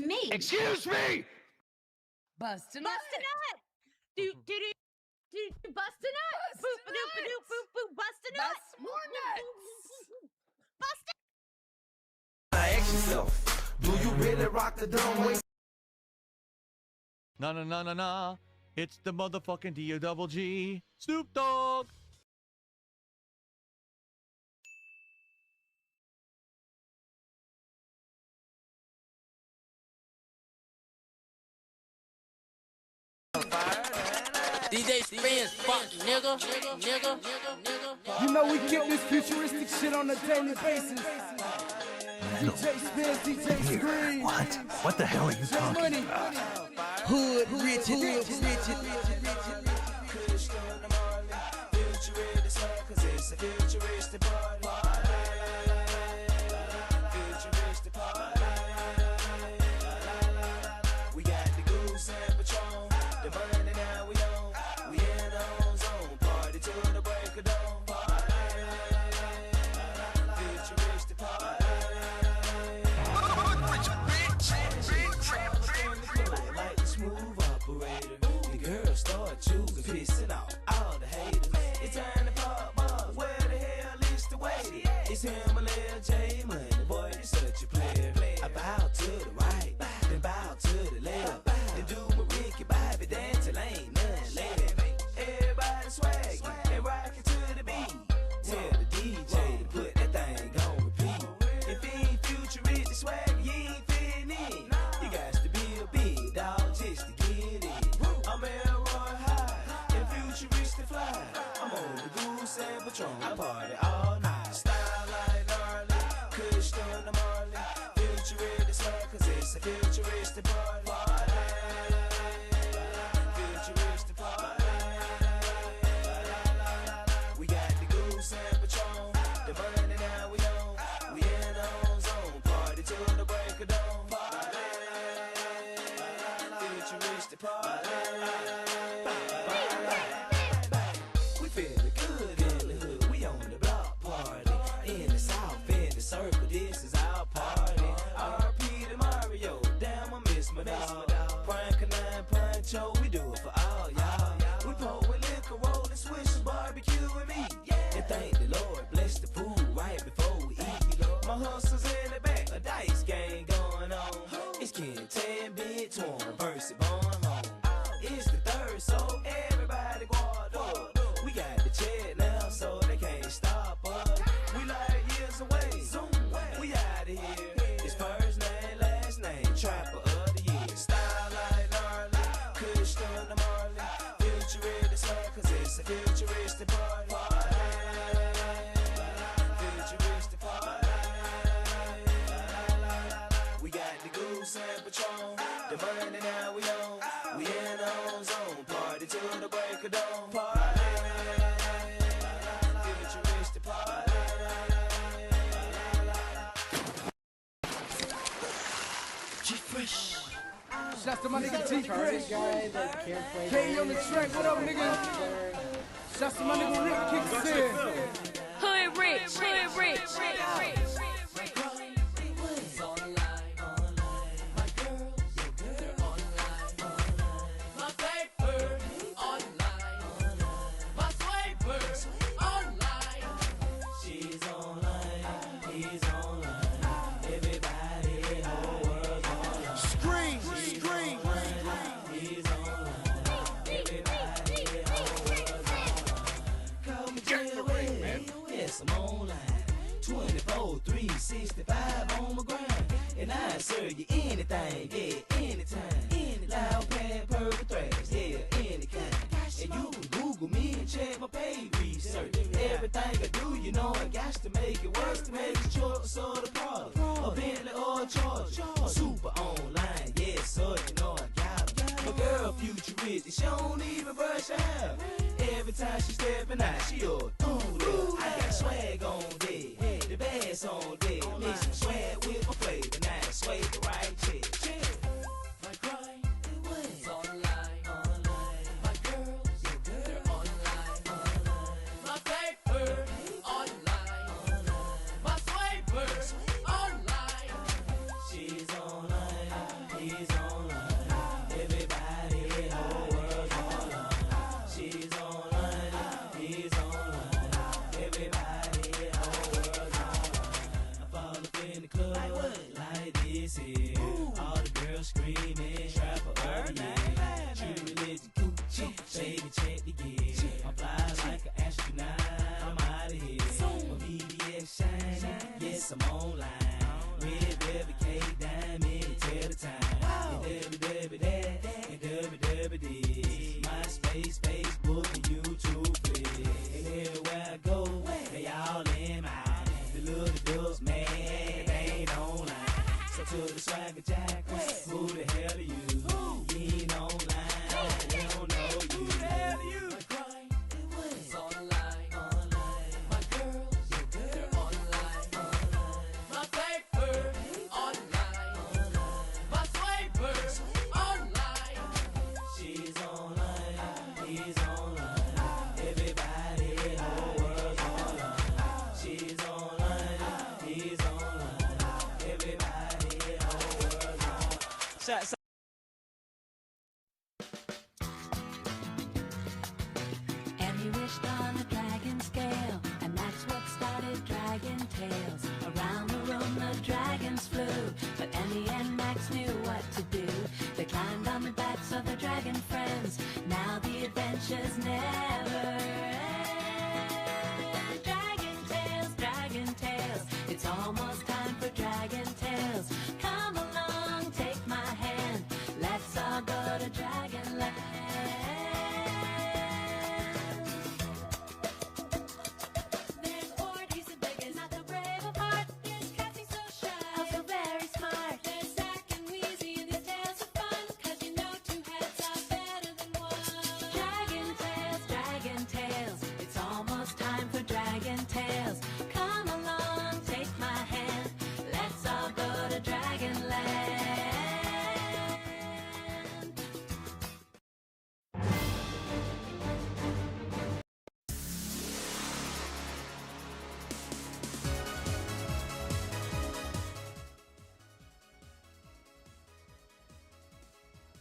me. Excuse me! Bust a nut. Bust a nut. Do bust a nut. Bust a nut. Bust a nut. Bust more nuts. Bust a Now ask yourself, do you really rock the dumb way? Na na na na na. It's the motherfucking D-O-double-G. Snoop Dogg. DJ spins, fuck nigga. You know we kick this futuristic shit on a daily basis. DJ spins, DJ screams. What? What the hell are you talking Money. about? Hood, rich. We got the goose and Patron, the money now we own. We in our own zone, party till the break of dawn. Futuristic party. Like the smooth operator, the girls start choosing, pissing off all the haters. It's time to pop up. Where the hell is the way? It's Himalaya J Money, boy, you're such a player. I bow to the right, then bow to the left, then do my Ricky Bobby dance till ain't nothing left. Everybody swag and rockin' to the beat. Tell the DJ to put that thing on repeat. If he ain't futuristic swag, you ain't fitting in. You got to be a big dog just to get in. I'm Elroy High and futuristic fly. I'm on the goose and Patron. I party all night. Style like gnarly, Kush on the Marley. Futuristic swag, cause it's a futuristic party. Futuristic party. We got the goose and Patron, the money now we own. We in our own zone, party till the break of dawn. Futuristic party. We feelin' good in the hood, we on the block party. In the south, in the circle, this is our party. RP to Mario, damn I miss my dog. Frank and Nine Pancho, we do it for all y'all. We pourin' liquor, rollin', swishing, barbecue and meat. And thank the Lord, bless the food right before we eat. My hustle's in the back, a dice game going on. It's Ken 10 bit torn, versus born home. It's the third, so everybody go up. We got the check now, so they can't stop us. We like years away, zoom, we out of here. It's first name, last name, trapper of the year. Style like gnarly, Kush on the Marley. Futuristic swag, cause it's a futuristic party. Futuristic party. We got the goose and Patron, the money now we own. We in our own zone, party till the break of dawn. Party. Futuristic party. G-Fresh. Shouts to my nigga G-Fresh. K on the track, what up, nigga? Shouts to my nigga Rick Kicks in. Hood rich. She's online, he's online. Everybody in the world online. Scream. He's online. Everybody in the world online. Call me J-Way. Yes, I'm online. 24, 365 on my grind. And I serve you anything, yeah, anytime. Loud pad, purple thrash, yeah, any kind. And you can Google me and check my pay research. Everything I do, you know I got to make it work. To make the choice of the product, a Bentley or a Charger, a super online, yeah, so you know I got it. My girl futuristic, she don't even brush her hair. Every time she stepping out, she all through there. I got swag on deck, the bass on deck. Mix some swag with my flavor, now I sway the right check. My grind, it's online. My girls, they're online. My paper, online. My swipers, online. She's online. he's online. Everybody, whole world's online. She's online, he's online. Everybody, whole world's online. I fall up in the club like this here. All the girls screaming, trap for all the year. True religion, Gucci, baby, check the gear. I'm fly like an astronaut, I'm out of here. My BBS shining, yes, I'm online. Red velvet cake, diamond, tell the time. And dubby that, and dubby dee. MySpace, Facebook, and YouTube free. And everywhere I go, they all in mine. The little ducks, man, they ain't online. So to the swagger jack, who the hell are you? You ain't online, we don't know you. Who the hell are you? My grind, it's online, online. My girls, they're online, online. My paper, online, my swiper, online. She's online, he's online. Everybody, whole world's online. She's online, he's online. Everybody, whole world's online. And he wished on a dragon scale, and that's what started Dragon Tales. Around the room the dragons flew, but Emmy and Max knew what to do. They climbed on the backs of their dragon friends. Now the adventures never end. Dragon Tales, it's almost time for Dragon Tales. Come along, take my hand, let's all go to Dragonland. There's orgies and beggars, not the brave of heart. There's Cassie so shy, also very smart. There's Zack and Wheezy and these tales are fun, 'cause you know two heads are better than one. Dragon Tales, it's almost time for Dragon Tales. Come along, take my hand, let's all go to Dragonland.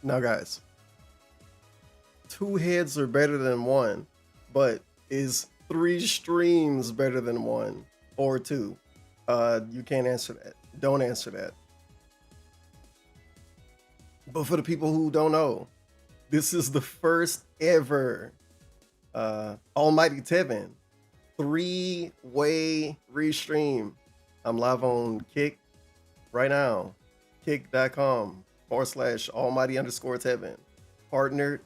Now, guys, two heads are better than one, but is 3 streams better than one or two? You can't answer that. Don't answer that. But for the people who don't know, this is the first ever Almighty Tevin 3-way restream. I'm live on Kick right now. Kick.com/Almighty_Tevin. Partnered,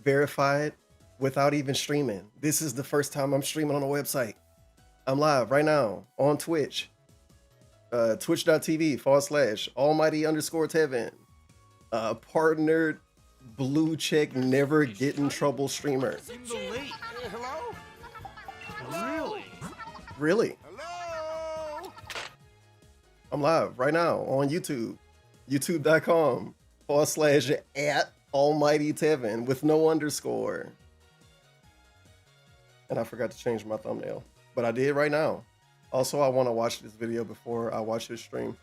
verified, without even streaming. This is the first time I'm streaming on a website. I'm live right now on Twitch. Twitch.tv/Almighty_Tevin. Partnered, blue check, never get in trouble streamer. Hello? Really? Really? Hello? I'm live right now on YouTube. YouTube.com/@AlmightyTevin with no underscore. And I forgot to change my thumbnail, but I did right now. Also, I want to watch this video before I watch this stream.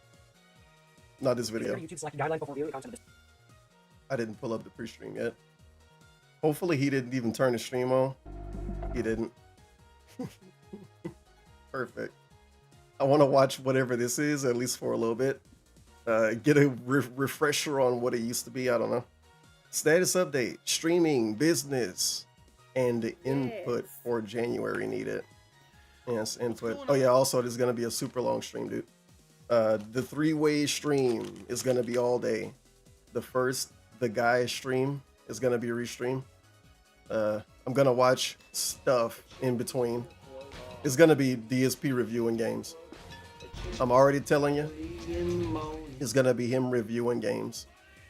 Not this video. I didn't pull up the pre-stream yet. Hopefully he didn't even turn the stream on. He didn't. Perfect. I want to watch whatever this is, at least for a little bit. Get a refresher on what it used to be. I don't know. Status update, streaming, business, and input for January needed. Yes, input. Oh yeah, also this is going to be a super long stream, dude. The 3-way stream is going to be all day. The guy stream is going to be restream. I'm going to watch stuff in between. It's going to be DSP reviewing games. I'm already telling you. It's going to be him reviewing games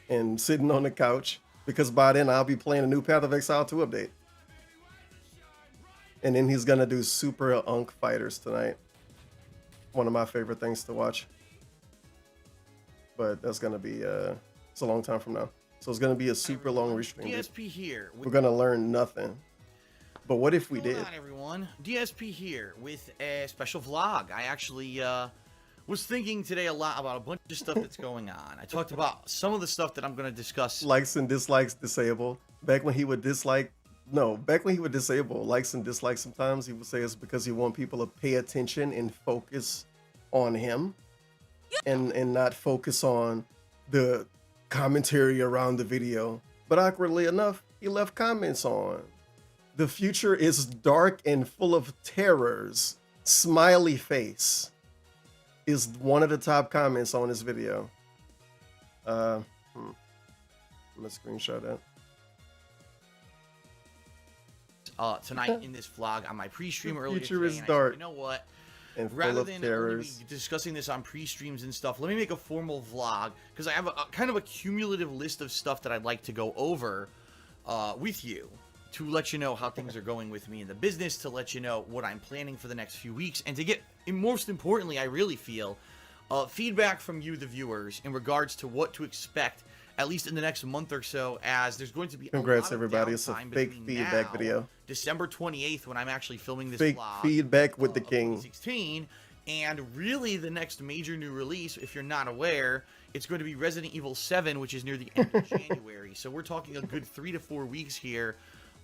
and sitting on the couch, because by then I'll be playing a new Path of Exile 2 update. And then he's going to do Super Unk Fighters tonight. One of my favorite things to watch. But that's going to be, it's a long time from now. So it's going to be a super long restream. DSP here. We're going to learn nothing. But what if we did? Hold on, everyone. DSP here with a special vlog. I actually was thinking today a lot about a bunch of stuff that's going on. I talked about some of the stuff that I'm going to discuss. Likes and dislikes disabled. Back when he would disable likes and dislikes, sometimes he would say it's because he want people to pay attention and focus on him, and not focus on the commentary around the video. But awkwardly enough, he left comments on, "The future is dark and full of terrors. Smiley face." Is one of the top comments on this video. I'm gonna screenshot that. Tonight in this vlog on my pre-stream earlier Future today, is and I dark said, you know what? and full Rather of than terrors. be discussing this on pre-streams and stuff, let me make a formal vlog, because I have a kind of a cumulative list of stuff that I'd like to go over with you, to let you know how things are going with me in the business, to let you know what I'm planning for the next few weeks, and to get, and most importantly, I really feel, feedback from you, the viewers, in regards to what to expect, at least in the next month or so, as there's going to be Congrats, a lot everybody. of It's a downtime fake between feedback now, video. December 28th, when I'm actually filming this Fake vlog, feedback with the of king. 2016, and really the next major new release, if you're not aware, it's going to be Resident Evil 7, which is near the end of January. So we're talking a good 3 to 4 weeks here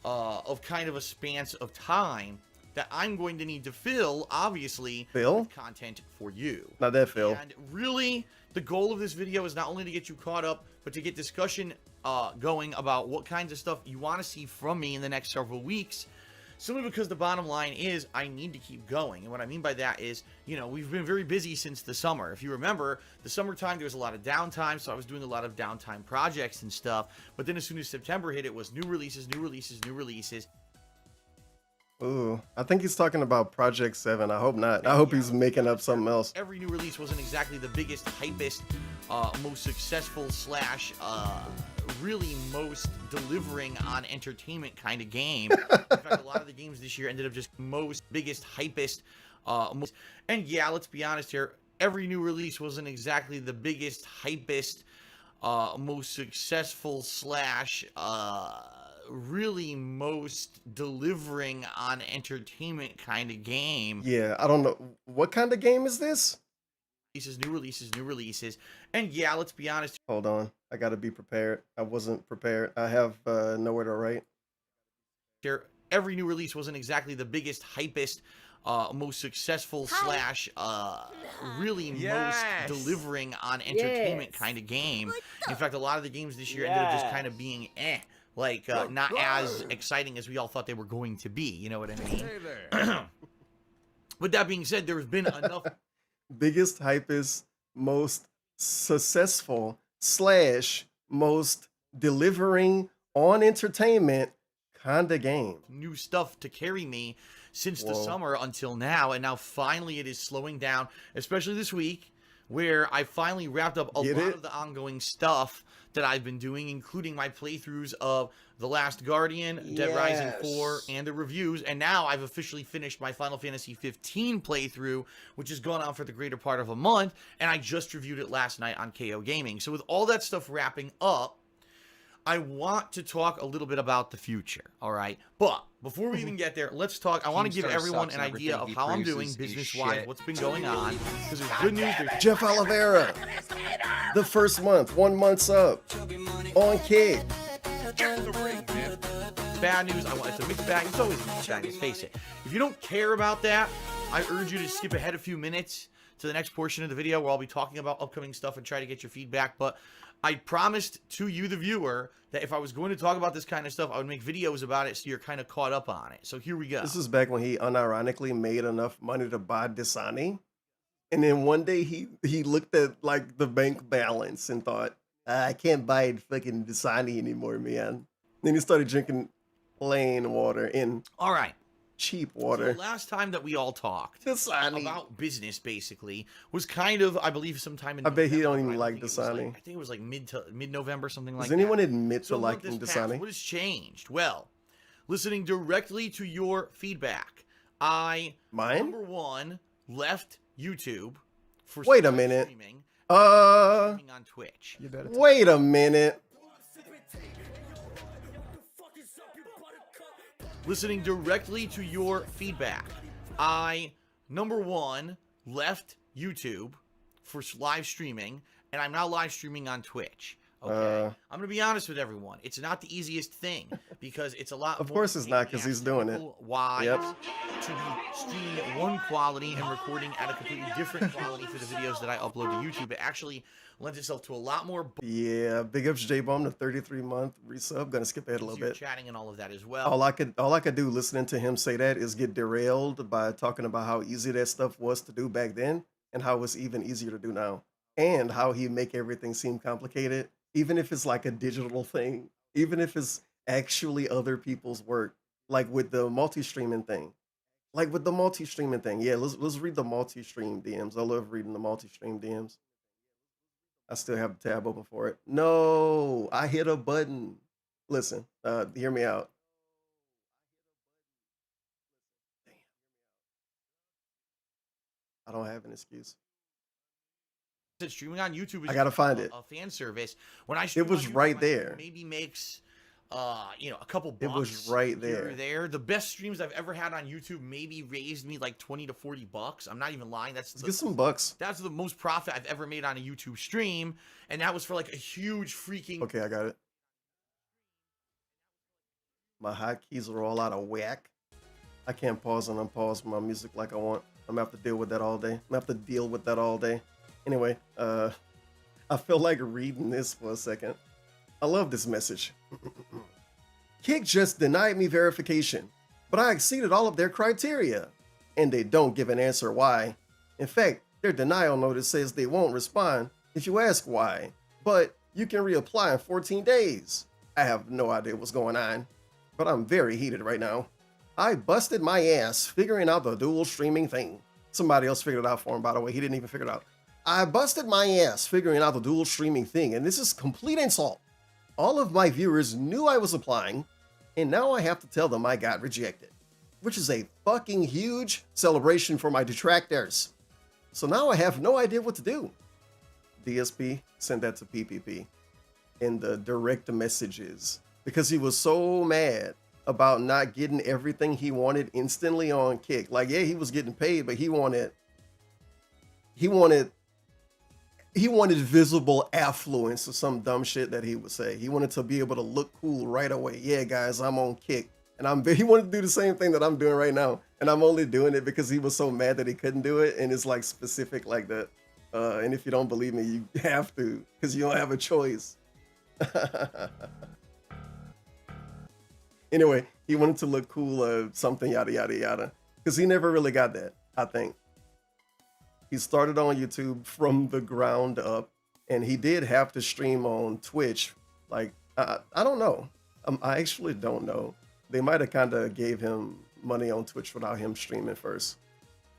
of kind of a span of time that I'm going to need to fill, obviously, Phil? with content for you. Not that Phil. And really, the goal of this video is not only to get you caught up, but to get discussion going about what kinds of stuff you want to see from me in the next several weeks. Simply because the bottom line is I need to keep going. And what I mean by that is, you know, we've been very busy since the summer. If you remember, the summertime, there was a lot of downtime, so I was doing a lot of downtime projects and stuff. But then as soon as September hit, it was new releases, new releases, new releases. Ooh, I think he's talking about Project 7. I hope not. I hope he's making up something else. Every new release wasn't exactly the biggest, hypest, most successful slash really most delivering on entertainment kind of game. In fact, a lot of the games this year ended up just most, biggest, hypest, most. And yeah, let's be honest here. Every new release wasn't exactly the biggest, hypest, most successful slash really most delivering on entertainment kind of game. Yeah, I don't know. What kind of game is this? New releases, new releases. And yeah, let's be honest. Hold on. I gotta be prepared. I wasn't prepared. I have nowhere to write. Here, every new release wasn't exactly the biggest, hypest, most successful slash really most delivering on entertainment kind of game. In fact, a lot of the games this year ended up just kind of being like not as exciting as we all thought they were going to be. You know what I mean? With that being said, there's been enough Biggest, hypest, most successful slash most delivering on entertainment kind of game. new stuff to carry me since the Whoa. summer until now, and now finally it is slowing down, especially this week, where I finally wrapped up a Get lot it? of the ongoing stuff that I've been doing, including my playthroughs of The Last Guardian, Dead Rising 4, and the reviews, and now I've officially finished my Final Fantasy 15 playthrough, which has gone on for the greater part of a month, and I just reviewed it last night on KO Gaming. So with all that stuff wrapping up, I want to talk a little bit about the future, all right? But before we even get there, let's talk. I want to give everyone an idea of how I'm doing business-wise, what's been going on, because there's good news. There's Jeff Oliveira, the first month, 1 month up, on Kick. bad news. I want it's a mixed bag. It's always a mixed bag, let's face it. If you don't care about that, I urge you to skip ahead a few minutes to the next portion of the video where I'll be talking about upcoming stuff and try to get your feedback. But I promised to you, the viewer, that if I was going to talk about this kind of stuff, I would make videos about it so you're kind of caught up on it. So here we go. This is back when he unironically made enough money to buy Dasani. And then one day he looked at like the bank balance and thought, I can't buy fucking Dasani anymore, man. Then he started drinking plain water and All right. cheap So water. the last time that we all talked Dasani. about business, basically, was kind of, I believe, sometime in I bet he November, don't even but I like think it was like- Dasani. I think it was like mid-November, something like Does that. anyone admit to So what liking this past, Dasani? what has changed? Well, listening directly to your feedback, I Mine? number one left YouTube for Wait a live minute. streaming, streaming on Twitch. Wait a minute. Listening directly to your feedback, I number one left YouTube for live streaming, and I'm now live streaming on Twitch. Okay, I'm gonna be honest with everyone. It's not the easiest thing because it's a lot. Of more course it's not, because pain in he's the ass doing it. people-wise Yep. to be streaming at one quality and recording at a completely different quality for the videos that I upload to YouTube. It actually lends itself to a lot more Yeah, big ups J-Bomb, the 33-month resub. Gonna skip ahead a little easier bit. chatting and all of that as well. All I could do listening to him say that is get derailed by talking about how easy that stuff was to do back then and how it's even easier to do now, and how he make everything seem complicated, even if it's like a digital thing, even if it's actually other people's work, like with the multi-streaming thing. Yeah, let's read the multi-stream DMs. I love reading the multi-stream DMs. I still have the tab open for it. No, I hit a button. Listen, hear me out. Damn. I don't have an excuse. Streaming on YouTube is I gotta find a, it. a fan service. When I stream was on YouTube, right my there. stream maybe makes a couple bucks. It was right here or there. there. The best streams I've ever had on YouTube maybe raised me like 20 to 40 bucks. I'm not even lying. Let's get some bucks. That's the most profit I've ever made on a YouTube stream, and that was for like a huge freaking. Okay, I got it. My hotkeys are all out of whack. I can't pause and unpause my music like I want. I'm gonna have to deal with that all day. Anyway, I feel like reading this for a second. I love this message. Kick just denied me verification, but I exceeded all of their criteria, and they don't give an answer why. In fact, their denial notice says they won't respond if you ask why, but you can reapply in 14 days. I have no idea what's going on, but I'm very heated right now. I busted my ass figuring out the dual streaming thing. Somebody else figured it out for him, by the way. He didn't even figure it out. I busted my ass figuring out the dual streaming thing, and this is complete insult. All of my viewers knew I was applying, and now I have to tell them I got rejected, which is a fucking huge celebration for my detractors. So now I have no idea what to do. DSP sent that to PPP in the direct messages because he was so mad about not getting everything he wanted instantly on Kick. Like, yeah, he was getting paid, but he wanted visible affluence or some dumb shit that he would say. He wanted to be able to look cool right away. Yeah, guys, I'm on Kick. And he wanted to do the same thing that I'm doing right now. And I'm only doing it because he was so mad that he couldn't do it. And it's like specific like that. And if you don't believe me, you have to, because you don't have a choice. Anyway, he wanted to look cool, something yada, yada, yada. Because he never really got that, I think. He started on YouTube from the ground up, and he did have to stream on Twitch. Like, I don't know. I actually don't know. They might have kind of gave him money on Twitch without him streaming first.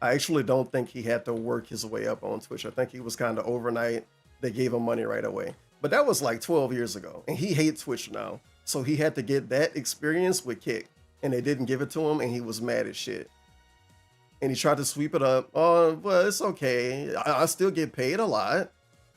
I actually don't think he had to work his way up on Twitch. I think he was kind of overnight. They gave him money right away. But that was like 12 years ago, and he hates Twitch now. So he had to get that experience with Kick, and they didn't give it to him, and he was mad as shit. And he tried to sweep it up. Oh, well, it's okay. I still get paid a lot.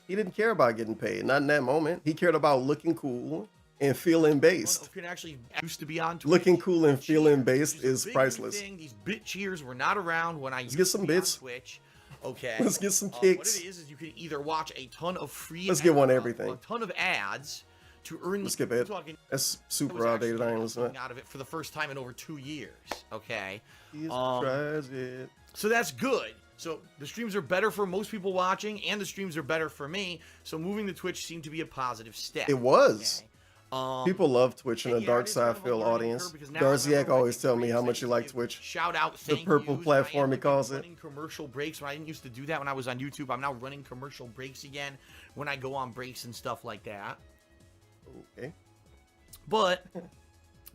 He didn't care about getting paid, not in that moment. He cared about looking cool and feeling based. Can actually used to be on Twitch. Looking cool and feeling based is Big priceless. thing. These bit cheers were not around when I used get some to be on bits. Twitch. Okay. Let's get some What kicks. it is you can either watch a ton of free. Let's get one everything. A ton of ads to earn. Let's skip it. That's super outdated. I ain't listening. Out of it for the first time in over 2 years. Okay. He tries it. So that's good. So the streams are better for most people watching, and the streams are better for me. So moving to Twitch seemed to be a positive step. It was. Okay? People love Twitch in and a yeah, dark it is side kind of a field learning audience. curve because now Darziak remember when I always did tell me how streams, much he I liked used to Twitch. Shout out, The thank purple yous, platform and I he calls it. running commercial breaks when I didn't used to do that when I was on YouTube. I'm now running commercial breaks again when I go on breaks and stuff like that. Okay. But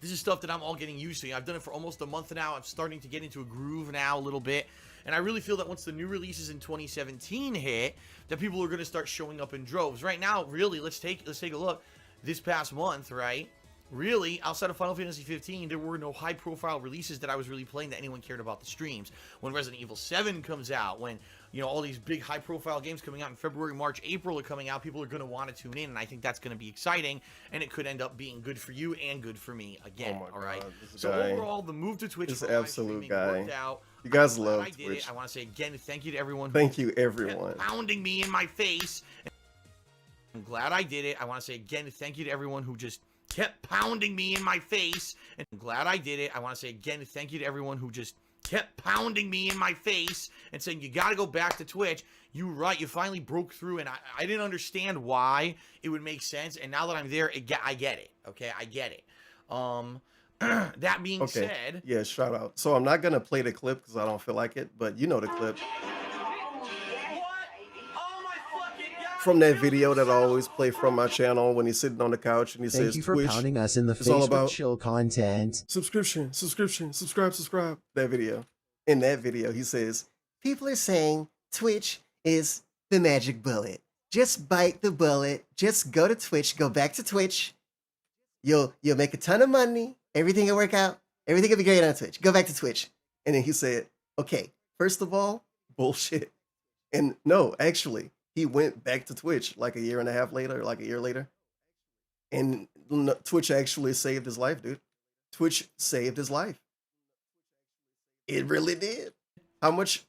this is stuff that I'm all getting used to. I've done it for almost a month now. I'm starting to get into a groove now a little bit. And I really feel that once the new releases in 2017 hit, that people are going to start showing up in droves. Right now, really, let's take a look. This past month, right? Really, outside of Final Fantasy 15, there were no high-profile releases that I was really playing that anyone cared about the streams. When Resident Evil 7 comes out, when, you know, all these big high-profile games coming out in February, March, April are coming out, people are going to want to tune in, and I think that's going to be exciting, and it could end up being good for you and good for me again, all right? God, So overall, the move to Twitch this for live absolute streaming guy. worked out. You guys Glad love I did Twitch. it. I want to say again, thank you to everyone. Thank you, kept everyone. pounding me in my face. I'm glad I did it. I want to say again, thank you to everyone who just kept pounding me in my face. And I'm glad I did it. I want to say again, thank you to everyone who just kept pounding me in my face and saying, you got to go back to Twitch. You right. You finally broke through. And I didn't understand why it would make sense. And now that I'm there, I get it. Okay. I get it. That being said, yeah, shout out. So I'm not gonna play the clip because I don't feel like it, but you know the clip from that video that I always play from my channel when he's sitting on the couch and he says, Thank you for Twitch, pounding us in the it's all face about with chill content. subscription, subscribe. That video. In that video, he says, people are saying Twitch is the magic bullet. Just bite the bullet. Just go to Twitch. Go back to Twitch. You'll make a ton of money. Everything will work out. Everything will be great on Twitch. Go back to Twitch. And then he said, okay, first of all, bullshit. And no, actually, he went back to Twitch like a year and a half later, like a year later. And Twitch actually saved his life, dude. Twitch saved his life. It really did. How much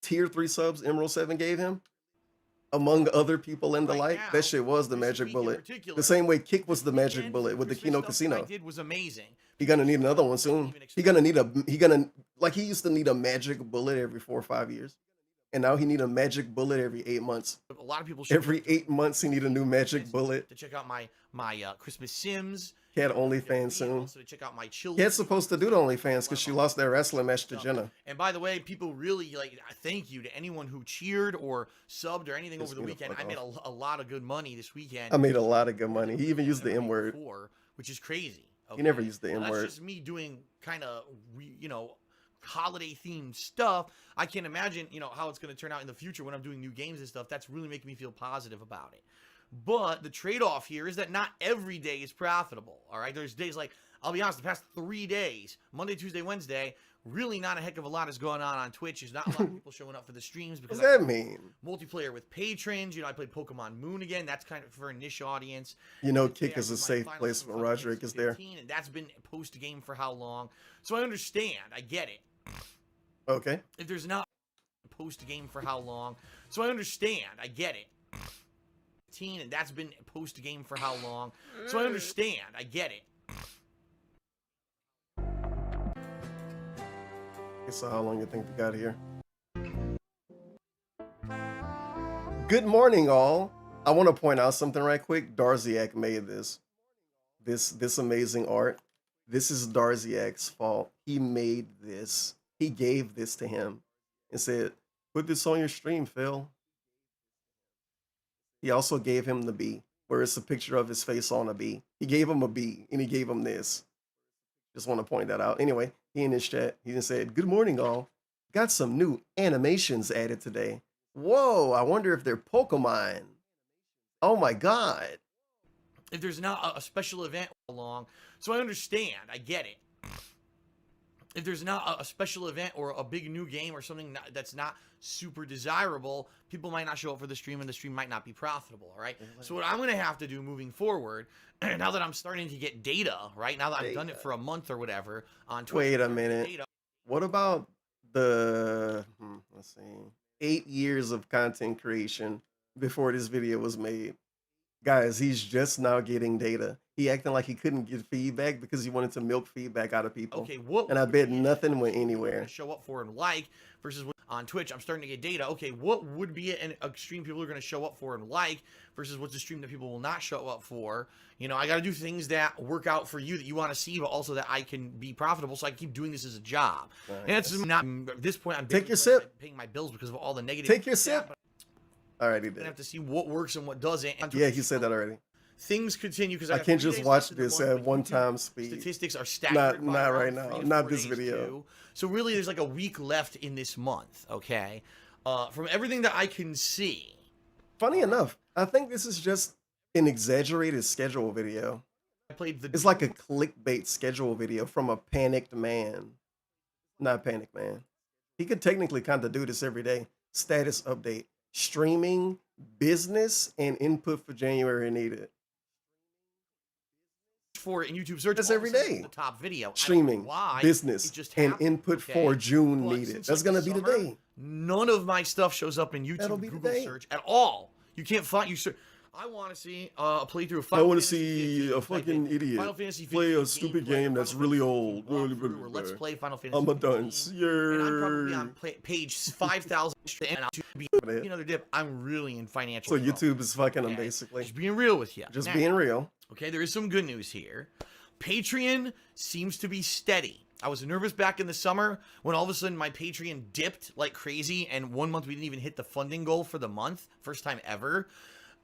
tier 3 subs Emerald 7 gave him? Among other people in the light, that shit was the magic bullet. The same way Kick was the magic bullet with the Kino Casino. did was amazing. He gonna need another one soon. He used to need a magic bullet every 4 or 5 years. And now he need a magic bullet every 8 months. A lot of people should Every 8 months he need a new magic bullet. to check out my Christmas Sims. Cat OnlyFans soon. Also to check out my children. Cat's supposed to do the OnlyFans because she lost that wrestling match to Jenna. And by the way, people really thank you to anyone who cheered or subbed or anything over the weekend. I made a lot of good money this weekend. I made a lot of good money. He even used the M word. Which is crazy. He never used the M That's word. just me doing kind of holiday themed stuff. I can't imagine how it's going to turn out in the future when I'm doing new games and stuff. That's really making me feel positive about it. But the trade-off here is that not every day is profitable. All right, there's days like, I'll be honest, the past 3 days, Monday, Tuesday, Wednesday, really not a heck of a lot is going on Twitch. There's not a lot of people showing up for the streams because What does that mean? Multiplayer with patrons. I played Pokemon Moon again. That's kind of for a niche audience. Kick is a safe place when Roderick is there. And that's been post game for how long? So I understand. I get it. Okay. If there's not post game for how long? So I understand. I get it. And that's been post game for how long? So I understand. I get it. So how long you think we got here? Good morning, all. I want to point out something right quick. Darziak made this amazing art. This is Darziak's fault. He made this. He gave this to him and said, "Put this on your stream, Phil." He also gave him the bee, where it's a picture of his face on a bee. He gave him a bee, and he gave him this. Just want to point that out. Anyway, he in his chat, he just said, "Good morning, all. Got some new animations added today. Whoa, I wonder if they're Pokemon. Oh my god." If there's not a special event along, so I understand. I get it. If there's not a special event or a big new game or something that's not super desirable, people might not show up for the stream and the stream might not be profitable, all right? So what I'm going to have to do moving forward, now that I'm starting to get data, right? Now that I've done it for a month or whatever on Twitch. Wait a minute. What about the, let's see, 8 years of content creation before this video was made? Guys, he's just now getting data. He acting like he couldn't get feedback because he wanted to milk feedback out of people. Okay, what? And I bet nothing went anywhere. Show up for and like versus what on Twitch. I'm starting to get data. Okay, what would be a stream people are going to show up for and like versus what's a stream that people will not show up for? I got to do things that work out for you that you want to see, but also that I can be profitable, so I can keep doing this as a job. Nice. And it's not at this point. I'm take your sip. Paying my bills because of all the negative. Take your sip. All right, he did. I have to see what works and what doesn't. Yeah, he said that already. Things continue because I can't just watch this at one time speed. Statistics are staggered. Not right now. Not this video. Too. So really, there's like a week left in this month. Okay, from everything that I can see. Funny enough, I think this is just an exaggerated schedule video. It's like a clickbait schedule video from a panicked man. Not panicked man. He could technically kind of do this every day. Status update. Streaming, business, and input for January needed. for it in YouTube search. That's all of a every sudden it's day. the top video. I don't know Streaming, why. business, It just and happened, input okay? for June But needed. since, That's like, gonna be the summer, day. None of my stuff shows up in That'll YouTube be the Google day. search at all. You can't find you. I want to see a playthrough of I Final want to Fantasy see 15, a type in fucking idiot Final Fantasy play 15 a stupid gameplay, game that's Final really Fantasy old. 15 walkthrough, or let's play Final Fantasy I'm a 15. dunce. And I'm probably Yeah. on page 5,000. And I'll be another dip. I'm really in financial. So trouble. YouTube is fucking them Okay? basically. Just being real with you. Just Now, being real. okay, there is some good news here. Patreon seems to be steady. I was nervous back in the summer when all of a sudden my Patreon dipped like crazy, and 1 month we didn't even hit the funding goal for the month. First time ever.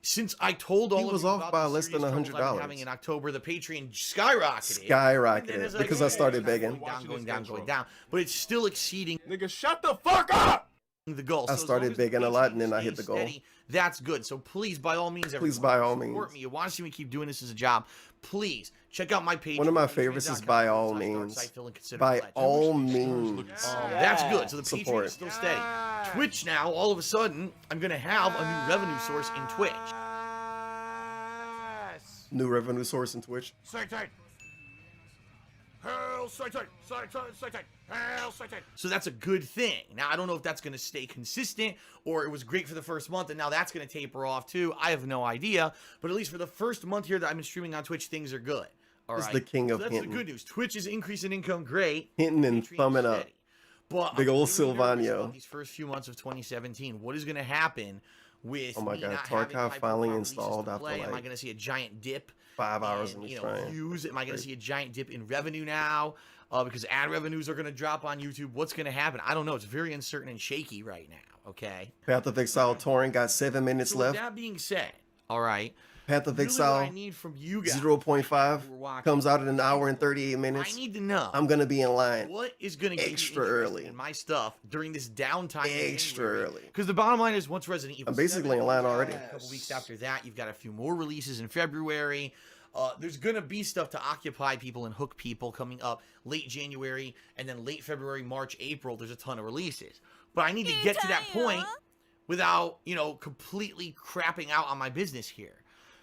Since I told all He of was you off about by the less than serious troubles I've been $100. having in October, the Patreon skyrocketed. And then Skyrocketed it's because I started it's begging. going down. But it's still exceeding Nigga, shut the fuck up! the goal. I So as started long as the begging a lot, Patreon and then I hit stays the goal. steady, that's good. So please, by all means, Please, everyone, by all support means. me. You want to see me keep doing this as a job? Please check out my page. One of my favorites is by all means. By all means. That's good. So the Patreon Support. is still steady. Twitch now, all of a sudden, I'm going to have a new revenue source in Twitch. New revenue source in Twitch. So that's a good thing. Now, I don't know if that's going to stay consistent or it was great for the first month and now that's going to taper off too. I have no idea. But at least for the first month here that I've been streaming on Twitch, things are good. All This is right. the king of so that's hinting. the good news. Twitch is increasing income, great. Hinting and Patreon's thumbing up. steady. But Big I'm old really nervous Silvano. about these first few months of 2017. What is going to happen with Oh my me God, not Tarkov having high finally profile releases installed to after, play? Am I like, going to see a giant dip? 5 hours And, in you the know, train. views? Am I going to see a giant dip in revenue now? Because ad revenues are going to drop on YouTube. What's going to happen? I don't know. It's very uncertain and shaky right now. Okay. Path of Exile Touring got 7 minutes So with left. that being said, all right. Path of Really what I Exile need from you guys 0.5 who are watching, comes out in an hour and 38 I minutes. need to know I'm gonna be in line. what is going to get extra you interested early. in my stuff during this downtime. Extra early. Because the bottom line is, once Resident Evil I'm basically 7 in line comes out, already. A couple weeks after that, you've got a few more releases in February. There's going to be stuff to occupy people and hook people coming up late January, and then late February, March, April. There's a ton of releases. But I need to get to that point without, completely crapping out on my business here.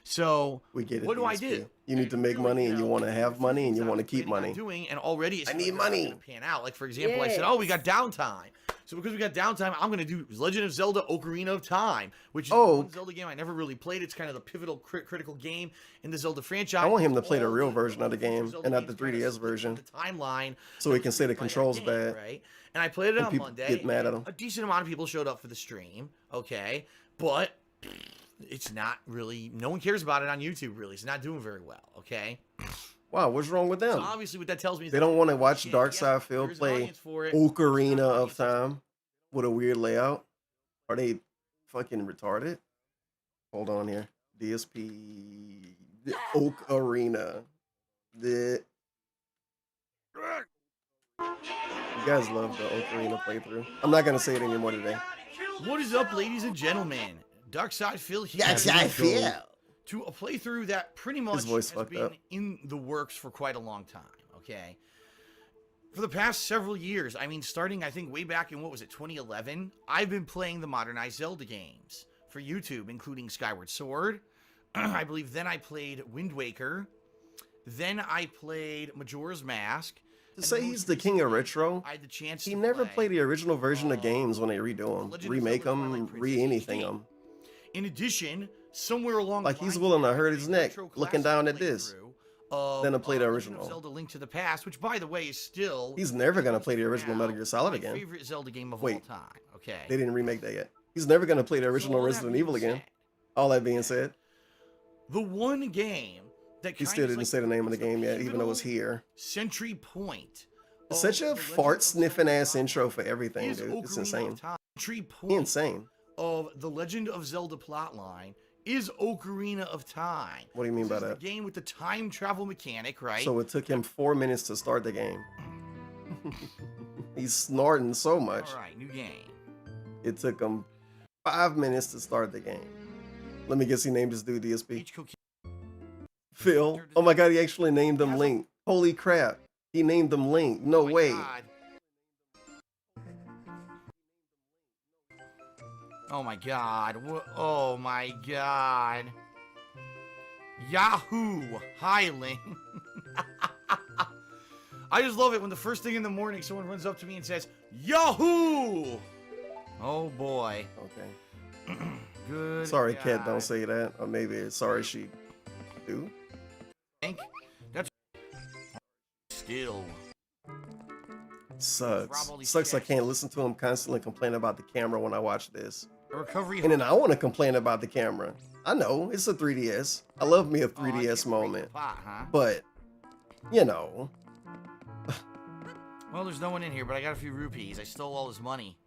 So We get it. what do I DSP. do? You need to make money, and you want to have money, and you want to keep money. Doing, and already it's I need not gonna money. pan out. Like, for example, I said, oh, we got downtime. So because we got downtime, I'm going to do Legend of Zelda Ocarina of Time, which is the one Zelda game I never really played. It's kind of the pivotal critical game in the Zelda franchise. I want him to play the All real version of the future game Zelda and not games the kinda 3DS split version, The timeline, so he can say the by that controls game, bad. right? And I played it And on people Monday. get mad at and him. A decent amount of people showed up for the stream, okay? But it's not really, no one cares about it on YouTube, really. It's not doing very well, okay? Wow, what's wrong with So them? obviously what that tells me is They that don't want to watch yeah, Dark yeah, Side Phil there's an play audience for it. Ocarina There's an of audience for it. Time with a weird layout. Are they fucking retarded? Hold on here. DSP the Ocarina. The You guys love the Ocarina playthrough. I'm not gonna say it anymore today. What is up, ladies and gentlemen? Dark Side Phil here. Dark Side Phil. To a playthrough that pretty much voice has fucked been up. in the works for quite a long time, okay? For the past several years, I mean, starting, I think, way back in, 2011, I've been playing the modernized Zelda games for YouTube, including Skyward Sword. I believe then I played Wind Waker. Then I played Majora's Mask. To and say most he's the king of recently, retro, I had the chance he to never play played the original version of games when they redo them, Legend of remake Zelda them, Twilight Princess re-anything HD. them. In addition, somewhere along Like the he's line, willing to I hurt did his a neck retro looking classic down at this playthrough of, than to play the Legend of original. Zelda: Link to the Past, which, by the way, is still He's never gonna play the original now Metal Gear Solid my again. favorite Zelda game of Wait. all time. Okay, They didn't remake that yet. He's never gonna play the original So all that Resident being Evil again. said, All that being said, the one game that he kind still of didn't like say the name of the was game yet, even though it's pivotal here. Century point. It's of such a the Legend fart of sniffing Zelda ass intro for everything, is dude. It's Ocarina of insane. Time. Century He point insane. of the Legend of Zelda plotline is Ocarina of Time. What do you mean This by is that? The game with the time travel mechanic, right? So it took him 4 minutes to start the game. He's snorting so much. All right, new game. It took him 5 minutes to start the game. Let me guess, he named his dude DSP. H. Cocaine. Phil. Oh my god, he actually named him Link. Holy crap. He named him Link. No Oh my way. God. Oh my god. Oh my god. Yahoo! Hi, Link. I just love it when the first thing in the morning someone runs up to me and says, Yahoo! Oh boy. Okay. Good. Sorry, guy. Cat, don't say that. Or maybe it's sorry she do. Think that's skill. Sucks. Rob all these Sucks I checks. can't listen to him constantly complain about the camera when I watch this. A recovery. And then I want to complain about the camera. I know, it's a 3DS. I love me a Oh, I 3DS can't break the moment. pot, huh? But, you know, Well, there's no one in here, but I got a few rupees. I stole all his money.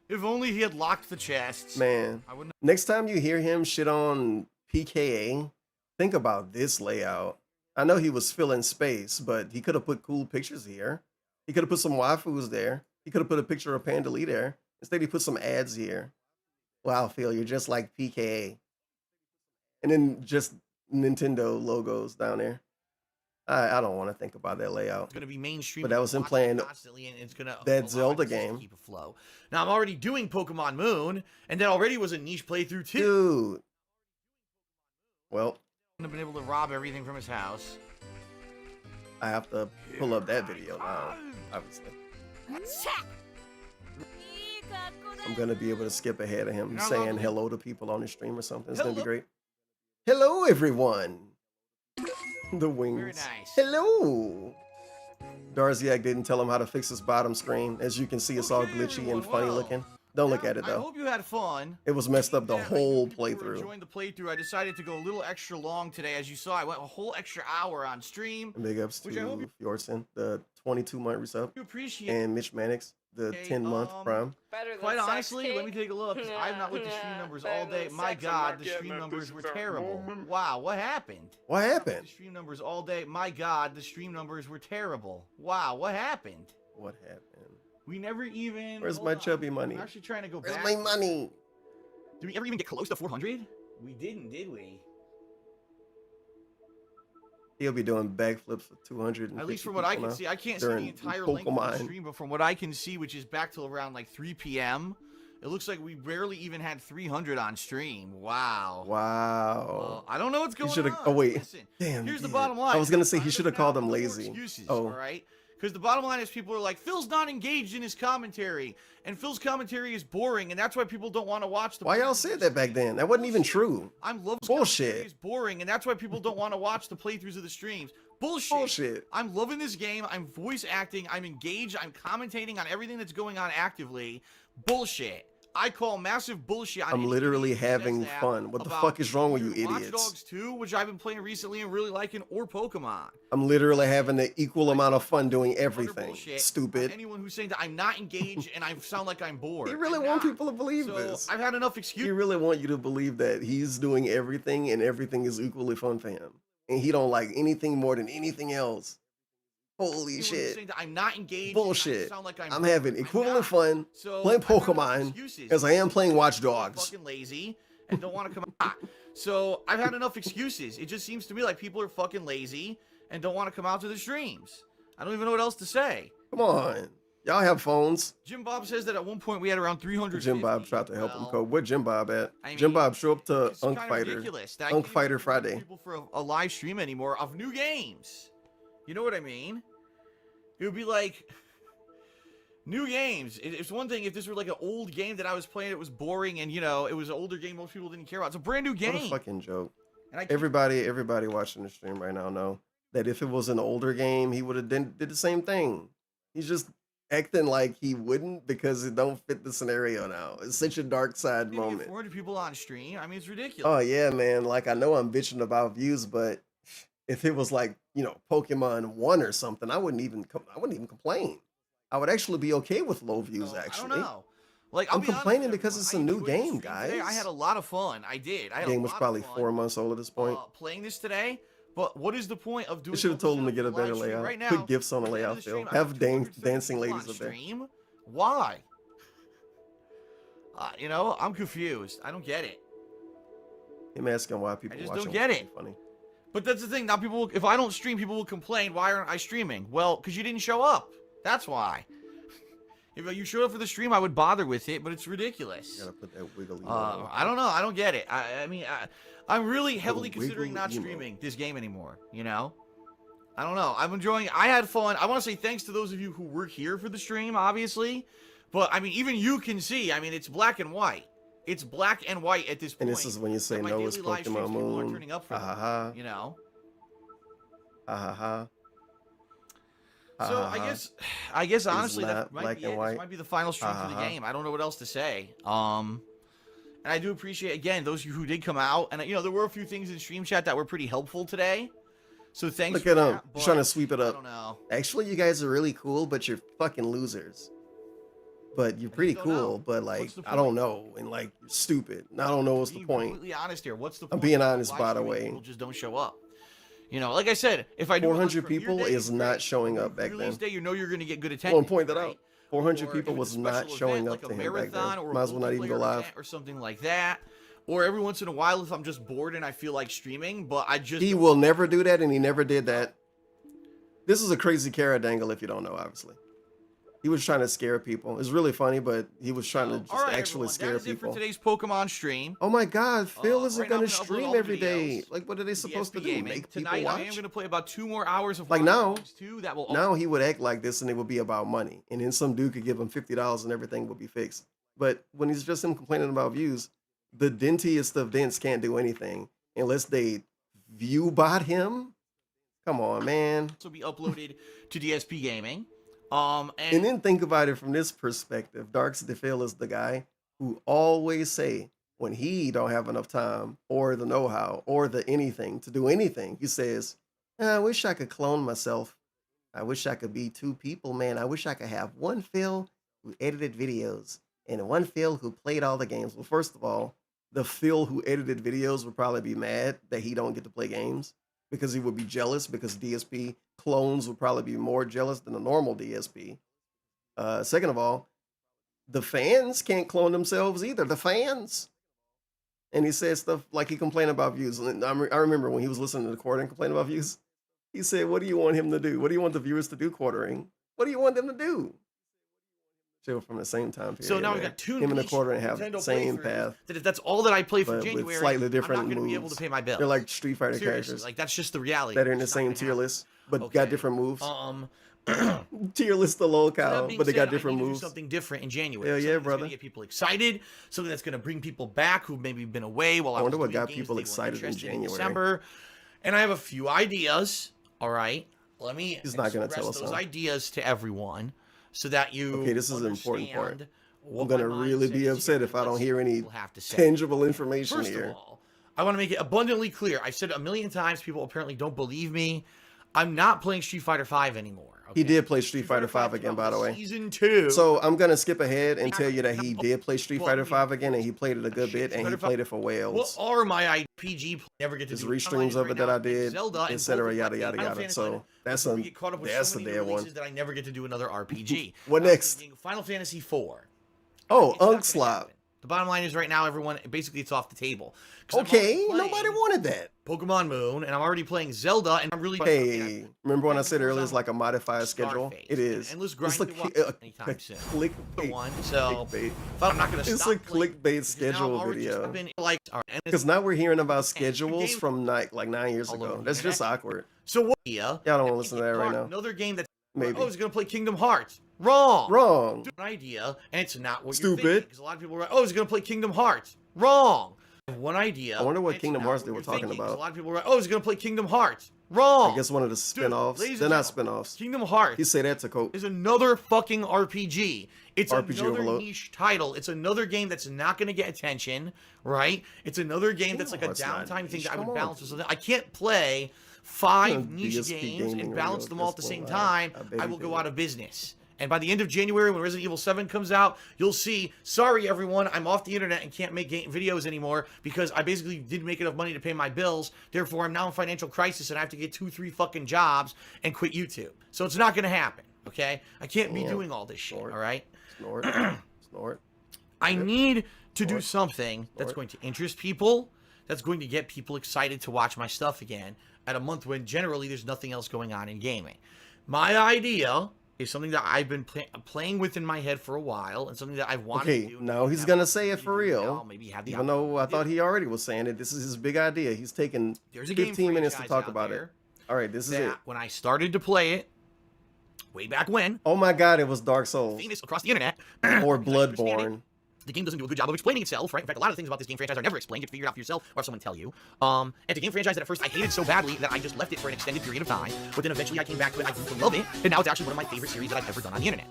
If only he had locked the chests. man. I wouldn't. Next time you hear him shit on PKA, think about this layout. I know he was filling space, but he could have put cool pictures here. He could have put some waifus there. He could have put a picture of Pandali there. Instead, he put some ads here. Wow, Phil, you're just like PKA. And then just Nintendo logos down there. I don't want to think about that layout. It's gonna be mainstream. But that was him watch it playing constantly, and it's gonna that allow Zelda it to game. keep a flow. Now I'm already doing Pokemon Moon, and that already was a niche playthrough too. Dude. Well, I've been able to rob everything from his house. I have to pull up that video now, obviously. I'm going to be able to skip ahead of him You're not saying allowed to- hello to people on the stream or something. It's going to be Hello. great. Hello, everyone. The wings. Very nice. Hello. Darziak didn't tell him how to fix his bottom screen. As you can see, it's all Okay, glitchy and everyone, funny well, looking. Don't look Yeah, at it, I though. hope you had fun. It was messed up the Yeah, whole people were playthrough. enjoying the playthrough. I decided to go a little extra long today. As you saw, I went a whole extra hour on stream. And big ups Which I hope to Fjordson, the 22-month resub, You appreciate and Mitch Mannix, the Okay, 10-month prime. Better than Quite sex honestly, let me cake? take a look. 'Cause I have not looked at stream numbers all Better day. than My sex, God, I'm the not stream getting numbers at were this terrible. moment. Wow, what happened? What The happened? stream numbers all day. My God, the stream numbers were terrible. Wow, what happened? What happened? We never even. Where's hold my on. chubby money? I'm actually trying to go Where's back. my money? Did we ever even get close to 400? We didn't, did we? He'll be doing backflips for 200. At least from what I can see. I can't see the during entire length of the Pokemon. stream, but from what I can see, which is back till around like 3 p.m., it looks like we barely even had 300 on stream. Wow. Wow. I don't know what's going on. should've- oh, wait. Listen, Damn. here's the yeah. bottom line. I was gonna say he I'm should have now called them no more lazy. Excuses, Oh. all right? Because the bottom line is people are like, Phil's not engaged in his commentary, and Phil's commentary is boring, and that's why people don't want to watch the. Why y'all playthroughs said of that back streams. then? That wasn't even true. I'm love Bullshit. Is boring, and that's why people don't want to watch the playthroughs of the streams. Bullshit. Bullshit. I'm loving this game. I'm voice acting. I'm engaged. I'm commentating on everything that's going on actively. Bullshit. I call massive bullshit. On I'm anybody literally who says having that fun. What the about fuck is wrong with you either Watch idiots? Dogs 2, which I've been playing recently and really liking, or Pokemon. I'm literally having the equal amount of fun doing Utter everything. bullshit on Stupid. anyone who's saying that I'm not engaged and I sound like I'm bored. You really I'm want not. people to believe So this. I've had enough excuses. He really want you to believe that he's doing everything and everything is equally fun for him. And he don't like anything more than anything else. Holy shit. Saying that I'm not engaged. Bullshit. And I sound like I'm bored. having equivalent not. fun So playing I've had enough Pokemon excuses. as I am playing Watch People are Dogs. Fucking lazy and don't want to come out. So I've had enough excuses. It just seems to me like people are fucking lazy and don't want to come out to the streams. I don't even know what else to say. Come on. Y'all have phones. Jim Bob says that at one point we had around 300. Jim Bob tried to help him Well, code. Where Jim Bob at? I Jim mean, Bob, show up to It's Unk kinda Fighter. ridiculous that I Unk can't even Fighter recruit Friday. People for a live stream anymore of new games. You know what I mean? It would be like new games. It's one thing if this were like an old game that I was playing, it was boring, and you know it was an older game most people didn't care about. It's a brand new What game. a fucking joke. And I Everybody watching the stream right now know that if it was an older game, he would have did the same thing. He's just acting like he wouldn't because it don't fit the scenario now. It's such a dark side can't get moment. 400 people on stream. I mean, it's ridiculous. Oh yeah, man. Like I know I'm bitching about views, but if it was like, you know, Pokemon 1 or something, I wouldn't even complain. I would actually be okay with low views, So, I actually. don't know. Like I'm I'll be honest complaining with because everyone, it's I a new enjoyed the game, stream today. I guys. had a lot of fun. I did. I had The game a was lot probably of fun, 4 months old at this point. playing this today. But what is the point of doing? You should have all told this him to get a stuff live better stream layout. right now? Put gifts on the At the end of layout, the Phil. stream, I Have 270 dancing people ladies on up there. stream. Why? You know, I'm confused. I don't get it. Him asking why people just watching don't get would be it. funny. But that's the thing. Now people, if I don't stream, people will complain. Why aren't I streaming? Well, because you didn't show up. That's why. If you showed up for the stream, I would bother with it. But it's ridiculous. You gotta put that wiggly. I don't know. I don't get it. I mean, I'm really heavily Wiggle considering not emo. streaming this game anymore. You know, I don't know. I'm enjoying it. I had fun. I want to say thanks to those of you who were here for the stream, obviously. But, I mean, even you can see, I mean, it's black and white. It's black and white at this point. And this is when you say my no, it's daily live streams, Pokemon people are Moon. turning up for Ha ha ha. them, you know? Ha ha ha. So I guess honestly not that might black be and it. white. This might be the final stream for the game. I don't know what else to say. And I do appreciate again those of you who did come out, and you know there were a few things in stream chat that were pretty helpful today. So thanks. Look at him that, trying to but sweep it I up. don't know. Actually, you guys are really cool, but you're fucking losers. But you're pretty don't cool, know. but like What's the I don't point? know, and like you're stupid. And I don't know what's the Being point. completely honest here. What's the I'm point? being of honest, live by the streaming if way. People just don't show up. You know, like I said, if I do 400 people is not showing up back release then. day, you know you're going to get good I attendance. want to point that right? out. 400 Or people if was it's a not special showing event, up like to a him back marathon then. or a Might as well not even go multiplayer live. event or something like that. Or every once in a while, if I'm just bored and I feel like streaming, but I just He will never do that, and he never did that. This is a crazy carrot dangle if you don't know, obviously. He was trying to scare people. It's really funny, but he was trying to just All right, actually everyone, scare that is people. it for today's Pokemon stream. Oh my god, Phil isn't right now going I'm to gonna upload stream all the every day. videos Like, what are they supposed to DSP do? Gaming. Make people Tonight, I am watch? going to play about 2 more hours of Like Wild now, Things 2 that will now he would act like this and it would be about money. And then some dude could give him $50 and everything would be fixed. But when he's just him complaining about views, the dentiest of dents can't do anything unless they view bot him. Come on, man. also be uploaded to DSP Gaming. And then think about it from this perspective. Darks DeFil is the guy who always say when he don't have enough time or the know-how or the anything to do anything, he says, I wish I could clone myself. I wish I could be 2 people, man. I wish I could have one Phil who edited videos and one Phil who played all the games. Well, first of all, the Phil who edited videos would probably be mad that he don't get to play games because he would be jealous because DSP clones would probably be more jealous than a normal DSP. Second of all, the fans can't clone themselves either. The fans. And he said stuff like he complained about views. And I remember when he was listening to the quarter and complaining about views, he said, what do you want him to do? What do you want the viewers to do quartering? What do you want them to do? Chill from the same time period. So now we've man. got 2 him and the niche quarter and have Nintendo the same playthroughs path. That if that's all that I play for but January, with slightly different I'm not going to be able moves. to pay my bills. They're like Street Fighter Seriously, characters like that's just the reality. that are in the It's not same gonna tier happen. list, but Okay. got different moves. That Tier list the locale, being but they said, got I different need to do moves. something different in January. Hell yeah, something that's brother. gonna get people excited. Something that's going to bring people back who maybe been away while I wonder was what doing got games people they weren't excited in interested January. December. And I have a few ideas. All right, let me He's not gonna express tell us those all. ideas to everyone so that you. Okay, this is the important part. understand I'm what gonna my really mindset be is upset here, if I don't what hear any people have to say. tangible information First here. of all, I want to make it abundantly clear. I've said it a million times. People apparently don't believe me. I'm not playing Street Fighter V anymore. He okay? did play Street Fighter V came again, out by the with way. Season 2. So I'm gonna skip ahead and tell you that he did play Street Fighter V again, and he played it a good bit, and he played it for what whales. are my RPG? Never get to His do restreams of it that I did, Zelda, etc. Yada yada yada. So that's a that's the dead one. That I never get to do another RPG. What I'm next? thinking Final Fantasy IV. Oh, It's not gonna Unkslop. happen. The bottom line is right now, everyone, basically it's off the table. 'Cause I'm Okay, already nobody playing wanted that. Pokemon Moon, and I'm already playing Zelda, and I'm really Hey, remember when I said earlier it's like a modified schedule? Starface, It is. Endless It's grind a, to walk anytime soon. clickbait. one. So Clickbait. I'm not gonna It's stop a playing clickbait because now I'm schedule already just video. been, like, all right, and it's- Because now we're hearing about game- schedules from like 9 years all over ago. the That's just internet. awkward. So what? Yeah, Y'all don't wanna listen to that right now. Another game that's Maybe. oh, he's gonna play Kingdom Hearts. Wrong. Wrong. An idea, and it's not what Stupid. you're thinking. Because a lot of people are like, oh, he's gonna play Kingdom Hearts. Wrong. I have one idea. I wonder what and it's Kingdom not Hearts what they were you're talking thinking, 'cause about. A lot of people are like, oh, he's gonna play Kingdom Hearts. Wrong. I guess one of the spin-offs. ladies They're and not gentlemen, spin-offs. Kingdom Hearts He said that to Coke. is another fucking RPG. It's RPG another overload. niche title. It's another game that's not going to get attention, right? It's another game Kingdom that's like a Hearts not downtime thing niche. that I Come would on, balance with dude. something. I can't play 5 Yeah, niche DSP games gaming and balance radio, them all at the just same one time. line. I bet I he will go did. out of business. And by the end of January, when Resident Evil 7 comes out, you'll see, sorry everyone, I'm off the internet and can't make videos anymore because I basically didn't make enough money to pay my bills. Therefore, I'm now in financial crisis and I have to get 2-3 fucking jobs and quit YouTube. So it's not going to happen, okay? I can't be Yeah. doing all this shit, all Snort. right? Snort. Snort. I need to do Snort. something that's Snort. going to interest people, that's going to get people excited to watch my stuff again at a month when generally there's nothing else going on in gaming. My idea is something that I've been playing with in my head for a while and something that I've wanted Okay, to do. now he's gonna say it for Maybe real. now, maybe have the Even though I opportunity thought to he already was saying it, this is his big idea. He's taking There's a game 15 minutes to franchise talk out about there it. All right, this is it. that when I started to play it, way back when, Oh my God, it was Dark Souls famous across the internet, or because I understand it, Bloodborne. the game doesn't do a good job of explaining itself, right? In fact, a lot of things about this game franchise are never explained. You have to figure it out for yourself or have someone tell you. And it's a game franchise that at first I hated so badly that I just left it for an extended period of time. But then eventually I came back to it. I grew to love it, and now it's actually one of my favorite series that I've ever done on the internet.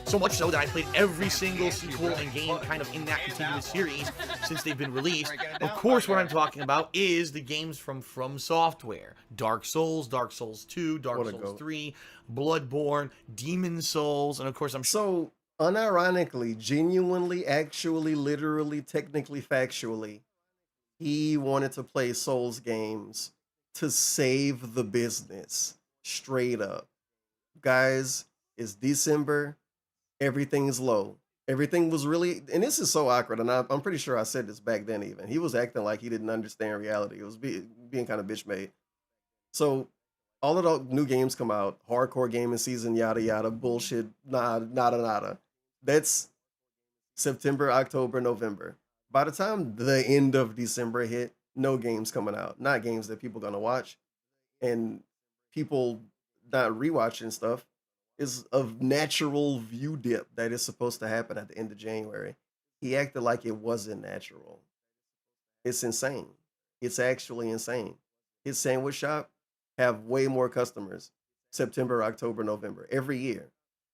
So much so that I played every single sequel and game kind of in that continuous series since they've been released. Of course, what I'm talking about is the games from Software: Dark Souls, Dark Souls 2, Dark Souls 3, Bloodborne, Demon Souls, and of course I'm So, unironically, genuinely, actually, literally, technically, factually, he wanted to play Souls games to save the business. Straight up. Guys, it's December. Everything's low. Everything was really, and this is so awkward, and I'm pretty sure I said this back then even. He was acting like he didn't understand reality. It was being kind of bitch made. So, all of the new games come out, hardcore gaming season, yada yada, bullshit, nada. That's September, October, November. By the time the end of December hit, no games coming out. Not games that people gonna watch. And people not rewatching stuff is a natural view dip that is supposed to happen at the end of January. He acted like it wasn't natural. It's insane. It's actually insane. His sandwich shop have way more customers September, October, November every year.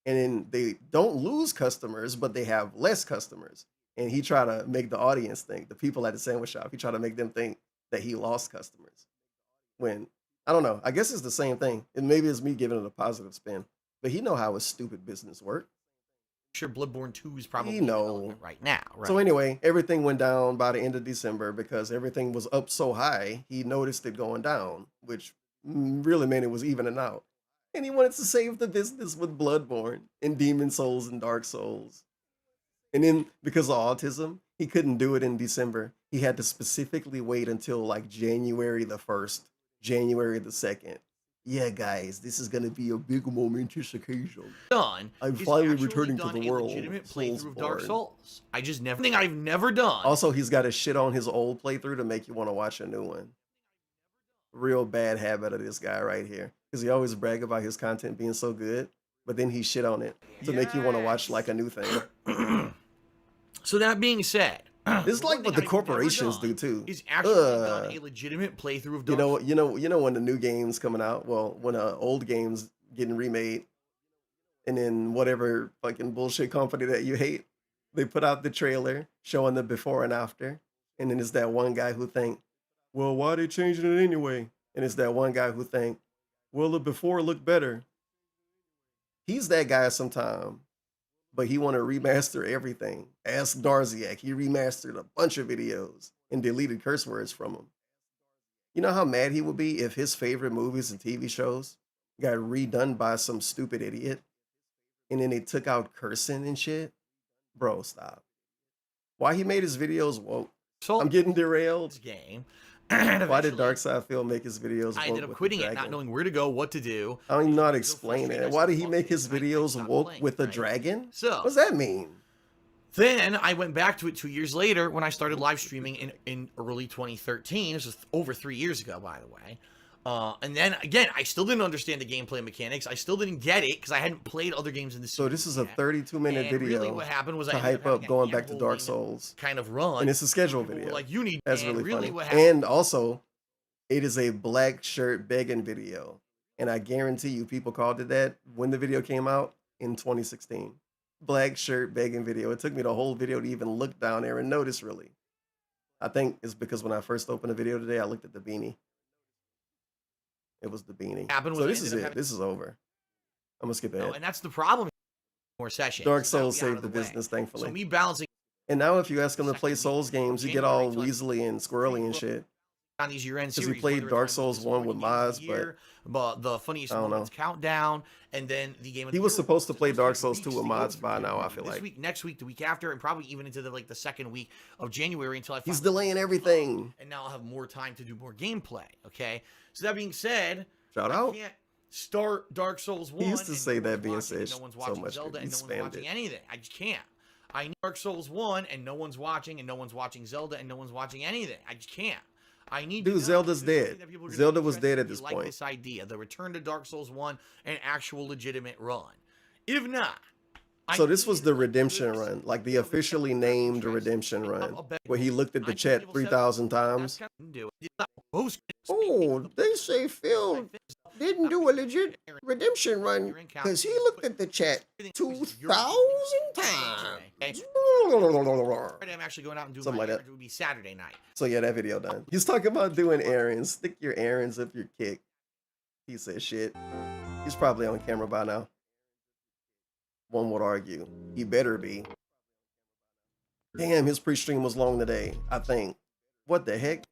And then they don't lose customers, but they have less customers. And he tried to make the audience think, the people at the sandwich shop, he tried to make them think that he lost customers. When, I don't know, I guess it's the same thing. And maybe it's me giving it a positive spin. But he know how his stupid business work. sure Bloodborne 2 is probably He in know. development right now, right? So anyway, everything went down by the end of December because everything was up so high. He noticed it going down, which really meant it was evening out. And he wanted to save the business with Bloodborne and Demon Souls and Dark Souls. And then because of autism, he couldn't do it in December. He had to specifically wait until like January the 1st, January the 2nd. Yeah, guys, this is gonna be a big momentous occasion. Done. I'm is finally actually returning to done the a world. legitimate playthrough of Dark Soulsborne. Souls. I just never thing I've never done. Also, he's got to shit on his old playthrough to make you want to watch a new one. Real bad habit of this guy right here. Because he always brag about his content being so good, but then he shit on it to make you want to watch like a new thing. So that being said, It's like what the corporations do too. Is actually done a legitimate playthrough of Dark Souls. You know when the new game's coming out, well, when old game's getting remade, and then whatever fucking bullshit company that you hate, they put out the trailer showing the before and after, and then it's that one guy who think, well, why they changing it anyway? And it's that one guy who think, well, the before looked better. He's that guy sometime, but he want to remaster everything. Ask Darziak. He remastered a bunch of videos and deleted curse words from them. You know how mad he would be if his favorite movies and TV shows got redone by some stupid idiot and then they took out cursing and shit? Bro, stop. Why he made his videos woke? So I'm getting derailed. game. Why did Darkseid make his videos woke? I ended up with quitting the it, not dragon? knowing where to go, what to do. I don't even know how to So explain frustrating. it. Why did he I make his stopped videos woke playing, with a right? dragon? So What does that mean? then I went back to it 2 years later when I started live streaming in early 2013. This was over 3 years ago, by the way. And then again, I still didn't understand the gameplay mechanics. I still didn't get it because I hadn't played other games in the series. So this is a yet. 32-minute And video really what happened was to I ended hype having up a going back to handholding Dark Souls. kind of run. And it's a schedule People were video. like, you need. That's and really funny. what happened. And also, it is a black shirt begging video. And I guarantee you people called it that when the video came out in 2016. Black shirt begging video. It took me the whole video to even look down there and notice, really. I think it's because when I first opened the video today, I looked at the beanie. It was the beanie. Happened was So I this is ended it. up having- This is over. I'm gonna skip No, ahead. and that's the problem. More sessions. Dark So that'll Souls be out saved of the way. business, So thankfully. me balancing And now if you ask him to Second play week Souls of games, you get all January weaselly and squirrely and shit. on these year-end Because series, he played whether it's Dark my Souls 1 with disappointing game of mods, the year, but the funniest I don't moments countdown, and then the game of He the was year supposed to play supposed Dark be Souls 2 weeks with to go mods through by now, I January. feel This like. week, next week, the week after, and probably even into the second week of January until I He's finally delaying get everything. and now I'll have more time to do more gameplay. Okay, so that being said, Shout I out. can't start Dark Souls 1. He used to and say no that one's being watching, and said no one's so watching much, Zelda, he and no one's spammed watching it. anything. I just can't. I need Dark Souls 1, and no one's watching, and no one's watching Zelda, and no one's watching anything. I just can't. I need Dude, to know Zelda's if there's something dead. that people are gonna Zelda be was dead interested at in, this like point. this idea, the return to Dark Souls 1, an actual legitimate run. If not, So this was the redemption run, like the officially named redemption run, where he looked at the chat 3,000 times. Oh, they say Phil didn't do a legit redemption run because he looked at the chat 2,000 times. I'm actually going out and doing Something my like that. errands. It would be Saturday night. So yeah, that video done. He's talking about doing errands. Stick your errands up your kick. He said shit. He's probably on camera by now. One would argue. He better be. Damn, his pre-stream was long today, I think. What the heck?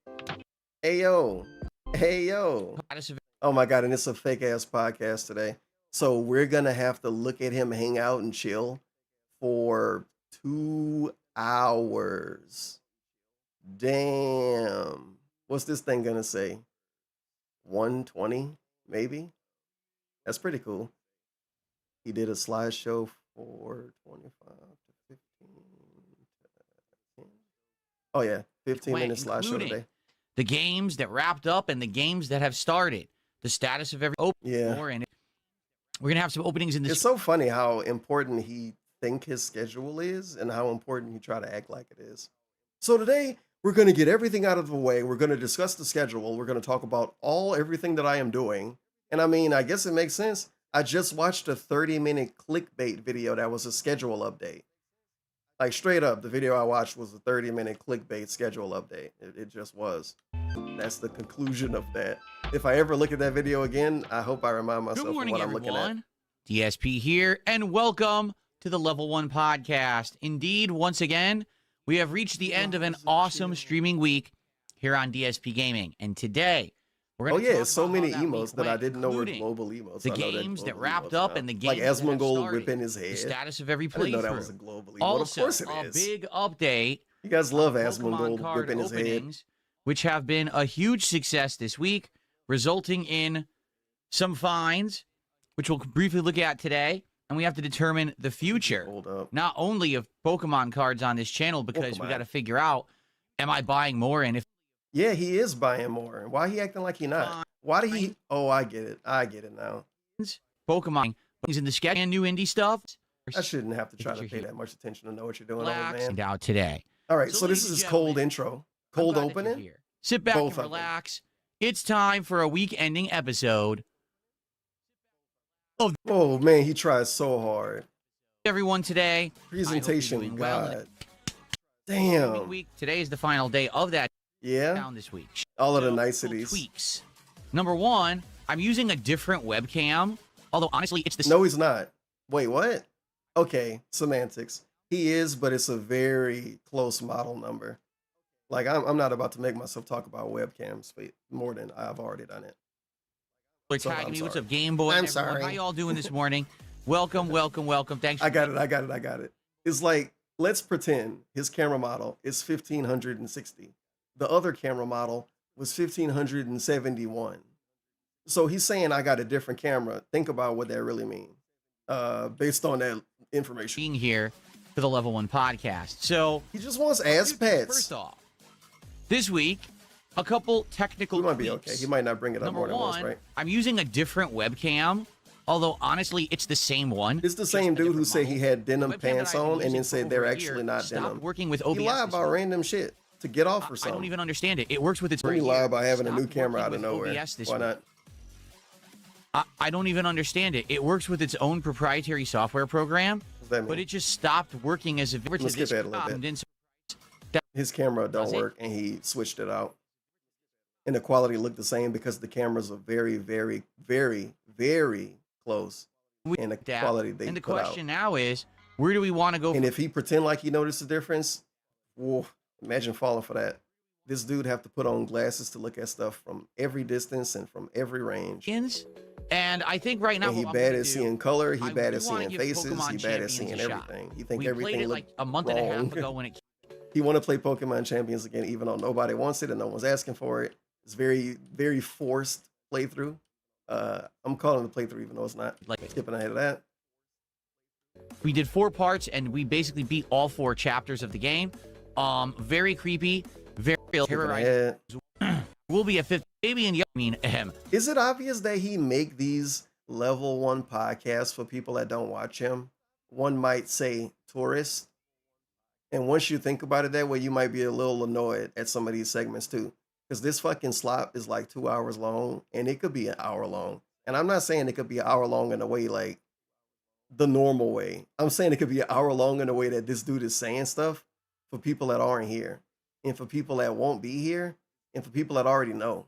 Hey yo. Hey yo. Oh my god, and it's a fake ass podcast today. So we're gonna have to look at him hang out and chill for 2 hours. Damn. What's this thing gonna say? 120, maybe? That's pretty cool. He did a slideshow for 25 to 15 to 10. Oh yeah, 15-minute slideshow Including today. the games that wrapped up and the games that have started. The status of every Yeah. more, and we're gonna have some openings in this. It's so funny how important he think his schedule is and how important he try to act like it is. So today we're going to get everything out of the way. We're going to discuss the schedule. We're going to talk about everything that I am doing. And I mean, I guess it makes sense. I just watched a 30-minute clickbait video that was a schedule update. Like straight up, the video I watched was a 30-minute clickbait schedule update. It just was. That's the conclusion of that. If I ever look at that video again, I hope I remind myself Good morning, of what I'm looking at. everyone. DSP here, and welcome to the Level 1 podcast. Indeed, once again, we have reached the end of an awesome streaming week here on DSP Gaming. And today, we're going to talk so about many how that emotes week that I went, didn't know were including global emotes. the I know games that global wrapped emotes up now. and the games like that have Asmongold started, whipping his the head. status of every I didn't know that playthrough. was a global emote. Also, Of course it a is. big update. You guys love on Asmongold Pokemon card whipping his head. openings, which have been a huge success this week, resulting in some finds, which we'll briefly look at today. And we have to determine the future, Hold up. not only of Pokemon cards on this channel, because we Pokemon. got to figure out, am I buying more? And if Yeah, he is buying more. Why he acting like he not? Why did he? Oh, I get it. I get it now. Pokemon is in the sketch and new indie stuff, I shouldn't have to try to You're pay here. that much attention to know what you're doing, old relax, and man. out today. All right, so this ladies is and his cold gentlemen, intro. I'm Cold glad that you're opening. here. Sit back Both and of them. relax. It's time for a week-ending episode. Oh man, he tries so hard. Everyone today, Presentation, doing well. God. streaming Damn. week. Today is the final day of that Yeah, down this week. all of the So, little niceties. tweaks. Number one, I'm using a different webcam. Although honestly, it's the No, he's not. Wait, what? Okay, semantics. He is, but it's a very close model number. Like I'm not about to make myself talk about webcams for more than I've already done it. They're So, tagging I'm me. What's sorry. up, Game Boy? I'm everyone? sorry. How y'all doing this morning? Welcome, welcome, welcome. Thanks. I got it. It's like, let's pretend his camera model is 1560. The other camera model was 1571. So he's saying I got a different camera. Think about what that really means. Based on that information. Being here for the Level 1 podcast. So, He just wants ass pets. first off, this week, a couple technical He might be tweaks. okay. He might not bring it up Number more than one, once, right? I'm using a different webcam. Although honestly, it's the same one. It's the just same a dude who different said he model. had denim The webcam that pants I've been on and using then for said over they're a actually year not stopped denim. working with He OBS. lied this about week. random shit to get off or I don't something. even understand it. It works with its. Then he for a lied year. about having a new Stopped camera out working of with nowhere. OBS this Why week. not? I don't even understand it. It works with its own proprietary software program, What's that mean? but it just stopped working as if Let's skip ahead a little bit. His camera don't Does it? work and he switched it out. And the quality looked the same because the cameras are very, very, very, very close. And the quality they And the put question now is, where do we want to go? out. And if he pretend like he noticed the difference, whoa, imagine falling for that. This dude have to put on glasses to look at stuff from every distance and from every range. And I think right now And he what I'm bad gonna at do, seeing color. He I bad do at wanna seeing give faces. Pokemon He bad at Champions seeing a shot. everything. He think we everything played it look like a month and a half wrong. ago when it He want to play Pokemon Champions again, even though nobody wants it and no one's asking for it. It's very, very forced playthrough. I'm calling it a playthrough, even though it's not. Like- Skipping ahead of that. We did 4 parts and we basically beat all 4 chapters of the game. Very creepy, very Skipping terrorizing. ahead. will be a fifth, maybe in the, Is it obvious that he make these level 1 podcasts for people that don't watch him? One might say tourists. And once you think about it that way, you might be a little annoyed at some of these segments too. Because this fucking slop is like 2 hours long, and it could be an hour long. And I'm not saying it could be an hour long in a way like the normal way. I'm saying it could be an hour long in a way that this dude is saying stuff for people that aren't here, and for people that won't be here, and for people that already know.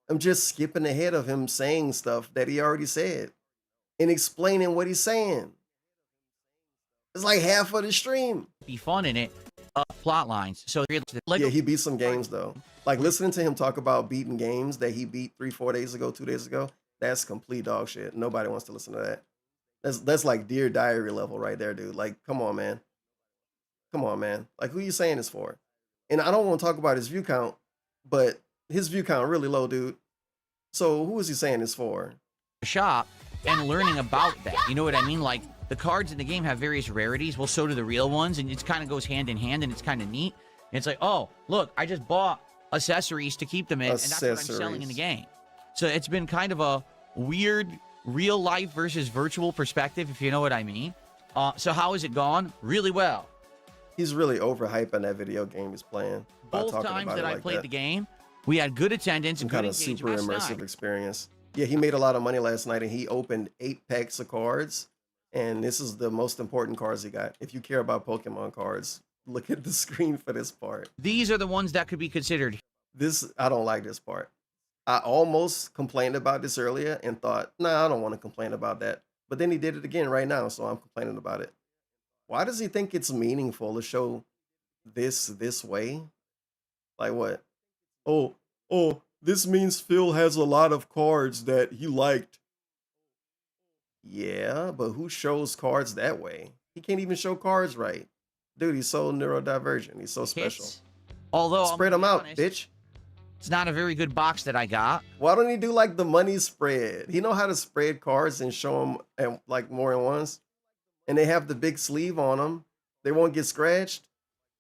I'm just skipping ahead of him saying stuff that he already said and explaining what he's saying. It's like half of the stream. be fun in it. Plot lines. So Yeah, he beat some games though. Like listening to him talk about beating games that he beat 3-4 days ago, 2 days ago. That's complete dog shit. Nobody wants to listen to that. That's like Dear Diary level right there, dude. Like, come on, man. Come on, man. Like, who you saying this for? And I don't want to talk about his view count, but his view count really low, dude. So who is he saying this for? shop and learning about that. You know what I mean? Like the cards in the game have various rarities. Well, so do the real ones, and it kind of goes hand in hand, and it's kind of neat. And it's like, oh, look, I just bought accessories to keep them in, and that's what I'm selling in the game. So it's been kind of a weird real life versus virtual perspective, if you know what I mean. So how has it gone? Really well. He's really overhyping that video game he's playing. Both times that I played the game, we had good attendance and kind good of super engagement. immersive experience. Yeah, he made a lot of money last night, and he opened 8 packs of cards. And this is the most important cards he got. If you care about Pokemon cards, look at the screen for this part. These are the ones that could be considered. This, I don't like this part. I almost complained about this earlier and thought, nah, I don't want to complain about that. But then he did it again right now, so I'm complaining about it. Why does he think it's meaningful to show this way? Like what? Oh, this means Phil has a lot of cards that he liked. Yeah, but who shows cards that way? He can't even show cards right. Dude, he's so neurodivergent. He's so special. Although spread them out, bitch. It's not a very good box that I got. Why don't he do like the money spread? He know how to spread cards and show them at like more than once. And they have the big sleeve on them. They won't get scratched.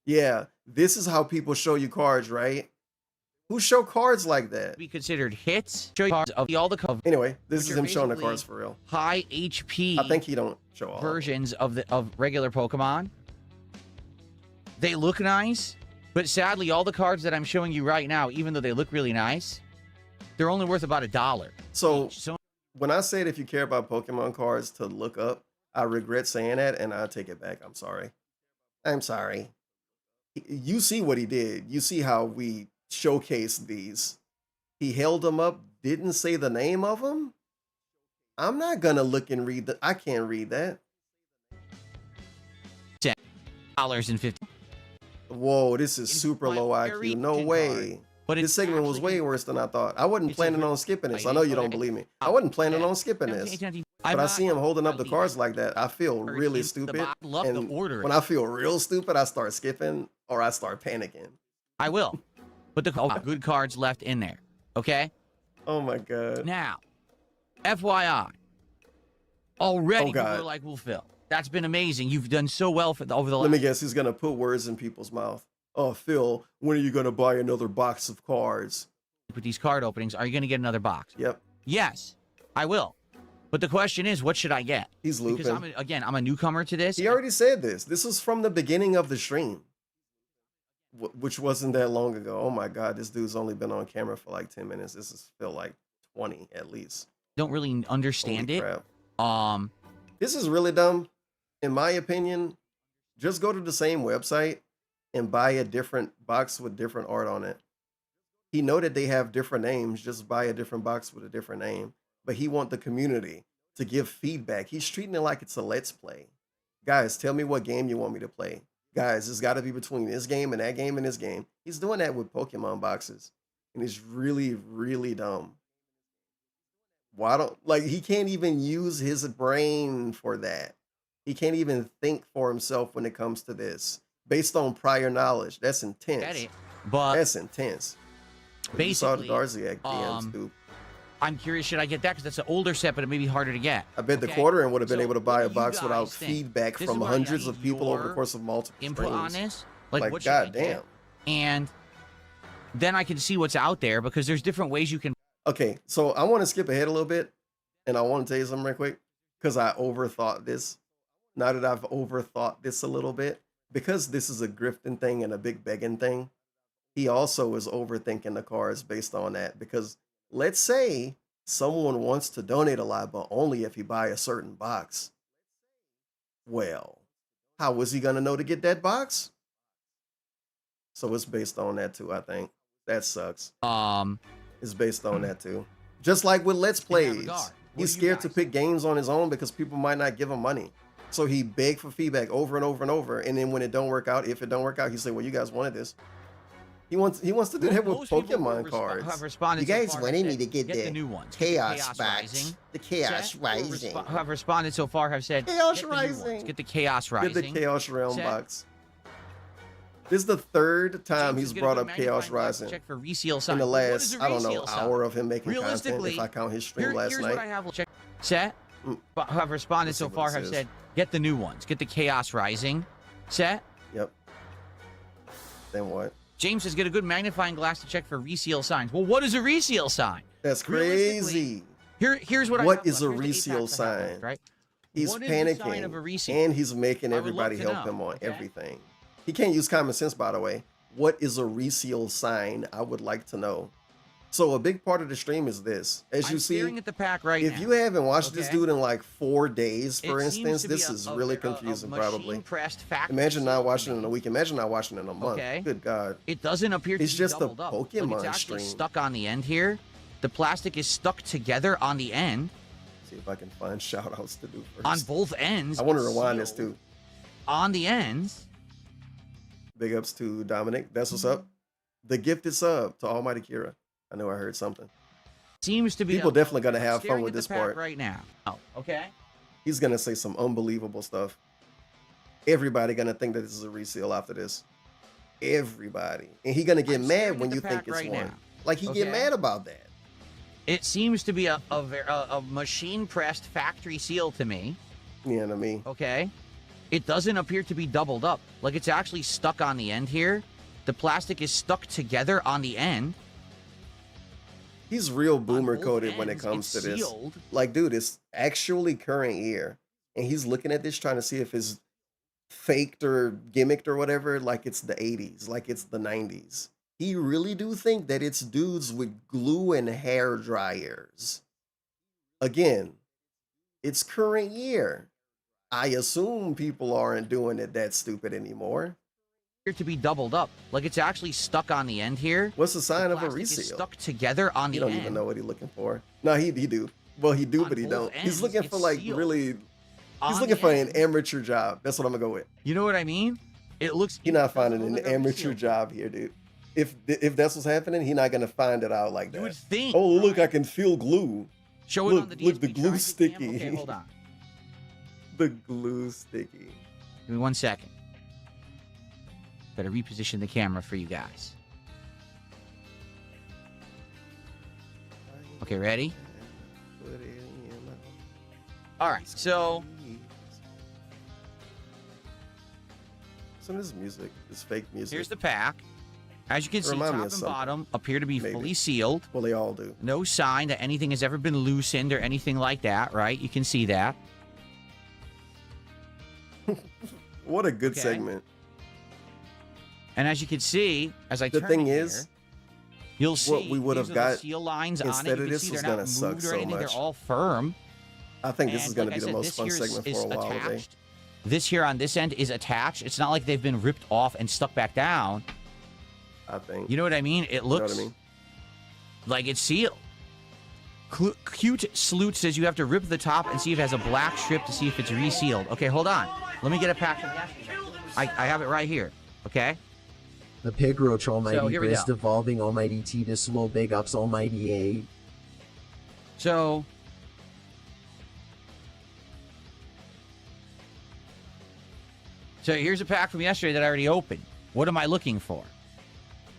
Yeah, this is how people show you cards, right? Who show cards like that? Be considered hits. Show you cards of all the covers. Anyway, this is him showing the cards for real. High HP. I think he don't show all versions of regular Pokemon. They look nice, but sadly, all the cards that I'm showing you right now, even though they look really nice, they're only worth about $1. So when I said if you care about Pokemon cards to look up, I regret saying that, and I take it back. I'm sorry. I'm sorry. You see what he did. You see how we showcased these. He held them up, didn't say the name of them. I'm not gonna look and read that. I can't read that. $10.50. Whoa, this is super low IQ. No way. But this segment was way worse than I thought. I wasn't planning on skipping this. I know you don't believe me. I wasn't planning on skipping this. But I see him holding up the cards like that. I feel really stupid. And when I feel real stupid, I start skipping or I start panicking. I will. But the good cards left in there. Okay? Oh my God. Now, FYI. Already Oh, God. people are like, well, Phil, that's been amazing. You've done so well over the last... Let me guess, he's going to put words in people's mouth. Oh, Phil, when are you going to buy another box of cards? With these card openings, are you going to get another box? Yep. Yes, I will. But the question is, what should I get? He's looping. Because I'm a newcomer to this. He already said this. This is from the beginning of the stream, which wasn't that long ago. Oh my God, this dude's only been on camera for like 10 minutes. This is feel like 20 at least. Don't really understand it. Crap. This is really dumb. In my opinion, just go to the same website and buy a different box with different art on it. He know that they have different names. Just buy a different box with a different name. But he want the community to give feedback. He's treating it like it's a let's play. Guys, tell me what game you want me to play. Guys, it's got to be between this game and that game and this game. He's doing that with Pokemon boxes. And it's really, really dumb. Why don't, like, he can't even use his brain for that. He can't even think for himself when it comes to this. Based on prior knowledge. That's intense. Get it, but that's intense. Basically, you saw the Darziak DMs, dude. I'm curious, should I get that? Because that's an older set, but it may be harder to get. I bet the quarter-in would have been able to buy a box without feedback from hundreds of people over the course of multiple input streams. on this. Like what goddamn. And then I can see what's out there because there's different ways you can. Okay, so I want to skip ahead a little bit, and I want to tell you something real quick because I overthought this. Now that I've overthought this a little bit, because this is a grifting thing and a big begging thing, he also is overthinking the cards based on that. Because let's say someone wants to donate a lot, but only if you buy a certain box. Well, how is he going to know to get that box? So it's based on that too, I think. That sucks. It's based on that too. Just like with Let's Plays. He's scared to pick games on his own because people might not give him money. So he begged for feedback over and over and over. And then when it don't work out, if it don't work out, he say, well, you guys wanted this. He wants to do that with Pokemon cards. You guys wanted me to get the new ones. Chaos Rising. The Chaos Rising. Who have responded so far have said, Chaos get the new ones. Rising. Get the Chaos Rising. Get the Chaos Realm Set. box. This is the third time James he's is gonna brought go up Chaos magnifying glass to Rising check for reseal in sign. the What is last, a I don't know, reseal sign? hour of him making content, Realistically, if I count his stream last here's night. what I have. Check. Set. Mm. But who have responded Let's so see what far it have says. said, get the new ones. Get the Chaos Rising. Set. Yep. Then what? James says, get a good magnifying glass to check for reseal signs. Well, what is a reseal sign? That's Realistically, crazy. Here's what I What have is left. a Here's the 8 reseal packs I have left, sign? right? He's What is the sign of a panicking, reseal? and he's making I would everybody love to help know, him on okay? everything. He can't use common sense, by the way. What is a reseal sign? I would like to know. So a big part of the stream is this. As I'm you see, staring at the pack right if now. you haven't watched this Okay. dude in like 4 days, for It seems instance, to be this a- is a- really a confusing, probably. machine-pressed factory Imagine not seal to watching it in me. a week. Imagine not watching it in a month. Okay. Good God. It doesn't appear to It's be just a doubled up. Like, Pokemon it's actually stream. stuck on the end here. The plastic is stuck together on the end. See if I can find shout outs to do first. On both ends. I want to rewind this sealed too. On the ends. Big ups to Dominic. That's what's up. The gifted sub to Almighty Kira. I know I heard something. Seems to be People a- definitely gonna I'm have fun staring with at the this pack part. right now. Oh, okay. He's gonna say some unbelievable stuff. Everybody gonna think that this is a reseal after this. Everybody, and he gonna get I'm mad staring when at you the think pack it's right one. now. Like he get Okay. mad about that. It seems to be a machine-pressed factory seal to me. You know what I mean? Okay. It doesn't appear to be doubled up. Like it's actually stuck on the end here. The plastic is stuck together on the end. He's real On boomer both coded when it ends, comes to it's this. sealed. Like, dude, it's actually current year, and he's looking at this trying to see if it's faked or gimmicked or whatever. Like it's the 80s, like it's the 90s. He really do think that it's dudes with glue and hair dryers. Again, it's current year. I assume people aren't doing it that stupid anymore. Appear to be doubled up. Like it's actually stuck on the end here. What's the sign The of a plastic is reseal? stuck together on You the don't end. even know what he's looking for. No, he do. Well, he do, On but he both don't. He's ends, looking for it's like sealed. really. On He's looking the for an end. amateur job. That's what I'm gonna go with. You know what I mean? It looks. He's not it finding doesn't an look like a amateur reseal. job here, dude. If that's what's happening, he's not gonna find it out like You would that. think. Oh, look, I right? can feel glue. Show it look, on the DSP. look, the glue Try cam. sticky. Okay, hold on. The glue sticky. Give me 1 second. Better reposition the camera for you guys. Okay, ready? Put it in your mouth. All right, so Some of this music is fake music. here's the pack. As you can see, Remind me top of and something. bottom appear to be Maybe. fully sealed. Well, they all do. No sign that anything has ever been loosened or anything like that, right? You can see that. What a good Okay. segment. And as you can see, as I The turn thing it is, here, you'll see what we would these have are the got seal lines on it. instead You of can this see was they're gonna not suck moved or so anything. much. They're all firm. I think this And is going like to I be the said, most this fun here segment is for a while today. attached. This here on this end is attached. It's not like they've been ripped off and stuck back down. I think. You know what I mean? It You know looks what I mean? like it's sealed. Cute Sloot says you have to rip the top and see if it has a black strip to see if it's resealed. Okay, hold on. Let me get a pack from yesterday. I have it right here. Okay. The Pig Roach Almighty here we Best go. Evolving Almighty T Decimal Big Ups Almighty A. So here's a pack from yesterday that I already opened. What am I looking for?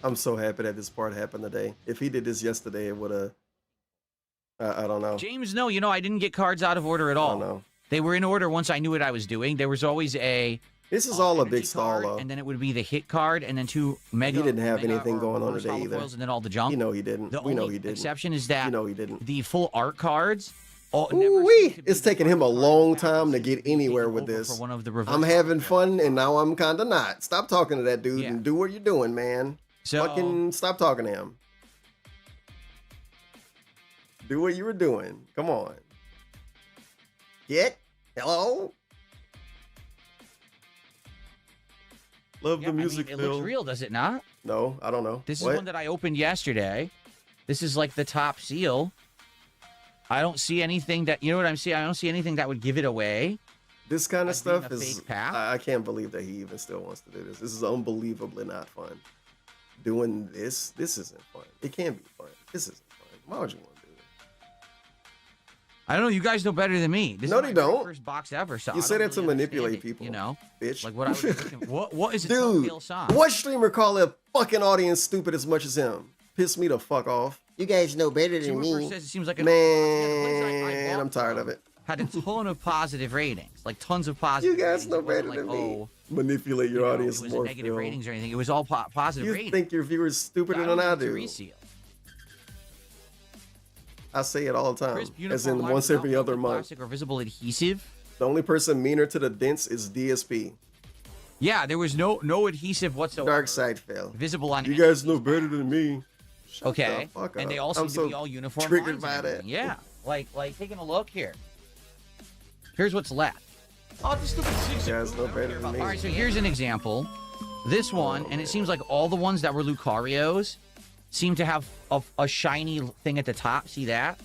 I'm so happy that this part happened today. If he did this yesterday, it would have. I don't know. James, no, I didn't get cards out of order at I all. don't know. They were in order once I knew what I was doing. There was always a This is all a energy big stall, card, though. and then it would be the hit card, and then 2 mega. He didn't have mega anything or going on reverse today hollow either. foils, and then all the junk. You know he didn't. The We know only he didn't. exception is that You know he didn't. the full art cards. Never Ooh seem wee! to be It's the taking him a cards long that time to seem get be anywhere taken with over this. For one of the reverse I'm having hollow fun, and now I'm kind of not. Stop talking to that dude Yeah. and do what you're doing, man. So Fucking stop talking to him. Do what you were doing. Come on. Hello? Love yeah, the music, it Phil. looks real, does it not? No, I don't know. This What? is one that I opened yesterday. This is like the top seal. I don't see anything that, you know what I'm saying? I don't see anything that would give it away. This kind of as being stuff a is. fake pack. I can't believe that he even still wants to do this. This is unbelievably not fun. Doing this isn't fun. It can't be fun. This isn't fun. Why would you want to do this? I don't know. You guys know better than me. This No, is my they very don't. first box ever. So You I say don't that to really manipulate understand it, people, you know, bitch. like what I was looking. What is a Dude, telltale sign? what streamer call a fucking audience stupid as much as him? Piss me the fuck off. You guys know better than Whoever me. says it seems like an Man, bought I'm tired from of it. Had a ton of positive ratings, like tons of positive. You guys ratings. know It wasn't better like, than me. oh, Manipulate you your know, audience it was more. negative Phil. ratings or anything. It was all positive You ratings. think your viewers stupider I than don't I think it's a do? reseal. I say it all the time. Crisp, As uniform in line once without every other melted month. plastic or visible adhesive. The only person meaner to the dents is DSP. Yeah, there was no adhesive whatsoever. Dark side fell. Visible on. You any guys of know these better packs. than me. Shut Okay, the fuck and up. they all seem I'm to so be all uniform. triggered lines and by that. everything. Yeah, like taking a look here. Here's what's left. Oh, the stupid You guys know better than me. All right, so here's an example. This one, and it seems like all the ones that were Lucarios seem to have a shiny thing at the top. See that?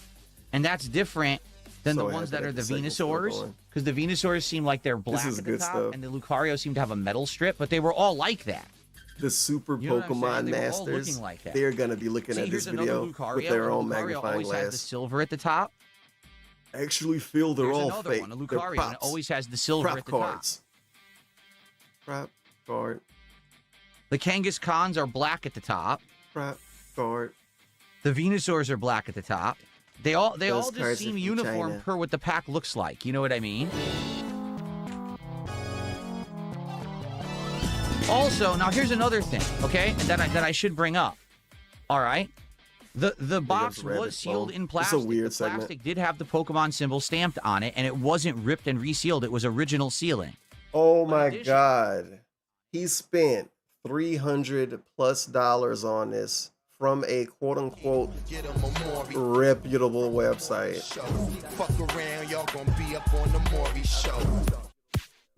And that's different than So the ones happy that are that the the segment's still Venusaurs. going. Because the Venusaurs seem like they're black is at the good top, stuff. and the Lucarios seem to have a metal strip, but they were all like that. The super You know what I'm saying? Pokemon They were all masters, looking like that. they're gonna be looking See, at this here's another video Lucario, with their and own Lucario magnifying always has the glass. silver at the top. Actually, feel they're There's all another fake. one, a They're Lucario, and it props. always has the silver Prop at the top. cards. Prop card. The Kangaskhan's are black at the top. Prop card. The Venusaurs are black at the top. They all Those just cards are seem from uniform China. per what the pack looks like. You know what I mean? Also, now here's another thing, okay, that I should bring up. All right, the box Rabbit was sealed Phone. in It's a plastic. weird the segment. plastic did have the Pokemon symbol stamped on it, and it wasn't ripped and resealed. It was original sealing. Oh my addition- god. He spent $300+ on this from a quote unquote reputable website. Fuck around, y'all gonna be up on the Maury show.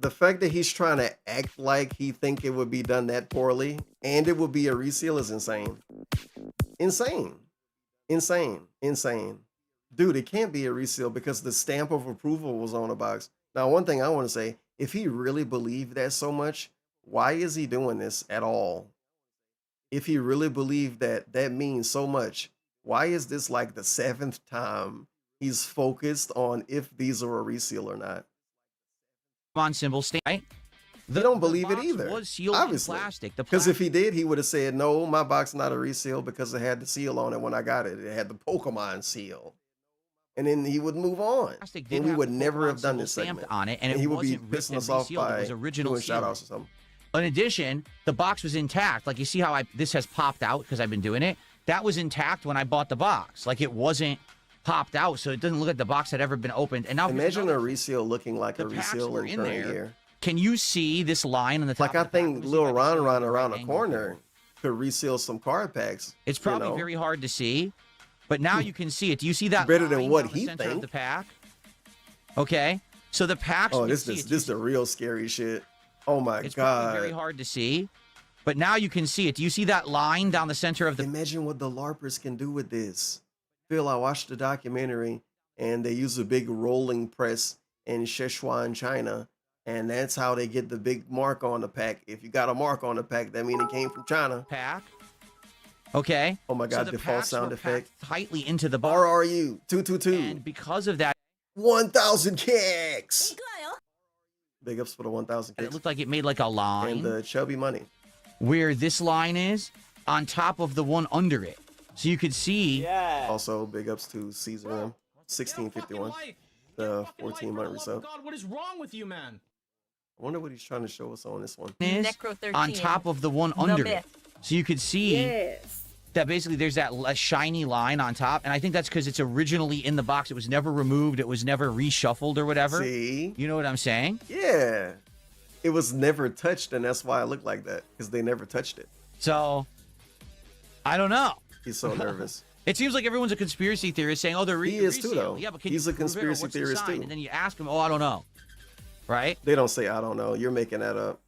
The fact that he's trying to act like he think it would be done that poorly and it would be a reseal is insane. Insane. Dude, it can't be a reseal because the stamp of approval was on the box. Now, one thing I want to say, if he really believed that so much, why is he doing this at all? If he really believed that that means so much, why is this like the 7th time he's focused on if these are a reseal or not? Pokemon symbol stamp. Right? They don't believe it box either. Was sealed Obviously. in plastic. The Because if plastic he did, he would have said, no, my box not a reseal because it had the seal on it when I got it. It had the Pokemon seal. And then he would move on. did And we have would the never Pokemon have done symbol this stamped segment. on it, and it he would be wasn't ripped pissing and us off resealed. It by was original doing shout outs or sealing. something. In addition, the box was intact. Like you see how this has popped out because I've been doing it. That was intact when I bought the box. Like it wasn't popped out, so it doesn't look like the box had ever been opened. And now here's Imagine a another- reseal looking like The a packs reseal were in in current there. year. Can you see this line on the top? Like I of the pack? think Let me see Lil if I can Ron show you Ron the around right the angle corner here. could reseal some card packs. It's probably you know? very hard to see, but now you can see it. Do you see that? Better than line what down the he center of think. the pack. Okay, so the packs. Oh, you this see is it. this You the real scary shit. Oh my It's probably god. very hard to see, but now you can see it. Do you see that line down the center of the? Imagine what the LARPers can do with this. Phil, I watched the documentary and they use a big rolling press in Sichuan, China, and that's how they get the big mark on the pack. If you got a mark on the pack, that means it came from China. Pack. Okay. Oh my So god, the default packs sound were effect. packed tightly into the box, RRU 222. and because of that, 1,000 kicks. Big ups for the 1,000 it kicks. looked like it made like a line And the chubby money. where this line is on top of the one under it, so you could see. Also, big ups to Caesar M. 1651. The 14-month resub. God, what is wrong with you, man? I wonder what he's trying to show us on this one. is Necro 13. on top of the one under it. myth. So you could see Yes. that basically there's that shiny line on top. And I think that's because it's originally in the box. It was never removed. It was never reshuffled or whatever. See? You know what I'm saying? Yeah. It was never touched, and that's why it looked like that, because they never touched it. So, I don't know. He's so nervous. It seems like everyone's a conspiracy theorist saying, oh, they're He is too, resealed. though. Yeah, but can He's you a prove it, or conspiracy what's the theorist, sign? too. And then you ask him, oh, I don't know. Right? They don't say, I don't know. You're making that up.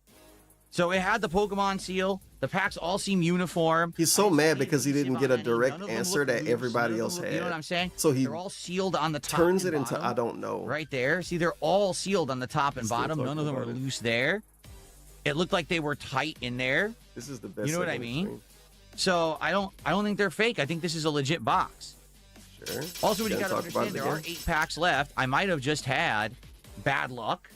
So it had the Pokemon seal. The packs all seem uniform. He's so mad because he didn't get a direct None of them answer look that loose. everybody None of else them had. look- You know what I'm saying? So he They're all sealed on the top turns and it into bottom. I don't know. Right there. See, they're all sealed on the top and Still bottom. None talking of them are about it. loose there. It looked like they were tight in there. This is the best. You know what I second mean? screen. So I don't think they're fake. I think this is a legit box. Sure. Also, what you Gonna got to talk about understand, it there are again. 8 packs left. I might have just had bad luck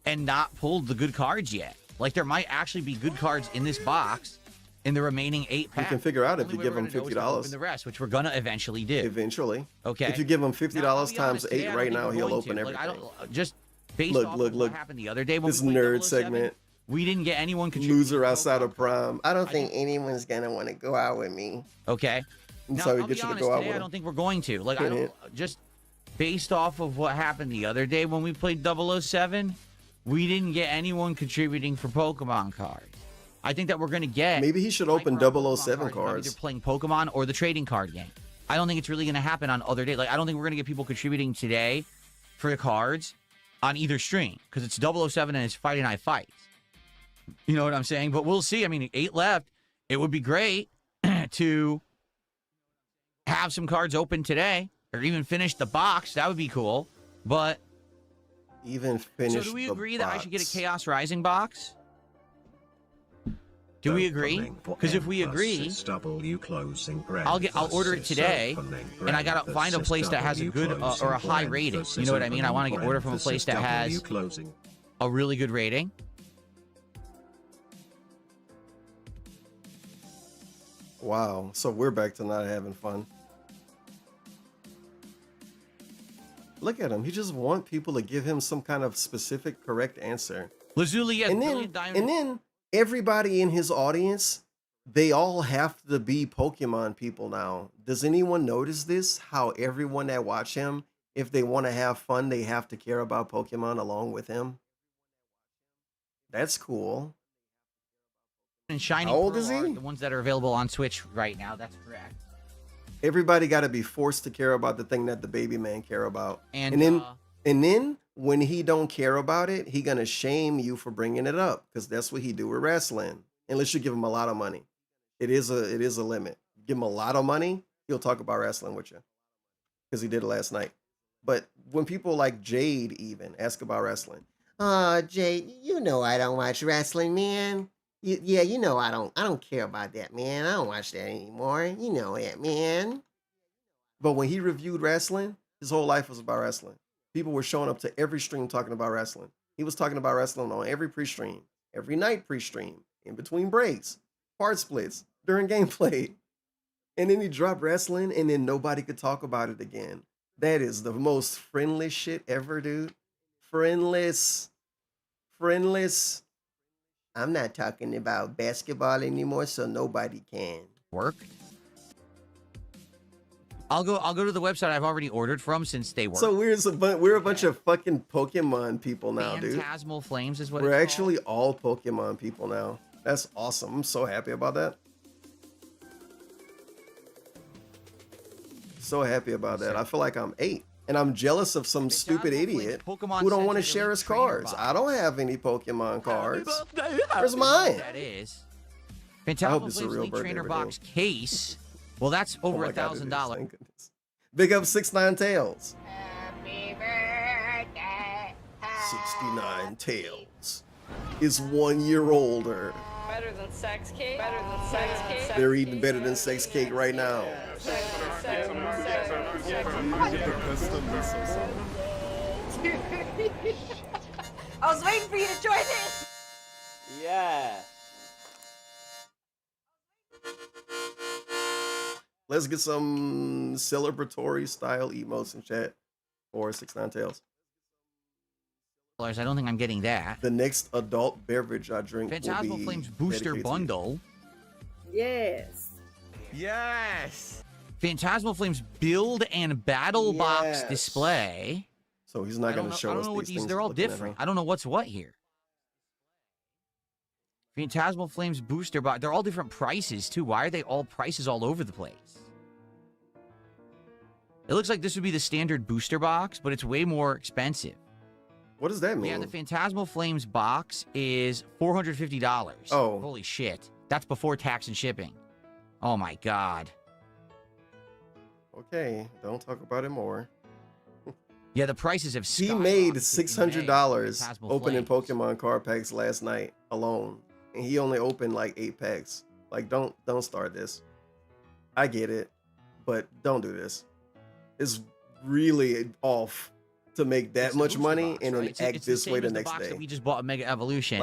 and not pulled the good cards yet. Like, there might actually be good cards in this box in the remaining 8 You packs. can figure out if Only you way give we're them gonna know is if we open $50. the rest, which we're gonna eventually do. Eventually. Okay. If you give him Now, $50 I'll be times honest, today, 8 I don't right think now, we're he'll going open to. everything. Like, I don't just based Look, off look, of look. what happened the other day when This we played nerd 007, segment. we didn't get anyone contributing. Loser outside of Pokemon. Prime. I don't think anyone's gonna want to go out with me. Okay. And Now, so he I'll be gets you to honest, go out today, with I him. don't think we're going to. Like, I Hint, don't, just based off of what happened the other day when we played 007, we didn't get anyone contributing for Pokemon cards. I think that we're going to get... Maybe he should open micro Pokemon 007 if I'm cards. either playing Pokemon or the trading card game. I don't think it's really going to happen on other days. Like, I don't think we're going to get people contributing today for the cards on either stream because it's 007 and it's Friday Night Fights. You know what I'm saying? But we'll see. I mean, 8 left. It would be great to have some cards open today or even finish the box. That would be cool. But Even finish. so do we the agree that I should get a box. Chaos Rising box? Do we agree? Because if we agree, I'll order it today, and I gotta find a place that has a good or a high rating. You know what I mean? I want to order from a place that has a really good rating. Wow. So we're back to not having fun. Look at him. He just want people to give him some kind of specific, correct answer. Lazuli has And brilliant then, diamond. and then everybody in his audience, they all have to be Pokemon people now. Does anyone notice this? How everyone that watch him, if they want to have fun, they have to care about Pokemon along with him. That's cool. and Shiny How old Pearl is he? are the ones that are available on Switch right now. That's correct. Everybody got to be forced to care about the thing that the baby man care about. And, And then when he don't care about it, he gonna shame you for bringing it up because that's what he do with wrestling. Unless you give him a lot of money, it is a limit. Give him a lot of money, he'll talk about wrestling with you because he did it last night. But when people like Jade even ask about wrestling, Jade, you know I don't watch wrestling, man. Yeah, you know I don't care about that, man. I don't watch that anymore. You know it, man. But when he reviewed wrestling, his whole life was about wrestling. People were showing up to every stream talking about wrestling. He was talking about wrestling on every pre-stream, every night pre-stream, in between breaks, part splits, during gameplay. And then he dropped wrestling and then nobody could talk about it again. That is the most friendless shit ever, dude. Friendless. I'm not talking about basketball anymore, so nobody can. work. I'll go to the website I've already ordered from since they work. So we're a bunch of fucking Pokemon people now, dude. Phantasmal Flames is what We're it's actually all Pokemon people now. That's awesome. I'm so happy about that. So happy about that. I feel like I'm 8. And I'm jealous of some stupid idiot who don't want to share his cards. I don't have any Pokemon cards. Where's mine? That is. I Phantasmal hope it's a Flames real Elite birthday Trainer video. box case. Well, that's Oh over my God, it is. $1,000. Thank goodness. Big up 69 Tails. Happy birthday. 69 Tails is 1 year older. Better than sex cake. Better than sex cake. They're eating better than sex cake right now. I was waiting for you to join in. Yeah. Let's get some celebratory style emotes in chat for 69 Tails. I don't think I'm getting that. The next adult beverage I drink will Phantasmal be Flames Booster dedicated to you. Bundle. Yes. Yes. Phantasmal Flames Build and Battle Box Yes. Display. So he's not going to show I us don't know what these these. things They're all looking at different. him. I don't know what's what here. Phantasmal Flames Booster Box. They're all different prices too. Why are they all prices all over the place? It looks like this would be the standard booster box, but it's way more expensive. What does that mean? Yeah, the Phantasmal Flames box is $450. Oh. Holy shit. That's before tax and shipping. Oh my god. Okay, don't talk about it more. Yeah, the prices have He skyrocketed made in May $600 for Phantasmal opening Flames. Pokemon card packs last night alone, and he only opened like 8 packs. Like, don't start this. I get it, but don't do this. It's really off to make that It's the much booster money box, and right? then It's act the this same way the as next box day. that we just bought Mega Evolution.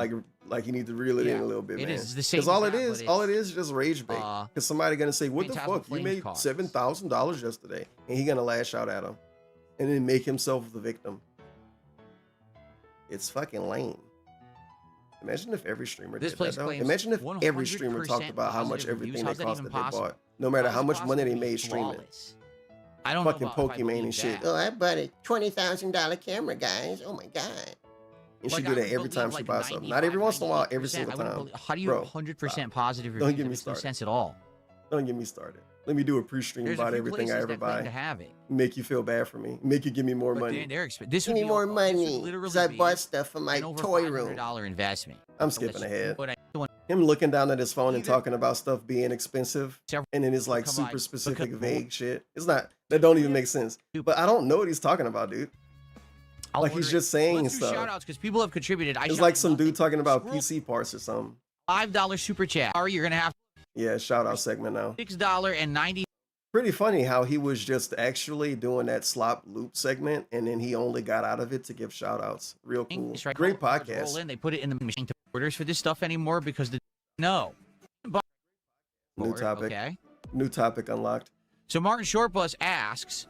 Like he need to reel it in Yeah, a little bit, it man. is the same Because all as it that, is, but all it it's, is just rage bait. Because somebody gonna say, "What the Phantasmal fuck? You Flames made cards. $7,000 yesterday," and he gonna lash out at him, and then make himself the victim. It's fucking lame. Imagine if every streamer This did place that, though. claims Imagine if every streamer talked 100% about how much positive reviews. everything they How's that cost even that they possible? bought, no matter How how is it much possible money to they be made streaming. flawless? I don't know Fucking about if I Pokemon believe and shit. that. Oh, I bought a $20,000 camera, guys. Oh my god. And she Like, do I that would every time believe, she like, buys something. Not every once in a while, every 98%. single I wouldn't time. believe- How do you Bro, 100% stop. positive Don't reviews? get That me makes no started. sense at all. Don't get me started. Let me do a pre-stream There's a about few everything I places ever that claim buy. to have it. Make you feel bad for me. Make you give me more But money. they're this would Give me be more this would money, literally 'cause I be bought stuff for my an over toy room. $500 investment. I'm So skipping that's ahead. what I want. Him looking down at his phone and Either- talking about stuff being expensive, Several- and then it's like come super on, specific, because- vague shit. It's not. That don't even make sense. But I don't know what he's talking about, dude. I'll Like order he's it. just saying Let's do stuff. shout outs because people have contributed. I It's shouted like some nothing. dude talking about Scroll PC parts or something. $5 super chat. Sorry, you're gonna have Yeah, shout out segment now. $6.90. Pretty funny how he was just actually doing that slop loop segment, and then he only got out of it to give shout outs. Real cool. Strike Great cards roll podcast. in. They put it in the machine to orders for this stuff anymore because no. New topic. Okay. New topic unlocked. So Martin Shortbus asks,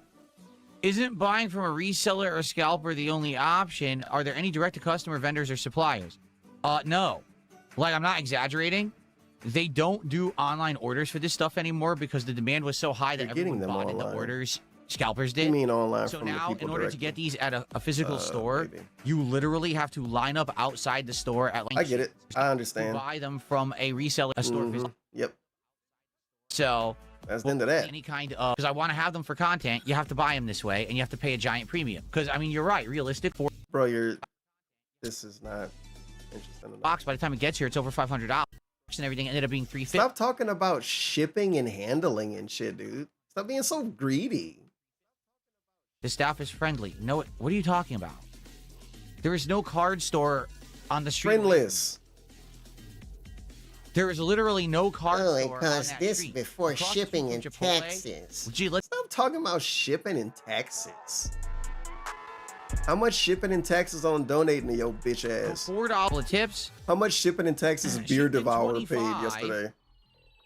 isn't buying from a reseller or scalper the only option? Are there any direct-to-customer vendors or suppliers? No. Like, I'm not exaggerating. They don't do online orders for this stuff anymore because the demand was so high that They're getting everyone them bought in the online. orders. Scalpers did. You mean online So from the now, people in order to directly. get these at a physical store, maybe. you literally have to line up outside the store at I get it. I to understand. buy them from a reseller, a store. Mhm. Yep. So That's the end of that. any kind of because I want to have them for content, you have to buy them this way, and you have to pay a giant premium. Because I mean, you're right. Realistic for Bro, this is not interesting enough. box by the time it gets here, it's over $500 and everything ended up being $350. Stop talking about shipping and handling and shit, dude. Stop being so greedy. The staff is friendly. No, what are you talking about? There is no card store on the street. Friendless. There is literally no card Oh, it store on costs that this street. before Across the street shipping from and Chipotle- taxes. Gee, let's Stop talking about shipping and taxes. How much shipping and taxes on donating to your bitch ass? $4 tips. How much shipping and taxes Beer Shipped in Devourer paid 25. yesterday?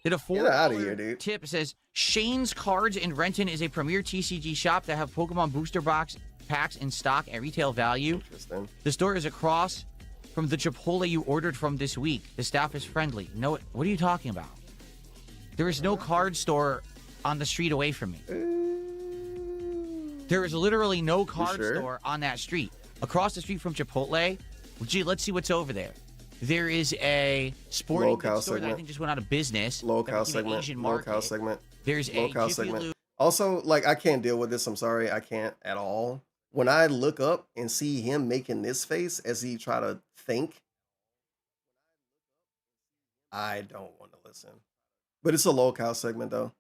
Did a Get $4 outta here, dude. tip. It says Shane's Cards in Renton is a premier TCG shop that have Pokemon booster box packs in stock at retail value. Interesting. The store is across from the Chipotle you ordered from this week. The staff is friendly. No, what are you talking about? There is no card store on the street away from me. There is literally no card sure? store on that street. Across the street from Chipotle, gee, let's see what's over there. There is a sporting Locale goods store that I segment. think just went out of business. that Locale became an segment. Asian Locale market. segment. There's a Locale Jiffy segment. Lube. Also, like, I can't deal with this. I'm sorry. I can't at all. When I look up and see him making this face as he try to think, I don't want to listen. But it's a locale segment, though.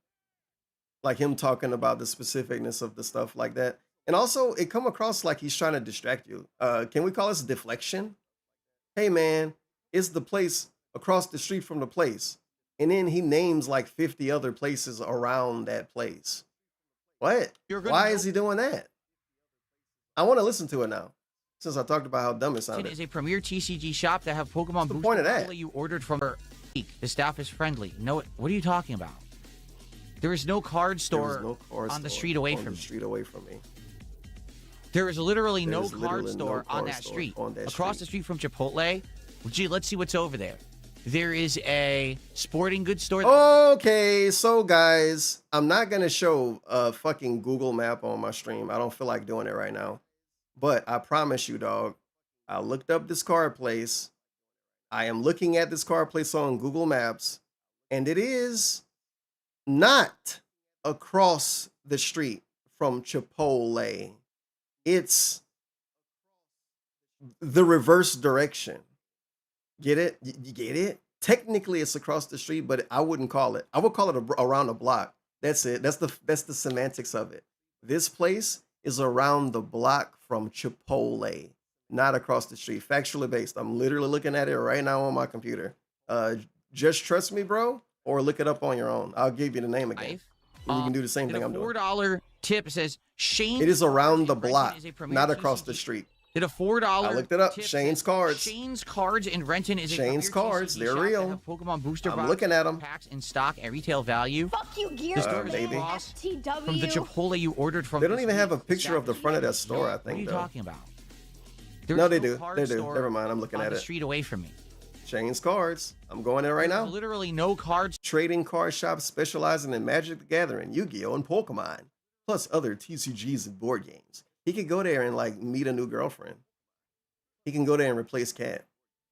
Like him talking about the specificness of the stuff like that. And also, it come across like he's trying to distract you. Can we call this deflection? Hey, man, it's the place across the street from the place. And then he names like 50 other places around that place. What? Why is he doing that? I want to listen to it now. Since I talked about how dumb it It sounded. is a premier TCG shop that have Pokemon the booster point of that? Chipotle you ordered from her week. The staff is friendly. No, what are you talking about? There is no card There store was no card on the store street away on from the me. street away from me. There is literally no There's card literally no store on card that store street. on that Across the street from Chipotle. Gee, let's see what's over there. There is a sporting goods store. Okay, so guys, I'm not gonna show a fucking Google map on my stream. I don't feel like doing it right now. But I promise you, dog, I looked up this card place. I am looking at this card place on Google Maps, and it is not across the street from Chipotle. It's the reverse direction. Get it? You get it? Technically, it's across the street, but I wouldn't call it. I would call it around the block. That's it. That's the semantics of it. This place is around the block from Chipotle, not across the street. Factually based. I'm literally looking at it right now on my computer. Just trust me, bro, or look it up on your own. I'll give you the name again. And you can do the same thing I'm doing. $4 tip says Shane. It is around the block, is a premier not across TCG. the street. Did a $4 I looked it up. tip Shane's says cards. Shane's cards in Renton is a Shane's premier cards. TCG They're shop that real. have Pokemon booster I'm box looking at them. packs in stock at retail value. Fuck you, gear. The store is maybe. across FTW. from the Chipotle you ordered from. They don't this even have a week. picture of the front of that store, I What are think, you though. talking about? No, There's they do. card They do. store Never mind. I'm looking on at the it. street away from me. Shane's cards. I'm going there right There's now. literally no cards. Trading card shop specializing in Magic the Gathering, Yu-Gi-Oh, and Pokemon, plus other TCGs and board games. He could go there and like meet a new girlfriend. He can go there and replace Cat.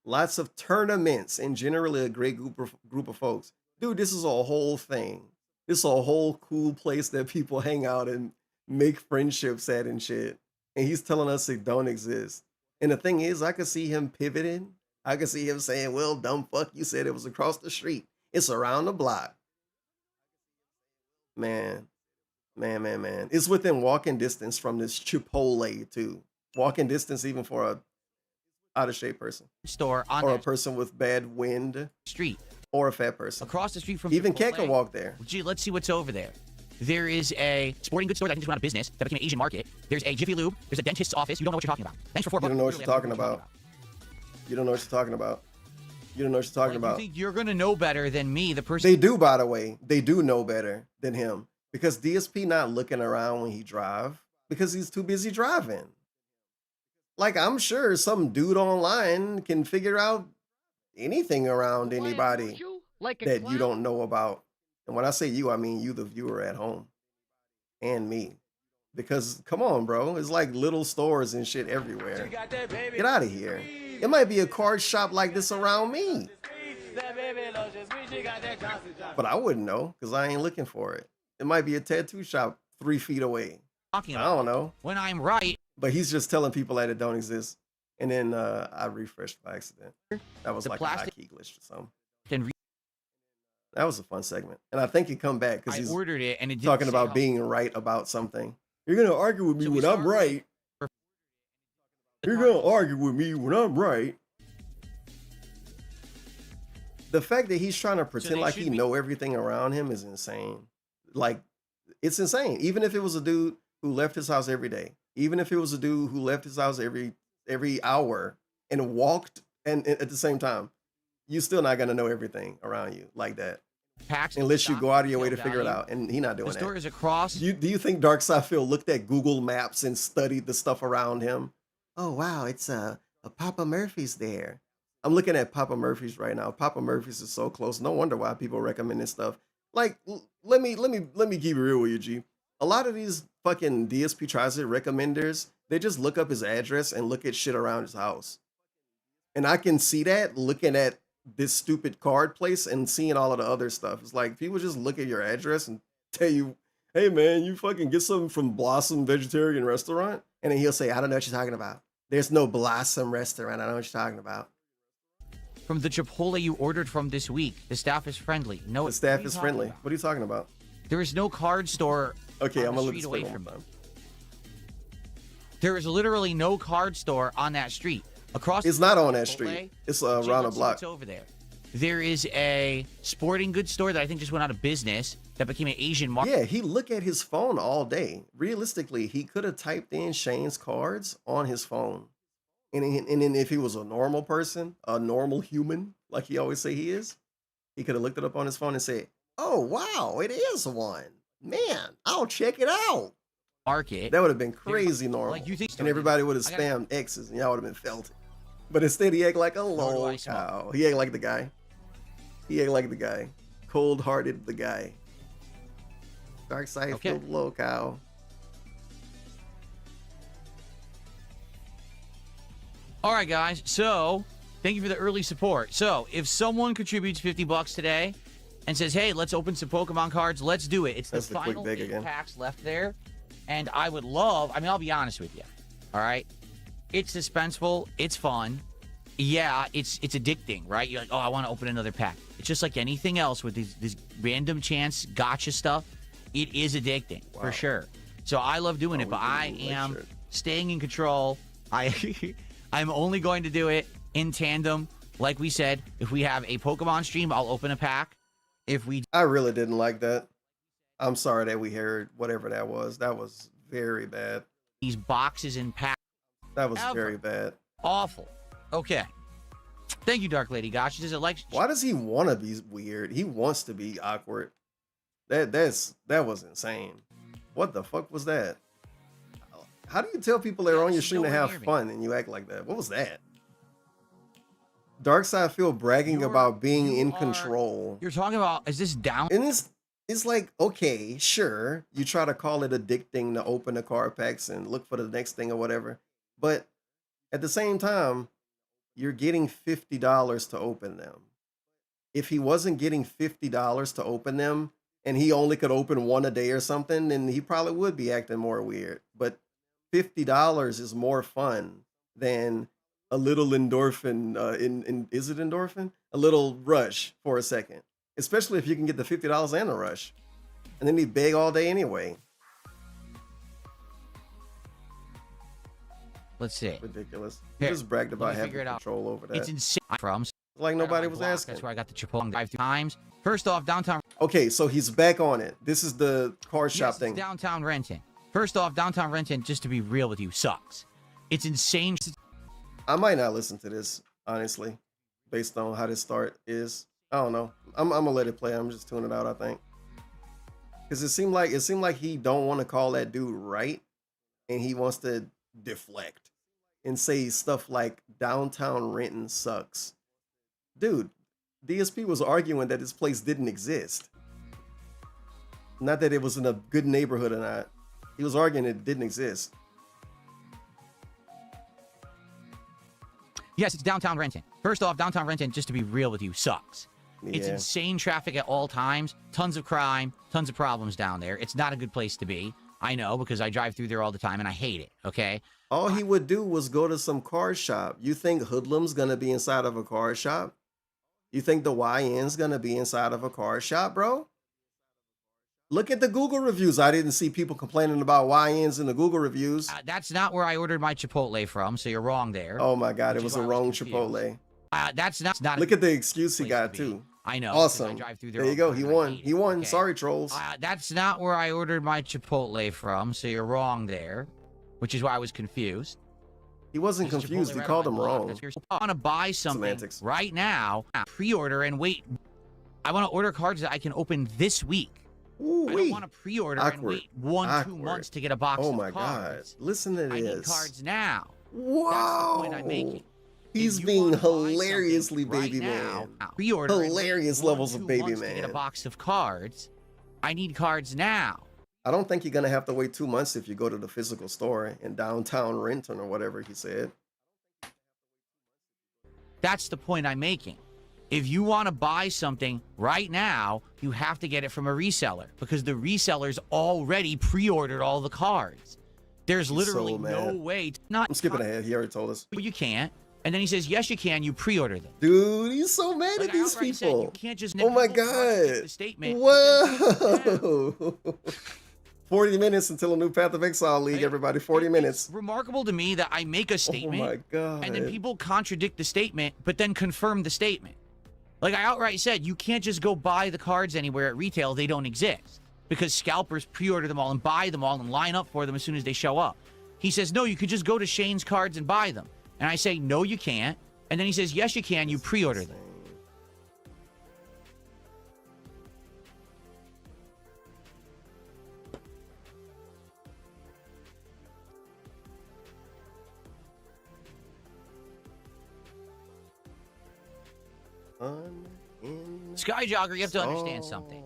Lots of tournaments and generally a great group of folks. Dude, this is a whole thing. This is a whole cool place that people hang out and make friendships at and shit. And he's telling us it don't exist. And the thing is, I could see him pivoting. I could see him saying, well, dumb fuck, you said it was across the street. It's around the block. Man. It's within walking distance from this Chipotle, too. Walking distance even for a out of shape person. Store on or a that person with bad wind. street. Or a fat person. Across the street from Even Chipotle. Cat can walk there. Gee, let's see what's over there. There is a sporting goods store that I think just went out of business that became an Asian market. There's a Jiffy Lube. There's a dentist's office. You don't know what you're talking about. Thanks for $4. You don't know what Literally, you're I don't talking know what about. You don't know what you're talking about. You don't know what you're talking Well, about. you think you're gonna know better than me, the person. They do, by the way. They do know better than him. Because DSP not looking around when he drive. Because he's too busy driving. Like, I'm sure some dude online can figure out anything around anybody that you don't know about. And when I say you, I mean you, the viewer at home. And me. Because, come on, bro. It's like little stores and shit everywhere. Get out of here. It might be a card shop like this around me. But I wouldn't know, because I ain't looking for it. It might be a tattoo shop 3 feet away. I don't know. When I'm right. But he's just telling people that it don't exist. And then I refreshed by accident. That was The like plastic- a hotkey glitch or something. That was a fun segment. And I think he come back because I he's ordered it and it didn't talking say about how- being right about something. You're going to argue with me So we when I'm start with- right. You're going to argue with me when I'm right. The fact that he's trying to pretend they like should he be- know everything around him is insane. Like, it's insane. Even if it was a dude who left his house every day, even if it was a dude who left his house every hour and walked and at the same time, you're still not gonna know everything around you like that. Packs Unless you stock go out of your way to retail figure it value. out. And he's not doing The store that. is across. Do you think Darkseid Phil looked at Google Maps and studied the stuff around him? Oh wow, it's a Papa Murphy's there. I'm looking at Papa Murphy's right now. Papa Murphy's is so close. No wonder why people recommend this stuff. Like, let me keep it real with you, G. A lot of these fucking DSP Transit recommenders, they just look up his address and look at shit around his house. And I can see that looking at this stupid card place and seeing all of the other stuff. It's like people just look at your address and tell you, hey man, you fucking get something from Blossom Vegetarian Restaurant. And then he'll say, I don't know what you're talking about. There's no Blossom Restaurant. I don't know what you're talking about. From the Chipotle you ordered from this week. The staff is friendly. No, The staff is friendly. What are you talking about? There is no card store. Okay, on I'm the gonna look street this away way from one me. time. There is literally no card store on that street. Across. It's the not street on from that Chipotle. street. It's Gee, around a let's see block. what's over there. There is a sporting goods store that I think just went out of business that became an Asian market. Yeah, he looked at his phone all day. Realistically, he could have typed in Shane's cards on his phone. And then if he was a normal person, a normal human, like he always say he is, he could have looked it up on his phone and said, oh, wow, it is one. Man, I'll check it out. market. That would have been crazy normal. Like, you think and everybody would have I gotta- spammed X's and y'all would have been felt it. But instead, he act like a do low I smoke? cow. He act like the guy. He act like the guy. Cold-hearted the guy. Dark side Okay. filled low cow. All right, guys. So, thank you for the early support. So, if someone contributes $50 today and says, "Hey, let's open some Pokemon cards," let's do it. It's That's the quick final big 8 again. packs left there, and I would love. I mean, I'll be honest with you. All right, it's suspenseful. It's fun. Yeah, it's addicting, right? You're like, oh, I want to open another pack. It's just like anything else with these random chance gotcha stuff. It is addicting for sure. So I love doing it, but I am staying in control. I'm only going to do it in tandem. Like we said, if we have a Pokemon stream, I'll open a pack. If we I really didn't like that. I'm sorry that we heard whatever that was. That was very bad. these boxes and packs, That was very bad. awful. Okay. Thank you, Dark Lady. Gosh, does it like? Why does he want to be weird? He wants to be awkward. That was insane. What the fuck was that? How do you tell people they're on your stream to have fun and you act like that? What was that? Darkseid feel bragging about being in control. You're talking about, is this down? And it's like, okay, sure. You try to call it addicting to open the card packs and look for the next thing or whatever. But at the same time, you're getting $50 to open them. If he wasn't getting $50 to open them and he only could open one a day or something, then he probably would be acting more weird. But $50 is more fun than a little endorphin. Is it endorphin? A little rush for a second, especially if you can get the $50 and a rush, and then he beg all day anyway. Let's see. Ridiculous. He Here, just bragged let about me having figure it out. control over that. It's insane. From like nobody was block. asking. That's where I got the Chipotle drive-through times. First off, downtown. Okay, so he's back on it. This is the card shop Yes, thing. it's downtown Renton. First off, downtown Renton, just to be real with you, sucks. It's insane. I might not listen to this, honestly, based on how this start is. I don't know. I'm gonna let it play. I'm just tuning it out, I think. Because it seemed like he don't want to call that dude right, and he wants to deflect and say stuff like downtown Renton sucks. Dude, DSP was arguing that this place didn't exist. Not that it was in a good neighborhood or not. He was arguing it didn't exist. Yes, it's downtown Renton. First off, downtown Renton, just to be real with you, sucks. It's Yeah. insane traffic at all times, tons of crime, tons of problems down there. It's not a good place to be. I know, because I drive through there all the time and I hate it, okay? All he would do was go to some card shop. You think Hoodlum's gonna be inside of a card shop? You think the YN's gonna be inside of a card shop, bro? Look at the Google reviews. I didn't see people complaining about YNs in the Google reviews. That's not where I ordered my Chipotle from, so you're wrong there. Oh my God, it which was is a why I wrong confused. Chipotle. That's not. Look at the excuse he got too. I know. 'cause I Awesome. drive through There all you the go. time He and I won. hate it, He won. okay? Sorry, trolls. That's not where I ordered my Chipotle from, so you're wrong there, which is why I was confused. He wasn't There's confused. Chipotle He right called on him my block. wrong. That's your- I want to buy something Semantics. right now, pre-order and wait. I want to order cards that I can open this week. I don't want to pre-order and Awkward. wait 2 Awkward. months to get a box Oh of my cards. God. Listen to I need this. cards now. Whoa. That's the point I'm making. He's If you being wanna buy something hilariously right baby now, man. pre-order and wait Hilarious 1 levels 2 of baby months to get a man. box of cards. I need cards now. I don't think you're gonna have to wait 2 months if you go to the physical store in downtown Renton or whatever he said. That's the point I'm making. If you want to buy something right now, you have to get it from a reseller because the resellers already pre-ordered all the cards. There's He's literally so no mad. way to not. I'm skipping ahead. He already told us. You can't. And then he says, yes, you can. You pre-order them. Dude, he's so mad Like at I these outright said, people. you can't just Oh my people contradict God. the statement, but then Whoa. 40 minutes until a new Path of Exile League, everybody. 40 minutes. remarkable to me that I make a statement Oh my God. and then people contradict the statement, but then confirm the statement. Like I outright said, you can't just go buy the cards anywhere at retail. They don't exist because scalpers pre-order them all and buy them all and line up for them as soon as they show up. He says, no, you could just go to Shane's Cards and buy them. And I say, no, you can't. And then he says, yes, you can. You pre-order them. Skyjogger, you have to understand something,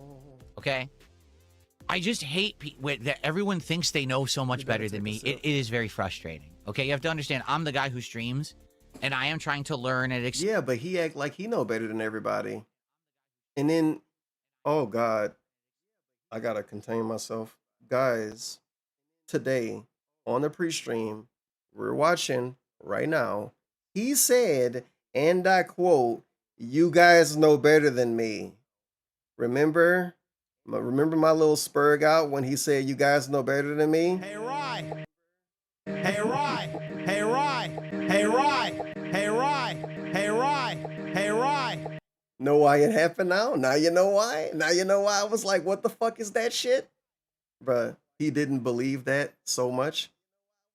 okay? I just hate that everyone thinks they know so much better than me. It is very frustrating, okay? You have to understand, I'm the guy who streams, and I am trying to learn and Yeah, but he act like he know better than everybody. And then, oh God, I gotta contain myself. Guys, today on the pre-stream, we're watching right now, he said, and I quote, "You guys know better than me." Remember my little spurg out when he said, "You guys know better than me"? Hey, Rye. Hey, Rye. Hey, Rye. Hey, Rye. Hey, Rye. Hey, Rye. Hey, Rye. Know why it happened now? Now you know why? Now you know why I was like, what the fuck is that shit? Bruh, he didn't believe that so much.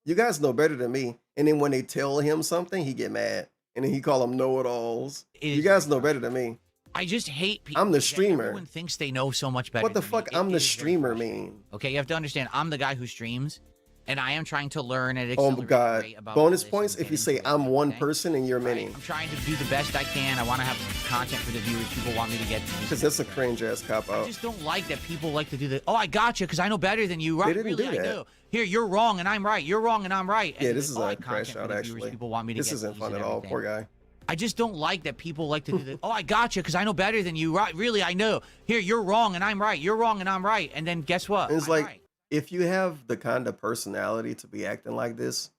You guys know better than me. And then when they tell him something, he get mad. And then he call them know-it-alls. You guys know better than me. I just hate people. I'm the streamer. Everyone thinks they know so much better. What the than fuck me. I'm the streamer mean? Okay, you have to understand, I'm the guy who streams, and I am trying to learn and Oh accelerate my God. rate about Bonus this points and if you get say into I'm it, one okay? person and you're many. I'm trying to do the best I can. I want to have content for the viewers. People want me to get these Because that's a cringe ass cop I out. just don't like that people like to do the, oh, I got you because I know better than you. Right? didn't Really, do I that. do. Here, you're wrong and I'm right. You're wrong and I'm right. And Yeah, this is oh, a I content crash for out the viewers. actually. People want me to This get isn't these fun and at all, everything. poor guy. I just don't like that people like to do the, oh, I got you because I know better than you. Right? Really, I know. Here, you're wrong and I'm right. You're wrong and I'm right. And then guess what? And it's I'm like, right. if you have the kind of personality to be acting like this,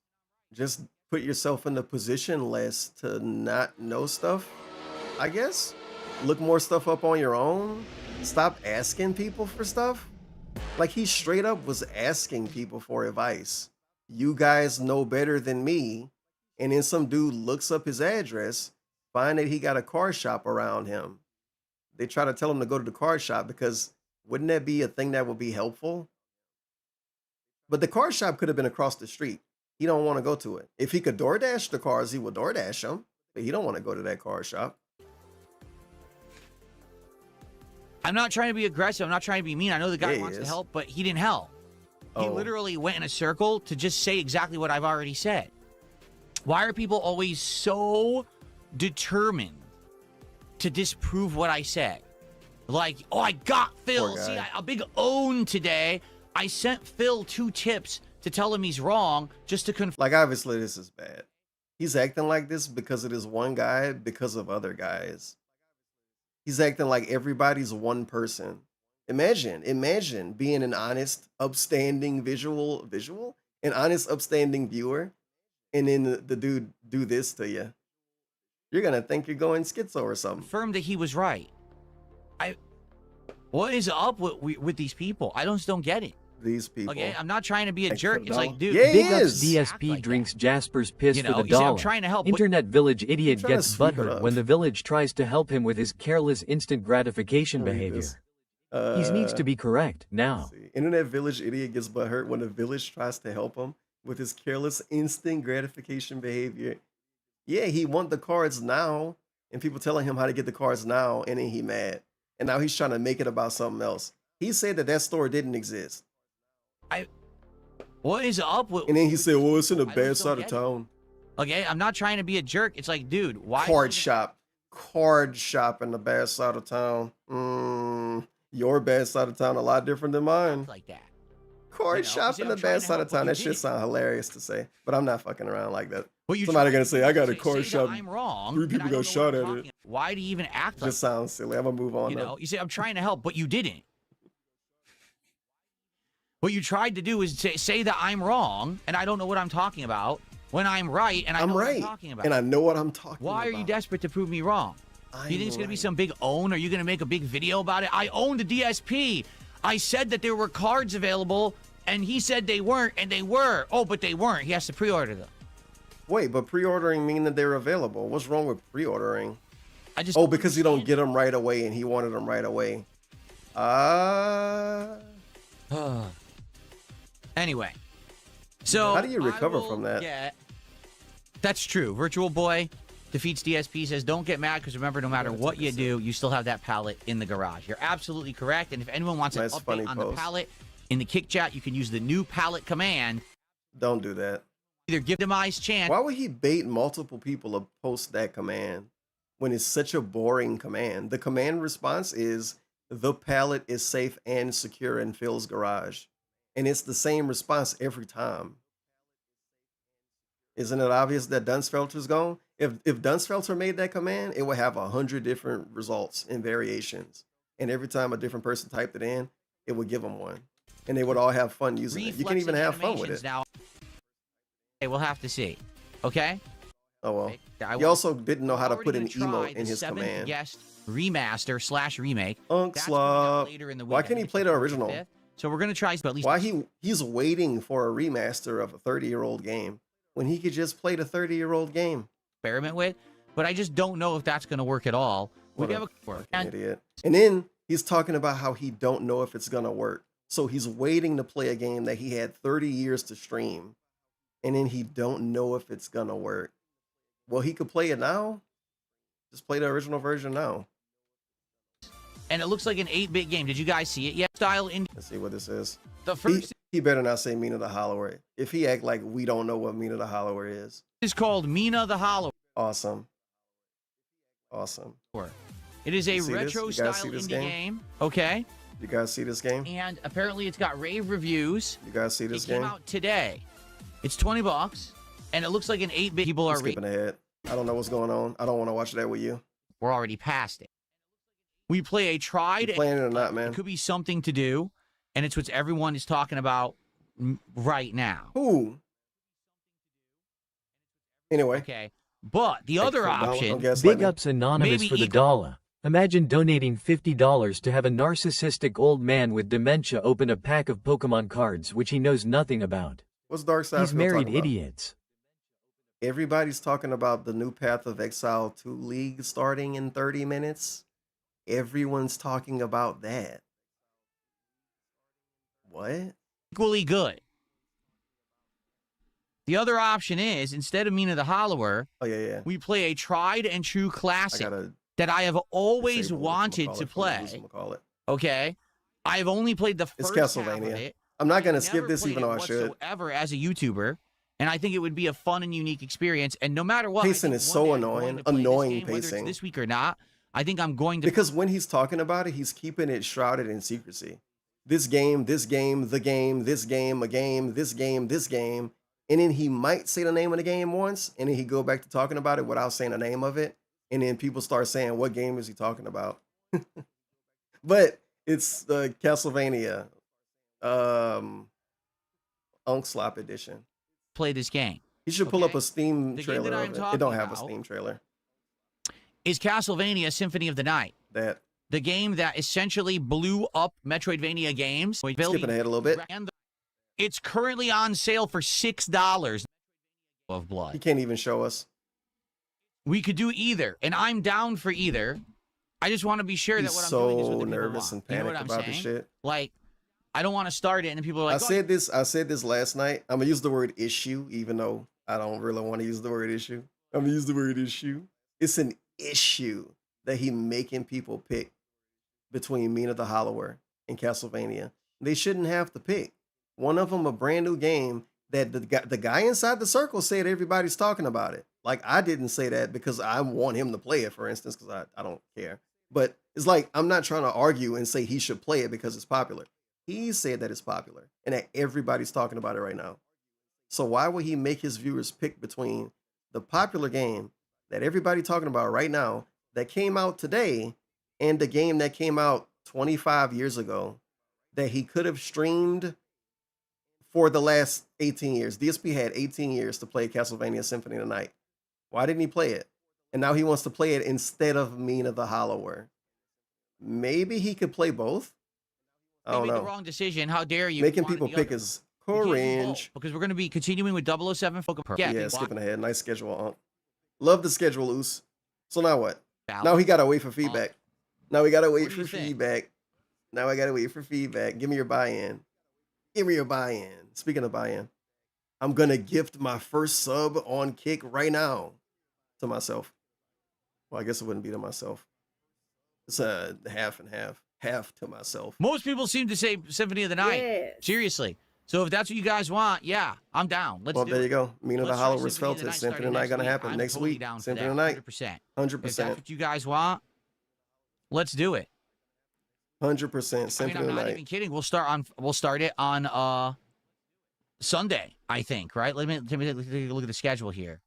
just put yourself in the position less to not know stuff, I guess. Look more stuff up on your own. Stop asking people for stuff. Like, he straight up was asking people for advice. You guys know better than me. And then some dude looks up his address, find that he got a car shop around him. They try to tell him to go to the car shop because wouldn't that be a thing that would be helpful? But the car shop could have been across the street. He don't want to go to it. If he could DoorDash the cars, he would DoorDash them. But he don't want to go to that car shop. I'm not trying to be aggressive. I'm not trying to be mean. I know the guy Yeah, he wants to is. help, but he didn't help. He Oh. literally went in a circle to just say exactly what I've already said. Why are people always so determined to disprove what I said? Like, oh, I got Phil. Poor guy. See, a big own today. I sent Phil 2 tips to tell him he's wrong just to confirm. Like, obviously, this is bad. He's acting like this because it is one guy because of other guys. He's acting like everybody's one person. Imagine being an honest, upstanding an honest, upstanding viewer, and then the dude do this to you. You're gonna think you're going schizo or something. That he was right. What is up with these people? I just don't get it. These people. Okay, I'm not trying to be a Like, jerk. for It's like, dollar. dude, Yeah, he Big ups is. DSP Act like drinks that. Jasper's piss You for know, the you see, I'm dollar. trying to help, but- Internet village idiot trying to gets sweep it butthurt up. when the village tries to help him with his careless instant gratification Read behavior. this. He needs to be correct now. See. Internet village idiot gets butthurt when the village tries to help him with his careless instant gratification behavior. Yeah, he want the cards now, and people telling him how to get the cards now, and then he mad. And now he's trying to make it about something else. He said that store didn't exist. What is up with? And then he said, well, it's in a I bad just don't side of get it. town. Okay, I'm not trying to be a jerk. It's like, dude, why? Card shop in the bad side of town. Your bad side of town a lot different than mine. Like that. Card You know, shop see, in I'm the trying bad to side help, of but town. you That shit didn't. sound hilarious to say, but I'm not fucking around like that. What you Somebody trying gonna to say, do I is got a say card that shop. I'm wrong. 3 and people I got don't know shot what I'm at it. talking about. Why do you even act like Just sounds silly. I'm gonna move on you though. know? You say I'm trying to help, but you didn't. What you tried to do is say that I'm wrong and I don't know what I'm talking about when I'm right and I I'm know what right, I'm talking about. and I know what I'm talking Why about. are you desperate to prove me wrong? Do you think it's going to be some big own? Are you going to make a big video about it? I own the DSP. I said that there were cards available, and he said they weren't, and they were. Oh, but they weren't. He has to pre-order them. Wait, but pre-ordering mean that they're available. What's wrong with pre-ordering? I just Oh, because you don't get them right away, and he wanted them right away. Anyway, so how do you recover I will from that? get- That's true. Virtual Boy defeats DSP, says, don't get mad because remember, no matter what you do, you still have that pallet in the garage. You're absolutely correct. And if anyone wants Nice, an funny update on the post. pallet, in the kick chat, you can use the new pallet command. Don't do that. Either give demise chance. Why would he bait multiple people to post that command? when it's such a boring command. The command response is the pallet is safe and secure in Phil's garage. And it's the same response every time. Isn't it obvious that Dunsfelter's gone? If Dunsfelter made that command, it would have 100 different results and variations. And every time a different person typed it in, it would give them one. And they would all have fun using it. You can even have fun with it. Now, okay, we'll have to see. Okay? Oh, well. He also didn't know how to put an emote in his command. Guest remaster / remake. Unkslop. Why can't he play the original? So we're going to try, but at least. Why he's waiting for a remaster of a 30-year-old game when he could just play the 30-year-old game? Experiment with, but I just don't know if that's going to work at all. We have a idiot. And then he's talking about how he don't know if it's going to work. So he's waiting to play a game that he had 30 years to stream. And then he don't know if it's going to work. Well, he could play it now. Just play the original version now. And it looks like an 8-bit game. Did you guys see it yet? Style in. Let's see what this is. The first. He better not say Mina the Hollower. If he act like we don't know what Mina the Hollower is. It's called Mina the Hollower. Awesome. Awesome. It is a retro style indie game. Okay. You guys see this game? And apparently it's got rave reviews. You guys see this it game? Came out today. It's $20, and it looks like an 8-bit. People are skipping ahead. I don't know what's going on. I don't want to watch that with you. We're already past it. We play a tried. You playing it or not, man? It could be something to do, and it's what everyone is talking about right now. Who? Anyway. Okay. But the other option. Big ups Anonymous for the dollar. Imagine donating $50 to have a narcissistic old man with dementia open a pack of Pokemon cards which he knows nothing about. What's Dark Side? He's married idiots. Everybody's talking about the new Path of Exile 2 League starting in 30 minutes. Everyone's talking about that. What? Equally good. The other option is, instead of Mina the Hollower, we play a tried and true classic that I have always wanted to play. Okay? I've only played the first half of it. I'm not going to skip this even though I should. Ever as a YouTuber, and I think it would be a fun and unique experience. And no matter what, pacing is so annoying. Annoying game, whether pacing. it's this week or not, I think I'm going to. Because when he's talking about it, he's keeping it shrouded in secrecy. This game, the game, a game, this game, this game, this game. And then he might say the name of the game once, and then he go back to talking about it without saying the name of it. And then people start saying, what game is he talking about? But it's the Castlevania Unkslop edition. Play this game. You should pull up a Steam trailer of it. It don't have a Steam trailer. Is Castlevania Symphony of the Night. The game that essentially blew up Metroidvania games. Skipping ahead a little bit. It's currently on sale for $6 of blood. He can't even show us. We could do either, and I'm down for either. I just want to be sure that what I'm doing is what the people nervous want. and panicked you know about this shit. Like, I don't want to start it, and then people are like, I said this last night. I'm gonna use the word issue, even though I don't really want to use the word issue. I'm gonna use the word issue. It's an issue that he making people pick between Mina the Hollower and Castlevania. They shouldn't have to pick. One of them a brand new game that the guy inside the circle said everybody's talking about it. Like, I didn't say that because I want him to play it, for instance, because I don't care. But it's like, I'm not trying to argue and say he should play it because it's popular. He said that it's popular and that everybody's talking about it right now. So why would he make his viewers pick between the popular game that everybody's talking about right now that came out today and the game that came out 25 years ago that he could have streamed for the last 18 years? DSP had 18 years to play Castlevania Symphony of the Night. Why didn't he play it? And now he wants to play it instead of Mina the Hollower. Maybe he could play both? I don't know. the wrong decision. How dare you? Making people pick is cringe. Because we're going to be continuing with 007 Focus. Yeah, skipping ahead. Nice schedule. Love the schedule, Oos. So now what? Now he got to wait for feedback. Now we got to wait for feedback. Now I got to wait for feedback. Give me your buy-in. Give me your buy-in. Speaking of buy-in, I'm going to gift my first sub on Kick right now to myself. Well, I guess it wouldn't be to myself. It's a half and half. Half to myself. Most people seem to say Symphony of the Night. Yes. Seriously. So if that's what you guys want, yeah, I'm down. Let's Well, do there it. you go. Mina the Let's try Hollow Symphony of the Felted. Night Symphony starting of the Night next gonna week. happen I'm next totally week. down for Symphony of that, the Night. 100%. 100%. If that's what you guys want, let's do it. 100%. I mean, Symphony I'm of the not Night. even kidding. We'll start it on Sunday, I think, right? Let me take a look at the schedule here.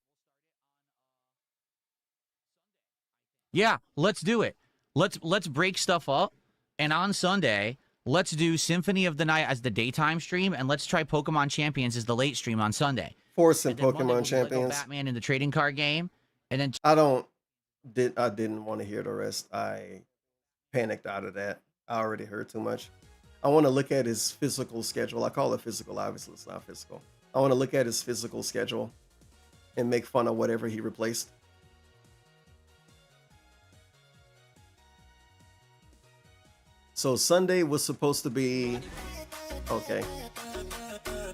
Yeah, let's do it. Let's break stuff up, and on Sunday, let's do Symphony of the Night as the daytime stream, and let's try Pokemon Champions as the late stream on Sunday. Force and And then Monday, Pokemon we'll do Lego Champions. Batman in the trading card game, and then I didn't want to hear the rest. I panicked out of that. I already heard too much. I want to look at his physical schedule. I call it physical, obviously it's not physical. I want to look at his physical schedule and make fun of whatever he replaced. So Sunday was supposed to be okay.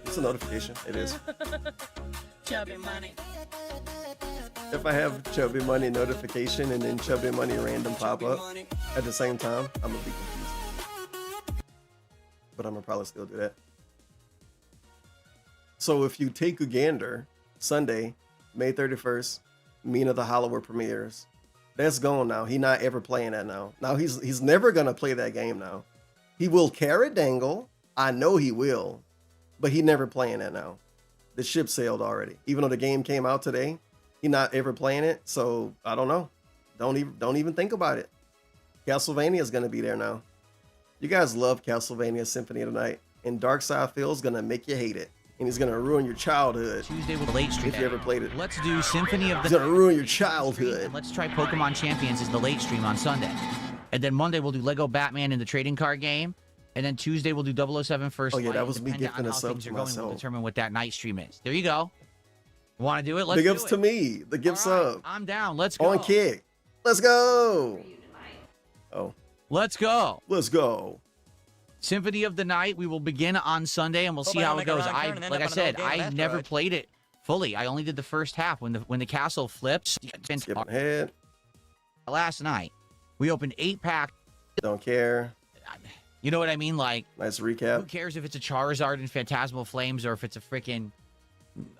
It's a notification. It is. Chubby money. If I have Chubby Money notification and then Chubby Money random pop up at the same time, I'm gonna be confused. But I'm gonna probably still do that. So if you take a gander, Sunday, May 31st, Mina the Hollower premieres. That's gone now. He not ever playing that now. Now he's never gonna play that game now. He will carrot dangle. I know he will, but he never playing that now. The ship sailed already. Even though the game came out today, he not ever playing it. So I don't know. Don't even think about it. Castlevania is gonna be there now. You guys love Castlevania Symphony of the Night, and Darkside Phil's gonna make you hate it, and he's gonna ruin your childhood. Tuesday with the late stream. If you ever played it, Let's do Symphony of the he's gonna Night ruin your as the stream, childhood. and let's try Pokemon Champions as the late stream on Sunday. And then Monday we'll do Lego Batman in the trading card game. And then Tuesday we'll do 007 First Oh yeah, Light, that was me depending gifting on a how sub things to are going, we'll myself. determine what that night stream is. There you go. Want to do it? Let's Big do ups it. to me. The gift All right, sub I'm down. Let's go. on kick. Let's go. Oh, Let's go. let's go. Symphony of the Night. We will begin on Sunday, and we'll see how it goes. Like I said, I never played it fully. I only did the first half when the castle flips. Skipping ahead. Last night, we opened 8 packs. Don't care. You know what I mean? Like, Nice who recap. cares if it's a Charizard in Phantasmal Flames or if it's a freaking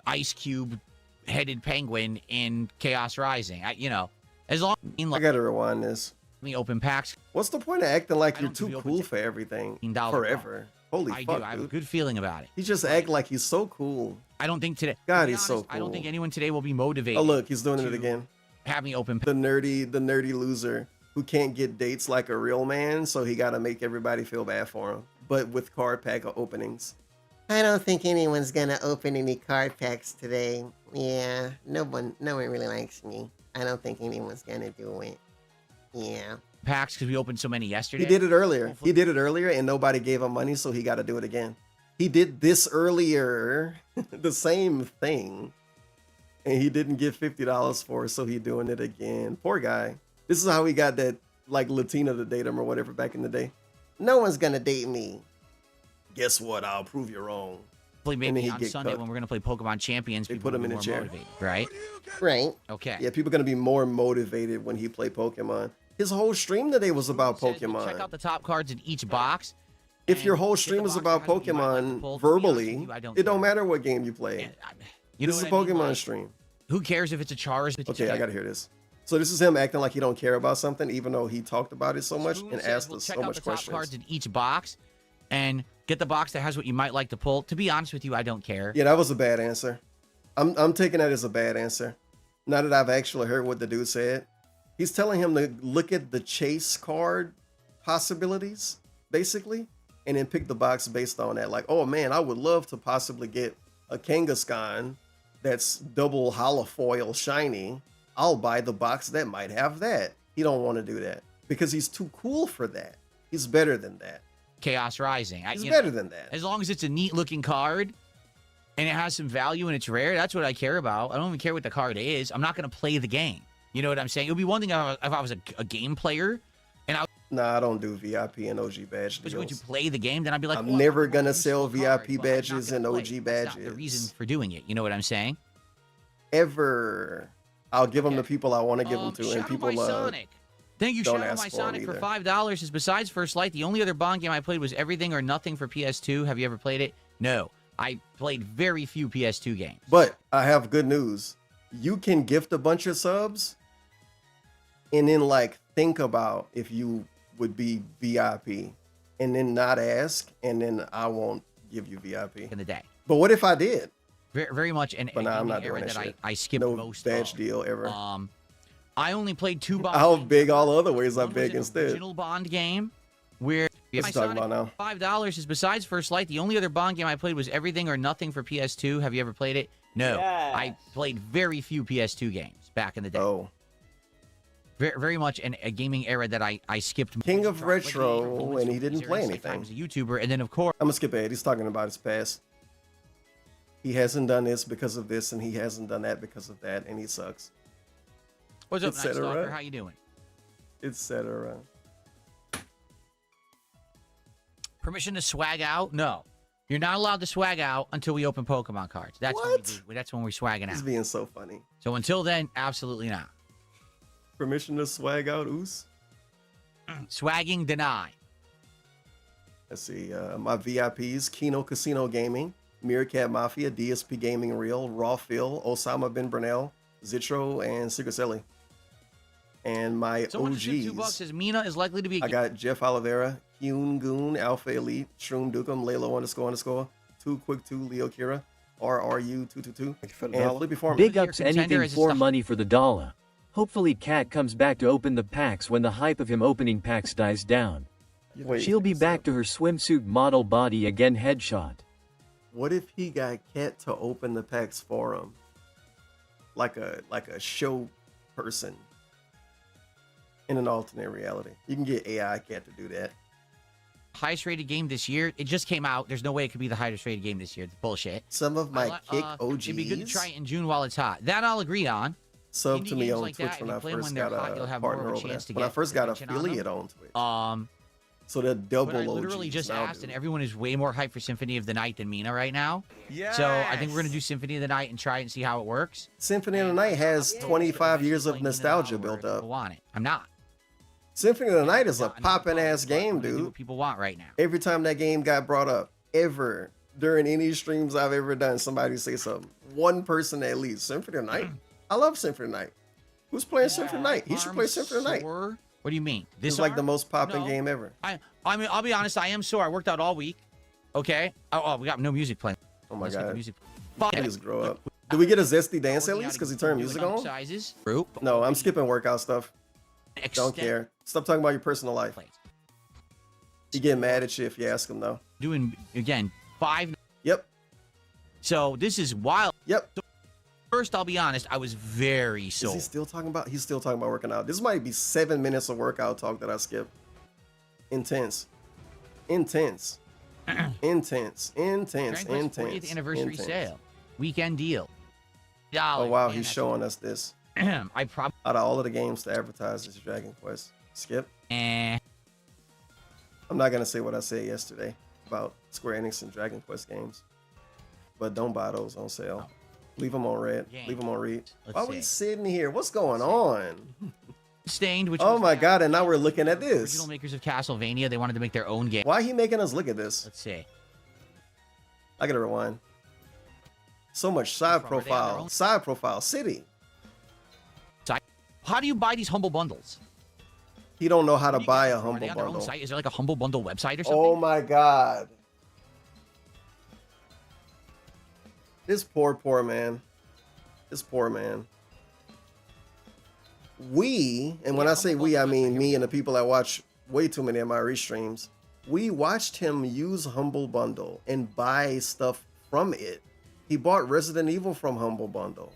Ice Cube headed penguin in Chaos Rising? As long as I gotta rewind this. we open packs, What's the point of acting like I you're don't think too we cool open for everything $10 forever? Holy I fuck, do. I have a dude. good feeling about it. He just act like he's so cool. I don't think today. God, to be he's so honest, I don't think cool. anyone today will be motivated. Oh look, he's doing it to again. Have me open. The nerdy loser who can't get dates like a real man, so he gotta make everybody feel bad for him. But with card pack openings. I don't think anyone's gonna open any card packs today. Yeah, no one really likes me. I don't think anyone's gonna do it. Yeah. Packs because we opened so many yesterday. He did it earlier. He did it earlier and nobody gave him money, so he got to do it again. He did this earlier, the same thing, and he didn't get $50 for it, so he doing it again. Poor guy. This is how he got that like Latina to date him or whatever back in the day. No one's gonna date me. Guess what? I'll prove you wrong. Hopefully And then maybe he on get Sunday cut. when we're gonna play Pokemon Champions, They people put him will in be a more chair. motivated, right? Right. Okay. Yeah, people are gonna be more motivated when he play Pokemon. His whole stream today was about Says we Pokemon. Check out the top cards in each box. If your and whole get the stream is box about that has what you might like to Pokemon pull. To be honest with verbally, you, I don't it don't care. matter what game you play. You know This is a what I mean? Pokemon Like, stream. Who cares if it's a Charizard? Okay, I gotta hear this. So this is him acting like he don't care about something, even though he talked about it so much Spoon and says asked we'll us check so out much the top questions. cards in each box and get the box that has what you might like to pull. To be honest with you, I don't care. Yeah, that was a bad answer. I'm taking that as a bad answer. Now that I've actually heard what the dude said, he's telling him to look at the chase card possibilities, basically, and then pick the box based on that. Like, oh man, I would love to possibly get a Kangaskhan that's double holofoil shiny. I'll buy the box that might have that. He don't want to do that because he's too cool for that. He's better than that. Chaos Rising. He's better than that. As long as it's a neat looking card and it has some value and it's rare, that's what I care about. I don't even care what the card is. I'm not going to play the game. You know what I'm saying? It would be one thing if I was a game player and I Nah, I don't do VIP and OG badge was deals. going to play the game, then I'd be like, I'm "Oh, I never want gonna this sell card," VIP but I'm not badges gonna and play. OG That's not badges. the reason for doing it. You know what I'm saying? Ever. I'll give them to people I want to give them to, and Shadow people My Sonic. Thank you, don't Shadow ask My for 'em Sonic, for either. $5. Is besides First Light, the only other Bond game I played was Everything or Nothing for PS2. Have you ever played it? No, I played very few PS2 games. But I have good news. You can gift a bunch of subs and then like think about if you would be VIP and then not ask, and then I won't give you VIP in the day. But what if I did? Very much an But nah, I'm gaming not era doing that that shit. I skipped No most badge of. deal ever. I only played 2 Bond I'll games. beg all the other ways I One was beg an instead. original Bond game where What's he talking about now? $5 is besides First Light. The only other Bond game I played was Everything or Nothing for PS2. Have you ever played it? No. Yes. I played very few PS2 games back in the day. Oh. Very much a gaming era that I skipped. King of Like, Retro, and he didn't play like, anything. I was a YouTuber, and then of course I'm gonna skip ahead. He's talking about his past. He hasn't done this because of this, and he hasn't done that because of that, and he sucks. What's up, Et Night cetera. Stalker? How you doing? Etc. Permission to swag out? No. You're not allowed to swag out until we open Pokemon cards. That's when we're swagging He's out. being so funny. So until then, absolutely not. Permission to swag out, Oos? Swagging denied. Let's see. My VIPs: Kino Casino Gaming, Meerkat Mafia, DSP Gaming Real, Raw Phil, Osama Bin Bernal, Zitro, and Secret Selly. And my Someone just said $2 OGs. says Mina is likely to be. I got Jeff Oliveira, Hyun Goon, Alpha Elite, Shroom Dukem, Laylo __, Too Quick 2, Leo Kira, RRU222, and Flippy Foreman. Big ups anything for money for the dollar. Hopefully Cat comes back to open the packs when the hype of him opening packs dies down. Wait, She'll be back to her swimsuit model body again headshot. What if he got Cat to open the packs for him? Like a show person in an alternate reality. You can get AI Cat to do that. Highest rated game this year. It just came out. There's no way it could be the highest rated game this year. It's bullshit. Some of my kick OGs. It'd be good to try it in June while it's hot. That I'll agree on. Sub Indie to me games on like Twitch that, when if I you play them first when they're got hot, you'll a have more partner of a over chance there. to When I get first got attention on them. affiliate on Twitch. So they're But double I literally OGs just now, asked, dude. and everyone is way more hyped for Symphony of the Night than Mina right now. So I think we're gonna do Symphony of the Night and try it and see how it works. Symphony of the Night has 25 years of Playing Mina nostalgia now where built up. People want it. I'm not. Symphony of the Night is a I'm not poppin' ass game, I'm gonna do dude. what people want right now. Every time that game got brought up, ever during any streams I've ever done, somebody say something. One person at least. Symphony of the Night. I love Symphony of the Night. Who's playing Symphony of the Night? He should play Symphony of the Night. Sore? What do you mean? This is like the arm? most poppin' No. game ever. I mean, I'll be honest. I am sore. I worked out all week. Okay. Oh, we got no music playing. Oh my Let's get the god. music. Please grow up. Did we get a zesty dance at least? Because he turned music on? Sizes. Group. No, I'm skipping workout stuff. Don't Extend- care. Stop talking about your personal life. He get mad at you if you ask him though. Doing again 5. Yep. So this is wild. Yep. So first, I'll be honest. I was very Is sore. he still talking about? He's still talking about working out. This might be 7 minutes of workout talk that I skipped. Intense. Intense. Intense. Intense. Dragon Quest 40th Intense. anniversary Intense. sale. Weekend deal. Oh wow, Man, he's that's- showing us this. I probably. Out of all of the games to advertise this Dragon Quest. Skip. Eh. I'm not gonna say what I said yesterday about Square Enix and Dragon Quest games. But don't buy those on sale. Leave them on red. Leave them on read. Let's Why are we see. sitting here? What's going on? Stained, which Oh was my the god, and now we're looking at original this. makers of Castlevania. They wanted to make their own game. Why are he making us look at this? Let's see. I gotta rewind. So much side Were they on their profile. own? Side profile. City. How do you buy these humble bundles? He don't know how to buy a Are humble they on their own bundle. site? Is there like a humble bundle website or something? Oh my god. This poor man. This poor man. We, and when I say we, I mean me and the people that watch way too many of my restreams, we watched him use Humble Bundle and buy stuff from it. He bought Resident Evil from Humble Bundle.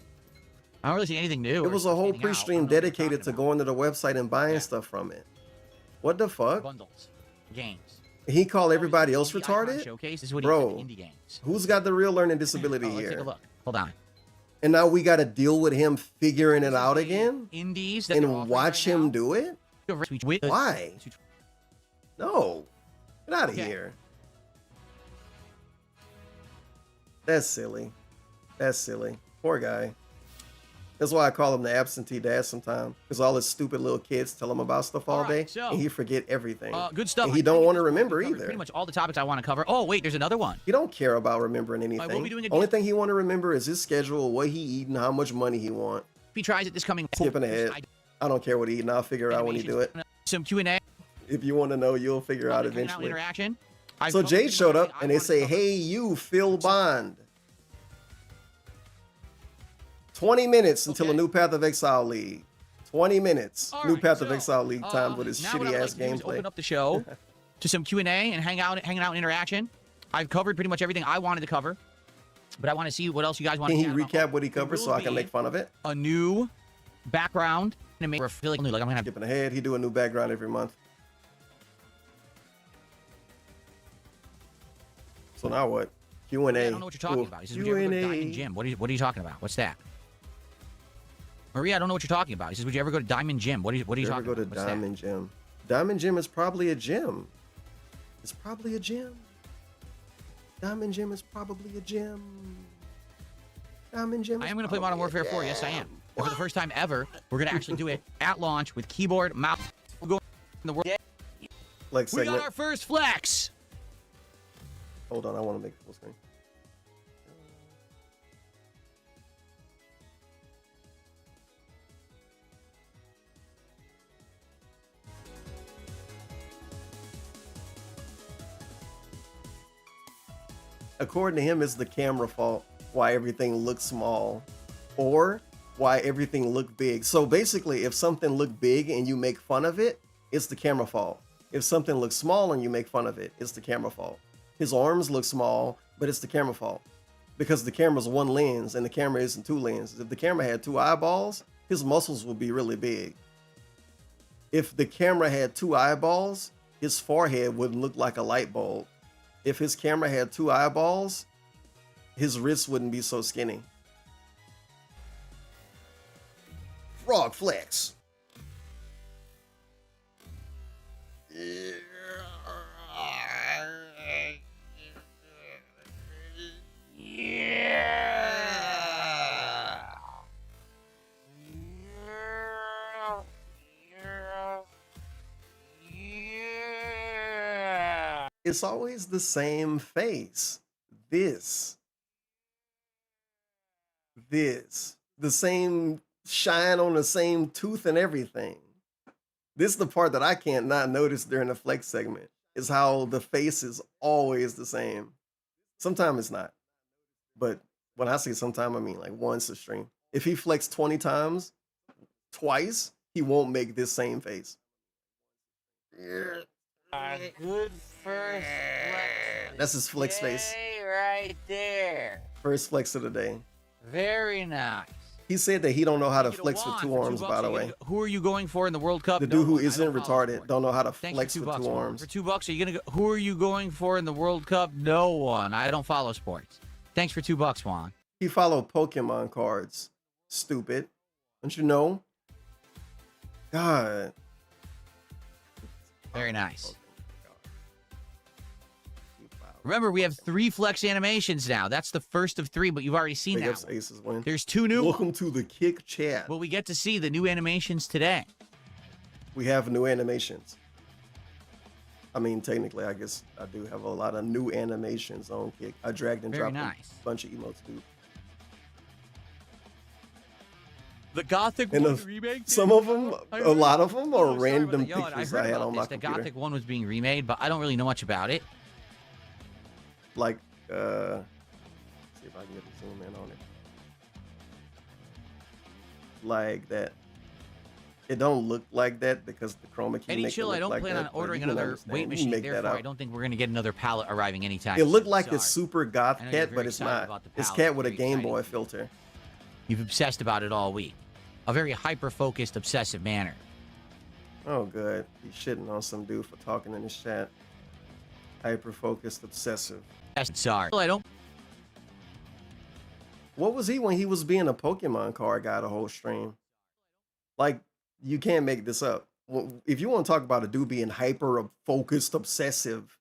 I don't really see anything new. It was a whole pre-stream dedicated to going to the website and buying stuff from it. What the fuck? Bundles, games. He called everybody else The Icon retarded? Showcase is what he Bro, said, indie games. who's got the real learning disability Oh, let's here? take a look. Hold on. And now we got to deal with him figuring it out again Indies that they're and offering watch right him now. do it? Why? No. Get out of Okay. here. That's silly. That's silly. Poor guy. That's why I call him the absentee dad sometimes, because all his stupid little kids tell him about stuff all day, so, and he forget everything. Good stuff. And he don't want to remember either. Pretty much all the topics I want to cover. Oh, wait, there's another one. He don't care about remembering anything. we'll be doing a Only thing he want to remember is his schedule, what he eating, how much money he want. If he tries it this coming... Skipping ahead. I don't care what he eating. I'll figure out when he do it. Some Q&A. If you want to know, you'll figure out eventually. Interaction. So Jade showed up, and they say, hey, you, Phil Bond. 20 minutes until a new Path of Exile League. 20 minutes. New Path of Exile League time with his shitty-ass gameplay. Open up the show to some Q&A and hanging out and interaction. I've covered pretty much everything I wanted to cover, but I want to see what else you guys want to Can he recap what he covered so I can make fun of it? A new background. And make feel like I'm gonna have skipping ahead. He do a new background every month. So now what? Q&A. I don't know what you're talking about. He says, would you ever go to Diamond Gym? What are you talking about? What's that? Maria, I don't know what you're talking about. He says, would you ever go to Diamond Gym? What are you talking about? Ever go to Diamond Gym? Diamond Gym is probably a gym. It's probably a gym. Diamond Gym is probably a gym. Diamond Gym. I am going to play Modern Warfare 4. Yes, I am. And for the first time ever, we're going to actually do it at launch with keyboard, mouse. We'll go in the world. Flex segment. We got our first flex. Hold on, I want to make it full screen. According to him, it's the camera fault why everything looks small, or why everything looked big. So basically, if something looked big and you make fun of it, it's the camera fault. If something looks small and you make fun of it, it's the camera fault. His arms look small, but it's the camera fault. Because the camera's one lens and the camera isn't two lenses. If the camera had two eyeballs, his muscles would be really big. If the camera had two eyeballs, his forehead wouldn't look like a light bulb. If his camera had two eyeballs, his wrists wouldn't be so skinny. Frog flex. It's always the same face. This. The same shine on the same tooth and everything. This is the part that I can't not notice during the flex segment, is how the face is always the same. Sometimes it's not. But when I say sometime, I mean like once a stream. If he flexed 20 times, twice, he won't make this same face. A good first flex. That's his flex face. Right there. First flex of the day. Very nice. He said that he don't know how to flex with two arms, by the way. Who are you going for in the World Cup? The dude who isn't retarded don't know how to flex with two arms. For $2, are you gonna go? Who are you going for in the World Cup? No one. I don't follow sports. Thanks for $2, Juan. He followed Pokemon cards. Stupid. Don't you know? God. Very nice. Remember, we have 3 flex animations now. That's the first of 3, but you've already seen that. Aces win. There's 2 new. Welcome to the Kick Chat. Well, we get to see the new animations today. We have new animations. I mean, technically, I guess I do have a lot of new animations on Kick. I dragged and dropped a bunch of emotes, dude. The Gothic one remake? Some of them, a lot of them are random Yo, pictures I had on my The computer. Gothic one was being remade, but I don't really know much about it. Like, let's see if I can get a zoom in on it. Like that. It don't look like that because the chroma key Eddie make it Chill, look I don't like plan that, on but ordering you can another understand. weight You can machine. make that Therefore, out. I don't think we're going to get another palette arriving anytime It soon. looked like Sorry. a super goth I know cat, you're but very it's excited not. about the It's palette. cat with a Very Game excited. Boy filter. You've obsessed about it all week. A very hyper-focused, obsessive manner. Oh, good. He's shitting on some dude for talking in his chat. Hyper-focused, obsessive. Sorry. I don't. What was he when he was being a Pokemon card guy the whole stream? Like, you can't make this up. If you want to talk about a dude being hyper-focused, obsessive,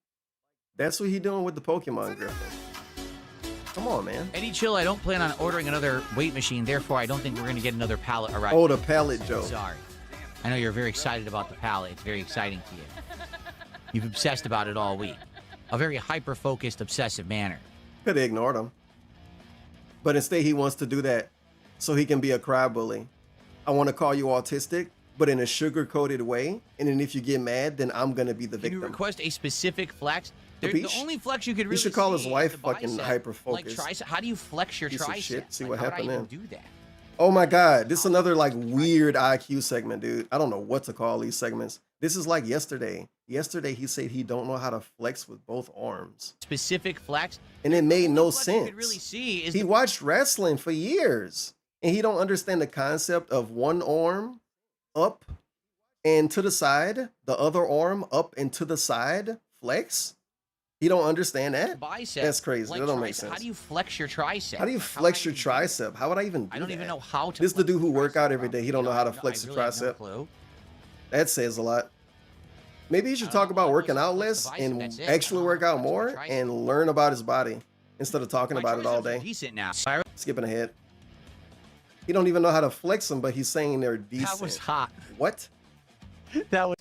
that's what he doing with the Pokemon Griffin. Come on, man. Eddie Chill, I don't plan on ordering another weight machine. Therefore, I don't think we're going to get another pallet arrive. Oh, the pallet joke. Sorry. I know you're very excited about the pallet. It's very exciting to you. You've obsessed about it all week. A very hyper-focused, obsessive manner. Could have ignored him. But instead, he wants to do that so he can be a cry bully. I want to call you autistic, but in a sugar-coated way. And then if you get mad, then I'm going to be the victim. Can you request a specific flex? The Capiche? only flex you could really He should call his see wife is the fucking bicep. hyper-focused. Like how do you flex your Piece of tricep? shit. See Like, what how happened would I even then. do that? Oh my God, this is another like weird IQ segment, dude. I don't know what to call these segments. This is like yesterday. Yesterday he said he don't know how to flex with both arms. Specific flex? And it made no flex you sense. could really see is He watched wrestling for years and he don't understand the concept of one arm up and to the side, the other arm up and to the side flex. He don't understand that. Bicep, That's crazy. like That don't tricep. make sense. How do you flex your tricep? How do you flex your tricep? How would I even do I don't even that? know how to. This is the flex dude who your work tricep, out every bro. day. He don't know how to flex I the really have no tricep. clue. That says a lot. Maybe he should talk about working out less and actually work out more and learn about his body instead of talking about it all day. Decent now. Skipping ahead. He don't even know how to flex them, but he's saying they're decent. That was hot. What? That was.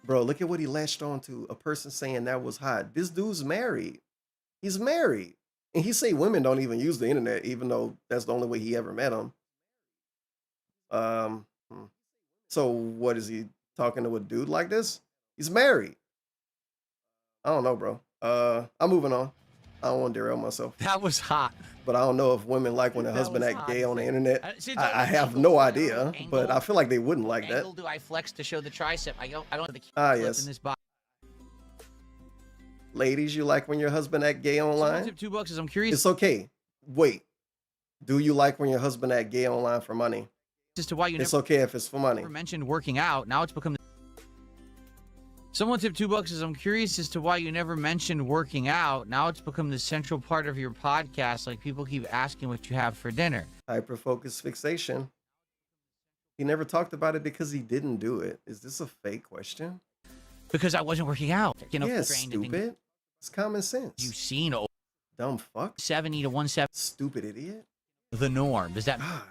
Bro, look at what he latched on to. A person saying that was hot. This dude's married. He's married. And he say women don't even use the internet, even though that's the only way he ever met them. So what is he talking to a dude like this? He's married. I don't know, bro. I'm moving on. I don't want to derail myself. That was hot. But I don't know if women like when their That husband was act hot. gay on the internet. See, I have angle, no idea, but angle, I feel like they wouldn't like that. Angle do I flex to show the tricep? I don't have the Ah, clip yes. in this box. Ladies, you like when your husband act gay online? Tip $2 is I'm curious It's okay. Wait. Do you like when your husband act gay online for money? as to why you It's never okay if it's for money. mentioned working out. Now it's become. Someone tipped $2 is I'm curious as to why you never mentioned working out. Now it's become the central part of your podcast. Like people keep asking what you have for dinner. Hyper-focused fixation. He never talked about it because he didn't do it. Is this a fake question? Because I wasn't working out. You know, Yeah, trained and things. stupid. It's common sense. You've seen Dumb fuck. 70 to 170. Stupid idiot. The norm. Does that? God.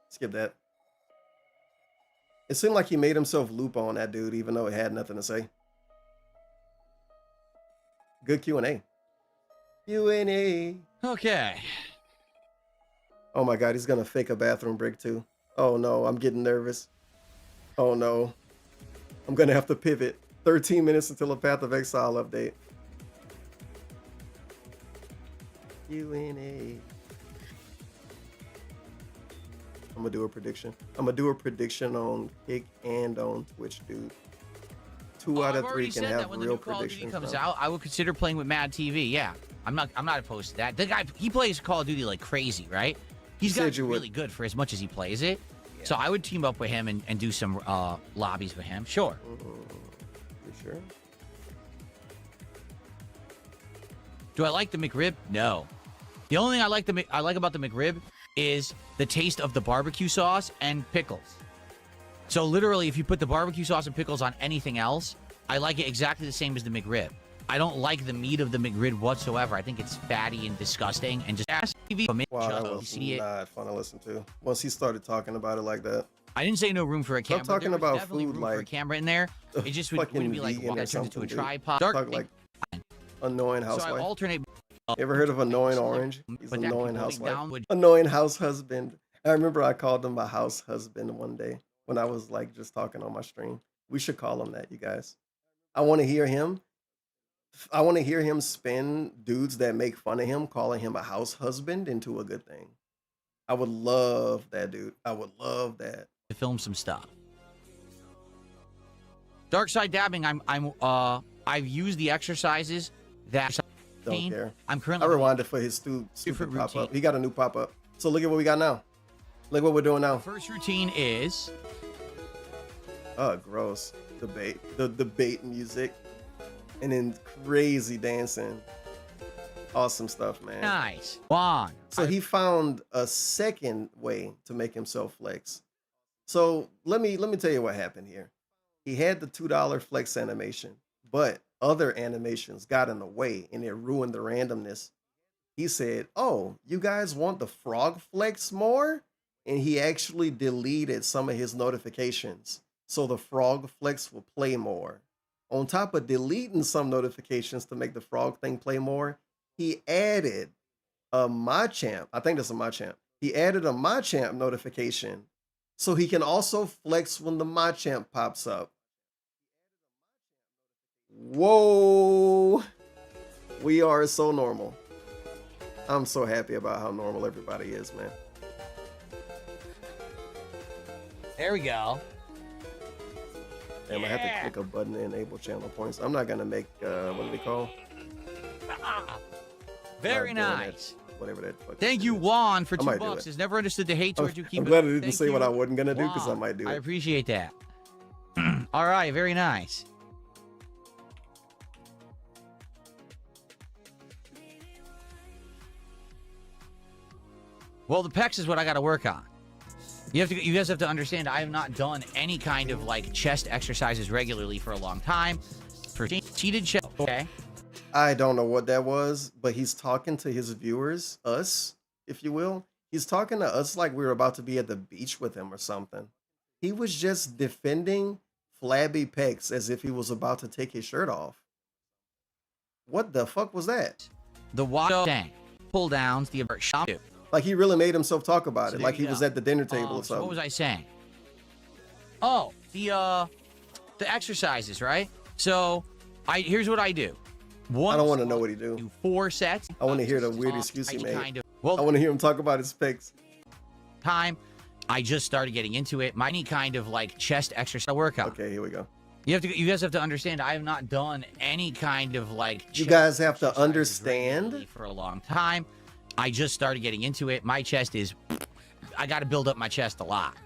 Skip that. It seemed like he made himself loop on that dude, even though it had nothing to say. Good Q&A. Q&A. Okay. Oh my God, he's gonna fake a bathroom break too. Oh no, I'm getting nervous. Oh no. I'm gonna have to pivot. 13 minutes until a Path of Exile update. Q&A. I'm gonna do a prediction. I'm gonna do a prediction on Kick and on Twitch, dude. 2 out I've of 3 already can said that have when the real new Call of Duty predictions. comes bro. out, I would consider playing with Mad TV. Yeah, I'm not opposed to that. The guy, he plays Call of Duty like crazy, right? He's said got you would. really good for as much as he plays it. So I would team up with him and do some lobbies with him. Sure. You sure? Do I like the McRib? No. The only thing I like about the McRib is the taste of the barbecue sauce and pickles. So literally, if you put the barbecue sauce and pickles on anything else, I like it exactly the same as the McRib. I don't like the meat of the McRib whatsoever. I think it's fatty and disgusting and just TV. Wow, that was not fun to listen to. Once he started talking about it like that. I didn't say no room for a camera. Stop talking there was about definitely food room for a like camera in there. It just wouldn't be like, vegan wow, or that turns into a something, dude. tripod. Talk like annoying So I housewife. alternate. You ever heard of Annoying Orange? He's but that annoying keep going housewife. down. Annoying house husband. I remember I called him my house husband one day when I was like just talking on my stream. We should call him that, you guys. I want to hear him. I want to hear him spin dudes that make fun of him, calling him a house husband into a good thing. I would love that, dude. I would love that. To film some stuff. Dark side dabbing. I've used the exercises that. Don't care. I'm currently. I rewinded for his stupid pop up. He got a new pop up. So look at what we got now. Look what we're doing now. First routine is. Oh, gross. Debate. The debate music. And then crazy dancing. Awesome stuff, man. Nice. One. So he found a second way to make himself flex. So let me tell you what happened here. He had the $2 flex animation, but other animations got in the way and it ruined the randomness. he said, "Oh, you guys want the frog flex more?" And he actually deleted some of his notifications so the frog flex will play more. On top of deleting some notifications to make the frog thing play more, he added a Machamp. I think that's a Machamp. He added a Machamp notification so he can also flex when the Machamp pops up. Whoa. We are so normal. I'm so happy about how normal everybody is, man. There we go. Damn, I have to click a button to enable channel points. I'm not gonna make what do they call? Very nice. Whatever that. fucking Thank shit you, is. Juan, for I might do $2. it. Has never understood the hate towards you. Keep I'm it glad up. I didn't Thank say what you, I wasn't gonna do because I Juan. might do I it. appreciate that. All right, very nice. Well, the pecs is what I got to work on. You guys have to understand, I have not done any kind of like chest exercises regularly for a long time. For cheated chest, okay. I don't know what that was, but he's talking to his viewers, us, if you will. He's talking to us like we were about to be at the beach with him or something. He was just defending flabby pecs as if he was about to take his shirt off. What the fuck was that? The water pull downs, the avert shot. Like he really made himself talk about So it, there like you he was go. at the dinner table or So something. what was I saying? Oh, the exercises, right? So here's what I do. I don't want to know what he do. 4 sets. I want to hear the weird excuse he made. Kind of, I want to hear him talk about his pecs. Time. I just started getting into it. Any kind of like chest exercise workout. Okay, here we go. You guys have to understand. I have not done any kind of like. You guys have to understand for a long time. I just started getting into it. My chest is. I got to build up my chest a lot.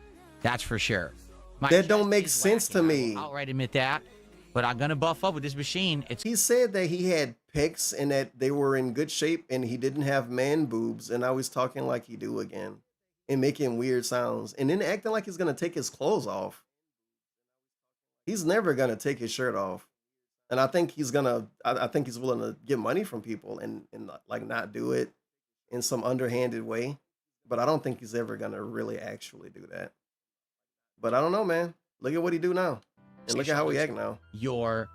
That's for sure. My that don't make sense to me. I'll outright admit that. But I'm gonna buff up with this machine. He said that he had pecs and that they were in good shape and he didn't have man boobs, and now he's talking like he do again and making weird sounds and then acting like he's gonna take his clothes off. He's never gonna take his shirt off, and I think he's gonna. I think he's willing to get money from people and like not do it in some underhanded way, but I don't think he's ever gonna really actually do that. But I don't know, man. Look at what he do now. And look at how we act now.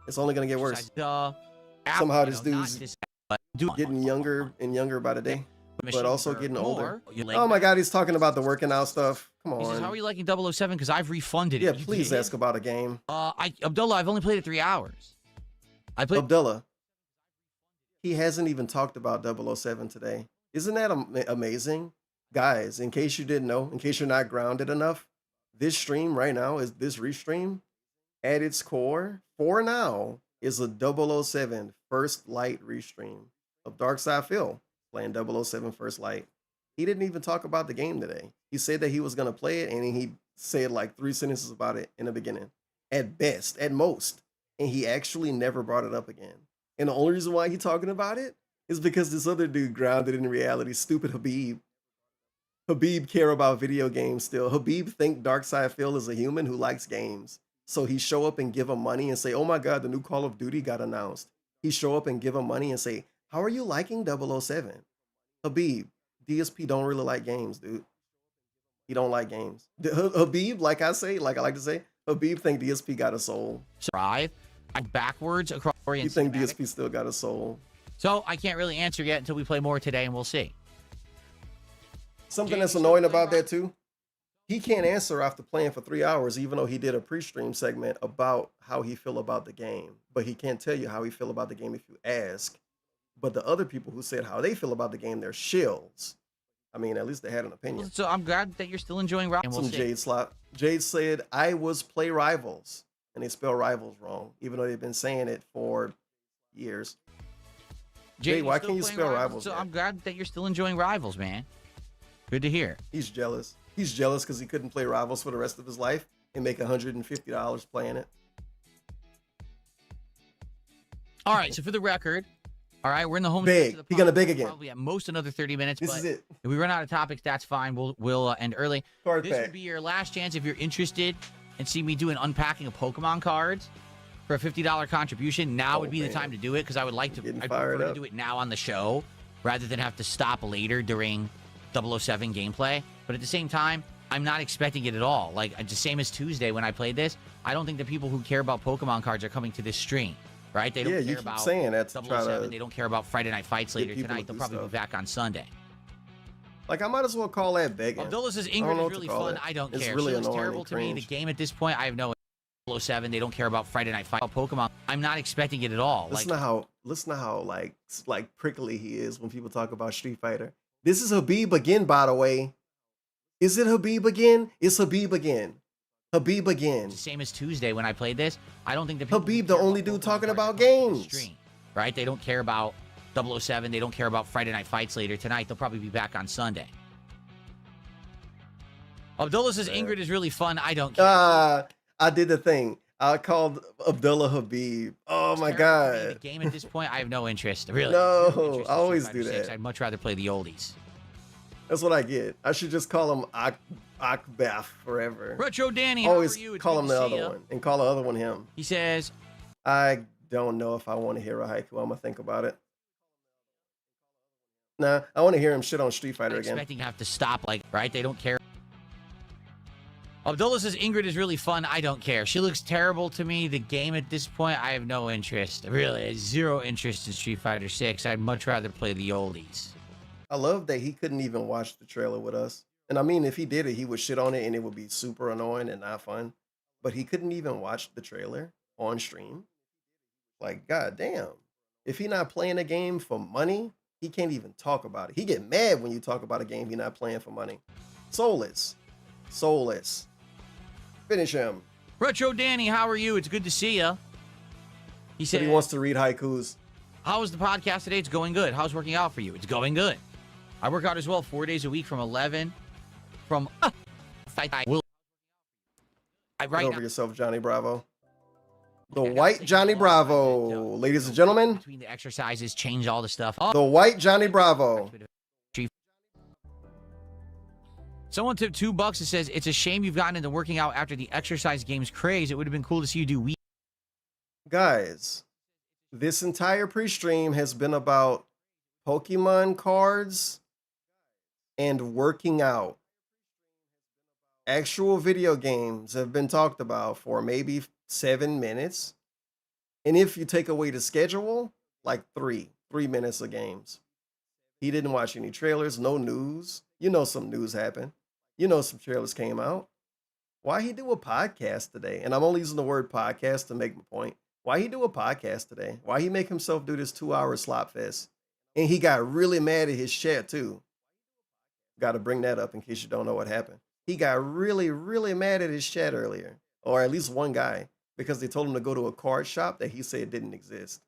It's only gonna get worse. Somehow this dude's getting younger and younger by the day, but also getting older. Oh my God, he's talking about the working out stuff. Come He says, "How on. are you liking 007? Because I've refunded it." Yeah, You please did? ask about a game. Abdullah, I've only played it 3 hours. I played. Abdullah. He hasn't even talked about 007 today. Isn't that amazing? Guys, in case you didn't know, in case you're not grounded enough, this stream right now is this restream. At its core, for now, is a 007 First Light restream of Darkside Phil playing 007 First Light. He didn't even talk about the game today. He said that he was going to play it, and he said like 3 sentences about it in the beginning. At best, at most. And he actually never brought it up again. And the only reason why he's talking about it is because this other dude grounded in reality, stupid Habib. Habib care about video games still. Habib think Darkside Phil is a human who likes games. So he show up and give him money and say, "Oh my God, the new Call of Duty got announced." He show up and give him money and say, "How are you liking 007? Habib, DSP don't really like games, dude. He don't like games. Habib, like I like to say, Habib think DSP got a soul. Drive. I'm backwards across. You think DSP still got a soul? So I can't really answer yet until we play more today, and we'll see. Something that's annoying about that too, he can't answer after playing for 3 hours, even though he did a pre-stream segment about how he feel about the game. But he can't tell you how he feel about the game if you ask. But the other people who said how they feel about the game, they're shills. I mean, at least they had an opinion. So I'm glad that you're still enjoying round. And we'll Some see. Jade slop. Jade said, "I was play rivals," and they spell rivals wrong, even though they've been saying it for years. Jade, why you're still can't you playing spell rivals? So man? I'm glad that you're still enjoying Rivals, man. Good to hear. He's jealous. He's jealous because he couldn't play Rivals for the rest of his life and make $150 playing it. All right, so for the record, all right, we're in the home Beg. stretch of the He gonna podcast. beg again. Probably at most another 30 minutes. This but is it. If we run out of topics, that's fine. We'll end early. Card This pack. would be your last chance if you're interested in seeing me do an unpacking of Pokemon cards for a $50 contribution. Now would be the time to do it because I would like to. Getting I'd fired prefer to up. do it now on the show rather than have to stop later during 007 gameplay. But at the same time, I'm not expecting it at all. Like, the same as Tuesday when I played this, I don't think the people who care about Pokemon cards are coming to this stream, right? They don't care you keep about saying that to try 007. to They don't care about Friday Night Fights later people tonight. to They'll do probably be stuff. back on Sunday. Like, I might as well call that begging. Abdullah says I don't know Ingrid is what to really call fun. it. I don't It's care. really She looks annoying terrible and to me. The cringe. game at this point, I have no 007. They don't care about Friday Night Fight. Pokemon. I'm not expecting it at all. Listen Like, to how like prickly he is when people talk about Street Fighter. This is Habib again, by the way. Is it Habib again? It's Habib again. Habib again. the same as Tuesday when I played this. I don't think the people who Habib, the care only about dude Pokemon talking cards are about coming to this games. stream, right? They don't care about 007. They don't care about Friday Night Fights later tonight. They'll probably be back on Sunday. Abdullah says Ingrid is really fun. I don't care. I did the thing. I called Abdullah Habib. Oh my The god. game at this point, I have no interest. Really. No, Zero interest in I Street always Fighter do 6. that. I'd much rather play the oldies. That's what I get. I should just call him Akbaf forever. Retro Danny, how Always are you? It's call good him to the see other ya. one and call the other one him. He says, I don't know if I want to hear a haiku. I'm gonna think about it. Nah, I want to hear him shit on Street Fighter again. expecting to have to stop, like, right? They don't care. Abdullah says Ingrid is really fun. I don't care. She looks terrible to me. The game at this point, I have no interest. Really, zero interest in Street Fighter 6. I'd much rather play the oldies. I love that he couldn't even watch the trailer with us. And I mean, if he did it, he would shit on it and it would be super annoying and not fun. But he couldn't even watch the trailer on stream. Like, goddamn. If he not playing a game for money, he can't even talk about it. He get mad when you talk about a game he not playing for money. Soulless. Soulless. Finish him. Retro Danny, how are you? It's good to see you. He Said said, he wants to read haikus. how is the podcast today? It's going good. How's working out for you? It's going good. I work out as well 4 days a week from 11. From I will. Get Right over now, yourself, Johnny Bravo. The white Johnny Bravo. Ladies and gentlemen, between the exercises, change all the stuff. the white Johnny Bravo. Someone tipped $2 and says, it's a shame you've gotten into working out after the exercise games craze. It would have been cool to see you do week. Guys, this entire pre-stream has been about Pokemon cards and working out. Actual video games have been talked about for maybe 7 minutes. And if you take away the schedule, like 3 minutes of games. He didn't watch any trailers, no news. You know some news happened. You know some trailers came out. Why he do a podcast today? And I'm only using the word podcast to make my point. Why he do a podcast today? Why he make himself do this 2-hour slop fest? And he got really mad at his chat too. Got to bring that up in case you don't know what happened. He got really, really mad at his chat earlier, or at least one guy, because they told him to go to a card shop that he said didn't exist.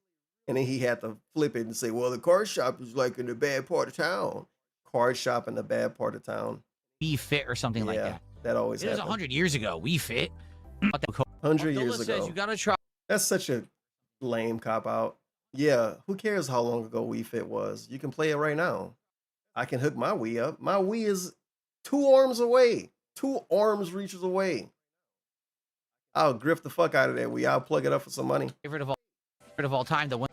And then he had to flip it and say, well, the card shop is like in the bad part of town. Card shop in the bad part of town. Wii Fit or something like that. That always It was happens. 100 years ago. Wii Fit. 100 Abdullah years says ago. you gotta try. That's such a lame cop out. Yeah, who cares how long ago Wii Fit was? You can play it right now. I can hook my Wii up. My Wii is 2 arms away. 2 arms reaches away. I'll grift the fuck out of that Wii. I'll plug it up for some money. Favorite of all time. The one.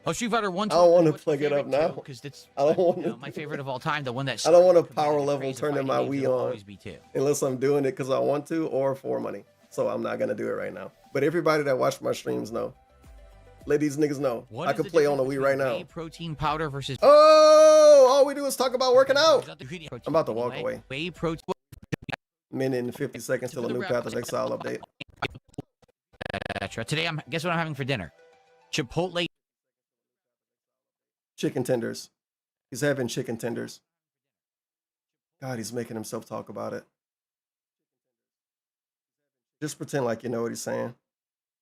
Oh, Street Fighter 1. I don't want to plug it up now. Because it's I don't want to. my favorite of all time. The one that. I don't want to started power the level craze of turning my fighting games. Wii It'll on always be 2. unless I'm doing it because I want to or for money. So I'm not gonna do it right now. But everybody that watched my streams know. Let these niggas know. What I is could the play on the difference Wii right between now. whey protein powder versus. Oh, all we do is talk about working out. I'm about to walk away. Whey protein. Minute and 50 seconds till a new Path of Exile update. Today, guess what I'm having for dinner? Chipotle. Chicken tenders. He's having chicken tenders. God, he's making himself talk about it. Just pretend like you know what he's saying.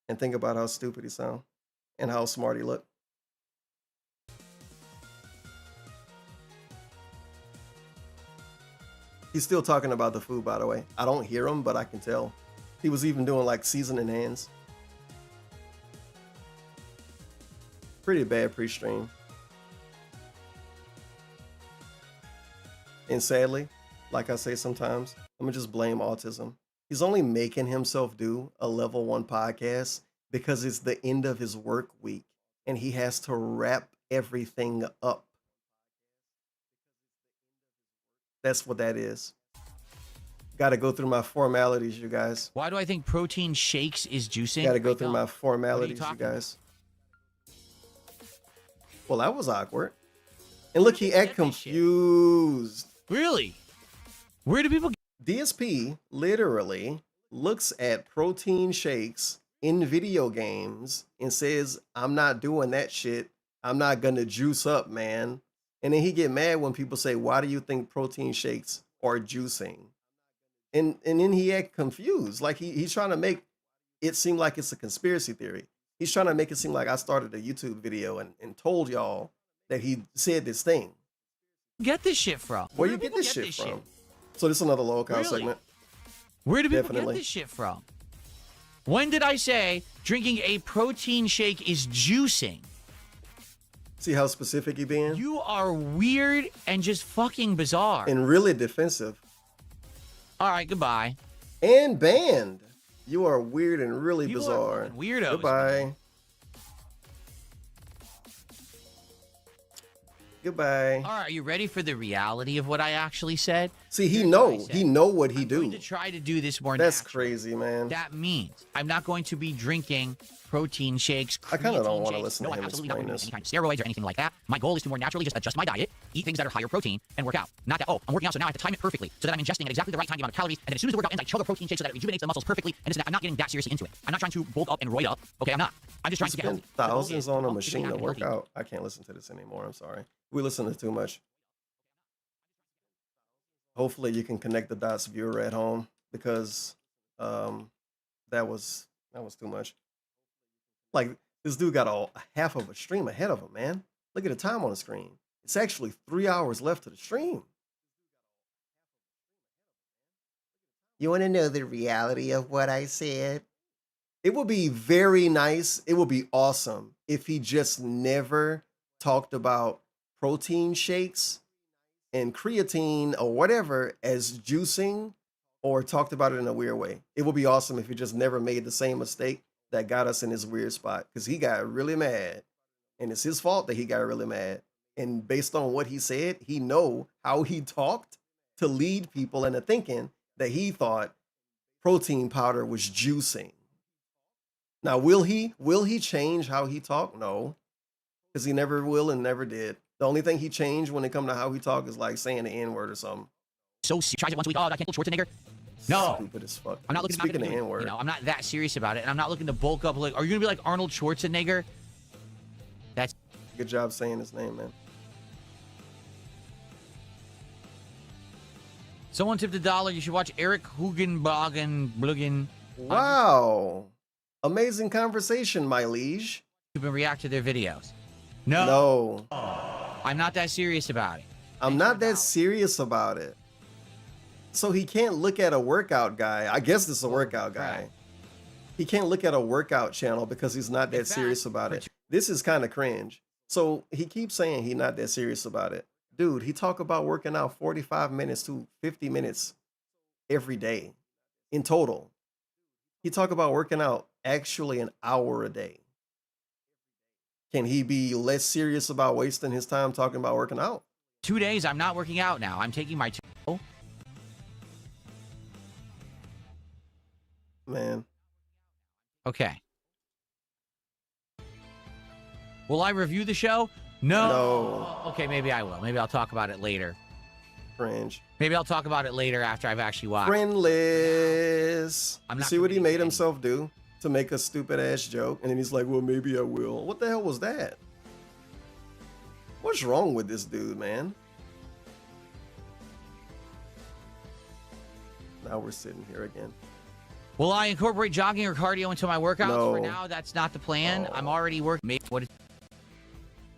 And think about how stupid he sounds. And how smart he look. He's still talking about the food, by the way. I don't hear him, but I can tell. He was even doing like seasoning hands. Pretty bad pre-stream. And sadly, like I say sometimes, I'm gonna just blame autism. He's only making himself do a level 1 podcast because it's the end of his work week and he has to wrap everything up. That's what that is. Got to go through my formalities, you guys. Why do I think protein shakes is juicing? Got to go I through don't. my formalities, you talking guys. Well, that was awkward. And look, he act confused. Really? Where do people DSP literally looks at protein shakes in video games and says, I'm not doing that shit. I'm not gonna juice up, man. And then he get mad when people say, why do you think protein shakes are juicing? And then he act confused. Like he's trying to make it seem like it's a conspiracy theory. He's trying to make it seem like I started a YouTube video and told y'all that he said this thing. get this shit from? Where you get this shit from? So this is another low cost Really? segment. Where do people Definitely. get this shit from? When did I say drinking a protein shake is juicing? See how specific he being? You are weird and just fucking bizarre. And really defensive. All right, goodbye. And banned. You are weird and really You are bizarre. fucking weirdos, Goodbye. Goodbye. All right, are you ready for the reality of what I actually said? See, he Here's what I know. said. He know what he I'm do. going to try to do this more That's naturally. crazy, man. That means I'm not going to be drinking protein shakes. I kinda don't creatine wanna shakes. listen No, to I'm him absolutely not explain going to this. do any kind of steroids or anything like that. My goal is to more naturally just adjust my diet, eat things that are higher protein, and work out. Not that, oh, I'm working out, so now I have to time it perfectly so that I'm ingesting at exactly the right time the amount of calories, and then as soon as the workout ends, I chug a protein shake so that it rejuvenates the muscles perfectly. And listen, I'm not getting that seriously into it. I'm not trying to bulk up and roid up. Okay, I'm not. I'm just trying to get Spend healthy. The goal thousands is on a to machine get to work healthy. out. I can't listen to this anymore. I'm sorry. We listen to too much. Hopefully you can connect the dots, viewer at home, because that was too much. Like, this dude got a half of a stream ahead of him, man. Look at the time on the screen. It's actually 3 hours left to the stream. You want to know the reality of what I said? It would be very nice. It would be awesome if he just never talked about protein shakes and creatine or whatever as juicing or talked about it in a weird way. It would be awesome if he just never made the same mistake that got us in this weird spot, because he got really mad, and it's his fault that he got really mad. And based on what he said, he know how he talked to lead people into thinking that he thought protein powder was juicing. Now, will he change how he talk? No, because he never will and never did. The only thing he changed when it come to how he talk is like saying the N-word or something. So tries it once a week. Oh, I can't kill Schwarzenegger. No, Stupid as fuck. I'm not looking. Speaking I'm of not N-word. You know, I'm not that serious about it, and I'm not looking to bulk up. Like, are you gonna be like Arnold Schwarzenegger? That's Good job saying his name, man. someone tipped $1. You should watch Eric Hugenbogen Blugin. Wow. Amazing conversation, my liege. You can react to their videos. No. I'm not that serious about it. I'm not that serious about it. So he can't look at a workout guy. I guess this is a workout guy. He can't look at a workout channel because he's not that serious about it. This is kind of cringe. So he keeps saying he's not that serious about it. Dude, he talk about working out 45 minutes to 50 minutes every day in total. He talk about working out actually an hour a day. Can he be less serious about wasting his time talking about working out? 2 days, I'm not working out now. I'm taking my. Man. Okay. Will I review the show? No. Okay, maybe I will. Maybe I'll talk about it later. Cringe. Maybe I'll talk about it later after I've actually watched. Friendless. I'm You not see what he committing made to himself do to make a stupid ass joke? And then he's like, well, maybe I will. What the hell was that? What's wrong with this dude, man? Now we're sitting here again. Will I incorporate jogging or cardio into my workouts? No. For now, that's not the plan. I'm already working. Maybe what is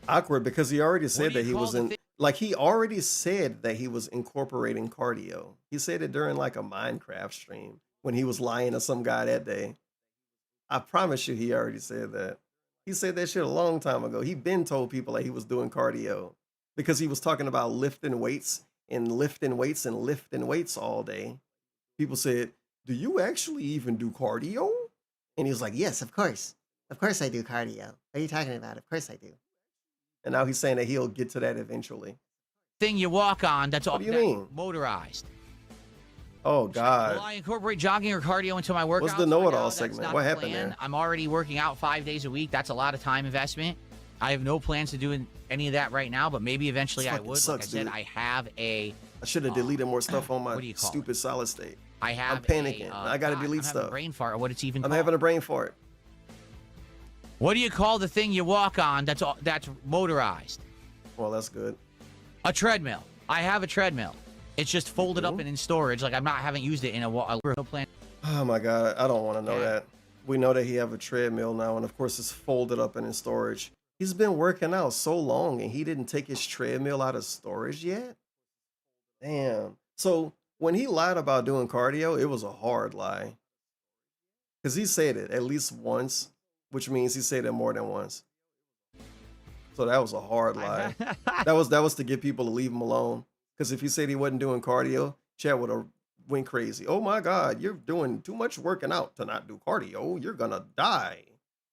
Awkward because he already said do you that he call was the in. thing? Like, he already said that he was incorporating cardio. He said it during like a Minecraft stream when he was lying to some guy that day. I promise you, he already said that. He said that shit a long time ago. He been told people that he was doing cardio because he was talking about lifting weights and lifting weights and lifting weights all day. People said, do you actually even do cardio? And he was like, yes, of course. Of course I do cardio. What are you talking about? Of course I do. And now he's saying that he'll get to that eventually. thing you walk on that's all What do you mean? motorized. Oh Will God. I incorporate jogging or cardio into my workouts? What's the Right know-it-all now, that's segment? not What the happened plan. there? I'm already working out 5 days a week. That's a lot of time investment. I have no plans to do any of that right now, but maybe eventually This I fucking would. sucks, Like I said, dude. I have a. I should have deleted more stuff on what my do you call stupid solid state. I have. I'm panicking. I gotta God, delete I'm having a stuff. brain fart, or what it's even I'm called. having a brain fart. What do you call the thing you walk on that's motorized? Well, that's good. A treadmill. I have a treadmill. It's just folded up Mhm. and in storage. Like I haven't used it in a while. No plan. Oh my God, I don't want to know Yeah. that. We know that he have a treadmill now, and of course it's folded up and in storage. He's been working out so long, and he didn't take his treadmill out of storage yet. Damn. So when he lied about doing cardio, it was a hard lie, because he said it at least once, which means he said it more than once. So that was a hard lie. that was to get people to leave him alone. Because if he said he wasn't doing cardio, Chad would have went crazy. Oh my God, you're doing too much working out to not do cardio. You're gonna die.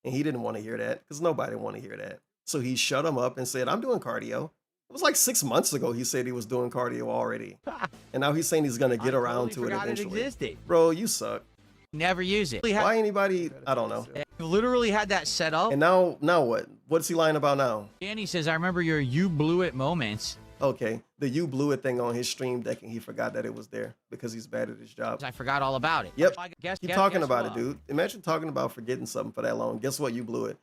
And he didn't want to hear that because nobody want to hear that. So he shut him up and said, I'm doing cardio. It was like 6 months ago he said he was doing cardio already. And now he's saying he's gonna get around to it eventually. existed. Bro, you suck. Never use it. Why anybody? I don't know. I literally had that set up. And now what? What's he lying about now? Danny says, I remember your "you blew it" moments. Okay, the you blew it thing on his stream deck, and he forgot that it was there because he's bad at his job. I forgot all about it. Yep. Guess, Keep guess- talking guess about what? it, dude. Imagine talking about forgetting something for that long. Guess what? You blew it.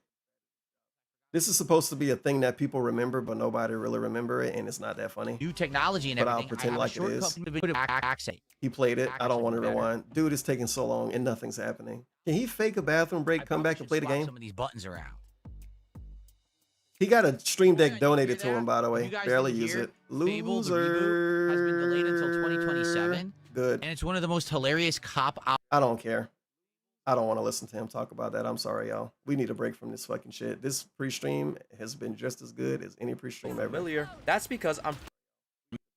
This is supposed to be a thing that people remember, but nobody really remember it, and it's not that funny. New technology and But I'll everything. pretend I have like a short it is. company to access. He played it. I don't want to better. rewind. Dude, it's taking so long, and nothing's happening. Can he fake a bathroom break, come back and play the game? Some of these buttons around. He got a stream deck you donated hear to him, that? by the You way. guys Barely didn't use hear it. Fable, the reboot, has been delayed until 2027. Good. And it's one of the most hilarious cop out. I don't care. I don't want to listen to him talk about that. I'm sorry, y'all. We need a break from this fucking shit. This pre-stream has been just as good as any pre-stream ever. Familiar. That's because I'm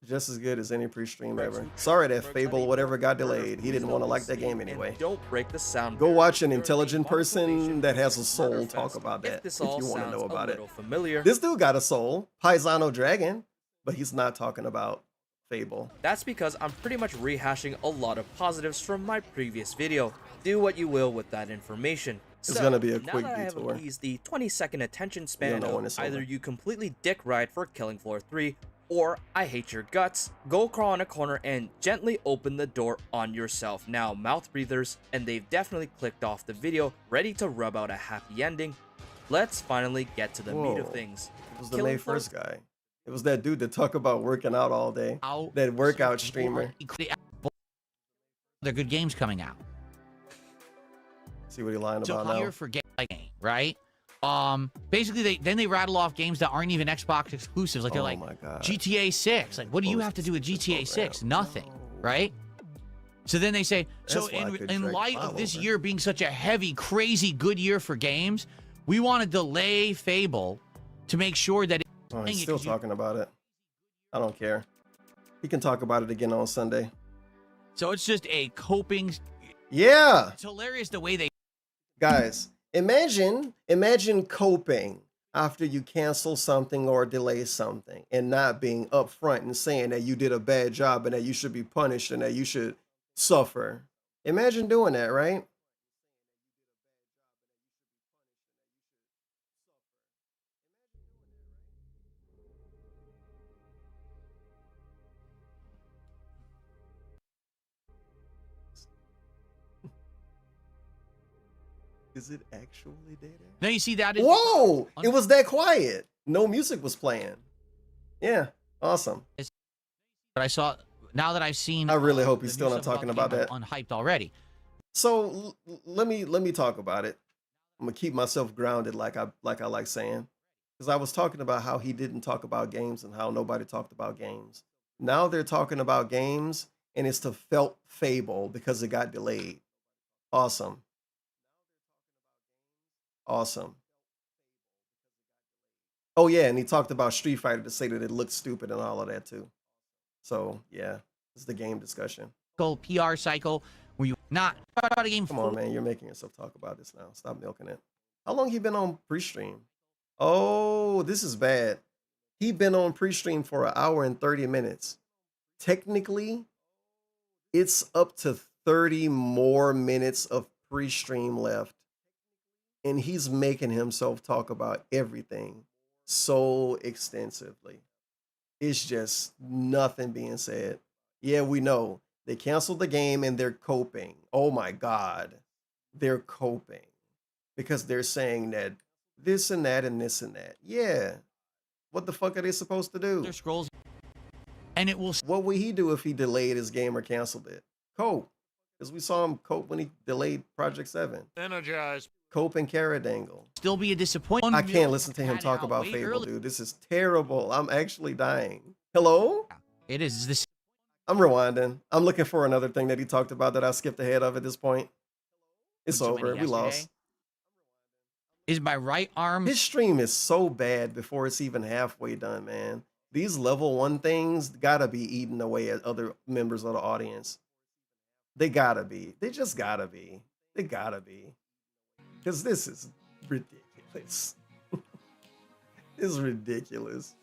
Just as good as any pre-stream ever. Sorry that Fable whatever got delayed. He didn't want to like that game anyway. Don't break the sound. Go watch an intelligent person that has a soul talk about that if This you all want to sounds know a about it. little familiar. This dude got a soul, Paisano Dragon, but he's not talking about Fable. That's because I'm pretty much rehashing a lot of positives from my previous video. Do what you will with that information. It's gonna be a now quick that I have detour. appeased the 20-second attention span know when of it's either over. you completely dick ride for Killing Floor 3, or I hate your guts, go crawl in a corner and gently open the door on yourself. Now, mouth breathers, and they've definitely clicked off the video, ready to rub out a happy ending. Let's finally get to the meat of Whoa. things. It was the Killing May Floor 1st guy. It was that dude that talk about working out all day. That workout streamer. They're good games coming out. See what he lying So about now. here for game, right? Basically they rattle off games that aren't even Xbox exclusives. Like they're Oh like my God. GTA 6. Like what do you Close have to do with this GTA 6? Nothing, right? So then they say, so That's why I couldn't in drag light Bob of this over. year being such a heavy, crazy good year for games, we want to delay Fable to make sure that Oh, he's Dang it, still 'cause you- talking about it. I don't care. He can talk about it again on Sunday. so it's just a coping. Yeah. It's hilarious the way they Guys, imagine coping after you cancel something or delay something and not being upfront and saying that you did a bad job and that you should be punished and that you should suffer. Imagine doing that, right? Is it actually dead air? Now you see that is Whoa! It was that quiet. No music was playing. Yeah, awesome. But I saw now that I've seen. I really hope the he's new still not stuff talking the about game, that. I'm unhyped already. So let me talk about it. I'm gonna keep myself grounded, like I like saying, because I was talking about how he didn't talk about games and how nobody talked about games. Now they're talking about games, and it's to felt Fable because it got delayed. Awesome. Awesome. Oh yeah, and he talked about Street Fighter to say that it looked stupid and all of that too. So yeah, it's the game discussion. PR cycle where you not about a game. Come on, man, you're making yourself talk about this now. Stop milking it. How long you been on pre-stream? Oh, this is bad. He been on pre-stream for an hour and 30 minutes. Technically, it's up to 30 more minutes of pre-stream left. And he's making himself talk about everything so extensively. It's just nothing being said. Yeah, we know. They canceled the game and they're coping. Oh my God. They're coping. Because they're saying that this and that and this and that. Yeah. What the fuck are they supposed to do? Scrolls. And it will. What would he do if he delayed his game or canceled it? Cope. Because we saw him cope when he delayed Project 7. Energize. Cope and Caradangle. Still be a disappointment. I can't listen to him talk about Fable, dude. This is terrible. I'm actually dying. Hello? It is this. I'm rewinding. I'm looking for another thing that he talked about that I skipped ahead of at this point. It's over. We lost. Is my right arm. His stream is so bad before it's even halfway done, man. These level 1 things gotta be eating away at other members of the audience. They gotta be. They just gotta be. They gotta be. Because this is ridiculous. It's ridiculous.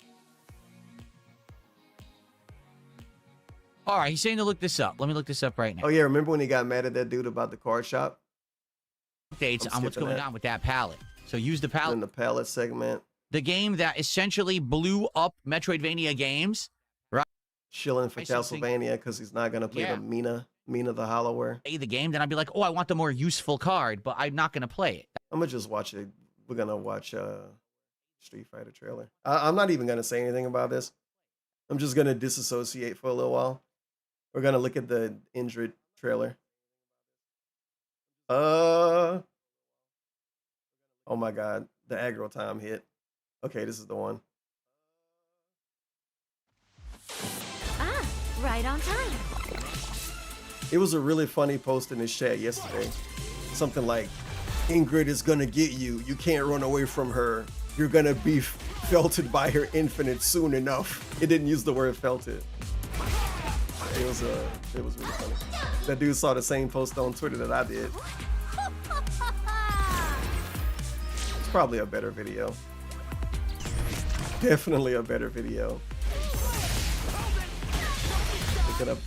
All right, he's saying to look this up. Let me look this up right now. Oh, yeah. Remember when he got mad at that dude about the card shop? Updates on what's going on with that palette. So use the palette. In the palette segment. The game that essentially blew up Metroidvania games, right? Chilling for Castlevania because he's not going to play the Mina the Hollower. Play the game, then I'd be like, oh, I want the more useful card, but I'm not going to play it. I'm going to just watch it. We're going to watch Street Fighter trailer. I'm not even going to say anything about this. I'm just going to disassociate for a little while. We're going to look at the Injured trailer. Oh my God. The aggro time hit. Okay, this is the one. Ah, right on time. It was a really funny post in his chat yesterday. Something like, Ingrid is gonna get you. You can't run away from her. You're gonna be felted by her infinite soon enough. It didn't use the word felted. It was really funny. That dude saw the same post on Twitter that I did. It's probably a better video. Definitely a better video. Looking up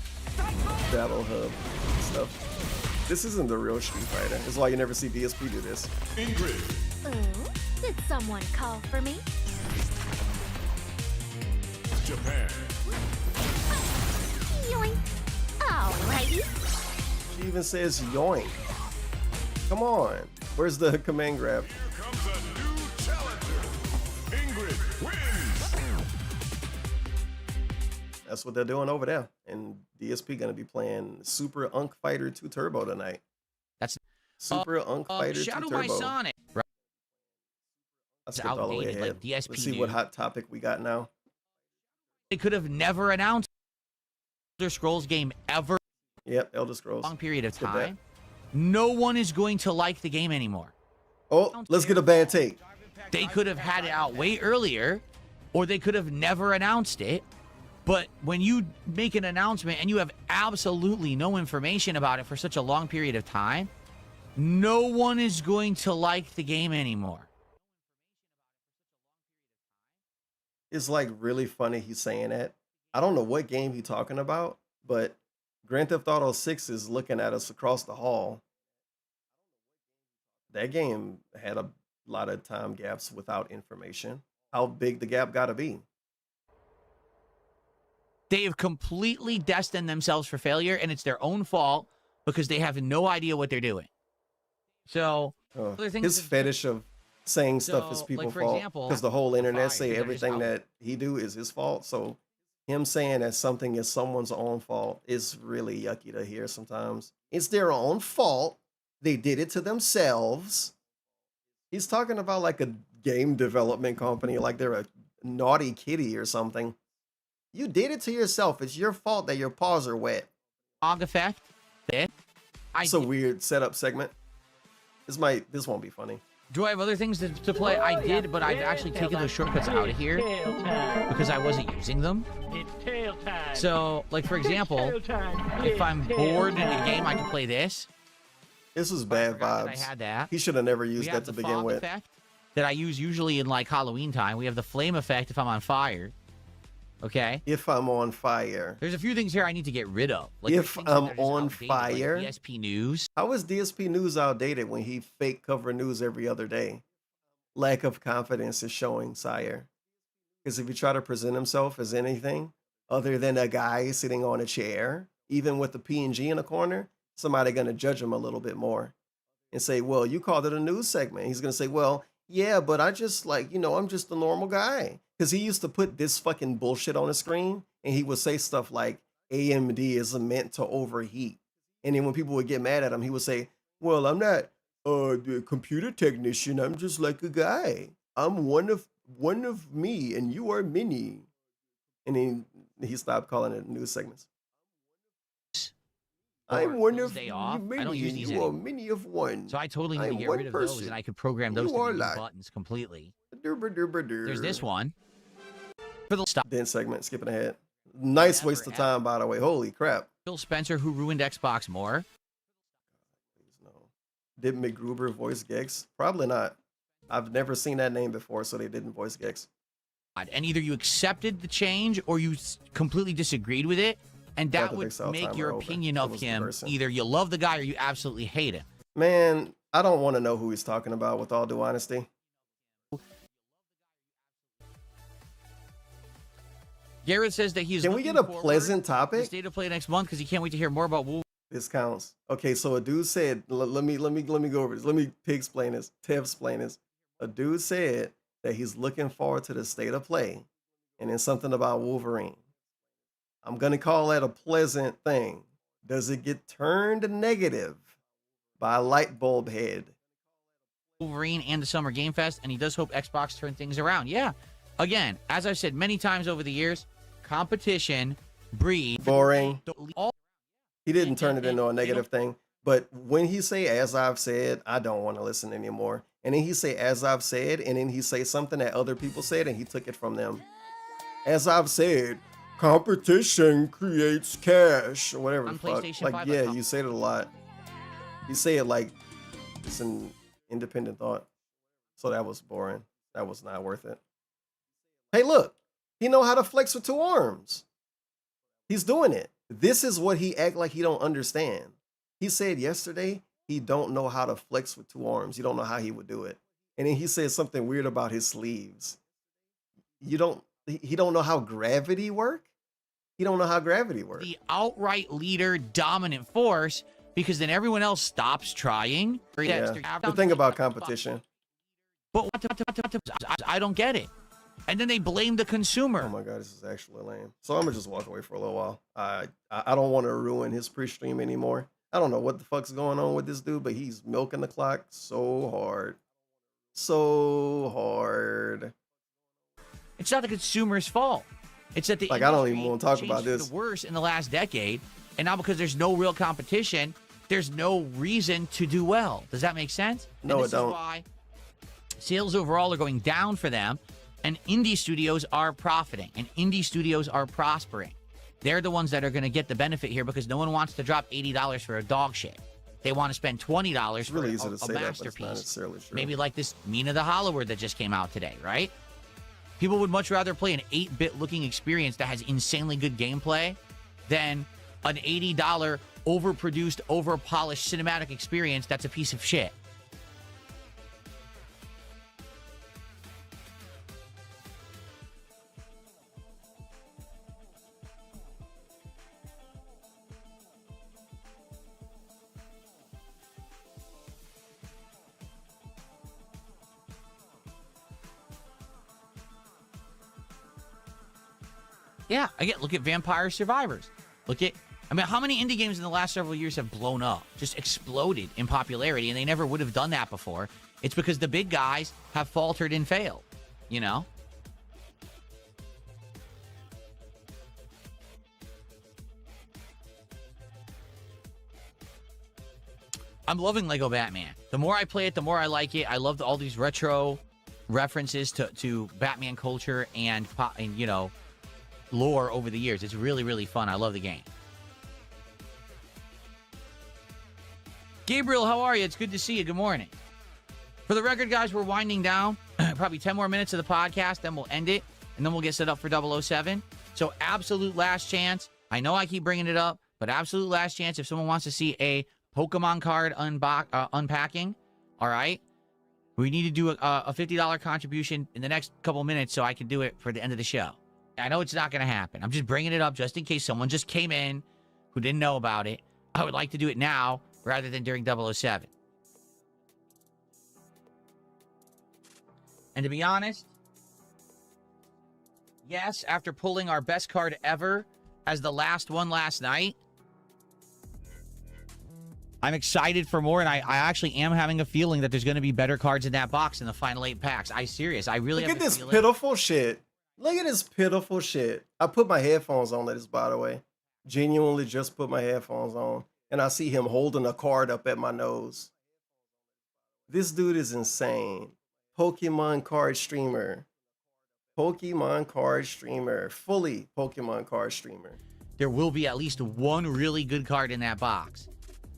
Battle Hub stuff. This isn't the real Street Fighter. This is why you never see DSP do this. Ooh, did someone call for me? Japan. Yoink. Alrighty. She even says yoink. Come on. Where's the command grab? Here comes a new challenger. Ingrid wins. That's what they're doing over there. And DSP gonna be playing Super Unk Fighter 2 Turbo tonight. That's Super Unk Fighter 2 Shadow Turbo. by Sonic. Right. I skipped all the way ahead. Like DSP Let's see what hot topic we got now. They could have never announced Elder Scrolls game ever. Yep, Elder Scrolls. Long period of time. No one is going to like the game anymore. Oh, let's get a bad take. They could have had it out way earlier, or they could have never announced it. But when you make an announcement and you have absolutely no information about it for such a long period of time, no one is going to like the game anymore. It's like really funny he's saying that. I don't know what game he's talking about, but Grand Theft Auto 6 is looking at us across the hall. That game had a lot of time gaps without information. How big the gap got to be? They have completely destined themselves for failure, and it's their own fault because they have no idea what they're doing. So, his fetish of saying stuff is people's fault because the whole internet say everything that he do is his fault. So him saying that something is someone's own fault is really yucky to hear sometimes. It's their own fault. They did it to themselves. He's talking about like a game development company, like they're a naughty kitty or something. You did it to yourself. It's your fault that your paws are wet. Fog effect. It's a weird setup segment. This won't be funny. Do I have other things to play? I did, but I've actually taken those shortcuts out of here because I wasn't using them. So, like for example, if I'm bored in a game, I can play this. This was bad vibes. I had that. He should have never used that to begin with. that I use usually in like Halloween time. We have the flame effect if I'm on fire. Okay. If I'm on fire. There's a few things here I need to get rid of. Like If things I'm that are just on outdated, fire. like DSP News. How is DSP News outdated when he fake cover news every other day? Lack of confidence is showing, sire. Because if you try to present himself as anything other than a guy sitting on a chair, even with the P&G in a corner, somebody going to judge him a little bit more and say, well, you called it a news segment. He's going to say, well, yeah, but I just like, I'm just a normal guy. Because he used to put this fucking bullshit on the screen and he would say stuff like AMD is meant to overheat. And then when people would get mad at him, he would say, well, I'm not the computer technician. I'm just like a guy. I'm one of me and you are many. And then he stopped calling it news segments. I'm one of Day off. many, I don't use and these you are anymore. many of one. So I totally need to I'm get one rid of those, person. and I could program those You to are be new like- buttons completely. There's There's this one. For the stop. Then segment, skipping ahead. Nice waste of time, by the way. Holy crap. Phil Spencer, who ruined Xbox more. Did McGruber voice Gex? Probably not. I've never seen that name before, so they didn't voice Gex. And either you accepted the change or you completely disagreed with it, and that Got the would big cell make timer your over. opinion It of was the him person. either you love the guy or you absolutely hate him. Man, I don't want to know who he's talking about, with all due honesty. Garrett says that he's Can we looking get a forward pleasant to topic? State of Play next month because he can't wait to hear more about Wolf. This counts. Okay, so a dude said, let me go over this. Let me explain this. Tev explain this. A dude said that he's looking forward to the state of play, and then something about Wolverine. I'm gonna call that a pleasant thing. Does it get turned negative by a light bulb head? Wolverine and the Summer Game Fest, and he does hope Xbox turn things around. Yeah. Again, as I've said many times over the years, competition breeds Boring. all. He didn't turn it into a negative thing. But when he say, as I've said, I don't want to listen anymore. And then he say, as I've said, and then he say something that other people said, and he took it from them. As I've said, competition creates cash, or whatever On the fuck. PlayStation Like, 5, yeah, like, you say it a lot. You say it like it's an independent thought. So that was boring. That was not worth it. Hey, look, he know how to flex with two arms. He's doing it. This is what he act like he don't understand. He said yesterday he don't know how to flex with two arms. You don't know how he would do it. And then he said something weird about his sleeves. He don't know how gravity work? He don't know how gravity works. The outright leader, dominant force, because then everyone else stops trying. Yeah. The thing about competition. But I don't get it. And then they blame the consumer. Oh my god, this is actually lame. So I'm gonna just walk away for a little while. I don't want to ruin his pre-stream anymore. I don't know what the fuck's going on with this dude, but he's milking the clock so hard. So hard. It's not the consumer's fault. It's that the Like, I don't industry even want to talk changed about for this. the worse in the last decade, and now because there's no real competition, there's no reason to do well. Does that make sense? No, and it this don't. Is why sales overall are going down for them, and indie studios are profiting, and indie studios are prospering. They're the ones that are going to get the benefit here because no one wants to drop $80 for a dog shit. They want to spend $20 It's really for easy to a say that, but it's not masterpiece. necessarily true. Maybe like this Mina the Hollower that just came out today, right? People would much rather play an 8-bit looking experience that has insanely good gameplay than an $80 overproduced, overpolished cinematic experience that's a piece of shit. Yeah, again, look at Vampire Survivors. I mean, how many indie games in the last several years have blown up, just exploded in popularity, and they never would have done that before? It's because the big guys have faltered and failed, you know? I'm loving Lego Batman. The more I play it, the more I like it. I love all these retro references to Batman culture and you know, lore over the years. It's really, really fun. I love the game. Gabriel, how are you? It's good to see you. Good morning. For the record, guys, we're winding down. probably 10 more minutes of the podcast, then we'll end it, and then we'll get set up for 007. So absolute last chance. I know I keep bringing it up, but absolute last chance if someone wants to see a Pokemon card unpacking, all right? We need to do a $50 contribution in the next couple minutes so I can do it for the end of the show. I know it's not going to happen. I'm just bringing it up just in case someone just came in who didn't know about it. I would like to do it now rather than during 007. And to be honest, yes, after pulling our best card ever as the last one last night, I'm excited for more, and I actually am having a feeling that there's going to be better cards in that box in the final 8 packs. I really Look have at this pitiful shit. Look at this pitiful shit. I put my headphones on, that is, by the way. Genuinely just put my headphones on. And I see him holding a card up at my nose. This dude is insane. Pokemon card streamer. Pokemon card streamer. Fully Pokemon card streamer. There will be at least one really good card in that box.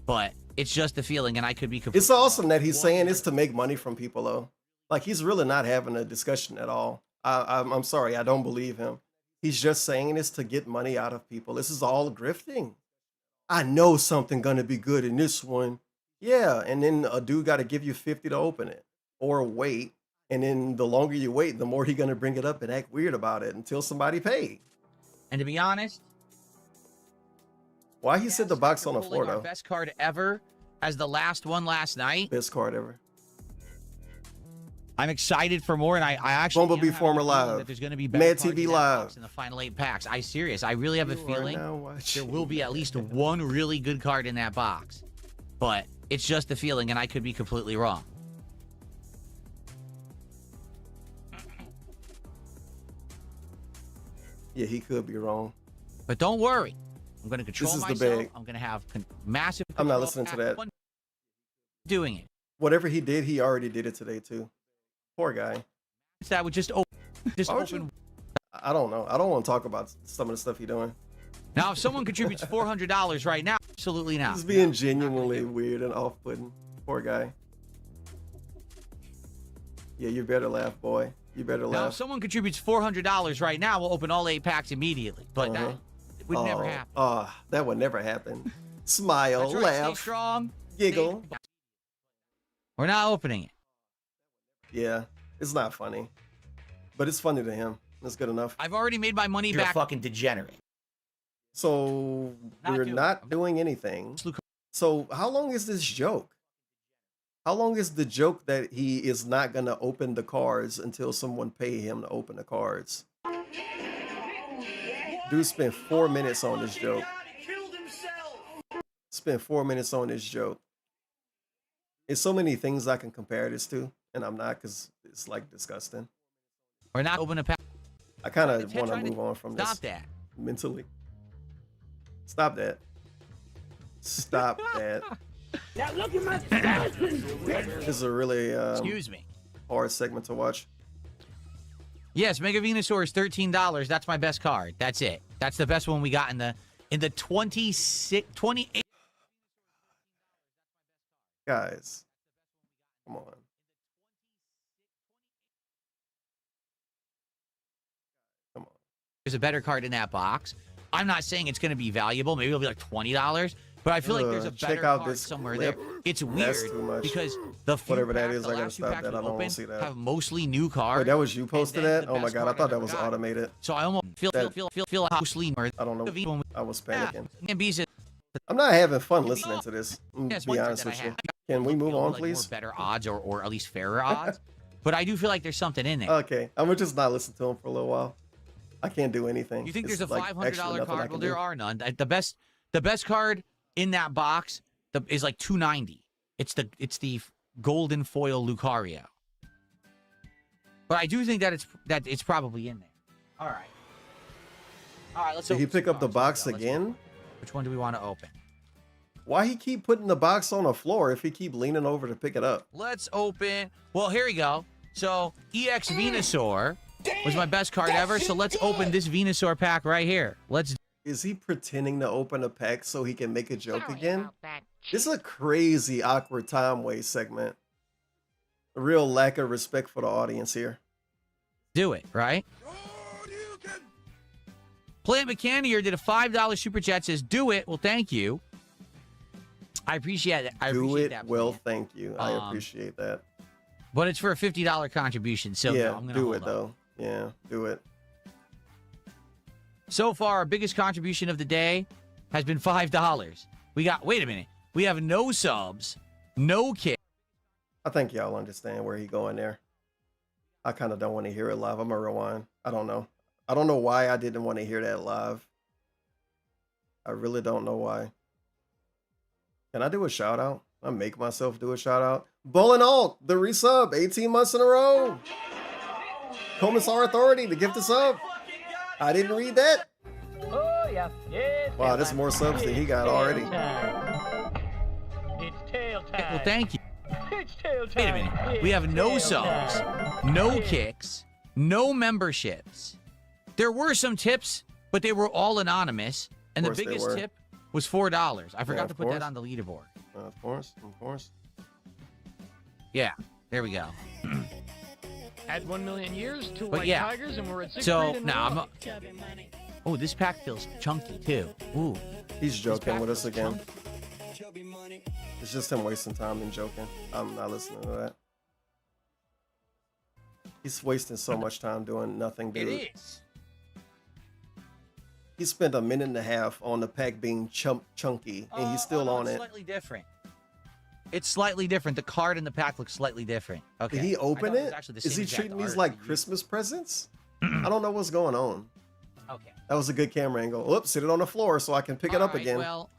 But it's just a feeling, and I could be completely It's awesome that he's saying this to make money from people, though. Like, he's really not having a discussion at all. I'm sorry, I don't believe him. He's just saying this to get money out of people. This is all grifting. I know something gonna be good in this one. Yeah, and then a dude got to give you 50 to open it, or wait. And then the longer you wait, the more he gonna bring it up and act weird about it until somebody paid. And to be honest, why he said the box on the floor our though? best card ever as the last one last night. Best card ever. I'm excited for more, and I actually Bumblebee Former Live. that there's going to be better Mad cards TV in that Live. box in the final 8 packs. I really have a You are feeling now watching. there will be at least one really good card in that box. But it's just a feeling, and I could be completely wrong. Yeah, he could be wrong. But don't worry. I'm going to control This is the myself. bag. I'm going to have massive I'm not control. listening to Have that. fun doing it. Whatever he did, he already did it today too. Poor guy. That would just open. Just Why would open. I don't know. I don't want to talk about some of the stuff he's doing. Now, if someone contributes $400 right now, absolutely not. He's being genuinely weird and off-putting. Poor guy. Yeah, you better laugh, boy. You better Now, if laugh. someone contributes $400 right now, we'll open all 8 packs immediately. But that would never happen. That would never happen. Smile, That's right, stay laugh, strong, giggle. We're not opening it. Yeah, it's not funny, but it's funny to him. That's good enough. I've already made my money You're back. a fucking degenerate. So we're not doing anything. So how long is this joke? How long is the joke that he is not gonna open the cards until someone pay him to open the cards? Dude spent 4 minutes on this joke. Spent 4 minutes on this joke. There's so many things I can compare this to, and I'm not, because it's like disgusting. We're not opening a pack. I kind of want to move on from this. Stop that. Mentally. Stop that. Stop that. Now look at my This is a really Excuse me. hard segment to watch. Yes, Mega Venusaur is $13. That's my best card. That's it. That's the best one we got in the 28. Guys, come on. Come on. There's a better card in that box. I'm not saying it's going to be valuable. Maybe it'll be like $20. But I feel like there's a Check better out card this somewhere clip. there. It's That's weird too much. because the few Whatever that packs, is, the I gotta last few stop packs that. we I don't want opened to see that. have mostly new cards. Wait, that was you posted then that? the Oh my best god, I card thought that ever was got. automated. So I almost feel mostly. I don't know. I was panicking. MB's I'm not having fun listening to this. Yes, To one be card honest that I with you. have. Can we move on, like please? More better odds or at least fairer odds. But I do feel like there's something in there. Okay, I'm gonna just not listen to him for a little while. I can't do anything. You think It's there's a like $500 actually nothing I card? can Well, do. there are none. The best card in that box is like $290. It's the golden foil Lucario. But I do think that it's probably in there. All right. Let's. Did he open pick some up the cards. box Let's go. again? Which one do we want to open? Why he keep putting the box on the floor if he keep leaning over to pick it up? Let's open. Well, here we go. So EX Venusaur was my best card ever. So let's open this Venusaur pack right here. Let's. Is he pretending to open a pack so he can make a joke again? This is a crazy awkward time waste segment. A real lack of respect for the audience here. Do it, right? Plant Mechanier did a $5 super chat, says, do it. Well, thank you. I appreciate it. I Do appreciate it. that. Well, Plant. thank you. I appreciate that. But it's for a $50 contribution, so yeah, no, I'm gonna do hold it on. though. Yeah, do it. So far, our biggest contribution of the day has been $5. We got, wait a minute. We have no subs, no kick. I think y'all understand where he going there. I kind of don't want to hear it live. I'm gonna rewind. I don't know. I don't know why I didn't want to hear that live. I really don't know why. Can I do a shout out? I make myself do a shout out. Bowling Alt, the resub, 18 months in a row. Commissar Authority, the gift of sub. I didn't read that. Oh, yeah. Yes, Wow, there's more subs than he got already. It's tail time. Well, thank you. It's tail time. Wait a minute. We have no subs, no kicks, no memberships. There were some tips, but they were all anonymous. And the Of course they biggest were. tip was $4. I forgot of to put course. that on the leaderboard. Of course, of course. Yeah, there we go. At 1 million years, two But white yeah. tigers, and we're at 6 So now oh, this pack feels chunky too. Ooh, He's joking pack with us feels again. It's just him wasting time and joking. I'm not listening to that. He's wasting so much time doing nothing, dude. It is. He spent a minute and a half on the pack being chunky, and he's still on it's it. Slightly different. It's slightly different. The card in the pack looks slightly different. Okay. Did he I open thought was it? actually the Is same he exact treating these art. like Christmas presents? I don't know what's going on. Okay. That was a good camera angle. Oops, sit it on the floor so I can pick it up Alright, again. Well,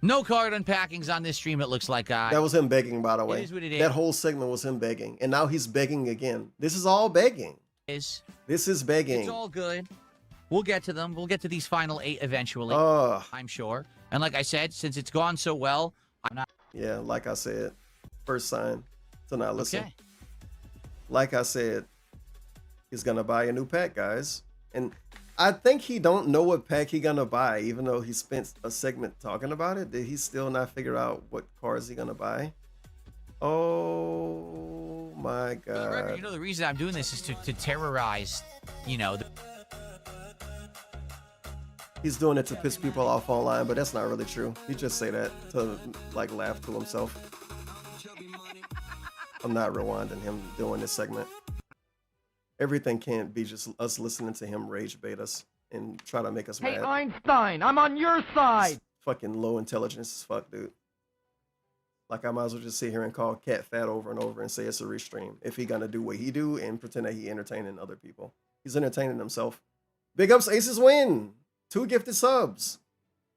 no card unpackings on this stream, it looks like, guys. That was him begging, by the way. is what it That is. whole segment was him begging, and now he's begging again. This is all begging. This is begging. It's all good. We'll get to them. We'll get to these final 8 eventually. Ugh. I'm sure. And like I said, since it's gone so well, I'm not. Yeah, like I said, first sign to not listen. Okay. Like I said, he's gonna buy a new pack, guys, and I think he don't know what pack he gonna buy, even though he spent a segment talking about it. Did he still not figure out what cards he gonna buy? Oh my For the record, god! you know, the reason I'm doing this is to terrorize, you know. He's doing it to piss people off online, but that's not really true. He just say that to like laugh to himself. I'm not rewinding him doing this segment. Everything can't be just us listening to him rage bait us and try to make us Hey, mad. Einstein, I'm on your side. It's fucking low intelligence as fuck, dude. Like, I might as well just sit here and call Cat fat over and over and say it's a restream if he gonna do what he do and pretend that he entertaining other people. He's entertaining himself. Big ups, Aces win. 2 gifted subs.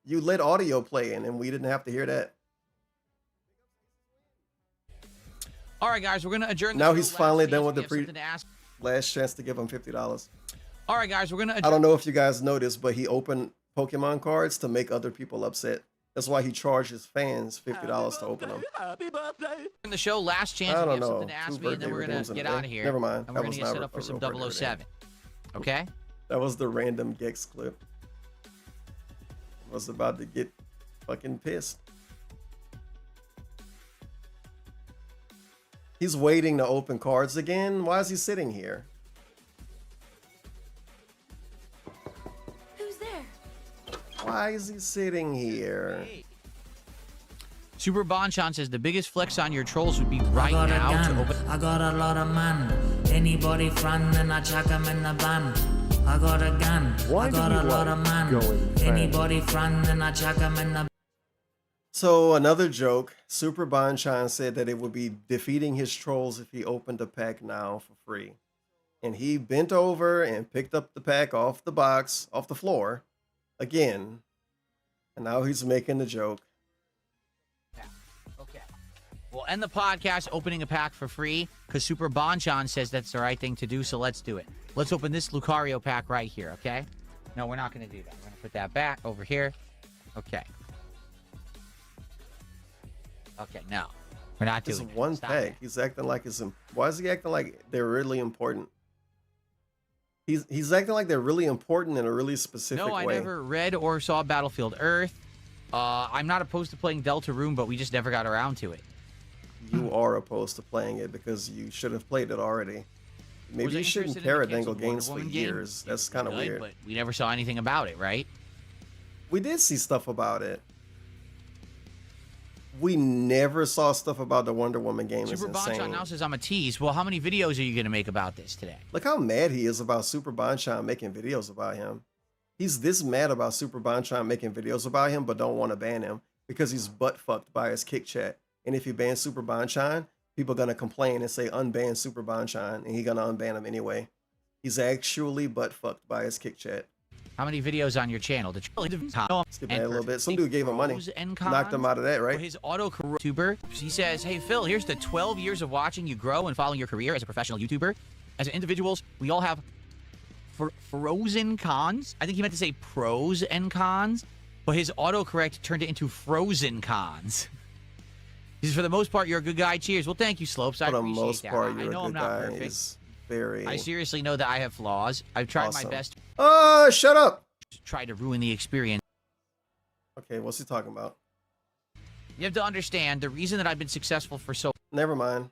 You let audio play in and we didn't have to hear that. All right, guys, we're gonna adjourn. Now the he's show. finally Last done chance. with We the have something to ask. last chance to give him $50. All right, guys, we're gonna. I don't know if you guys noticed, but he opened Pokemon cards to make other people upset. That's why he charged his fans $50 to open them. In the show, last chance. I we don't have know. something to 2 ask me, and then birthday we're gonna redeems in get a day. out of here. Never mind. And That we're was gonna get not set up for a some real birthday 007. Okay. That was the random Gex clip. I was about to get fucking pissed. He's waiting to open cards again. Why is he sitting here? Who's there? Why is he sitting here? Super Bonchan says the biggest flex on your trolls would be right now to open. I got a lot of man. Anybody front and I chuck 'em in the van. I got a gun. Why I do got you a lot like of man. going fast? Anybody front and I chuck 'em in the So another joke. Super Bonchan said that it would be defeating his trolls if he opened a pack now for free. And he bent over and picked up the pack off the box, off the floor, again. And now he's making the joke. Okay. We'll end the podcast opening a pack for free because Super Bonchan says that's the right thing to do. So let's do it. Let's open this Lucario pack right here. Okay. No, we're not going to do that. We're going to put that back over here. Okay. Okay. No, we're not It's doing it. one Stop pack. it. He's acting like it's. Why is he acting like they're really important? He's acting like they're really important in a really specific No, I way. never read or saw Battlefield Earth. I'm not opposed to playing Deltarune, but we just never got around to it. you are opposed to playing it because you should have played it already. Maybe Was I you shouldn't interested in the Paradangle canceled Wonder games for Woman game? years. That's kind of Good, weird. but we never saw anything about it, right? We did see stuff about it. We never saw stuff about the Wonder Woman game. It's Super insane. Bonchan now says I'm a tease. Well, how many videos are you going to make about this today? Look how mad he is about Super Bonchan making videos about him. He's this mad about Super Bonchan making videos about him, but don't want to ban him because he's butt fucked by his kick chat. And if you ban Super Bonchan, people are gonna complain and say unban Super Bonchan, and he's gonna unban him anyway. He's actually butt fucked by his kick chat. How many videos on your channel? Skip ahead a little bit. Some dude gave him money. Knocked him out of that, right? His auto career YouTuber. He says, "Hey Phil, here's the 12 years of watching you grow and following your career as a professional YouTuber. As individuals, we all have frozen cons." I think he meant to say pros and cons, but his autocorrect turned it into frozen cons. He says, "For the most part, you're a good guy. Cheers." Well, thank you, Slopes. I For the appreciate most that. part, I you're know a I'm good not guy. perfect. It's very. I seriously know that I have flaws. I've tried my Awesome. best. Shut up. Try to ruin the experience. Okay, what's he talking about? You have to understand the reason that I've been successful for so. Never mind.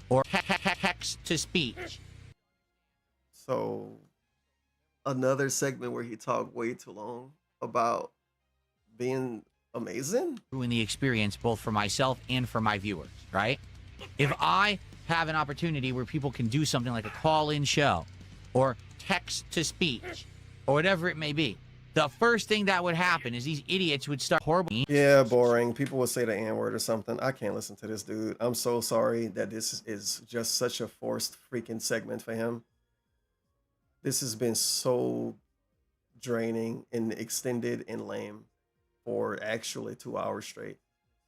Or text to speech. So, another segment where he talked way too long about being amazing. Ruin the experience both for myself and for my viewers, right? If I have an opportunity where people can do something like a call-in show or text to speech or whatever it may be, the first thing that would happen is these idiots would start horrible. Yeah, boring. People would say the N-word or something. I can't listen to this dude. I'm so sorry that this is just such a forced freaking segment for him. This has been so draining and extended and lame for actually 2 hours straight.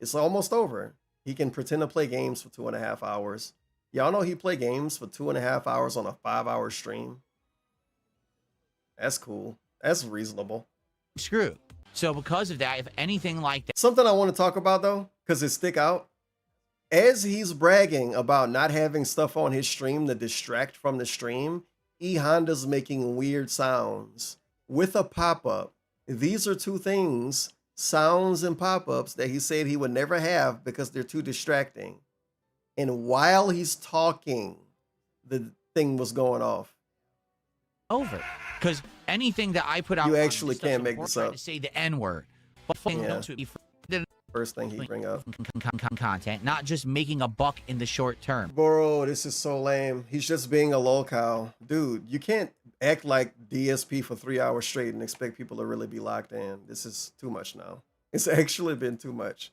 It's almost over. He can pretend to play games for 2.5 hours. Y'all know he play games for 2.5 hours on a 5-hour stream. That's cool. That's reasonable. Screw. So because of that, if anything like that. Something I want to talk about though, because it stick out. As he's bragging about not having stuff on his stream to distract from the stream, E Honda's making weird sounds with a pop-up. These are two things, sounds and pop-ups, that he said he would never have because they're too distracting. And while he's talking, the thing was going off. Over. Because anything that I put out, You actually can't make this up. To say the N-word. But Yeah. First thing he bring up. Content, not just making a buck in the short term. Bro, this is so lame. He's just being a lolcow. Dude, you can't act like DSP for 3 hours straight and expect people to really be locked in. This is too much now. It's actually been too much.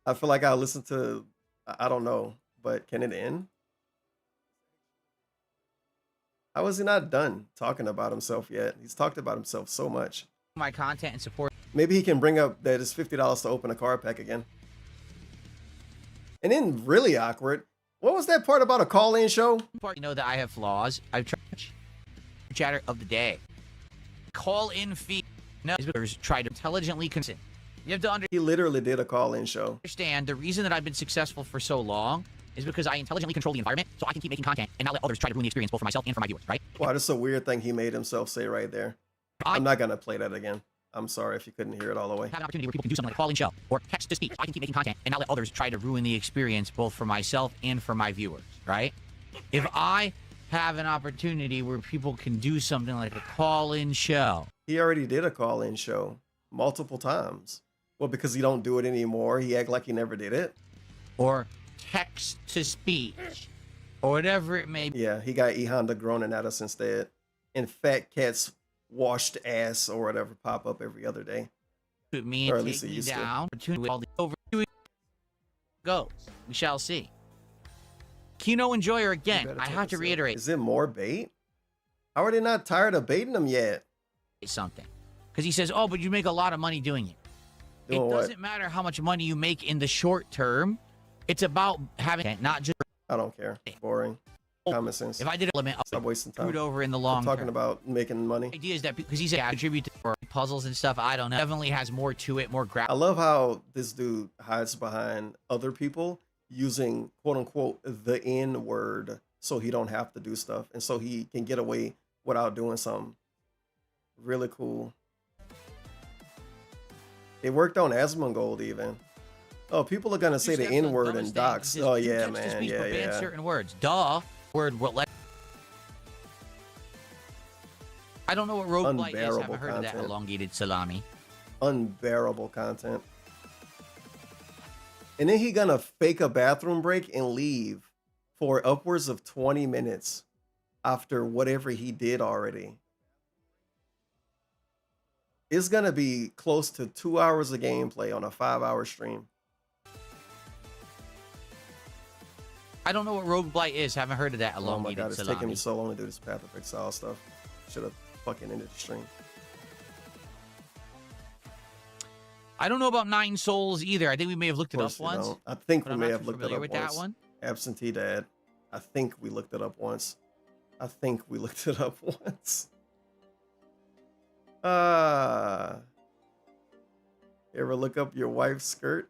I feel like I listened to, I don't know, but can it end? How is he not done talking about himself yet? He's talked about himself so much. My content and support. Maybe he can bring up that it's $50 to open a card pack again. And then really awkward. What was that part about a call-in show? You know that I have flaws. I've tried chatter of the day. Call-in fee. No, try to intelligently consent. You have to He literally did a call-in show. Understand the reason that I've been successful for so long is because I intelligently control the environment, so I can keep making content and not let others try to ruin the experience both for myself and for my viewers, right? Wow, that's a weird thing he made himself say right there. I'm not gonna play that again. I'm sorry if you couldn't hear it all the way. Have an opportunity where people can do something like call-in show or text to speech. I can keep making content and not let others try to ruin the experience both for myself and for my viewers, right? If I have an opportunity where people can do something like a call-in show. He already did a call-in show multiple times. Well, because he don't do it anymore, he act like he never did it. Or text to speech or whatever it may be. Yeah, he got E Honda groaning at us instead. And Fat Cat's washed ass or whatever pop up every other day. Put me Or and at least take it me used to. down. Opportunity with all the over goes. We shall see. Kino Enjoyer again. I have to reiterate Is it more bait? How are they not tired of baiting him yet? something. Because he says, oh, but you make a lot of money doing it. Doing It what? doesn't matter how much money you make in the short term. It's about having it, not just. I don't care. Boring. Common sense. If I did a limit, Stop wasting time. screwed over in the long I'm talking term. about making money. The idea is that because he's a contribute to puzzles and stuff, I don't know. Definitely has more to it, more I love how this dude hides behind other people using quote unquote the N word so he don't have to do stuff and so he can get away without doing something. Really cool. It worked on Asmongold even. Oh, people are gonna say the N word in docs. Oh yeah, Text to man. speech, Yeah, but ban yeah. certain words. Duh. Word. What? I don't know what roguelite is. Unbearable Haven't heard of that content. elongated salami. Unbearable content. And then he gonna fake a bathroom break and leave for upwards of 20 minutes after whatever he did already. It's gonna be close to 2 hours of gameplay on a 5-hour stream. I don't know what roguelite is. Haven't heard of that Oh my elongated god, it's salami. taking me so long to do this Path of Exile stuff. Should have fucking ended the stream. I don't know about Nine Souls either. I think we may have looked it up Of course you once. don't. I think but we I'm may not have too looked it familiar up with once. that one. Absentee Dad. I think we looked it up once. I think we looked it up once. You ever look up your wife's skirt?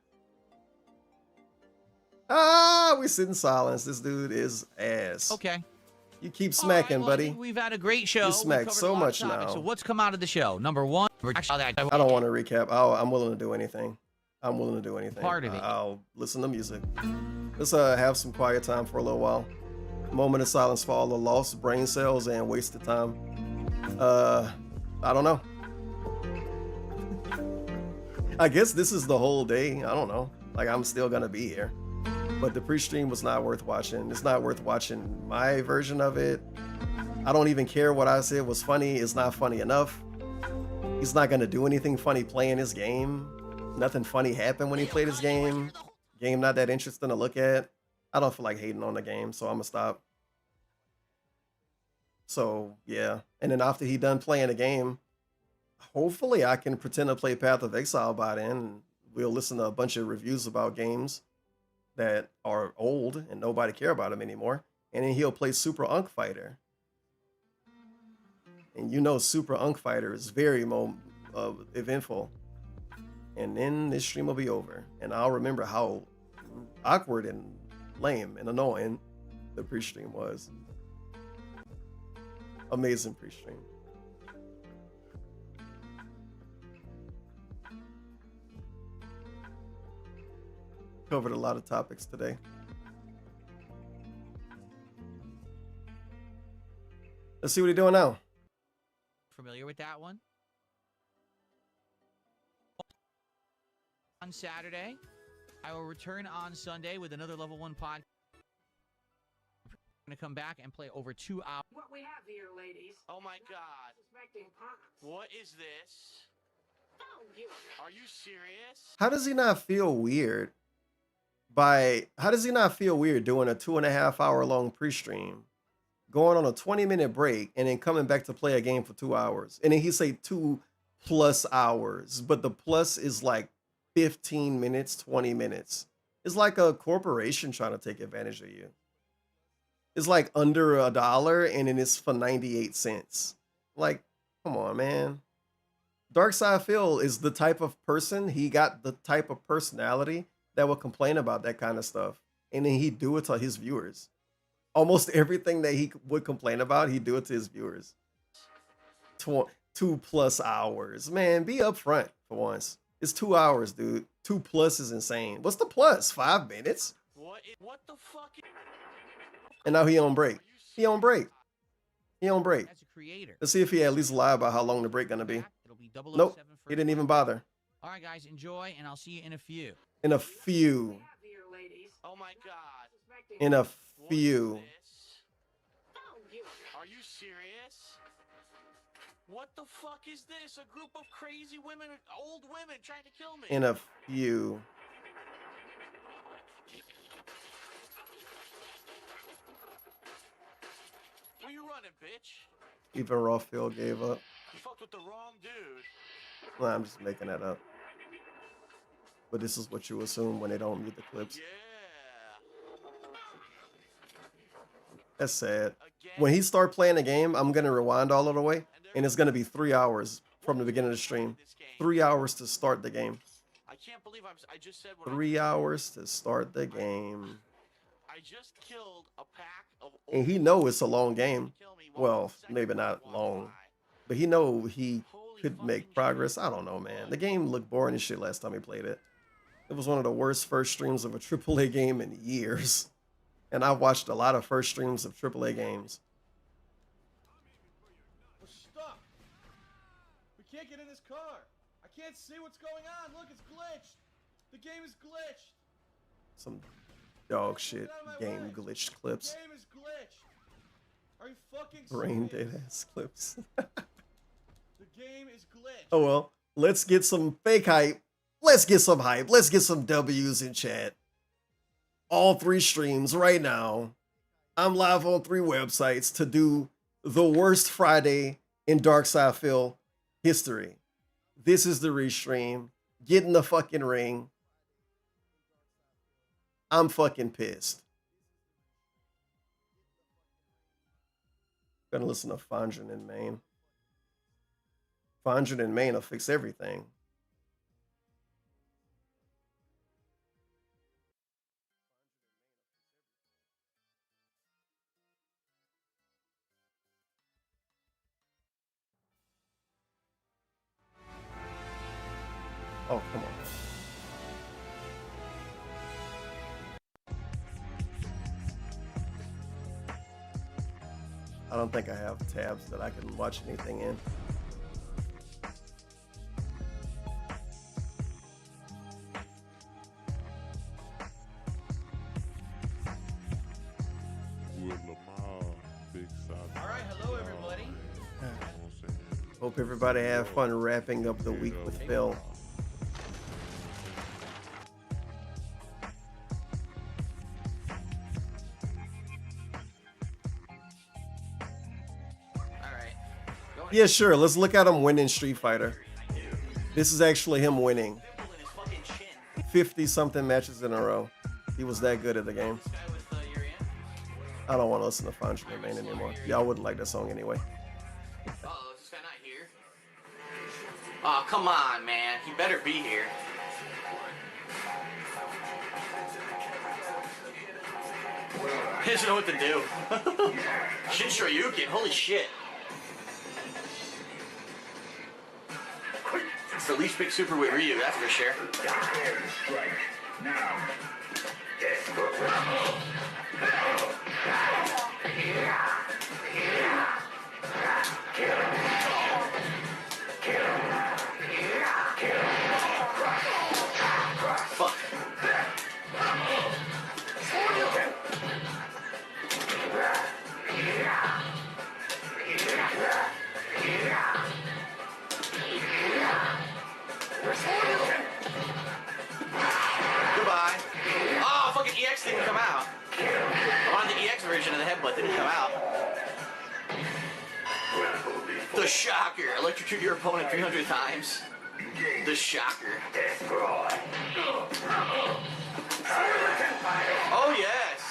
We sit in silence. This dude is ass. Okay. You keep All right, smacking, well, I buddy. think we've had a great show. You We've smack covered so a lot of much topics. now. So what's come out of the show? Number one, I don't want to recap. I'm willing to do anything. I'm willing to do anything. Part of it. I'll listen to music. Let's have some quiet time for a little while. Moment of silence for all the lost brain cells and wasted time. I don't know. I guess this is the whole day. I don't know. Like, I'm still gonna be here. But the pre-stream was not worth watching. It's not worth watching my version of it. I don't even care what I said was funny. It's not funny enough. He's not gonna do anything funny playing his game. Nothing funny happened when he played his game. Game not that interesting to look at. I don't feel like hating on the game, so I'm gonna stop. So yeah, and then after he done playing the game, hopefully I can pretend to play Path of Exile by then. We'll listen to a bunch of reviews about games that are old and nobody care about them anymore. And then he'll play Super Unk Fighter. And you know Super Unk Fighter is very eventful. And then this stream will be over. And I'll remember how awkward and lame and annoying the pre-stream was. Amazing pre-stream. Covered a lot of topics today. Let's see what he's doing now. Familiar with that one? On Saturday, I will return on Sunday with another level 1 pod. I'm going to come back and play over 2 hours. What we have here, ladies. Oh my god. Suspecting punks. What is this? Oh, you. Are you serious? How does he not feel weird how does he not feel weird doing a 2.5 hour long pre-stream, going on a 20-minute break, and then coming back to play a game for 2 hours? And then he say 2+ hours, but the plus is like 15 minutes, 20 minutes. It's like a corporation trying to take advantage of you. It's like under $1 and then it's for 98 cents. Like, come on, man. Darkside Phil is the type of person, he got the type of personality that will complain about that kind of stuff. And then he'd do it to his viewers. Almost everything that he would complain about, he'd do it to his viewers. 2+ hours. Man, be upfront for once. It's 2 hours, dude. 2+ is insane. What's the plus? 5 minutes? What the fuck? And now he on break. He on break. He on break. As a creator. Let's see if he at least lie about how long the break gonna be. Nope, he didn't even bother. All right, guys, enjoy, and I'll see you in a few. In a few. Oh my god. In a few. Are you serious? What the fuck is this? A group of crazy women, old women trying to kill me. In a few. Where you running, bitch? Even Rawfield gave up. You fucked with the wrong dude. Well, I'm just making that up. But this is what you assume when they don't mute the clips. That's sad. When he start playing the game, I'm gonna rewind all of the way, and it's gonna be 3 hours from the beginning of the stream. 3 hours to start the game. I can't believe I just said what 3 hours to start the game. I just killed a pack of And he know it's a long game. Well, maybe not long, but he know he could make progress. I don't know, man. The game looked boring as shit last time he played it. It was one of the worst first streams of a AAA game in years. And I watched a lot of first streams of AAA games. We're stuck. We can't get in this car. I can't see what's going on. Look, it's glitched. The game is glitched. Some dog shit game glitched clips. The game is glitched. Are you fucking Brain serious? dead ass clips. The game is glitched. Oh well, let's get some fake hype. Let's get some hype. Let's get some W's in chat. All 3 streams right now. I'm live on 3 websites to do the worst Friday in Dark Side Phil history. This is the restream. Get in the fucking ring. I'm fucking pissed. Gonna listen to Fondren in Maine. Fondren in Maine will fix everything. Oh, come on. I don't think I have tabs that I can watch anything in. Alright, hello everybody. Hope everybody have fun wrapping up the week with Phil. Yeah, sure. Let's look at him winning Street Fighter. This is actually him winning 50-something matches in a row. He was that good at the game. I don't want to listen to Fondren Main anymore. Y'all wouldn't like that song anyway. Uh-oh, is this guy not here? Oh, come on, man. He better be here. He doesn't know what to do. Shin Shoryuken, holy shit. It's the least big super with Ryu, that's for sure. Fuck. Goodbye. Oh, fucking EX didn't come out. I wanted the EX version of the headbutt, didn't come out. The shocker. Electrocute your opponent 300 times. The shocker. Oh, yes.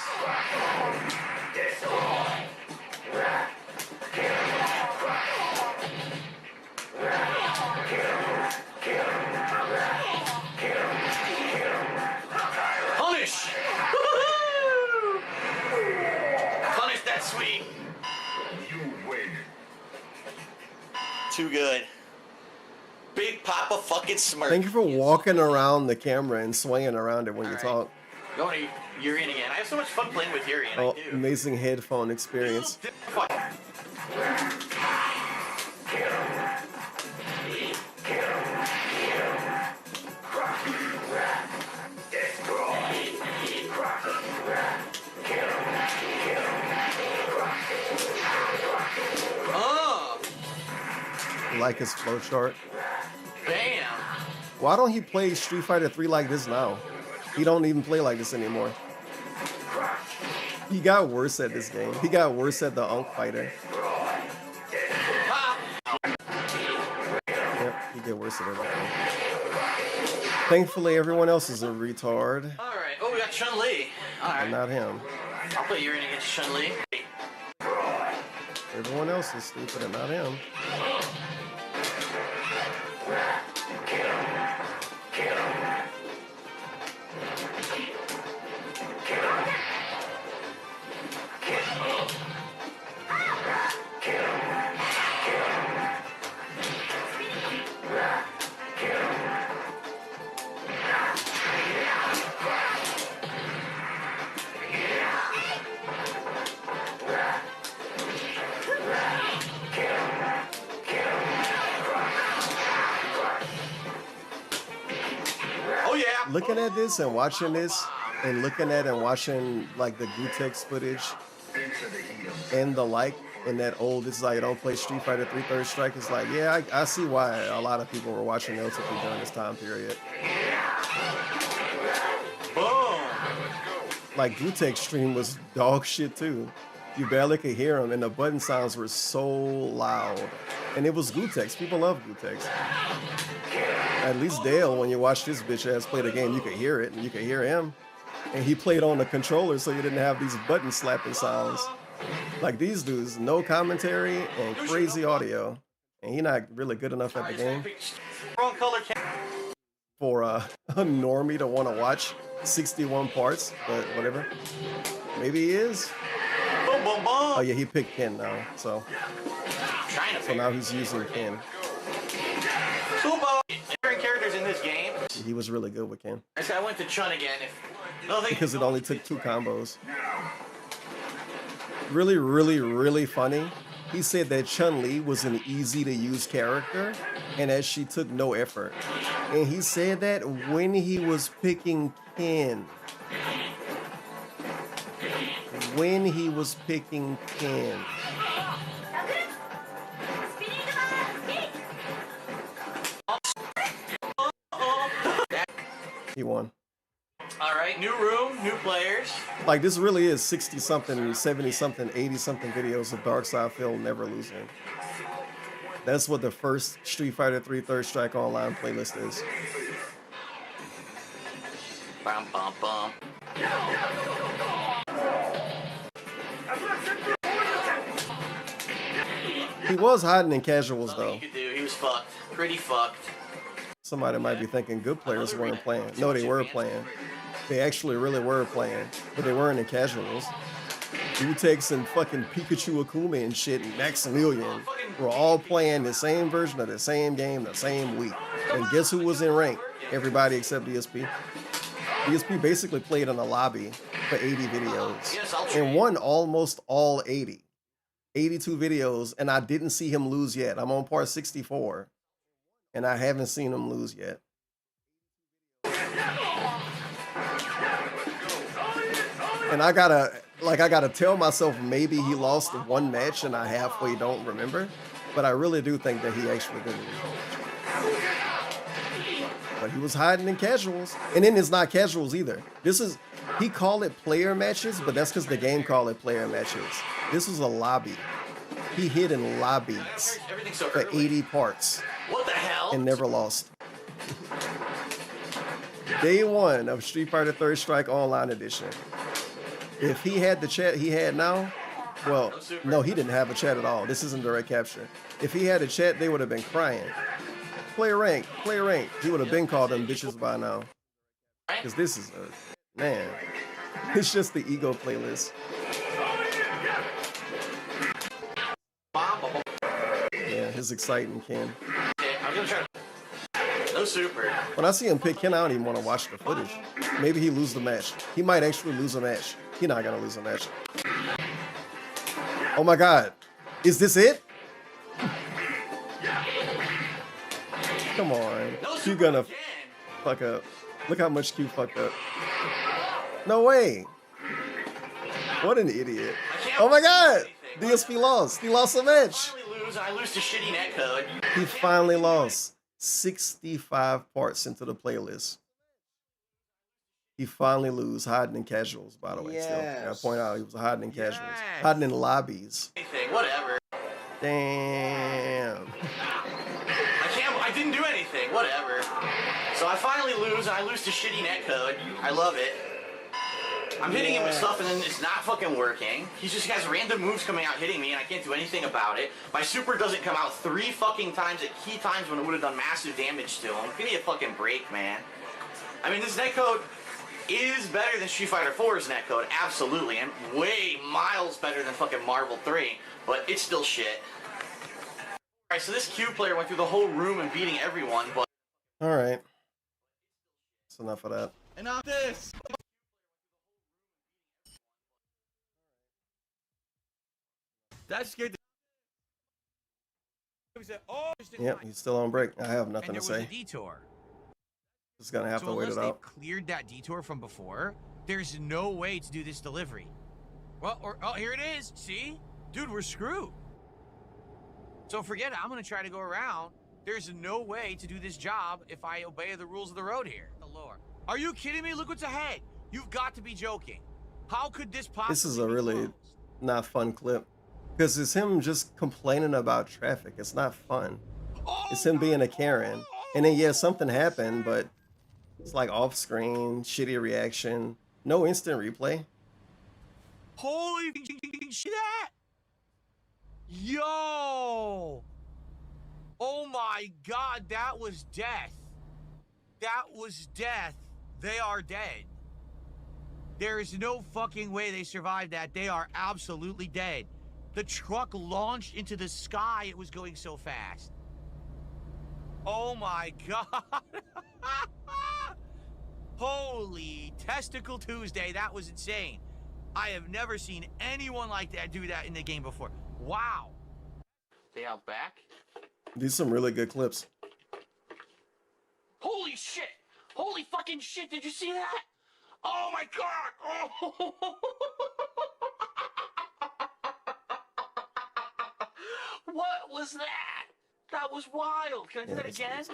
Punish! Punish that sweet. You win. Too good. Big Papa fucking smirk. Thank you for walking around the camera and swinging around it when you talk. Going to Urian again. I have so much fun playing with Urian. Oh, I do. amazing headphone experience. Fuck. Oh. Like his flow chart. Damn. Why don't he play Street Fighter 3 like this now? He don't even play like this anymore. He got worse at this game. He got worse at the Unk Fighter. Yep, he did worse at everything. Thankfully, everyone else is a retard. Alright. Oh, we got Chun-Li. Alright. And not him. I'll play Urian against Chun-Li. Everyone else is stupid and not him. looking at this and watching this and looking at and watching like the Gutex footage and the like in that old, this is how you don't play Street Fighter 3 Third Strike. It's like, yeah, I see why a lot of people were watching LTP during this time period. Boom. Like Gutex stream was dog shit too. You barely could hear him and the button sounds were so loud. And it was Gutex. People love Gutex. At least Dale, when you watch this bitch ass play the game, you could hear it and you could hear him. And he played on the controller so you didn't have these button slapping sounds. Like these dudes, no commentary and crazy audio. And he not really good enough at the game for a normie to want to watch 61 parts, but whatever. Maybe he is. Boom, boom, boom. Oh yeah, he picked Ken now, so now he's using Ken. Different characters in this game. He was really good with Ken I went to Chun again. because it only took 2 combos. Really, really, really funny. He said that Chun-Li was an easy to use character and that she took no effort. And he said that when he was picking Ken. When he was picking Ken. He won. All right, new room, new players. Like this really is 60 something, 70 something, 80 something videos of Darkside Phil never losing. That's what the first Street Fighter 3 Third Strike Online playlist is. Bum, bum, bum. He was hiding in casuals though. He could do. He was fucked. Pretty fucked. Somebody might be thinking good players weren't playing. No, they were playing. They actually really were playing, but they weren't in casuals. Gutex and fucking Pikachu Akuma and shit and Maximilian were all playing the same version of the same game the same week. And guess who was in rank? Everybody except DSP. DSP basically played in a lobby for 80 videos and won almost all 80. 82 videos, and I didn't see him lose yet. I'm on part 64, and I haven't seen him lose yet. And I gotta tell myself maybe he lost one match and I halfway don't remember, but I really do think that he actually didn't lose. But he was hiding in casuals, and then it's not casuals either. He called it player matches, but that's because the game called it player matches. This was a lobby. He hid in lobbies for 80 parts. What the hell? And never lost. Day 1 of Street Fighter 3rd Strike Online Edition. If he had the chat he had now, well, no, he didn't have a chat at all. This isn't direct capture. If he had a chat, they would have been crying. Play rank, play rank. He would have been called them bitches by now. Because this is man. It's just the ego playlist. Yeah, his exciting Ken. I'm gonna try. No super. When I see him pick Ken, I don't even want to watch the footage. Maybe he lose the match. He might actually lose a match. He's not gonna lose a match. Oh my God, is this it? Come on, Q gonna fuck up. Look how much Q fucked up. No way. What an idiot. Oh my God, DSP lost. He lost a match. I lose to shitty netcode. He finally lost 65 parts into the playlist. He finally lose hiding in casuals, by the way. Still, I gotta point out he was hiding in casuals, hiding in lobbies. Anything, whatever. Damn. I didn't do anything. Whatever. So I finally lose, and I lose to shitty netcode. I love it. I'm hitting him with stuff, and then it's not fucking working. He just has random moves coming out hitting me, and I can't do anything about it. My super doesn't come out 3 fucking times at key times when it would have done massive damage to him. Give me a fucking break, man. I mean, this netcode is better than Street Fighter 4's netcode, absolutely, and way miles better than fucking Marvel 3, but it's still shit. Alright, so this Q player went through the whole room and beating everyone, but... Alright. That's enough of that. Enough this! That scared the... Yep, he's still on break. I have nothing and to there was say. a detour. Just gonna have So to wait unless it they've out. cleared that detour from before, there's no way to do this delivery. Well, oh, here it is. See? Dude, we're screwed. So forget it. I'm going to try to go around. There's no way to do this job if I obey the rules of the road here. The lore. Are you kidding me? Look what's ahead. You've got to be joking. How could this possibly This is a really not fun clip. Because it's him just complaining about traffic. It's not fun. It's him being a Karen. And then, yeah, something happened, but it's like off screen, shitty reaction, no instant replay. Holy shit! Yo! Oh my god, that was death. That was death. They are dead. There is no fucking way they survived that. They are absolutely dead. The truck launched into the sky. It was going so fast. Oh my god. Holy Testicle Tuesday. That was insane. I have never seen anyone like that do that in the game before. Wow. They out back? These some really good clips. Holy shit! Holy fucking shit! Did you see that? Oh my god! Oh. What was that? That was wild. Can I do that again?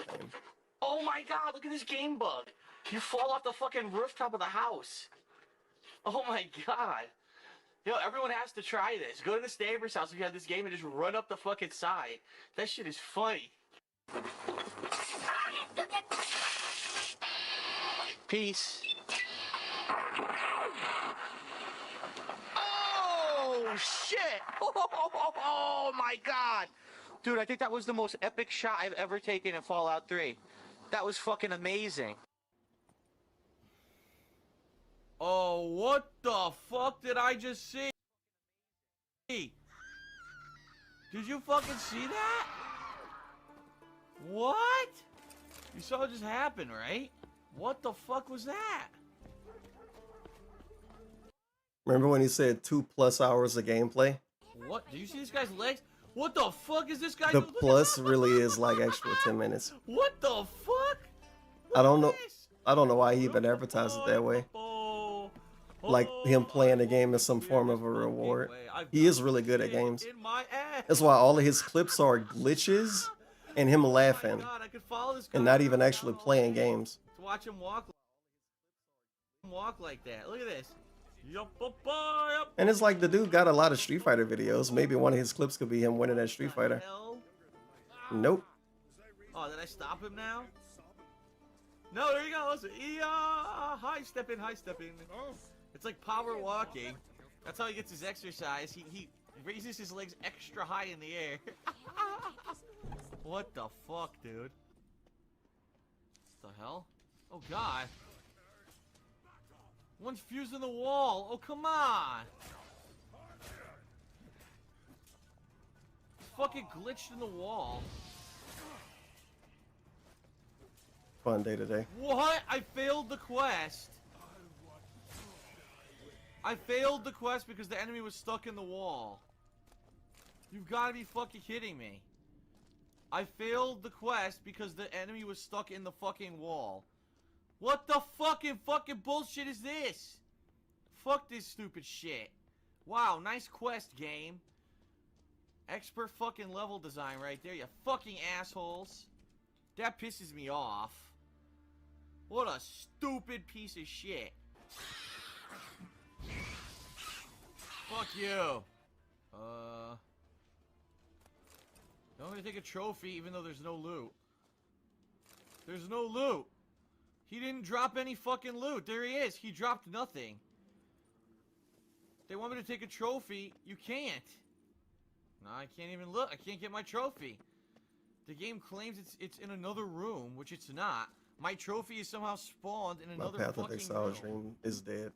Oh my god! Look at this game bug. You fall off the fucking rooftop of the house. Oh my god. Yo, everyone has to try this. Go to this neighbor's house if you have this game and just run up the fucking side. That shit is funny. Peace. Oh, shit. Oh, my God. Dude, I think that was the most epic shot I've ever taken in Fallout 3. That was fucking amazing. Oh, what the fuck did I just see? Did you fucking see that? What? You saw it just happen, right? What the fuck was that? Remember when he said 2+ hours of gameplay? What? Do you see this guy's legs? What the fuck is this guy The doing? plus really is like extra 10 minutes. What the fuck? I don't know why he even advertised it that way. Like him playing the game as some form of a reward. He is really good at games. That's why all of his clips are glitches and him laughing and not even actually playing games. To watch him walk like that. Look at this. And it's like the dude got a lot of Street Fighter videos. Maybe one of his clips could be him winning at Street Fighter. Nope. Oh, did I stop him now? No, there you go. Listen. High stepping, high stepping. It's like power walking. That's how he gets his exercise. He raises his legs extra high in the air. What the fuck, dude? What the hell? Oh, God. One's fused in the wall. Oh, come on. It's fucking glitched in the wall. Fun day today. What? I failed the quest. I failed the quest because the enemy was stuck in the wall. You've got to be fucking kidding me. I failed the quest because the enemy was stuck in the fucking wall. What the fucking bullshit is this? Fuck this stupid shit. Wow, nice quest, game. Expert fucking level design right there, you fucking assholes. That pisses me off. What a stupid piece of shit. Fuck you. I'm gonna take a trophy even though there's no loot. There's no loot. He didn't drop any fucking loot. There he is. He dropped nothing. They want me to take a trophy. You can't. No, I can't even look. I can't get my trophy. The game claims it's in another room, which it's not. My trophy is somehow spawned in My another Path of fucking Exile room. dream is dead.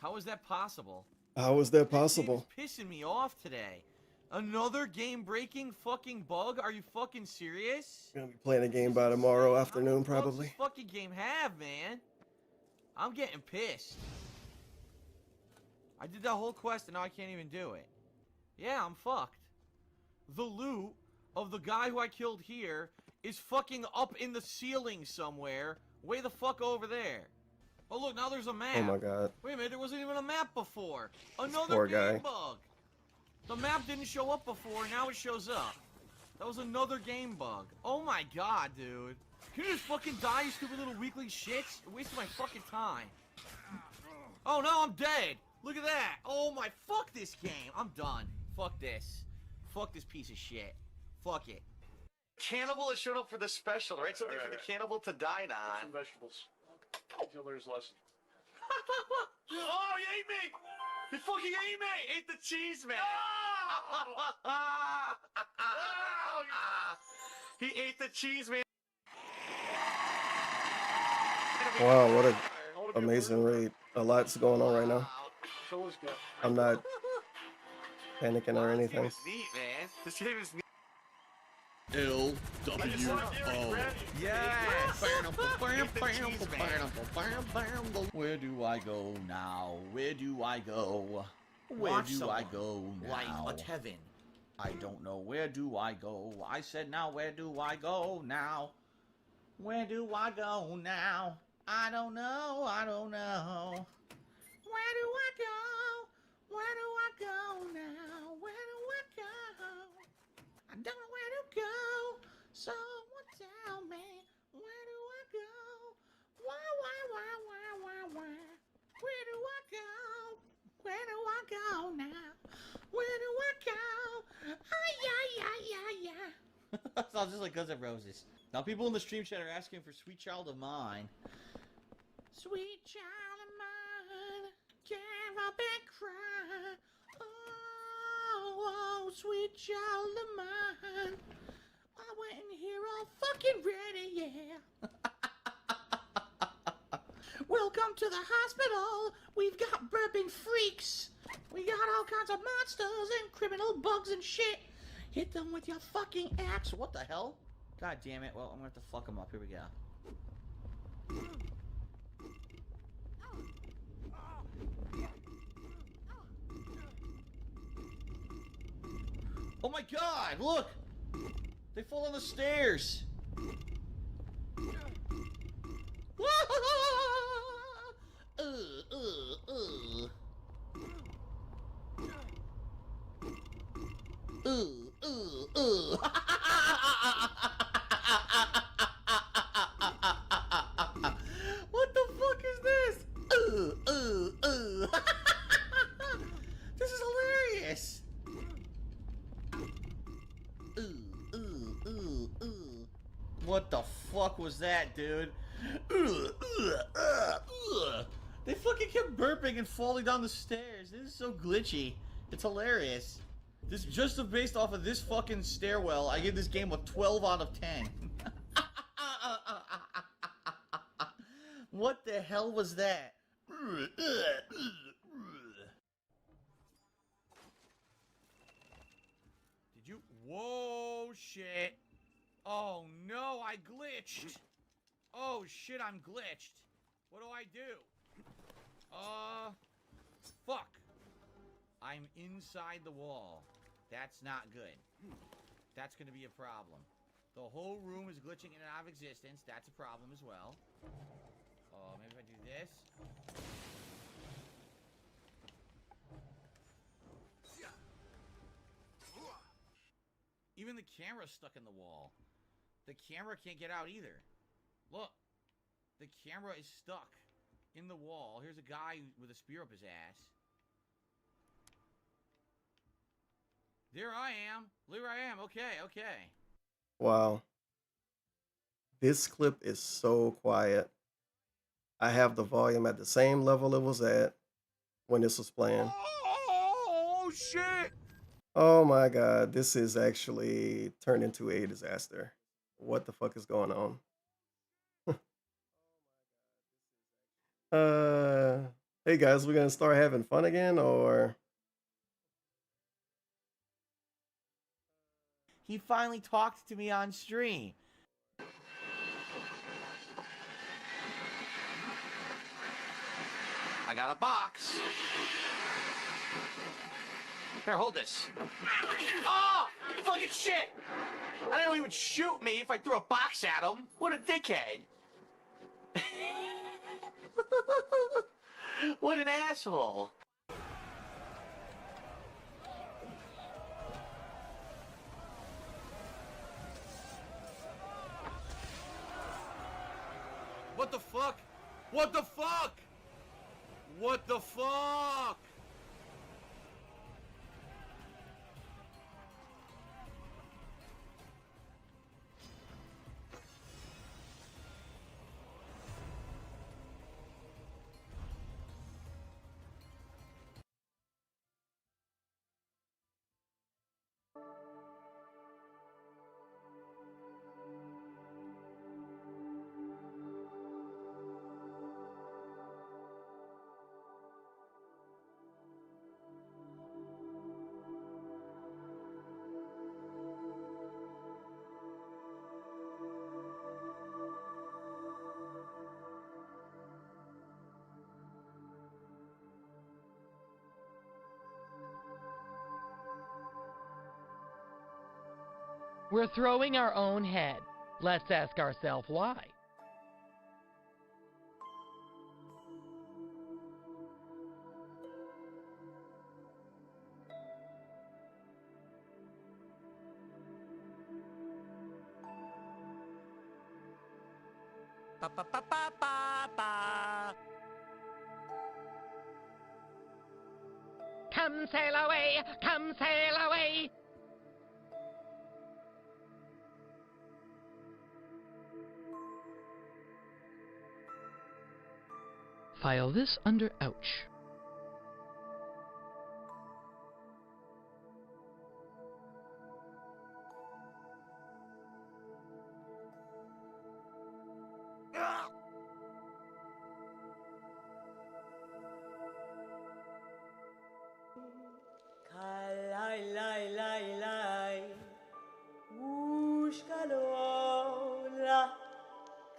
How is that possible? How is that possible? It's pissing me off today. Another game-breaking fucking bug? Are you fucking serious? Gonna be playing a game by tomorrow afternoon, What's probably. this fucking game have, man? I'm getting pissed. I did that whole quest and now I can't even do it. Yeah, I'm fucked. The loot of the guy who I killed here is fucking up in the ceiling somewhere Way the fuck over there. Oh look, now there's a map. Oh my god. Wait a minute, there wasn't even a map before. Another poor game guy. bug. The map didn't show up before, now it shows up. That was another game bug. Oh my god, dude. Can you just fucking die, you stupid little weakling shits? You're wasting my fucking time. Oh no, I'm dead. Look at that. Oh my, fuck this game. I'm done. Fuck this. Fuck this piece of shit. Fuck it. Cannibal has shown up for the special, right? Something for the cannibal to dine on. Some vegetables. Until there's less. Oh, he ate me! He fucking ate me! Ate the cheese, man! He ate the cheese, man! Wow, what a amazing raid. A lot's going on right now. I'm not panicking or anything. It's neat, man. This game is neat. L-W-O. Yes! Where do I go now? Where do I go? Where Watch do I someone go like now? a Tevin. I don't know. Where do I go? I said now, where do I go now? Where do I go now? I don't know. I don't know. Where do I go? Where do I go now? Where do I go? I don't know where to go. Someone tell me. Where do I go? Why? Where do I go? Where do I go now? Where do I go? Ay. Sounds just like Guns N' Roses. Now people in the stream chat are asking for Sweet Child of Mine. Sweet child of mine, can't up and cry. Oh, sweet child of mine. I went in here all fucking ready, yeah. Welcome to the hospital. We've got burping freaks. We got all kinds of monsters and criminal bugs and shit. Hit them with your fucking axe. What the hell? God damn it. Well, I'm gonna have to fuck them up. Here we go. Oh my god, look! They fall on the stairs! What the fuck is this? This is hilarious! What the fuck was that, dude? They fucking kept burping and falling down the stairs. This is so glitchy. It's hilarious. This just based off of this fucking stairwell, I give this game a 12 out of 10. What the hell was that? Did you? Whoa, shit. Oh no, I glitched. Oh shit, I'm glitched. What do I do? Fuck. I'm inside the wall. That's not good. That's gonna be a problem. The whole room is glitching in and out of existence. That's a problem as well. Oh, maybe if I do this. Even the camera's stuck in the wall. The camera can't get out either. Look. The camera is stuck in the wall. Here's a guy with a spear up his ass. There I am. There I am. Okay, okay. Wow. This clip is so quiet. I have the volume at the same level it was at when this was playing. Oh, shit! Oh my god, this is actually turned into a disaster. What the fuck is going on? Hey guys, we're gonna start having fun again, or? He finally talked to me on stream. I got a box. Here, hold this. Oh! Fucking shit! I didn't know he would shoot me if I threw a box at him. What a dickhead. What an asshole. What the fuck? What the fuck? What the fuck? We're throwing our own head. Let's ask ourselves why. Come sail away, come sail away. File this under ouch. Kalai lai lai lai, Ushkalola.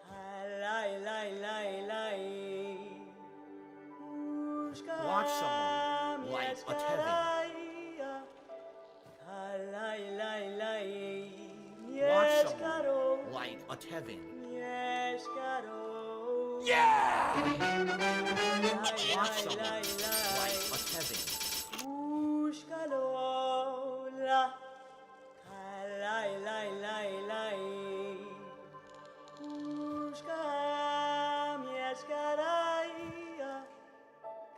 Kalai lai lai lai, Watch someone like a Tevin. Kalai lai lai, Watch someone like a Tevin. Yeah! Watch someone like a Tevin. Ushkalola. Kalai lai lai lai, Ushka mieszkaraya.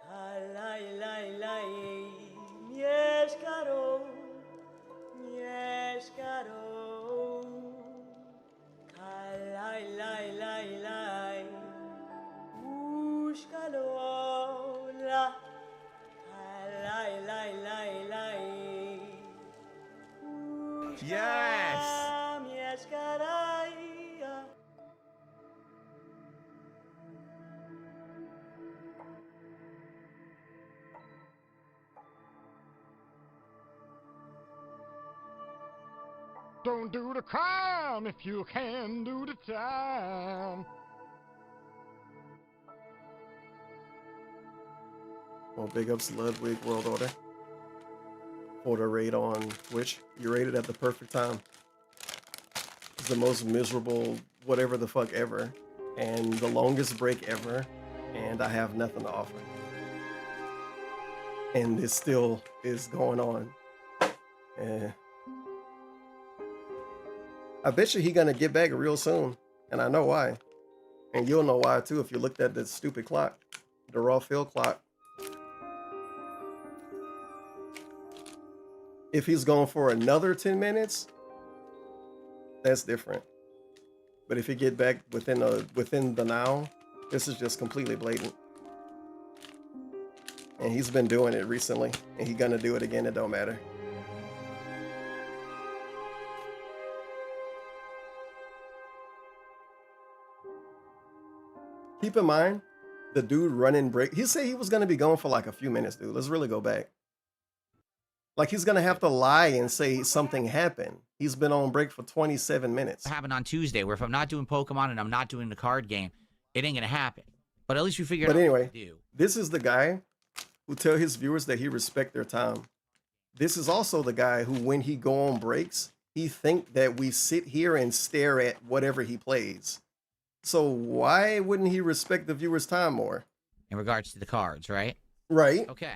Kalai lai lai, mieszkaro, mieszkaro. Kalai lai lai lai, Ushkalola. Kalai lai lai lai, Yes! mieszkaraya. Don't do the crime if you can do the time. Well, big ups Ludwig World Order for the raid on Twitch. You raided at the perfect time. It's the most miserable whatever the fuck ever, and the longest break ever, and I have nothing to offer. And it still is going on. I bet you he gonna get back real soon, and I know why. And you'll know why too if you looked at the stupid clock, the raw field clock. If he's going for another 10 minutes, that's different. But if he get back within the now, this is just completely blatant. And he's been doing it recently, and he's gonna do it again. It don't matter. Keep in mind, the dude running break, he said he was going to be gone for like a few minutes, dude. Let's really go back. Like he's going to have to lie and say something happened. He's been on break for 27 minutes. It happened on Tuesday, where if I'm not doing Pokemon and I'm not doing the card game, it ain't going to happen. But at least we figured out what to do. This is the guy who tell his viewers that he respect their time. This is also the guy who, when he go on breaks, he think that we sit here and stare at whatever he plays. So why wouldn't he respect the viewer's time more? In regards to the cards, right? Right. Okay.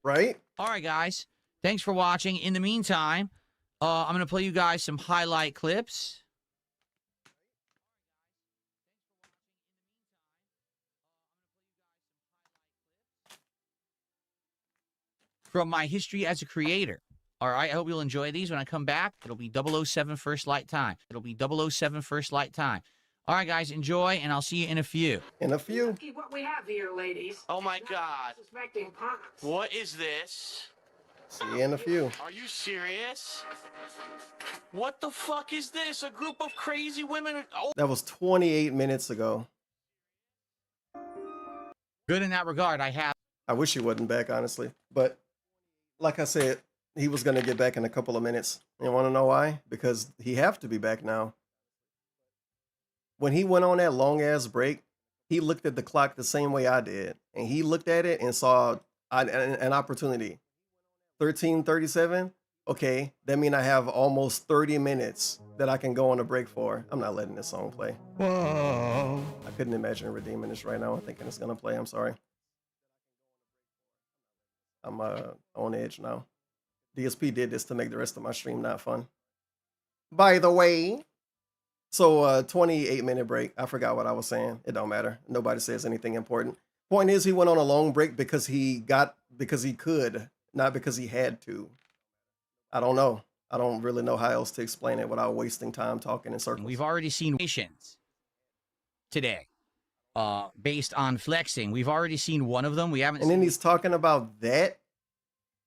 Right? All right, guys. Thanks for watching. In the meantime, I'm going to play you guys some highlight clips. From my history as a creator. All right, I hope you'll enjoy these. When I come back, it'll be 007 First Light time. It'll be 007 First Light time. All right, guys, enjoy, and I'll see you in a few. In a few? Look at what we have here, ladies. Oh my God. Suspecting punks. What is this? See you in a few. Are you serious? What the fuck is this? A group of crazy women? Oh. That was 28 minutes ago. Good in that regard. I wish he wasn't back, honestly. But like I said, he was going to get back in a couple of minutes. You want to know why? Because he have to be back now. When he went on that long-ass break, he looked at the clock the same way I did. And he looked at it and saw an opportunity. 13:37? Okay, that means I have almost 30 minutes that I can go on a break for. I'm not letting this song play. Whoa. I couldn't imagine redeeming this right now and thinking it's going to play. I'm sorry. I'm on edge now. DSP did this to make the rest of my stream not fun. By the way, so 28-minute break. I forgot what I was saying. It don't matter. Nobody says anything important. Point is, he went on a long break because he could, not because he had to. I don't know. I don't really know how else to explain it without wasting time talking in circles. We've already seen nations today. Based on flexing. We've already seen one of them. We haven't. And then he's talking about that.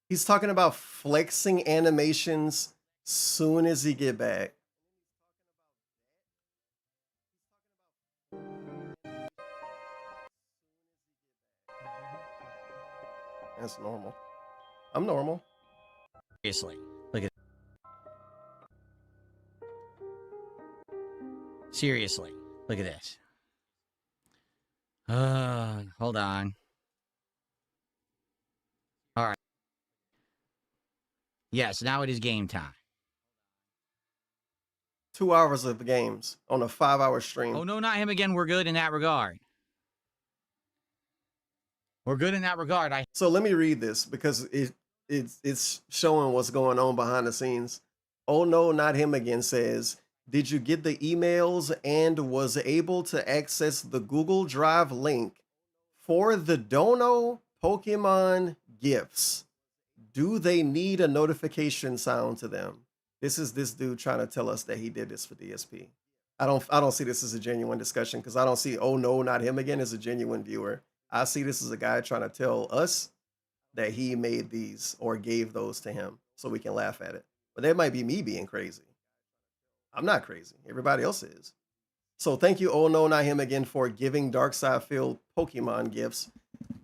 He's talking about flexing animations soon as he get back. That's normal. I'm normal. Seriously. Look at. Seriously. Look at this. Hold on. All right. Yes, now it is game time. 2 hours of games on a 5-hour stream. Oh, no, not him again. We're good in that regard. We're good in that regard. So let me read this because it's showing what's going on behind the scenes. Oh, no, not him again says, did you get the emails and was able to access the Google Drive link for the Dono Pokemon gifts? Do they need a notification sound to them? This is this dude trying to tell us that he did this for DSP. I don't see this as a genuine discussion because I don't see, oh no, not him again, as a genuine viewer. I see this as a guy trying to tell us that he made these or gave those to him so we can laugh at it. But that might be me being crazy. I'm not crazy. Everybody else is. So thank you, oh no, not him again, for giving Darkseid-filled Pokemon gifts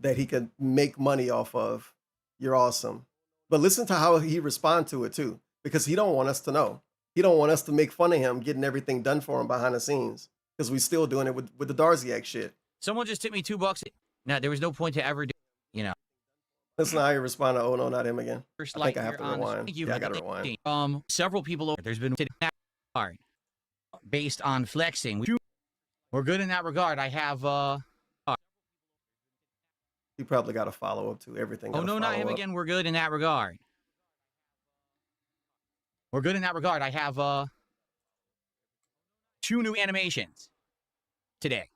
that he could make money off of. You're awesome. But listen to how he responded to it too, because he don't want us to know. He don't want us to make fun of him getting everything done for him behind the scenes because we still doing it with the Darziak shit. Someone just tipped me $2. Now, there was no point to ever do, you know. That's not how you respond to, oh no, not him again. First I think I light have to here on the- rewind. Thank you Yeah, I for gotta the rewind. team. Several people over. There's been hard based on flexing. We're good in that regard. I have He probably got a follow-up to everything. Oh no, not him again. We're good in that regard. We're good in that regard. I have 2 new animations today.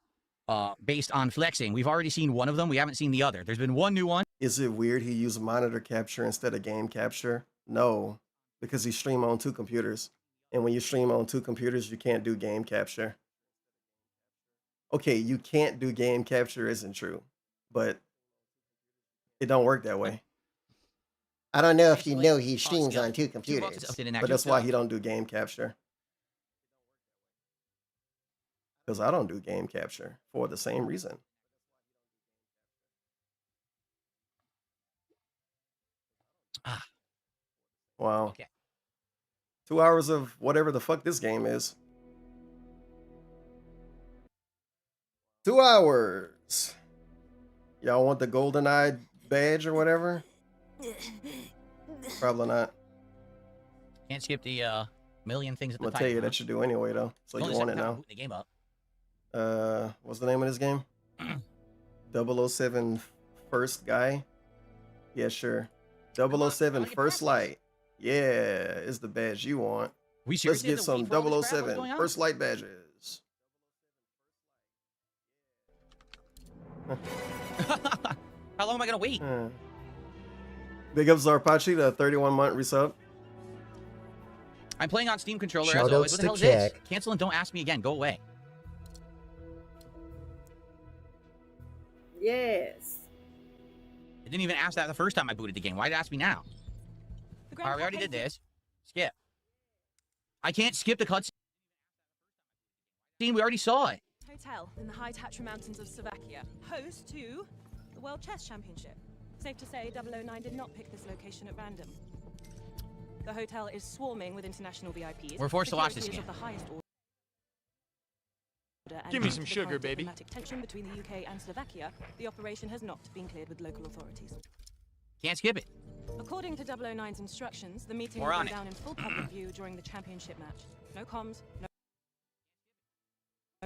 Based on flexing. We've already seen one of them. We haven't seen the other. There's been one new one. Is it weird he used monitor capture instead of game capture? No, because he stream on 2 computers. And when you stream on 2 computers, you can't do game capture. Okay, you can't do game capture isn't true, but it don't work that way. I don't know if you know he streams on 2 computers. But that's why he don't do game capture. Because I don't do game capture for the same reason. Wow. Okay. 2 hours of whatever the fuck this game is. 2 hours. Y'all want the GoldenEye badge or whatever? Probably not. Can't skip the million things at I'm the gonna tell you Titan, that you do anyway though. So It's you only want second it time I'm now. booting the game up. What's the name of this game? 007 First Guy? Yeah, sure. 007 First Light. Yeah, is the badge you want. We Let's seriously get have to some wait for all this crap? What's 007 going on? First Light badges. How long am I gonna wait? Big ups Zarpachi, the 31-month resub. I'm playing on Steam controller as Shoutouts always. What the to hell is this? Jack. Cancel and don't ask me again. Go away. Yes. I didn't even ask that the first time I booted the game. Why'd you ask me now? All right, we already did this. Skip. I can't skip the cutscene. We already saw it. Hotel in the high Tatra Mountains of Slovakia, host to the World Chess Championship. Safe to say 009 did not pick this location at random. The hotel is swarming with international VIPs. We're forced to watch Security this is game. of the highest order. And Give me due to some the sugar, current baby. diplomatic tension between the UK and Slovakia, the operation has not been cleared with local authorities. Can't skip it. According to 009's instructions, the meeting We're will on go it. down in full public view during the championship match. No comms, no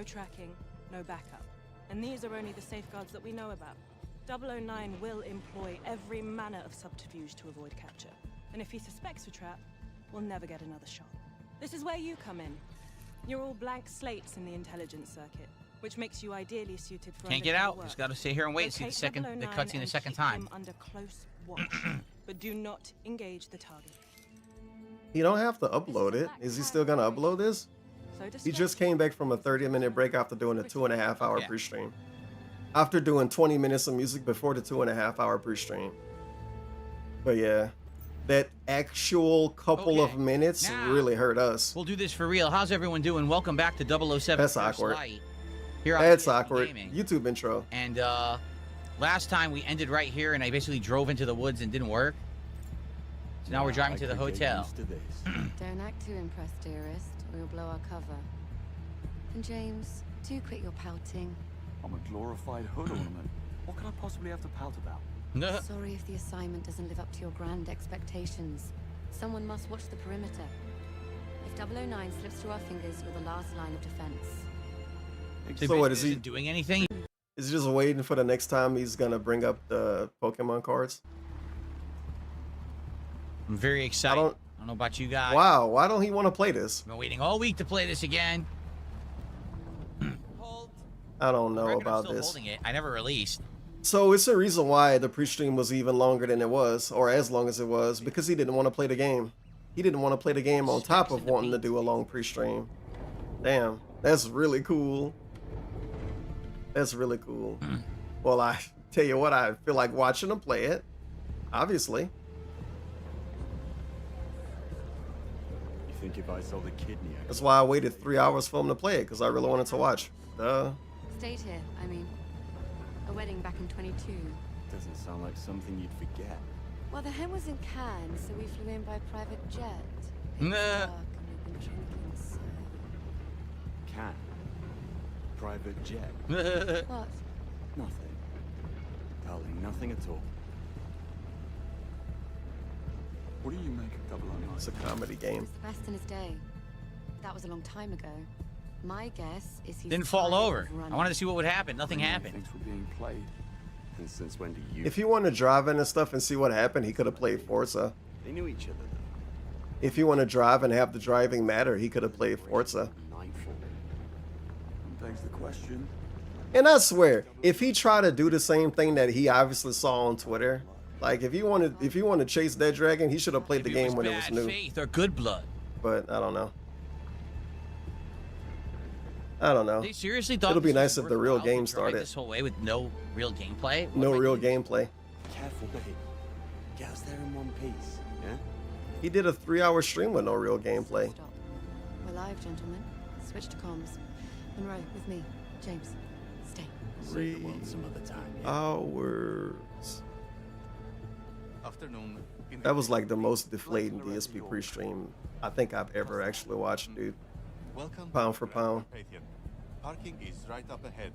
tracking, no backup. And these are only the safeguards that we know about. 009 will employ every manner of subterfuge to avoid capture. And if he suspects a trap, we'll never get another shot. This is where you come in. You're all blank slates in the intelligence circuit, which makes you ideally suited for Can't get undercover out. work. Just gotta sit here and wait and see the Locate second, 009 the cutscene the and second keep time. him under close watch, but do not engage the target. You don't have to upload it. Is he still gonna upload this? He just came back from a 30-minute break after doing a 2.5-hour pre-stream. After doing 20 minutes of music before the 2.5-hour pre-stream. But yeah, that actual couple of minutes Now, really hurt us. We'll do this for real. How's everyone doing? Welcome back to 007 That's First awkward. Light. Here on That's DSP awkward. Gaming. YouTube intro. And last time we ended right here, and I basically drove into the woods and didn't work. So now we're driving to the hotel. Don't act too impressed, dearest, or you'll blow our cover. And James, do quit your pouting. I'm a glorified hood ornament. What can I possibly have to pout about? Sorry if the assignment doesn't live up to your grand expectations. Someone must watch the perimeter. If 009 slips through our fingers, you're the last line of defense. So what is he doing anything? Is he just waiting for the next time he's gonna bring up the Pokemon cards? I'm very excited. I don't know about you guys. Wow, why don't he want to play this? I've been waiting all week to play this again. I don't know I'm about still this. holding it. I never released. So it's a reason why the pre-stream was even longer than it was, or as long as it was, because he didn't want to play the game. He didn't want to play the game on top of wanting to do a long pre-stream. Damn, that's really cool. That's really cool. Well, I tell you what, I feel like watching him play it. Obviously. You think if I sold a kidney, That's why I waited 3 hours for him to play it, because I really wanted to watch. Stayed here, I mean. A wedding back in 22. doesn't sound like something you'd forget. Well, the hen was in Cannes, so we flew in by private jet. Nah. Dark, and we've been drinking, so... Can. Private jet. What? Nothing. Darling, nothing at all. What do you make of 009? It's a comedy game. Best in his day. That was a long time ago. My guess is he Didn't fall over. I wanted to see what would happen. Nothing happened. Things were being played. And since when do you? If he wanted to drive in and stuff and see what happened, he could have played Forza. They knew each other though. If he wanted to drive and have the driving matter, he could have played Forza. Nightfall. And begs the question. And I swear, if he tried to do the same thing that he obviously saw on Twitter, like if he wanted to chase that dragon, he should have played the game when it was Bad new. faith or good blood. But I don't know. I don't know. They seriously thought It'll be this was nice if the real worthwhile to game drag started. this whole way with no real gameplay. What No am I real doing? gameplay. Careful, babe. Get us there in one piece. Yeah. He did a 3-hour stream with no real gameplay. We're live, gentlemen. Switch to comms. Monroe, with me. James, stay. Save the world some other time. Hours. Afternoon. That was like the most deflating DSP pre-stream I think I've ever actually watched, dude. Welcome Pound for pound. Parking is right up ahead.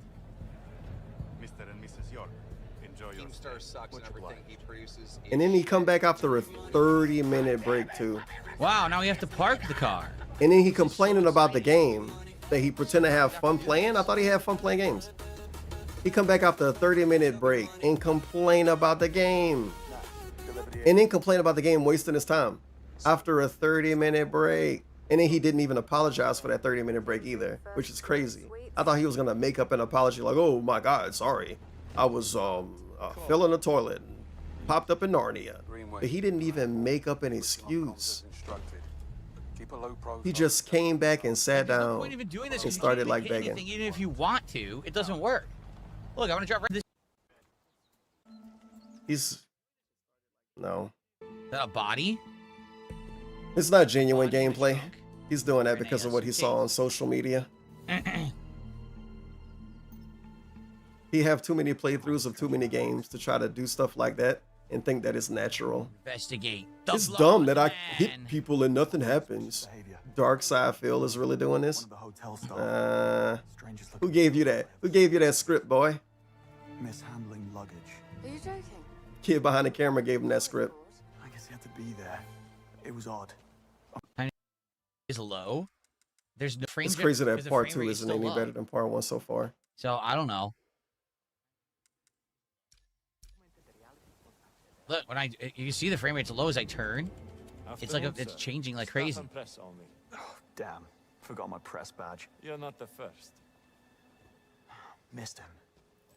Mr. and Mrs. York, enjoy your Keemstar sucks and everything he produces. And then he come back after a 30-minute break too. Wow, now we have to park the car. And then he complaining about the game that he pretend to have fun playing. I thought he had fun playing games. He come back after a 30-minute break and complain about the game. And then complain about the game wasting his time after a 30-minute break. And then he didn't even apologize for that 30-minute break either, which is crazy. I thought he was gonna make up an apology like, oh my God, sorry. I was fell in the toilet, popped up in Narnia. But he didn't even make up an excuse. He just came back and sat down Point even doing this and 'cause you started can't like hit begging. anything, even if you want to, it doesn't work. Look, I'm gonna drop this. He's no. Is that a body? It's not genuine gameplay. He's doing that because of what he saw on social media. He have too many playthroughs of too many games to try to do stuff like that and think that it's natural. Investigate. It's dumb that I hit people and nothing happens. Dark Side Phil is really doing this. Who gave you that? Who gave you that script, boy? Mishandling luggage. Are you joking? Kid behind the camera gave him that script. I guess he had to be there. It was odd. Is low. There's no frame. It's drift crazy because that the part frame 2 rate isn't still any low. better than part 1 so far. So I don't know. Look, when you see the frame rate's low as I turn, it's like it's changing like crazy. Oh, damn. Forgot my press badge. You're not the first. Missed him.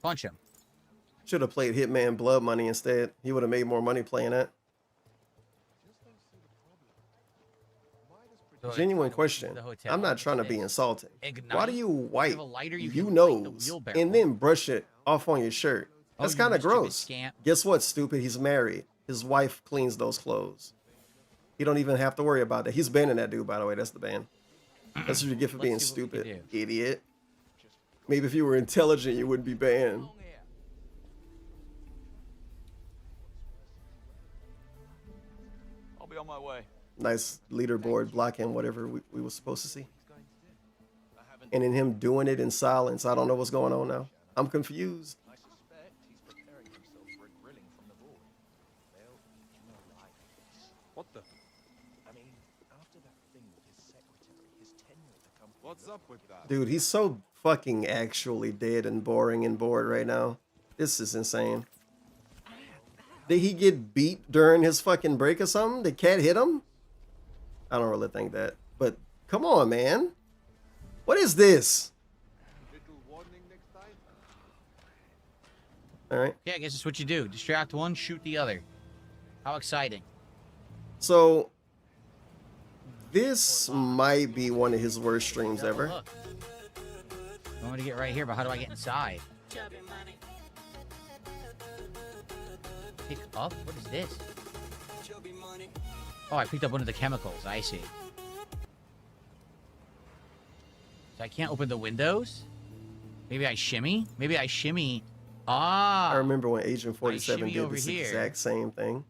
Punch him. Should have played Hitman Blood Money instead. He would have made more money playing that. Genuine question. I'm not trying to be insulting. Why do you wipe your nose and then brush it off on your shirt? That's kind of gross. Guess what, stupid? He's married. His wife cleans those clothes. He don't even have to worry about that. He's banning that dude, by the way. That's the ban. That's what you get for being stupid, idiot. Maybe if you were intelligent, you wouldn't be banned. I'll be on my way. Nice leaderboard blocking whatever we were supposed to see. And in him doing it in silence, I don't know what's going on now. I'm confused. What the? I mean, after that thing with his secretary, his tenure at the company. What's up with that? Dude, he's so fucking actually dead and boring and bored right now. This is insane. Did he get beat during his fucking break or something? Did Cat hit him? I don't really think that. But come on, man. What is this? All right. Yeah, I guess it's what you do. Distract one, shoot the other. How exciting. So this might be one of his worst streams ever. Look. I want to get right here, but how do I get inside? Pick up? What is this? Oh, I picked up one of the chemicals. I see. So I can't open the windows? Maybe I shimmy? Maybe I shimmy. Ah! I remember when Agent 47 shimmy did over this here. exact same thing.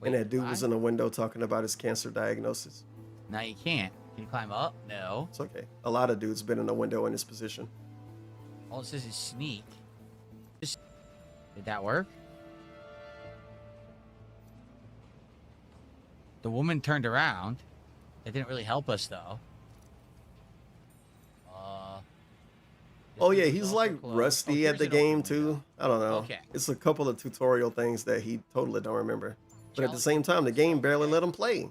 And that dude was in the window talking about his cancer diagnosis. Now you can't. Can you climb up? No. It's okay. A lot of dudes been in the window in this position. All it says is sneak. Did that work? The woman turned around. That didn't really help us, though. Oh yeah, he's like rusty at the game too. I don't know. Okay. It's a couple of tutorial things that he totally don't remember. But at the same time, the game barely let him play.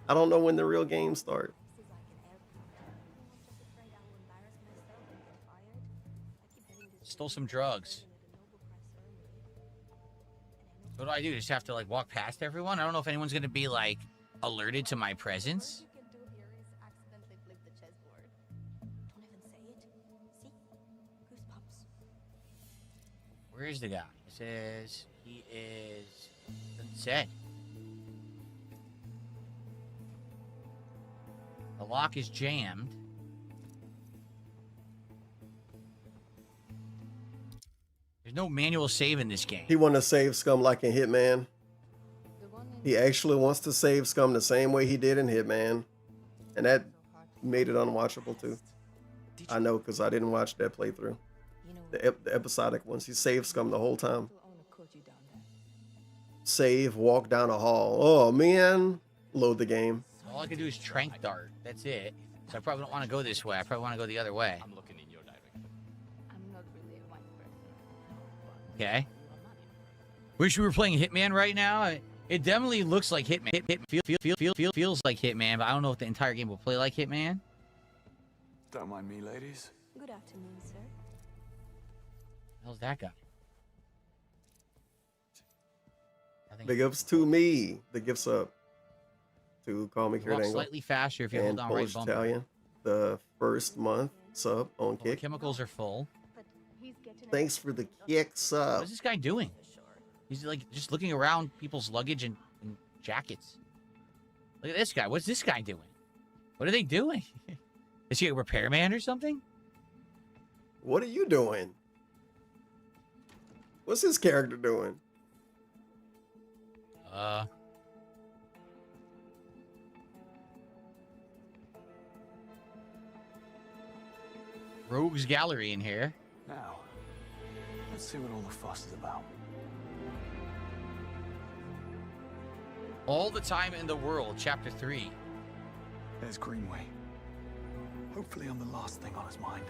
I don't know when the real game starts. Stole some drugs. What do I do? Just have to like walk past everyone? I don't know if anyone's gonna be like alerted to my presence. Where is the guy? It says he is. Doesn't say. The lock is jammed. There's no manual save in this game. He want to save Scum like in Hitman. He actually wants to save Scum the same way he did in Hitman. And that made it unwatchable too. I know because I didn't watch that playthrough. The episodic ones. He saved Scum the whole time. Save, walk down a hall. Oh man. Load the game. All I can do is trank dart. That's it. So I probably don't want to go this way. I probably want to go the other way. I'm looking in your direction. I'm not really a wine person. Okay. Wish we were playing Hitman right now. It definitely looks like Hitman. Feels like Hitman, but I don't know if the entire game will play like Hitman. Don't mind me, ladies. Good afternoon, sir. How's that guy? Big ups to me. The gifts up to Call Me Walk Kurt Angle. slightly faster if you and hold down Polish right bumper. Italian. The first month sub on All the kick. chemicals are full. Thanks for the kick sub. What is this guy doing? He's like just looking around people's luggage and jackets. Look at this guy. What's this guy doing? What are they doing? Is he a repairman or something? What are you doing? What's his character doing? Rogues Gallery in here. Now, let's see what all the fuss is about. All the Time in the World, Chapter 3. There's Greenway. Hopefully I'm the last thing on his mind.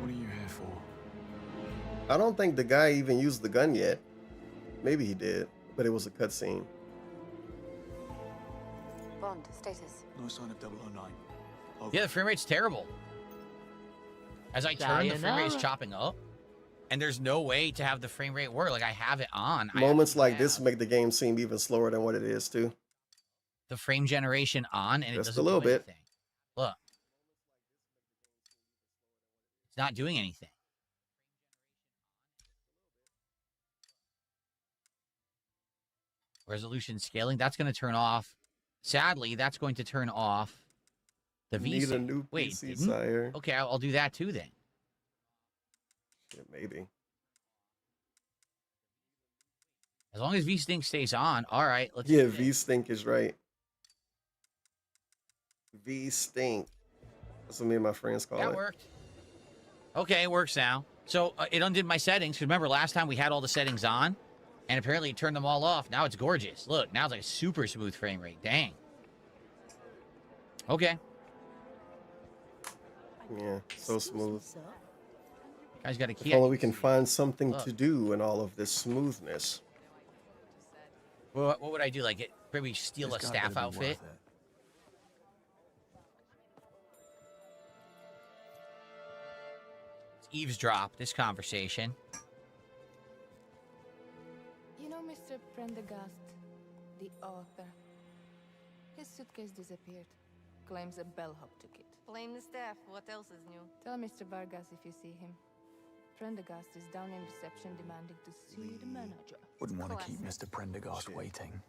What are you here for? I don't think the guy even used the gun yet. Maybe he did, but it was a cutscene. Bond, status. No sign of 009. Yeah, the frame rate's terrible. As I turn, the frame rate's chopping up. And there's no way to have the frame rate work. Like, I have it on. Moments like this make the game seem even slower than what it is, too. The frame generation on, and it Just doesn't a little do bit. anything. Look. It's not doing anything. Resolution scaling, that's going to turn off. Sadly, that's going to turn off the Need a VSync. new Wait, PC, didn't? sire. Okay, I'll do that too then. Yeah, maybe. As long as VSync stays on, all right. Let's Yeah, do this. V-Stink is right. V-Stink. That's what me and my friends call That it. worked. Okay, it works now. So it undid my settings. 'Cause remember last time we had all the settings on, and apparently it turned them all off. Now it's gorgeous. Look, now it's like a super smooth frame rate. Dang. Okay. Yeah, so smooth. Guy's got a If key. only we can find something Look. to do in all of this smoothness. What would I do? Like, maybe steal a This guy staff better be outfit? worth it. Let's eavesdrop this conversation. You know Mr. Prendergast, the author? His suitcase disappeared. Claims a bellhop took it. Blame the staff. What else is new? Tell Mr. Vargas if you see him. Prendergast is down in reception demanding to see the manager. Wouldn't want to keep Mr. Prendergast waiting.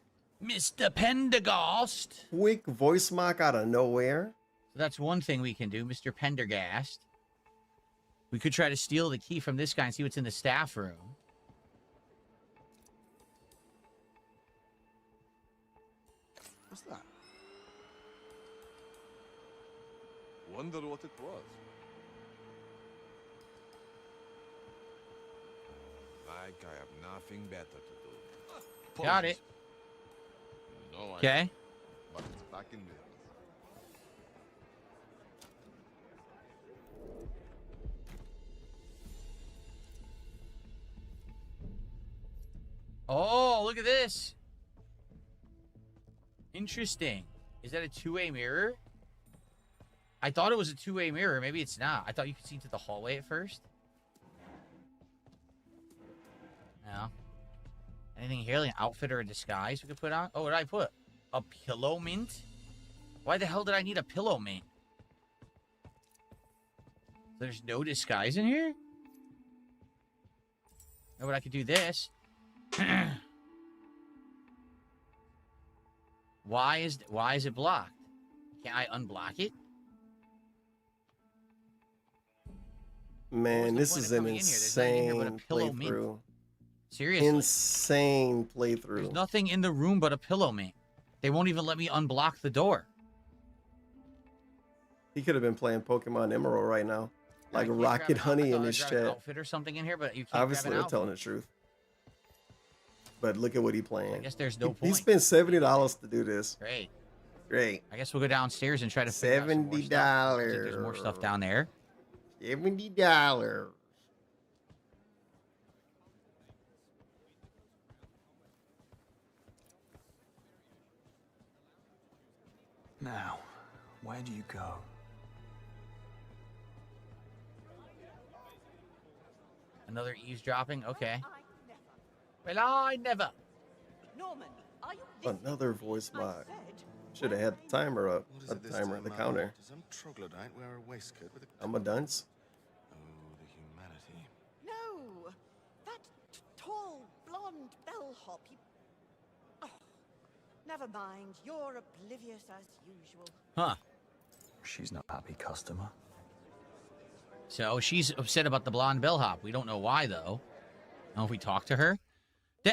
Mr. Pendergast. Quick voice mock out of nowhere. So that's one thing we can do, Mr. Pendergast. We could try to steal the key from this guy and see what's in the staff room. What's that? Wonder what it was. Like I have nothing better to do. Got it. No, Okay. But it's back in business. Oh, look at this. Interesting. Is that a two-way mirror? I thought it was a two-way mirror. Maybe it's not. I thought you could see into the hallway at first. No. Anything here? Like an outfit or a disguise we could put on? Oh, what did I put? A pillow mint? Why the hell did I need a pillow mint? There's no disguise in here? No, but I could do this. Why is it blocked? Can't I unblock it? Man, this point is of an coming in here? There's nothing in here but a insane pillow mint. playthrough. Seriously. Insane There's playthrough. nothing in the room but a pillow mint. They won't even let me unblock the door. He could have been playing Pokemon Emerald right now. Like I can't Rocket grab Honey I in thought his I'd grab an chat. outfit or something in here, but you can't Obviously, grab they're an telling outfit. the truth. But look at what he I playing. guess there's no He point. spent $70 to do this. Great. Great. I guess we'll go downstairs and try to figure out some more stuff. $70. There's more stuff down there. $70. Now, where do you go? Another eavesdropping? Okay. Well, I never. Norman, are you Another voice mod. Should have had the timer up. What is Not it the this timer, time, the Mal? counter. Does some troglodyte wear a waistcoat with a... I'm a dunce. Oh, the humanity. No, that tall blonde bellhop. Oh, never mind. You're oblivious as usual. Huh. She's no happy customer. So she's upset about the blonde bellhop. We don't know why, though. I don't know if we talked to her.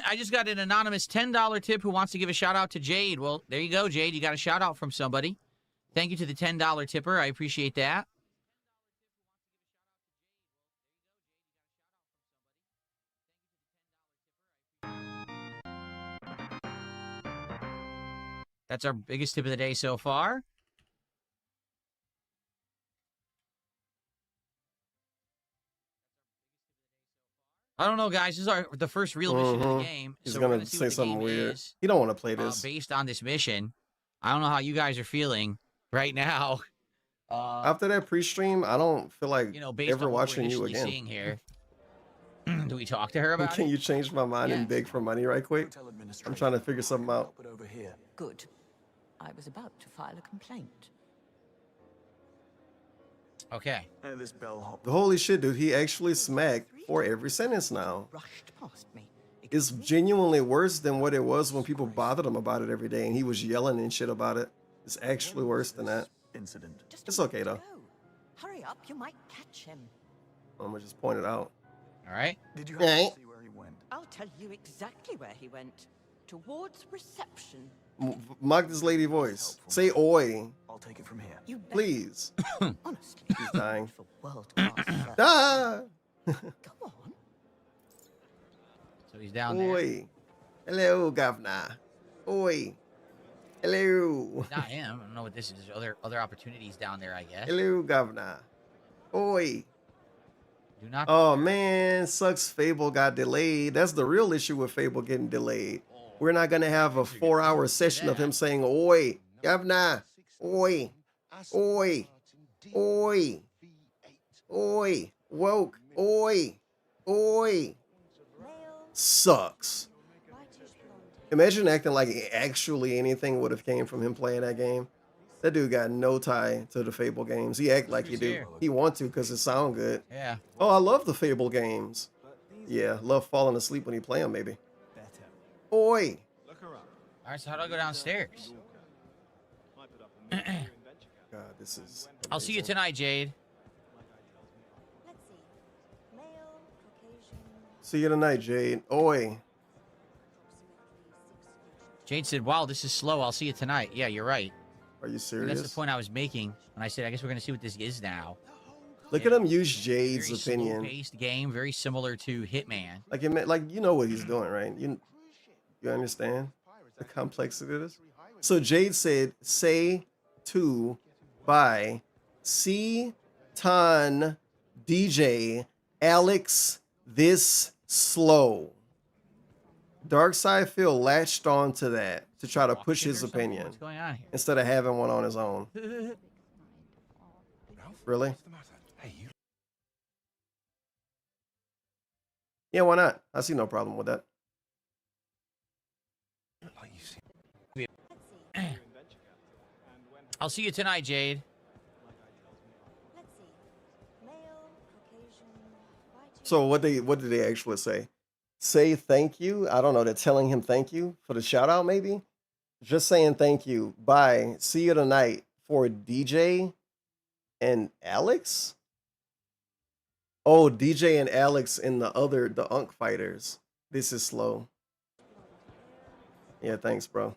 I just got an anonymous $10 tip who wants to give a shout out to Jade. Well, there you go, Jade. You got a shout out from somebody. Thank you to the $10 tipper. I appreciate that. That's our biggest tip of the day so far. I don't know, guys. This is the first real mission of the game. He's so we're gonna see say what the something game weird. is, He don't want to play this. based on this mission. I don't know how you guys are feeling right now. After that pre-stream, I don't feel like You know, based ever on what we're watching you initially again. seeing here. Do we talk to her about Can it? you change my mind and beg for money right quick? I'm trying to figure something out. Over here. Good. I was about to file a complaint. Okay. Hey, this bellhop. Holy shit, dude. He actually smacked for every sentence now. Rushed past me. It's genuinely worse than what it was when people bothered him about it every day and he was yelling and shit about it. It's actually worse than that. Incident. It's okay, though. Hurry up, you might catch him. I'm gonna just point it out. All right. Did you Right. happen to see where he went? I'll tell you exactly where he went. Towards reception. Mock this lady voice. Say oi, I'll take it from here. You bet. please. Honestly. She's dying. World class. Ah! Go on. So he's down there. Oi. Hello, governor. Oi. Hello. Not him. I don't know what this is. Other opportunities down there, I guess. Hello, governor. Oi. Do not. Oh man, sucks Fable got delayed. That's the real issue with Fable getting delayed. We're not gonna have a 4-hour session of him saying, oi, governor, oi, oi, oi, oi, woke, oi, oi. Sucks. Imagine acting like actually anything would have came from him playing that game. That dude got no tie to the Fable games. He act like he do. He want to because it sound good. Yeah. Oh, I love the Fable games. Yeah, love falling asleep when you play them, maybe. Oi. All right. So how do I go downstairs? God, this is. I'll see you tonight, Jade. See you tonight, Jade. Oi. Jade said, "Wow, this is slow. I'll see you tonight." Yeah, you're right. Are you And serious? that's the point I was making when I said, "I guess we're gonna see what this is now." Look at him use Jade's Very opinion. slow-paced game, very similar to Hitman. Like you know what he's doing, right? You understand the complexity of this? So Jade said, say to by C Ton DJ Alex this slow. Darkseid Phil latched on to that to try to push his opinion What's going on here? instead of having one on his own. Really? Yeah, why not? I see no problem with that. I'll see you tonight, Jade. So what did they actually say? Say thank you? I don't know. They're telling him thank you for the shout out, maybe? Just saying thank you. Bye. See you tonight for DJ and Alex? Oh, DJ and Alex and the Unk fighters. This is slow. Yeah, thanks, bro.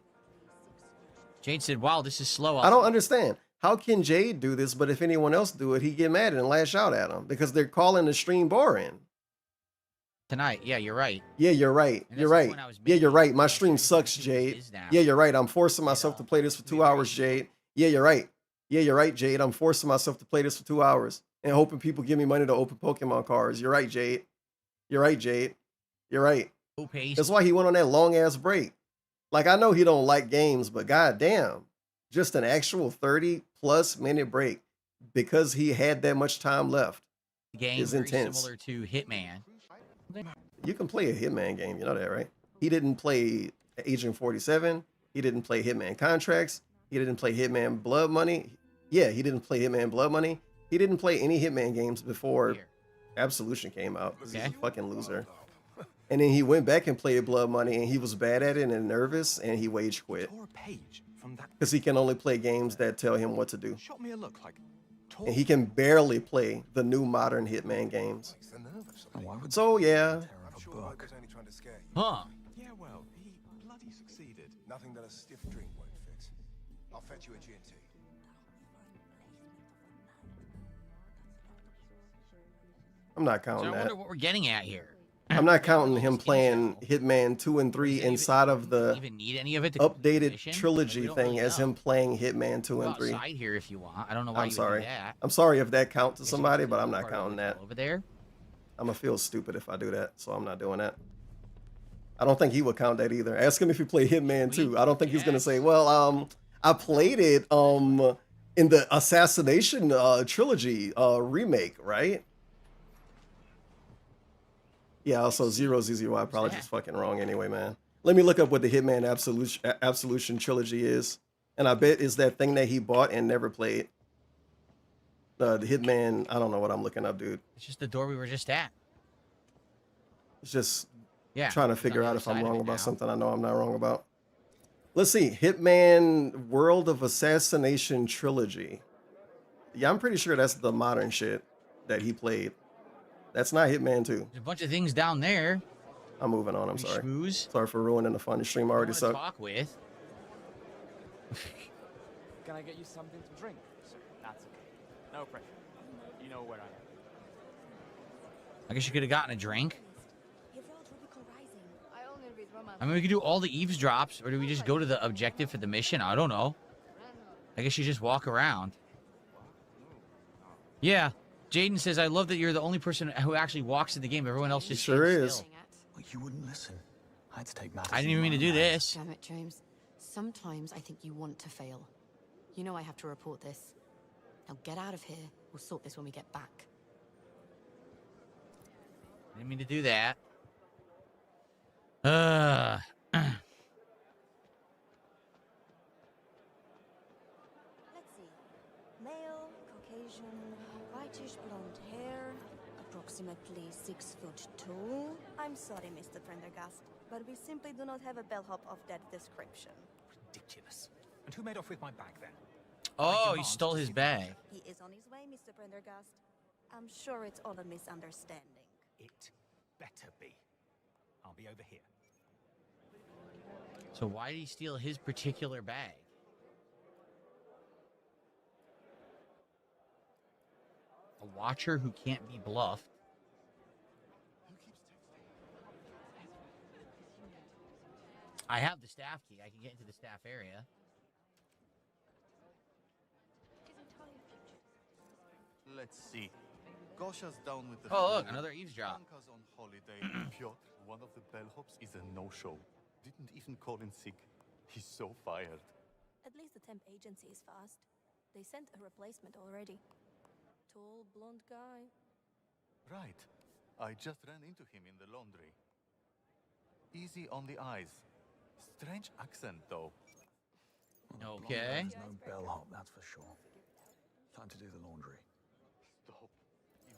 Jade said, "Wow, this is slow." I don't understand. How can Jade do this, but if anyone else do it, he get mad and lash out at him because they're calling the stream boring. tonight. Yeah, you're right. Yeah, you're right. And You're that's the right. point I was Yeah, you're making. right. My stream sucks, Jade. Is now. Yeah, you're right. I'm forcing myself to play this for 2 hours, Jade. Yeah, you're right. Yeah, you're right, Jade. I'm forcing myself to play this for 2 hours and hoping people give me money to open Pokemon cards. You're right, Jade. You're right, Jade. You're right. Low pace. That's why he went on that long ass break. Like, I know he don't like games, but goddamn, just an actual 30+ minute break because he had that much time left Game is very intense. similar to Hitman. You can play a Hitman game, you know that, right? He didn't play Agent 47. He didn't play Hitman Contracts. He didn't play Hitman Blood Money. Yeah, he didn't play Hitman Blood Money. He didn't play any Hitman games before Absolution came out. He's a fucking loser. And then he went back and played Blood Money, and he was bad at it and nervous, and he wage quit because he can only play games that tell him what to do. Shot me a look like. And he can barely play the new modern Hitman games. So yeah, Huh. Yeah, well, he bloody succeeded. Nothing that a stiff drink won't fix. I'll fetch you a G&T. I'm not So counting I that. wonder what we're getting at here. I'm not counting him playing Hitman 2 and 3 inside of the Even need any of it to updated mission? trilogy We don't thing really as know. him playing Hitman 2 Go and 3. outside here if you want. I don't know why I'm you sorry. would do that. I'm sorry if that counts to somebody, but I'm not counting that. Over there. I'm gonna feel stupid if I do that, so I'm not doing that. I don't think he would count that either. Ask him if he played Hitman 2. I don't think he's gonna say, well, I played it in the Assassination trilogy remake, right? Yeah, also Zero ZZY probably just fucking wrong anyway, man. Let me look up what the Hitman Absolution trilogy is. And I bet it's that thing that he bought and never played. The Hitman, I don't know what I'm looking up, dude. It's just the door we were just at. It's just Yeah, trying to it's on figure the out other if I'm side of wrong it about now. something I know I'm not wrong about. Let's see. Hitman World of Assassination trilogy. Yeah, I'm pretty sure that's the modern shit that he played. That's not Hitman 2. There's a bunch of things down there. I'm moving on. I'm Free sorry. schmooze. Sorry for ruining the fun. The stream already to sucked. talk with. Can I get you something to drink? That's okay. No pressure. You know where I am. I guess you could have gotten a drink. I only read romance. I mean, we could do all the eavesdrops, or do we just go to the objective for the mission? I don't know. I guess you just walk around. Yeah. Jaden says, I love that you're the only person who actually walks in the game. Everyone else just sure stands is. still. Well, you wouldn't listen. I had to take matters. I didn't even mean to do this. Damn it, James. Sometimes I think you want to fail. You know I have to report this. Now get out of here. We'll sort this when we get back. I didn't mean to do that. Let's see. Male, Caucasian, whitish blonde hair, approximately 6'2". I'm sorry, Mr. Prendergast, but we simply do not have a bellhop of that description. Ridiculous. And who made off with my bag then? Oh, he stole his bag. He is on his way, Mr. Prendergast. I'm sure it's all a misunderstanding. It better be. I'll be over here. So why did he steal his particular bag? A watcher who can't be bluffed. I have the staff key. I can get into the staff area. Let's see. Gosha's down with the Oh, look, flu. another eavesdrop. Blanca's on holiday. Piotr, one of the bellhops, is a no-show. Didn't even call in sick. He's so fired. At least the temp agency is fast. They sent a replacement already. Tall, blonde guy. Right. I just ran into him in the laundry. Easy on the eyes. Strange accent, though. Okay. There's no bellhop, that's for sure. Time to do the laundry. Stop.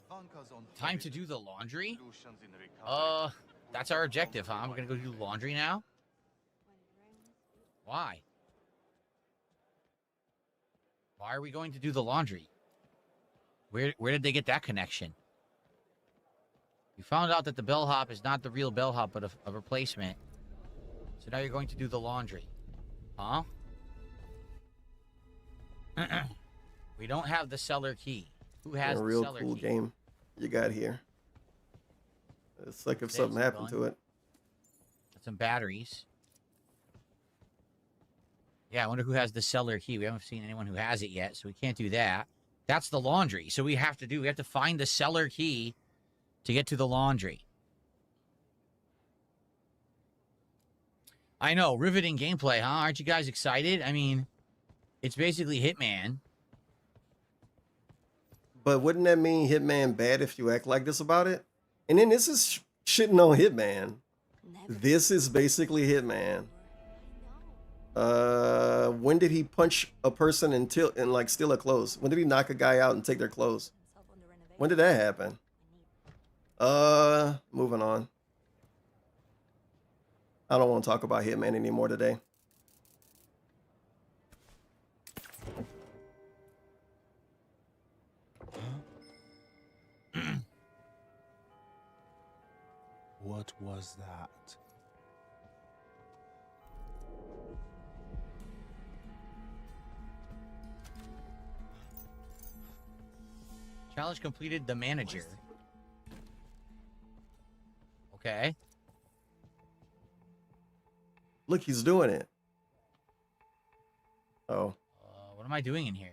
Ivanka's on Time to do the laundry? Solutions in recovery. That's our objective, huh? We're gonna go do laundry now? Why? Why are we going to do the laundry? Where did they get that connection? You found out that the bellhop is not the real bellhop, but a replacement. So now you're going to do the laundry. Huh? We don't have the cellar key. Who has A the real cellar cool key? game you got here. It's like if Okay, something keep happened going. to it. Got some batteries. Yeah, I wonder who has the cellar key. We haven't seen anyone who has it yet, so we can't do that. That's the laundry. So we have to find the cellar key to get to the laundry. I know, riveting gameplay, huh? Aren't you guys excited? I mean, it's basically Hitman. But wouldn't that mean Hitman bad if you act like this about it? And then this is shitting on Hitman. This is basically Hitman. When did he punch a person and like steal a clothes? When did he knock a guy out and take their clothes? When did that happen? Moving on. I don't want to talk about Hitman anymore today. What was that? Challenge completed, the manager. Okay. Look, he's doing it. Oh. What am I doing in here?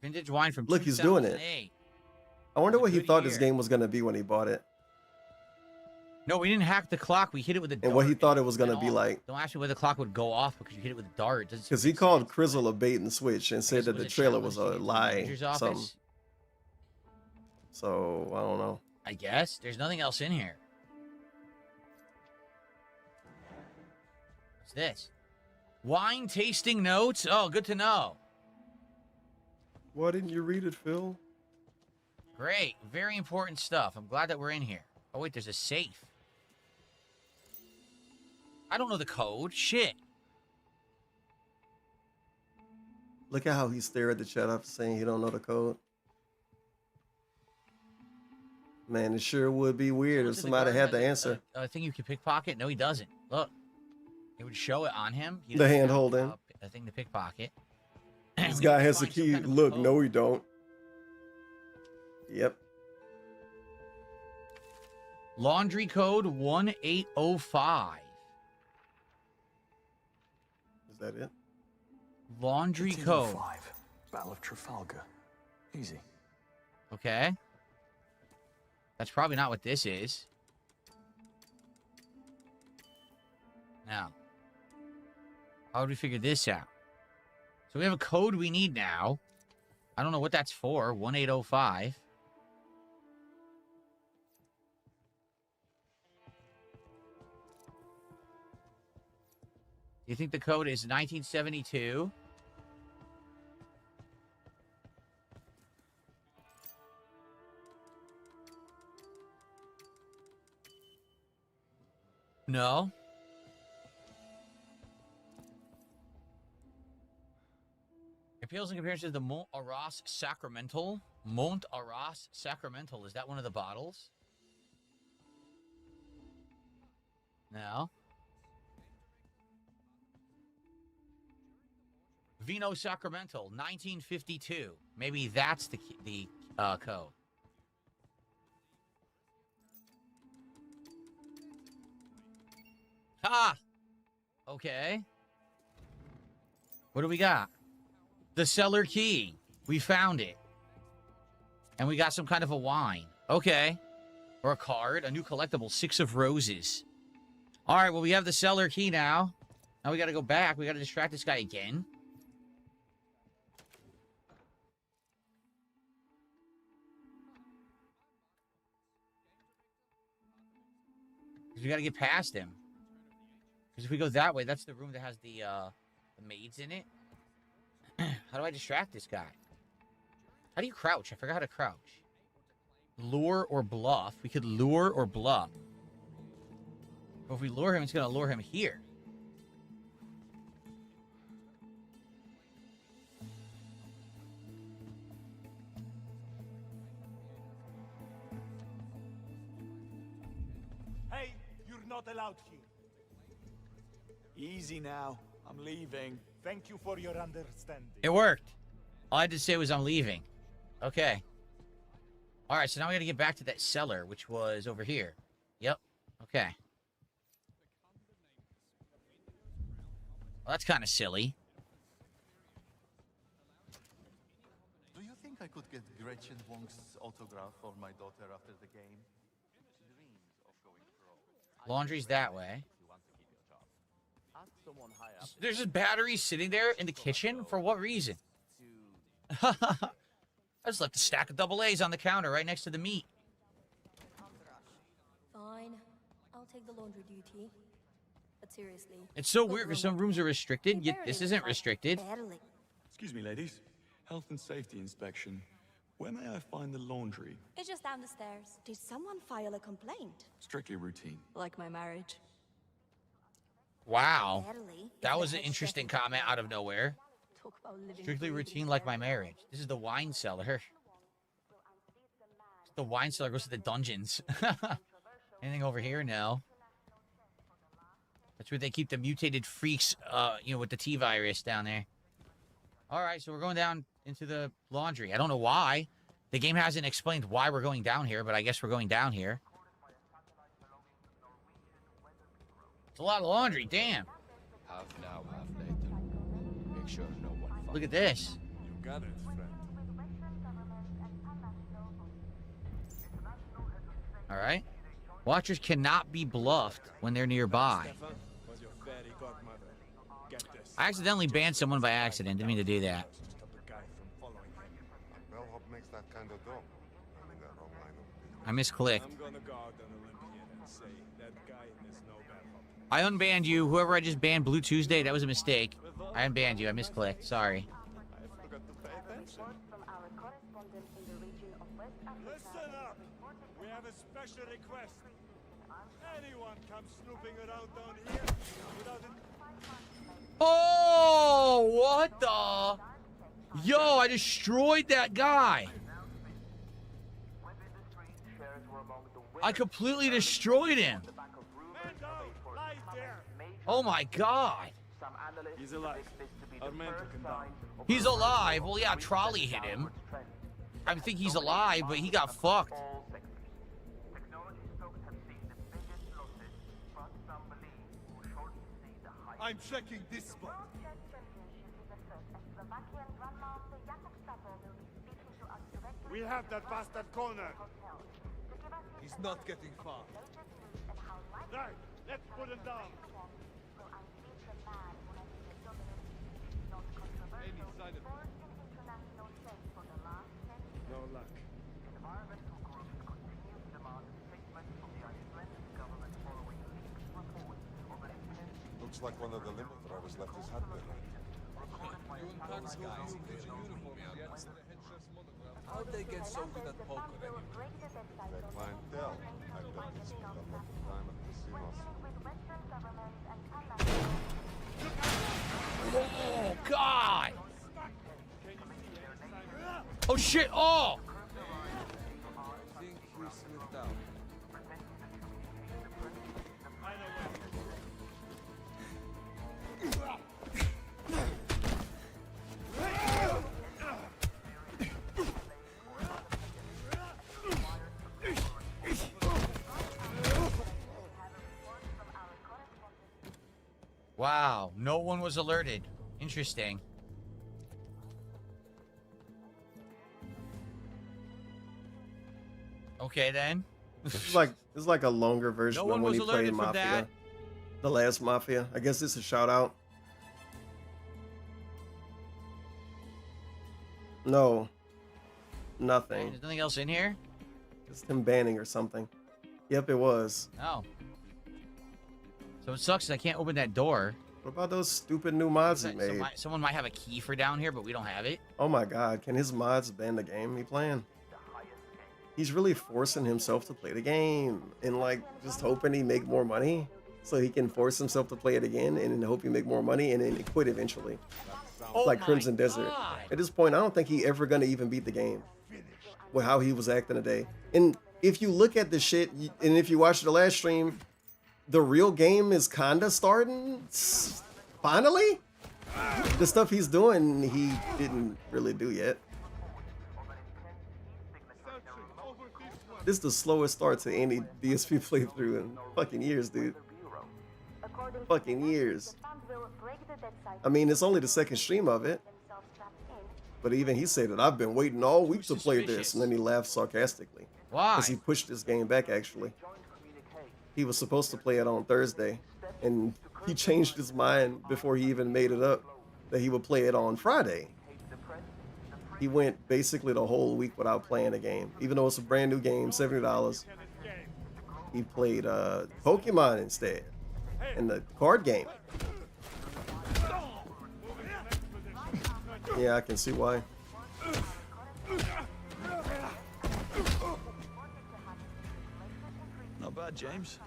Vintage wine from Look, he's doing it. 2008. I wonder what he good thought this year. game was going to be when he bought it. No, we didn't hack the clock. We hit it with a dart. And what he thought it was going to be like. Don't ask me where the clock would go off because you hit it with a dart. Because he called Crizzle a bait and switch and said that the trailer was a lie. Manager's Something. office? So, I don't know. I guess. There's nothing else in here. What's this? Wine tasting notes? Oh, good to know. Why didn't you read it, Phil? Great. Very important stuff. I'm glad that we're in here. Oh, wait, there's a safe. I don't know the code. Shit. Look at how he stared at the chat after saying he don't know the code. Man, it sure would be weird if somebody had the answer. I think you can pickpocket. No, he doesn't. Look. It would show it on him. He The doesn't hand have, holding. a thing to pickpocket. This We guy need to has the find some key. kind of Look, code. no, he don't. Yep. Laundry code 1805. Is that it? Laundry code. 1805. Battle of Trafalgar. Easy. Okay. That's probably not what this is. Now, how would we figure this out? So we have a code we need now. I don't know what that's for. 1805. Do you think the code is 1972? No. Appeals in comparison to the Mont Arras Sacramental. Mont Arras Sacramental. Is that one of the bottles? No. Vino Sacramental, 1952. Maybe that's the code. Ha! Okay. What do we got? The cellar key. We found it. And we got some kind of a wine. Okay. Or a card. A new collectible. 6 of Roses. All right, well, we have the cellar key now. Now we got to go back. We got to distract this guy again. We got to get past him. Because if we go that way, that's the room that has the maids in it. How do I distract this guy? How do you crouch? I forgot how to crouch. Lure or bluff. We could lure or bluff. But if we lure him, it's going to lure him here. Hey, you're not allowed here. Easy now. I'm leaving. Thank you for your understanding. It worked. All I had to say was I'm leaving. Okay. All right, so now we got to get back to that cellar, which was over here. Yep. Okay. Well, that's kind of silly. Do you think I could get Gretchen Wong's autograph for my daughter after the game? She dreams of going pro. Laundry's that way. Ask someone high up. There's just batteries sitting there in the kitchen? For what reason? I just left a stack of double A's on the counter right next to the meat. Fine. I'll take the laundry duty. But seriously. It's so weird because some rooms are restricted, yet this isn't restricted. Excuse me, ladies. Health and safety inspection. Where may I find the laundry? It's just down the stairs. Did someone file a complaint? Strictly routine. Like my marriage. Wow. That was an interesting comment out of nowhere. Talk about living Strictly routine like my marriage. This is the wine cellar. The wine cellar goes to the dungeons. Anything over here? No. That's where they keep the mutated freaks, you know, with the T-virus down there. All right, so we're going down into the laundry. I don't know why. The game hasn't explained why we're going down here, but I guess we're going down here. It's a lot of laundry, damn. Half now, half later. Make sure no one finds. Look at this. You got it, friend. All right. Watchers cannot be bluffed when they're nearby. Stefan was your fairy godmother. Get this. I accidentally banned someone by accident. Didn't mean to do that. Stop the guy from following him. Bellhop makes that kind of dough. I'm in that wrong line of business. I misclicked. I'm gonna go out on Olympian and say that guy is no bellhop. I unbanned you. Whoever I just banned Blue Tuesday, that was a mistake. I unbanned you. I misclicked. Sorry. I forgot to pay attention. Listen up! We have a special request. Anyone comes snooping around down here without an... Oh, what the? Yo, I destroyed that guy. I completely destroyed him. Oh my god. He's alive. Our man took him down. He's alive. Well, yeah, Trolley hit him. I think he's alive, but he got fucked. I'm checking this spot. We have that bastard corner. He's not getting far. Right, let's put him down. Any sign of no luck. Looks like one of the limo drivers left his hat behind. How'd they get so good at poker anyway? Their clientele. I bet they spend a lot of time at casinos. Oh, God. Oh, shit. Oh. I think he slipped out. Wow, no one was alerted. Interesting. Okay, then. It's like a longer version No of one when was he played alerted from Mafia. that. The last Mafia. I guess this is a shout out. No. Nothing. There's nothing else in here? Just him banning or something. Yep, it was. Oh. So it sucks 'cause I can't open that door. What about those stupid new mods he made? Someone might have a key for down here, but we don't have it. Oh my god, can his mods ban the game he playing? He's really forcing himself to play the game and like just hoping he make more money so he can force himself to play it again and then hope he make more money and then quit eventually. Oh Like my Crimson Desert. God. At this point, I don't think he ever gonna even beat the game with how he was acting today. And if you look at the shit and if you watch the last stream, the real game is kinda starting. Finally, the stuff he's doing, he didn't really do yet. Searching over This is the slowest start to any DSP playthrough in fucking years, dude. Fucking years. I mean, it's only the second stream of it. But even he said that I've been waiting all week to play this, and then he laughed sarcastically. Why? Because he pushed this game back, actually. He was supposed to play it on Thursday, and he changed his mind before he even made it up that he would play it on Friday. He went basically the whole week without playing a game. Even though it's a brand new game, $70. He played Pokemon instead, and the card game. Yeah, I can see why. Not bad, James.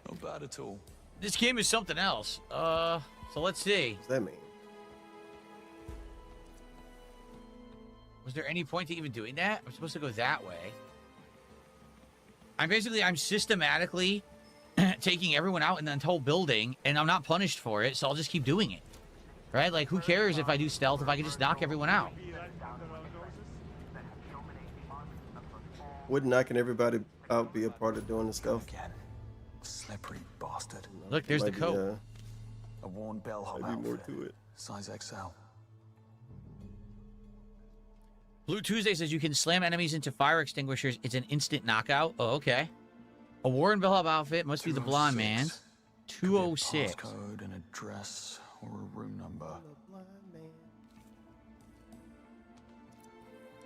Not bad at all. This game is something else. So let's see. What does that mean? Was there any point to even doing that? I'm supposed to go that way. I'm systematically taking everyone out in the whole building, and I'm not punished for it, so I'll just keep doing it. Right? Like, who cares if I do stealth if I can just knock everyone out? Wouldn't knocking everybody out be a part of doing the stealth? Slippery bastard. Look, there's the coat. A worn bellhop Might be more outfit. to it. Size XL. Blue Tuesday says you can slam enemies into fire extinguishers. It's an instant knockout. Oh, okay. A Warren Bellhop outfit. Must be the blonde man. 206. Code, an address, or a room number.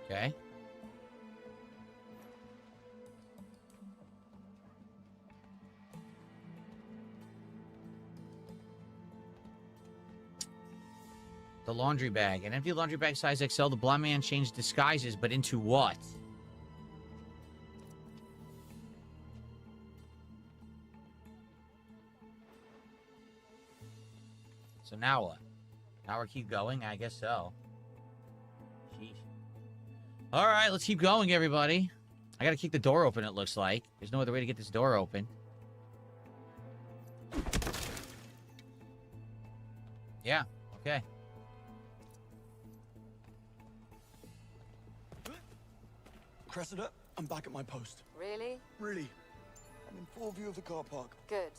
Okay. The laundry bag. An empty laundry bag size XL. The blonde man changed disguises, but into what? So now what? Now we keep going? I guess so. Sheesh. All right, let's keep going, everybody. I gotta kick the door open, it looks like. There's no other way to get this door open. Yeah, okay. Cressida, I'm back at my post. Really? Really. I'm in full view of the car park. Good.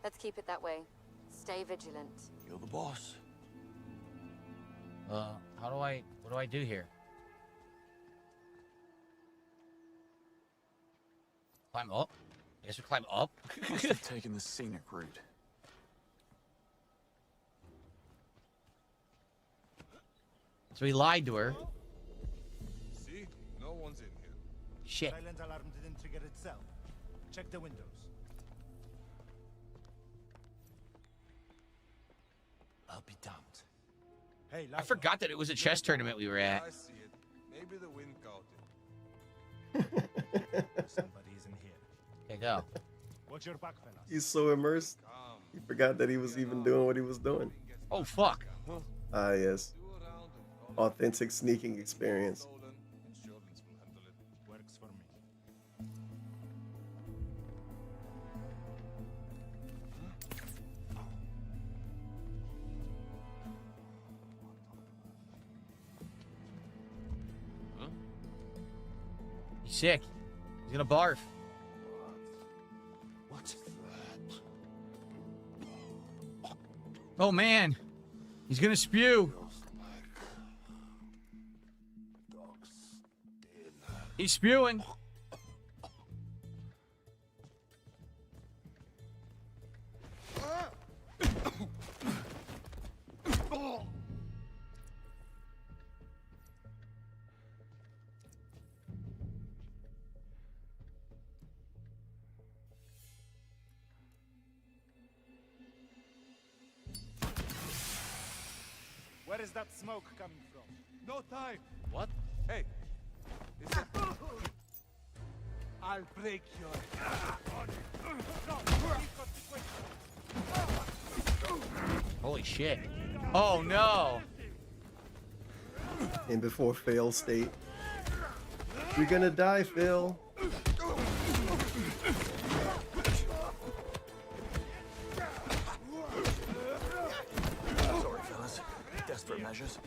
Let's keep it that way. Stay vigilant. You're the boss. What do I do here? Climb up? I guess we climb up? Must have taken the scenic route. So he lied to her. See? No one's in here. Shit. Silent alarm didn't trigger itself. Check the windows. I'll be damned. Hey, I forgot that it was a chess tournament we were at. I see it. Maybe the wind caught it. Somebody isn't here. Okay, go. Watch your back, fellas. He's so immersed. He forgot that he was even doing what he was doing. Oh, fuck. Ah, yes. Authentic sneaking experience. Works for me. He's sick. He's gonna barf. What? Oh, man. He's gonna spew. He's spewing. Where is that smoke coming from? No time. What? Hey. Is it... I'll break your... Holy shit. Oh, no. And before fail state. You're gonna die, Phil. Sorry, fellas. Desperate measures.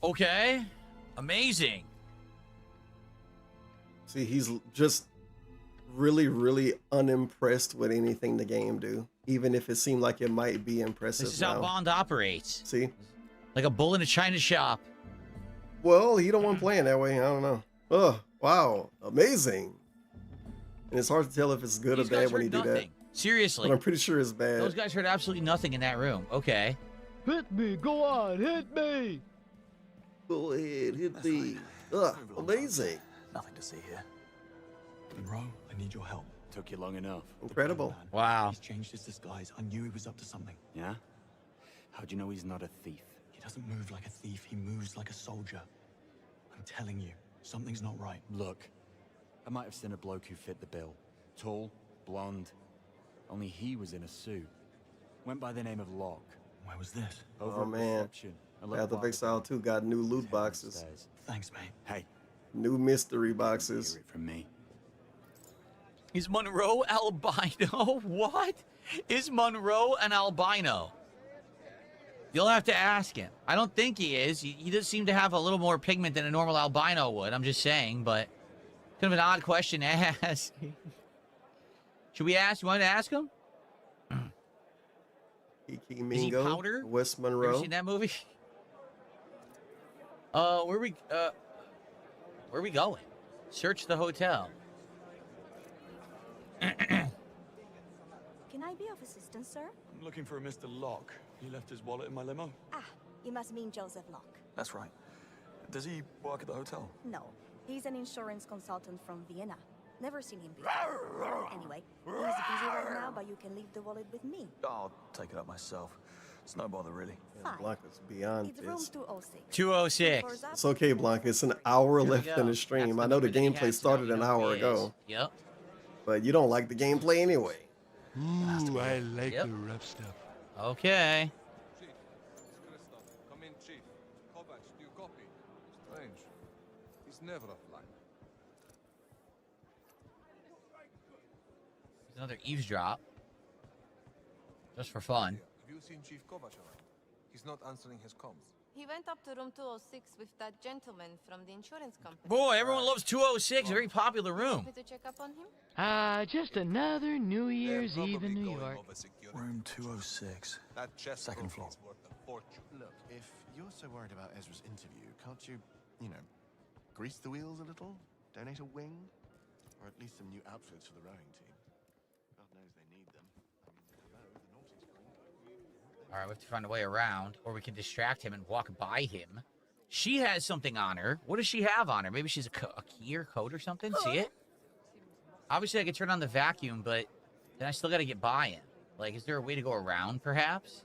Okay. Amazing. See, he's just really, really unimpressed with anything the game do, even if it seemed like it might be impressive. This is how Bond operates. See? Like a bull in a china shop. Well, he don't want playing that way. I don't know. Oh, wow. Amazing. And it's hard to tell if it's good These or bad guys when heard he do that. nothing. Seriously. But I'm pretty sure it's bad. Those guys heard absolutely nothing in that room. Okay. Hit me, go on, hit me. Go ahead, hit me. Ugh, amazing. Nothing to see here. Monroe, I need your help. Took you long enough. Incredible. Wow. He's changed his disguise. I knew he was up to something. Yeah? How'd you know he's not a thief? He doesn't move like a thief. He moves like a soldier. I'm telling you, something's not right. Look, I might have seen a bloke who fit the bill. Tall, blonde. Only he was in a suit. Went by the name of Locke. Where was this? Over Oh, at man. reception. A little Path of while Exile 2 got new loot boxes. upstairs. Thanks, mate. Hey, New mystery boxes. hear it from me. Is Monroe albino? What? Is Monroe an albino? You'll have to ask him. I don't think he is. He does seem to have a little more pigment than a normal albino would. I'm just saying, but kind of an odd question to ask. Should we ask? You want to ask him? Kiki Is he Mingo, powder? West Ever Monroe. seen that movie? Where are we going? Search the hotel. Can I be of assistance, sir? I'm looking for a Mr. Locke. He left his wallet in my limo. Ah, you must mean Joseph Locke. That's right. Does he work at the hotel? No, he's an insurance consultant from Vienna. Never seen him before. Anyway, he's busy right now, but you can leave the wallet with me. I'll take it up myself. It's no bother, really. Fine. Blanca's beyond It's room this. 206. 206. It's okay, Blanca. It's an hour Here we left go. in the stream. That's I know the number that he gameplay has, so now started we an know hour who he is. ago. Yep. But you don't like the gameplay anyway. Ooh, I like Yep. the rough stuff. Okay. Chief, it's Christoph. Come in, Chief. Kovac, do you copy? Strange. He's never offline. There's another eavesdrop. Just for fun. Have you seen Chief Kovac around? He's not answering his comms. He went up to room 206 with that gentleman from the insurance company. Boy, everyone loves 206. A very popular room. Want me to check up on him? Just another New Year's Eve in New York. Room 206. That chest Second floor. is worth a fortune. Look, if you're so worried about Ezra's interview, can't you, grease the wheels a little? Donate a wing? Or at least some new outfits for the rowing team? God knows they need them. I mean, hello, the naughty's green. All right, we have to find a way around, or we can distract him and walk by him. She has something on her. What does she have on her? Maybe she's a key or code or something? See it? Obviously, I could turn on the vacuum, but then I still got to get by him. Like, is there a way to go around, perhaps?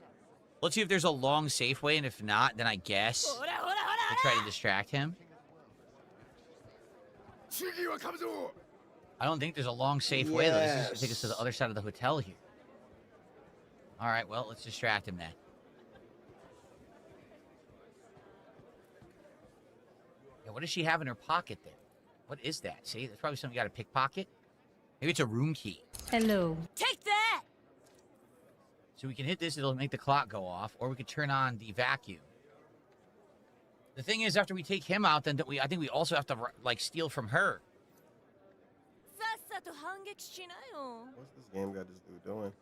Let's see if there's a long, safe way, and if not, then I guess we'll try to distract him. I don't think there's a long, safe way, though. This is going to take us to the other side of the hotel here. All right, well, let's distract him then. Yeah, what does she have in her pocket then? What is that? See, that's probably something you got to pickpocket. Maybe it's a room key. Hello. Take that! So we can hit this, it'll make the clock go off, or we could turn on the vacuum. The thing is, after we take him out, then I think we also have to, like, steal from her. What's this game got this dude doing?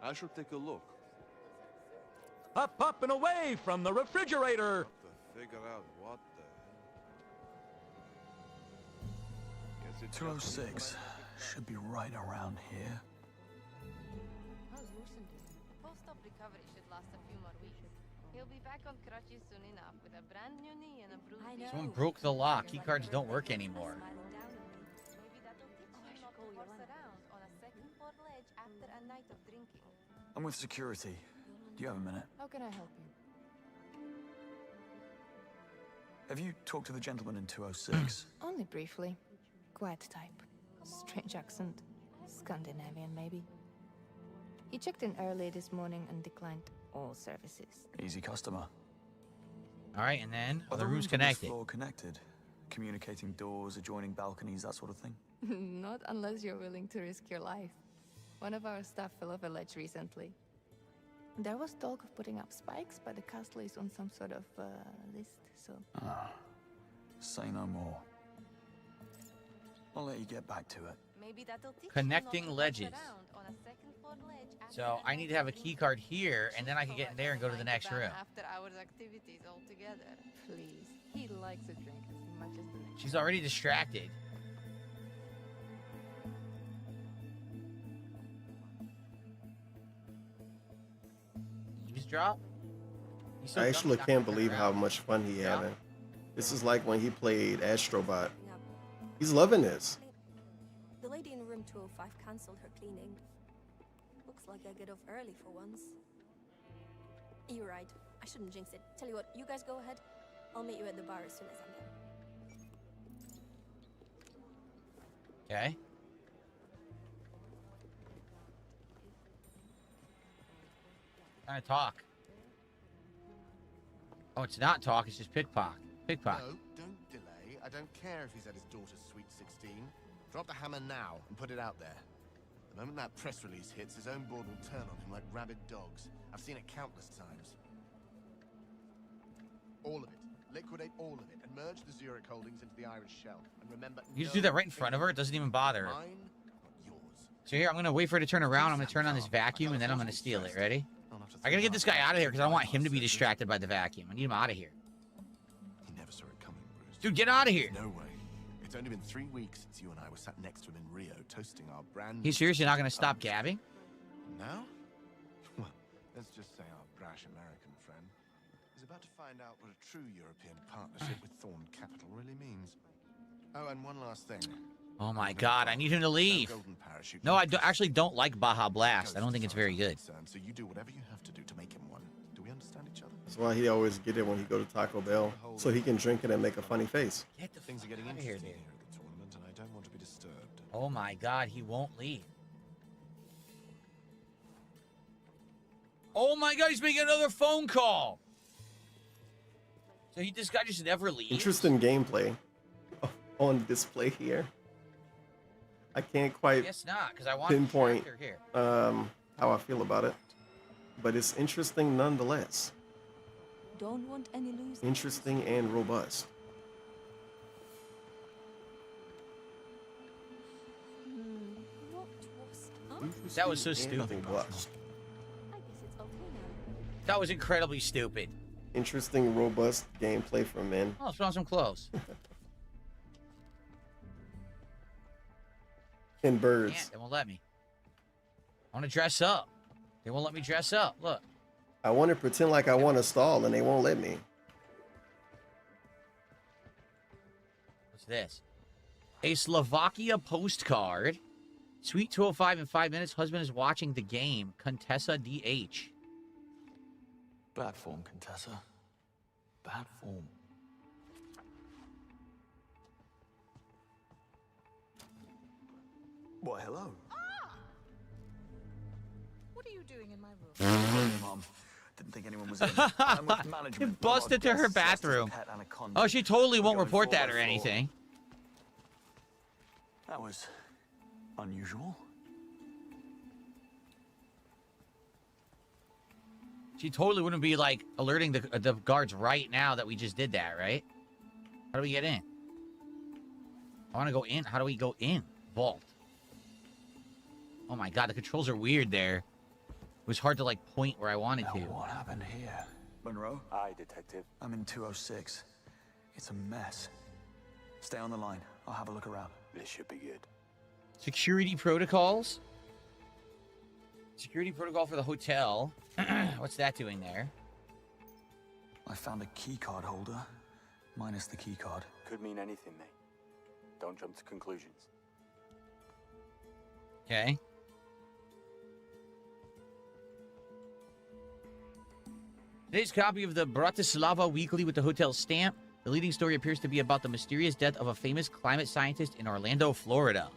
I should take a look. Up, and away from the refrigerator. To figure out what the hell. Guess it's 206 should be right around here. How's Wilson doing? Post-op recovery should last a few more weeks. He'll be back on crutches soon enough with a brand new knee and a bruised knee. Someone broke the lock. Key cards don't work anymore. Maybe that'll teach him not to horse around on a second floor ledge after a night of drinking. I'm with security. Do you have a minute? How can I help you? Have you talked to the gentleman in 206? Only briefly. Quiet type. Strange accent. Scandinavian, maybe. He checked in early this morning and declined all services. Easy customer. All right, and then Are the the room's rooms on this connected. floor connected? Communicating doors, adjoining balconies, that sort of thing? Not unless you're willing to risk your life. One of our staff fell off a ledge recently. There was talk of putting up spikes, but the castle is on some sort of list, so... Ah, say no more. I'll let you get back to it. Maybe that'll teach Connecting ledges. So I need to have a key card here, and then I can get in there and go to the next room. After hours activities altogether. Please. He likes a drink as much as the next. She's already distracted. Eavesdrop? He's so I dumb, actually he's not can't gonna believe turn how around. much fun he having. This is like when he played Astrobot. He's loving this. The lady in room 205 cancelled her cleaning. Looks like I get off early for once. You're right. I shouldn't jinx it. Tell you what, you guys go ahead. I'll meet you at the bar as soon as I'm done. Okay. Trying to talk. Oh, it's not talk, it's just pickpocket. Pickpocket. No, don't delay. I don't care if he's at his daughter's sweet 16. Drop the hammer now and put it out there. The moment that press release hits, his own board will turn on him like rabid dogs. I've seen it countless times. All of it. Liquidate all of it and merge the Zurich holdings into the Irish shell. And remember, You just do that right in front of her, it doesn't even bother her. So here, I'm gonna wait for her to turn around, I'm gonna turn on this vacuum, and then I'm gonna steal it. Ready? I gotta get this guy out of here because I don't want him to be distracted by the vacuum. I need him out of here. He never saw it coming, Bruce. Dude, get out of here. No way. It's only been 3 weeks since you and I were sat next to him in Rio, toasting our brand. He's seriously not gonna stop gabbing? Now? Well, let's just say our brash American friend is about to find out what a true European partnership with Thorn Capital really means. Oh, and one last thing. Oh my god, I need him to leave. No, I actually don't like Baja Blast. I don't think it's very good. So you do whatever you have to do to make him one. Do we understand each other? That's why he always get it when he go to Taco Bell, so he can drink it and make a funny face. Get the Things are getting out of here, interesting dude. here at the tournament, and I don't want to be disturbed. Oh my god, he won't leave. Oh my god, he's making another phone call. So this guy just never leaves? Interesting gameplay on display here. I can't quite Guess not, because I want pinpoint her here. how I feel about it, but it's interesting nonetheless. Don't want any losers. Interesting and robust. What was That was so stupid. Robust. That was incredibly stupid. Interesting, robust gameplay from men. Oh, let's put on some clothes. And birds. Can't, they won't let me. I want to dress up. They won't let me dress up. Look. I want to pretend like I want to stall, and they won't let me. What's this? A Slovakia postcard. Suite 205 in 5 minutes. Husband is watching the game. Contessa DH. Bad form, Contessa. Bad form. Why, hello. What are you doing in my room? Mom, didn't think anyone was in. I'm with management. Busted to her bathroom. Oh, she totally won't report that or anything. That was unusual. She totally wouldn't be like alerting the guards right now that we just did that, right? How do we get in? I want to go in. How do we go in? Vault. Oh my god, the controls are weird there. It was hard to like point where I wanted to. What happened here? Monroe? Aye, Detective. I'm in 206. It's a mess. Stay on the line. I'll have a look around. This should be good. Security protocols. Security protocol for the hotel. What's that doing there? I found a key card holder, minus the key card. Could mean anything, mate. Don't jump to conclusions. Okay. Today's copy of the Bratislava Weekly with the hotel stamp. The leading story appears to be about the mysterious death of a famous climate scientist in Orlando, Florida.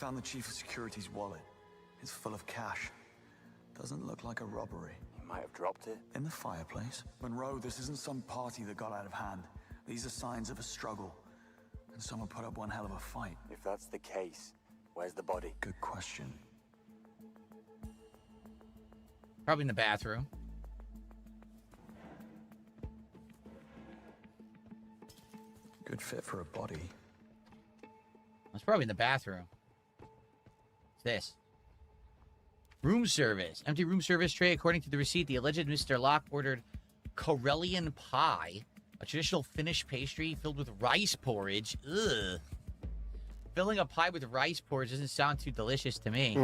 found the chief of security's wallet. It's full of cash. Doesn't look like a robbery. He might have dropped it. In the fireplace? Monroe, this isn't some party that got out of hand. These are signs of a struggle. And someone put up one hell of a fight. If that's the case, where's the body? Good question. Probably in the bathroom. Good fit for a body. It's probably in the bathroom. What's this? Room service. Empty room service tray. According to the receipt, the alleged Mr. Locke ordered Corellian pie, a traditional Finnish pastry filled with rice porridge. Ugh. Filling a pie with rice porridge doesn't sound too delicious to me.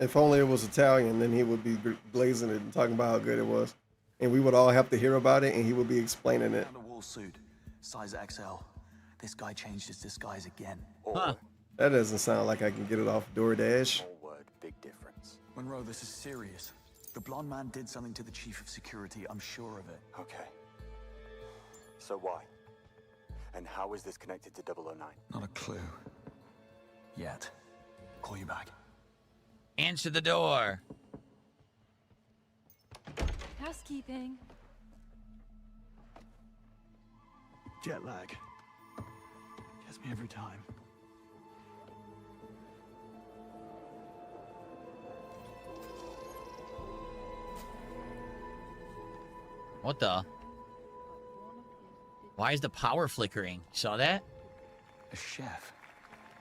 If only it was Italian, then he would be blazing it and talking about how good it was. And we would all have to hear about it, and he would be explaining it. Found a wool suit, size XL. This guy changed his disguise again. Huh. That doesn't sound like I can get it off DoorDash. Small word, big difference. Monroe, this is serious. The blonde man did something to the chief of security. I'm sure of it. Okay. So why? And how is this connected to 009? Not a clue. Yet. Call you back. Answer the door. Housekeeping. Jet lag. Gets me every time. What the? Why is the power flickering? Saw that? A chef.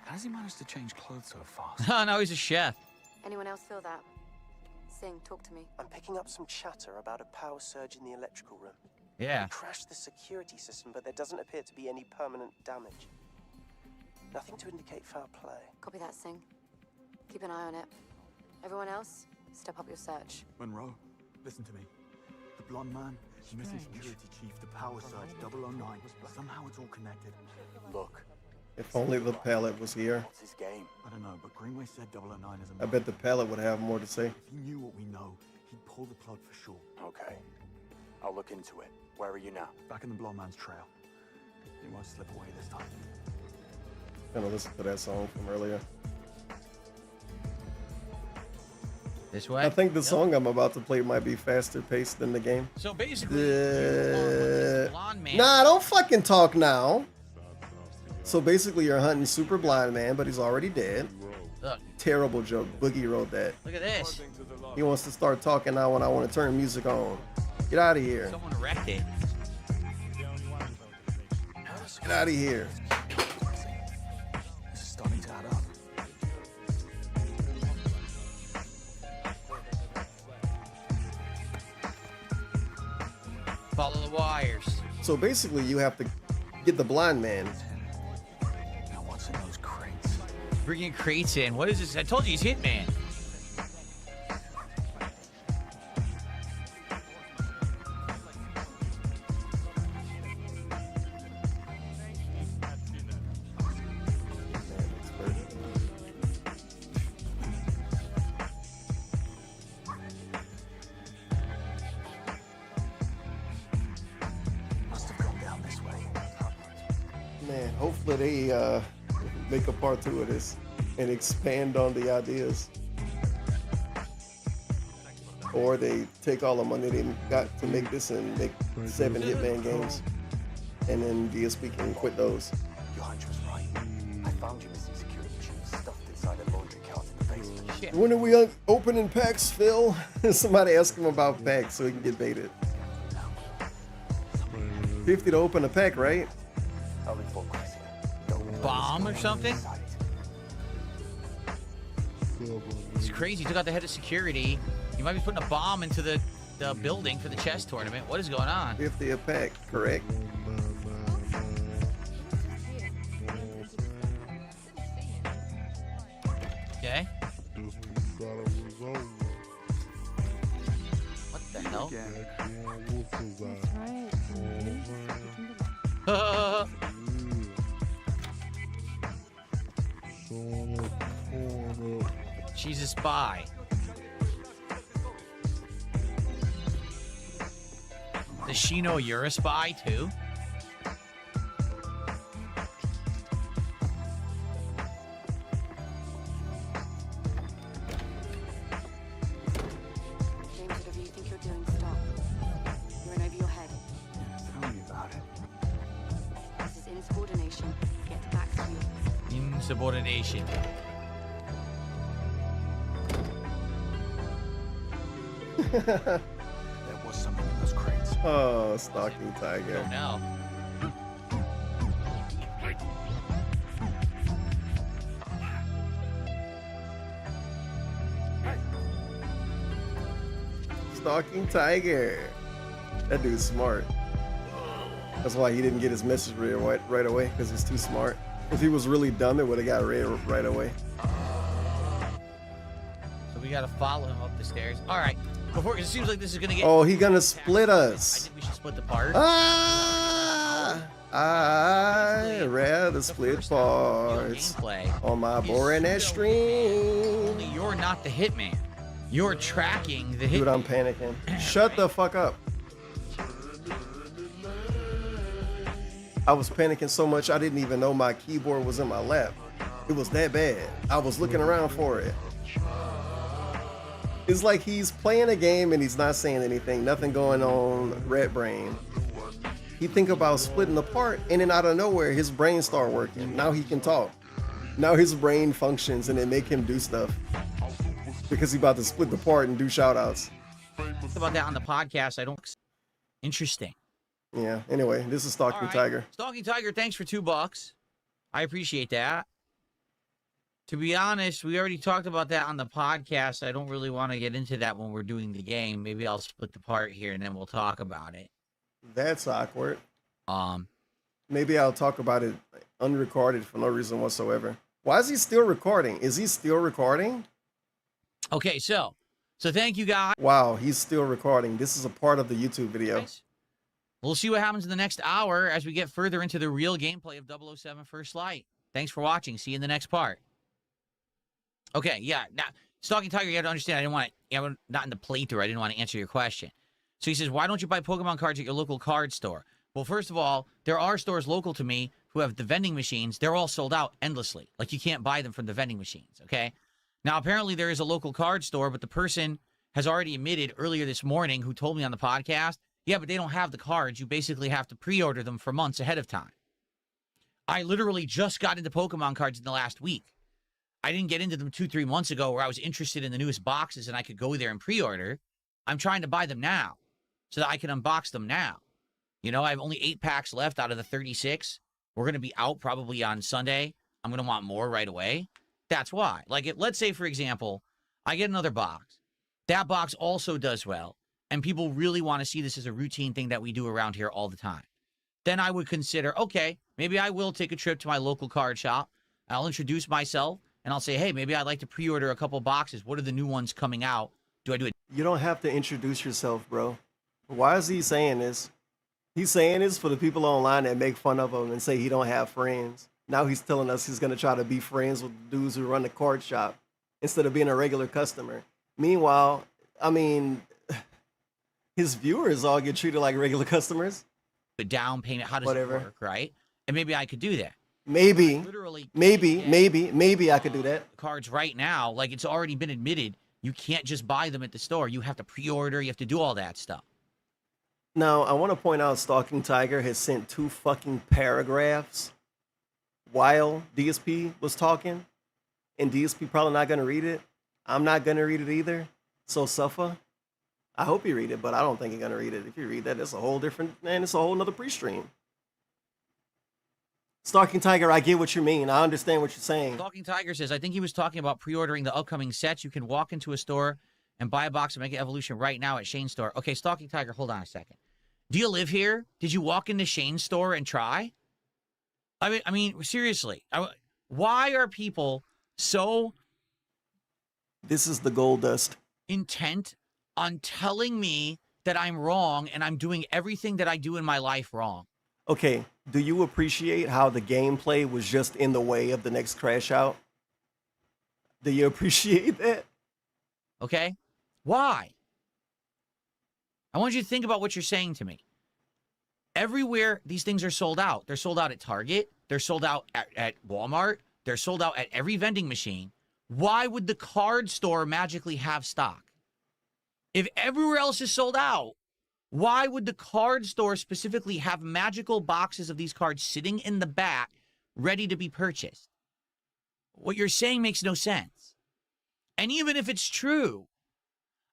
How does he manage to change clothes so fast? Oh, no, he's a chef. Anyone else feel that? Sing, talk to me. I'm picking up some chatter about a power surge in the electrical room. Yeah. We crashed the security system, but there doesn't appear to be any permanent damage. Nothing to indicate foul play. Copy that, Sing. Keep an eye on it. Everyone else, step up your search. Monroe, listen to me. The blonde man, the missing security chief, the power surge, 009. Somehow it's all connected. Look. If only the pallet was here. What's his game? I don't know, but Greenway said 009 is a I bet the pallet would have more to say. If he knew what we know, he'd pull the plug for sure. Okay. I'll look into it. Where are you now? Back in the blonde man's trail. He won't slip away this time. Gonna listen to that song from earlier. This way? I think the song I'm about to play might be faster paced than the game. So basically, this blonde man. Nah, don't fucking talk now. So basically, you're hunting Super Blind Man, but he's already dead. Look. Terrible joke. Boogie wrote that. Look at this. He wants to start talking now when I want to turn music on. Get out of here. Someone wrecked it. Get out of here. This is starting to add up. Follow the wires. So basically, you have to get the blind man. Now what's in those crates? Bringing crates in. What is this? I told you he's Hitman. Man, hopefully they make a part 2 of this and expand on the ideas. Or they take all the money they got to make this and make 7 Hitman games. And then DSP can quit those. Your hunch was right. I found your missing security chief stuffed inside a laundry cart in the basement. Shit. When are we opening packs, Phil? Somebody ask him about packs so he can get baited. 50 to open a pack, right? I'll inform Chris. Bomb or something? It's crazy. He took out the head of security. He might be putting a bomb into the building for the chess tournament. What is going on? 50 a pack, correct? Okay. What the hell? She's a spy. Does she know you're a spy too? insubordination. Get back to your... Insubordination. There was something in those crates. Oh, stalking tiger. Oh no. Stalking tiger. That dude's smart. That's why he didn't get his message right away, because he's too smart. If he was really dumb, it would have got read right away. So we gotta follow him up the stairs. All right. Before it seems like this is gonna get. Oh, he gonna split I us. think we should split the part. I'd rather split parts on my boring ass stream. Only you're not the hitman. You're tracking the hitman. Dude, I'm panicking. Shut the fuck up. I was panicking so much I didn't even know my keyboard was in my lap. It was that bad. I was looking around for it. It's like he's playing a game and he's not saying anything. Nothing going on, red brain. He think about splitting apart and then out of nowhere his brain start working. Now he can talk. Now his brain functions and it make him do stuff. Because he about to split the part and do shout outs. About that on the podcast. I don't. Interesting. Yeah. Anyway, this is Stalking Tiger. Stalking Tiger, thanks for $2. I appreciate that. To be honest, we already talked about that on the podcast. I don't really want to get into that when we're doing the game. Maybe I'll split the part here and then we'll talk about it. That's awkward. Maybe I'll talk about it unrecorded for no reason whatsoever. Why is he still recording? Is he still recording? Okay, so thank you guys. Wow, he's still recording. This is a part of the YouTube video. We'll see what happens in the next hour as we get further into the real gameplay of 007 First Light. Thanks for watching. See you in the next part. Okay, yeah. Now, Stalking Tiger, you have to understand, I didn't want to, not in the playthrough, I didn't want to answer your question. So he says, why don't you buy Pokemon cards at your local card store? Well, first of all, there are stores local to me who have the vending machines. They're all sold out endlessly. Like, you can't buy them from the vending machines, okay? Now, apparently there is a local card store, but the person has already admitted earlier this morning who told me on the podcast, yeah, but they don't have the cards. You basically have to pre-order them for months ahead of time. I literally just got into Pokemon cards in the last week. I didn't get into them 2-3 months ago where I was interested in the newest boxes and I could go there and pre-order. I'm trying to buy them now so that I can unbox them now. You know, I have only 8 packs left out of the 36. We're going to be out probably on Sunday. I'm going to want more right away. That's why. Like, let's say, for example, I get another box. That box also does well, and people really want to see this as a routine thing that we do around here all the time. Then I would consider, okay, maybe I will take a trip to my local card shop. I'll introduce myself, and I'll say, hey, maybe I'd like to pre-order a couple boxes. What are the new ones coming out? Do I do it? You don't have to introduce yourself, bro. Why is he saying this? He's saying this for the people online that make fun of him and say he don't have friends. Now he's telling us he's going to try to be friends with dudes who run the card shop instead of being a regular customer. Meanwhile, I mean, his viewers all get treated like regular customers. The down payment, how does it work, right? And maybe I could do that. Maybe I could do that. Cards right now, like it's already been admitted, you can't just buy them at the store. You have to pre-order. You have to do all that stuff. Now, I want to point out Stalking Tiger has sent 2 fucking paragraphs while DSP was talking, and DSP probably not going to read it. I'm not going to read it either, so suffer. I hope you read it, but I don't think you're going to read it. If you read that, it's a whole different, man, it's a whole nother pre-stream. Stalking Tiger, I get what you mean. I understand what you're saying. Stalking Tiger says, I think he was talking about pre-ordering the upcoming sets. You can walk into a store and buy a box of Mega Evolution right now at Shane's store. Okay, Stalking Tiger, hold on a second. Do you live here? Did you walk into Shane's store and try? I mean, seriously, why are people so... This is the gold dust. ...intent on telling me that I'm wrong and I'm doing everything that I do in my life wrong? Okay, do you appreciate how the gameplay was just in the way of the next crash out? Do you appreciate that? Okay, why? I want you to think about what you're saying to me. Everywhere, these things are sold out. They're sold out at Target. They're sold out at Walmart. They're sold out at every vending machine. Why would the card store magically have stock? If everywhere else is sold out, Why would the card store specifically have magical boxes of these cards sitting in the back ready to be purchased? What you're saying makes no sense. And even if it's true,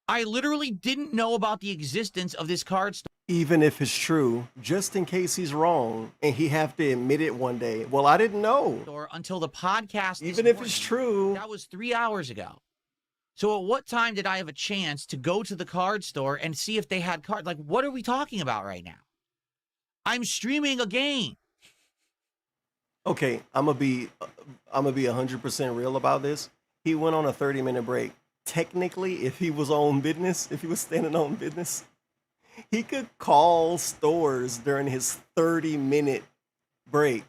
I literally didn't know about the existence of this card store. Even if it's true, just in case he's wrong and he have to admit it one day. Well, I didn't know. Until the podcast. Even if it's true. That was 3 hours ago. So at what time did I have a chance to go to the card store and see if they had cards? Like, what are we talking about right now? I'm streaming a game. Okay, I'm gonna be 100% real about this. He went on a 30-minute break. Technically, if he was on business, if he was standing on business, he could call stores during his 30-minute break.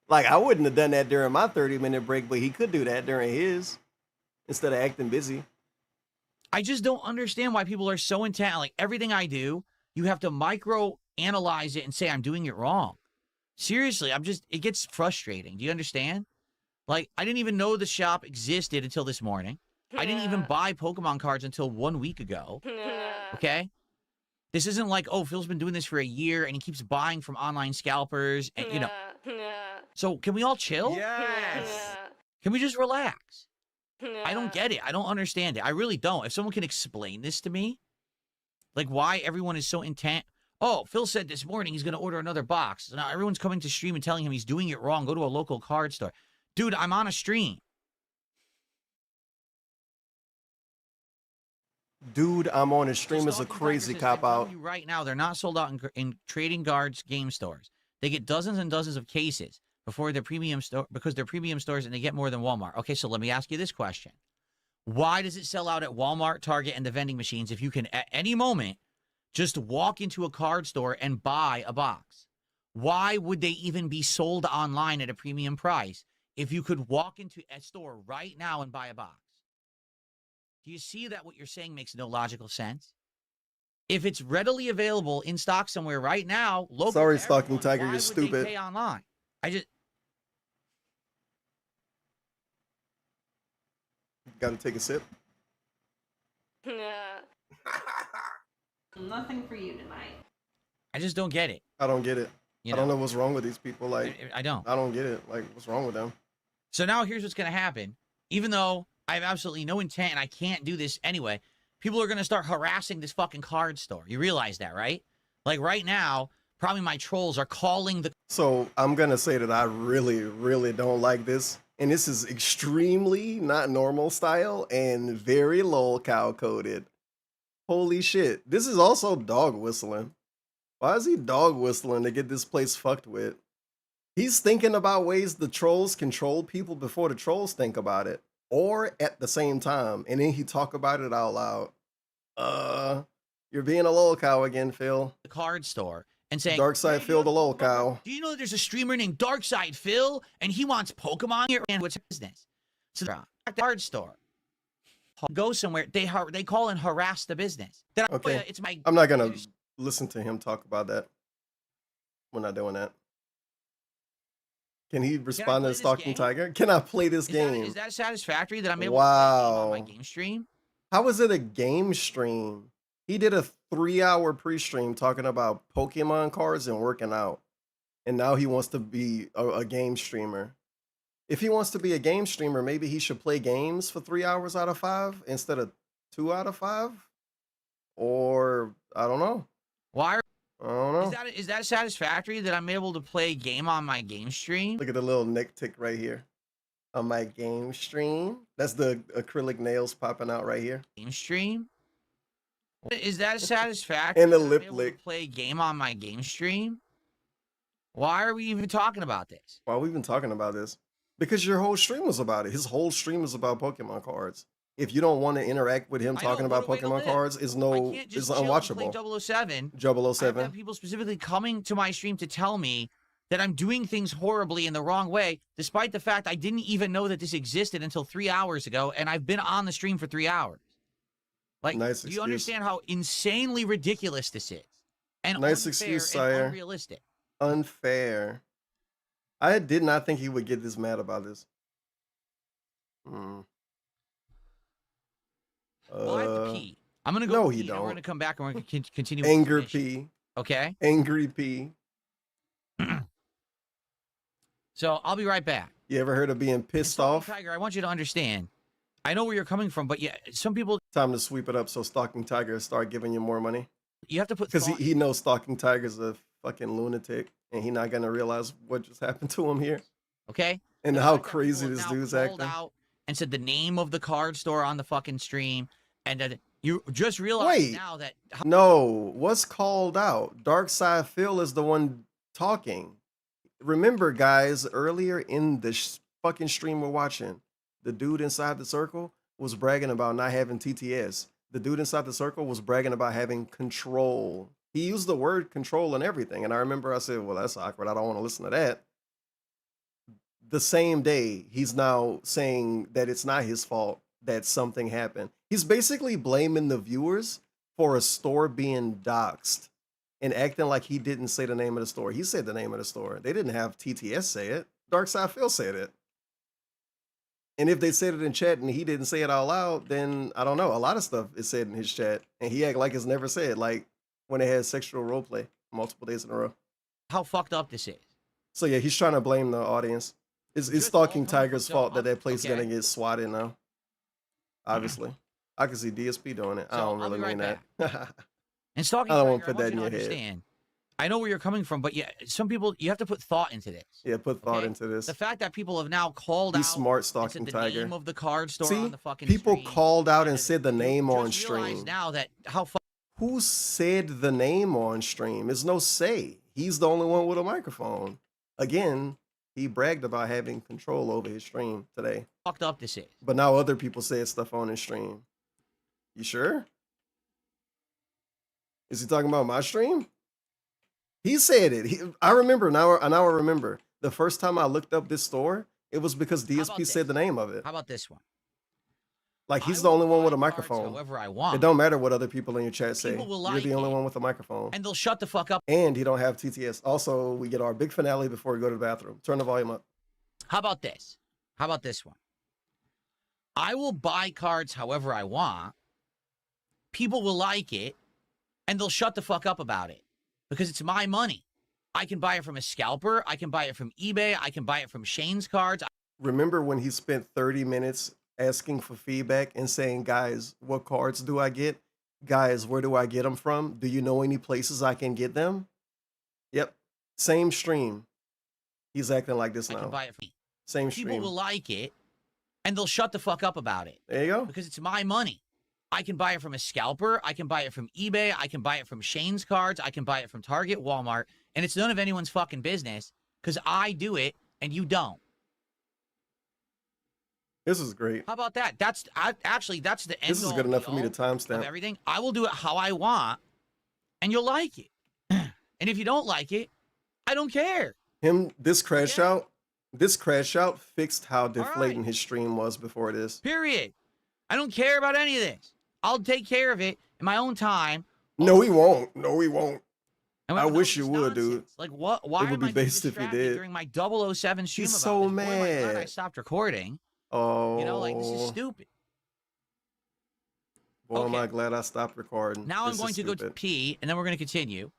Like, I wouldn't have done that during my 30-minute break, but he could do that during his instead of acting busy. I just don't understand why people are so intent. Like, everything I do, you have to micro analyze it and say I'm doing it wrong. Seriously, it gets frustrating. Do you understand? Like, I didn't even know the shop existed until this morning. I didn't even buy Pokemon cards until 1 week ago. Okay? This isn't like, oh, Phil's been doing this for a year and he keeps buying from online scalpers and, you know. So can we all chill? Yes. Can we just relax? I don't get it. I don't understand it. I really don't. If someone can explain this to me, like why everyone is so intent. Oh, Phil said this morning he's going to order another box. So now everyone's coming to stream and telling him he's doing it wrong. Go to a local card store. Dude, I'm on a stream. Dude, I'm on a stream is a crazy cop out. Right now, they're not sold out in trading cards game stores. They get dozens and dozens of cases before their premium store because they're premium stores and they get more than Walmart. Okay, so let me ask you this question. Why does it sell out at Walmart, Target, and the vending machines if you can at any moment just walk into a card store and buy a box? Why would they even be sold online at a premium price if you could walk into a store right now and buy a box? Do you see that what you're saying makes no logical sense? If it's readily available in stock somewhere right now, local. Sorry, Stalking Tiger, why you're would stupid. They pay online. Got to take a sip. Nothing for you tonight. I just don't get it. I don't get it. You I don't know? know what's wrong with these people. Like, I don't. I don't get it. Like, what's wrong with them? So now here's what's going to happen. Even though I have absolutely no intent and I can't do this anyway, people are going to start harassing this fucking card store. You realize that, right? Like right now, probably my trolls are calling the... So I'm going to say that I really, really don't like this. And this is extremely not normal style and very lol cow coded. Holy shit. This is also dog whistling. Why is he dog whistling to get this place fucked with? He's thinking about ways the trolls control people before the trolls think about it. Or at the same time. And then he talk about it out loud. You're being a lol cow again, Phil. The card store and saying... Darkside Phil the lol cow. Do you know there's a streamer named Darkside Phil and he wants Pokemon here and what's business? So the card store. Go somewhere. They call and harass the business. Okay. It's my... I'm not going to listen to him talk about that. We're not doing that. Can he respond to the Stalking Tiger? Can I play this game? Is that satisfactory that I'm able to play a game on my game stream? How is it a game stream? He did a 3-hour pre-stream talking about Pokemon cards and working out. And now he wants to be a game streamer. If he wants to be a game streamer, maybe he should play games for 3 hours out of 5 instead of 2 out of 5? Or, I don't know. Why? I don't know. Is that satisfactory that I'm able to play a game on my game stream? Look at the little neck tick right here. On my game stream. That's the acrylic nails popping out right here. Game stream? Is that satisfactory? And the that I'm lip able lick. to play a game on my game stream? Why are we even talking about this? Why are we even talking about this? Because your whole stream was about it. His whole stream is about Pokemon cards. If you don't want to interact with him talking about Pokemon cards, it's unwatchable. 007. 007. I have people specifically coming to my stream to tell me that I'm doing things horribly in the wrong way, despite the fact I didn't even know that this existed until 3 hours ago, and I've been on the stream for 3 hours. Like, nice do you understand how insanely ridiculous this is? And nice unfair excuse, and sire. unrealistic. Unfair. I did not think he would get this mad about this. Well, I have to pee. I'm gonna go. No, pee, he and don't. We're gonna come back and we're gonna continue. with Anger this mission, P. Okay. Angry P. So I'll be right back. You ever heard of being pissed off? Tiger, I want you to understand. I know where you're coming from, but yeah, some people. Time to sweep it up so Stalking Tiger start giving you more money. You have to put because he knows Stalking Tiger's a fucking lunatic, and he not gonna realize what just happened to him here. Okay. And how crazy this dude's acting. Out and said the name of the card store on the fucking stream, and you just realize now that no, what's called out? Dark Side Phil is the one talking. Remember, guys, earlier in the fucking stream we're watching, the dude inside the circle was bragging about not having TTS. The dude inside the circle was bragging about having control. He used the word control and everything. And I remember I said, well, that's awkward. I don't want to listen to that. The same day, he's now saying that it's not his fault that something happened. He's basically blaming the viewers for a store being doxxed and acting like he didn't say the name of the store. He said the name of the store. They didn't have TTS say it. Dark Side Phil said it. And if they said it in chat and he didn't say it out loud, then I don't know. A lot of stuff is said in his chat, and he act like it's never said. Like when they had sexual roleplay multiple days in a row. How fucked up this is. So yeah, he's trying to blame the audience. It's Stalking Tiger's fault that place is gonna get swatted now. Obviously, I can see DSP doing it. I don't really mean that. And Stalking I don't Tiger, want to put that in your head. understand. I know where you're coming from, but yeah, some people, you have to put thought into this. Yeah, put thought into this. The fact that people have now called He's out smart, and Stalking said the Tiger. name of the card store See, on the fucking people stream. called out and said the name on Just realize stream. now that how Who said the name on stream? There's no say. He's the only one with a microphone. Again, he bragged about having control over his stream today. fucked up this is. But now other people said stuff on his stream. You sure? Is he talking about my stream? He said it. I remember now. I remember the first time I looked up this store, it was because DSP said the name of it. How about this one? Like he's the only one with a microphone. However I want. It don't matter what other people in your chat say. People will You're like the only one with a microphone. And they'll shut the fuck up. And he don't have TTS. Also, we get our big finale before we go to the bathroom. Turn the volume up. How about this? How about this one? I will buy cards however I want. People will like it, and they'll shut the fuck up about it because it's my money. I can buy it from a scalper. I can buy it from eBay. I can buy it from Shane's Cards. Remember when he spent 30 minutes asking for feedback and saying, guys, what cards do I get? Guys, where do I get them from? Do you know any places I can get them? Yep. Same stream. He's acting like this now. I can buy it from Same People stream. will like it, and they'll shut the fuck up about it. There you go. Because it's my money. I can buy it from a scalper. I can buy it from eBay. I can buy it from Shane's Cards. I can buy it from Target, Walmart. And it's none of anyone's fucking business because I do it and you don't. This is great. How about that? That's the end. This is good enough for me to of timestamp. everything. I will do it how I want, and you'll like it. And if you don't like it, I don't care. This crash out fixed how deflating his stream was before this. Period. I don't care about any of this. I'll take care of it in my own time. No, he won't. No, he won't. And I with wish all you this would, dude. nonsense. Like what? Why It would am be I based if he distracted did. during my 007 stream He's about so this? Boy, am I glad I mad. stopped recording. Oh. You know, like this is stupid. Boy, am I glad I stopped recording. Now I'm This going is to go to stupid. pee, and then we're going to continue.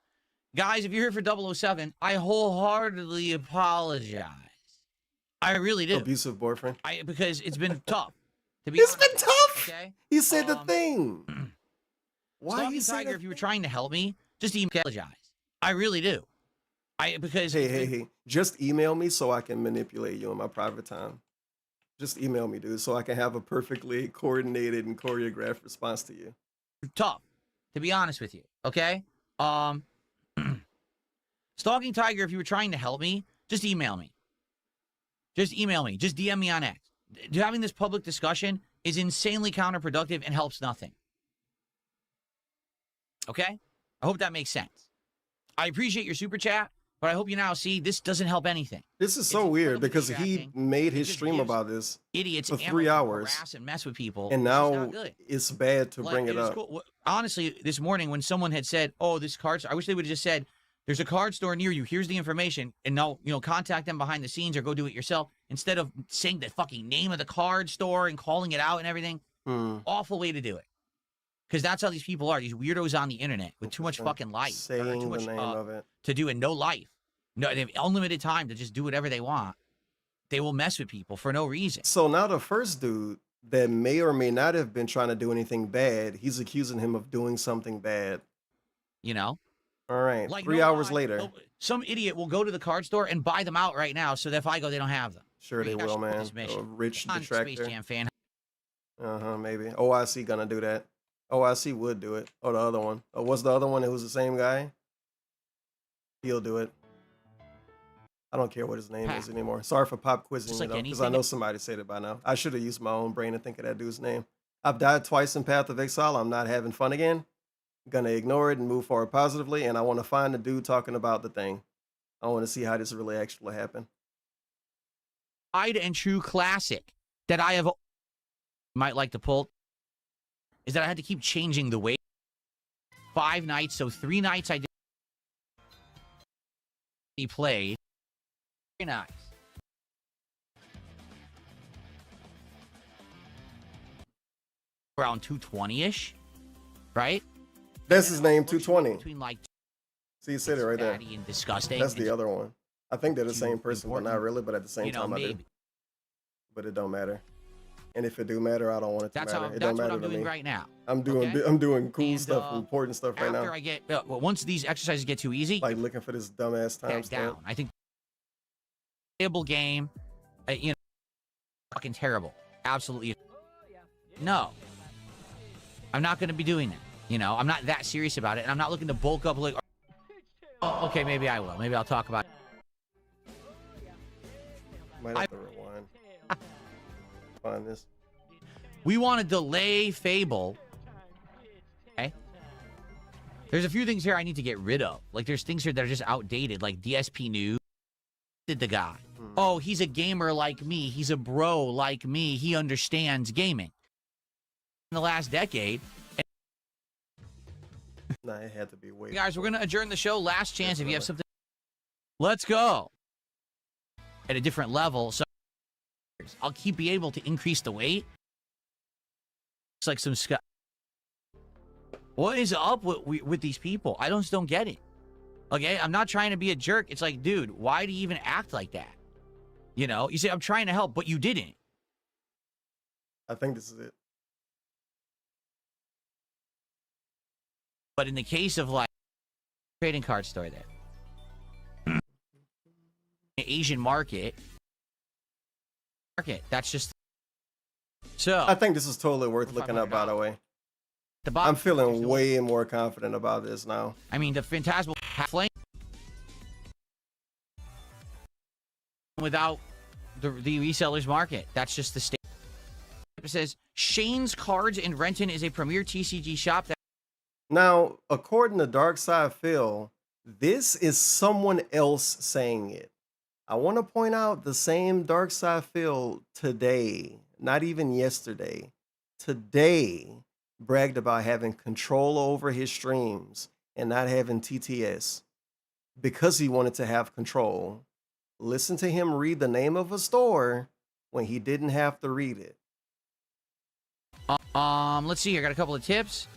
Guys, if you're here for 007, I wholeheartedly apologize. I really do. Abusive boyfriend. Because it's been tough. To be It's honest. been tough. Okay. He said the thing. Why Stalking you say Tiger, that? if you were trying to help me, just apologize. I really do. Because Hey. Just email me so I can manipulate you in my private time. Just email me, dude, so I can have a perfectly coordinated and choreographed response to you. Tough, to be honest with you. Okay. Stalking Tiger, if you were trying to help me, just email me. Just email me. Just DM me on X. Having this public discussion is insanely counterproductive and helps nothing. Okay? I hope that makes sense. I appreciate your super chat, but I hope you now see this doesn't help anything. This is so weird because he made his stream about this Idiots for ammo 3 to hours. harass and mess with people. And It's just now not good. it's bad to Like, bring it was up. cool. Honestly, this morning when someone had said, "Oh, this card," I wish they would have just said, "There's a card store near you. Here's the information," and now contact them behind the scenes or go do it yourself instead of saying the fucking name of the card store and calling it out and everything. Awful way to do it. Because that's how these people are. These weirdos on the internet with too much fucking life. Or Saying too much the name of it. to do and no life. No, they have unlimited time to just do whatever they want. They will mess with people for no reason. So now the first dude that may or may not have been trying to do anything bad, he's accusing him of doing something bad. You know? All right. Like, 3 no hours lie, later. some idiot will go to the card store and buy them out right now so that if I go, they don't have them. Sure they will, man. A rich detractor. Space Jam fan. Maybe. OIC gonna do that. OIC would do it. Oh, the other one. Oh, what's the other one? It was the same guy. He'll do it. I don't care what his name is anymore. Sorry for pop quizzing you, because I know somebody said it by now. I should have used my own brain to think of that dude's name. I've died twice in Path of Exile. I'm not having fun again. Gonna ignore it and move forward positively. And I want to find the dude talking about the thing. I want to see how this really actually happened. Tried and true classic that I have might like to pull is that I had to keep changing the way 5 nights, so 3 nights I did he played. Very nice. Around 220-ish, right? That's his name, 220. Between like See, you said it right there. and disgusting. That's the other one. I think they're the same person, but not really. But at the same time, I do. But it don't matter. And if it do matter, I don't want it to matter. It don't matter to me. That's what I'm doing right now. I'm doing cool stuff, important stuff right now. After I get, well, once these exercises get too easy, like looking for this dumbass timestamp. Down. I think playable game, you know, fucking terrible. Absolutely. No, I'm not going to be doing that. You know, I'm not that serious about it, and I'm not looking to bulk up like. Oh, okay, maybe I will. Maybe I'll talk about it. Might have to rewind. Find this. We want to delay Fable. Okay. There's a few things here I need to get rid of. Like, there's things here that are just outdated, like DSP News. Did the guy? Oh, he's a gamer like me. He's a bro like me. He understands gaming. In the last decade. Nah, it had to be way. Guys, we're gonna adjourn the show. Last chance. If you have something, let's go. At a different level, so I'll be able to increase the weight. It's like some sky. What is up with these people? I just don't get it. Okay, I'm not trying to be a jerk. It's like, dude, why do you even act like that? You know, you say I'm trying to help, but you didn't. I think this is it. But in the case of like trading card store there, the Asian market, that's just so. I think this is totally worth looking up. By the way, I'm feeling way more confident about this now. I mean, the Phantasmal Flame without the resellers market. That's just the state. It says Shane's Cards in Renton is a premier TCG shop that. Now, according to Darkside Phil, this is someone else saying it. I want to point out the same Darkside Phil today, not even yesterday, today bragged about having control over his streams and not having TTS because he wanted to have control. Listen to him read the name of a store when he didn't have to read it. Let's see here. I got a couple of tips.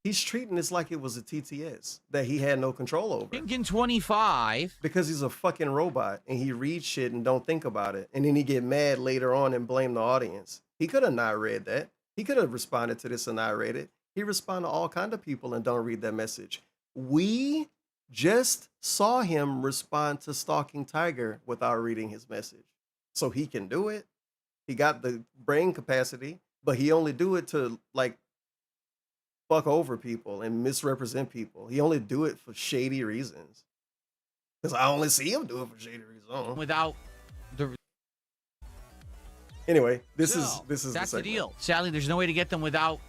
He's treating this like it was a TTS that he had no control over. Thinking 25 because he's a fucking robot and he reads shit and don't think about it, and then he get mad later on and blame the audience. He could have not read that. He could have responded to this and not read it. He responded to all kind of people and don't read that message. We just saw him respond to Stalking Tiger without reading his message, so he can do it. He got the brain capacity, but he only do it to like fuck over people and misrepresent people. He only do it for shady reasons. Because I only see him do it for shady reasons. Without the. Anyway, this is that's the deal. Sadly, there's no way to get them without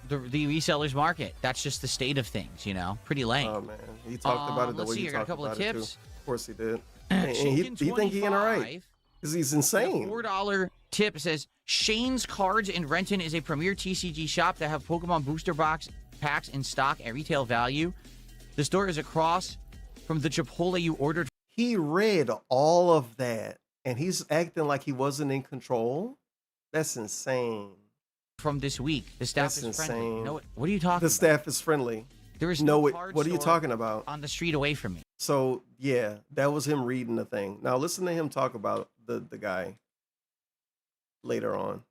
the resellers market. That's just the state of things, you know. Pretty lame. Oh man, he talked about it the let's way see, he I got a talked couple about of it tips. too. Of course he did. And he think he in the right. Because he's insane. $4 tip says Shane's Cards in Renton is a premier TCG shop that have Pokemon booster box packs in stock at retail value. The store is across from the Chipotle you ordered. He read all of that and he's acting like he wasn't in control. That's insane. from this week. The staff That's is friendly. insane. No, what are you talking The about? staff is friendly. There is no. no card What are you store talking about? on the street away from me. So yeah, that was him reading the thing. Now listen to him talk about the guy later on.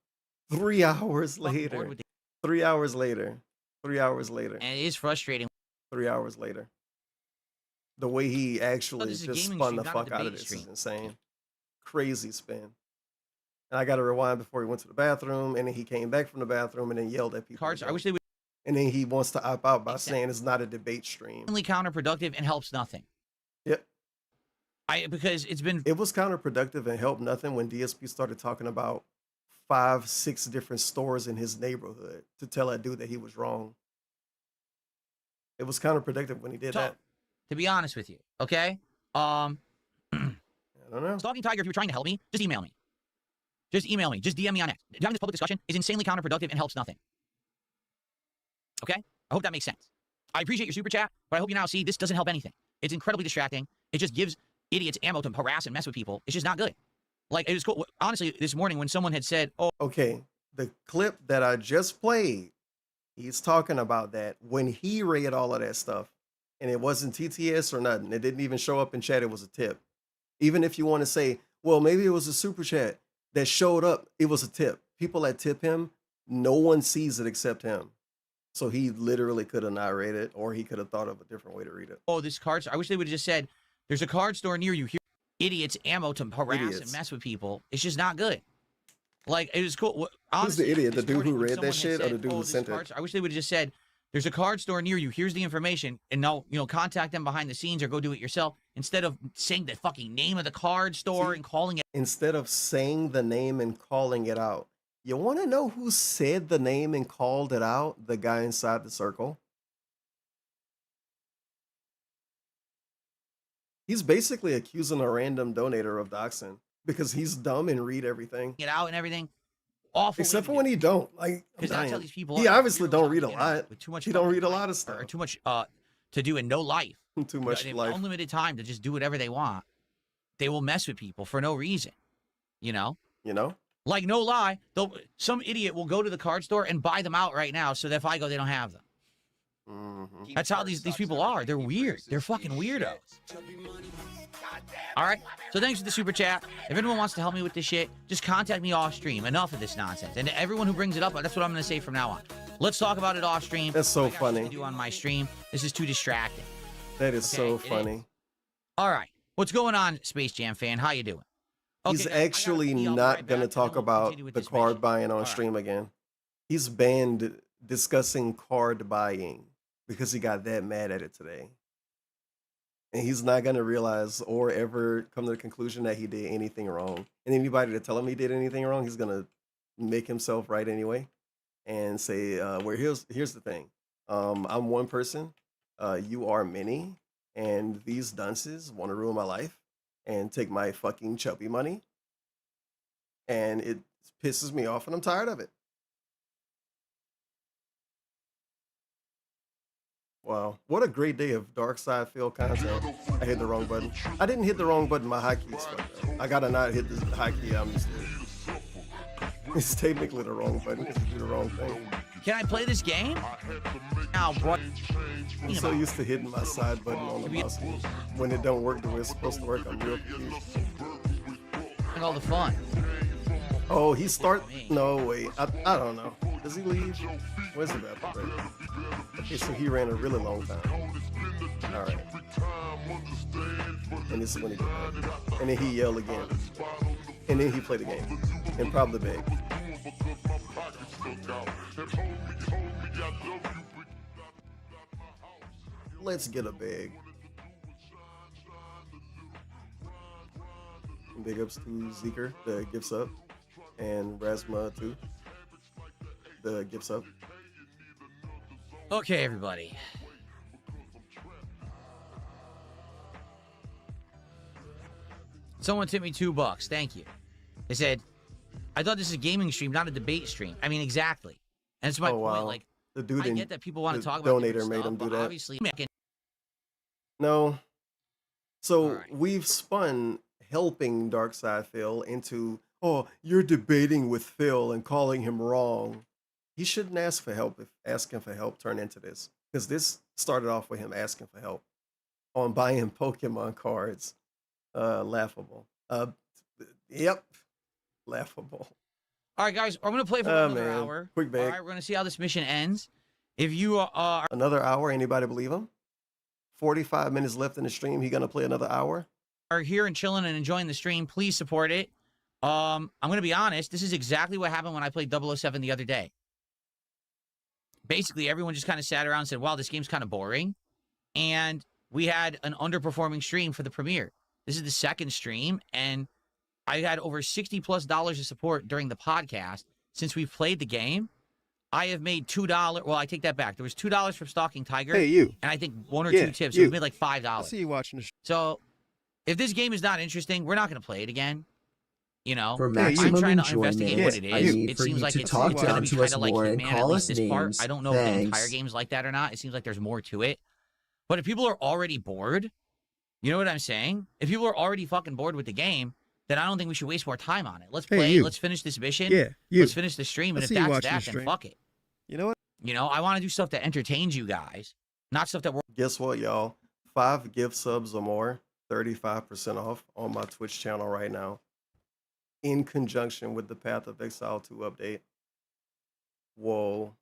3 hours later. 3 hours later. 3 hours later. And it is frustrating. 3 hours later. The way he actually this is a just gaming spun stream, the not a fuck out of debate this stream. is insane. Crazy spin. And I got to rewind before he went to the bathroom, and then he came back from the bathroom and then yelled at people. Cards. I again. wish they would. And then he wants to opt out by saying it's not a debate stream. Only counterproductive and helps nothing. Yep. Because it's been. It was counterproductive and helped nothing when DSP started talking about 5, 6 different stores in his neighborhood to tell that dude that he was wrong. It was counterproductive when he did that. To be honest with you, okay? I don't know. Stalking Tiger, if you were trying to help me, just email me. Just email me. Just DM me on X. Having this public discussion is insanely counterproductive and helps nothing. Okay? I hope that makes sense. I appreciate your super chat, but I hope you now see this doesn't help anything. It's incredibly distracting. It just gives idiots ammo to harass and mess with people. It's just not good. Like, it was cool. Honestly, this morning when someone had said, oh. Okay, the clip that I just played, he's talking about that when he read all of that stuff. And it wasn't TTS or nothing. It didn't even show up in chat. It was a tip. Even if you want to say, well, maybe it was a super chat that showed up, it was a tip. People that tip him, no one sees it except him. So he literally could have not read it, or he could have thought of a different way to read it. Oh, this card store. I wish they would have just said, there's a card store near you. Here, idiots ammo to harass and mess with people. It's just not good. Like, it was cool. Honestly, Who's the idiot? The this dude who morning when read someone that had shit, or said, the dude who this sent card it? I wish they would have just said, there's a card store near you. Here's the information. And now, contact them behind the scenes or go do it yourself. Instead of saying the fucking name of the card store and calling it. Instead of saying the name and calling it out. You want to know who said the name and called it out? The guy inside the circle. He's basically accusing a random donator of doxing because he's dumb and read everything. It out and everything. Awful. Except for when he don't. Like, because that's how these people he are. obviously don't read a lot. With too much he don't read a fucking lot of life, stuff. or too much to do and no life. Too much They have life. unlimited time to just do whatever they want. They will mess with people for no reason. You know? Like, no lie, some idiot will go to the card store and buy them out right now so that if I go, they don't have them. Mm-hmm. That's how these people are. They're weird. They're fucking weirdos. All right. So thanks for the super chat. If anyone wants to help me with this shit, just contact me off stream. Enough of this nonsense. And to everyone who brings it up, that's what I'm going to say from now on. Let's talk about it off stream. That's so I got shit funny. to do on my stream. This is too distracting. That is so Okay, it funny. All right. What's going on, Space Jam fan? How you doing? He's Okay, guys, actually not going to talk about the card buying on stream again. He's banned discussing card buying because he got that mad at it today. And he's not going to realize or ever come to the conclusion that he did anything wrong. And anybody to tell him he did anything wrong, he's going to make himself right anyway and say, well, here's the thing. I'm one person. You are many. And these dunces want to ruin my life and take my fucking chubby money. And it pisses me off and I'm tired of it. Wow, what a great day of Dark Side Phil content. I hit the wrong button. I didn't hit the wrong button, my hotkeys fucked up. I gotta not hit the hotkey I'm used to. It's technically the wrong button because you do the wrong thing. Can I play this game? Now, what? I'm so used to hitting my side button on the mouse. When it don't work the way it's supposed to work, I'm real confused. And all the fun. Oh, he start? No, wait. I don't know. Does he leave? Where's the bathroom break? Okay, so he ran a really long time. All right. And this is when he did that. And then he yelled again. And then he played the game. And probably begged. Let's get a bag. Big ups to Zeker, the gifts up, and Rasma too, the gifts up. Okay, everybody. Someone tipped me $2. Thank you. They said, I thought this is a gaming stream, not a debate stream. I mean, exactly. And it's my point. Like, the dude I get that people want to talk about donator different made stuff, him do but that. obviously, No. So we've spun helping Darkside Phil into, oh, you're debating with Phil and calling him wrong. he shouldn't ask for help if asking for help turned into this. Because this started off with him asking for help on buying Pokemon cards. Laughable. Yep. Laughable. All right, guys, I'm going to play for another hour. Quick bag. All right, we're going to see how this mission ends. If you are... Another hour? Anybody believe him? 45 minutes left in the stream. He going to play another hour? Are here and chilling and enjoying the stream, please support it. I'm going to be honest. This is exactly what happened when I played 007 the other day. Basically, everyone just kind of sat around and said, wow, this game's kind of boring. And we had an underperforming stream for the premiere. This is the second stream, and I had over $60+ of support during the podcast. Since we've played the game, I have made $2. Well, I take that back. There was $2 from Stalking Tiger. Hey, you. And I think 1 or Yeah, 2 tips. you. So we made like $5. I see you watching the So if this game is not interesting, we're not going to play it again. You know, For I'm maximum trying to investigate enjoyment, what it I is. need It for seems you like to it's talk going to down be to kind us of like more and Hitman, at call least us this part. names. I don't know if the entire Thanks. game's like that or not. It seems like there's more to it. But if people are already bored, you know what I'm saying? If people are already fucking bored with the game, then I don't think we should waste more time on it. Let's Hey, play. you. Let's finish this mission. Yeah, you. Let's finish the stream. And I if see you that's watching that, the then stream. fuck it. You know what? You know, I want to do stuff that entertains you guys, not stuff that we're... Guess what, y'all? 5 gift subs or more, 35% off on my Twitch channel right now. In conjunction with the Path of Exile 2 update. Whoa.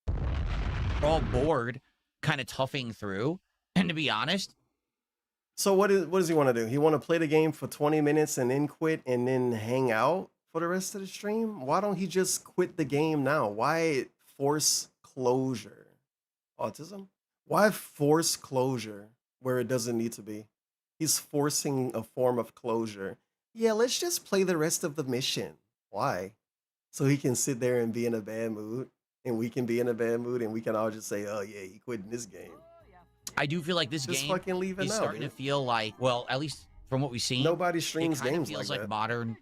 We're all bored, kind of toughing through. And to be honest... So what does he want to do? He want to play the game for 20 minutes and then quit and then hang out for the rest of the stream? Why don't he just quit the game now? Why force closure? Autism? Why force closure where it doesn't need to be? He's forcing a form of closure. Yeah, let's just play the rest of the mission. Why? So he can sit there and be in a bad mood, and we can be in a bad mood, and we can all just say, oh yeah, he quit in this game. I do feel like this Just game fucking leave it is now, starting dude. to feel like, well, at least from what we've seen, Nobody streams it kind games of feels like like that. modern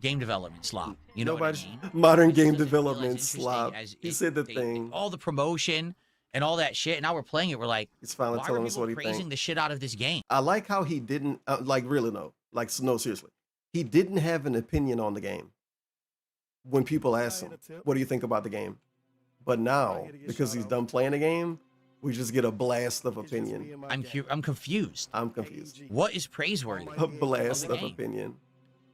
game development slop. You know Nobody, what I mean? modern game It doesn't feel as development interesting slop. as He it- said the thing. all the promotion and all that shit. And now we're playing it. We're like, He's finally why telling are us people what he praising thinks. the shit out of this game? I like how he didn't, like, really, no. Like, no, seriously. He didn't have an opinion on the game. When people ask him, what do you think about the game? But now, because he's done playing the game, we just get a blast of opinion. I'm confused. I'm confused. What is praiseworthy? A blast of the of game? opinion.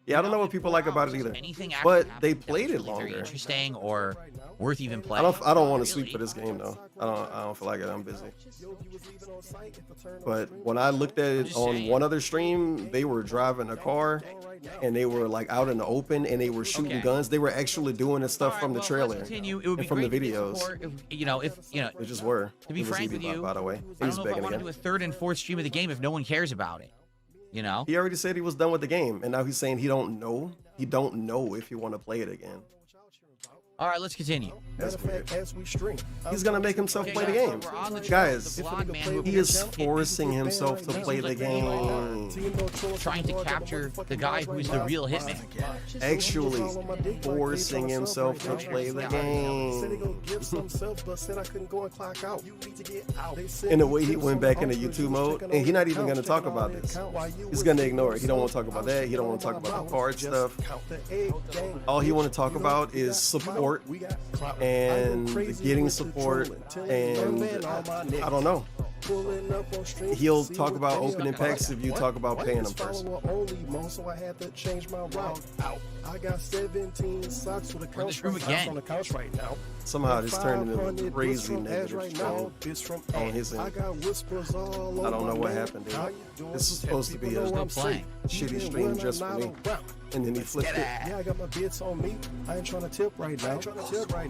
Yeah, I don't know what people like about it either. Anything after But that they happened that played was it really very longer. interesting or worth even playing. I don't want to sleep for this game though. I don't feel like it. I'm busy. But when I looked at it on one other stream, they were driving a car and they were like out in the open and they were shooting guns. They were actually doing the stuff from the trailer Continue. It would be and from the great to get videos. support if They just were. To be It was frank easy, with you, by the way, I he don't was know if I begging want to again. do a third and fourth stream of the game if no one cares about it. You know? He already said he was done with the game, and now he's saying he don't know. He don't know if he want to play it again. All right, let's continue. That's weird. He's gonna make himself play the game. We're on the Guys, the blonde man who he is forcing himself to play the game. trying to capture the guy who's the real hitman. Actually, forcing himself to play the game. In the way he went back into YouTube mode, and he's not even gonna talk about this. He's gonna ignore it. He don't want to talk about that. He don't want to talk about the card stuff. All he want to talk about is support and getting support, and I don't know. He'll talk about opening packs if you talk about paying him first. I got 17 socks with a couch on the couch right now. Somehow this turned into a crazy negative stream on his end. I don't know what happened there. This is supposed to be a shitty stream just for me. And then he flipped it. Yeah, I got my bits on me. I ain't trying to tip right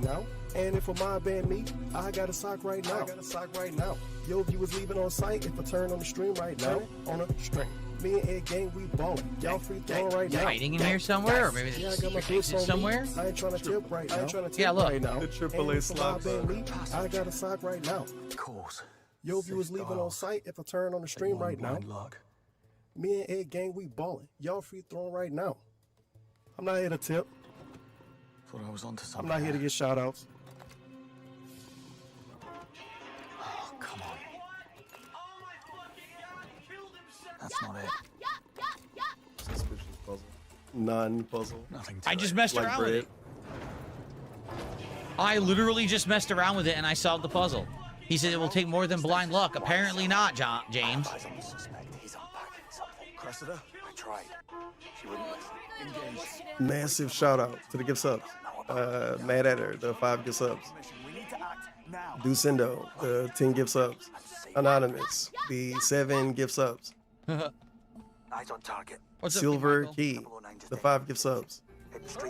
now. And if a mob band me, I got a sock right now. Yo, if you was leaving on site, if I turn on the stream right now, on a stream. Me and Ed gang, we ballin'. Y'all free throwing right now. Hiding in here somewhere, or maybe Yeah, I there's got my secret bits exit on somewhere. me. I ain't trying to tip right now. Yeah, look. Right now. The AAA And if a slots. mob band me, I got a sock right now. Of course. Yo, if you was leaving on site, if I turn on the stream right now. Me and Ed gang, we ballin'. Y'all free throwing right now. I'm not here to tip. Thought I was onto I'm something. not here to get shout outs. Oh, come on. That's not it. Suspicious puzzle. Non-puzzle. Nothing I just messed like around bread. with it. I literally just messed around with it and I solved the puzzle. He said it will take more than blind luck. Apparently not, James. Eyes on the suspect. He's unpacking something. Cressida? I tried. She wouldn't listen. Engage. Massive shout out to the gift subs. Mad at her, the 5 gift subs. Ducindo, the 10 gift subs. Anonymous, the 7 gift subs. Eyes on target. Silver Key, the 5 gift subs.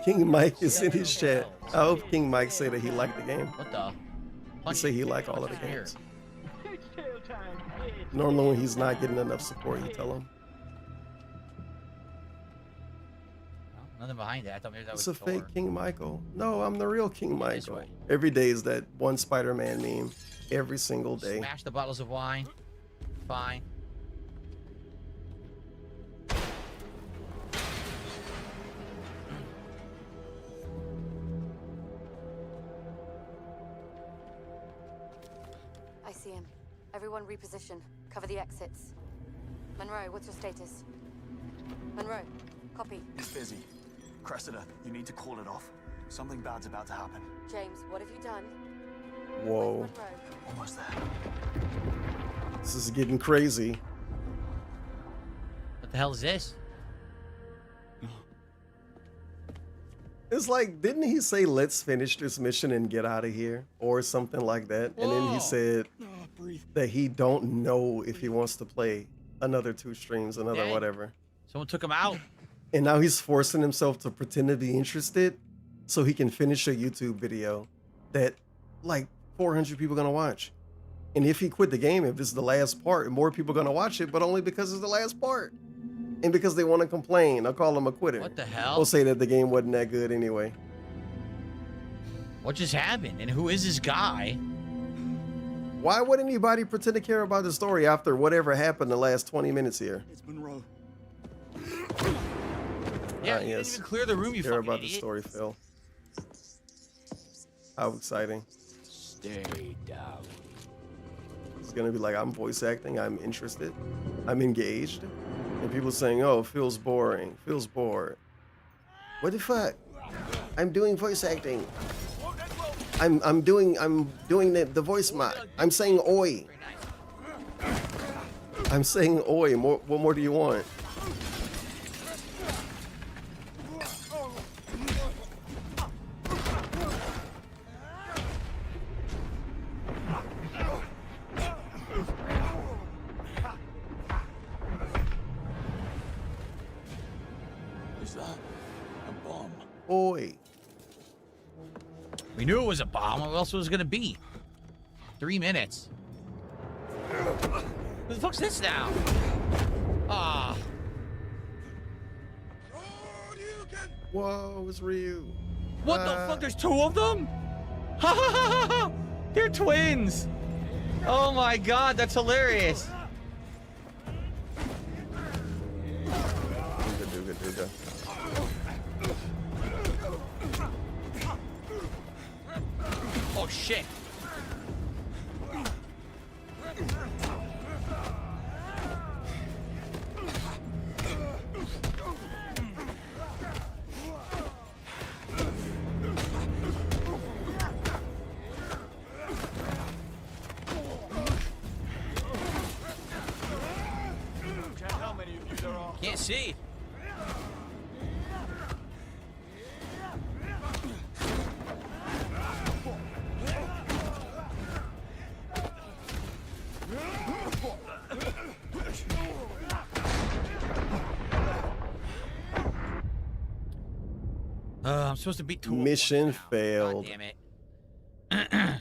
King Mike is in his chat. I hope King Mike say that he liked the game. What the? He say he like all of the games. Normally when he's not getting enough support, you tell him. Nothing behind it. I thought maybe that It's was a fake King Michael. No, I'm the real King Michael. Every day is that one Spider-Man meme. Every single day. Smash the bottles of wine. Fine. I see him. Everyone reposition. Cover the exits. Monroe, what's your status? Monroe, copy. It's busy. Cressida, you need to call it off. Something bad's about to happen. James, what have you done? Whoa. Monroe. Almost there. This is getting crazy. What the hell is this? It's like, didn't he say, let's finish this mission and get out of here? Or something like that. And then he said that he don't know if he wants to play another 2 streams, another whatever. Someone took him out. And now he's forcing himself to pretend to be interested so he can finish a YouTube video that like 400 people gonna watch. And if he quit the game, if this is the last part, more people gonna watch it, but only because it's the last part. And because they want to complain, I'll call him a quitter. What the hell? We'll say that the game wasn't that good anyway. What just happened? And who is this guy? Why would anybody pretend to care about the story after whatever happened the last 20 minutes here? It's Monroe. Yeah, you didn't even clear the room, you care fucking about the idiot. story, Phil. How exciting. Stay down. It's gonna be like, I'm voice acting, I'm interested, I'm engaged. And people saying, oh, feels boring, feels bored. What the fuck? I'm doing voice acting. I'm doing the voice mod. I'm saying oi. I'm saying oi. What more do you want? Is that a bomb? Oi. We knew it was a bomb. What else was it gonna be? 3 minutes. Who the fuck's this now? Ah. Whoa, it's Ryu. What the fuck? There's 2 of them? Ha ha ha ha! They're twins. Oh my god, that's hilarious. Duga. Oh shit. Can't see. I'm supposed to beat 2 Mission failed. God damn it.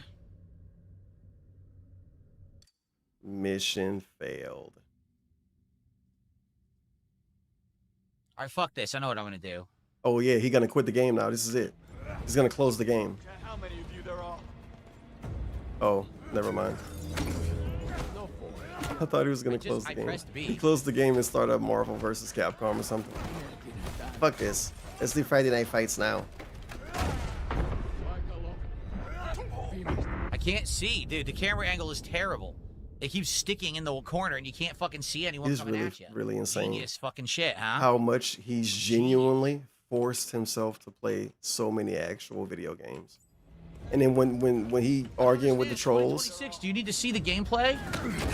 Mission failed. Alright, fuck this. I know what I'm gonna do. Oh yeah, he gonna quit the game now. This is it. He's gonna close the game. How many of you there are? Oh, never mind. I thought he was gonna close the game. He closed the game and start up Marvel vs. Capcom or something. Fuck this. Let's do Friday Night Fights now. I can't see, dude. The camera angle is terrible. It keeps sticking in the corner, and you can't fucking see anyone It's coming really, at you. really insane. Genius fucking shit, huh? How much he's genuinely forced himself to play so many actual video games. And then when he arguing with the trolls, 26, do you need to see the gameplay?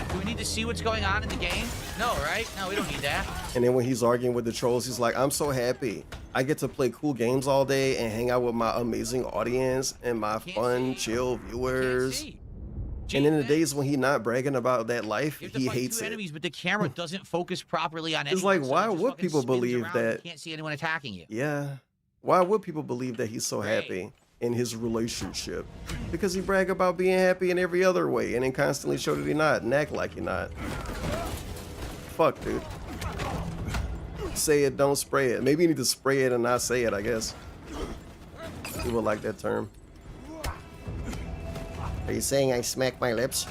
Do we need to see what's going on in the game? No, right? No, we don't need that. and then when he's arguing with the trolls, he's like, I'm so happy. I get to play cool games all day and hang out with my amazing audience and my fun, chill viewers. And in the days when he's not bragging about that life, he hates it. Enemies, but the camera doesn't focus properly on anyone. It's like, so why it just would fucking people spins believe around and that? You can't see anyone attacking you. Yeah. Why would people believe that he's so happy in his relationship? Because he brag about being happy in every other way and then constantly show that he's not and act like he's not. Fuck, dude. Say it, don't spray it. Maybe you need to spray it and not say it, I guess. People like that term. Are you saying I smack my lips?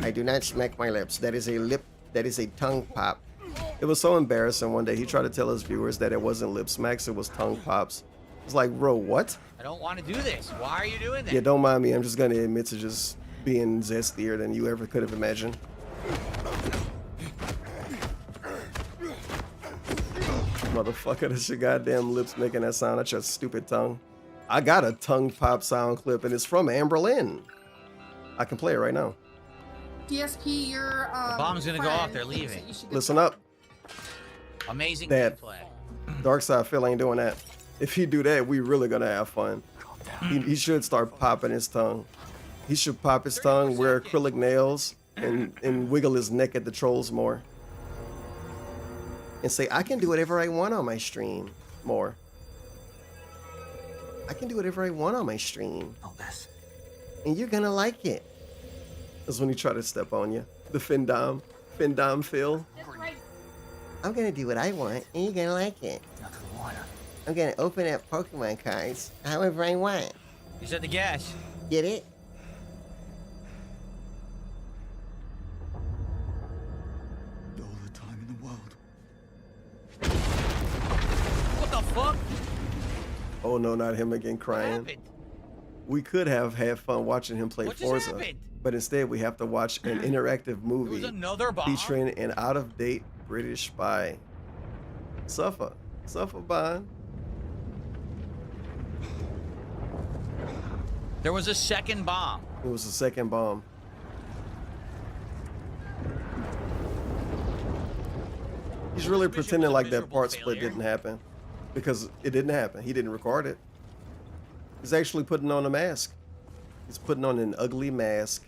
I do not smack my lips. That is a tongue pop. It was so embarrassing one day. He tried to tell his viewers that it wasn't lip smacks, it was tongue pops. It's like, bro, what? I don't want to do this. Why are you doing that? Yeah, don't mind me. I'm just gonna admit to just being zestier than you ever could have imagined. Motherfucker, that's your goddamn lips making that sound. That's your stupid tongue. I got a tongue pop sound clip and it's from Amberlynn. I can play it right now. DSP, your The bomb's gonna go off. They're leaving. Listen up. Amazing That gameplay. Darkside Phil ain't doing that. If he do that, we really gonna have fun. He should start popping his tongue. He should pop his tongue, wear acrylic nails, and wiggle his neck at the trolls more. And say, I can do whatever I want on my stream more. I can do whatever I want on my stream. And you're gonna like it. That's when he try to step on you. The Findom Phil. I'm gonna do what I want, and you're gonna like it. I'm gonna open up Pokemon cards however I want. You said the gas. Get it? All the time in the world. What the fuck? Oh no, not him again crying. We could have had fun watching him play What just Forza, happened? but instead we have to watch an interactive movie another bomb? featuring an out-of-date British spy. Suffer Bond. There was a second bomb. It was the second bomb. He's really pretending like that part split didn't happen, because it didn't happen. He didn't record it. He's actually putting on a mask. He's putting on an ugly mask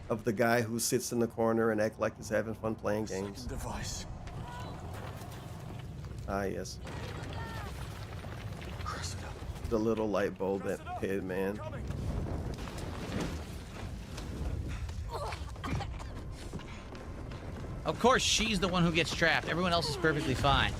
of the guy who sits in the corner and act like he's having fun playing games. Device. Ah, yes. The little light bulb that head, man. Of course, she's the one who gets trapped. Everyone else is perfectly fine.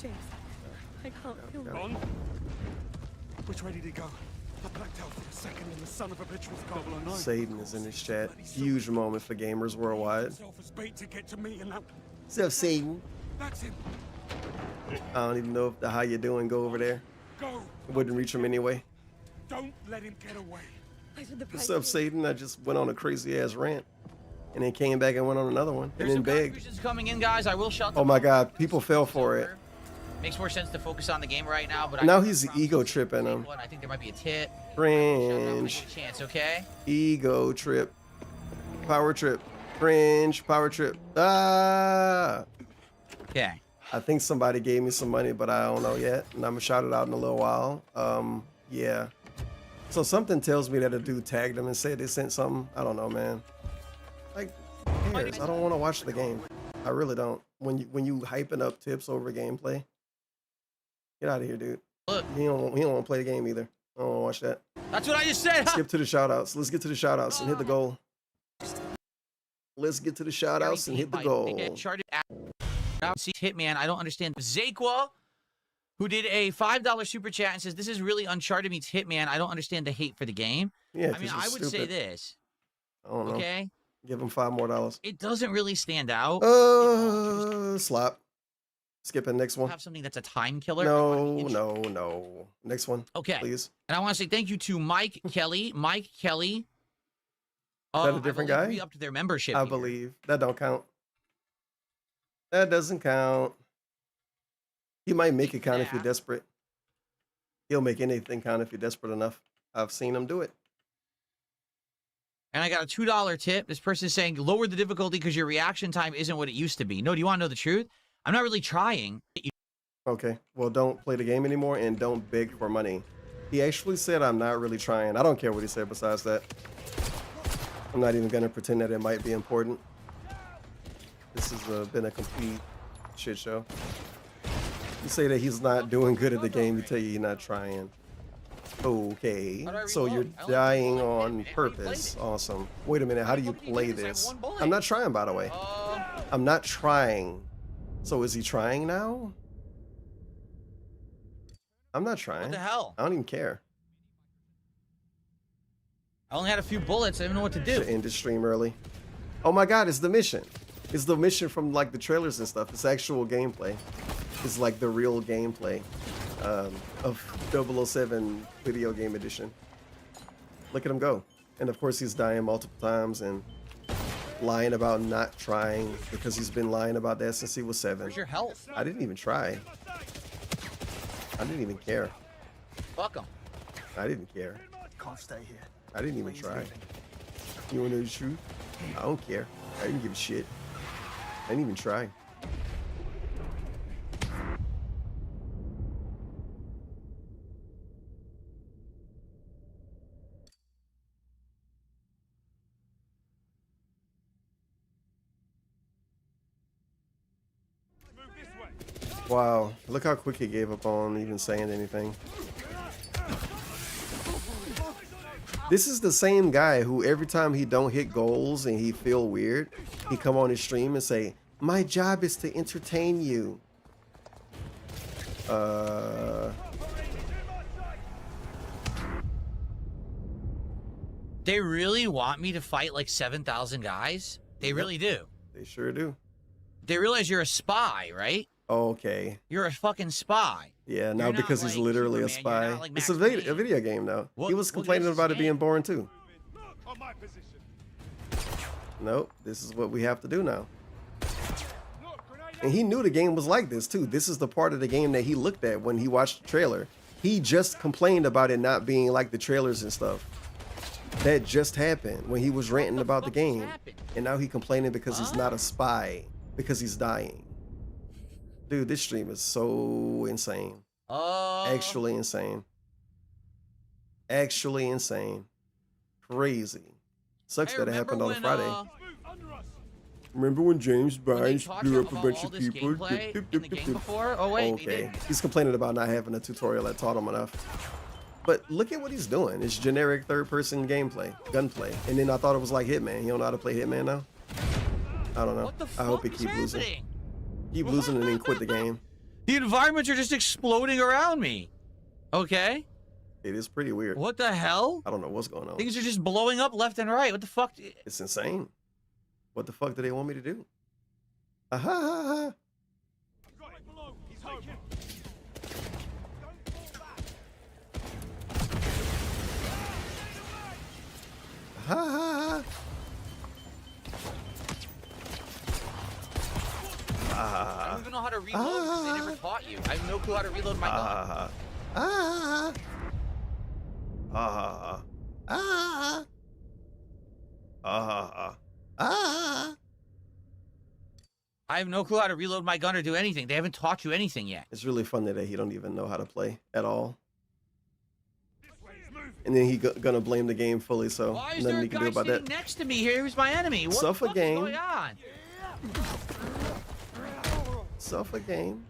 James, I can't feel Ron? Which way did he go? I blacked out for a second and the son of a bitch was gone. Satan is in his chat. Huge moment for gamers worldwide. As bait to get to me and that. What's up, Satan? That's him. I don't even know if the how you doing go over there. Go. Wouldn't reach him anyway. Don't let him get away. What's up, Satan? I just went on a crazy ass rant, and then came back and went on another one, and There's then some begged. contributions coming in, guys. I will shout them Oh my out. God, people fell for it. Makes more sense to focus on the game right now, but Now I he's ego tripping him. I think there might be a tit. Cringe. Chance, okay? Ego trip. Power trip. Cringe. Power trip. Ah. Okay. I think somebody gave me some money, but I don't know yet, and I'm gonna shout it out in a little while. Yeah. So something tells me that a dude tagged them and said they sent something. I don't know, man. Like, who cares? I don't want to watch the game. I really don't. When you hyping up tips over gameplay, get out of here, dude. Look, he don't want to play the game either. I don't want to watch that. That's what I just said. Skip to the shoutouts. Let's get to the shoutouts and hit the goal. Let's get to the shoutouts and hit the goal. Uncharted Hitman. I don't understand. Zakwa, who did a $5 super chat and says, "This is really Uncharted meets Hitman. I don't understand the hate for the game." Yeah, I mean, 'cause I you're would say stupid. this. I don't know. Okay. Give him $5 more. It doesn't really stand out. Slap. Skipping next one. Have something that's a time killer. No. Next one. Okay. Please. And I want to say thank you to Mike Kelly. Mike Kelly. Is that a different guy? Re-upped their membership. I here. believe. That don't count. That doesn't count. He might make it count if you're desperate. He'll make anything count if you're desperate enough. I've seen him do it. And I got a $2 tip. This person is saying, lower the difficulty because your reaction time isn't what it used to be. No, do you want to know the truth? I'm not really trying. Okay. Well, don't play the game anymore and don't beg for money. He actually said, I'm not really trying. I don't care what he said besides that. I'm not even going to pretend that it might be important. This has been a complete shit show. You say that he's not doing good at the game. You tell you he's not trying. Okay. So you're dying on purpose. Awesome. Wait a minute. How do you play this? I'm not trying, by the way. I'm not trying. So is he trying now? I'm not trying. What the hell? I don't even care. I only had a few bullets. I didn't know what to do. Should end the stream early. Oh my god, it's the mission. It's the mission from like the trailers and stuff. It's actual gameplay. It's like the real gameplay of 007 video game edition. Look at him go. And of course he's dying multiple times and lying about not trying because he's been lying about that since he was 7. Where's your health? I didn't even try. I didn't even care. Fuck him. I didn't care. Can't stay here. I didn't even try. You wanna know the truth? I don't care. I didn't give a shit. I didn't even try. Wow, look how quick he gave up on even saying anything. This is the same guy who every time he don't hit goals and he feel weird, he come on his stream and say, my job is to entertain you. They really want me to fight like 7,000 guys? They really do. They sure do. They realize you're a spy, right? Okay. You're a fucking spy. Yeah, now because he's literally a spy. like It's a video game now. He was complaining about it being boring too. Nope, this is what we have to do now. And he knew the game was like this too. This is the part of the game that he looked at when he watched the trailer. He just complained about it not being like the trailers and stuff. That just happened when he was ranting about the game. And now he's complaining because he's not a spy, because he's dying. Dude, this stream is so insane. Actually insane. Actually insane. Crazy. Sucks that it happened on a Friday. Remember when James Bynes blew up a bunch of people? Okay. He's complaining about not having a tutorial that taught him enough. But look at what he's doing. It's generic third-person gameplay, gunplay. And then I thought it was like Hitman. You don't know how to play Hitman now? I don't know. I hope he keep losing. Keep losing and then quit the game. The environments are just exploding around me. Okay. It is pretty weird. What the hell? I don't know what's going on. Things are just blowing up left and right. What the fuck? It's insane. What the fuck do they want me to do? Aha! Ha! I don't even know how to reload because they never taught you. I have no clue how to reload my gun. I have no clue how to reload my gun or do anything. They haven't taught you anything yet. It's really funny that he don't even know how to play at all. And then he gonna blame the game fully, so nothing he can do about that. Next to me here, who's my enemy? What the fuck is going on? Self a game.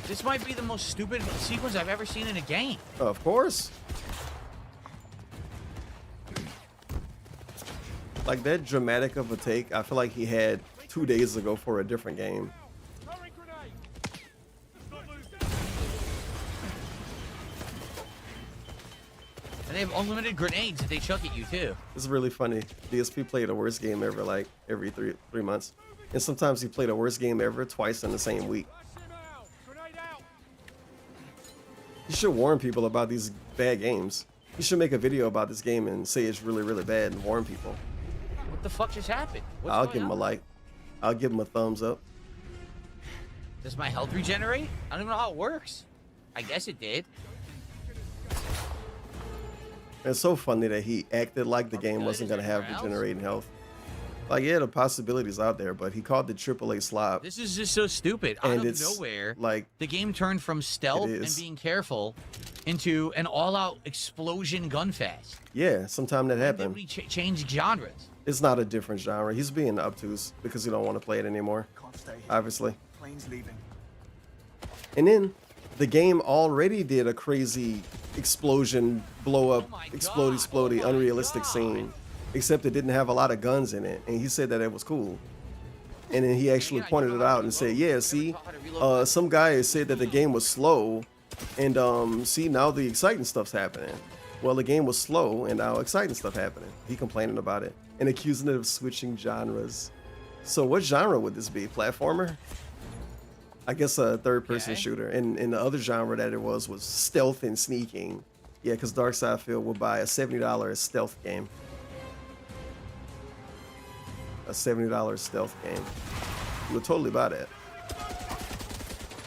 This might be the most stupid sequence I've ever seen in a game. Of course. Like that dramatic of a take, I feel like he had 2 days ago for a different game. And they have unlimited grenades that they chuck at you too. It's really funny. DSP played the worst game ever, like every three months, and sometimes he played the worst game ever twice in the same week. You should warn people about these bad games. You should make a video about this game and say it's really, really bad and warn people. What the fuck just happened? What's I'll going give him a on? like. I'll give him a thumbs up. Does my health regenerate? I don't even know how it works. I guess it did. It's so funny that he acted like the game wasn't going to have regenerating health. Like, yeah, the possibilities out there, but he called the AAA slop. This is just so stupid. And Out of it's nowhere, like the game turned from stealth and being careful into an all-out explosion gunfest. Yeah, sometime that When happened. did we change genres? It's not a different genre. He's being obtuse because he don't want to play it anymore. Obviously. Plane's leaving. And then the game already did a crazy explosion, blow up, explodey, unrealistic scene. Except it didn't have a lot of guns in it. And he said that it was cool. And then he actually pointed it out and said, yeah, see, some guy said that the game was slow. And see, now the exciting stuff's happening. Well, the game was slow and now exciting stuff happening. He complaining about it and accusing it of switching genres. So what genre would this be? Platformer? I guess a third-person shooter. And the other genre that it was stealth and sneaking. Yeah, because Darksidefield would buy a $70 stealth game. A $70 stealth game. You would totally buy that.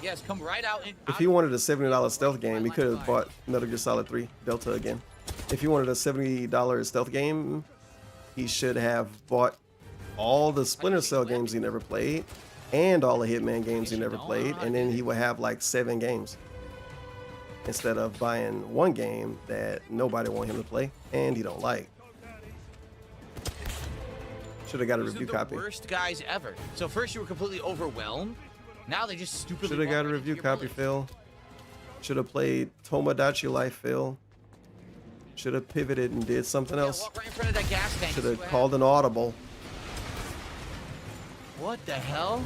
Yes, come right out. If he wanted a $70 stealth game, he could have bought Metal Gear Solid 3 Delta again. If he wanted a $70 stealth game, he should have bought all the Splinter Cell games he never played and all the Hitman games he never played, and then he would have like 7 games instead of buying one game that nobody want him to play and he don't like. Should have got a These are review the copy. worst guys ever. So first you were completely overwhelmed. Now they just stupidly. Should have got a review copy, Phil. Should have played Tomodachi Life, Phil. Should have pivoted and did something else. Walk right in front of that gas tank. Should have called an audible. What the hell?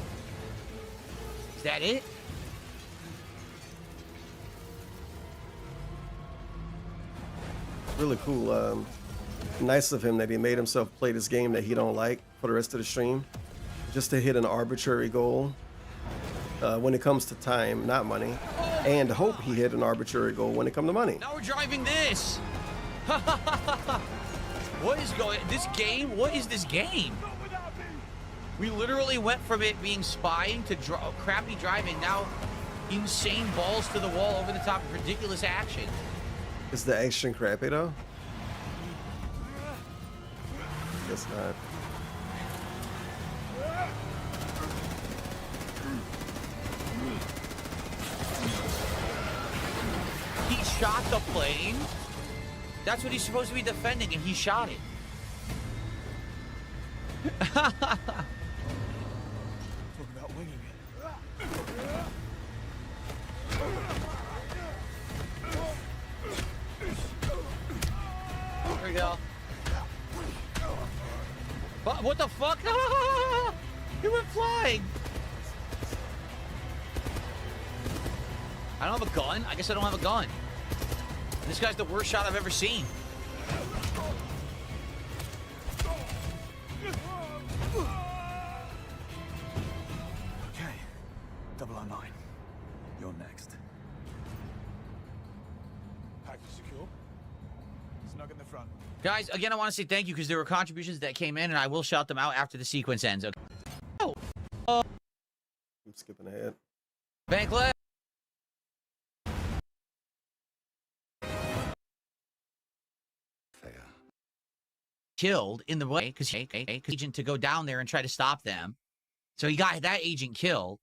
Is that it? Really cool. Nice of him that he made himself play this game that he don't like for the rest of the stream, just to hit an arbitrary goal. When it comes to time, not money, and hope he hit an arbitrary goal when it comes to money. Now we're driving this. What is going? This game? What is this game? We literally went from it being spying to crappy driving. Now, insane balls to the wall, over the top, ridiculous action. Is the action crappy though? Guess not. He shot the plane. That's what he's supposed to be defending, and he shot it. Talk about winging it. There we go. What the fuck? He went flying. I don't have a gun. I guess I don't have a gun. This guy's the worst shot I've ever seen. Okay, 009. You're next. Package secure. Snug in the front. Guys, again, I want to say thank you because there were contributions that came in, and I will shout them out after the sequence ends. Okay. Oh. I'm skipping ahead. Bank left. Killed in the way because agent to go down there and try to stop them. So he got that agent killed.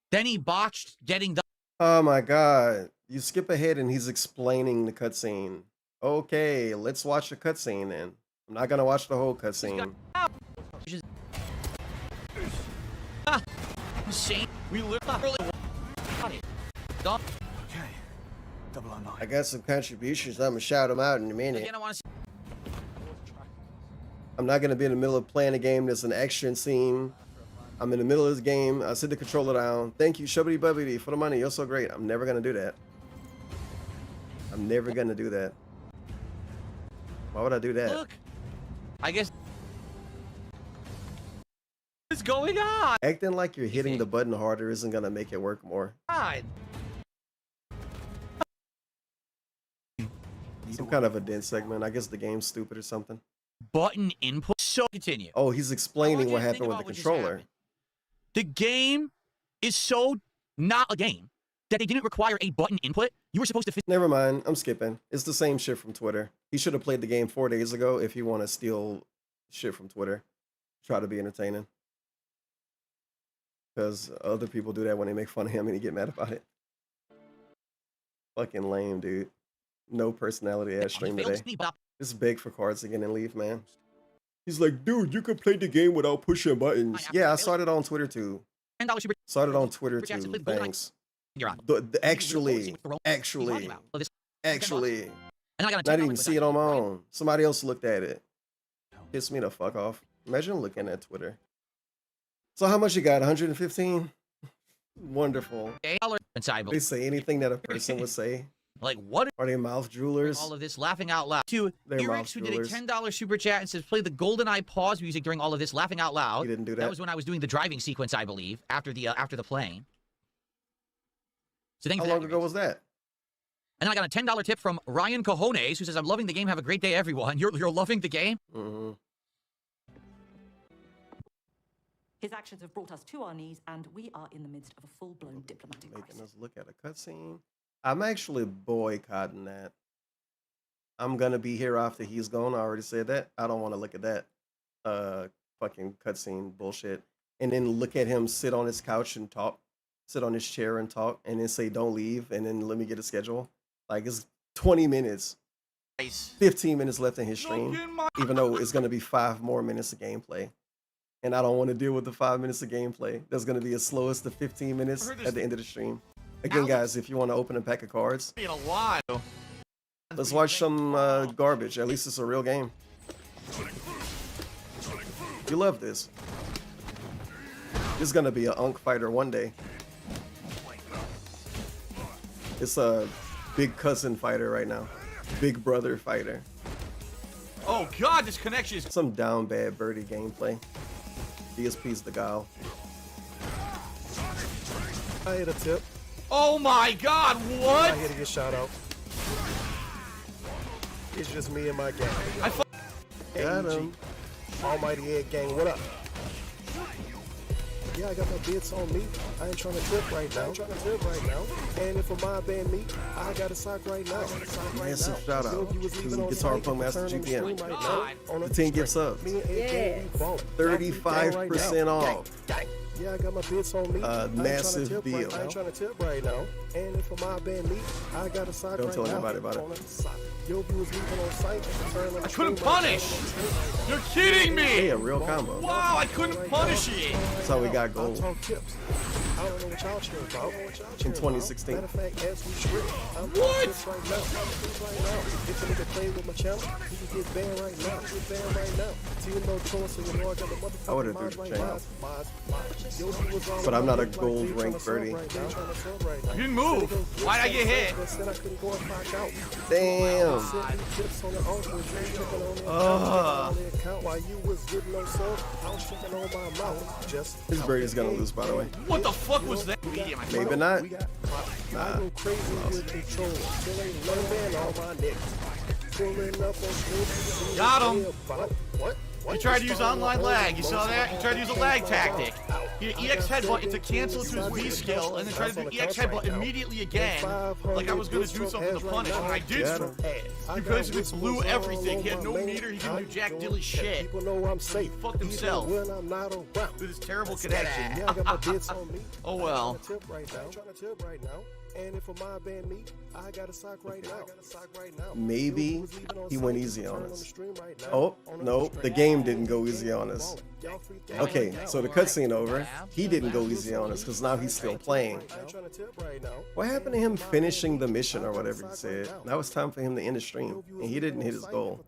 Then he botched getting the. Oh my god. You skip ahead and he's explaining the cutscene. Okay, let's watch the cutscene then. I'm not gonna watch the whole cutscene. Insane. We literally got it. Done. Okay, 009. I got some contributions. I'm gonna shout them out in a minute. Again, I want to. I'm not gonna be in the middle of playing a game that's an action scene. I'm in the middle of this game. I sit the controller down. Thank you, Shubbity Bubbity, for the money. You're so great. I'm never gonna do that. I'm never gonna do that. Why would I do that? Look, I guess what's going on? Acting like you're hitting the button harder isn't gonna make it work more. God. Some kind of a dense segment. I guess the game's stupid or something. Button input. So continue. Oh, he's explaining what happened with the controller. The game is so not a game that they didn't require a button input. You were supposed to. Never mind. I'm skipping. It's the same shit from Twitter. He should have played the game 4 days ago if you want to steal shit from Twitter. Try to be entertaining. Because other people do that when they make fun of him and he get mad about it. Fucking lame, dude. No personality ass stream today. Just beg for cards again and leave, man. He's like, dude, you can play the game without pushing buttons. Yeah, I saw it on Twitter too. Saw it on Twitter too. Thanks. Actually. Not even see it on my own. Somebody else looked at it. Piss me the fuck off. Imagine looking at Twitter. So how much you got? 115? Wonderful. They say anything that a person would say. Like what? Are they mouth droolers? All of this laughing out loud. To Erix, who did a $10 super chat and says, play the GoldenEye pause music during all of this laughing out loud. He didn't do that. That was when I was doing the driving sequence, I believe, after the playing. So thank you for that. How long ago was that? And then I got a $10 tip from Ryan Cojones, who says, I'm loving the game. Have a great day, everyone. You're loving the game? Mm-hmm. His actions have brought us to our knees, and we are in the midst of a full-blown diplomatic crisis. Making us look at a cutscene. I'm actually boycotting that. I'm gonna be here after he's gone. I already said that. I don't want to look at that fucking cutscene bullshit. And then look at him sit on his couch and talk, sit on his chair and talk, and then say don't leave, and then let me get a schedule. Like it's 20 minutes. 15 minutes left in his stream, even though it's gonna be 5 more minutes of gameplay. And I don't want to deal with the 5 minutes of gameplay. That's gonna be as slow as the 15 minutes at the end of the stream. Again, guys, if you want to open a pack of cards, in a while. Let's watch some garbage. At least it's a real game. You love this. This is gonna be an Unk fighter one day. It's a big cousin fighter right now. Big brother fighter. Oh God, this connection is some down bad birdie gameplay. DSP's the guy. I hit a tip. Oh my God, what? I hit to get shout out. It's just me and my gang. Got him. Almighty Egg Gang, what up? Yeah, I got my bits on me. I ain't trying to trip right now. And if a mob band me, I got a sock right now. Massive shout out to Guitar Punk Master GPM. The 10 gifts up. 35% off. Yeah, I got my bits on me. Massive deal. I ain't trying to tip right now. And if a mob band me, I got a sock Don't right tell now. anybody about it. Your viewers leaving on site. I couldn't punish. You're kidding me. Hey, a real combo. Wow, I couldn't punish it. That's how we got gold. I don't know what y'all cheering about. In 2016. Matter of fact, as we strip, I'm what? Right now. If a nigga play with my channel, he can get banned right now. Get banned right now. See you no choice, so you know I got the motherfucking I would have mods threw the right channel. now. But I'm not a gold ranked birdie. You didn't move. Why'd I get hit? Damn. This birdie's gonna lose, by the way. What the fuck was that? Maybe not. Nah. Got him. What? He tried to use online lag. You saw that? He tried to use a lag tactic. He did EX headbutt to cancel it to his B skill, and then tried to do EX headbutt immediately again, like I was going to do something to punish. And I did. He basically blew everything. He had no meter. He didn't do jack dilly shit. He fucked himself with his terrible connection. Oh well. And if a mob band me, I got a sock right now. Maybe he went easy on us. Oh, no, the game didn't go easy on us. Okay, so the cutscene over. He didn't go easy on us because now he's still playing. What happened to him finishing the mission or whatever he said? Now it's time for him to end the stream, and he didn't hit his goal.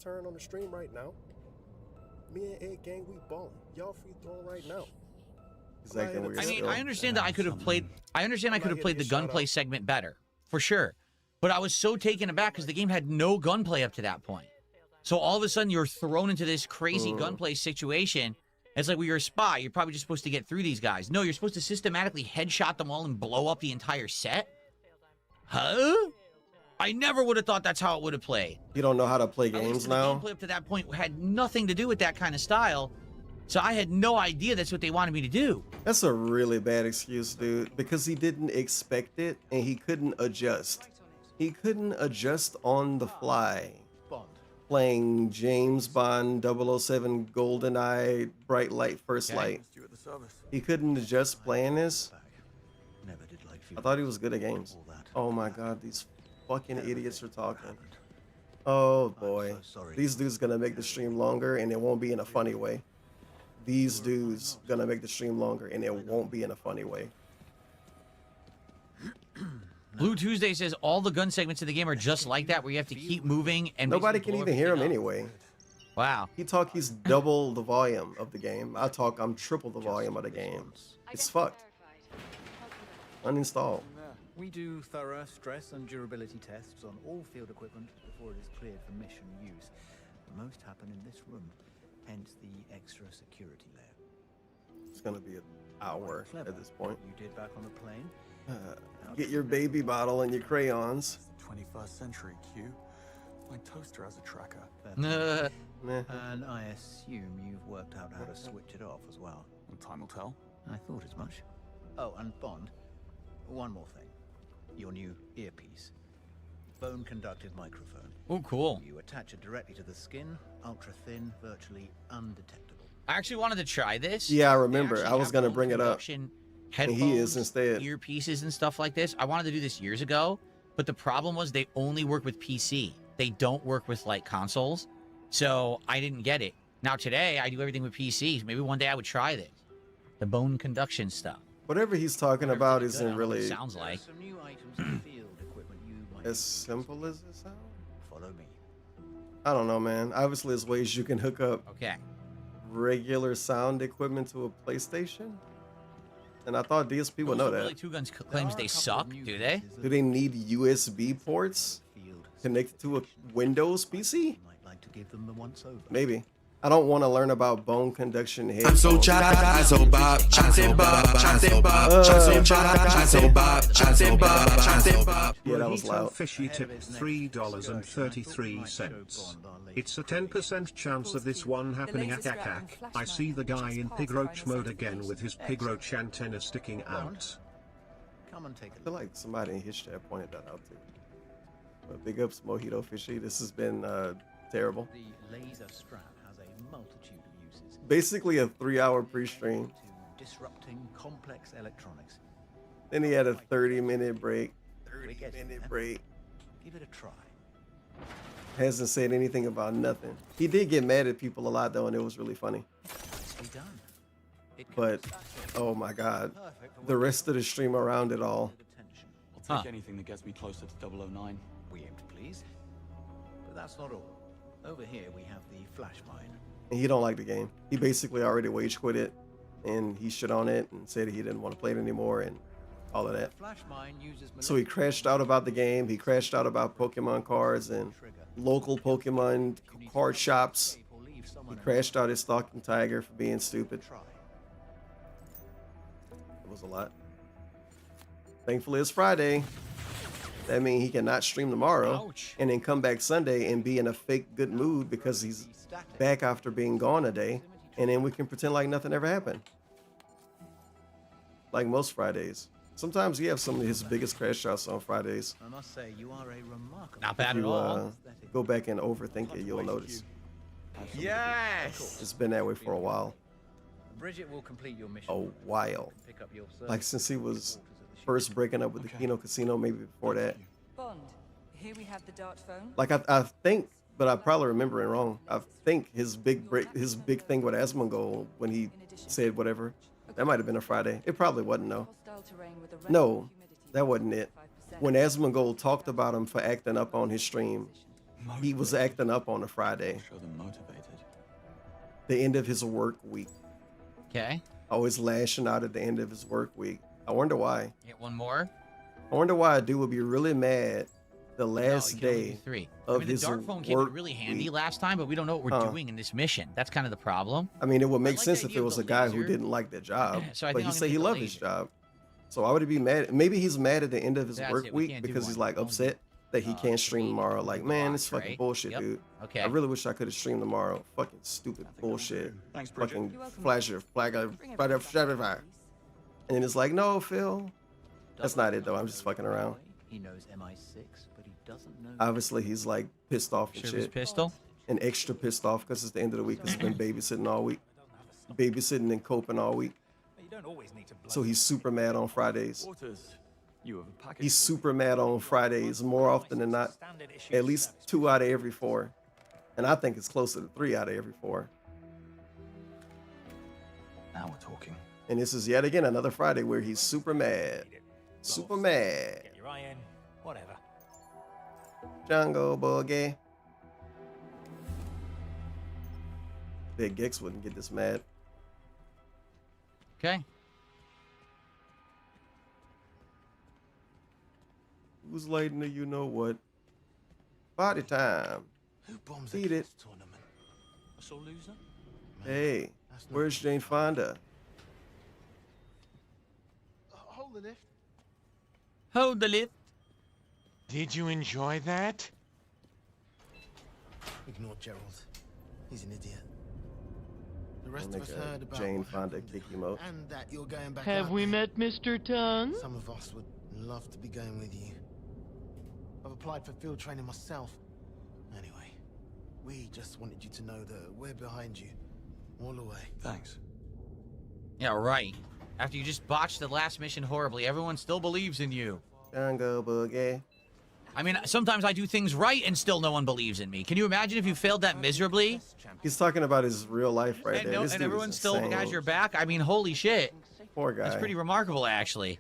Me and Egg Gang, we ballin'. Y'all free throwing right now. I mean, I understand that I could have played. I understand I could have played the gunplay segment better, for sure. But I was so taken aback because the game had no gunplay up to that point. So all of a sudden you're thrown into this crazy gunplay situation. It's like, well, you're a spy. You're probably just supposed to get through these guys. No, you're supposed to systematically headshot them all and blow up the entire set? Huh? I never would have thought that's how it would have played. You don't know how to play games now? The gameplay up to that point had nothing to do with that kind of style. So I had no idea that's what they wanted me to do. That's a really bad excuse, dude, because he didn't expect it and he couldn't adjust. He couldn't adjust on the fly. Playing James Bond 007 GoldenEye Bright Light First Light. He couldn't adjust playing this. I thought he was good at games. Oh my god, these fucking idiots are talking. Oh boy. These dudes gonna make the stream longer and it won't be in a funny way. These dudes gonna make the stream longer and it won't be in a funny way. Blue Tuesday says all the gun segments of the game are just like that, where you have to keep moving and nobody can even hear him anyway. Wow. He talk, he's double the volume of the game. I talk, I'm triple the volume of the game. It's fucked. Uninstall. We do thorough stress and durability tests on all field equipment before it is cleared for mission use. Most happen in this room, hence the extra security layer. It's gonna be an hour at this point. You did back on the plane. Get your baby bottle and your crayons. 21st century, Q. My toaster has a tracker. And I assume you've worked out how to switch it off as well. Time will tell. I thought as much. Oh, and Bond, one more thing. Your new earpiece. Bone conductive microphone. Oh, cool. You attach it directly to the skin, ultra thin, virtually undetectable. I actually wanted to try this. Yeah, I remember. I was gonna bring it up. Headphones, he is instead. Earpieces and stuff like this. I wanted to do this years ago, but the problem was they only work with PC. They don't work with like consoles, so I didn't get it. Now today I do everything with PCs. Maybe one day I would try this. The bone conduction stuff. Whatever he's talking about isn't really sounds like. Some new items in field equipment you might as simple as it sounds. Follow me. I don't know, man. Obviously, there's ways you can hook up regular sound equipment to a PlayStation. And I thought DSP would know that. Really, Two Guns claims they suck, do they? Do they need USB ports connected to a Windows PC? Like to give them the once over. Maybe. I don't want to learn about bone conduction headphones. I'm so chat, so bob, chatting bob, chatting bob, chatting bob, chatting bob, chatting bob, chatting bob. Yeah, that was loud. Fishy tipped $3.33. It's a 10% chance of this one happening at Akak. I see the guy in pig roach mode again with his pig roach antenna sticking out. Come and take I feel like somebody in his chat pointed that out too. But big ups, Mojito Fishy. This has been terrible. The laser strap has a multitude of uses. Basically a 3-hour pre-stream. Disrupting complex electronics. Then he had a 30-minute break. 30-minute break. Give it a try. Hasn't said anything about nothing. He did get mad at people a lot though, and it was really funny. But oh my god, the rest of the stream around it all. I'll take anything that gets me closer to 009. We aim to please. But that's not all. Over here we have the flash mine. And he don't like the game. He basically already wage quit it, and he shit on it and said he didn't want to play it anymore and all of that. Flash mine uses So he crashed out about the game. He crashed out about Pokemon cards and local Pokemon card shops. He crashed out his Stalking Tiger for being stupid. It was a lot. Thankfully, it's Friday. That means he cannot stream tomorrow and then come back Sunday and be in a fake good mood because he's back after being gone a day. And then we can pretend like nothing ever happened. Like most Fridays. Sometimes he has some of his biggest crash shots on Fridays. I must say you are a remarkable. Not bad If at you all. go back and overthink it, you'll notice. Yes. It's been that way for a while. Bridget will complete your mission. A while. Pick up your Like since he was first breaking up with the Kino Casino, maybe before that. Bond, here we have the dart phone. Like I think, but I probably remember it wrong. I think his big thing with Asmongold when he said whatever, that might have been a Friday. It probably wasn't though. No, that wasn't it. When Asmongold talked about him for acting up on his stream, he was acting up on a Friday. Show them motivated. The end of his work week. Okay. Always lashing out at the end of his work week. I wonder why. Get one more. I wonder why a dude would be really mad the last you can only day do 3. of I mean, the his dart phone came work in really handy week. last time, but we don't know what we're doing in this mission. That's kind of the problem. I mean, it would make like sense the if idea it of was the a guy who laser. didn't like the job, So I but think he I'm said gonna he get the loved his laser. job. So I would be mad. Maybe he's mad at the end of his That's work it, we week can't do because he's one. like upset that he can't stream tomorrow. Like, man, it's box, fucking right? bullshit, Yep. dude. Okay. I really wish I could have streamed tomorrow. Fucking stupid bullshit. Thanks, Bridget. Fucking You're welcome. flasher, and then it's like, no, Phil. That's not it though. I'm just fucking around. He knows MI6, but he doesn't know. Obviously, he's like pissed off and Sure his shit. pistol? And extra pissed off because it's the end of the week. He's been babysitting all week. Babysitting and coping all week. You don't always need to blow. So he's super mad on Fridays. Waters, you have a package. He's super mad on Fridays more often than not. At least 2 out of every 4. And I think it's closer to 3 out of every 4. Now we're talking. And this is yet again another Friday where he's super mad. Super mad. Get your eye in. Whatever. Jungle Boogie. Big Gex wouldn't get this mad. Okay. Who's lighting the you know what? Body time. Who bombs Eat it. tournament? A sore loser? Hey, where's Jane Fonda? Hold the lift. Hold the lift. Did you enjoy that? Ignore Gerald. He's an idiot. The rest I'll of make us a heard about Jane what Fonda happened, kick emote. and that you're going back. Have out we there. met Mr. Tongue? Some of us would love to be going with you. I've applied for field training myself. Anyway, we just wanted you to know that we're behind you, all the way. Thanks. Yeah, right. After you just botched the last mission horribly, everyone still believes in you. Jungle Boogie. I mean, sometimes I do things right and still no one believes in me. Can you imagine if you failed that miserably? He's talking about his real life right there. This And dude everyone is still insane. has your back? I mean, holy shit. Poor guy. That's pretty remarkable, actually.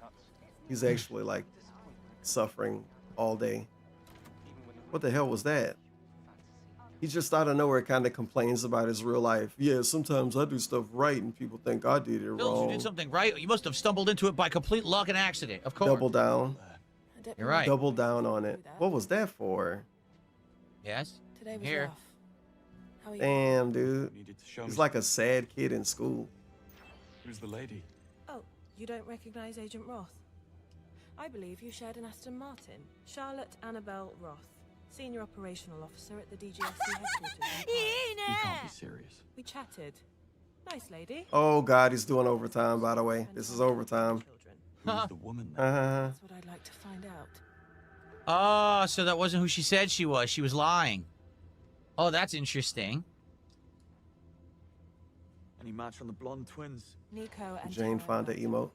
He's actually like suffering all day. What the hell was that? He just out of nowhere kind of complains about his real life. Yeah, sometimes I do stuff right and people think I did it Phil, wrong. you did something right. You must have stumbled into it by complete luck and accident. Of course. Double down. You're right. Double down on it. What was that for? Yes. Today was Here. rough. How are you? Damn, dude. Needed to show He's me. like a sad kid in school. Who's the lady? Oh, you don't recognize Agent Roth? I believe you shared an Aston Martin. Charlotte Annabelle Roth, Senior Operational Officer at the DGSC headquarters. You can't be serious. We chatted. Nice lady. Oh God, he's doing overtime, by the way. This is overtime. Who's the woman? That's what I'd like to find out. Oh, so that wasn't who she said she was. She was lying. Oh, that's interesting. Any match on the blonde twins? Nico and Jane Tara Fonda Roth, emote.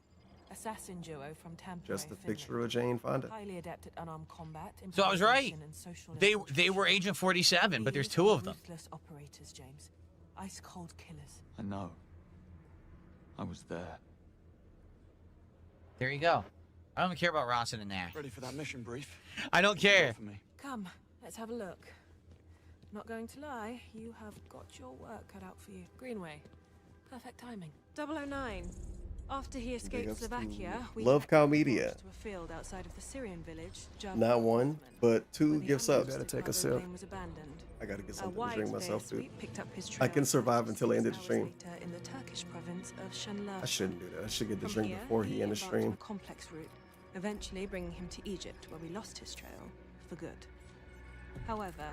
assassin duo from Tampa. Just a picture of Jane Fonda. Highly adept at unarmed combat. So I was right. improvisation, and social They were Agent 47, but there's These 2 are of them. Ruthless operators, James. Ice cold killers. I know. I was there. There you go. I don't even care about Ronson and Nash. Ready for that mission brief? I don't care. For me. Come, let's have a look. Not going to lie, you have got your work cut out for you. Greenway. Perfect timing. 009. After he escaped ups to Slovakia, we Love hacked Cow the Media. ports to a field outside of the Syrian village. Not 1, but 2 Where the gift subs. unlisted Gotta take a cargo sip. plane was abandoned. I gotta get A something to white drink myself, Bear dude. Sweep picked up his I can trail survive until the end of the 6 stream. hours later in the Turkish province of Şanlıurfa. I shouldn't do that. I should get the From drink here, before he ends the embarked on stream. a complex route, eventually bringing him to Egypt, where we lost his trail for good. However,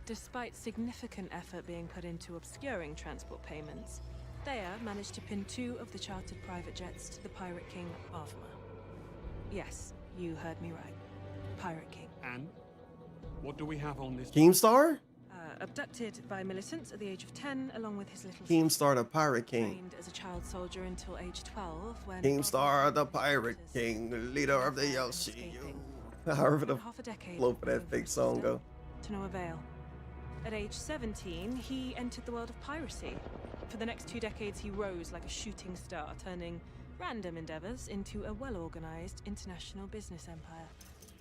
despite significant effort being put into obscuring transport payments, Thaaaaaaaaaanks managed to pin 2 of the chartered private jets to the Pirate King Arthur. Yes, you heard me right. Pirate King. And what do we have on this? Keemstar? Abducted by militants at the age of 10, along with his little Keemstar the Pirate King. trained as a child soldier until age 12, when Keemstar the Pirate King, leader of the LCU. However the half a decade flow for that fake song go. to no avail. At age 17, he entered the world of piracy. For the next 2 decades, he rose like a shooting star, turning random endeavors into a well-organized international business empire,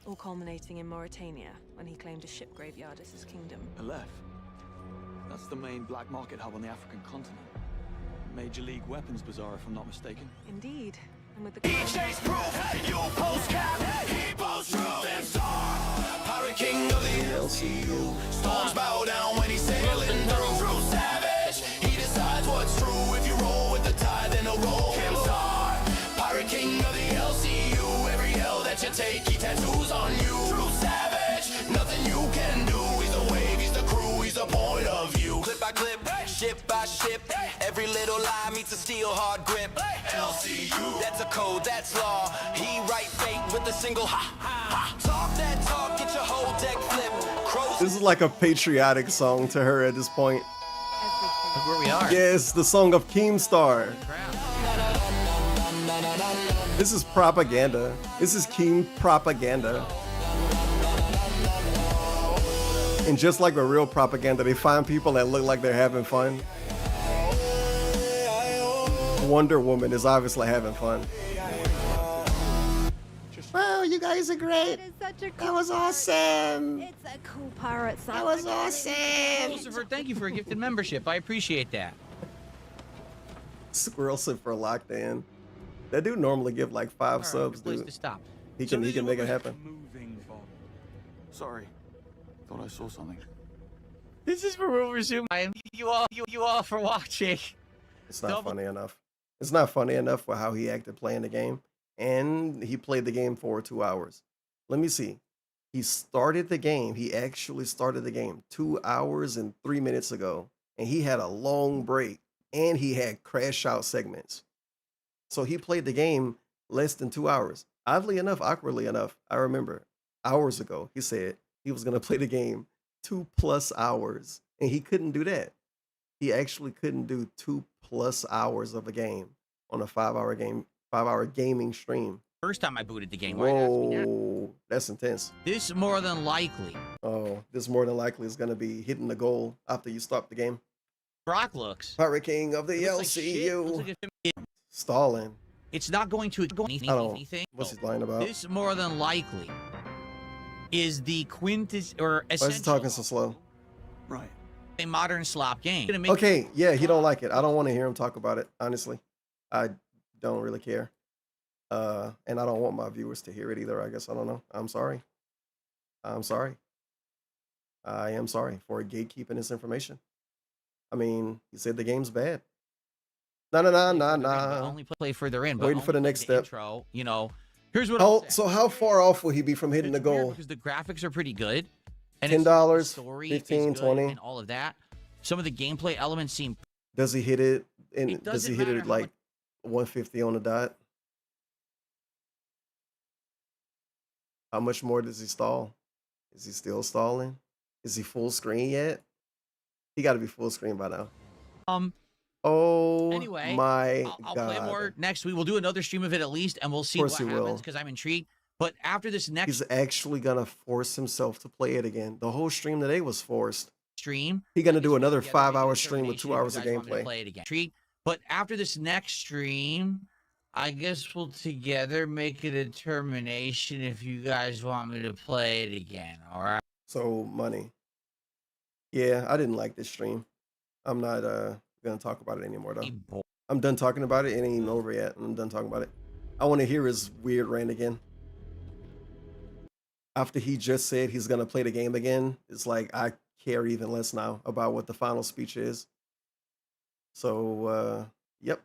all culminating in Mauritania, when he claimed a ship graveyard as his kingdom. Aleph. That's the main black market hub on the African continent. Major League Weapons Bazaar, if I'm not mistaken. Indeed. And with the Pirate King LCU. Storms bow down when he's sailing through. True savage, he decides what's true. If you roll with the tide, then he'll roll. Killstar, pirate king of the LCU. Every L that you take, he tattoos on you. True savage, nothing you can do. He's the wave, he's the crew, he's the point of view. Clip by clip, ship by ship, every little lie meets a steel hard grip. LCU, that's a code, that's law. He write fate with a single ha ha. Talk that talk, get your whole deck flip. Crows. This is like a patriotic song to her at this point. Look where we are. Yes, the song of Keemstar. This is propaganda. This is Keem propaganda. And just like a real propaganda, they find people that look like they're having fun. Wonder Woman is obviously having fun. Wow, you guys are great. It is such a cool That was awesome. It's a cool pirate song. That was awesome. Christopher, thank you for a gifted membership. I appreciate that. Squirrelson for Lockdown. That dude normally give like 5 subs, Place dude. to stop. He can make it happen. Sorry. Thought I saw something. This is where we'll resume. I am you all for watching. It's not funny enough. It's not funny enough for how he acted playing the game. And he played the game for 2 hours. Let me see. He started the game. He actually started the game 2 hours and 3 minutes ago. And he had a long break. And he had crash out segments. So he played the game less than 2 hours. Oddly enough, awkwardly enough, I remember hours ago, he said he was going to play the game 2+ hours. And he couldn't do that. He actually couldn't do 2+ hours of a game on a 5-hour game. 5-hour gaming stream. First time I booted the game. Why ask me now? Whoa, that's intense. This more than likely. Oh, this more than likely is going to be hitting the goal after you stop the game. Brock looks. Pirate King of the It looks like shit. LCU. Looks like it's- Stalling. It's not going to go anything. What's he lying about? This more than likely is the quintess or Why is he essential talking so slow? Right. a modern slop game. Okay, yeah, he don't like it. I don't want to hear him talk about it, honestly. I don't really care. And I don't want my viewers to hear it either, I guess. I don't know. I'm sorry. I'm sorry. I am sorry for gatekeeping this information. I mean, he said the game's bad. No. Only play further in. But Waiting for the next step. Intro, you know, here's what I'll say. So how far off will he be from hitting the goal? Because the graphics are pretty good. And $10, the story is 15, good 20. and all of that. Some of the gameplay elements seem. Does he hit it? And It does he doesn't hit matter it how like 150 on the dot? How much more does he stall? Is he still stalling? Is he full screen yet? He got to be full screen by now. Oh, Anyway, my I'll God. play more next week. We'll do another stream of it at least, and we'll see what course he happens will. because I'm intrigued. But after this next He's actually gonna force himself to play it again. The whole stream today was forced. stream, He's gonna do another together, make a 5-hour stream with 2 determination hours if of you guys want me to gameplay. play it again. But after this next stream, I guess we'll together make a determination if you guys want me to play it again. All right. So money. Yeah, I didn't like this stream. I'm not gonna talk about it anymore though. I'm done talking about it. It ain't even over yet. I'm done talking about it. I want to hear his weird rant again. After he just said he's gonna play the game again, it's like I care even less now about what the final speech is. So yep.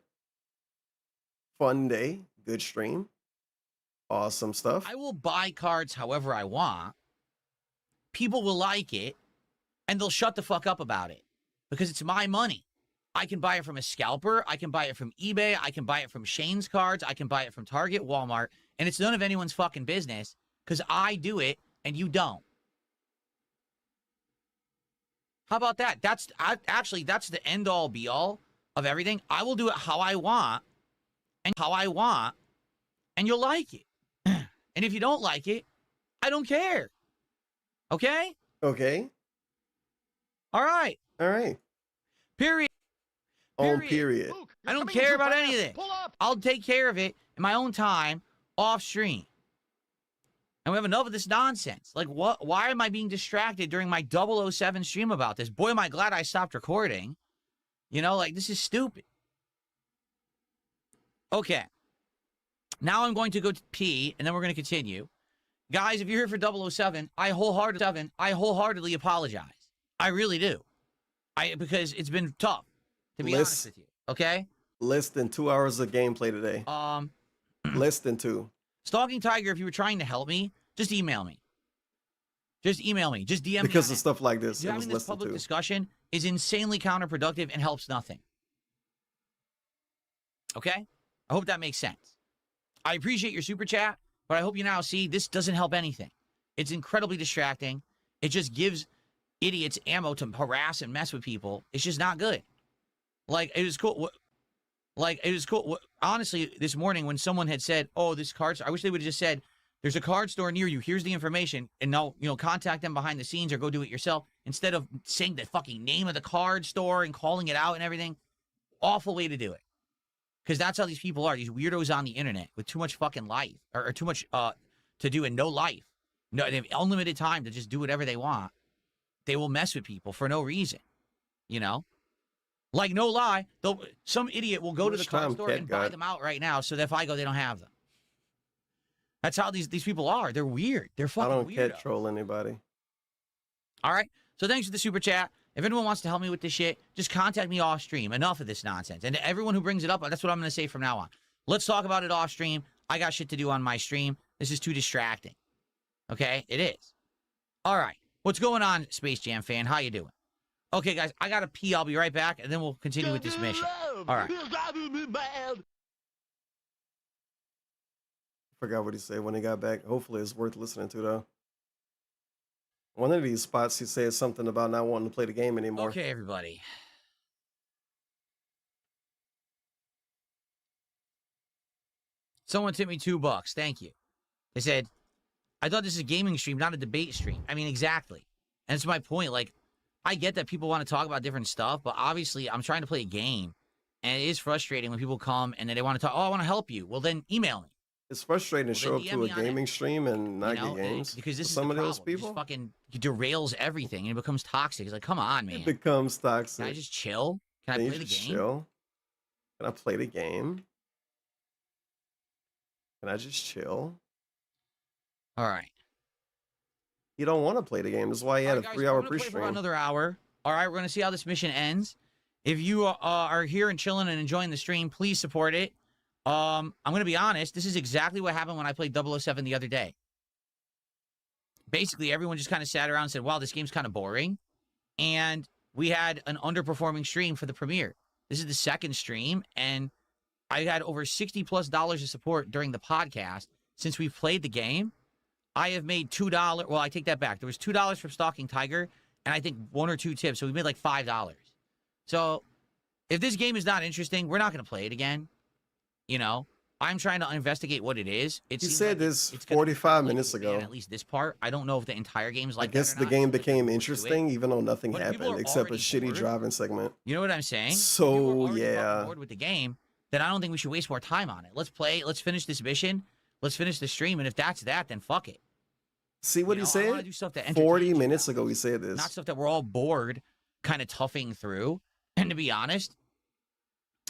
Fun day, good stream, awesome stuff. I will buy cards however I want. People will like it, and they'll shut the fuck up about it because it's my money. I can buy it from a scalper. I can buy it from eBay. I can buy it from Shane's Cards. I can buy it from Target, Walmart, and it's none of anyone's fucking business because I do it and you don't. How about that? That's the end all be all of everything. I will do it how I want and you'll like it. And if you don't like it, I don't care. Okay? Okay. All right. All right. Period. On period. I don't care about any of this. I'll take care of it in my own time off stream. And we have enough of this nonsense. Like, what? Why am I being distracted during my 007 stream about this? Boy, am I glad I stopped recording. You know, like, this is stupid. Okay. Now I'm going to go to pee, and then we're going to continue. Guys, if you're here for 007, I wholeheartedly apologize. I really do. Because it's been tough, to be honest with you. Okay? Less than 2 hours of gameplay today. Less than 2. Stalking Tiger, if you were trying to help me, just email me. Just email me. Just DM me. Because of stuff like this, it was having less this than public 2. discussion is insanely counterproductive and helps nothing. Okay? I hope that makes sense. I appreciate your super chat, but I hope you now see this doesn't help anything. It's incredibly distracting. It just gives idiots ammo to harass and mess with people. It's just not good. Like, it was cool. Like, it was cool. Honestly, this morning when someone had said, oh, this card store, I wish they would have just said, there's a card store near you. Here's the information. And now, you know, contact them behind the scenes or go do it yourself. Instead of saying the fucking name of the card store and calling it out and everything. Awful way to do it. Because that's how these people are. These weirdos on the internet with too much fucking life. Or too much to do and no life. No, they have unlimited time to just do whatever they want. They will mess with people for no reason. You know? Like, no lie, some idiot will go to the card store and buy them out right now so that if I go, they don't have them. That's how these people are. They're weird. They're fucking weird. I don't cat troll anybody. All right? So thanks for the super chat. If anyone wants to help me with this shit, just contact me off stream. Enough of this nonsense. And to everyone who brings it up, that's what I'm going to say from now on. Let's talk about it off stream. I got shit to do on my stream. This is too distracting. Okay? It is. All right. What's going on, Space Jam fan? How you doing? Okay, guys, I got to pee. I'll be right back, and then we'll continue with this mission. All right. Forgot what he said when he got back. Hopefully it's worth listening to, though. One of these spots, he said something about not wanting to play the game anymore. Okay, everybody. Someone tipped me $2. Thank you. They said, I thought this is a gaming stream, not a debate stream. I mean, exactly. And it's my point. Like, I get that people want to talk about different stuff, but obviously I'm trying to play a game. And it is frustrating when people come and then they want to talk, oh, I want to help you. Well, then email me. It's frustrating to show up to a gaming stream and not get games. Because this is some of those people. people. It just fucking derails everything and it becomes toxic. It's like, come on, man. It becomes toxic. Can I just chill? Can I play the game? Chill? Can I play the game? Can I just chill? All right. You don't want to play the game. That's why he had a 3-hour pre-stream. For another hour. All right, we're going to see how this mission ends. If you are here and chilling and enjoying the stream, please support it. I'm going to be honest. This is exactly what happened when I played 007 the other day. Basically, everyone just kind of sat around and said, wow, this game's kind of boring. And we had an underperforming stream for the premiere. This is the second stream, and I had over $60+ of support during the podcast. Since we've played the game, I have made $2. Well, I take that back. There was $2 from Stalking Tiger, and I think 1 or 2 tips. So we made like $5. So if this game is not interesting, we're not going to play it again. You know, I'm trying to investigate what it is. You said this 45 minutes ago. At least this part. I don't know if the entire game's like I guess the game became interesting, even though nothing happened except a shitty driving segment. You know what I'm saying? So, yeah. Bored with the game, then I don't think we should waste more time on it. Let's play. Let's finish this mission. Let's finish the stream. And if that's that, then fuck it. See what he said? 40 minutes ago, he said this. Not stuff that we're all bored, kind of toughing through. And to be honest,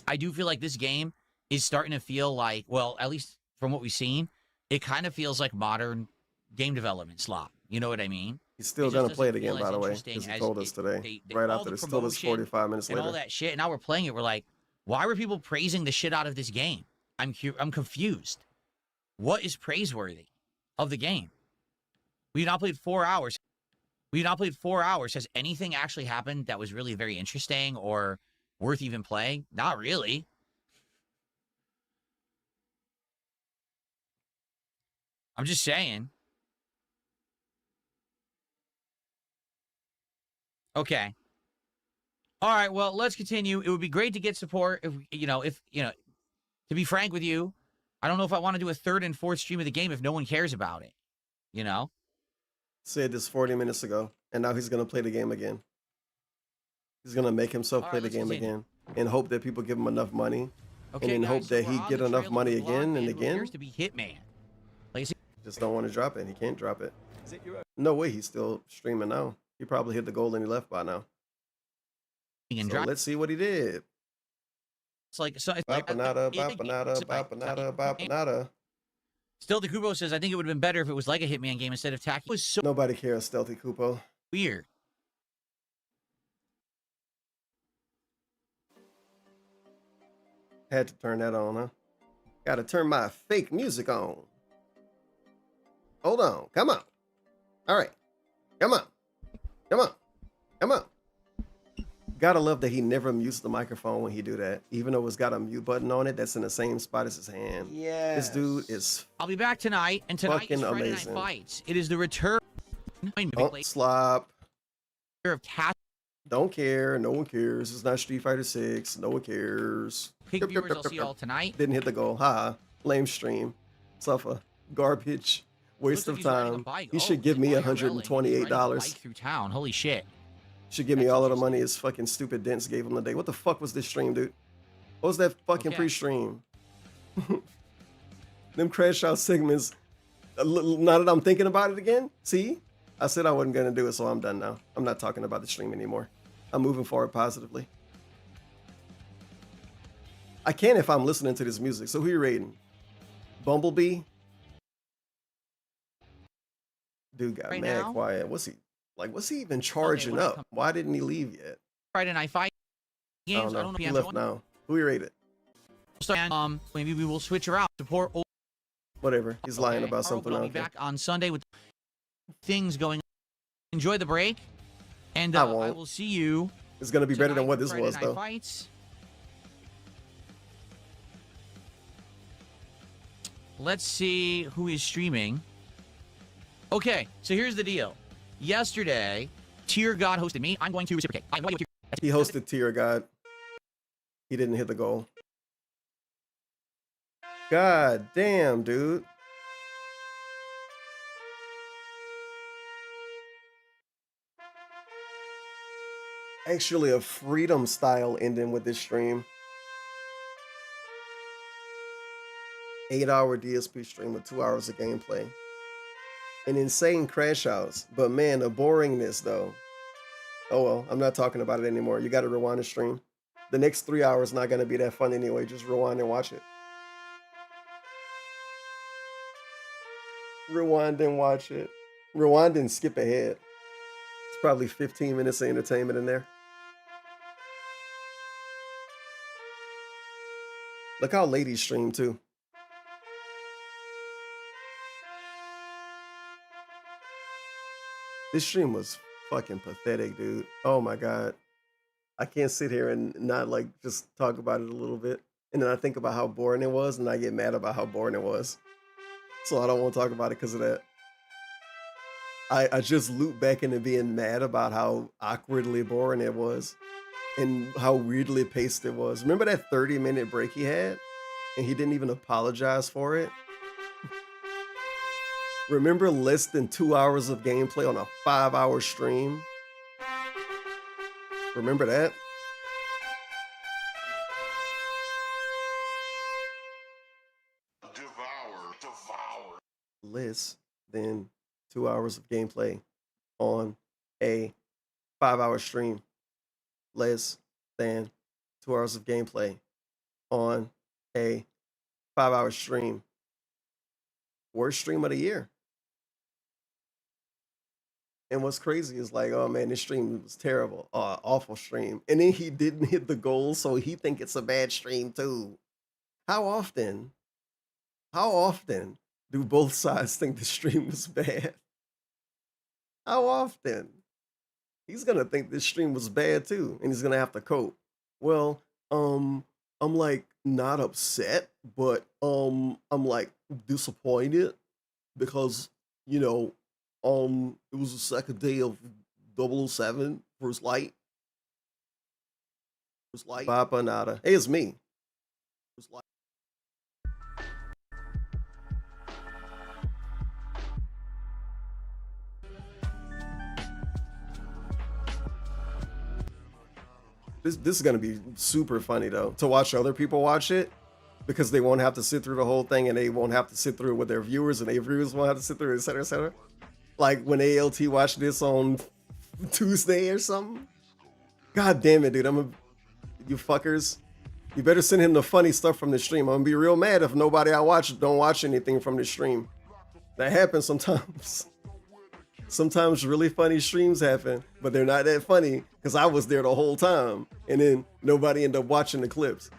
I do feel like this game is starting to feel like, well, at least from what we've seen, it kind of feels like modern game development slop. You know what I mean? He's still going to play it again, by the way, because he told us today. Right after this, told us 45 minutes later. And all that shit. And now we're playing it. We're like, why were people praising the shit out of this game? I'm confused. What is praiseworthy of the game? We've now played 4 hours. Has anything actually happened that was really very interesting or worth even playing? Not really. I'm just saying. Okay. All right, well, let's continue. It would be great to get support if to be frank with you, I don't know if I want to do a 3rd and 4th stream of the game if no one cares about it. You know? Said this 40 minutes ago, and now he's going to play the game again. He's going to make himself play the game again and hope that people give him enough money. Okay, and then hope that he get enough money again and again. Appears to be Hitman. Like, just don't want to drop it. He can't drop it. No way he's still streaming now. He probably hit the goal and he left by now. So let's see what he did. It's like... So Bapanada, bapanada, bapanada, bapanada. Stealthy Kubo says, I think it would have been better if it was like a Hitman game instead of Tacky. It was so Nobody cares, Stealthy Kupo. weird. Had to turn that on, huh? Gotta turn my fake music on. Hold on. Come on. All right. Come on. Come on. Come on. Gotta love that he never mutes the microphone when he do that. Even though it's got a mute button on it, that's in the same spot as his hand. Yeah. This dude is I'll be back tonight, and tonight fucking is Friday amazing. Night Fights. It is the return slop. of Cast. Don't care. No one cares. It's not Street Fighter 6. No one cares. Pig viewers, I'll see y'all tonight. Didn't hit the goal. Ha. Lame stream. Suffer. Garbage. Waste of time. He should give me $128. Through town. Holy shit. Should give me all of the money his fucking stupid dents gave him today. What the fuck was this stream, dude? What was that fucking pre-stream? Them crash out segments. Now that I'm thinking about it again, see? I said I wasn't going to do it, so I'm done now. I'm not talking about the stream anymore. I'm moving forward positively. I can if I'm listening to this music. So who you rating? Bumblebee? Dude got mad quiet. What's he even charging up? Why didn't he leave yet? Friday Night Fight games. I don't know. He left now. Who you rated? Maybe we will switch her out. Support. Whatever. He's lying about something. I'll be back on Sunday with things going on. Enjoy the break, and I will see you. It's gonna be better than what this was, though. Fights. Let's see who is streaming. Okay, so here's the deal. Yesterday, Tier God hosted me. I'm going to reciprocate. He hosted Tier God. He didn't hit the goal. God damn, dude. Actually, a freedom style ending with this stream. 8-hour DSP stream with 2 hours of gameplay. An insane crash outs, but man, the boringness though. Oh well, I'm not talking about it anymore. You got to rewind the stream. The next 3 hours not going to be that fun anyway. Just rewind and watch it. Rewind and watch it. Rewind and skip ahead. It's probably 15 minutes of entertainment in there. Look how ladies stream too. This stream was fucking pathetic, dude. Oh my God. I can't sit here and not like just talk about it a little bit. And then I think about how boring it was and I get mad about how boring it was. So I don't want to talk about it because of that. I just loop back into being mad about how awkwardly boring it was and how weirdly paced it was. Remember that 30-minute break he had? And he didn't even apologize for it? Remember less than 2 hours of gameplay on a 5-hour stream? Remember that? Devour. Less than 2 hours of gameplay on a 5-hour stream. Less than 2 hours of gameplay on a 5-hour stream. Worst stream of the year. And what's crazy is like, oh man, this stream was terrible. Awful stream. And then he didn't hit the goal, so he think it's a bad stream too. How often do both sides think the stream was bad? How often? He's gonna think this stream was bad too, and he's gonna have to cope. Well, I'm like not upset, but I'm like disappointed because, you know, it was the second day of 007 First Light. Papa Nada. Hey, it's me. First Light. This is gonna be super funny though, to watch other people watch it, because they won't have to sit through the whole thing and they won't have to sit through it with their viewers and their viewers won't have to sit through it, etc., etc. Like when ALT watched this on Tuesday or something. God damn it, dude. You fuckers. You better send him the funny stuff from the stream. I'm gonna be real mad if nobody I watch don't watch anything from the stream. That happens sometimes. Sometimes really funny streams happen, but they're not that funny because I was there the whole time, and then nobody ended up watching the clips.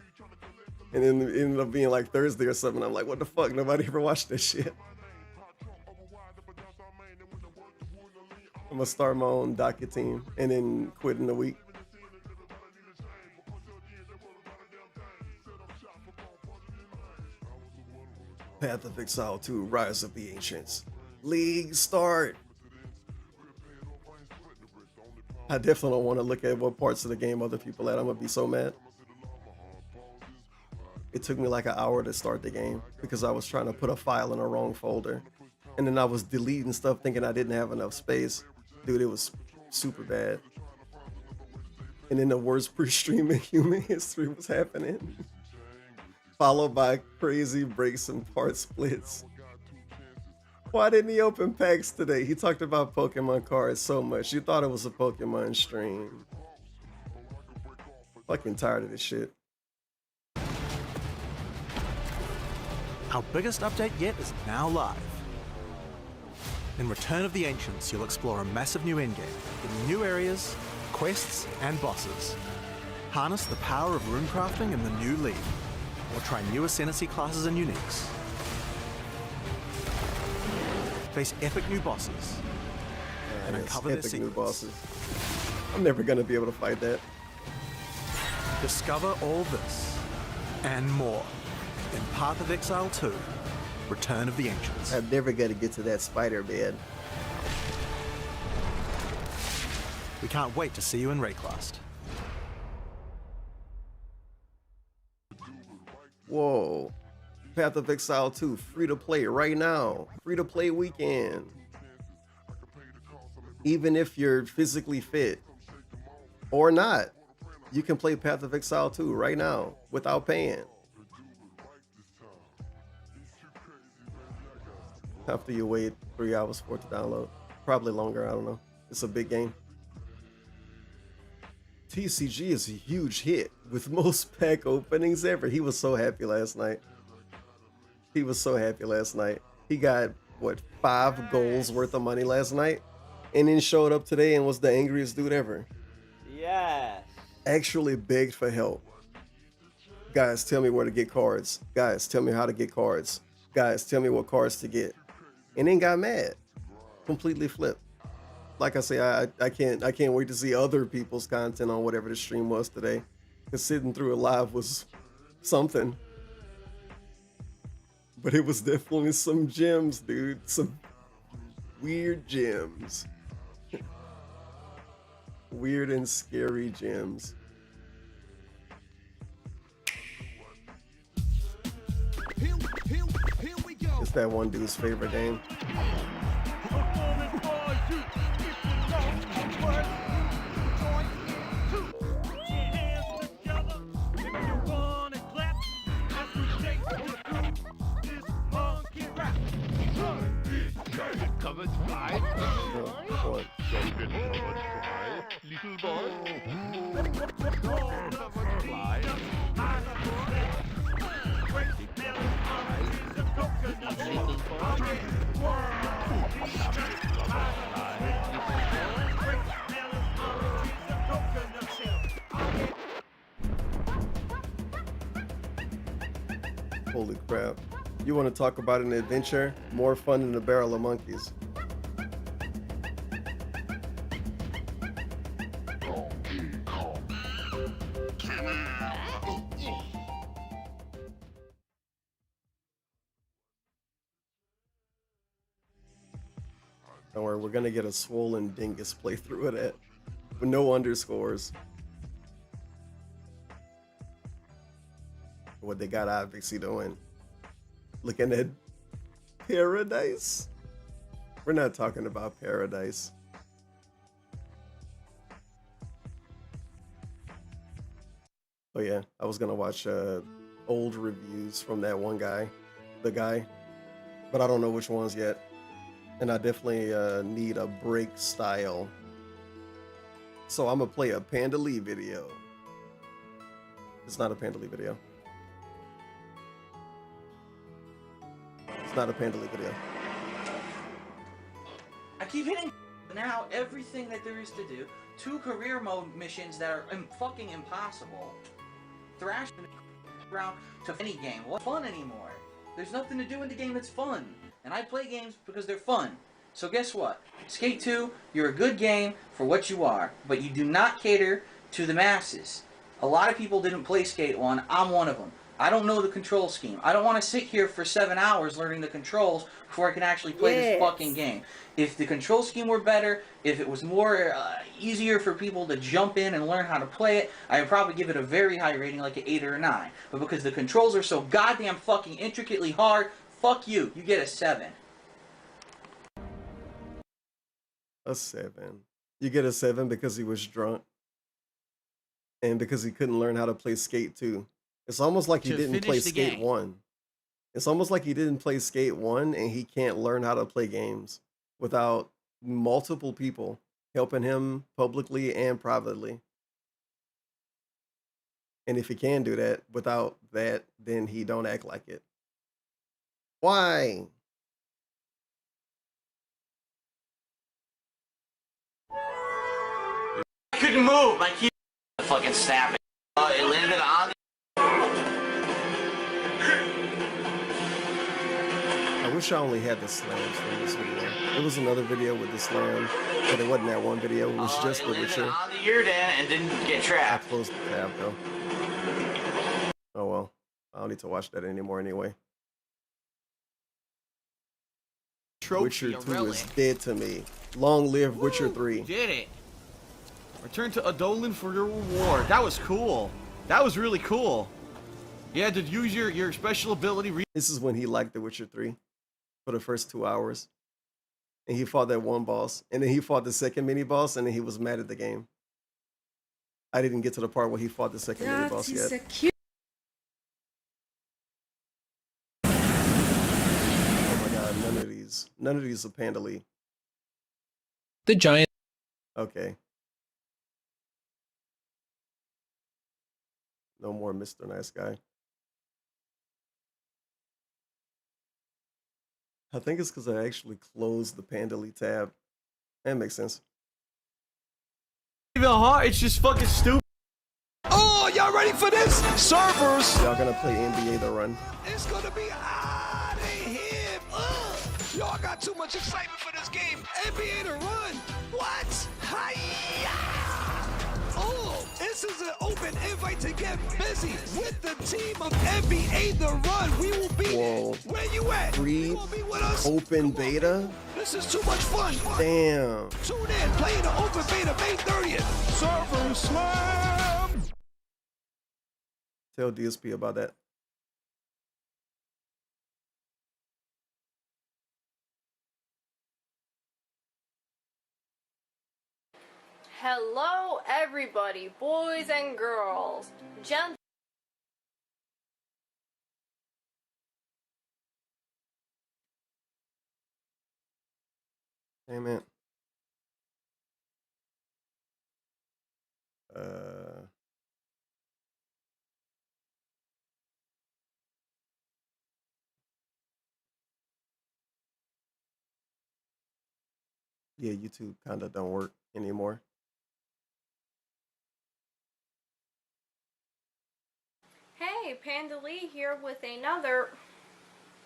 And then it ended up being like Thursday or something. I'm like, what the fuck? Nobody ever watched this shit. I'm gonna start my own docket team and then quit in a week. Path of Exile 2, Rise of the Ancients. League start. I definitely don't want to look at what parts of the game other people at. I'm gonna be so mad. It took me like an hour to start the game because I was trying to put a file in a wrong folder. And then I was deleting stuff thinking I didn't have enough space. Dude, it was super bad. And then the worst pre-stream in human history was happening. Followed by crazy breaks and part splits. Why didn't he open packs today? He talked about Pokemon cards so much. You thought it was a Pokemon stream. Fucking tired of this shit. Our biggest update yet is now live. In Return of the Ancients, you'll explore a massive new endgame, with new areas, quests, and bosses. Harness the power of runecrafting in the new league, or try new Ascendancy classes and uniques. Face epic new bosses, and uncover their epic secrets. new bosses. I'm never gonna be able to fight that. Discover all this, and more, in Path of Exile 2, Return of the Ancients. I'm never gonna get to that Spider-Man. We can't wait to see you in Rayclast. Whoa. Path of Exile 2, free to play right now. Free to play weekend. Even if you're physically fit or not, you can play Path of Exile 2 right now without paying. After you wait 3 hours for it to download. Probably longer, I don't know. It's a big game. TCG is a huge hit with most pack openings ever. He was so happy last night. He was so happy last night. He got, what, 5 goals worth of money last night? And then showed up today and was the angriest dude ever. Yes. Actually begged for help. Guys, tell me where to get cards. Guys, tell me how to get cards. Guys, tell me what cards to get. And then got mad. Completely flipped. Like I say, I can't wait to see other people's content on whatever the stream was today. Because sitting through it live was something. But it was definitely some gems, dude. Some weird gems. Weird and scary gems. It's that one dude's favorite game. Covered by little boy. Holy crap. You want to talk about an adventure? More fun than a barrel of monkeys. Don't worry, we're gonna get a swollen dingus playthrough of that. With no underscores. What they got obviously doing. Looking at Paradise. We're not talking about Paradise. Oh yeah, I was gonna watch old reviews from that one guy, the guy, but I don't know which ones yet. And I definitely need a break style. So I'm gonna play a Panda Lee video. It's not a Pandely video. It's not a Pandely video. I keep hitting now everything that there is to do. 2 career mode missions that are fucking impossible. Thrash around to any game. What's fun anymore? There's nothing to do in the game that's fun. And I play games because they're fun. So guess what? Skate 2, you're a good game for what you are, but you do not cater to the masses. A lot of people didn't play Skate 1. I'm one of them. I don't know the control scheme. I don't want to sit here for 7 hours learning the controls before I can actually play this fucking game. If the control scheme were better, if it was more easier for people to jump in and learn how to play it, I would probably give it a very high rating, like an 8 or a 9. But because the controls are so goddamn fucking intricately hard, fuck you. You get a 7. A 7. You get a 7 because he was drunk. And because he couldn't learn how to play Skate 2. It's almost like he didn't play Skate 1. It's almost like he didn't play Skate 1 and he can't learn how to play games without multiple people helping him publicly and privately. And if he can do that without that, then he don't act like it. Why? I couldn't move. My key fucking snapping. It landed on. I wish I only had the slams from this video. There was another video with the slam, but it wasn't that one video. It was just The Witcher. On the ear then and didn't get trapped. I closed the tab though. Oh well. I don't need to watch that anymore anyway. Witcher 2 is dead to me. Long live Witcher 3. Did it. Return to Adolin for your reward. That was cool. That was really cool. You had to use your special ability. This is when he liked The Witcher 3 for the first 2 hours. And he fought that one boss. And then he fought the second mini boss, and then he was mad at the game. I didn't get to the part where he fought the second mini boss yet. Oh my god, none of these are Pandely. The giant. Okay. No more Mr. Nice Guy. I think it's because I actually closed the Pandely tab. That makes sense. Even hard, it's just fucking stupid. Oh, y'all ready for this? Servers! Y'all gonna play NBA The Run? It's gonna be out of here. Y'all got too much excitement for this game. NBA The Run. What? Hi-ya! Oh, this is an open invite to get busy with the team of NBA The Run. We will be where you at? Free You will be with us. open beta? This is too much fun. Damn. Tune in, play the open beta May 30th. Server slam. Tell DSP about that. Hello everybody, boys and girls. Damn it. Yeah, YouTube kind of don't work anymore. Hey, Panda Lee here with another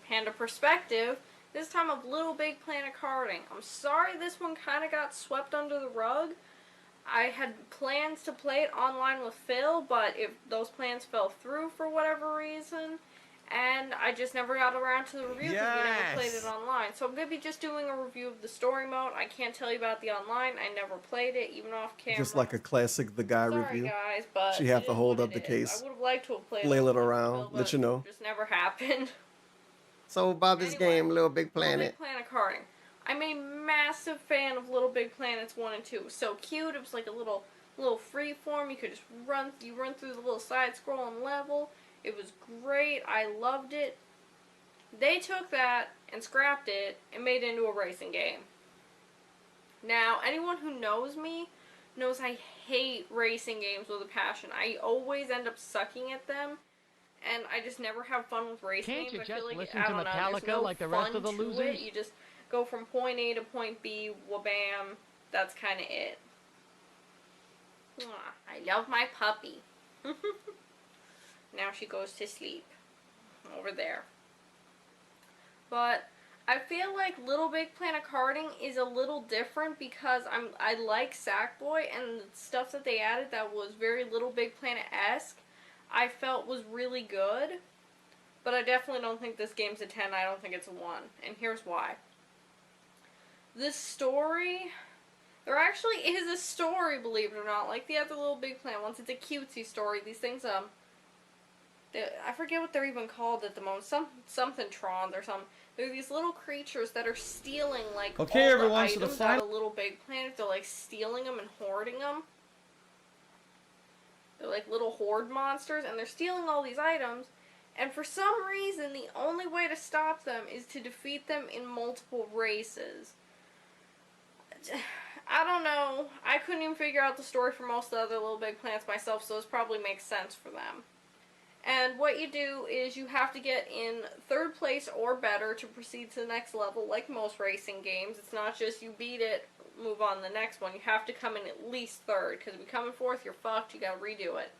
Panda Perspective, this time of Little Big Planet Karting. I'm sorry this one kind of got swept under the rug. I had plans to play it online with Phil, but if those plans fell through for whatever reason, and I just never got around to the review because we never played it online. So I'm going to be just doing a review of the story mode. I can't tell you about the online. I never played it, even off camera. Just like a classic The Guy review. Guys, but she have to hold up the case. I would have liked to have played flail it it around, let you know. It just never happened. So about this game, Little Big Planet. Little Big Planet Karting. I'm a massive fan of Little Big Planets 1 and 2. So cute. It was like a little free form. You could just run through the little side scrolling level. It was great. I loved it. They took that and scrapped it and made it into a racing game. Now, anyone who knows me knows I hate racing games with a passion. I always end up sucking at them, and I just never have fun with racing Can't games. you I just feel like, listen I to don't know, Metallica there's no like the rest of the fun to losers? it. You just go from point A to point B, wha-bam, that's kind of it. Mwah, I love my puppy. Now she goes to sleep over there. But I feel like Little Big Planet Karting is a little different because I like Sackboy, and the stuff that they added that was very Little Big Planet-esque I felt was really good. But I definitely don't think this game's a 10. I don't think it's a 1. And here's why. This story, there actually is a story, believe it or not, like the other Little Big Planet ones. It's a cutesy story. These things, I forget what they're even called at the moment. Something Trons or something. They're these little creatures that are stealing, like, Okay, all everyone, the so the items out of Little Big Planet. They're, like, stealing them and hoarding them. They're, like, little horde monsters, and they're stealing all these items. And for some reason, the only way to stop them is to defeat them in multiple races. I don't know. I couldn't even figure out the story for most of the other Little Big Planets myself, so this probably makes sense for them. And what you do is you have to get in 3rd place or better to proceed to the next level, like most racing games. It's not just you beat it, move on to the next one. You have to come in at least 3rd, because if you come in 4th, you're fucked. You gotta redo it.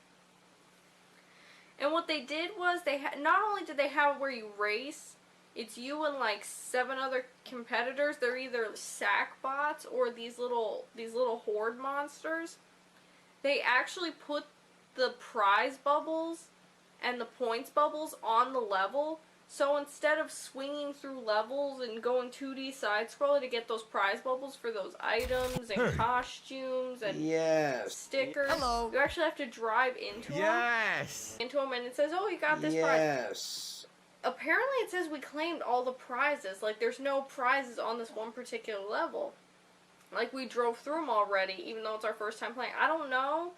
And what they did was, not only did they have where you race, it's you and like 7 other competitors. They're either sack bots or these little horde monsters. They actually put the prize bubbles and the points bubbles on the level, so instead of swinging through levels and going 2D side-scroller to get those prize bubbles for those items and costumes and stickers, you actually have to drive into them, and it says, oh, you got this prize. Apparently it says we claimed all the prizes, like there's no prizes on this one particular level. Like we drove through them already, even though it's our first time playing. I don't know.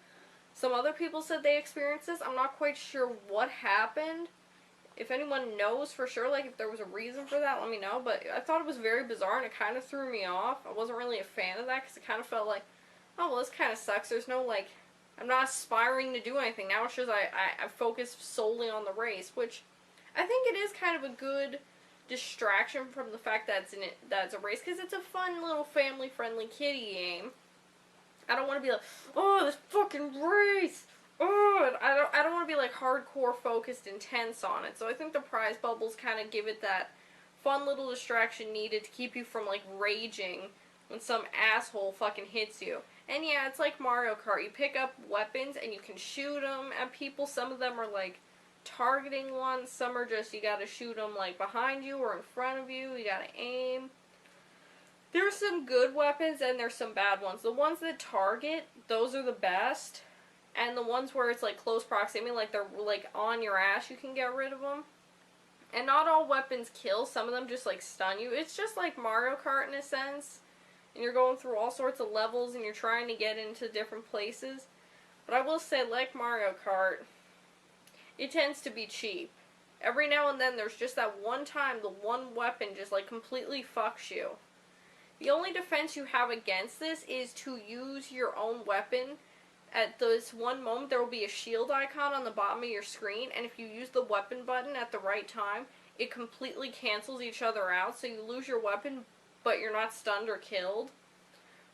Some other people said they experienced this. I'm not quite sure what happened. If anyone knows for sure, like if there was a reason for that, let me know. But I thought it was very bizarre and it kind of threw me off. I wasn't really a fan of that because it kind of felt like, oh, well, this kind of sucks. There's no, like, I'm not aspiring to do anything. Now it's just I focus solely on the race, which I think it is kind of a good distraction from the fact that it's a race, because it's a fun little family-friendly kiddie game. I don't want to be like, oh, this fucking race. Oh, I don't want to be like hardcore focused intense on it. So I think the prize bubbles kind of give it that fun little distraction needed to keep you from like raging when some asshole fucking hits you. And yeah, it's like Mario Kart. You pick up weapons and you can shoot them at people. Some of them are like targeting ones. Some are just you gotta shoot them like behind you or in front of you. You gotta aim. There's some good weapons and there's some bad ones. The ones that target, those are the best. And the ones where it's like close proximity, like they're like on your ass, you can get rid of them. And not all weapons kill. Some of them just like stun you. It's just like Mario Kart in a sense. And you're going through all sorts of levels and you're trying to get into different places. But I will say, like Mario Kart, it tends to be cheap. Every now and then there's just that one time the one weapon just like completely fucks you. The only defense you have against this is to use your own weapon. At this one moment, there will be a shield icon on the bottom of your screen, and if you use the weapon button at the right time, it completely cancels each other out, so you lose your weapon, but you're not stunned or killed.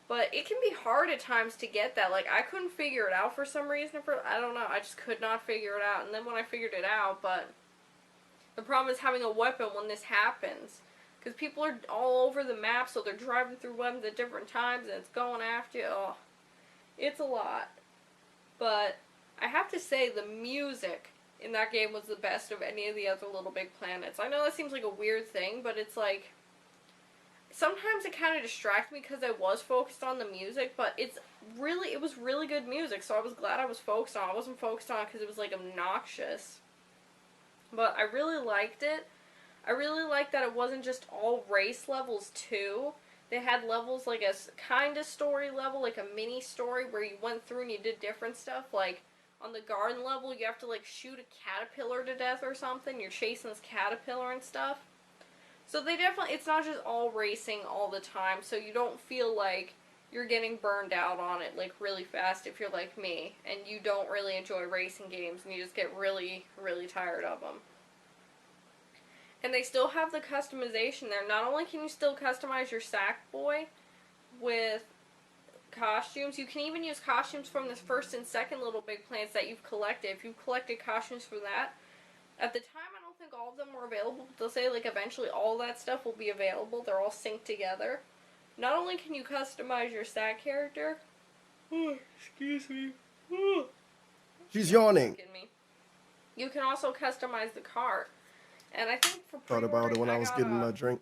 But it can be hard at times to get that. Like, I couldn't figure it out for some reason. I don't know, I just could not figure it out. And then when I figured it out, but the problem is having a weapon when this happens. Because people are all over the map, so they're driving through weapons at different times, and it's going after you. Oh, it's a lot. But I have to say the music in that game was the best of any of the other Little Big Planets. I know that seems like a weird thing, but it's like, sometimes it kind of distracts me because I was focused on the music, but it was really good music, so I was glad I was focused on it. I wasn't focused on it because it was like obnoxious. But I really liked it. I really liked that it wasn't just all race levels too. They had levels like a kind of story level, like a mini story where you went through and you did different stuff. Like on the garden level, you have to like shoot a caterpillar to death or something. You're chasing this caterpillar and stuff. So they definitely, it's not just all racing all the time. So you don't feel like you're getting burned out on it like really fast if you're like me and you don't really enjoy racing games and you just get really, really tired of them. And they still have the customization there. Not only can you still customize your Sackboy with costumes, you can even use costumes from the first and second Little Big Planets that you've collected. If you've collected costumes for that, at the time I don't think all of them were available, but they'll say like eventually all that stuff will be available. They're all synced together. Not only can you customize your Sack character, excuse me, She's yawning. you can also customize the cart. And I think for Thought about it when I was getting my drink.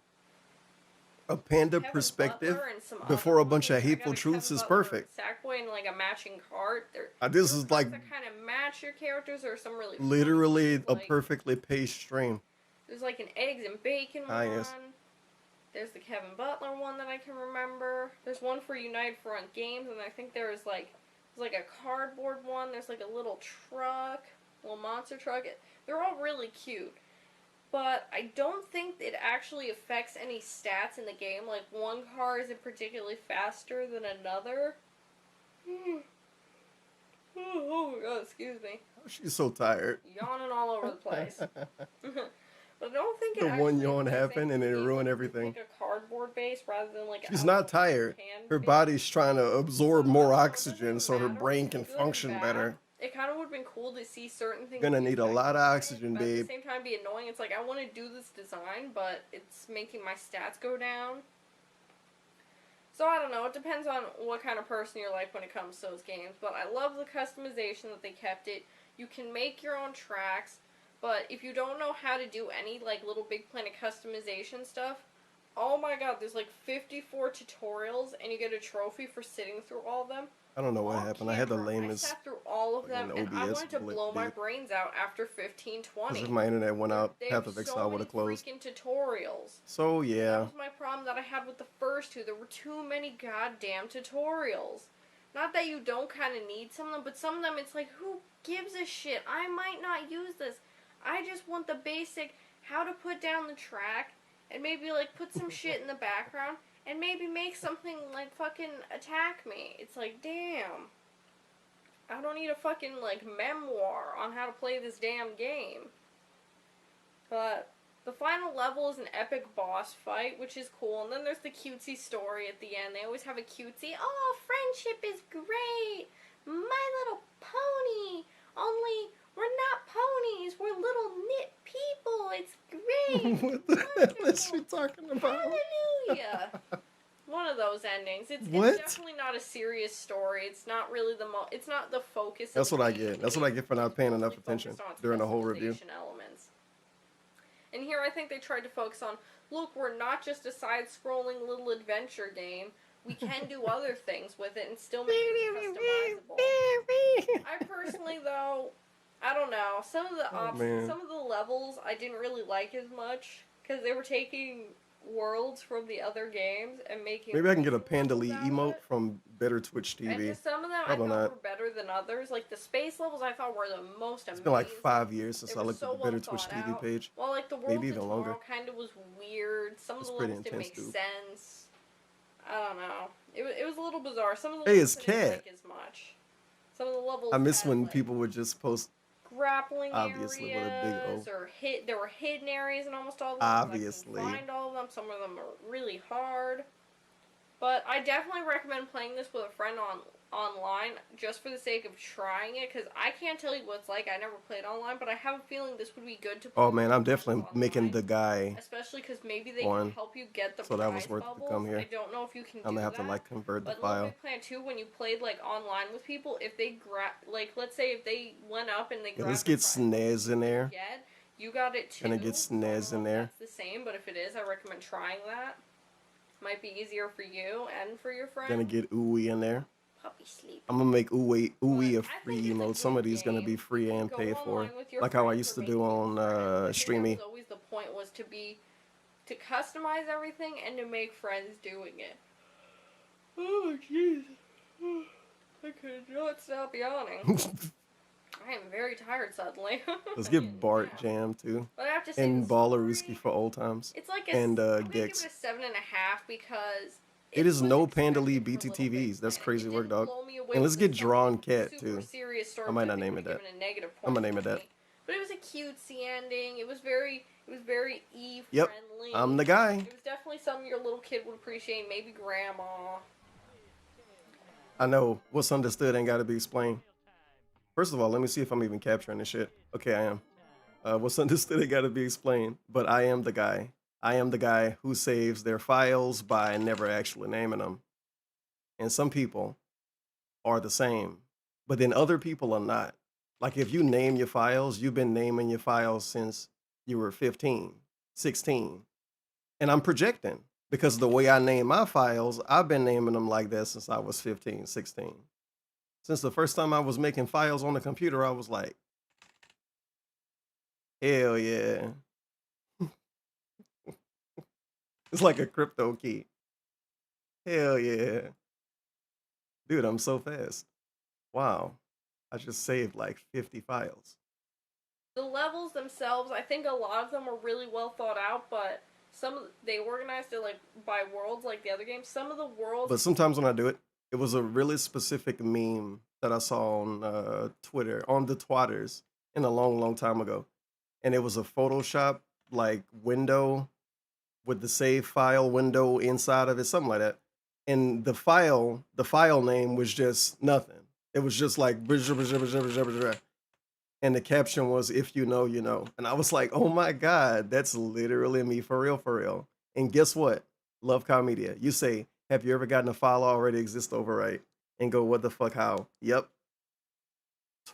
A panda Kevin perspective Butler and some before a other bunch of ones. I hateful got a truths Kevin is Butler perfect. Sackboy and like a matching cart. This is like That kind of match your characters, or some really literally a like, perfectly paced stream. There's like an eggs and bacon Ah, one. yes. There's the Kevin Butler one that I can remember. There's one for United Front Games, and I think there's like a cardboard one. There's like a little truck, little monster truck. They're all really cute. But I don't think it actually affects any stats in the game. Like, one car isn't particularly faster than another. Oh my god, excuse me. She's so tired. Yawning all over the place. But I don't think it The actually one yawn affects happened and it anything. ruined everything. Like a cardboard base rather than like She's not tired. Her body's trying to absorb more oxygen so her brain can function better. It kind of would have been cool to see certain things. Gonna need a lot of oxygen, But at babe. the same time, be annoying. It's like I want to do this design, but it's making my stats go down. So I don't know. It depends on what kind of person you're like when it comes to those games. But I love the customization that they kept it. You can make your own tracks, but if you don't know how to do any like Little Big Planet customization stuff, oh my god, there's like 54 tutorials, and you get a trophy for sitting through all of them. I don't know what happened. I had the I lamest. sat through all of them, and I OBS wanted to blip, blow my dude. brains out after 15, 20. Because if my internet went out, They half have of so Excel would many have closed. freaking tutorials. So That yeah, was my problem that I had with the first two. There were too many goddamn tutorials. Not that you don't kind of need some of them, but some of them it's like, who gives a shit? I might not use this. I just want the basic how to put down the track and maybe like put some shit in the background and maybe make something like fucking attack me. It's like, damn. I don't need a fucking like memoir on how to play this damn game. But the final level is an epic boss fight, which is cool. And then there's the cutesy story at the end. They always have a cutesy, oh, friendship is great. My little pony. Only we're not ponies. We're little knit people. It's great. What the hell is she talking about? Hallelujah. One of those endings. It's What? definitely not a serious story. It's not really it's not the focus. That's of what the I game. get. That's what I get for not paying enough attention Focused on its during the whole review. customization elements. And here I think they tried to focus on, look, we're not just a side-scrolling little adventure game. We can do other things with it and still make it customizable. I personally, though, I don't know. Some of the man. some of the levels I didn't really like as much because they were taking worlds from the other games and making. Maybe I can get a Panda Lee emote from Better Twitch And TV. just some of them I Probably thought not. were better than others. Like the space levels, I thought were the most amazing. It's been like 5 years since They I were looked so at the Better well Twitch thought TV out. page. Well, like the world Maybe of even tomorrow longer. kind of was weird. Some of It's the pretty levels didn't make intense, dude. sense. I don't know. It was a little bizarre. Some of the Hey, levels it's I didn't Cat. like as much. Some of the levels I miss had, when like, people would just post grappling obviously with a big O. areas or there were hidden areas in almost all of them. Obviously. I couldn't find all of them. Some of them are really hard. But I definitely recommend playing this with a friend online just for the sake of trying it, because I can't tell you what it's like. I never played online, but I have a feeling this would be good to play. Oh man, I'm definitely making the guy Especially because maybe they one. can help you get the So that was prize worth it to bubbles. come here. I don't know if you can I'm do gonna have to that. like convert the But Little file. Big Planet 2, when you played like online with people, if they like let's say if they went up and they Yeah, grabbed let's the get prize Snaz in there. you got it too. Gonna get Snaz in there. It's the same, but if it is, I recommend trying that. Might be easier for you and for your friend. Gonna get Ooey in there. Puppy sleep. I'm gonna make Ooey a free emote. Some of these gonna be free and paid for, like how I used to do on Streamy. That was always the point, was to customize everything and to make friends doing it. Oh jeez, I could not stop yawning. I am very tired suddenly. Let's get Bart Jam too, But I have to say and Ballerooski for old times. It's like and I'm gonna give Gex. it a 7.5 because It is no Panda Lee BTTVs. That's crazy work, dog. And let's get Drawn Cat too. I might not name it that. I'm gonna name it that. But it was a cutesy ending. It was very E-friendly. Yep, I'm the guy. It was definitely something your little kid would appreciate, maybe grandma. I know what's understood ain't got to be explained. First of all, let me see if I'm even capturing this shit. Okay, I am. What's understood ain't got to be explained, but I am the guy. I am the guy who saves their files by never actually naming them. And some people are the same, but then other people are not. Like if you name your files, you've been naming your files since you were 15, 16. And I'm projecting because the way I name my files, I've been naming them like that since I was 15, 16. Since the first time I was making files on the computer, I was like, hell yeah. It's like a crypto key. Hell yeah. Dude, I'm so fast. Wow. I just saved like 50 files. The levels themselves, I think a lot of them were really well thought out, but they organized it like by worlds like the other games. Some of the worlds... But sometimes when I do it, it was a really specific meme that I saw on Twitter, on the Twatters, in a long, long time ago. And it was a Photoshop like window with the save file window inside of it, something like that. And the file name was just nothing. It was just like, and the caption was, if you know, you know. And I was like, oh my God, that's literally me for real, for real. And guess what? Love Cow Media. You say, have you ever gotten a file already exist overwrite? And go, what the fuck, how? Yep.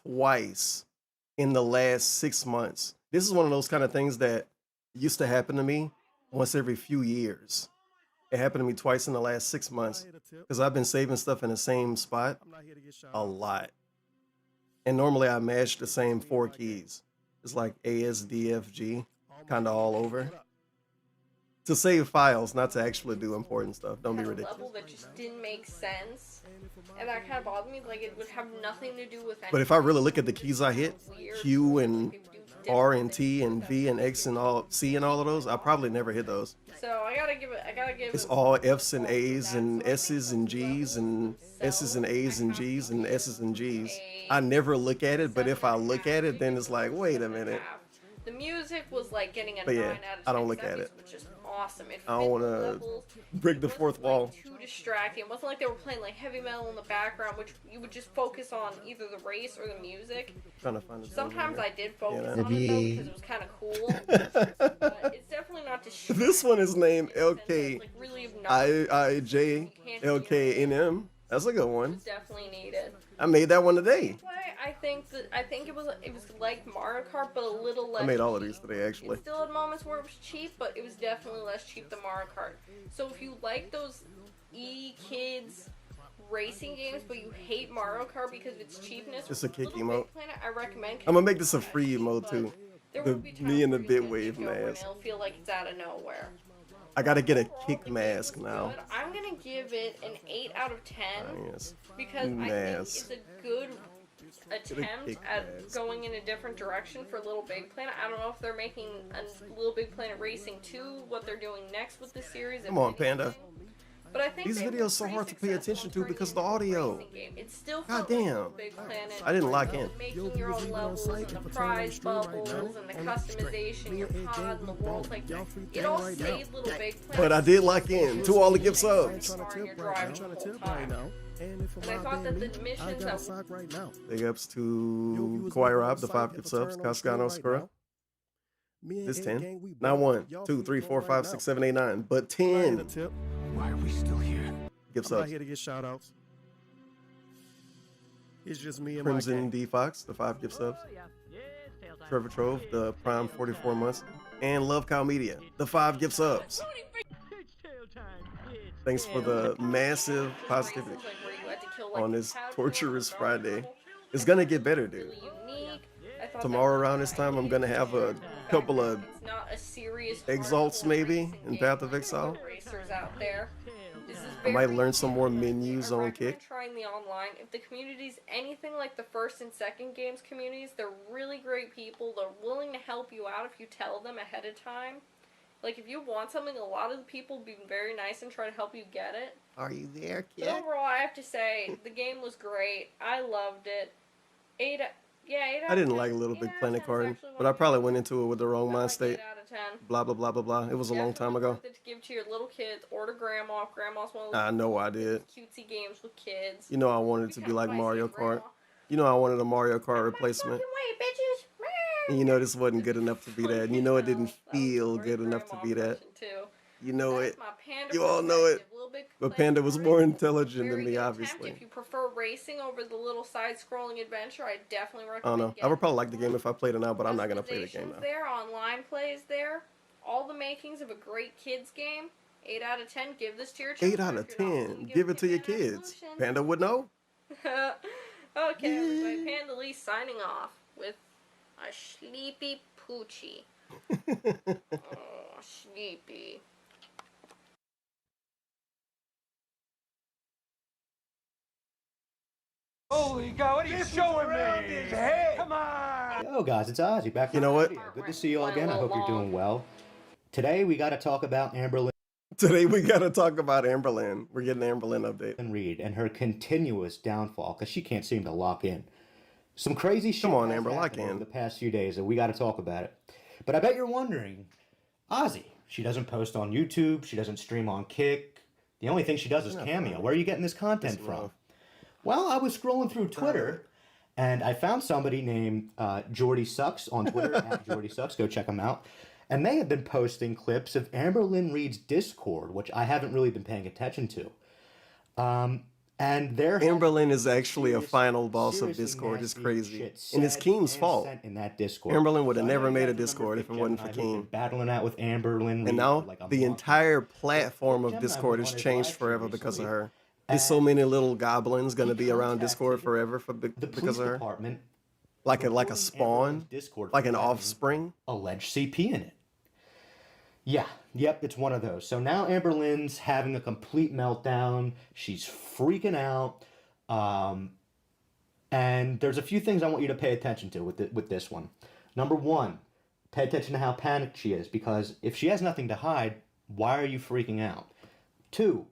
Twice in the last 6 months. This is one of those kind of things that used to happen to me once every few years. It happened to me twice in the last 6 months because I've been saving stuff in the same spot a lot. And normally I mash the same 4 keys. It's like ASDFG, kind of all over. To save files, not to actually do important stuff. Don't be ridiculous. Level that just didn't make sense, and that kind of bothered me. Like it would have nothing to do with anything. But if I really look at the keys I hit, Q and R and T and V and X and all C and all of those, I probably never hit those. So I gotta give it. It's all F's and A's and S's and G's and S's and A's and G's and S's and G's. I never look at it, but if I look at it, then it's like, wait a minute. The music was like getting a But 9 yeah, out of 10. I don't look at it. Which is awesome. It I don't want to break the fourth wall. Too distracting. It wasn't like they were playing like heavy metal in the background, which you would just focus on either the race or the music. Trying to find it. Sometimes I did focus on it though because it was kind of cool. But it's definitely not distracting. This one is named LK Like really obnoxious. IIJLKNM. That's a good one. It's definitely needed. I made that one today. I think it was like Mario Kart, but a little less. I made all of these today, actually. It still had moments where it was cheap, but it was definitely less cheap than Mario Kart. So if you like those E-Kids racing games, but you hate Mario Kart because of its cheapness, Just a kick Little emote. Big Planet, I recommend. I'm gonna make this a free emote too. Me and the bit wave And mask. it'll feel like it's out of nowhere. I gotta get a kick mask now. But I'm gonna give it an 8 out of 10 Yes. because I think Mask. it's a good attempt at going in a different direction for Little Big Planet. I don't know if they're making a Little Big Planet Racing 2, what they're doing next with this series. Come on, Panda. But I think These videos so hard to pay attention to because of the audio. it's still God damn. Big Planet. I didn't lock in. Making your own levels and the prize bubbles and the customization, your pod and the world, like it all stayed Little Big Planet. But I did lock in to all the gift subs. And I thought that the missions that Big ups to Kawhi Rob, the 5 gift subs. Cascano Skura. This 10. Not 1, 2, 3, 4, 5, 6, 7, 8, 9, but 10. Why are we still here? Gift I'm not subs. here to get shout outs. It's just me and Crimson D Fox, the 5 gift subs. Trevor Trove, the Prime 44 months. And Love Cow Media, the 5 gift subs. Thanks for the massive positivity on this torturous Friday. It's gonna get better, dude. Tomorrow around this time, I'm gonna have a couple of exalts maybe in Path of Exile. out there. I might learn some more menus on Kick. Trying the online. If the community's anything like the first and second games communities, they're really great people. They're willing to help you out if you tell them ahead of time. Like if you want something, a lot of the people be very nice and try to help you get it. Are you there, But kid? overall, I have to say, the game was great. I loved it. 8 I didn't like Little Big Planet card, but I probably went into it with the wrong mind state. 8 out of 10. Blah, blah, blah, blah, blah. It was a long time ago. Worth it to give to your little kids or to grandma. Grandma's one of those I know I did. cutesy games with kids. You know I wanted it to be like Mario Kart. You know I wanted a Mario Kart replacement. Wait, bitches. And you know this wasn't good enough to be that. And you know it didn't feel good enough to be that. You know it. You all know it. But Panda was more intelligent than me, obviously. If you prefer racing over the little side-scrolling adventure, I definitely I recommend. don't know. I would probably like the game if I played it now, but I'm not gonna play the game now. There, online plays there. All the makings of a great kids game. 8 out of 10. Give this to your children. 8 out of 10. Give it to your kids. Panda would know. Okay, everybody. Panda Lee signing off with a sleepy poochie. Oh, sleepy. Holy God, what are you showing me? His head. Come on. Yo guys, it's Ozzy back. You know what? Good to see you all again. I hope you're doing well. Today we got to talk about Amberlynn. Today we got to talk about Amberlynn. We're getting an Amberlynn update. And Reed and her continuous downfall because she can't seem to lock in. Some crazy shit. Come on, Amber, lock in. Over the past few days, and we got to talk about it. But I bet you're wondering, Ozzy. She doesn't post on YouTube. She doesn't stream on Kick. The only thing she does is Cameo. Where are you getting this content from? Well, I was scrolling through Twitter, and I found somebody named Jordy Sucks on Twitter, at Jordy Sucks. Go check them out. And they have been posting clips of Amberlynn Reed's Discord, which I haven't really been paying attention to. And Amberlynn is actually a final boss of Discord. It's crazy. And it's Keem's fault. In that Discord. Amberlynn would have never made a Discord if it wasn't for Keem. Battling out with Amberlynn Reed. And now the entire platform of Discord has changed forever because of her. There's so many little goblins gonna be around Discord forever because of her. Department like a spawn, like an offspring. Alleged CP in it. Yeah, yep, it's one of those. So now Amberlynn's having a complete meltdown. She's freaking out. And there's a few things I want you to pay attention to with this one. Number one, pay attention to how panicked she is, because if she has nothing to hide, why are you freaking out? Two,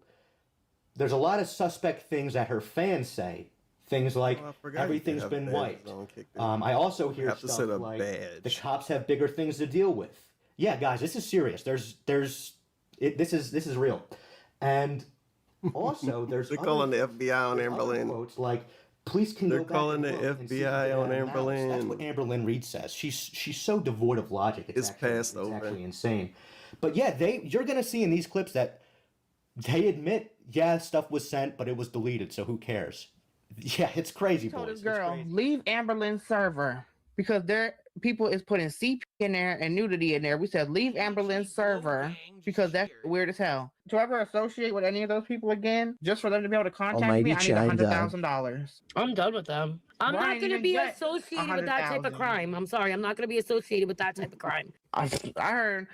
there's a lot of suspect things that her fans say. Things like everything's been wiped. I also hear stuff like the cops have bigger things to deal with. Yeah, guys, this is serious. This is real. And also there's they're calling the FBI on Amberlynn. Quotes like police can they're go calling back the FBI on Amberlynn. That's what Amberlynn Reed says. She's so devoid of logic. It's actually insane. But yeah, you're gonna see in these clips that they admit, yeah, stuff was sent, but it was deleted, so who cares? Yeah, it's crazy, boys. I told this girl, leave Amberlynn's server because people is putting CP in there and nudity in there. We said leave Amberlynn's server because that's weird as hell. To ever associate with any of those people again, just for them to be able to contact me, I need $100,000. I'm done with them. I'm not going to be associated with that type of crime. I'm sorry, I'm not going to be associated with that type of crime. I heard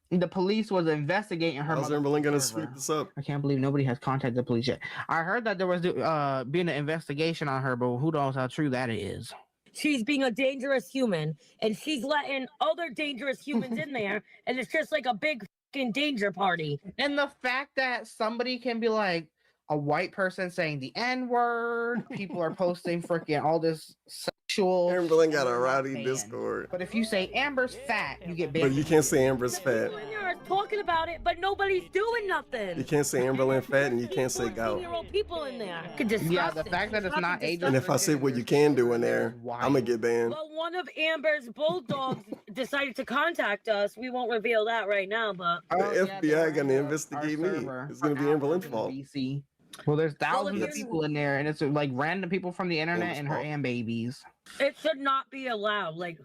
the police was investigating her. How's Amberlynn gonna sweep this up? I can't believe nobody has contacted the police yet. I heard that there was being an investigation on her, but who knows how true that is. She's being a dangerous human, and she's letting other dangerous humans in there, and it's just like a big fucking danger party. And the fact that somebody can be like a white person saying the N-word, people are posting freaking all this sexual. Amberlynn got a rowdy Discord. But if you say Amber's fat, you get banned. But you can't say Amber's fat. You're talking about it, but nobody's doing nothing. You can't say Amberlynn fat, and you can't say gout. People in there. Yeah, the fact that it's not age. And if I say what you can do in there, I'm gonna get banned. Well, one of Amber's bulldogs decided to contact us. We won't reveal that right now, but the FBI gonna investigate me. It's gonna be Amberlynn's fault. Well, there's thousands of people in there, and it's like random people from the internet and her and babies. It should not be allowed. Like,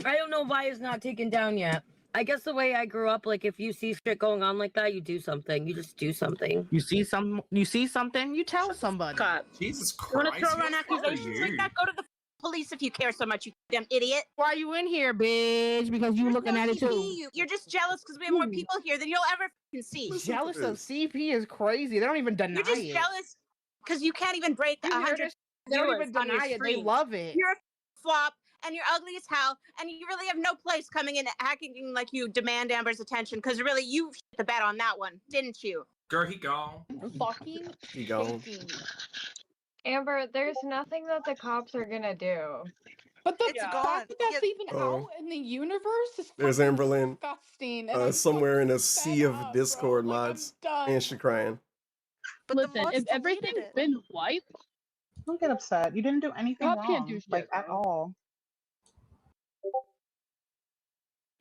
I don't know why it's not taken down yet. I guess the way I grew up, like, if you see shit going on like that, you do something. You just do something. You see something, you tell somebody. Jesus Christ. You want to throw around accusations like that? Go to the police if you care so much, you damn idiot. Why are you in here, bitch? Because you looking at it too. You're just jealous because we have more people here than you'll ever see. Jealous of CP is crazy. They don't even deny it. You're just jealous because you can't even break 100. They don't even deny it. They love it. You're a flop. And you're ugly as hell, and you really have no place coming in acting like you demand Amber's attention, because really you shit the bed on that one, didn't you? Girl, he gone. Fucking He gone. shaking. Amber, there's nothing that the cops are gonna do. But the It's fact gone. that that's even Oh. out in the universe is There's fucking Amberlyn. disgusting. And I'm Somewhere in a fucking sea fed of up, Discord bro. Like, mods. I'm done. And she crying. But Listen, the mods if deleted everything's it. been wiped, Don't get upset. You didn't do anything Bob wrong, can't do shit, like at bro. all.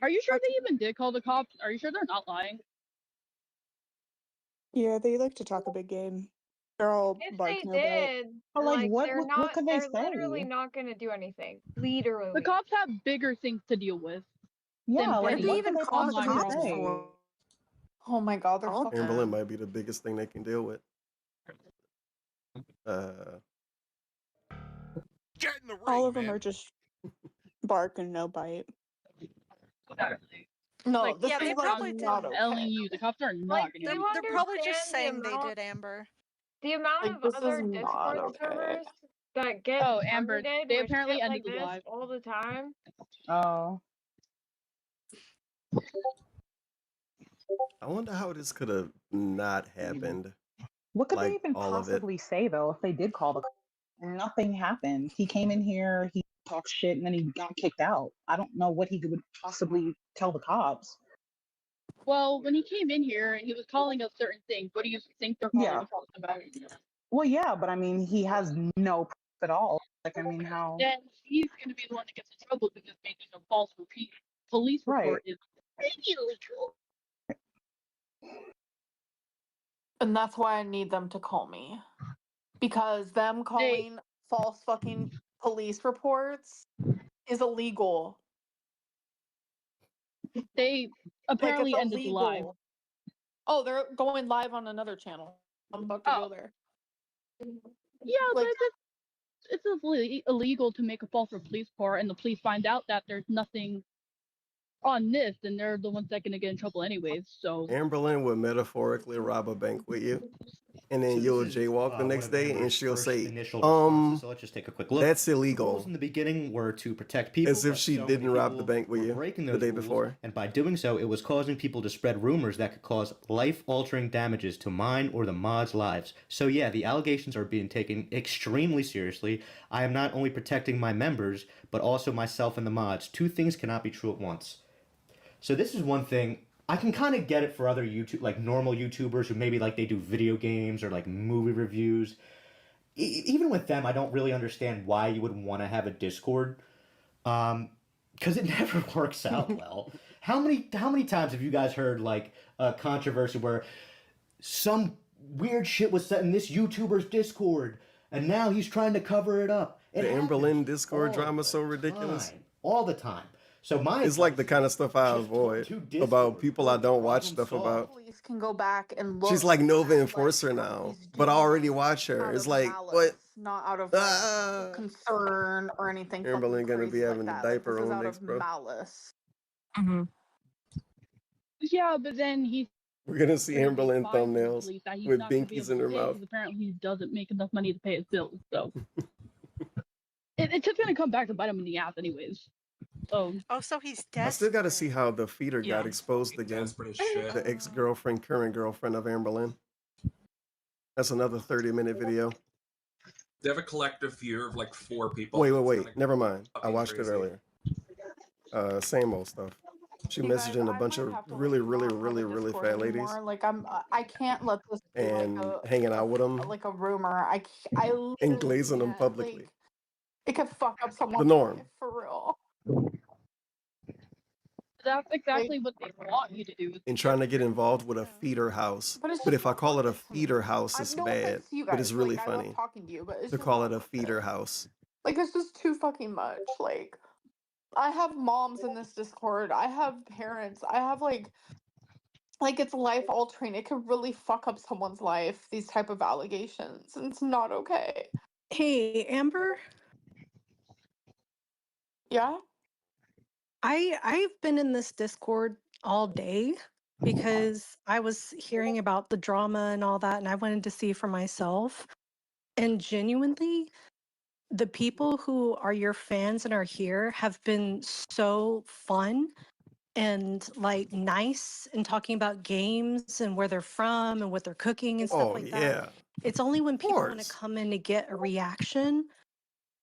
Are you sure they even did call the cops? Are you sure they're not lying? Yeah, they like to talk a big game. They're all If they barking about it. did, But, like, what- they're what not. could they They're literally say? not gonna do anything. Literally. The cops have bigger things to deal with. Yeah, than like, fighting what could they online possibly drama. say? Oh my god, they're fucking. Amberlyn might be the biggest thing they can deal with. Get in the ring, All of them man. are just bark and no bite. No, Like, this yeah, is they like probably not did. okay. telling you the cops are not Like, gonna do do you it. They're probably just understand saying the they amount, did, Amber. the amount Like, of this is other not Discord okay. servers that get Oh, Amber, targeted they with apparently shit ended like the this live. all the time? Oh. I wonder how this could have not happened. What could Like, they even all of it. possibly say though if they did call the cops? Nothing happened. He came in here, he talked shit, and then he got kicked out. I don't know what he would possibly tell the cops. Well, when he came in here and he was calling us certain things, what do you think they're calling Yeah. the cops about? Well, yeah, but I mean, he has no proof at all. Like, I mean, how? Then he's going to be the one that gets in trouble because making a false police report Right. is pretty illegal. And that's why I need them to call me. Because them calling false fucking police reports is illegal. They apparently like, it's ended the illegal. live. Oh, they're going live on another channel. I'm about to go there. Yeah, Like- but it's illegal to make a false police report, and the police find out that there's nothing on this, and they're the ones that are going to get in trouble anyways. So Amberlyn would metaphorically rob a bank with you. And then you'll jaywalk the next day and she'll say, So let's just take a quick look. that's The rules illegal. in the beginning were to protect people. As if but she so didn't many rob the people bank with were you breaking the those day rules, before. and by doing so, it was causing people to spread rumors that could cause life-altering damages to mine or the mods' lives. So yeah, the allegations are being taken extremely seriously. I am not only protecting my members, but also myself and the mods. Two things cannot be true at once. So this is one thing. I can kind of get it for other like normal YouTubers who maybe like they do video games or like movie reviews. Even with them, I don't really understand why you would want to have a Discord, because it never works out well. How many times have you guys heard like a controversy where some weird shit was said in this YouTuber's Discord, and now he's trying to cover it up? The Amberlyn Discord drama so ridiculous. All the time. So mine It's like the kind of stuff I avoid about people I don't watch stuff about. Police can go back and look. She's like Nova Enforcer now, but I already watch her. It's like, what? Not out of like, concern or anything. Amberlyn gonna be having like the that. diaper This is on out next, of bro. malice. yeah, but then he's We're gonna see Amberlyn thumbnails police that he's with not gonna be binkies able in her to pay mouth. because apparently he doesn't make enough money to pay his bills. So it's just gonna come back to bite him in the ass, anyways. So so he's I desperate. still gotta see how the feeder got Yeah. exposed again. Desperate as shit. The ex-girlfriend, current girlfriend of Amberlyn. That's another 30-minute video. They have a collective fear of like 4 people. Wait. Never mind. I fucking watched it crazy. earlier. Same old stuff. She You messaging guys, a I bunch might of have to, really, like, really, not have really, a really Discord fat ladies anymore. Like I can't let this be and like a, hanging out with them like a rumor. I and literally glazing them can't, publicly. like, it could fuck up The someone's norm. life, for real. that's exactly what they want you to do. And trying to get involved with a feeder house. But it's But just if I call it a feeder house, I it's no bad. offense to you But it's guys, really like, I love funny talking to you, but it's to just call not it a worth feeder it. house. Like, it's just too fucking much. Like, I have moms in this Discord. I have parents. I have like it's life altering. It could really fuck up someone's life. These type of allegations, and it's not okay. Hey, Amber, Yeah. I've been in this Discord all day because I was hearing about the drama and all that, and I wanted to see for myself. And genuinely, the people who are your fans and are here have been so fun and like nice and talking about games and where they're from and what they're cooking and stuff Oh like that. yeah, It's only when of people want to course. come in to get a reaction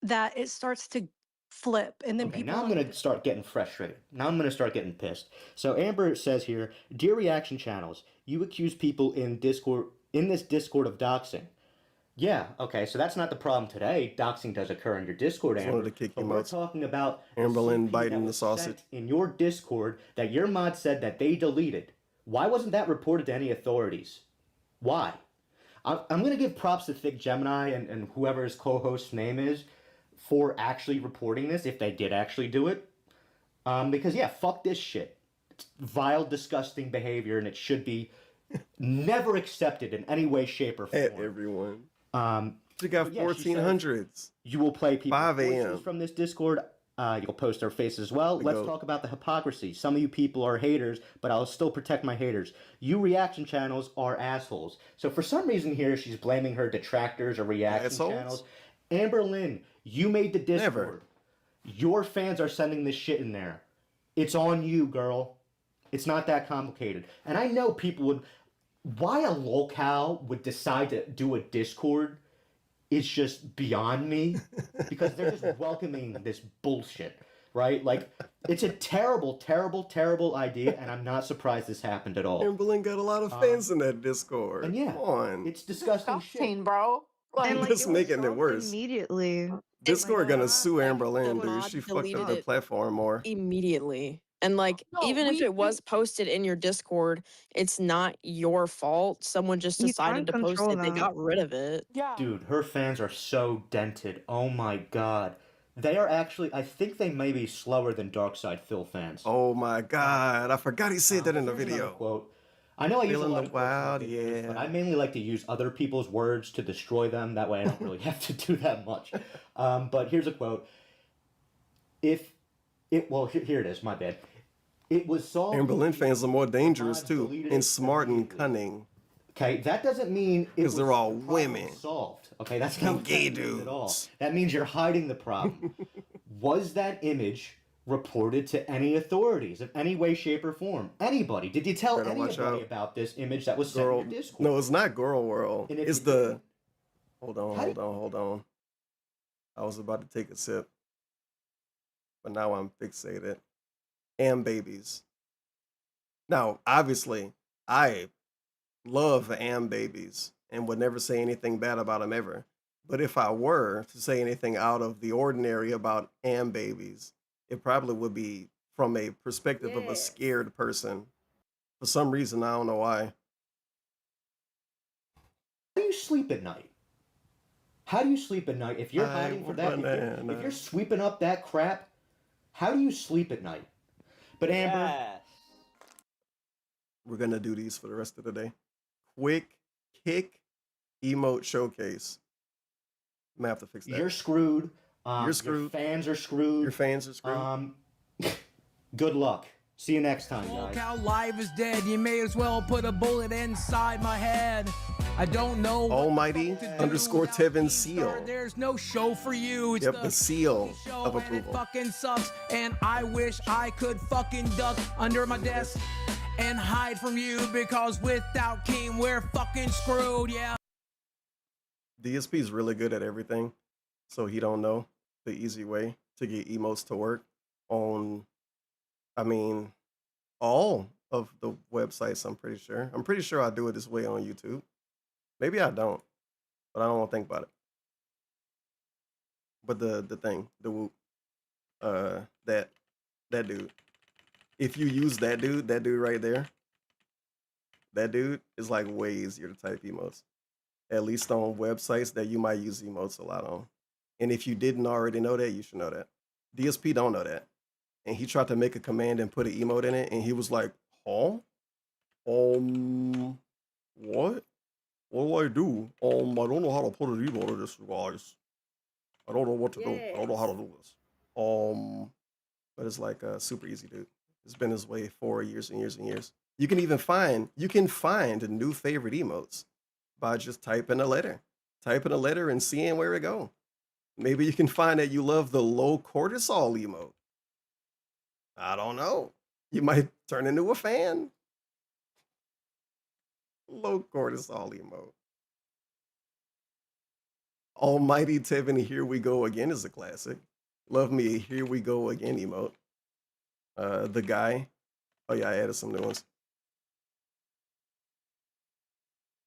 that it starts to flip, and then Okay, people now I'm don't. gonna start getting frustrated. Now I'm gonna start getting pissed. So Amber says here, dear reaction channels, you accuse people in this Discord of doxing. Yeah, okay, so that's not the problem today. Doxing does occur in your Discord, Just Amber. wanted to kick But him we're out. talking about the Amberlyn CP that biting the was sausage. sent in your Discord that your mod said that they deleted. Why wasn't that reported to any authorities? Why? I'm going to give props to Thick Gemini and whoever his co-host's name is for actually reporting this, if they did actually do it. Because, yeah, fuck this shit. It's vile, disgusting behavior, and it should be never accepted in any way, shape, or form. At everyone. She got But yeah, she 1400s. You will play people 5 voices a.m. from this Discord. You'll post their faces as well. Let's talk about the hypocrisy. Some of you people are haters, but I'll still protect my haters. You reaction channels are assholes. So for some reason here, she's blaming her detractors or reaction channels. Amber Lynn, you made the Discord. Never. Your fans are sending this shit in there. It's on you, girl. It's not that complicated. And I know people would... Why a locale would decide to do a Discord is just beyond me, because they're just welcoming this bullshit, right? Like, it's a terrible, terrible, terrible idea, and I'm not surprised this happened at all. Amberlyn got a lot of fans in that Discord. And yeah, Come on. it's disgusting shit. bro. Like, just making it worse. Immediately. Discord gonna sue Amberlyn, dude. mod She fucked up deleted the it platform more. Immediately. And like, even if it was posted in your Discord, it's not your fault. Someone just decided to post it. They got rid of it. Yeah. Dude, her fans are so dented. Oh my god. They are actually, I think they may be slower than Darkside Phil fans. Oh my god, I forgot he said that in the Here's another video. Quote. I know I use a Feeling lot the of quotes in my wild, videos, yeah. but I mainly like to use other people's words to destroy them. That way I don't really have to do that much. But here's a quote. Here it is, my bad. It was solved. Amberlyn fans are more dangerous too, and smart and cunning. Okay, that doesn't mean because they're all women. Solved. Okay, that's not gay dudes at all. That means you're hiding the problem. Was that image reported to any authorities of any way, shape, or form? Anybody? Did you tell Better watch anybody out. about this image that was sent in your Discord? No, it's not Girl World. And if It's you the. Hold on. I was about to take a sip, but now I'm fixated. And babies. Now, obviously, I love Am babies and would never say anything bad about them ever. But if I were to say anything out of the ordinary about Am babies, it probably would be from a perspective of a scared person. For some reason, I don't know why. How do you sleep at night? How do you sleep at night? If you're I hiding for that, banana. if you're sweeping up that crap, how do you sleep at night? But Amber, We're going to do these for the rest of the day. Quick kick emote showcase. I'm going to have to fix that. you're screwed. You're screwed. Your fans are screwed. Your fans are screwed. Good luck. See you next time, Look guys. how life is dead. You may as well put a bullet inside my head. I don't know. what Almighty underscore Tevin seal. There's no show for you. It's Yep, the seal of and it approval. fucking sucks. And I wish I could fucking duck under my desk and hide from you because without King, we're fucking screwed. Yeah. DSP is really good at everything, so he don't know the easy way to get emotes to work on, I mean, all of the websites. I'm pretty sure I do it this way on YouTube. Maybe I don't, but I don't want to think about it. But the whoop, that dude. If you use that dude right there, that dude is like way easier to type emotes. At least on websites that you might use emotes a lot on. And if you didn't already know that, you should know that. DSP don't know that. And he tried to make a command and put an emote in it, and he was like, huh? What? What do I do? I don't know how to put an emote in this, guys. I don't know what to do. I don't know how to do this. But it's like super easy, dude. It's been this way for years and years and years. You can find new favorite emotes by just typing a letter and seeing where it go. Maybe you can find that you love the low cortisol emote. I don't know. You might turn into a fan. Low cortisol emote. Almighty Tevin, here we go again is a classic. Love me, here we go again emote. The guy. Oh yeah, I added some new ones.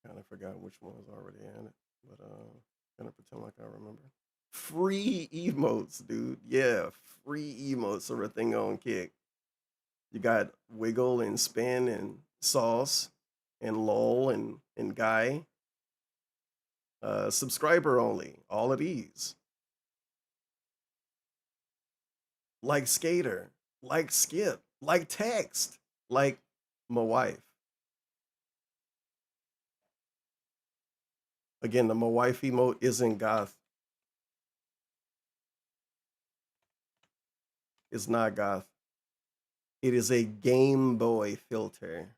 Kind of forgot which one was already added, but gonna pretend like I remember. Free emotes, dude. Yeah, free emotes are a thing on Kick. You got Wiggle and Spin and Sauce and Lol and Guy. Subscriber only, all of these. Like Skater, like Skip, like Text, like my wife. Again, the my wife emote isn't goth. It's not goth. It is a Game Boy filter.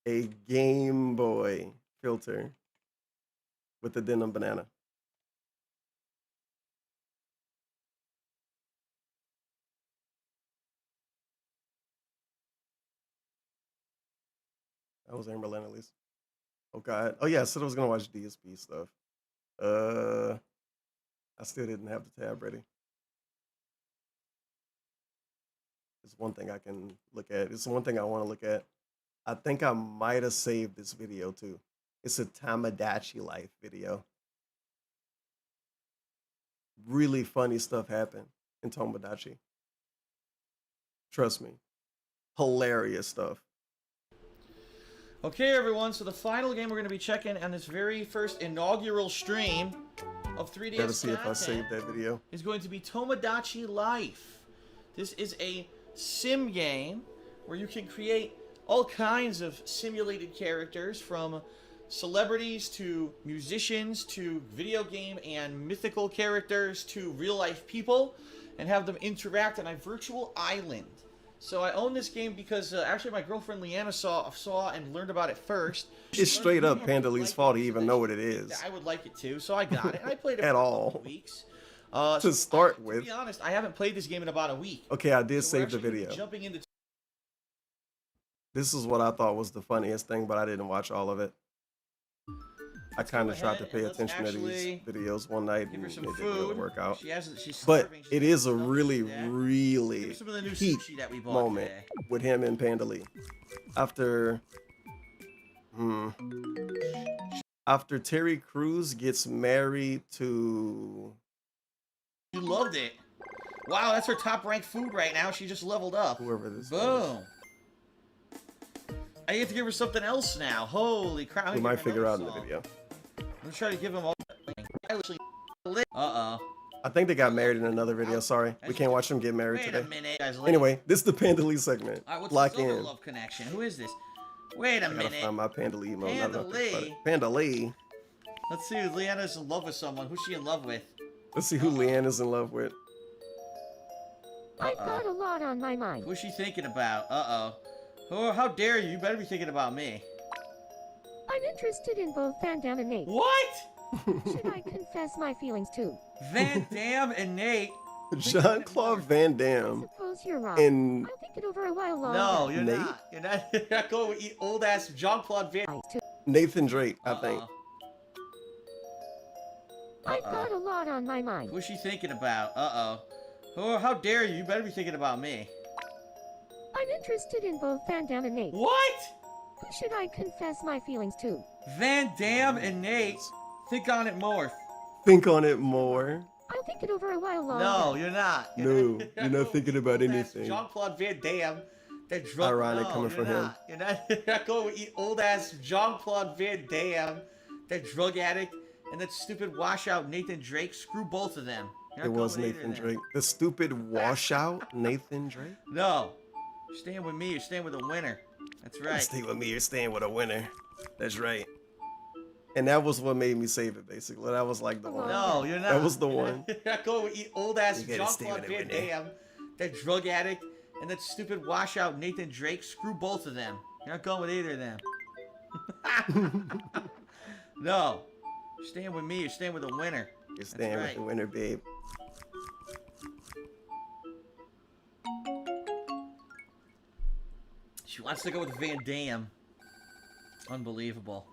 A Game Boy filter with the denim banana. That was Amberlynn at least. Oh God. Oh yeah, I said I was gonna watch DSP stuff. I still didn't have the tab ready. It's one thing I can look at. It's one thing I want to look at. I think I might have saved this video too. It's a Tamagotchi life video. Really funny stuff happened in Tomodachi. Trust me. Hilarious stuff. Okay, everyone, so the final game we're going to be checking on this very first inaugural stream of 3DS Gotta see if I saved that video. is going to be Tomodachi Life. This is a sim game where you can create all kinds of simulated characters, from celebrities to musicians to video game and mythical characters to real-life people, and have them interact on a virtual island. So I own this game because actually my girlfriend Leanna saw and learned about it first. It's straight up Panda Lee's fault to even know what it is. I would like it too, so I got it. And I played it at for all. Weeks. To start with. To be honest, I haven't played this game in about a week. Okay, I did save the video. Jumping into This is what I thought was the funniest thing, but I didn't watch all of it. I kind of tried to pay attention to these videos one night and it didn't really work out. But it is a really, really peak moment with him and Panda Lee. After Terry Crews gets married to... You loved it. Wow, that's her top ranked food right now. She just leveled up. Whoever this Boom. I get to give her something else now. Holy crap. We might figure out in the video. I'm trying to give him all. Uh-oh. I think they got married in another video. Sorry. We can't watch them get married Wait today. a minute, guys. Anyway, this is the Panda Lee segment. All right, what's Lock this other in. love connection? Who is this? Wait a I gotta minute. find my Panda Lee emote. Panda Lee? Panda Lee. Let's see if Leanna's in love with someone. Who's she in love with? Let's see who Leanne is in love with. I've got a lot on my mind. Who's she thinking about? Uh-oh. Oh, how dare you? You better be thinking about me. I'm interested in both Van Damme and Nate. What? Should I confess my feelings too? Van Damme and Nate? Jean-Claude Van Damme. Suppose you're wrong. And I'll think it over a while longer. No, you're Nate? not. You're not going with old-ass Jean-Claude Van Damme. Nathan Drake, I think. I've got a lot on my mind. Who's she thinking about? Uh-oh. Oh, how dare you? You better be thinking about me. I'm interested in both Van Damme and Nate. What? Who should I confess my feelings to? Van Damme and Nate? Think on it more. Think on it more. I'll think it over a while longer. No, you're not. No, you're not thinking about anything. Jean-Claude Van Damme. That drug. Ironic no, coming you're from him. not. You're not going with old-ass Jean-Claude Van Damme. That drug addict. And that stupid washout Nathan Drake. Screw both of them. You're It not was going with either Nathan of them. Drake. The stupid washout Nathan Drake? No. You're staying with me. You're staying with a winner. That's right. Stay with me, you're staying with a winner. That's right. And that was what made me save it, basically. That was like the one. No, you're not. That was the one. You're not going with old-ass You gotta stay Jean-Claude with it, Van Whitney. Damme. That drug addict. And that stupid washout Nathan Drake. Screw both of them. You're not going with either of them. No. You're staying with me. You're staying with a winner. You're staying with right. the winner, babe. Let's go with Van Damme. Unbelievable.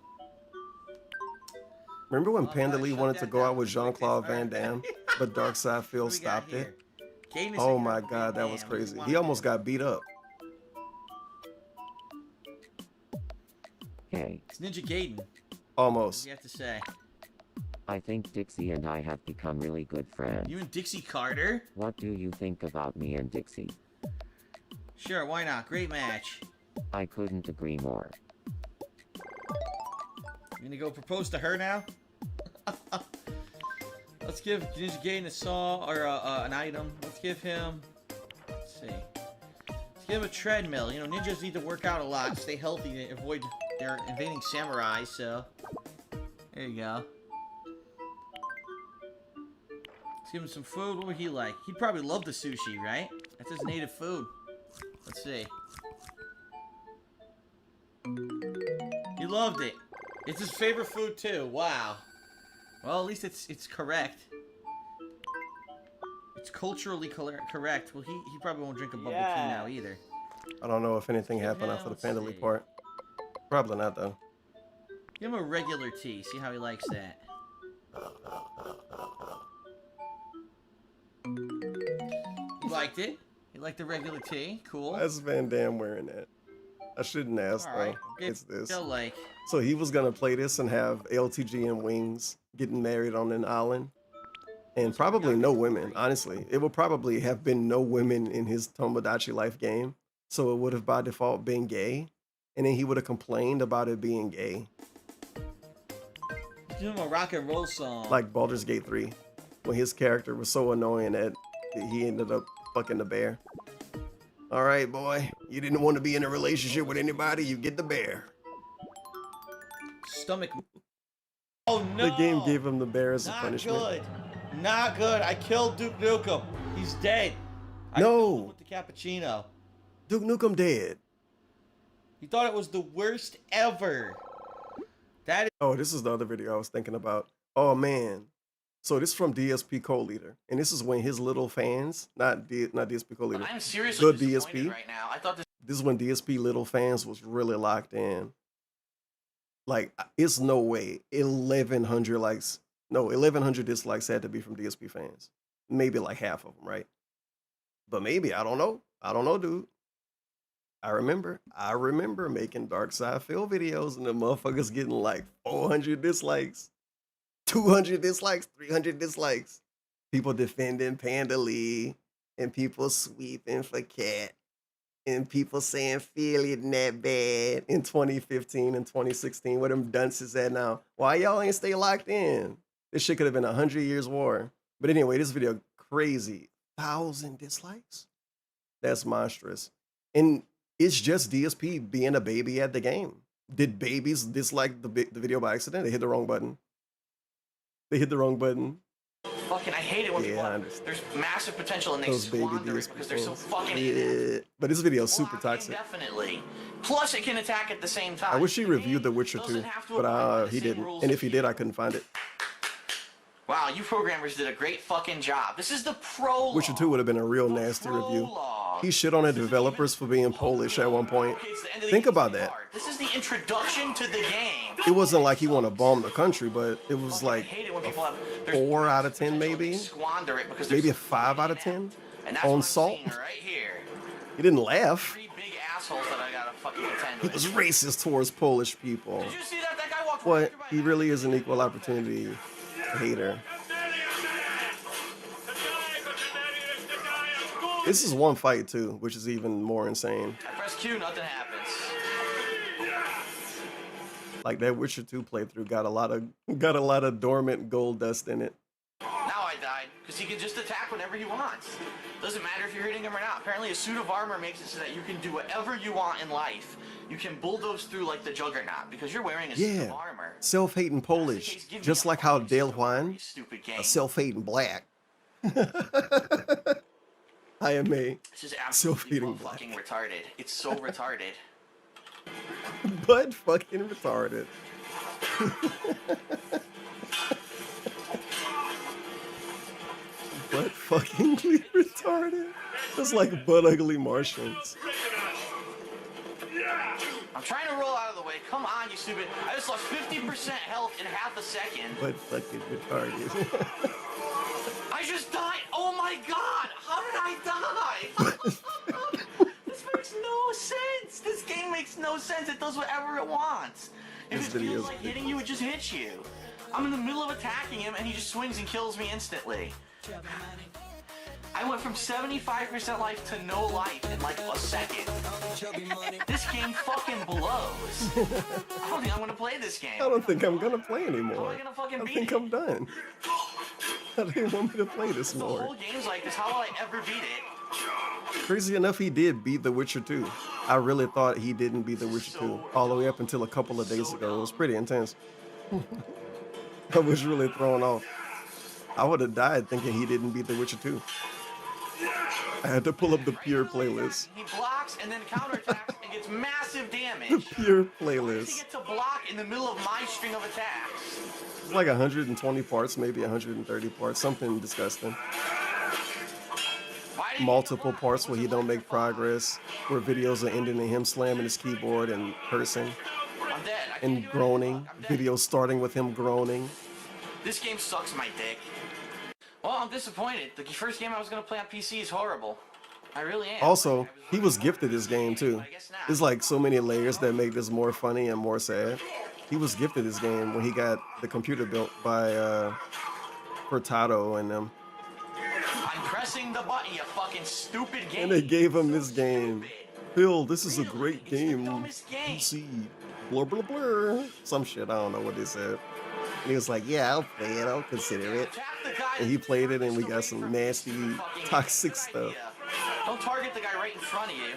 Remember when Panda Lee wanted to go out with Jean-Claude Van Damme, but Darkside Phil stopped it? Oh my god, that was crazy. He almost got beat up. Hey. It's Ninja Gaiden. Almost. What do you have to say? I think Dixie and I have become really good friends. You and Dixie Carter? What do you think about me and Dixie? Sure, why not? Great match. I couldn't agree more. You gonna go propose to her now? Let's give Ninja Gaiden a song or an item. Let's give him. Let's see. Let's give him a treadmill. You know, ninjas need to work out a lot, stay healthy, to avoid their invading samurai. So there you go. Let's give him some food. What would he like? He'd probably love the sushi, right? That's his native food. Let's see. He loved it. It's his favorite food too. Wow. Well, at least it's correct. It's culturally correct. Well, he probably won't drink a bubble tea now either. I don't know if anything happened after the Panda Lee part. Probably not though. Give him a regular tea. See how he likes that. He liked it. He liked the regular tea. Cool. Why's Van Damme wearing that? I shouldn't ask All right. though. It's this. Feel like. So he was gonna play this and have LTG and Wings getting married on an island. And probably no women, honestly. It would probably have been no women in his Tomodachi Life game. So it would have by default been gay. And then he would have complained about it being gay. Give him a rock and roll song. Like Baldur's Gate 3. When his character was so annoying that he ended up fucking the bear. All right, boy. You didn't want to be in a relationship with anybody, you get the bear. Stomach. Oh no! The game gave him the bear as a Not punishment. good. Not good. I killed Duke Nukem. He's dead. I No. killed him with the cappuccino. Duke Nukem dead. He thought it was the worst ever. That is. Oh, this is the other video I was thinking about. Oh man. So this is from DSP Co-Leader. And this is when his little fans, not DSP Co-Leader. I'm seriously Good disappointed DSP. right now. I thought This is when DSP little fans was really locked in. Like, it's no way 1,100 likes. No, 1,100 dislikes had to be from DSP fans. Maybe like half of them, right? But maybe, I don't know. I don't know, dude. I remember making Dark Side Phil videos and the motherfuckers getting like 400 dislikes, 200 dislikes, 300 dislikes. People defending Panda Lee and people sweeping for Cat and people saying Phil isn't that bad in 2015 and 2016. Where them dunces at now? Why y'all ain't stay locked in? This shit could have been 100 years war. But anyway, this video crazy. 1,000 dislikes? That's monstrous. And it's just DSP being a baby at the game. Did babies dislike the video by accident? They hit the wrong button. They hit the wrong button. fucking. I hate it when people. There's massive potential and they squander it because they're so fucking. Yeah. But this video is super toxic. Definitely. Plus, it can attack at the same time. I wish he reviewed The Witcher 2, but he didn't. And if he did, I couldn't find it. Wow, you programmers did a great fucking job. This is the prologue. Witcher 2 would have been a real nasty review. He shit on the developers for being Polish at one point. Think about that. This is the introduction to the game. It wasn't like he wanted to bomb the country, but it was like a 4 out of 10 maybe. Maybe a 5 out of 10 on Salt. He didn't laugh. He was racist towards Polish people. Did you see that? That guy walked But he really is an equal opportunity hater. This is one fight too, which is even more insane. I press Q, nothing happens. Like that Witcher 2 playthrough got a lot of dormant gold dust in it. Now I died because he can just attack whenever he wants. Doesn't matter if you're hitting him or not. Apparently, a suit of armor makes it so that you can do whatever you want in life. You can bulldoze through like the Juggernaut because you're wearing a suit of armor. Self-hating Polish, just like how Dale Juan, a self-hating black. I am a This is absolutely self-hating fucking retarded. It's so retarded. but fucking retarded. But fuckingly retarded. It's like butt ugly Martians. I'm trying to roll out of the way. Come on, you stupid. I just lost 50% health in half a second. But fucking retarded. I just died. Oh my god. How did I die? This makes no sense. This game makes no sense. It does whatever it wants. If it feels like hitting you, it just hits you. I'm in the middle of attacking him, and he just swings and kills me instantly. I went from 75% life to no life in like a second. This game fucking blows. I don't think I'm gonna play this game. I don't think I'm gonna play anymore. How am I gonna fucking beat think it? I'm done. How do you want me to play this The more? whole game's like this. How will I ever beat it? Crazy enough, he did beat The Witcher 2. I really thought he didn't beat The Witcher 2 all the way up until a couple of days ago. It was pretty intense. I was really thrown off. I would have died thinking he didn't beat The Witcher 2. I had to pull up the pure playlist. He blocks and then counterattacks and gets massive damage. The pure He playlist. gets to block in the middle of my string of attacks. It's like 120 parts, maybe 130 parts, something disgusting. Multiple parts where he don't make progress, where videos are ending in him slamming his keyboard and cursing I'm dead. and groaning. Videos starting with him groaning. This game sucks my dick. Well, I'm disappointed. The first game I was going to play on PC is horrible. I really am. Also, he was gifted this game too. There's like so many layers that make this more funny and more sad. He was gifted this game when he got the computer built by Furtado and them. I'm pressing the button, you fucking stupid game. And they gave him this game. Phil, this is a great game. PC. Blur, blur, blur. Some shit, I don't know what they said. And he was like, yeah, I'll play it, I'll consider it. And he played it and we got some nasty, toxic stuff. Don't target the guy right in front of you.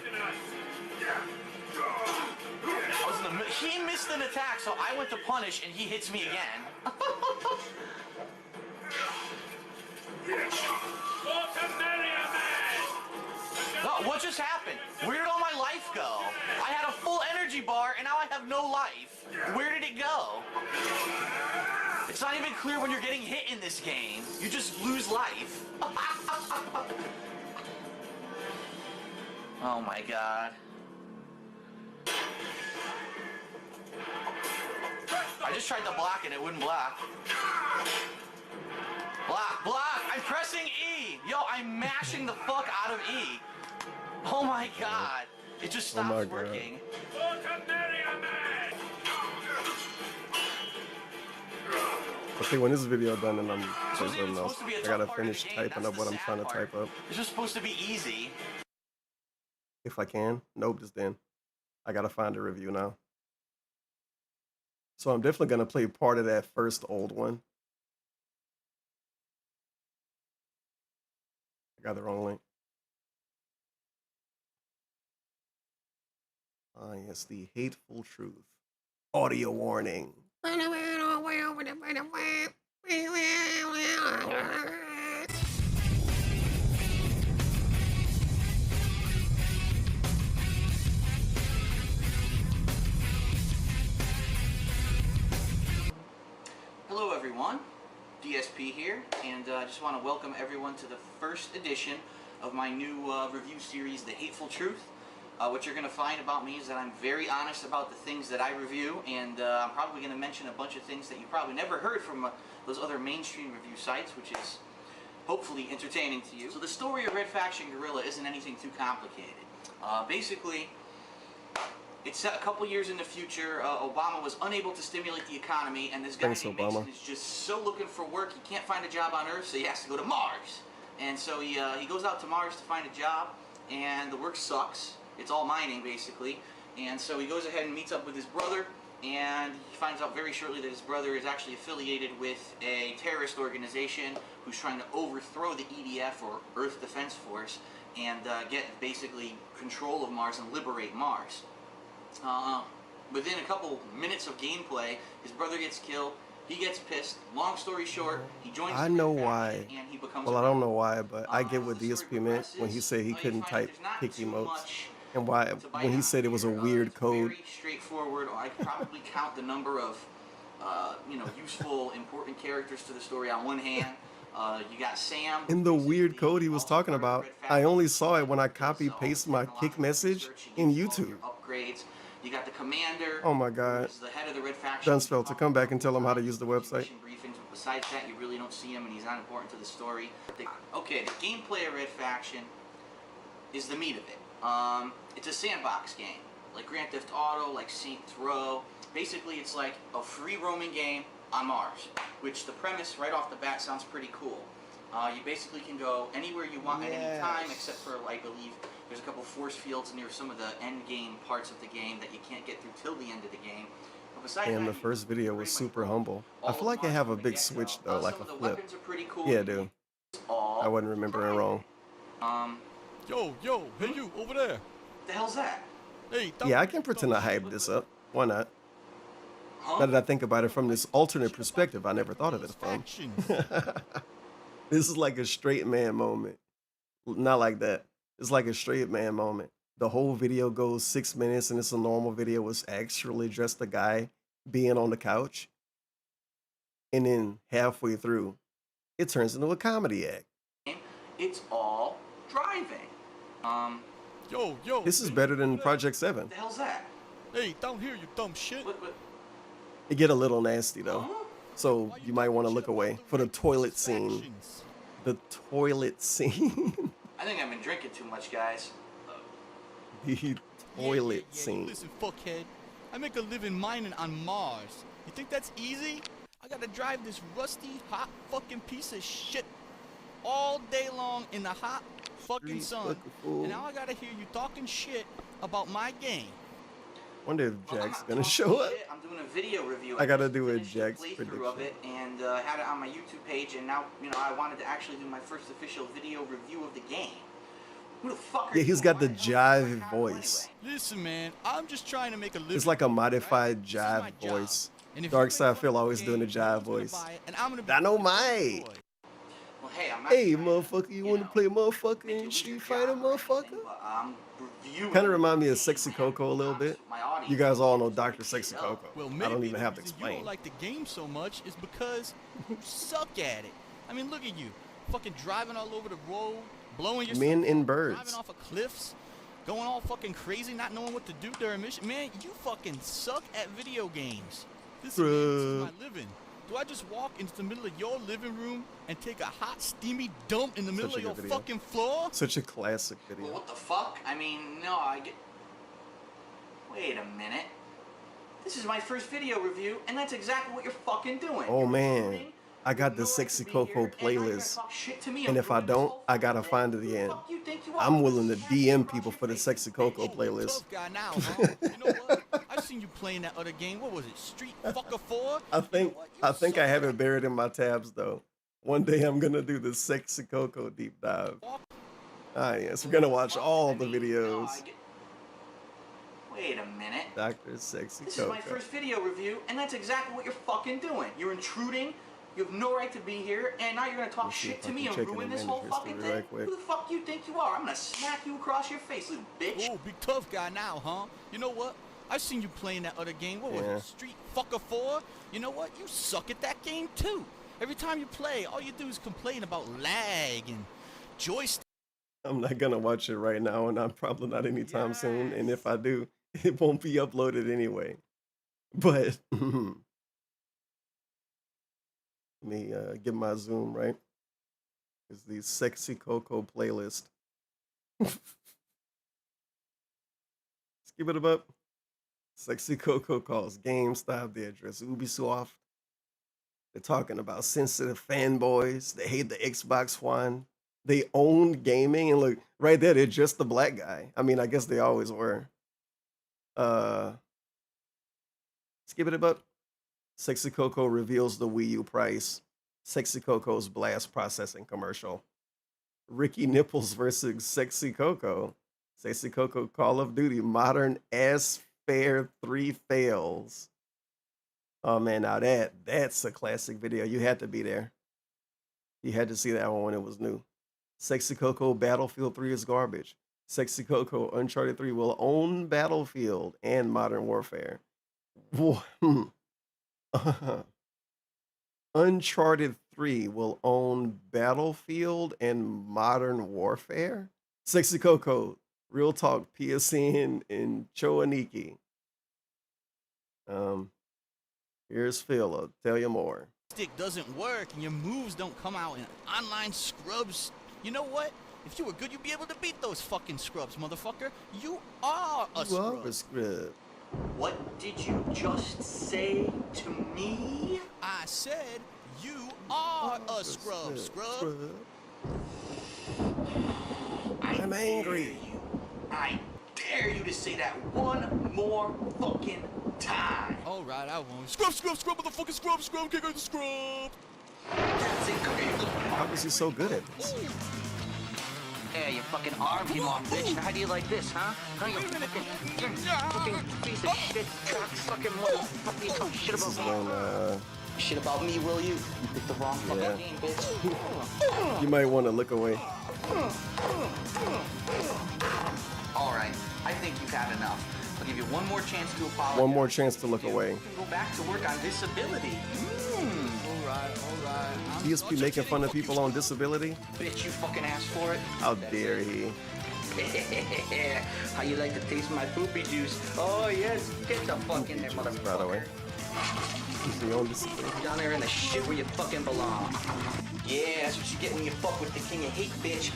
I was in the he missed an attack, so I went to punish and he hits me again. No, what just happened? Where did all my life go? I had a full energy bar and now I have no life. Where did it go? It's not even clear when you're getting hit in this game. You just lose life. Oh my god. I just tried to block it, it wouldn't block. Block, block! I'm pressing E! Yo, I'm mashing the fuck out of E. Oh my god. It just stops working. Okay, when this video done and I'm saying something else, I gotta finish typing up what I'm trying to type up. It's just supposed to be easy. If I can. Nope, just then. I gotta find a review now. So I'm definitely gonna play part of that first old one. I got the wrong link. Ah, yes, the Hateful Truth. Audio warning. Hello everyone, DSP here, and I just want to welcome everyone to the first edition of my new review series, The Hateful Truth. What you're going to find about me is that I'm very honest about the things that I review, and I'm probably going to mention a bunch of things that you probably never heard from those other mainstream review sites, which is hopefully entertaining to you. So the story of Red Faction Guerrilla isn't anything too complicated. Basically, it's set a couple years in the future. Obama was unable to stimulate the economy, and this guy named Mason is just so looking for work, he can't find a job on Earth, so he has to go to Mars. And so he goes out to Mars to find a job, and the work sucks. It's all mining, basically. And so he goes ahead and meets up with his brother, and he finds out very shortly that his brother is actually affiliated with a terrorist organization who's trying to overthrow the EDF, or Earth Defense Force, and get basically control of Mars and liberate Mars. Within a couple minutes of gameplay, his brother gets killed, he gets pissed. Long story short, he joins I know why. and he becomes Well, I don't know why, but I get what DSP meant when he said he couldn't type pick emotes. And why when he said it was a weird code. Very straightforward. I could probably count the number of useful, important characters to the story on one hand. You got Sam. In the weird code he was talking about, I only saw it when I copy paste my kick message in YouTube. Upgrades. You got the commander. Oh my God. Who's the head of the Red Faction. Dunsfeld to come back and tell him how to use the website. Briefings. Besides that, you really don't see him, and he's not important to the story. Okay, the gameplay of Red Faction is the meat of it. It's a sandbox game, like Grand Theft Auto, like Saints Row. Basically, it's like a free roaming game on Mars, which the premise right off the bat sounds pretty cool. You basically can go anywhere you want at any time, except for, I believe, there's a couple force fields near some of the end game parts of the game that you can't get through till the end of the game. But besides And that, the first video was super humble. I feel like I have a big switch though, like a flip. cool. Yeah, dude. I wasn't remembering wrong. Yo, hey you, over there. The hell's that? Hey, Yeah, I can pretend I hyped this up. Why not? Now that I think about it from this alternate perspective, I never thought of it from. This is like a straight man moment. Not like that. It's like a straight man moment. The whole video goes 6 minutes and it's a normal video. It's actually just a guy being on the couch. And then halfway through, it turns into a comedy act. It's all driving. Yo. This is better than Project 7. The hell's that? Hey, down here, you dumb shit. It get a little nasty though. So you might want to look away for the toilet scene. The toilet scene. I think I've been drinking too much, guys. The toilet scene. Listen, fuckhead. I make a living mining on Mars. You think that's easy? I gotta drive this rusty, hot fucking piece of shit all day long in the hot fucking sun. And now I gotta hear you talking shit about my game. Wonder if Jack's gonna show up. I'm doing a video review. I gotta do a Jack's playthrough prediction. of it and had it on my YouTube page, and now I wanted to actually do my first official video review of the game. Who the fuck are Yeah, he's got the jive voice. Listen, man, I'm just trying to make a living. It's like a modified jive voice. Darkside Phil always doing the jive voice. Dynamite. Well, hey, I'm Hey, motherfucker, you want to play motherfucking Street Fighter, motherfucker? Kind of remind me of Sexy Coco a little bit. You guys all know Dr. Sexy Coco. Well, I don't even have to you explain. don't like the game so much is because you suck at it. I mean, look at you, fucking driving all over the road, blowing yourself Men and up, birds. driving off of cliffs, going all fucking crazy, not knowing what to do during mission. Man, you fucking suck at video games. This is my living. Do I just walk into the middle of your living room and take a hot, steamy dump in the middle of your fucking floor? Such a classic video. Well, what the fuck? I mean, no, I get... Wait a minute. This is my first video review, and that's exactly what you're fucking doing. Oh man, I got the Sexy Coco playlist, and if I don't, I gotta find it again. I'm willing to DM people for the Sexy Coco playlist. Guy now, huh? You know what? I've seen you playing that other game. What was it? Street Fucker 4? I think I have it buried in my tabs though. One day I'm gonna do the Sexy Coco deep dive. Ah yes, we're gonna watch all the videos. Wait a minute. Dr. Sexy This Coco. is my first video review, and that's exactly what you're fucking doing. You're intruding. You have no right to be here, and now you're gonna talk shit to me and ruin this whole fucking thing. right quick. Who the fuck you think you are? I'm gonna smack you across your face, little bitch. Oh, big tough guy now, huh? You know what? I've seen you playing that other game. What was Yeah. it? Street Fucker 4? You know what? You suck at that game too. Every time you play, all you do is complain about lag and joystick. I'm not gonna watch it right now, and I'm probably not anytime soon. And if I do, it won't be uploaded anyway. But let me get my Zoom right. It's the Sexy Coco playlist. Skip it up. Sexy Coco calls GameStop. They address Ubisoft. They're talking about sensitive fanboys. They hate the Xbox One. They own gaming, and look right there, they're just the black guy. I mean, I guess they always were. Skip it up. Sexy Coco reveals the Wii U price. Sexy Coco's blast processing commercial. Ricky Nipples versus Sexy Coco. Sexy Coco Call of Duty Modern Ass Fair 3 fails. Oh man, now that's a classic video. You had to be there. You had to see that one when it was new. Sexy Coco Battlefield 3 is garbage. Sexy Coco Uncharted 3 will own Battlefield and Modern Warfare. Uncharted 3 will own Battlefield and Modern Warfare? Sexy Coco, Real Talk, PSN, and Choaniki. Here's Phil. Tell you more. Stick doesn't work and your moves don't come out in online scrubs. You know what? If you were good, you'd be able to beat those fucking scrubs, motherfucker. You are a scrub. What did you just say to me? I said you are a scrub. I'm angry. I dare you to say that one more fucking time. All right, I won't. Scrub, motherfucking scrub, kick out the scrub. That's it, come here, little How is he so good at this? Yeah, you fucking arm him off, bitch. Now, how do you like this, huh? How you fucking piece of shit, cock sucking motherfucker. You talk shit about me. Shit about me, will you? You picked the wrong fucking game, bitch. You might want to look away. All right, I think you've had enough. I'll give you one more chance to apologize. One more chance to look away. You can go back to work on disability. All right. DSP making fun of people on disability? Bitch, you fucking asked for it. How dare he? How you like to taste my poopy juice? Oh, yes. Get the fuck in there, motherfucker. By the way. Is he on disability? Down there in the shit where you fucking belong. Yeah, that's what you get when you fuck with the king of hate, bitch.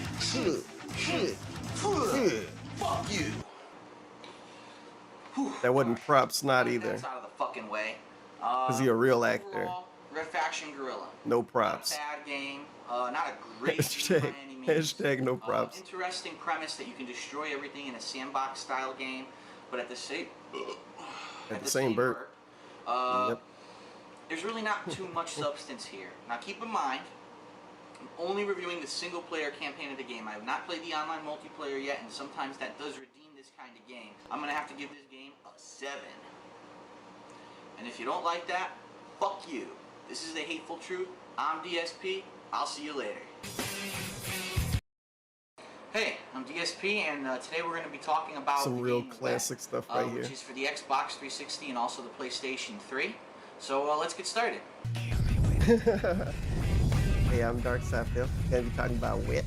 Fuck you. That wasn't props, not either. That's out of the fucking way. Is he a real actor? Overall, Red Faction Gorilla. No props. Not a bad game. Not a great game by any means. Hashtag no props. Interesting premise that you can destroy everything in a sandbox style game, but at the same burp. Yep. There's really not too much substance here. Now keep in mind, I'm only reviewing the single player campaign of the game. I have not played the online multiplayer yet, and sometimes that does redeem this kind of game. I'm gonna have to give this game a 7. And if you don't like that, fuck you. This is the Hateful Truth. I'm DSP. I'll see you later. Hey, I'm DSP, and today we're going to be talking about some real classic stuff right here, which is for the Xbox 360 and also the PlayStation 3. So let's get started. Hey, I'm Dark Phil. Gonna be talking about Wit.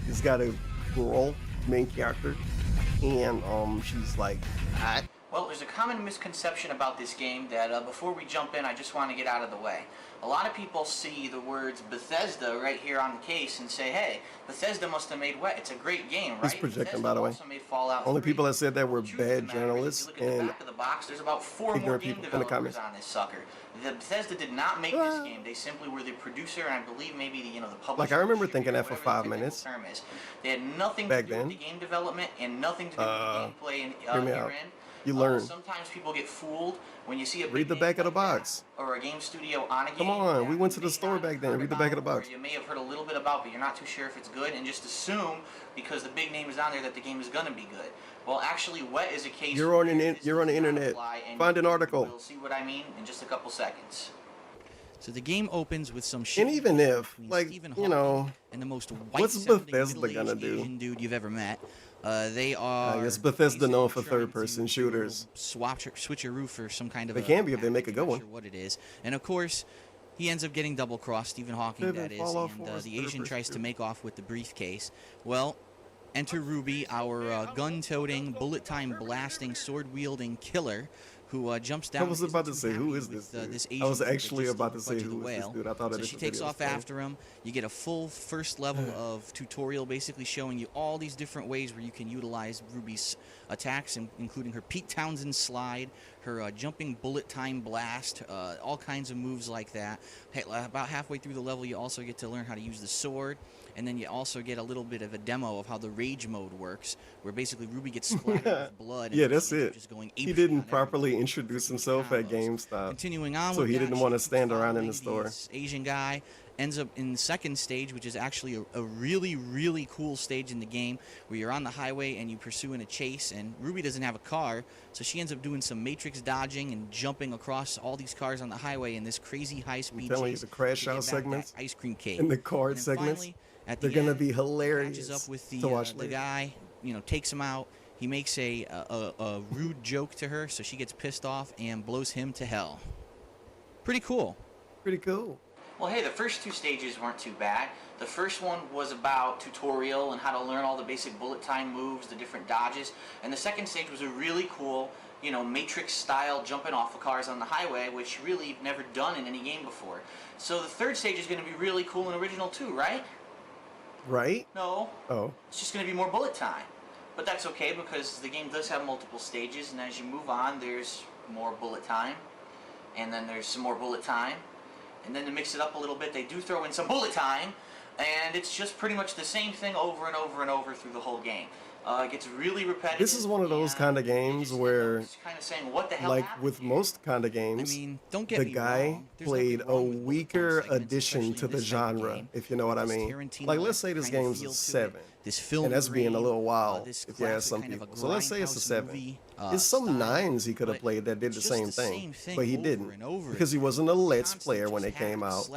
He's got a girl main character, and she's like hot. Well, there's a common misconception about this game that before we jump in, I just want to get out of the way. A lot of people see the words Bethesda right here on the case and say, hey, Bethesda must have made Wet. It's a great game, right? He's projecting, by the way. Also made Fallout Only 3. people that said that were bad journalists If you look at the back of the box, there's about 4 more game developers on this sucker. The Bethesda did not make this game. They simply were the producer, and I believe maybe the publisher. Like, I remember thinking that for 5 minutes. They had nothing to do with the game development and nothing to do with the gameplay and hear me out. You learn. Sometimes people get fooled when you see a read the back of the box. Or a game studio on a game. Come on, we went to the store back then. Read the back of the box. You may have heard a little bit about, but you're not too sure if it's good, and just assume because the big name is on there that the game is gonna be good. Well, actually, Wet is a case. You're on the internet. Find an article. You'll see what I mean in just a couple seconds. So the game opens with some shit. And even if, like, you know, and the most what's Bethesda gonna do? Asian dude you've ever met. They are. I guess Bethesda known for third-person shooters. Switcheroo for some kind of. They can be if they make a good one. Sure what it is, and of course, he ends up getting double-crossed. Stephen Hawking, that is, and the Asian tries to make off with the briefcase. Well, enter Ruby, our gun-toting, bullet-time blasting, sword-wielding killer, who jumps down. I was about to say, who is this dude? This I was actually about to say, who is this dude? I thought so she takes off after him. You get a full first level of tutorial, basically showing you all these different ways where you can utilize Ruby's attacks, including her Pete Townsend slide, her jumping bullet time blast, all kinds of moves like that. Hey, about halfway through the level, you also get to learn how to use the sword. And then you also get a little bit of a demo of how the rage mode works, where basically Ruby gets splattered with blood. Yeah, that's it. He didn't properly introduce himself at GameStop. Continuing on, so he didn't want to stand around in the store. This Asian guy ends up in the second stage, which is actually a really, really cool stage in the game, where you're on the highway and you pursuing a chase. And Ruby doesn't have a car, so she ends up doing some matrix dodging and jumping across all these cars on the highway in this crazy high-speed chase. I'm telling you, the crash out segments, ice cream cake, and the card segments. They're gonna be hilarious. Catches up with to watch the guy, takes him out. He makes a rude joke to her, so she gets pissed off and blows him to hell. Pretty cool. Pretty cool. Well, hey, the first 2 stages weren't too bad. The first one was about tutorial and how to learn all the basic bullet time moves, the different dodges, and the second stage was a really cool you know, Matrix style jumping off of cars on the highway, which really you've never done in any game before. So the third stage is going to be really cool and original too, right? Right? No. Oh. It's just going to be more bullet time. But that's okay because the game does have multiple stages, and as you move on, there's more bullet time, and then there's some more bullet time, and then to mix it up a little bit, they do throw in some bullet time, and it's just pretty much the same thing over and over and over through the whole game. It gets really repetitive. This is one of those kind of games where, kind of saying, what the hell like happened? with most kind of games, don't get the me guy wrong. There's played a weaker addition to the genre, if you know what I mean. Like, let's say this game's a 7, and that's being a little wild if you ask some people. So let's say it's a 7. There's some 9s he could have played that did the same thing, but he didn't, because he wasn't a Let's player when it came out,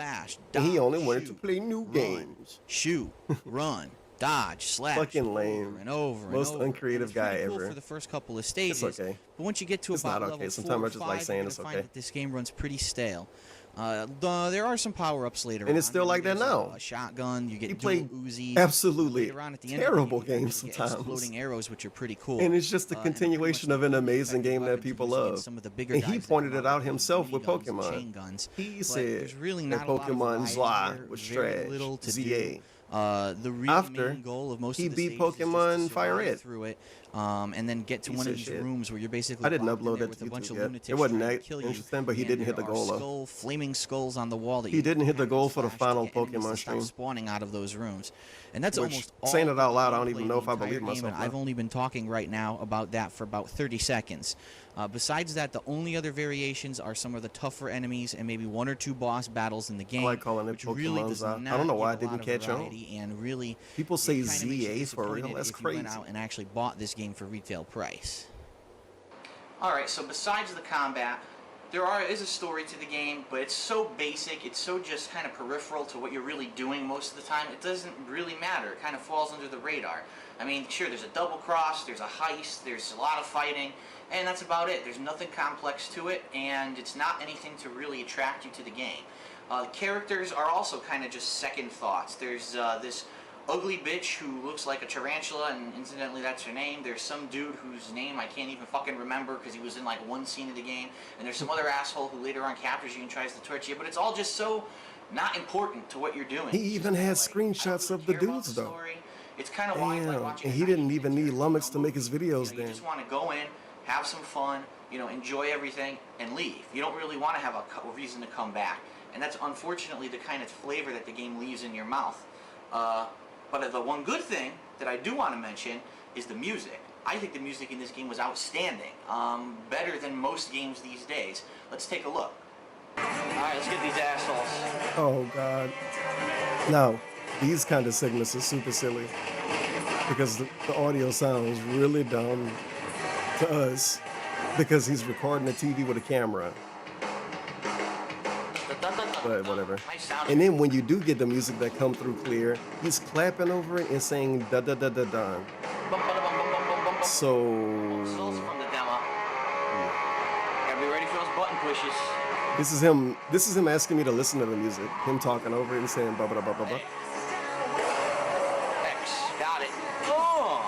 and he only wanted to play new games. Shoot, run, dodge, slash, fucking lame, over and over, most and over. uncreative guy Cool ever. for the first couple of stages, It's okay. But once you get to It's about not level okay. 4 Sometimes or I just like 5, saying you're it's gonna find okay. that this game runs pretty stale. There are some power-ups later And it's on. still like that There's now. A shotgun, you get He dual played Uzis. absolutely Later on at the end of the terrible game, you games get sometimes. exploding arrows, which are pretty cool. And it's just a and continuation of an amazing game that people love. some of the bigger And he guys that pointed come it out out with himself with mini guns and chain Pokemon. guns. He But said there's really that not a lot of Pokemon variety Zla here, was very trash. little to ZA. do. The real After main goal of most he of the beat stages is just to Pokemon Fire survive Red. through it, and then get to Piece one of of these shit. rooms where you're basically I didn't locked in upload there that with to a bunch YouTube of yet. lunatics It wasn't trying to that kill you, interesting, but he and didn't hit the there goal are though. flaming skulls on the wall that He you didn't hit the goal for the slash to final get enemies to Pokemon stop stream. spawning out of those rooms, and that's Which, almost all. saying it out loud, I don't gameplay even know if I the entire believe game, myself and I've now. only been talking right now about that for about 30 seconds. Besides that, the only other variations are some of the tougher enemies and maybe 1 or 2 boss battles in the game. I like calling it which really Pokemon does Zla. not I don't know why I give a lot didn't of catch on. variety, and really People say it kinda makes you ZA for real. disappointed That's if you went crazy. out and actually bought this game for retail price. Alright, so besides the combat, is a story to the game, but it's so basic, it's so just kind of peripheral to what you're really doing most of the time, it doesn't really matter. It kind of falls under the radar. I mean, sure, there's a double cross, there's a heist, there's a lot of fighting, and that's about it. There's nothing complex to it, and it's not anything to really attract you to the game. The characters are also kind of just second thoughts. There's this ugly bitch who looks like a tarantula, and incidentally that's her name. There's some dude whose name I can't even fucking remember because he was in like one scene of the game, and there's some other asshole who later on captures you and tries to torture you, but it's all just so not important to what you're doing. He even had screenshots of the dudes though. It's kind of why I like Damn, watching and he didn't even need Lummox to make his videos you then. just want to go in, have some fun, you know, enjoy everything, and leave. You don't really want to have a reason to come back. And that's unfortunately the kind of flavor that the game leaves in your mouth. But the one good thing that I do want to mention is the music. I think the music in this game was outstanding. Better than most games these days. Let's take a look. Alright, let's get these assholes. Oh god. No, these kind of segments are super silly because the audio sounds really dumb to us because he's recording the TV with a camera. But whatever. And then when you do get the music that come through clear, he's clapping over it and saying da da da da da. So From the demo. Gotta be ready for those button pushes. this is him asking me to listen to the music. Him talking over it and saying ba ba ba ba ba. X, got it.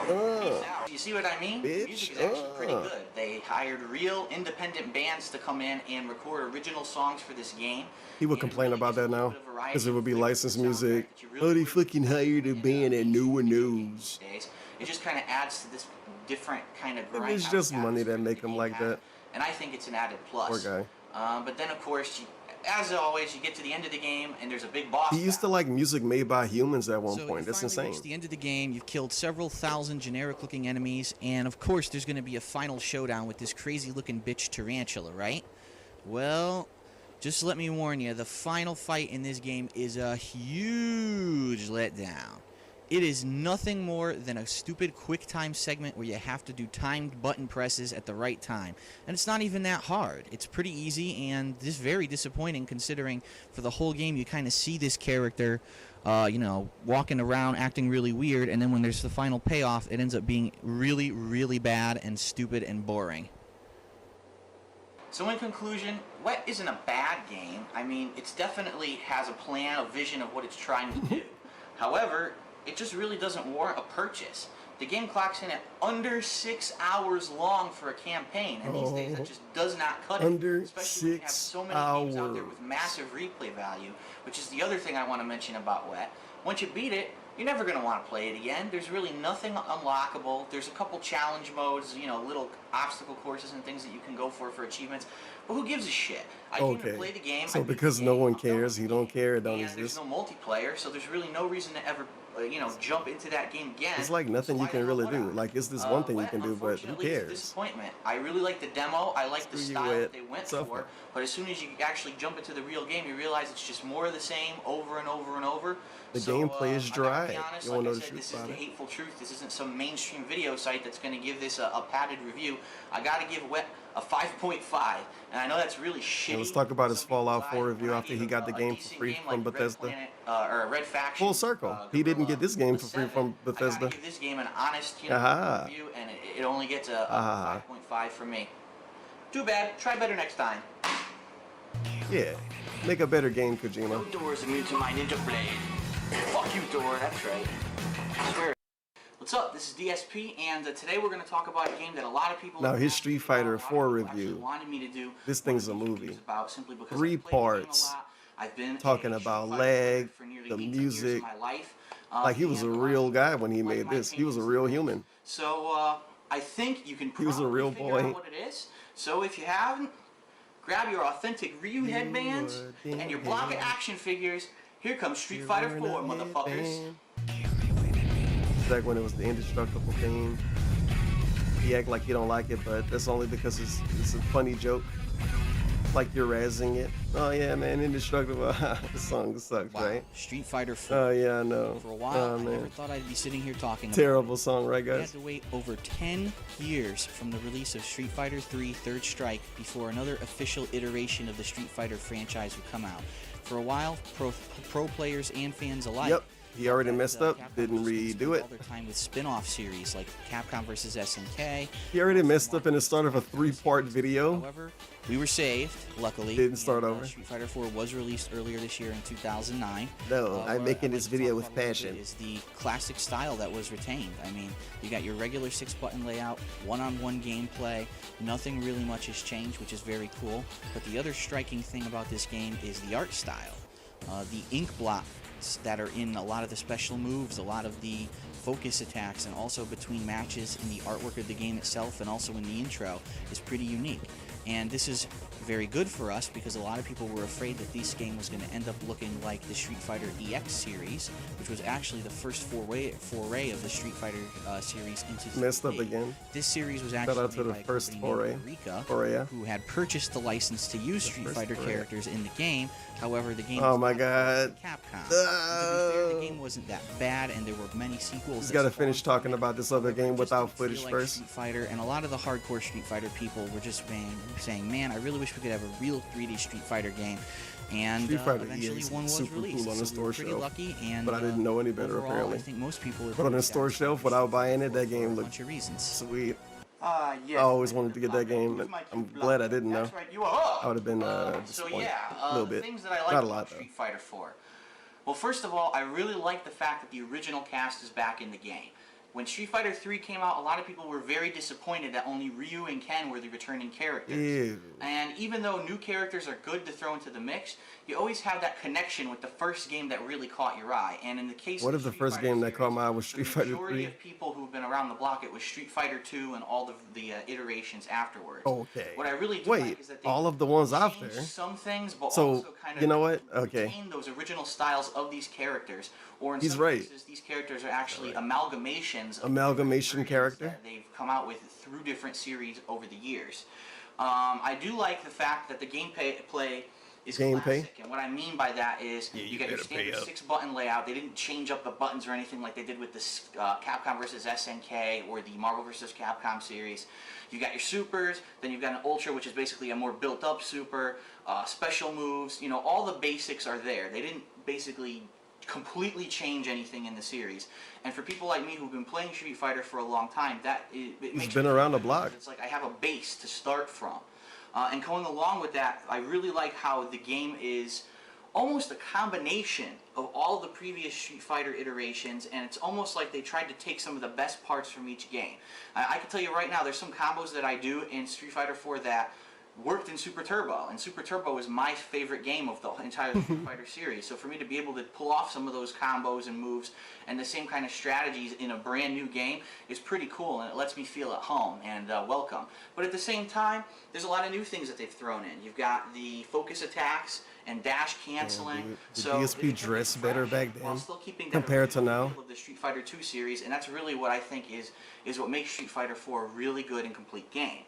Oh! You see what I mean? The music is actually pretty good. They hired real independent bands to come in and record original songs for this game. He would complain about that now because it would be licensed music. Oh, they fucking hired a band and no one knows. It just kind of adds to this different kind of It's grindhouse just money that make him like that. and I think it's an added plus. Poor guy. But then, of course, as always, you get to the end of the game, and there's a big boss. He used to like music made by humans at one So point. you That's finally insane. reach the end of the game. You've killed several thousand generic-looking enemies, and of course, there's going to be a final showdown with this crazy-looking bitch tarantula, right? Well, just let me warn you, the final fight in this game is a huge letdown. It is nothing more than a stupid quick time segment where you have to do timed button presses at the right time. And it's not even that hard. It's pretty easy and just very disappointing considering for the whole game you kind of see this character, you know, walking around acting really weird, and then when there's the final payoff, it ends up being really, really bad and stupid and boring. So in conclusion, Wet isn't a bad game. I mean, it definitely has a plan, a vision of what it's trying to do. However, it just really doesn't warrant a purchase. The game clocks in at under 6 hours long for a campaign, and these days that just does not cut it. Under Especially when you have 6 so many games out there with massive replay value, which is the other thing I want to mention about Wet. Once you beat it, you're never going to want to play it again. There's really nothing unlockable. There's a couple challenge modes, you know, little obstacle courses and things that you can go for achievements. But who gives a shit? I came to play the game. So because no one cares, you don't care, it don't And exist. there's no multiplayer, so there's really no reason to ever, you know, jump into that game again. It's like nothing you can really do. Like, it's this one thing you can do, but who Unfortunately, it's a cares? disappointment. I really like the demo. I like the Screw you, style Wet. that they went for. But as soon as you actually jump into the real game, you realize it's just more of the same over and over and over. The gameplay is dry. I gotta be honest, You won't like know I the said, truth this is about the it. hateful truth. This isn't some mainstream video site that's going to give this a padded review. I got to give Wet a 5.5. And I know that's really shitty. And let's talk about his Fallout 4 review after he got the game for free from Bethesda. Or Red Faction. Full circle. He didn't get this game for free from I Bethesda. gotta give this game an honest, you know, Aha. review, and it only gets a 5.5 from me. Too bad. Try better next time. Yeah. Make a better game, Kojima. No doors immune to my ninja blade. Fuck you, door. That's right. I swear. What's up? This is DSP, and today we're going to talk about a game that a lot of people Now, his Street Fighter 4 review. wanted me to do. This thing's a movie. About simply because 3 I've played the game a parts. lot. I've been Talking about lag, the music. Like, he was a real guy when he made this. He was a real human. So, I think you can He was a real figure boy. out what it is. So if you haven't, grab your authentic Ryu headbands and your block of action figures. Here comes Street Fighter 4, motherfuckers. Back when it was the indestructible theme. He act like he don't like it, but that's only because it's a funny joke. Like you're razzing it. Oh yeah, man, indestructible. The song sucks, right? Street Fighter 4. Oh yeah, I know. For a while, Oh, I never man. thought I'd be sitting here talking about Terrible it. song, right, We had guys? to wait over 10 years from the release of Street Fighter 3 Third Strike before another official iteration of the Street Fighter franchise would come out. For a while, pro players and fans alike. Yep. He already messed up. Didn't redo it. All their time with spin-off series like Capcom vs. SNK. He already messed up in the start of a 3-part video. However, we were saved, luckily. Didn't start and, over. Street Fighter 4 was released earlier this year in 2009. No, I'm what making I'd this like to video talk with about a little passion. bit is the classic style that was retained. I mean, you got your regular 6-button layout, one-on-one gameplay. Nothing really much has changed, which is very cool. But the other striking thing about this game is the art style. The ink blocks that are in a lot of the special moves, a lot of the focus attacks, and also between matches in the artwork of the game itself and also in the intro is pretty unique. And this is very good for us because a lot of people were afraid that this game was going to end up looking like the Street Fighter EX series, which was actually the first foray of the Street Fighter series into the Messed up again. This series was Shout actually out to made the by a first company named foray, Eureka, who had purchased the license to use Street first Fighter foray. characters in the game. However, the game Oh was my not God. Capcom. To be fair, the game wasn't that bad, and there were many sequels. He's that got to spawned finish talking about this other game without feel footage like first. Street Fighter, and a lot of the hardcore Street Fighter people were just saying, man, I really wish we could have a real 3D Street Fighter game. And Street Fighter eventually EX one was super released. cool on the So we were store pretty shelf, lucky, and but I didn't know any better overall, apparently. I think most people were But on the pretty store shelf without buying it, that game looked bunch of reasons. sweet. Yeah. I always wanted to get that game. And I'm glad I didn't know. That's right, you are. I would have been So disappointed. yeah, a little the bit. things that I like Not a about lot though. Street Fighter 4. Well, first of all, I really like the fact that the original cast is back in the game. When Street Fighter 3 came out, a lot of people were very disappointed that only Ryu and Ken were the returning characters. Ew. And even though new characters are good to throw into the mix, you always have that connection with the first game that really caught your eye. And in the case What of if the Street first Fighter game that series, came out was Street the Fighter majority 3? of people who've been around the block, it was Street Fighter 2 and all the iterations afterwards. Okay. What I really do Wait, like is that they all of the ones out changed there. some things, but So, also kind of you know what? Okay. retain those original styles of these characters. Or in He's some right. cases, these characters are actually amalgamations of Amalgamation character. that they've come out with through different series over the years. I do like the fact that the gameplay is classic, and what I mean by that is you got your standard 6-button layout. They didn't change up the buttons or anything like they did with the Capcom vs. SNK or the Marvel vs. Capcom series. You got your supers, then you've got an Ultra, which is basically a more built-up super, special moves. You know, all the basics are there. They didn't basically completely change anything in the series. And for people like me who've been playing Street Fighter for a long time, it makes He's been around the block. It's like I have a base to start from. And going along with that, I really like how the game is almost a combination of all the previous Street Fighter iterations, and it's almost like they tried to take some of the best parts from each game. I can tell you right now, there's some combos that I do in Street Fighter 4 that worked in Super Turbo, and Super Turbo is my favorite game of the entire Street Fighter series. So for me to be able to pull off some of those combos and moves and the same kind of strategies in a brand new game is pretty cool, and it lets me feel at home and welcome. But at the same time, there's a lot of new things that they've thrown in. You've got the focus attacks and dash canceling. The So DSP dressed better back while then still keeping that compared to original now. feel of the Street Fighter 2 series, and that's really what I think is what makes Street Fighter 4 a really good and complete game.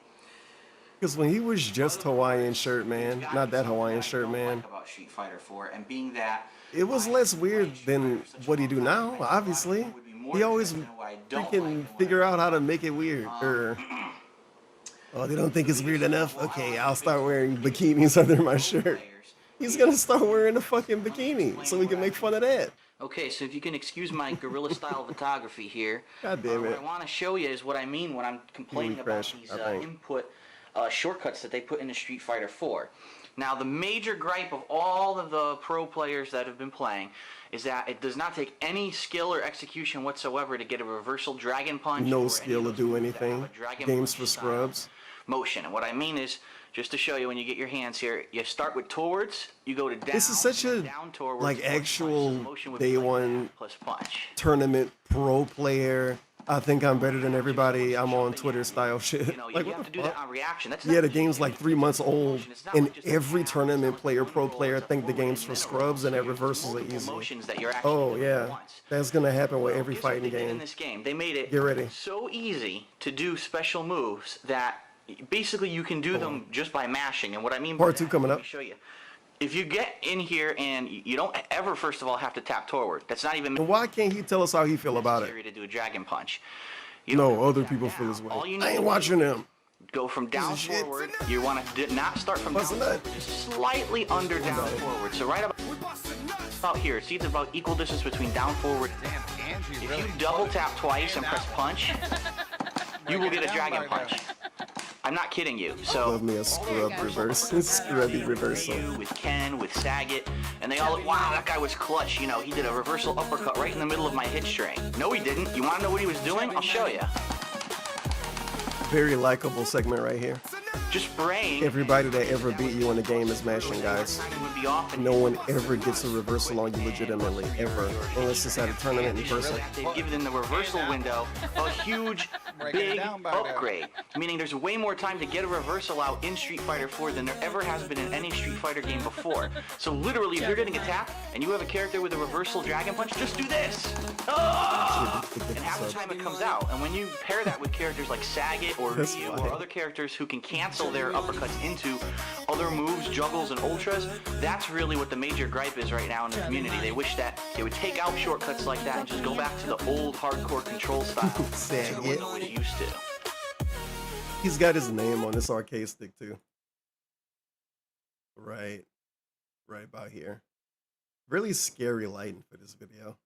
Because when he was just Hawaiian shirt, man, not that Hawaiian shirt, man, About Street Fighter 4 and being that it was less weird than what he do now, obviously. He always freaking figure out how to make it weird. Or, oh, they don't think it's weird enough? Okay, I'll start wearing bikinis under my shirt. He's gonna start wearing a fucking bikini so we can make fun of that. Okay, so if you can excuse my guerrilla style photography here, God damn it. what I want to show you is what I mean when I'm complaining about these input shortcuts that they put into Street Fighter 4. Now, the major gripe of all of the pro players that have been playing is that it does not take any skill or execution whatsoever to get a reversal dragon punch. No skill to do anything. Games for scrubs. Motion. And what I mean is, just to show you when you get your hands here, you start with towards, you go to down. This is such a down towards, like actual day one plus punch. tournament pro player. I think I'm better than everybody. I'm on Twitter style shit. You know, Like you what have the to do fuck? that on reaction. That's Yeah, the game's like 3 months old, and every tournament player, pro player, think the game's for scrubs, and that reversals it easy. Oh yeah, that's gonna happen with every fighting in game. this game. They made it Get ready. so easy to do special moves that basically you can do them just by mashing. And what I mean by Part 2 that, coming let up. me show you. If you get in here and you don't ever, first of all, have to tap forward. That's not even And why can't he tell us how he feel about it? necessary to do a dragon punch. No, other people feel this way. All you I need ain't to watching them. Go from down shit. forward. You want to not start from down forward, just slightly under down forward. So right about here. See, it's about equal distance between down forward. If you double tap twice and press punch, you will get a dragon punch. I'm not kidding you. So Love me a scrub reverse, scrubby reversal. with Ken, with Saget, and they all, wow, that guy was clutch. You know, he did a reversal uppercut right in the middle of my hit string. No, he didn't. You want to know what he was doing? I'll show you. Very likable segment right here. Just brain. Everybody that ever beat you in the game is mashing, guys. No one ever gets a reversal on you legitimately, ever, unless it's at a tournament in person. They've given the reversal window a huge, big upgrade, meaning there's way more time to get a reversal out in Street Fighter 4 than there ever has been in any Street Fighter game before. So literally, if you're getting a tap and you have a character with a reversal dragon punch, just do this. Oh! And half the time it comes out. And when you pair that with characters like Saget or Ryu or other characters who can cancel their uppercuts into other moves, juggles, and ultras, that's really what the major gripe is right now in the community. They wish that they would take out shortcuts like that and just go back to the old hardcore control style that everyone was used to. He's got his name on this arcade stick too. Right about here. Really scary lighting for this video.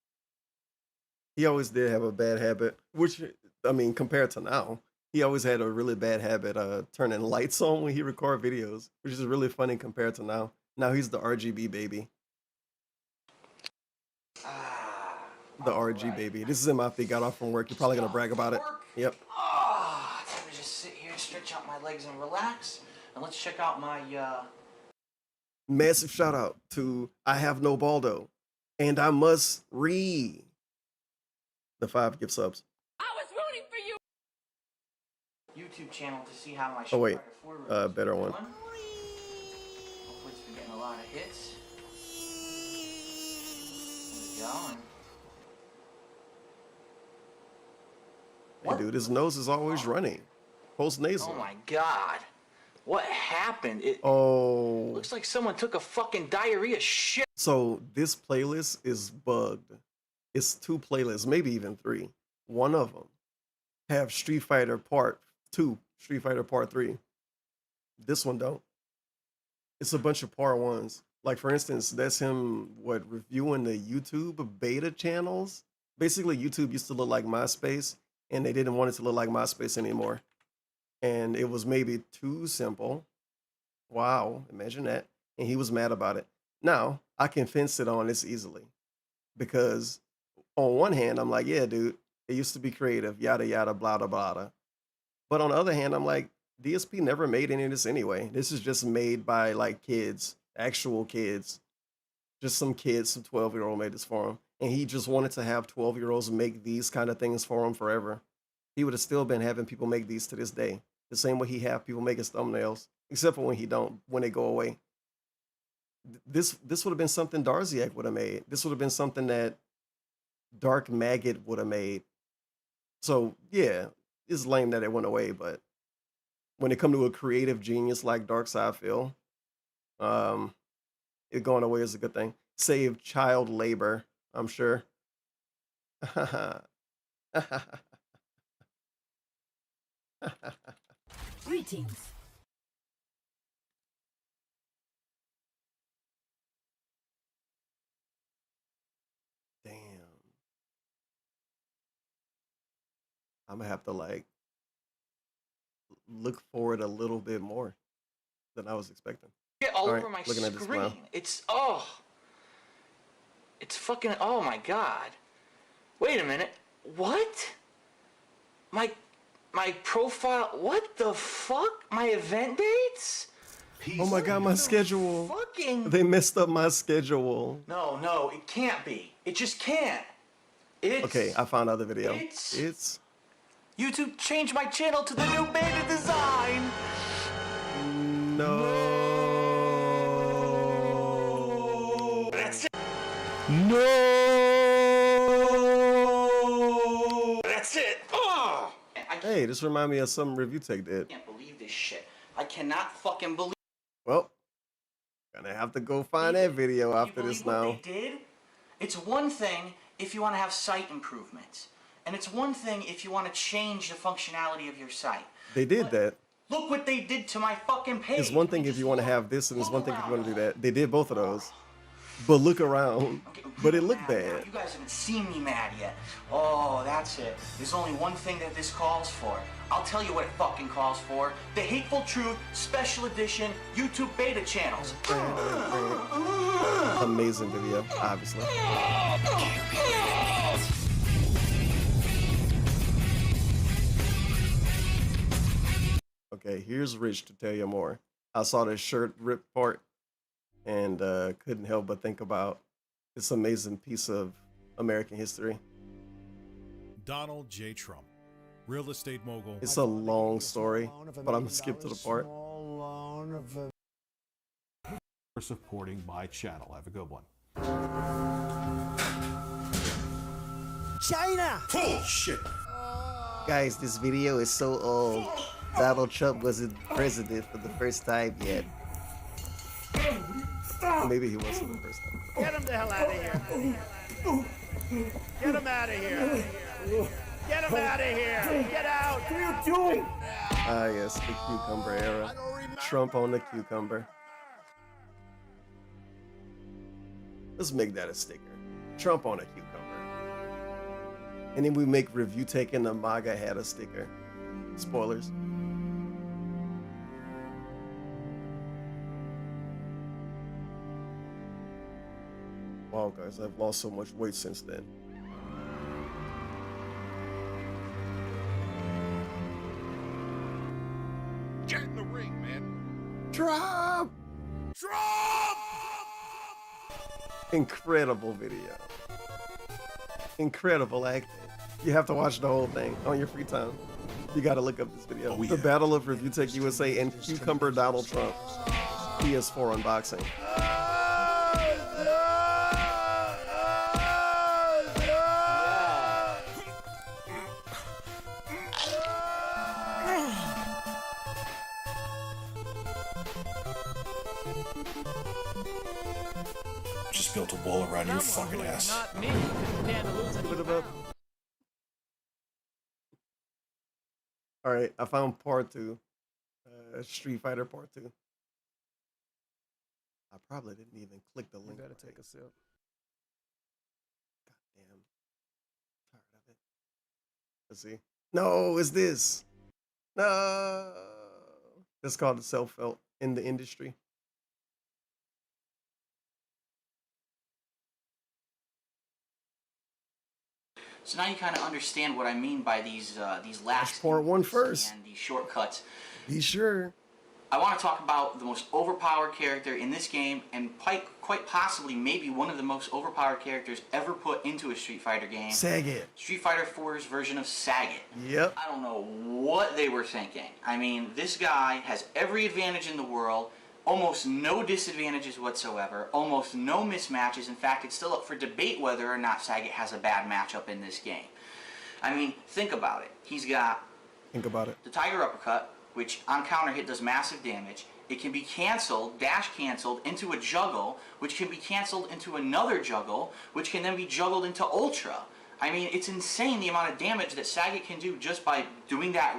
He always did have a bad habit, which, I mean, compared to now, he always had a really bad habit turning lights on when he record videos, which is really funny compared to now. Now he's the RGB baby. The RG baby. This is him after he got off from work. You're probably gonna brag about it. Yep. Ah, time to just sit here, stretch out my legs and relax. And let's check out my Massive shout out to I Have No Baldo and I Must Read. The 5 gift subs. YouTube channel to see how my Oh wait, Street Fighter 4 better one. Hopefully it's been getting a lot of hits. There we go. Hey dude, his nose is always running. Post nasal. Oh my god. What happened? It Oh. looks like someone took a fucking diarrhea shit. So this playlist is bugged. It's 2 playlists, maybe even 3. One of them have Street Fighter Part 2, Street Fighter Part 3. This one don't. It's a bunch of Part 1s. Like for instance, that's him reviewing the YouTube beta channels. Basically, YouTube used to look like MySpace, and they didn't want it to look like MySpace anymore. And it was maybe too simple. Wow, imagine that. And he was mad about it. Now, I can fence it on this easily because on one hand, I'm like, yeah, dude, it used to be creative, yada, yada, blah, blah, blah. But on the other hand, I'm like, DSP never made any of this anyway. This is just made by like kids, actual kids. Just some kids, some 12-year-old made this for him. And he just wanted to have 12-year-olds make these kind of things for him forever. He would have still been having people make these to this day. The same way he have people make his thumbnails, except for when they go away. This would have been something Darziak would have made. This would have been something that Dark Maggot would have made. So yeah, it's lame that it went away, but when it come to a creative genius like Darkside Phil, it going away is a good thing. Save child labor, I'm sure. Greetings. Damn. I'm gonna have to like look for it a little bit more than I was expecting. Get all Alright, over my looking at this screen. now. It's it's fucking, oh my god. Wait a minute. What? My profile, what the fuck? My event dates? Oh my god, my schedule. Fucking. They messed up my schedule. No, it can't be. It just can't. It's Okay, I found another video. It's YouTube changed my channel to the new beta design. No. That's it. No. That's it. Oh! Hey, this remind me of some review tech did. I can't believe this shit. I cannot fucking believe. Well, gonna have to go find that video after this now. What they did? It's one thing if you want to have site improvements, and it's one thing if you want to change the functionality of your site. They did that. Look what they did to my fucking page. It's one thing if you want to have this, and it's one thing if you want to do that. They did both of those. But look around. But it looked bad. You guys haven't seen me mad yet. Oh, that's it. There's only one thing that this calls for. I'll tell you what it fucking calls for. The Hateful Truth Special Edition YouTube beta channels. Amazing video, obviously. Okay, here's Rich to tell you more. I saw this shirt rip part and couldn't help but think about this amazing piece of American history. Donald J. Trump, real estate mogul. It's a long story, but I'm gonna skip to the part. For supporting my channel. Have a good one. China! Bullshit! Guys, this video is so old. Donald Trump wasn't president for the first time yet. Maybe he wasn't the first time. Get him the hell out of here. Get him out of here. Get him out of here. Get out. What are you doing? Ah, yes, the cucumber era. Trump on the cucumber. Let's make that a sticker. Trump on a cucumber. And then we make review taking the MAGA hat a sticker. Spoilers. Wow, guys, I've lost so much weight since then. Get in the ring, man. Trump! Trump! Incredible video. Incredible acting. You have to watch the whole thing on your free time. You gotta look up this video. The Battle of Review Tech USA and Cucumber Donald Trump. PS4 unboxing. Just built a wall around your fucking ass. Not me. You can't lose it. All right, I found part 2. Street Fighter part 2. I probably didn't even click the link. Gotta take a sip. Damn. Tired of it. Let's see. No, it's this. No. It's called the self-felt in the industry. So now you kind of understand what I mean by these lax Part 1 first. and these shortcuts. Be sure. I want to talk about the most overpowered character in this game, and quite possibly maybe one of the most overpowered characters ever put into a Street Fighter game. Sagat. Street Fighter 4's version of Sagat. Yep. I don't know what they were thinking. I mean, this guy has every advantage in the world, almost no disadvantages whatsoever, almost no mismatches. In fact, it's still up for debate whether or not Sagat has a bad matchup in this game. I mean, think about it. He's got Think about it. the Tiger Uppercut, which on counter hit does massive damage. It can be canceled, dash canceled, into a juggle, which can be canceled into another juggle, which can then be juggled into Ultra. I mean, it's insane the amount of damage that Sagat can do just by doing that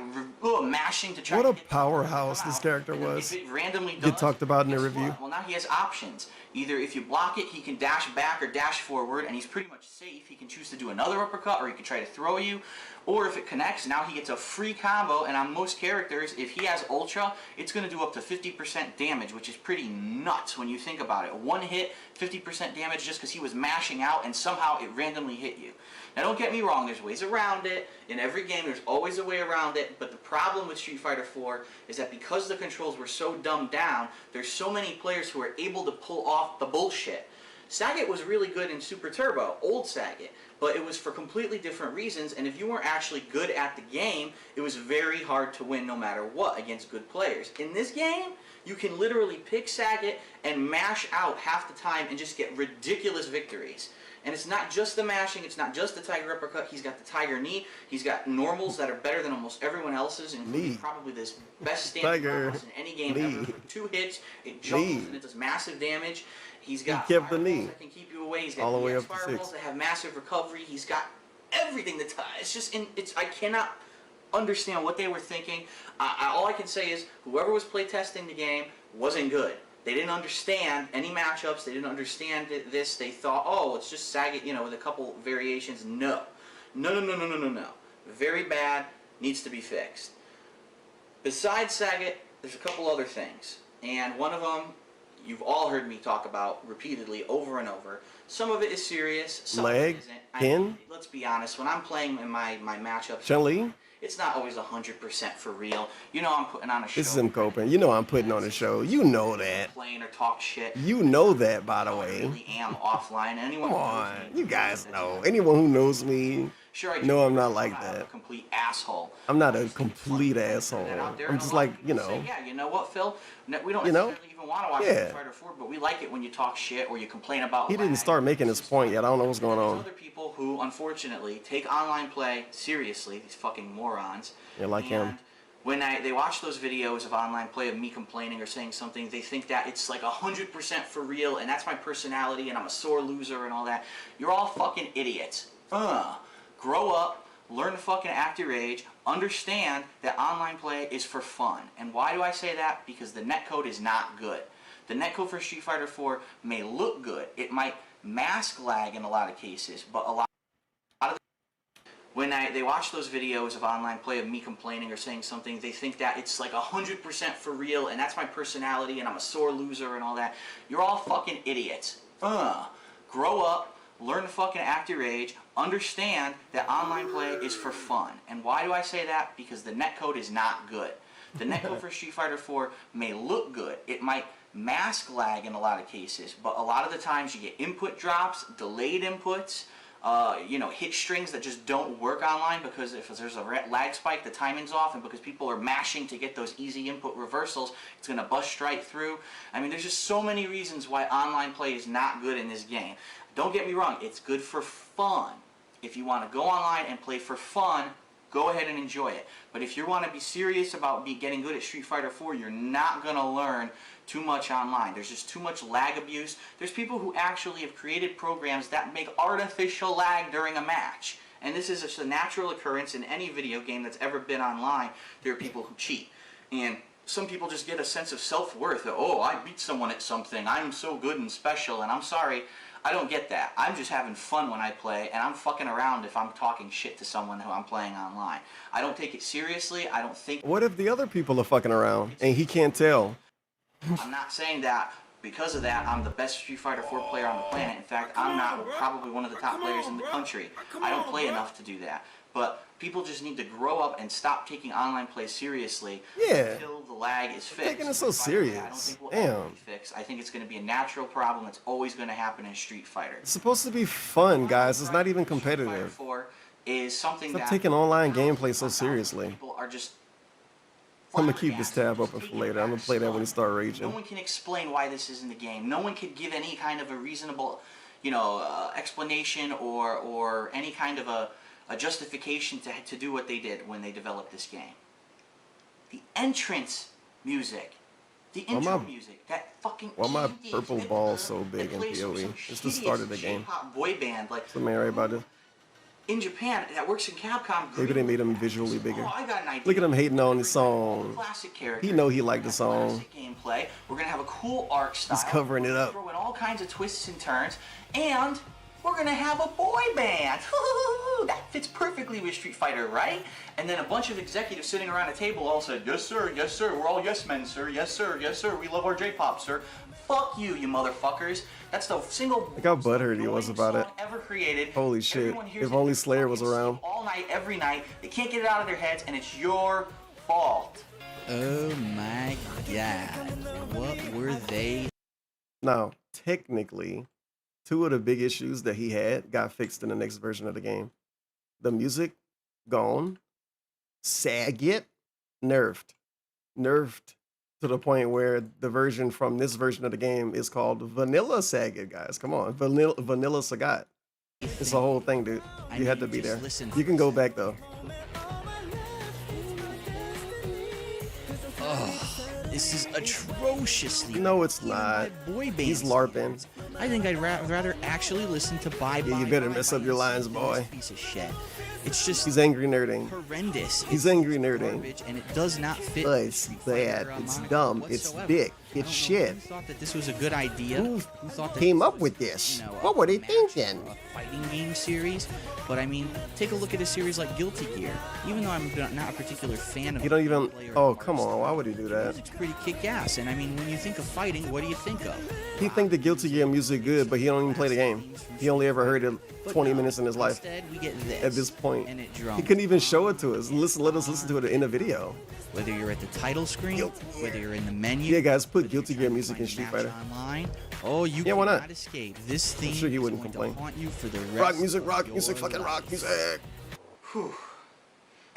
mashing to try What to a hit powerhouse this character was. If it randomly Get does, talked about in the guess review. what? Well, now he has options. Either if you block it, he can dash back or dash forward, and he's pretty much safe. He can choose to do another uppercut, or he can try to throw you. Or if it connects, now he gets a free combo, and on most characters, if he has Ultra, it's going to do up to 50% damage, which is pretty nuts when you think about it. One hit, 50% damage just because he was mashing out, and somehow it randomly hit you. Now don't get me wrong, there's ways around it. In every game, there's always a way around it, but the problem with Street Fighter 4 is that because the controls were so dumbed down, there's so many players who are able to pull off the bullshit. Sagat was really good in Super Turbo, old Sagat, but it was for completely different reasons, and if you weren't actually good at the game, it was very hard to win no matter what against good players. In this game, you can literally pick Sagat and mash out half the time and just get ridiculous victories. And it's not just the mashing, it's not just the Tiger Uppercut, he's got the Tiger Knee, he's got normals that are better than almost everyone else's, including probably this best standing in any game ever. For 2 hits, it jumps and it does massive damage. He's got kept the knee that can keep you away, he's got all the way up to fireballs 6. that have massive recovery, he's got everything that it's just, I cannot understand what they were thinking. All I can say is, whoever was playtesting the game wasn't good. They didn't understand any matchups. They didn't understand this. They thought, oh, it's just Sagat, you know, with a couple variations. No. No, no, no, no, no, no, no. Very bad. Needs to be fixed. Besides Sagat, there's a couple other things. And one of them, you've all heard me talk about repeatedly over and over. Some of it is serious. Some of it isn't. Pin? Let's be honest. When I'm playing in my matchups, Chun-Li? it's not always 100% for real. You know I'm putting on a show. This is him coping. You know I'm putting on a show. You know that. Playing or talk shit. You know that, by the way. I really am offline. Anyone Come who knows on. me You guys know. Anyone who knows me, sure, I do. know I'm not like I'm that. a complete asshole. I'm not a complete asshole. Out there, I'm and just a lot like, of you people say, know. yeah, you know what, Phil? We don't You know? necessarily even want to watch Yeah. Street Fighter 4, but we like it when you talk shit or you complain about He didn't lag. start making his point yet. I don't know what's going There's on. other people who, unfortunately, take online play seriously. These fucking morons. Yeah, like him. And when they watch those videos of online play of me complaining or saying something, they think that it's like 100% for real, and that's my personality, and I'm a sore loser and all that. You're all fucking idiots. Grow up, learn to fucking act your age, understand that online play is for fun. And why do I say that? Because the netcode is not good. The netcode for Street Fighter 4 may look good. It might mask lag in a lot of cases, but a lot of when they watch those videos of online play of me complaining or saying something, they think that it's like 100% for real, and that's my personality, and I'm a sore loser and all that. You're all fucking idiots. Grow up, learn to fucking act your age, understand that online play is for fun. And why do I say that? Because the netcode is not good. The netcode for Street Fighter 4 may look good. It might mask lag in a lot of cases, but a lot of the times you get input drops, delayed inputs, you know, hit strings that just don't work online because if there's a lag spike, the timing's off, and because people are mashing to get those easy input reversals, it's going to bust right through. I mean, there's just so many reasons why online play is not good in this game. Don't get me wrong, it's good for fun. If you want to go online and play for fun, go ahead and enjoy it. But if you want to be serious about getting good at Street Fighter 4, you're not going to learn too much online. There's just too much lag abuse. There's people who actually have created programs that make artificial lag during a match. And this is just a natural occurrence in any video game that's ever been online. There are people who cheat. And some people just get a sense of self-worth. That, oh, I beat someone at something. I'm so good and special. And I'm sorry, I don't get that. I'm just having fun when I play, and I'm fucking around if I'm talking shit to someone who I'm playing online. I don't take it seriously. I don't think... What if the other people are fucking around and he can't tell? I'm not saying that Because of that, I'm the best Street Fighter 4 player on the planet. In fact, I'm not probably one of the top players in the country. I don't play enough to do that. But people just need to grow up and stop taking online play seriously until the lag is fixed. Taking it so serious. I don't think we'll ever be fixed. I think it's going to be a natural problem that's always going to happen in Street Fighter. It's supposed to be fun, guys. It's not even competitive. 4 is something Stop that taking online gameplay so seriously. people are just I'm gonna keep this tab open for later. I'm gonna play that when he start no raging. one can explain why this is in the game. No one could give any kind of a reasonable, explanation or any kind of a justification to do what they did when they developed this game. The entrance music, the intro music, that fucking. Why my purple ball so big in PoE? It's the start of the game. J-pop boy band like. What's the man right about this? In Japan, that works in Capcom. Maybe they made him visually bigger. Oh, I got an idea. Look at him hating on the song. Classic character. He know he liked the song. Gameplay. We're gonna have a cool arc style. He's covering it up. Throw in all kinds of twists and turns, and we're gonna have a boy band. That fits perfectly with Street Fighter, right? And then a bunch of executives sitting around a table all said, "Yes, sir. Yes, sir. We're all yes men, sir. Yes, sir. Yes, sir. We love our J-pop, sir." Fuck you, you motherfuckers. That's the single Look how butthurt he was about it. ever created. Holy shit. If only Slayer was around. All night, every night. They can't get it out of their heads, and it's your fault. Oh my god. What were they? Now, technically, two of the big issues that he had got fixed in the next version of the game. The music, gone. Saget, nerfed. Nerfed to the point where the version from this version of the game is called Vanilla Saget, guys. Come on. Vanilla Sagat. It's a whole thing, dude. You had to be there. You can go back, though. Oh, this is atrociously. No, it's not. He's LARPing. I think I'd rather actually listen to Bye Bye. Yeah, you better mess up your lines, boy. Piece of shit. It's just he's angry nerding. Horrendous. He's angry nerding. And it does not fit. It's bad. It's dumb. It's dick. It's shit. Who thought that this was a good idea? Who thought that came up with this? What were they thinking? Fighting game series, but I mean, take a look at a series like Guilty Gear. Even though I'm not a particular fan of. You don't even. Oh, come on! Why would he do that? It's pretty kick-ass, and I mean, when you think of fighting, what do you think of? He think the Guilty Gear music good, but he don't even play the game. He only ever heard it 20 minutes in his life. Instead, we get this. At this point, and it he couldn't even show it to us. Let us listen to it in a video. Whether you're at the title screen, whether you're in the menu. Yeah, guys, put Guilty Gear music in Street Fighter. Online. Oh, you why not? cannot escape. This theme I'm sure he wouldn't is complain. going to haunt you for the rest Rock music, of fucking your rock music. Whew.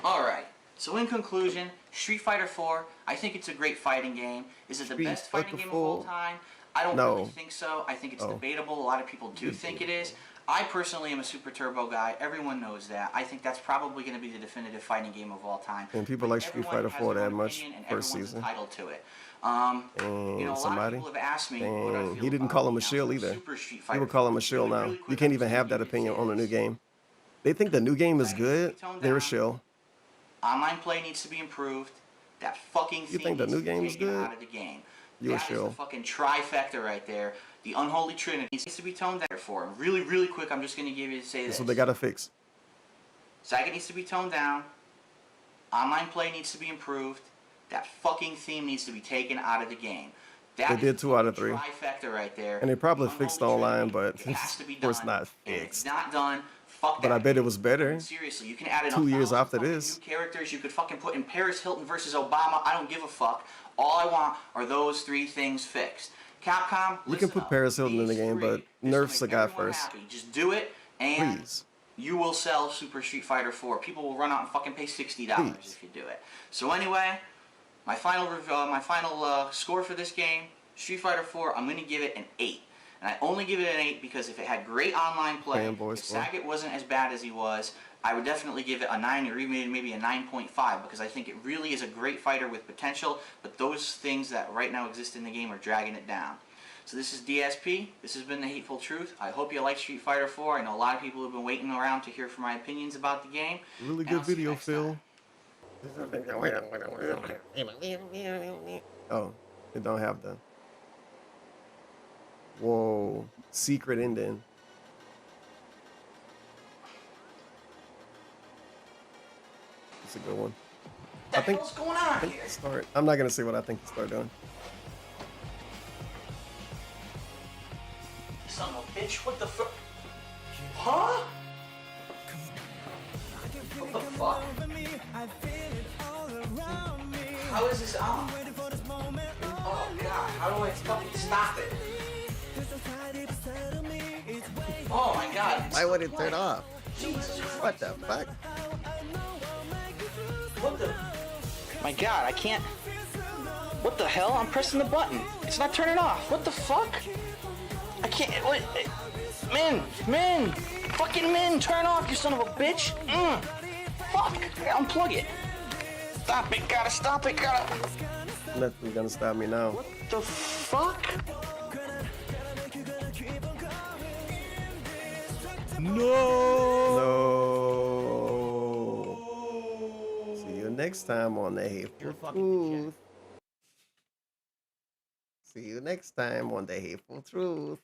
Alright, so in conclusion, Street Fighter 4, I think it's a great fighting game. Is it the best fighting game of all time? I don't really think so. I think it's debatable. A lot of people do think it is. I personally am a Super Turbo guy. Everyone knows that. I think that's probably going to be the definitive fighting game of all time. And people like Street Fighter 4 that much first season. Entitled to it. And somebody. A lot of people have asked me what I feel He didn't call him a shill either. He would call him a shill now. You can't even have that opinion on the new game. They think the new game is good. They're a shill. Online play needs to be improved. That fucking You think the new game is good? Out of the game. You a That is shill. the fucking trifecta right there. The unholy trinity needs to be toned down for. Really, really quick, I'm just going to give you to say this. That's what they gotta fix. Saget needs to be toned down. Online play needs to be improved. That fucking theme needs to be taken out of the game. They did 2 out of 3. Trifecta right there. And they probably fixed online, but It has to be of course done. not If it's fixed. not done, fuck But that. I bet it was better. Seriously, you can add in 2 years 1,000 after fucking this. new characters. You could fucking put in Paris Hilton versus Obama. I don't give a fuck. All I want are those 3 things fixed. Capcom, You can put Paris Hilton in the game, but nerf Sagat first. happy. Just do it, and Please. you will sell Super Street Fighter 4. People will run out and fucking pay $60 if you do it. So anyway, my final score for this game, Street Fighter 4, I'm going to give it an 8. And I only give it an 8 because if it had great online play, Fanboy if score. Saget wasn't as bad as he was, I would definitely give it a 9 or even maybe a 9.5 because I think it really is a great fighter with potential, but those things that right now exist in the game are dragging it down. So this is DSP. This has been The Hateful Truth. I hope you like Street Fighter 4. I know a lot of people have been waiting around to hear from my opinions about the game. Really And good I'll see you video, next Phil. Oh, it don't have the. Whoa, secret ending. It's a good one. I think. What's going on here? Start. I'm not gonna say what I think to start doing. son of a bitch. What the fuck? Huh? What the fuck? How is this on? Oh god, how do I fucking stop it? Oh my god. Why would it turn off? Jesus What the fuck? What the? My god, I can't. What the hell? I'm pressing the button. It's not turning off. What the fuck? I can't. What? Min! Fucking Min! Turn off, you son of a bitch! Fuck! Unplug it! Stop it! Gotta stop it! Gotta. Nothing's gonna stop me now. What the fuck? No. See you next time on the Hateful Truth. See you next time on the Hateful Truth.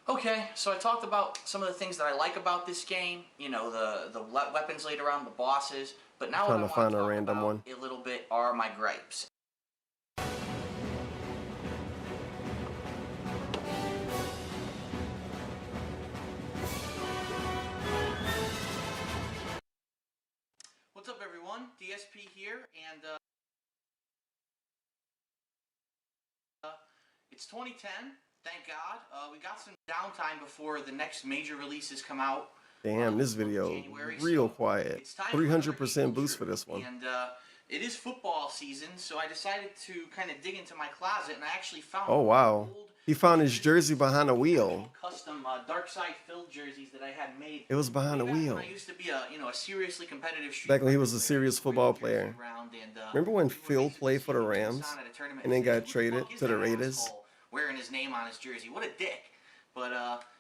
Okay, so I talked about some of the things that I like about this game. You know, the weapons laid around, the bosses. But now what I want to talk about a little bit are my gripes. What's up, everyone? DSP here, and it's 2010. Thank God. We got some downtime before the next major releases come out. Damn, this video real quiet. 300% boost for this one. And it is football season, so I decided to kind of dig into my closet, and I actually found Oh wow, he found his jersey behind a wheel. custom dark side filled jerseys that I had made. It was behind a wheel. I used to be a seriously competitive Back when he was a serious football player. Remember when Phil played for the Rams and then got traded to the Raiders? Wearing his name on his jersey. What a dick. But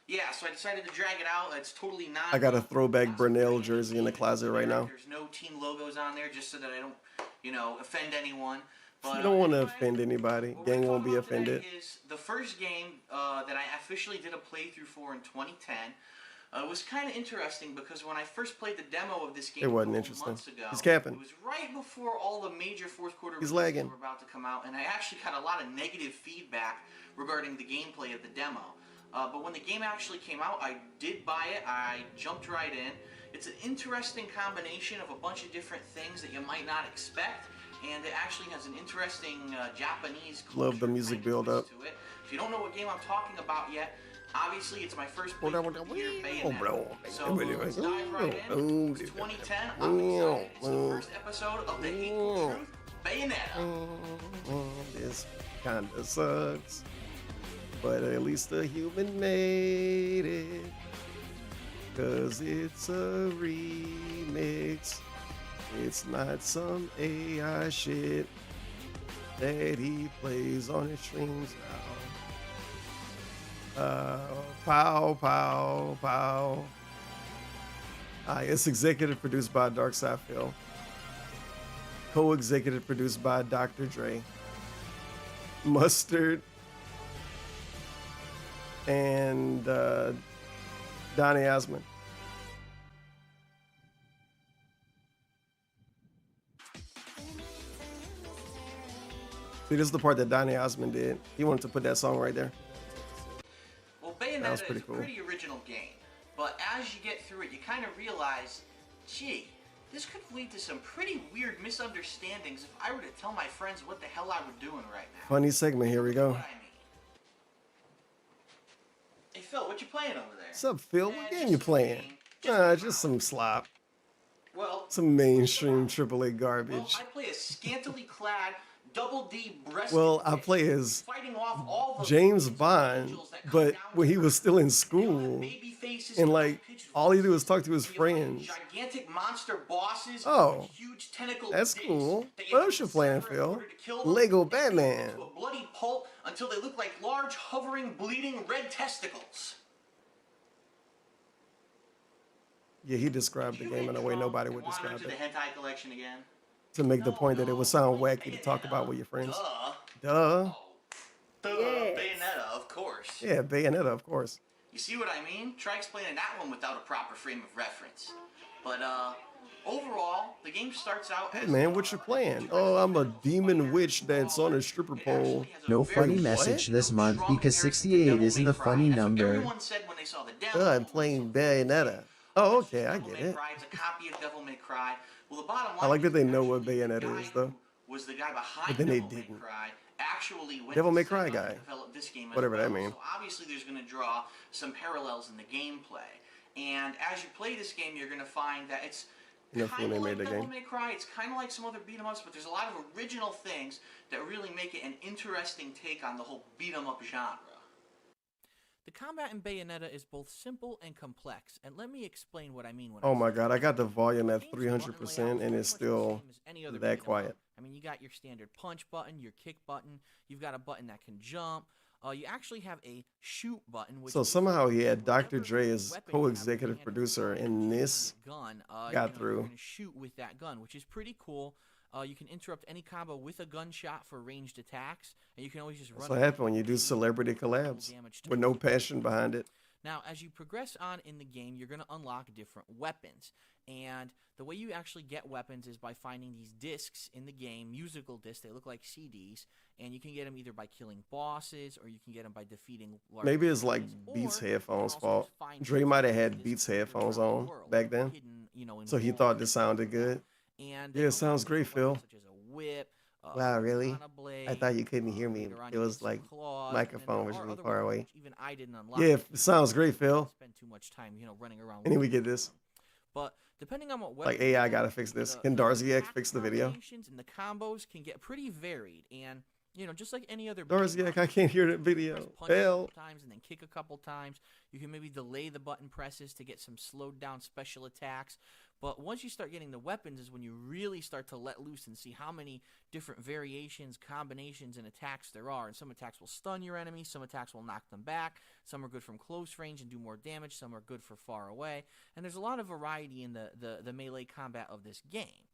yeah, so I decided to drag it out. It's totally not. I got a throwback Brunel jersey in the closet right now. There's no team logos on there, just so that I don't, offend anyone. But You don't want to offend anybody. Gang won't be offended. is the first game that I officially did a playthrough for in 2010. It was kind of interesting because when I first played the demo of this game It wasn't a couple interesting. months ago, He's capping. it was right before all the major fourth quarter He's releases lagging. were about to come out, and I actually got a lot of negative feedback regarding the gameplay of the demo. But when the game actually came out, I did buy it. I jumped right in. It's an interesting combination of a bunch of different things that you might not expect, and it actually has an interesting Japanese culture Love the music build up. to it. If you don't know what game I'm talking about yet, obviously it's my first playthrough here, Bayonetta. So let's dive right in. It's 2010. I'm excited. It's the first episode of the Hateful Truth, Bayonetta. This kinda sucks, but at least the human made it, 'cause it's a remix. It's not some AI shit that he plays on his streams now. Pow, pow, pow. It's executive produced by Dark Side Phil. Co-executive produced by Dr. Dre. Mustard. And Donny Osmond. See, this is the part that Donny Osmond did. He wanted to put that song right there. Well, That was Bayonetta pretty is a cool. pretty original game, but as you get through it, you kind of realize, gee, this could lead to some pretty weird misunderstandings if I were to tell my friends what the hell I were doing right now. Funny segment. Here we go. Hey Phil, what you playing over there? What's up, Phil? What game you playing? Just some slop. Well, Some mainstream AAA garbage. I play a scantily clad, double D breast. Well, I play as fighting off all the James Bond, but when he was still in school, and like all he do is talk to his friends. gigantic monster bosses. Oh, huge tentacle. that's cool. What else you playing, Phil? Lego Batman. To a bloody pulp until they look like large, hovering, bleeding red testicles. Yeah, he described the game in a way nobody would Wander describe into the it. hentai collection again. To make the point that it would sound wacky to talk about with your friends. Duh. Bayonetta, of course. Yeah, Bayonetta, of course. You see what I mean? Try explaining that one without a proper frame of reference. But overall, the game starts out Hey as man, what you playing? Oh, I'm a demon witch that's on a stripper pole. No funny Wait, message what? this month because 68 isn't a funny number. everyone said when they saw the demo. I'm playing Bayonetta. Oh, okay, I get it. It's a copy of Devil May Cry. Well, the bottom I line like that they know what Bayonetta is though. was the guy behind But then they Devil May didn't. Cry actually went Devil to May set Cry out to guy. develop this game as Whatever that well. means. So obviously there's going to draw some parallels in the gameplay. And as you play this game, you're going to find that it's Enough when they made the Devil game. May Cry. It's kind of like some other beat 'em ups, but there's a lot of original things that really make it an interesting take on the whole beat 'em up genre. The combat in Bayonetta is both simple and complex, and let me explain what I mean when Oh my god, I got the volume at 300% and it's still that quiet. I mean, you got your standard punch button, your kick button, you've got a button that can jump. You actually have a shoot button. Which So somehow he had Dr. Dre as co-executive producer and this gun, got through. You're gonna shoot with that gun, which is pretty cool. You can interrupt any combo with a gunshot for ranged attacks, and you can always just run. That's what happens when you do celebrity collabs with no passion behind it. Now, as you progress on in the game, you're going to unlock different weapons. And the way you actually get weapons is by finding these discs in the game, musical discs. They look like CDs. And you can get them either by killing bosses or you can get them by defeating large Maybe it's like enemies, Beats or headphones' you can fault. also find Dre might have had Beats headphones on back then. hidden, you know, in So he walls thought this sounded good. And Yeah, it sounds great, Phil. such as a whip, Wow, really? katana blade, I thought you couldn't hear me. later on It you was get some like claws, microphone was and there are really other far weapons away. which even I didn't unlock. Yeah, it sounds great, Phil. Spend too much time, you know, running around. And then we looking get this. But depending on what Like weapon AI you gotta have, fix this. the Can Darziak attack fix the video? combinations and the combos can get pretty varied, and you know, just like any other. Darziak, I can't hear that video. Punch a Hell. couple times and then kick a couple times. You can maybe delay the button presses to get some slowed down special attacks. But once you start getting the weapons is when you really start to let loose and see how many different variations, combinations, and attacks there are. And some attacks will stun your enemies, some attacks will knock them back, some are good from close range and do more damage, some are good for far away. And there's a lot of variety in the melee combat of this game.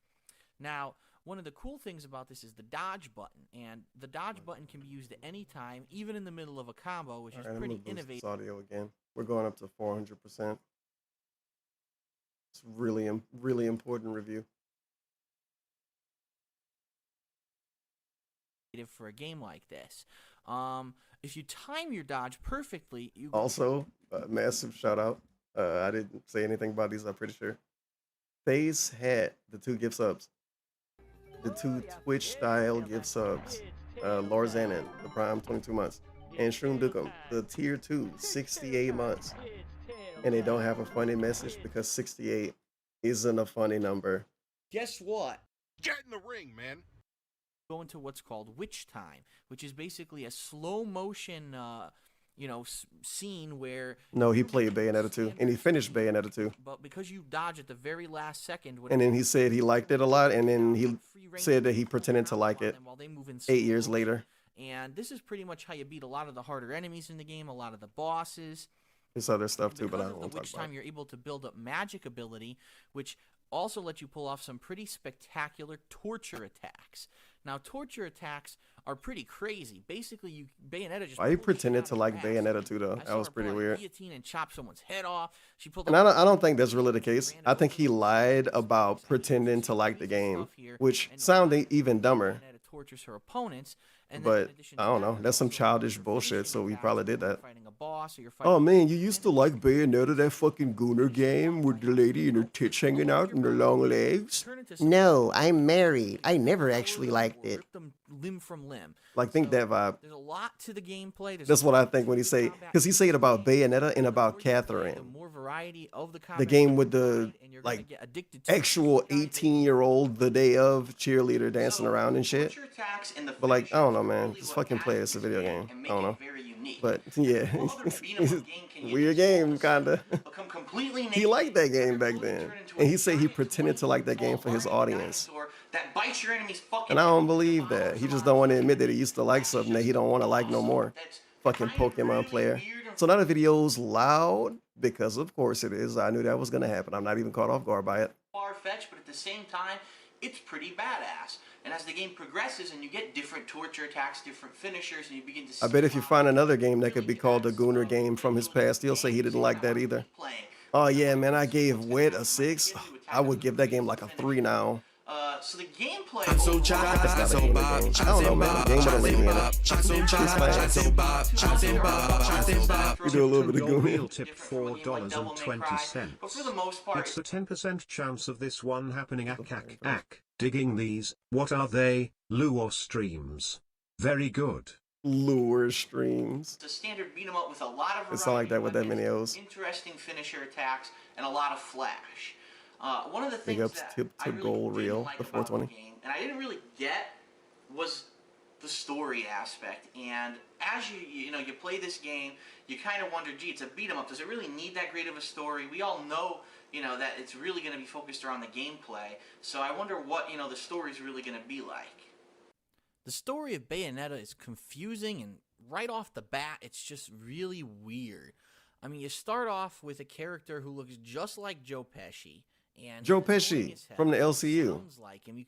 Now, one of the cool things about this is the dodge button. And the dodge button can be used at any time, even in the middle of a combo, which is All right, pretty I'm gonna boost this innovative. audio again. We're going up to 400%. It's really important review. For a game like this. If you time your dodge perfectly, you Also, massive shout out. I didn't say anything about these, I'm pretty sure. FaZe had the 2 gift subs. The 2 Twitch style gift subs. Larzanin, the Prime 22 months. And Shroom Dukem, the tier 2, 68 months. And they don't have a funny message because 68 isn't a funny number. Guess what? Get in the ring, man. go into what's called witch time, which is basically a slow motion, scene where. No, he played Bayonetta 2, and he finished Bayonetta 2. But because you dodge at the very last second. And then he said he liked it a lot, and then he said that he pretended to like it 8 years later. And this is pretty much how you beat a lot of the harder enemies in the game, a lot of the bosses. There's other stuff too, but I Because don't of want the to witch talk about time, it. you're able to build up magic ability, which also lets you pull off some pretty spectacular torture attacks. Now, torture attacks are pretty crazy. Basically, Bayonetta just. Why he pretended to like Bayonetta 2 though? That was pretty weird. Guillotine and chop someone's head off. She pulled. And I don't think that's really the case. I think he lied about pretending to like the game, which sounded even dumber. Tortures her opponents. And But I don't know. That's some childish bullshit. So he probably did that. fighting a boss or you're fighting. Oh man, you used to like Bayonetta, that fucking Gooner game with the lady and her tits hanging out and her long legs? No, I'm married. I never actually liked it. them limb from limb. Like, think that vibe. There's a lot to the gameplay. There's That's a what lot I think when he say, because he say it about Bayonetta and about Catherine. more variety of the The combat game with the gonna like get addicted to it. actual 18-year-old the day of cheerleader dancing around and shit. But like, I don't know, man. Just fucking play it. It's a video game. I don't know. But yeah, weird game, kinda. He liked that game back then, and he said he pretended to like that game for his audience. that bites your enemy's fucking. And I don't believe that. He just don't want to admit that he used to like something that he don't want to like no more. Fucking Pokemon player. So now the video's loud because of course it is. I knew that was gonna happen. I'm not even caught off guard by it. Far-fetched, but at the same time, it's pretty badass. And as the game progresses and you get different torture attacks, different finishers, and you begin to see I bet if you find another game that could be called a Gooner game from his past, he'll say he didn't like that either. Oh yeah, man, I gave Wet a 6. I would give that game like a 3 now. So the gameplay. That's not a game. I don't know, man. The game would have let me in it. We do a little bit of Gooner. Tip $4.20. But for the most part, It's a 10% chance of this one happening. Digging these. What are they? Lure streams. Very good. Lure streams. It's a standard beat 'em up with a lot of It's not like that with that many O's. interesting finisher attacks and a lot of flash. One of the Big things ups that to I really Goal didn't Reel, like the about the 420. game, and I didn't really get, was the story aspect. And as you play this game, you kind of wonder, gee, it's a beat 'em up. Does it really need that great of a story? We all know, that it's really going to be focused around the gameplay. So I wonder what, the story's really going to be like. The story of Bayonetta is confusing, and right off the bat, it's just really weird. I mean, you start off with a character who looks just like Joe Pesci. And Joe Pesci from the LCU.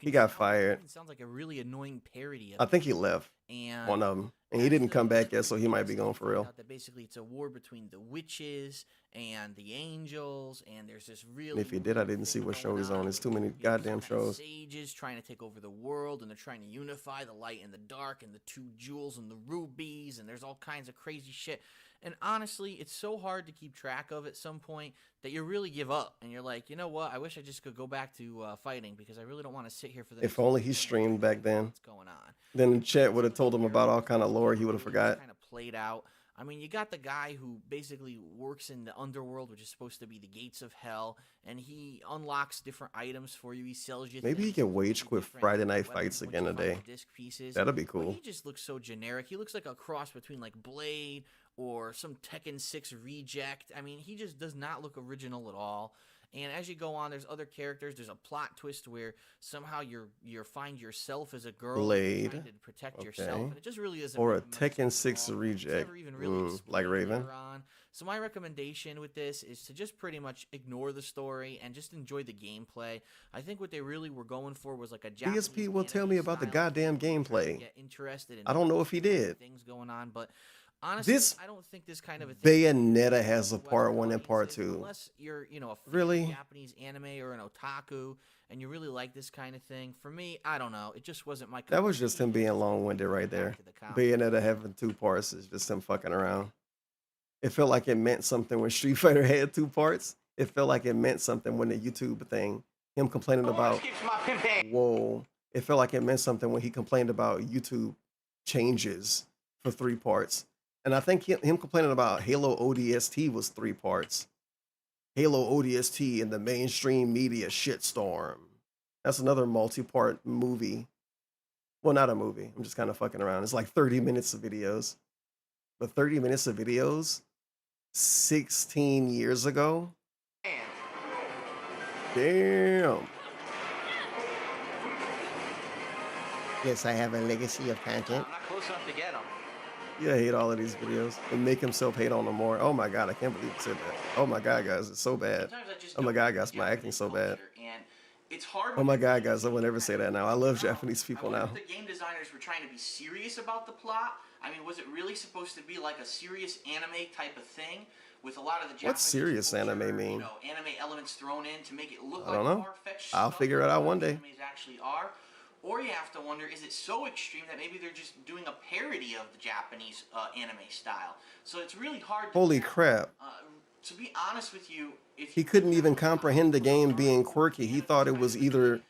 He got fired. It sounds like a really annoying parody of I think he left. And One of them. And he didn't come back yet, so he might be going for real. that basically it's a war between the witches and the angels, and there's this And really if he did, I didn't see what show he's on. There's too many goddamn shows. sages trying to take over the world, and they're trying to unify the light and the dark and the two jewels and the rubies, and there's all kinds of crazy shit. And honestly, it's so hard to keep track of at some point that you really give up, and you're like, you know what, I wish I just could go back to fighting, because I really don't want to sit here for the If only he streamed back then. what's going on. Then the chat would have told him about all kind of lore he would have forgot. Kind of played out. I mean, you got the guy who basically works in the underworld, which is supposed to be the gates of hell, and he unlocks different items for you. He sells you. Maybe he can wage quit Friday Night Fights again today. That'd be cool. He just looks so generic. He looks like a cross between like Blade or some Tekken 6 reject. I mean, he just does not look original at all. And as you go on, there's other characters. There's a plot twist where somehow you find yourself as a girl Blade. trying to protect yourself, and it just really doesn't. Or a make much Tekken 6 reject. Like Raven. on. So my recommendation with this is to just pretty much ignore the story and just enjoy the gameplay. I think what they really were going for was like a Japanese DSP will tell me about the goddamn gameplay. get interested in I don't know if he did. things going on, but honestly, This I don't think this kind of a thing Bayonetta has a part 1 and part 2. unless you're, a fan of Really? Japanese anime or an otaku and you really like this kind of thing. For me, I don't know. It just wasn't my cup That of was just him being long-winded right there. Bayonetta having 2 parts is just him fucking around. It felt like it meant something when Street Fighter had 2 parts. It felt like it meant something when the YouTube thing, him complaining about, whoa. It felt like it meant something when he complained about YouTube changes for 3 parts. And I think him complaining about Halo ODST was 3 parts. Halo ODST in the mainstream media shitstorm. That's another multi-part movie. Well, not a movie. I'm just kind of fucking around. It's like 30 minutes of videos. But 30 minutes of videos 16 years ago? Damn. Yes, I have a legacy of content. I'm not close enough to get them. Yeah, I hate all of these videos and make himself hate on them more. Oh my god, I can't believe he said that. Oh my god, guys, it's so bad. Oh my god, guys, my acting's so bad. And it's hard. Oh my god, guys, I will never say that now. I love Japanese people now. The game designers were trying to be serious about the plot. I mean, was it really supposed to be like a serious anime type of thing with a lot of the Japanese What's serious anime mean? anime elements thrown in to make it look I don't like know. far-fetched I'll stuff figure it out one day. animes actually are? Or you have to wonder, is it so extreme that maybe they're just doing a parody of the Japanese anime style? So it's really hard to Holy crap. to be honest with you, if He couldn't even comprehend the game being quirky. He thought it was either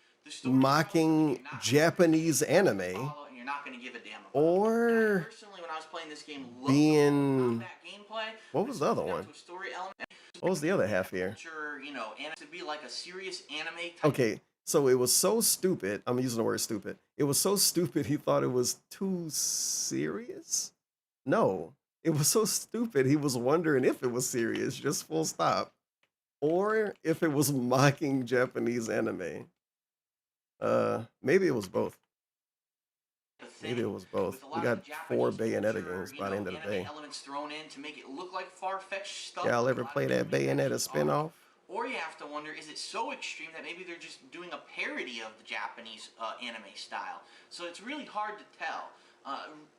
mocking Japanese anime and you're not going to give a damn about or personally, when I was playing this game, being... that gameplay, What was the other one? story element, What was the other half here? and to be like a serious anime type. Okay, so it was so stupid. I'm using the word stupid. It was so stupid he thought it was too serious? No. It was so stupid he was wondering if it was serious, just full stop. Or if it was mocking Japanese anime. Maybe it was both. Maybe it was both. We got 4 Bayonetta games by the end of the day. Elements thrown in to make it look like far-fetched stuff. Y'all ever play that Bayonetta spinoff? Or you have to wonder, is it so extreme that maybe they're just doing a parody of the Japanese anime style? So it's really hard to tell.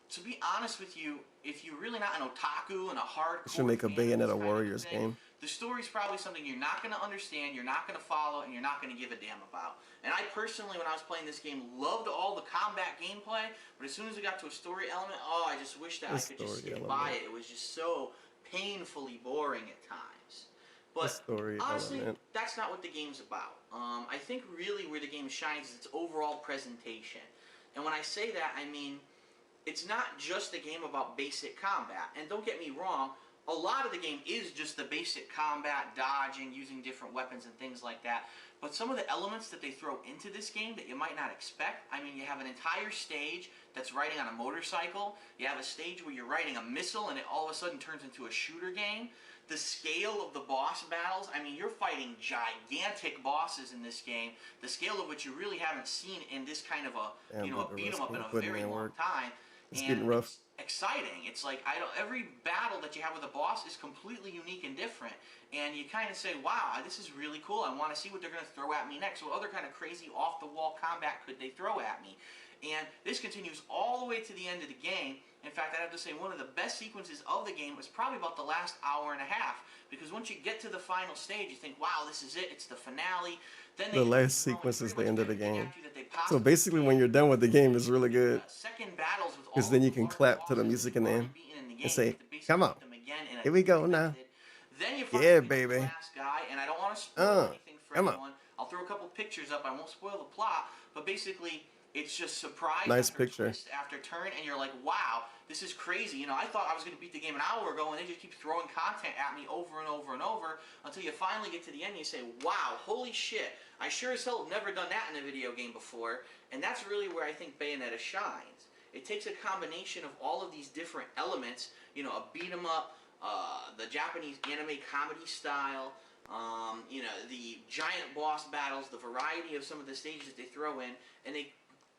To be honest with you, if you're really not an otaku and a hardcore Should make a Bayonetta Warriors thing, game. the story's probably something you're not going to understand, you're not going to follow, and you're not going to give a damn about. And I personally, when I was playing this game, loved all the combat gameplay, but as soon as it got to a story element, oh, I just wish that I could just skip by it. It was just so painfully boring at times. But honestly, that's not what the game's about. I think really where the game shines is its overall presentation. And when I say that, I mean, it's not just a game about basic combat. And don't get me wrong, a lot of the game is just the basic combat, dodging, using different weapons and things like that. But some of the elements that they throw into this game that you might not expect, I mean, you have an entire stage that's riding on a motorcycle. You have a stage where you're riding a missile and it all of a sudden turns into a shooter game. The scale of the boss battles, I mean, you're fighting gigantic bosses in this game, the scale of which you really haven't seen in this kind of a, a beat 'em up in a very long time. It's getting rough. It's exciting. It's like, every battle that you have with a boss is completely unique and different. And you kind of say, wow, this is really cool. I want to see what they're going to throw at me next. What other kind of crazy off-the-wall combat could they throw at me? And this continues all the way to the end of the game. In fact, I have to say one of the best sequences of the game was probably about the last hour and a half. Because once you get to the final stage, you think, wow, this is it. It's the finale. Then The last sequence is the end of the game. So basically, when you're done with the game, it's really good. Because then you can clap to the music in the end and say, come on, here we go now. Then you Yeah, baby. last guy, and I don't want to spoil anything for come on. anyone. I'll throw a couple pictures up. I won't spoil the plot, but basically, it's just surprise Nice after picture. twist after turn, and you're like, wow, this is crazy. You know, I thought I was going to beat the game an hour ago, and they just keep throwing content at me over and over and over until you finally get to the end and you say, wow, holy shit, I sure as hell have never done that in a video game before. And that's really where I think Bayonetta shines. It takes a combination of all of these different elements, you know, a beat 'em up, the Japanese anime comedy style, you know, the giant boss battles, the variety of some of the stages that they throw in, and they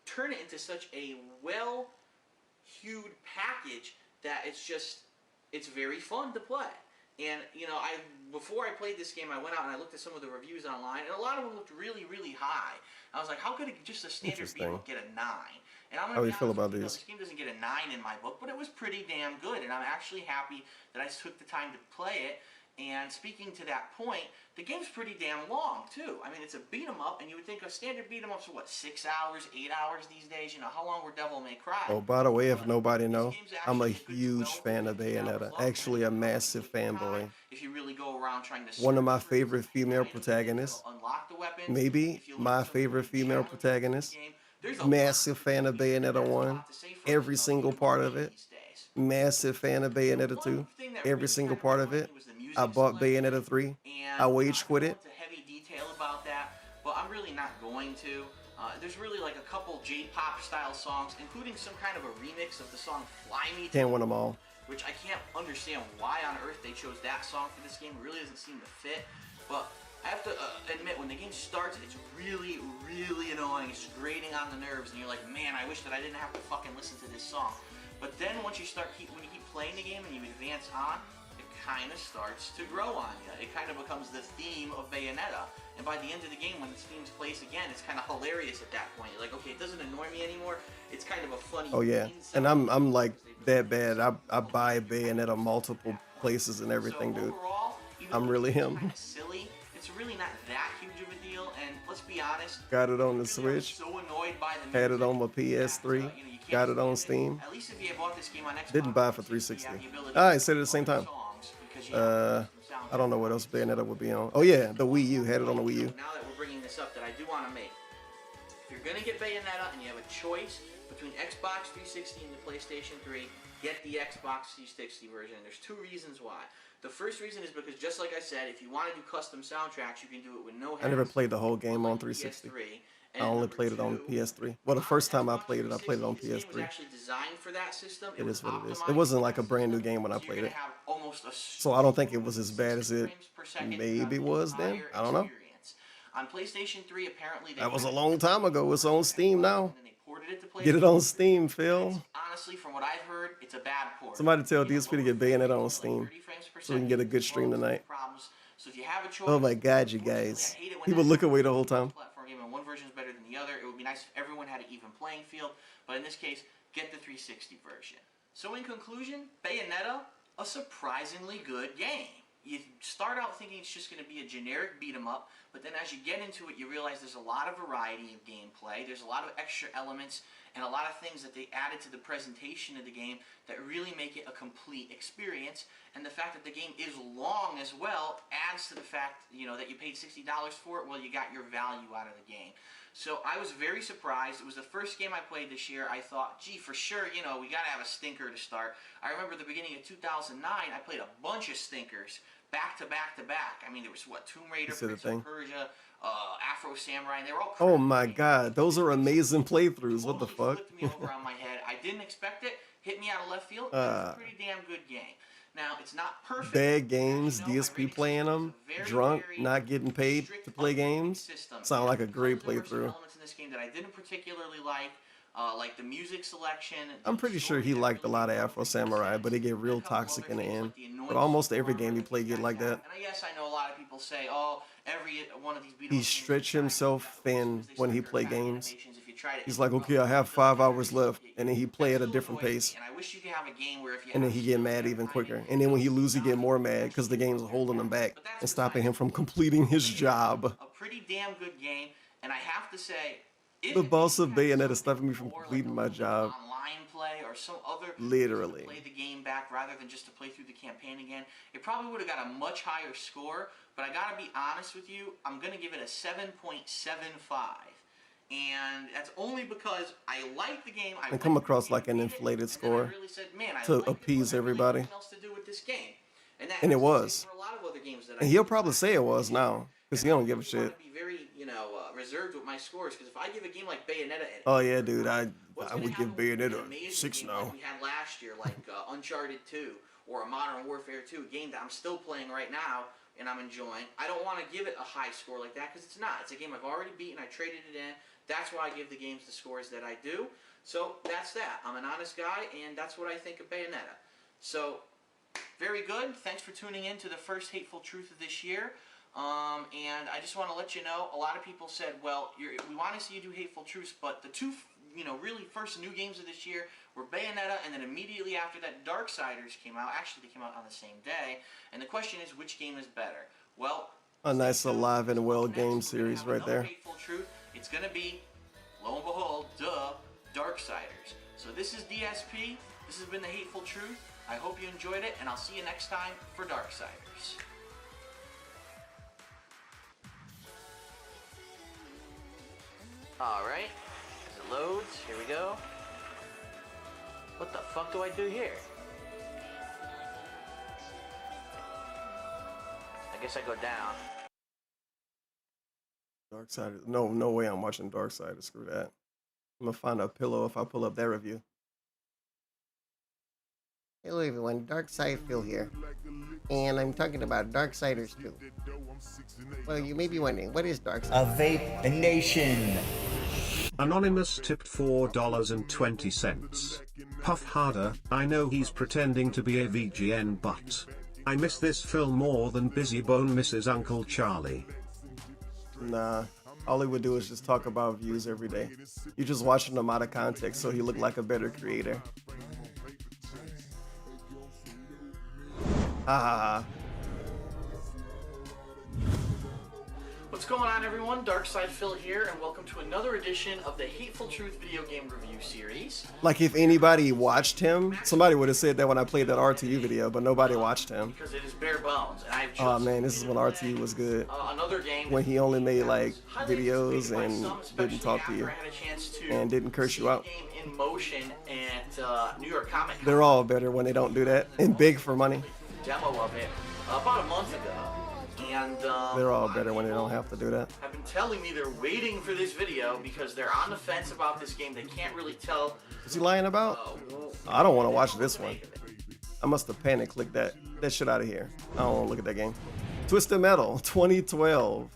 turn it into such a well-hewed package that it's very fun to play. And, you know, before I played this game, I went out and I looked at some of the reviews online, and a lot of them looked really, really high. I was like, how could just a standard beat 'em up get a 9? And I'm How do you feel about these? these? This game doesn't get a 9 in my book, but it was pretty damn good, and I'm actually happy that I took the time to play it. And speaking to that point, the game's pretty damn long, too. I mean, it's a beat 'em up, and you would think a standard beat 'em up's what, 6 hours, 8 hours these days? You know, how long were Devil May Cry? Oh, by the way, if nobody know, I'm a huge fan of Bayonetta. Actually, a massive fanboy. If you really go around trying to One of my favorite female protagonists. unlock the weapons, Maybe my favorite female protagonist. Massive fan of Bayonetta 1. Every single part of it. Massive fan of Bayonetta 2. Every single part of it. I bought Bayonetta 3. I wage quit it. heavy detail about that, but I'm really not going to. There's really like a couple J-pop style songs, including some kind of a remix of the song Fly Me to Can't win them all. which I can't understand why on earth they chose that song for this game. It really doesn't seem to fit, but I have to admit, when the game starts, it's really, really annoying. It's grating on the nerves, and you're like, man, I wish that I didn't have to fucking listen to this song. But then once you when you keep playing the game and you advance on, it kind of starts to grow on you. It kind of becomes the theme of Bayonetta. And by the end of the game, when this theme plays again, it's kind of hilarious at that point. You're like, okay, it doesn't annoy me anymore. It's kind of a funny. Oh yeah, and I'm like that bad. I buy Bayonetta multiple places and everything, dude. I'm really him. Kind of silly. It's really not that huge of a deal. And let's be honest. Got it on the Switch. So annoyed by the Had it on my PS3. Got it on Steam. At least if you bought this game on Xbox, Didn't buy it for 360. I said it at the same time. I don't know what else Bayonetta would be on. Oh yeah, the Wii U. Had it on the Wii U. Now that we're bringing this up, that I do want to make. If you're gonna get Bayonetta and you have a choice between Xbox 360 and the PlayStation 3, get the Xbox 360 version. There's two reasons why. The first reason is because, just like I said, if you want to do custom soundtracks, you can do it with no. I never played the whole game on 360. I only played it on PS3. Well, the first time I played it on PS3. It was actually designed for that system. It is what it is. It wasn't like a brand new game when I played it. So I don't think it was as bad as it maybe was then. I don't know. On PlayStation 3, apparently that was a long time ago. It's on Steam now. Get it on Steam, Phil. Honestly, from what I've heard, it's a bad port. Somebody tell DSP to get Bayonetta on Steam so we can get a good stream tonight. So if you have a choice, Oh my God, you guys. He would look away the whole time. platform game and one version is better than the other. It would be nice if everyone had an even playing field, but in this case, get the 360 version. So in conclusion, Bayonetta, a surprisingly good game. You start out thinking it's just going to be a generic beat 'em up, but then as you get into it, you realize there's a lot of variety of gameplay. There's a lot of extra elements and a lot of things that they added to the presentation of the game that really make it a complete experience. And the fact that the game is long as well adds to the fact, you know, that you paid $60 for it. Well, you got your value out of the game. So I was very surprised. It was the first game I played this year. I thought, gee, for sure, you know, we got to have a stinker to start. I remember the beginning of 2009, I played a bunch of stinkers back to back to back. I mean, there was, what, Tomb Raider, Prince of Persia, Afro Samurai, and they were all Oh my God, those are amazing playthroughs. What the fuck? flipped me over on my head. I didn't expect it. Hit me out of left field. It was a pretty damn good game. Now, it's not perfect. Bad games, DSP playing them, drunk, not getting paid to play games. Sound like a great playthrough. Elements in this game that I didn't particularly like the music selection. I'm pretty sure he liked a lot of Afro Samurai, but it get real toxic in the end. But almost every game he played get like that. And yes, I know a lot of people say, oh, every one of these beat 'em He ups stretched himself thin when he play games. He's like, okay, I have 5 hours left, and then he play at a different pace. and I wish you could have a game where if you And then he get mad even quicker. And then when he lose, he get more mad because the game's holding him back and stopping him from completing his job. a pretty damn good game, and I have to say, The boss of Bayonetta is stopping me from completing my job. online play or some other Literally. to play the game back rather than just to play through the campaign again, it probably would have got a much higher score. But I gotta be honest with you, I'm gonna give it a 7.75, and that's only because I like the game. And come across like an inflated score to appease everybody. Else to do with this game, And it was. for a lot of other games that And he'll probably say it was now because he don't give a shit. be very, reserved with my scores, because if I give a game like Bayonetta an Oh yeah, dude, I would give Bayonetta a 6 game now. like we had last year, like Uncharted 2 or a Modern Warfare 2, a game that I'm still playing right now and I'm enjoying. I don't want to give it a high score like that because it's not. It's a game I've already beaten. I traded it in. That's why I give the games the scores that I do. So that's that. I'm an honest guy, and that's what I think of Bayonetta. So very good. Thanks for tuning in to the first Hateful Truth of this year. And I just want to let you know, a lot of people said, well, we want to see you do Hateful Truths, but the two, really first new games of this year were Bayonetta, and then immediately after that, Darksiders came out. Actually, they came out on the same day. And the question is, which game is better? Well, A nice alive and well game series right there. Hateful Truth. It's going to be, lo and behold, Darksiders. So this is DSP. This has been the Hateful Truth. I hope you enjoyed it, and I'll see you next time for Darksiders. Alright, as it loads, here we go. What the fuck do I do here? I guess I go down. Darksiders. No way I'm watching Darksiders. Screw that. I'm gonna find a pillow if I pull up that review. Hello everyone, Darkside Phil here, and I'm talking about Darksiders 2. Well, you may be wondering, what is Darksiders? A vape nation. Anonymous tipped $4.20. Puff harder, I know he's pretending to be a VGN, but I miss this film more than Busy Bone misses Uncle Charlie. Nah, all he would do is just talk about views every day. You're just watching him out of context so he looked like a better creator. Ah. What's going on, everyone? Darkside Phil here, and welcome to another edition of the Hateful Truth video game review series. Like if anybody watched him, somebody would have said that when I played that RTU video, but nobody watched him. Because it is bare bones, and I've Oh man, this is when RTU was good. another game When he only made like videos and didn't talk to you and didn't curse you out. in motion at New York Comic Con. They're all better when they don't do that and beg for money. Demo of it about a month ago, and They're all better when they don't have to do that. have been telling me they're waiting for this video because they're on the fence about this game. They can't really tell. What's he lying about? I don't want to watch this one. I must have panic clicked that shit out of here. I don't want to look at that game. Twisted Metal 2012.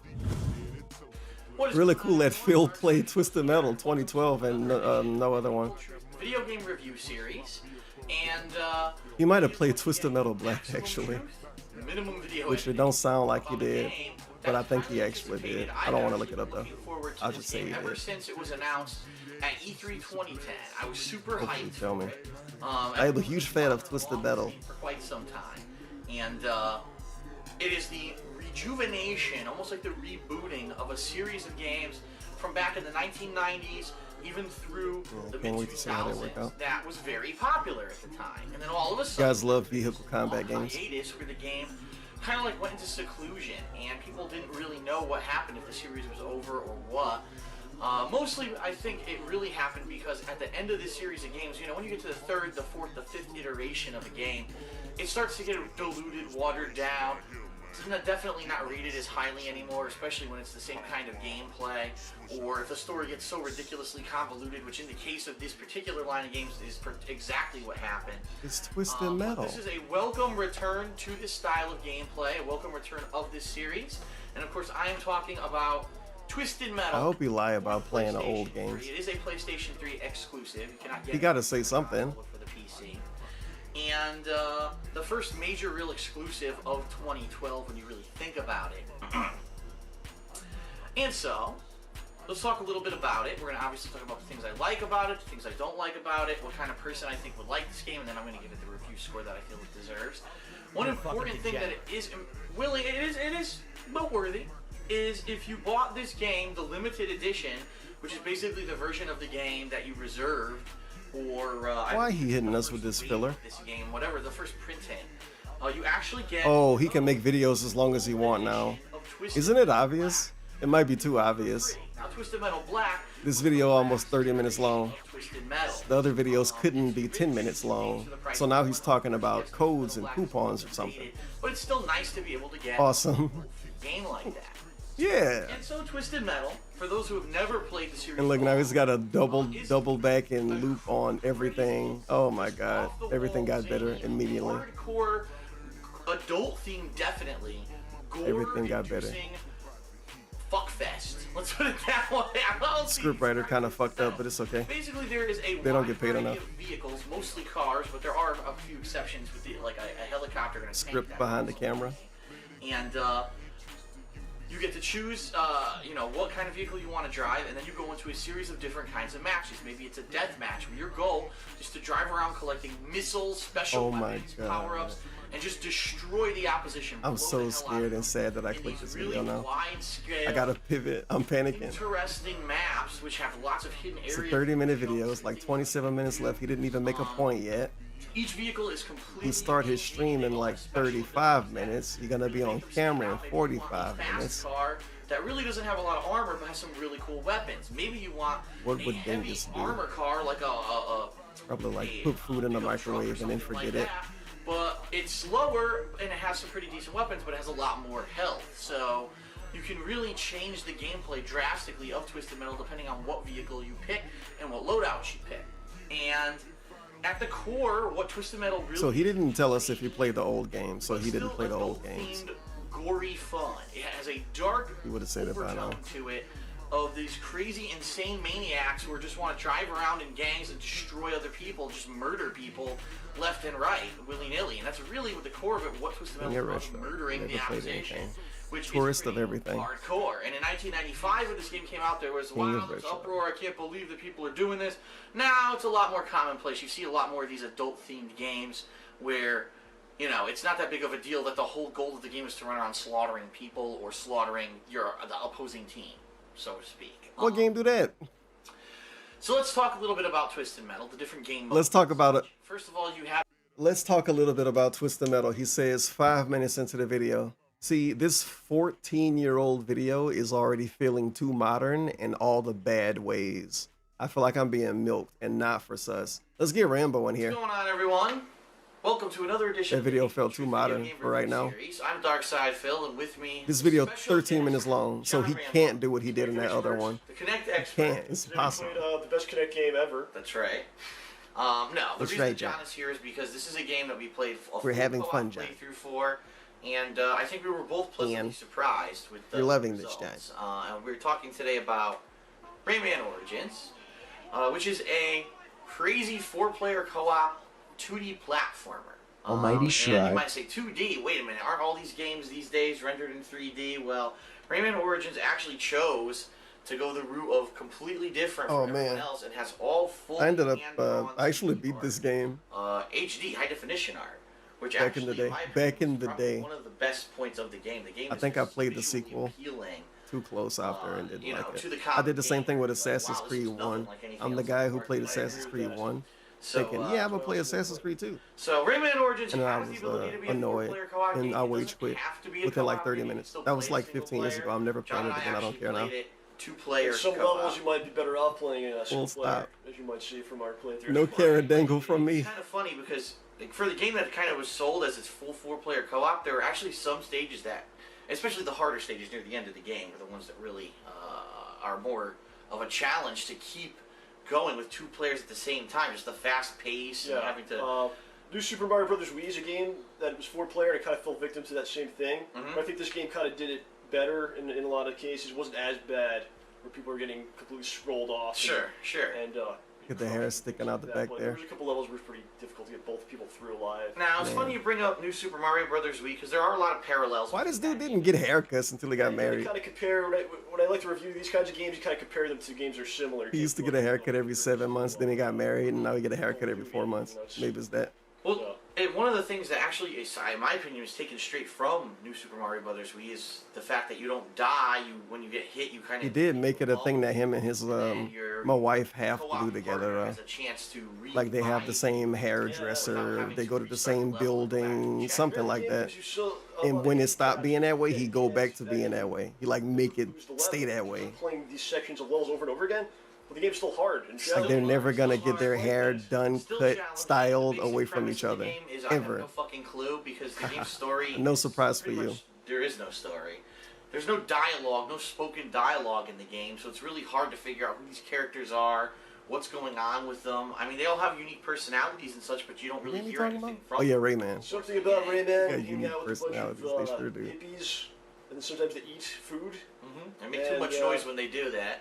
Really cool that Phil played Twisted Metal 2012 and no other one. Video game review series, and He might have played Twisted Metal Black actually. minimum video Which it don't sound like he did, but I think he actually did. I don't want to look it up though. I'll just say he ever did. since it was announced at E3 2010. I was super Hopefully hyped tell me. for it. I am a huge fan of Twisted Metal. For quite some time, and it is the rejuvenation, almost like the rebooting of a series of games from back in the 1990s, even through the Can't wait to see how they work mid-2000s, out. that was very popular at the time. And then all of a You sudden, guys love vehicle combat games. hiatus where the game kind of like went into seclusion, and people didn't really know what happened, if the series was over or what. Mostly, I think it really happened because at the end of this series of games, you know, when you get to the third, the fourth, the fifth iteration of a game, it starts to get diluted, watered down. It's definitely not rated as highly anymore, especially when it's the same kind of gameplay, or if the story gets so ridiculously convoluted, which in the case of this particular line of games is exactly what happened. It's Twisted Metal. This is a welcome return to this style of gameplay, a welcome return of this series, and of course I am talking about Twisted Metal. I hope you lie about playing the old games. It is a PlayStation 3 exclusive. You cannot get You gotta say something. for the PC. And the first major real exclusive of 2012 when you really think about it. And so, let's talk a little bit about it. We're going to obviously talk about the things I like about it, the things I don't like about it, what kind of person I think would like this game, and then I'm going to give it the review score that I feel it deserves. One important thing that it is noteworthy is if you bought this game, the limited edition, which is basically the version of the game that you reserved, or Why he hitting us with this filler? this game, whatever, the first printing, you actually get Oh, he can make videos as long as he want now. Isn't it obvious? It might be too obvious. now Twisted Metal Black, This video almost 30 minutes long. Twisted Metal. The other videos couldn't be 10 minutes long. So now he's talking about codes and coupons or something. But it's still nice to be able to get Awesome. a game like that. Yeah. And so Twisted Metal, for those who have never played the series, And look, now he's got a double back and loop on everything. Oh my god. Everything got better immediately. hardcore adult theme, definitely. Everything got better. Fuckfest. Let's put it that way. Scriptwriter kind of fucked up, but it's okay. Basically, there is a They don't get paid wide enough. variety of vehicles, mostly cars, but there are a few exceptions with like a helicopter and a tank Script that behind the camera. and you get to choose, you know, what kind of vehicle you want to drive, and then you go into a series of different kinds of matches. Maybe it's a death match where your goal is to drive around collecting missiles, special weapons, power-ups, and just destroy the opposition. I'm so scared and sad that I clicked this video now. I gotta pivot. I'm panicking. Interesting maps which have lots of hidden areas. It's a 30-minute video. It's like 27 minutes left. He didn't even make a point yet. Each vehicle is completely. He started his stream in like 35 minutes. He's gonna be on camera in 45 minutes. Car that really doesn't have a lot of armor but has some really cool weapons. Maybe you want What would a heavy Dingus do? armor car like Probably like put food in the microwave and then forget it. but it's slower and it has some pretty decent weapons, but it has a lot more health. So you can really change the gameplay drastically of Twisted Metal depending on what vehicle you pick and what loadouts you pick. And at the core, what Twisted Metal really So he didn't tell us if he played the old games, so he didn't play the old games. gory fun. It has a dark He would have said it by now. overtone to it of these crazy, insane maniacs who just want to drive around in gangs and destroy other people, just murder people left and right, willy-nilly. And that's really what the core of it, what Twisted Metal is about, murdering the Never played opposition. anything. Which Tourist is of everything. hardcore. And in 1995, when this game came out, there was King of wow, this retro. uproar. I can't believe that people are doing this. Now it's a lot more commonplace. You see a lot more of these adult-themed games where, you know, it's not that big of a deal that the whole goal of the game is to run around slaughtering people or slaughtering the opposing team, so to speak. What game do that? So let's talk a little bit about Twisted Metal, the different game modes. Let's talk about it. First of all, you have. Let's talk a little bit about Twisted Metal. He says 5 minutes into the video. See, this 14-year-old video is already feeling too modern in all the bad ways. I feel like I'm being milked and not for sus. Let's get Rambo in here. What's going on, everyone? Welcome to another edition That video felt too modern for right now. series. I'm Darkside Phil, and with me. This video 13 minutes long, so he can't do what he did in that other one. The Connect He expert. can't. It's impossible. The best Connect game ever. That's right. No, the That's reason right, that John John. is here is because this is a game that we played a We're full having co-op fun, John. playthrough for, and I think we were both pleasantly Ian, surprised with the you're loving this, results. And we're talking today about Rayman Origins, which is a crazy 4-player co-op 2D platformer. Almighty And Shrug. you might say 2D. Wait a minute, aren't all these games these days rendered in 3D? Well, Rayman Origins actually chose to go the route of completely different from everyone else and has all full. I ended up. I actually beat this game HD high definition art, which back actually, in the day. in my opinion, Back in is the probably day. one of the best points of the game. The game I is think I just played the visually sequel appealing. too close after and didn't you know, like to the it. I common did the same gamer, thing with like, Assassin's wow, this Creed is nothing 1. like anything I'm the else guy in who the played market. I Assassin's agree with Creed that. 1, So, thinking, yeah, I'm gonna play Assassin's Creed 2. So Rayman Origins And then I has was the ability to be a annoyed, 4-player co-op game. and I It rage doesn't quit have to be a within like co-op 30 game. You can minutes. still That was play like single 15 years player. ago. I'm never John playing it and I again. I don't actually care now. played it 2-player Some co-op. levels you might be better off playing a single Full player, stop. as you might see from our playthrough. No carrot dangle from me. It's kind of funny because like, for the game that kind of was sold as its full 4-player co-op, there were actually some stages that, especially the harder stages near the end of the game, are the ones that really are more of a challenge to keep going with 2 players at the same time. Just the fast pace and having to. New Super Mario Brothers Wii is a game that was 4-player and it kind of fell victim to that same thing. But I think this game kind of did it better in a lot of cases. It wasn't as bad where people were getting completely scrolled off. Sure. And Get the hair sticking out the back there there. was a couple levels where it was pretty difficult to get both people through alive. Now, it's funny you bring up New Super Mario Brothers Wii because there are a lot of parallels. Why this dude didn't get haircuts until he got You married? kind of compare, when I like to review these kinds of games, you kind of compare them to games that are similar. He used to get a haircut every 7 months, then he got married, and now he get a haircut every 4 months. Maybe it's that. Well, one of the things that actually, is, in my opinion, is taken straight from New Super Mario Brothers Wii is the fact that you don't die. When you get hit, you kind He of did make it a thing that him and his my wife have to do together. has a chance to Like they have the same hairdresser, they go to the same building, something like that. And when it stopped being that way, he go back to being that way. He like make it stay that way. Playing these sections of levels over and over again, but the game's still hard. And It's like they're never gonna get their hair done, cut, styled away from each other, I have ever. no fucking clue because the game's story. No surprise for you. There is no story. There's no dialogue, no spoken dialogue in the game, so it's really hard to figure out who these characters are, what's going on with them. I mean, they all have unique personalities and such, but you don't really hear anything from Oh yeah, them. Rayman. Something about Rayman Yeah, hanging unique out with a bunch personalities, of they sure do. hippies, and then sometimes they eat food. They make too much noise when they do that,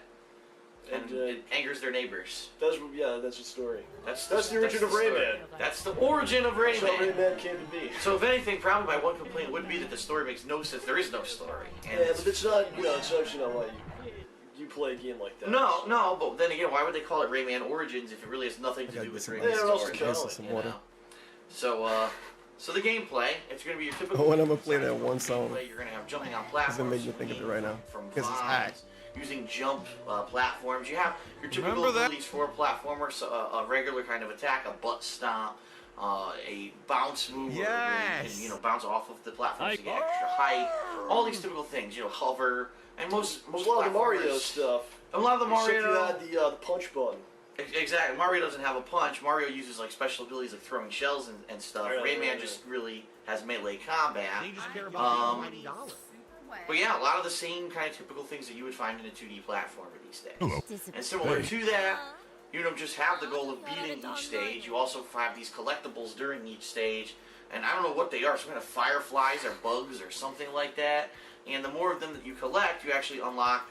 and it angers their neighbors. That's the story. That's the origin of story. Rayman. That's the origin of That's how Rayman. Rayman came to be. So if anything, probably my one complaint would be that the story makes no sense. There is no story. And Yeah, but it's not. It's actually not why you play a game like that. No, but then again, why would they call it Rayman Origins if it really has nothing to do with Rayman's story? water. So the gameplay, it's going to be your typical. Oh, and I'm gonna play that one song. You're going to have jumping on Doesn't platforms. make me think of it right now. From Because it's hot. vines, using jump platforms. You have your typical Remember that? abilities for a platformer, so a regular kind of attack, a butt stomp, a bounce move, where you can bounce off of the platforms to get extra height. All these typical things, hover, and most a lot of the Mario platformers- stuff. A lot of the Except Mario. you had the punch button. Exactly. Mario doesn't have a punch. Mario uses like special abilities like throwing shells and stuff. Rayman just really has melee combat. But yeah, a lot of the same kind of typical things that you would find in a 2D platformer these days. And similar to that, you don't just have the goal of beating each stage. You also have these collectibles during each stage. And I don't know what they are. Some kind of fireflies or bugs or something like that. And the more of them that you collect, you actually unlock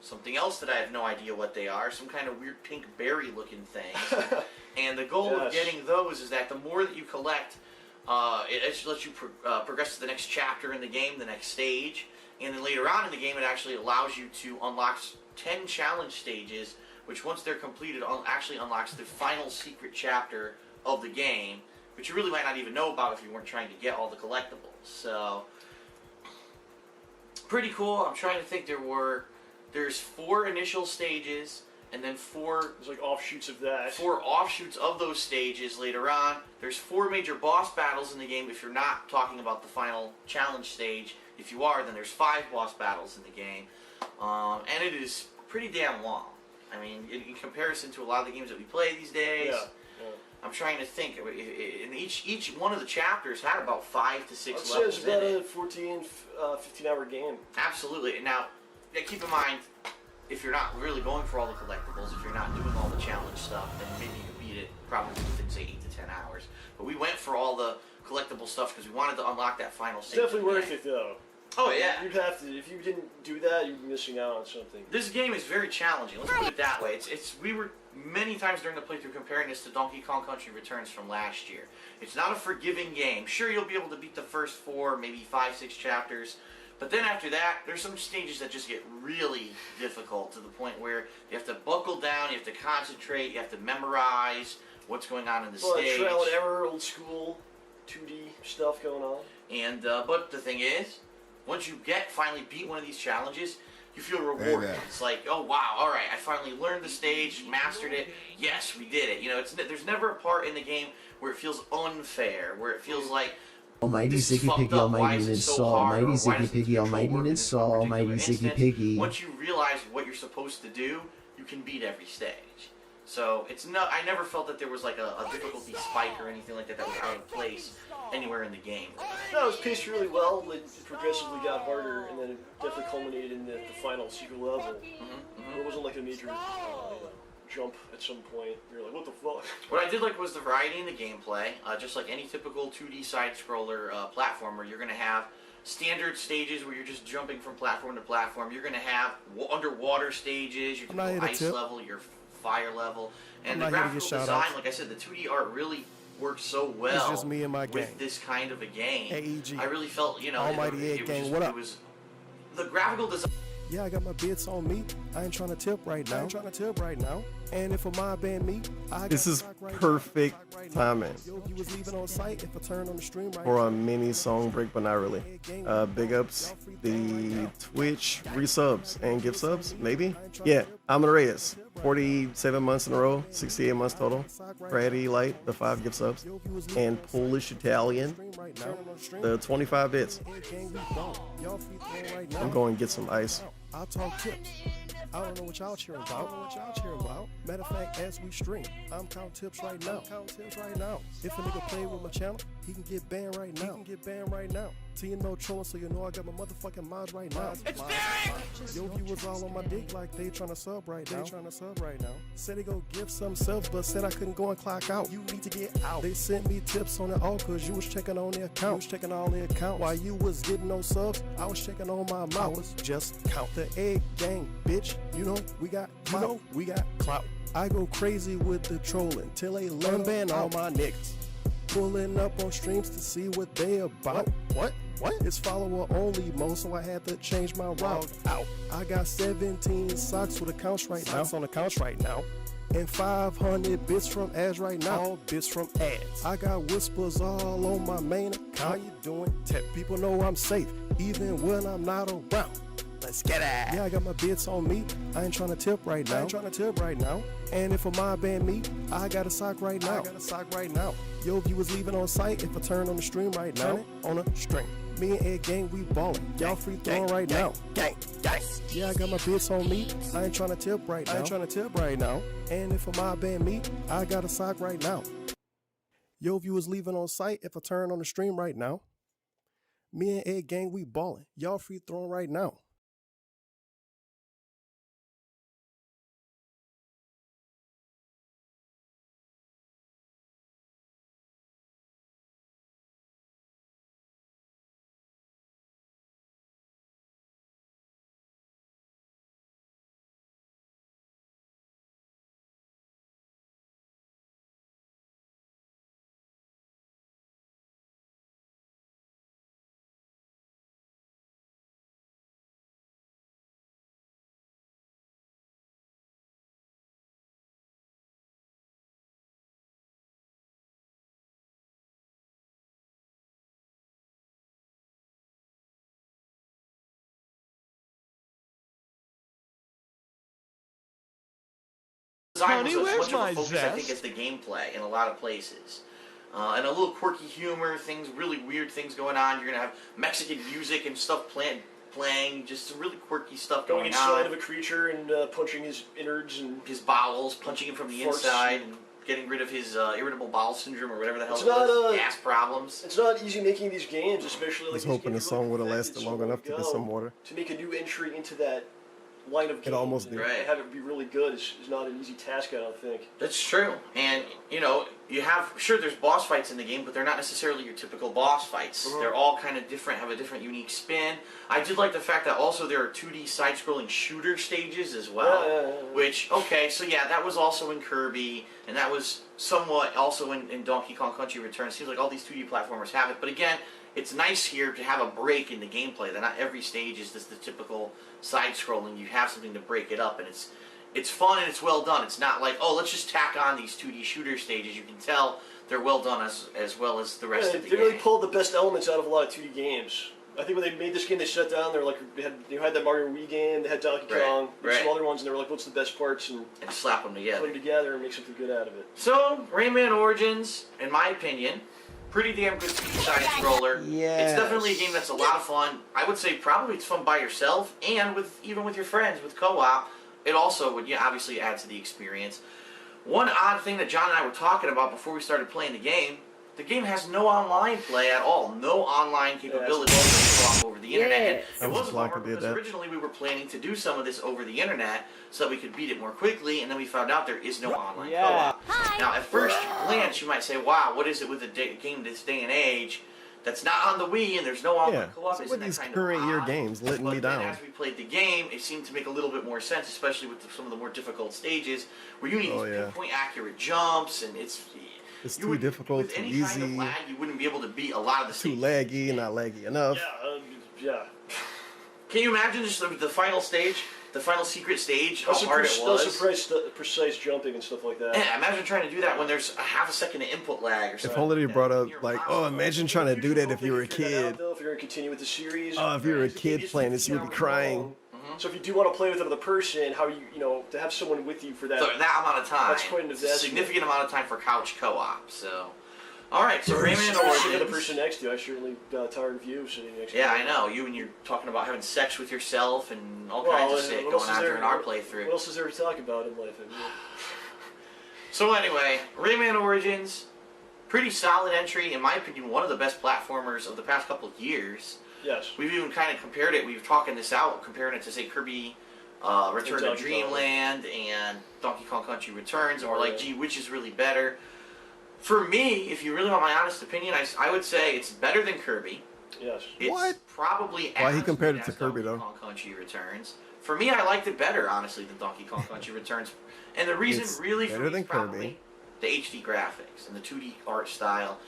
something else that I have no idea what they are. Some kind of weird pink berry looking thing. And the goal of getting those is that the more that you collect, it actually lets you progress to the next chapter in the game, the next stage. And then later on in the game, it actually allows you to unlock 10 challenge stages, which once they're completed, actually unlocks the final secret chapter of the game, which you really might not even know about if you weren't trying to get all the collectibles. So, pretty cool. I'm trying to think. There's 4 initial stages, and then 4... There's like offshoots of that. 4 offshoots of those stages later on. There's 4 major boss battles in the game if you're not talking about the final challenge stage. If you are, then there's 5 boss battles in the game. And it is pretty damn long. I mean, in comparison to a lot of the games that we play these days, I'm trying to think. And each one of the chapters had about 5 to 6 levels It's about in it. a 14, 15-hour game. Absolutely. And now, keep in mind, if you're not really going for all the collectibles, if you're not doing all the challenge stuff, then maybe you can beat it probably within, say, 8 to 10 hours. But we went for all the collectible stuff because we wanted to unlock that final It's stage. definitely worth it, though. Oh, yeah. You'd have to, if you didn't do that, you'd be missing out on something. This game is very challenging. Let's put it that way. many times during the playthrough comparing this to Donkey Kong Country Returns from last year. It's not a forgiving game. Sure, you'll be able to beat the first 4, maybe 5, 6 chapters, but then after that, there's some stages that just get really difficult to the point where you have to buckle down, you have to concentrate, you have to memorize what's going on in the stage. Trial and error, old school, 2D stuff going on. And but the thing is, once you finally beat one of these challenges, you feel rewarded. It's like, oh wow, all right, I finally learned the stage, mastered it. Yes, we did it. You know, there's never a part in the game where it feels unfair, where it feels like Almighty Ziggy Piggy, Almighty Install, Almighty Ziggy Piggy, Almighty Install, Almighty Ziggy Piggy. Once you realize what you're supposed to do, you can beat every stage. So it's not. I never felt that there was like a difficulty spike or anything like that that was out of place anywhere in the game. No, it was paced really well. It progressively got harder, and then it definitely culminated in the final secret level. It wasn't like a major jump at some point. You're like, what the fuck? What I did like was the variety in the gameplay. Just like any typical 2D side-scroller platformer, you're going to have standard stages where you're just jumping from platform to platform. You're going to have underwater stages, your ice level, your fire level, and the graphical design, like I said, the 2D art really works so well it's just me and my with gang. this kind of a game. AEG. I really felt, you know, Almighty it gang, was, what up? It was the graphical design. Yeah, I got my bits on me. I ain't trying to tip right now. And if a mob ban me, This is perfect timing you was leaving on site if I turn on the stream right for a mini song break, but not really. Big ups the Twitch resubs and gift subs, maybe? Yeah, I'm gonna rate this. 47 months in a row, 68 months total. Freddy Light, the 5 gift subs. And Polish Italian, the 25 bits. I'm going to get some ice. I'll talk tips. I don't know what y'all cheering about. Matter of fact, as we stream, I'm counting tips right now. If a nigga play with my channel, he can get banned right now. So you know trolling, so you know I got my motherfucking mods right now. It's Derek! Yo, viewers all on my dick like they tryna sub right now. Said they go give some subs, but said I couldn't go and clock out. You need to get out. They sent me tips on it all cause you was checking on the account. While you was getting no subs, I was checking on my mouth. I was just count the egg gang, bitch. You know we got clout. I go crazy with the trolling till they learn ban all my niggas. Pulling up on streams to see what they about. What? It's follower only mode, so I had to change my route out. I got 17 socks with accounts right now. And 500 bits from ads right now. All bits from ads. I got whispers all on my main account. How you doing? People know I'm safe, even when I'm not around. Let's get it. Yeah, I got my bits on me. I ain't trying to tip right now. And if a mob ban me, I got a sock right now. Yo, if you was leaving on site, if I turn on the stream right now, me and Ed gang, we ballin'. Y'all free throwing right now. Gang. Yeah, I got my bits on me. I ain't trying to tip right now. And if a mob ban me, I got a sock right now. Yo, if you was leaving on site, if I turn on the stream right now, me and Ed gang, we ballin'. Y'all free throwing right now. Honey, where's my zest? I think it's the gameplay in a lot of places. And a little quirky humor, really weird things going on. You're going to have Mexican music and stuff playing, just some really quirky stuff going on. Going inside of a creature and punching his innards and his bowels, punching him from the inside and getting rid of his irritable bowel syndrome or whatever the hell it's it was, not, gas problems. It's not easy making these games, especially like I was hoping the song would have lasted long enough to get some water. To make a new entry into that line of games. almost and did. have it be really good is not an easy task, I don't think. That's true. And, you know, you have, sure, there's boss fights in the game, but they're not necessarily your typical boss fights. They're all kind of different, have a different unique spin. I did like the fact that also there are 2D side-scrolling shooter stages as well. Which, okay, so yeah, that was also in Kirby, and that was somewhat also in Donkey Kong Country Returns. Seems like all these 2D platformers have it. But again, it's nice here to have a break in the gameplay. That not every stage is just the typical side-scrolling. You have something to break it up, and it's fun and it's well done. It's not like, oh, let's just tack on these 2D shooter stages. You can tell they're well done as well as the rest of the They game. really pulled the best elements out of a lot of 2D games. I think when they made this game, they shut down. They're like, they had that Mario Wii game. They had Donkey Kong, some other ones, and they were like, "What's the best parts?" And slap them together. Put them together and make something good out of it. So, Rayman Origins, in my opinion, pretty damn good side scroller. Yes. It's definitely a game that's a lot of fun. I would say probably it's fun by yourself and even with your friends with co-op. It also would obviously add to the experience. One odd thing that John and I were talking about before we started playing the game has no online play at all. No online capability to talk over the internet. And it was a bummer because originally we were planning to do some of this over the internet so that we could beat it more quickly, and then we found out there is no online co-op. Now, at first glance, you might say, wow, what is it with a game this day and age that's not on the Wii and there's no online co-op? So Isn't with that these kind of current year odd? games letting me But then down. as we played the game, it seemed to make a little bit more sense, especially with some of the more difficult stages where you need these pinpoint accurate jumps, and it's too difficult, too any kind of easy, lag, you wouldn't be able to beat a lot of the too stages. laggy, not laggy enough. Yeah. Can you imagine just the final stage, the final secret stage, how Also, hard it was? precise jumping and stuff like that. Yeah, imagine trying to do that when there's a half a second of input lag or If something. only they brought up, like, oh, imagine trying to do that if you were a kid. If you're going to continue with the series. Oh, if you were a kid playing this, you would be crying. So if you do want to play with another person, how you know to have someone with you for that, So that amount of time. That's quite an It's a investment. significant amount of time for couch co-op. So, all right. So Rayman Rayman the Origins. person next to you. I certainly got tired of you sitting next to Yeah, me. I know. You and you're talking about having sex with yourself and all kinds of shit what going else is on there- during our playthrough. What else is there to talk about in life? I mean, So anyway, Rayman Origins, pretty solid entry. In my opinion, one of the best platformers of the past couple of years. Yes. We've even kind of compared it. We were talking this out, comparing it to, say, Kirby Return to Donkey Kong. Dreamland and Donkey Kong Country Returns, and we're like, gee, which is really better? For me, if you really want my honest opinion, I would say it's better than Kirby. Yes. It's probably Why he as compared good it to as Kirby, Donkey though? Kong Country Returns. For me, I liked it better, honestly, than Donkey Kong Country Returns. And the reason It's really for better me than is probably Kirby. the HD graphics and the 2D art style.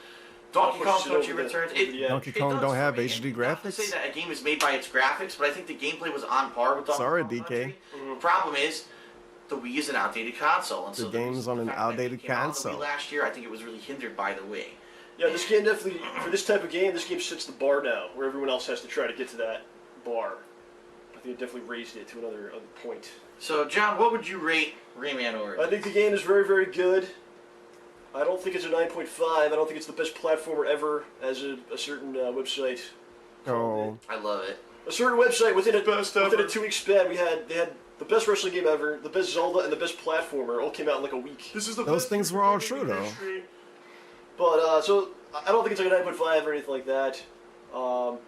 Donkey Kong Country Returns. Donkey Kong don't have HD Not to say graphics. that a game is made by its graphics, but I think the gameplay was on par with Donkey Sorry, Kong DK. Country. Problem is, the Wii is an outdated console, and The so game's on an outdated came out on the Wii console. last year, I think it was really hindered by the Wii. Yeah, this game definitely, for this type of game, this game sets the bar now, where everyone else has to try to get to that bar. I think it definitely raised it to another point. So, John, what would you rate Rayman Origins? I think the game is very, very good. I don't think it's a 9.5. I don't think it's the best platformer ever, as a certain website. Oh. I love it. A certain website within a 2-week span, they had the best wrestling game ever, the best Zelda, and the best platformer all came out in like a week. This is the Those things were all true, though. But so I don't think it's like a 9.5 or anything like that.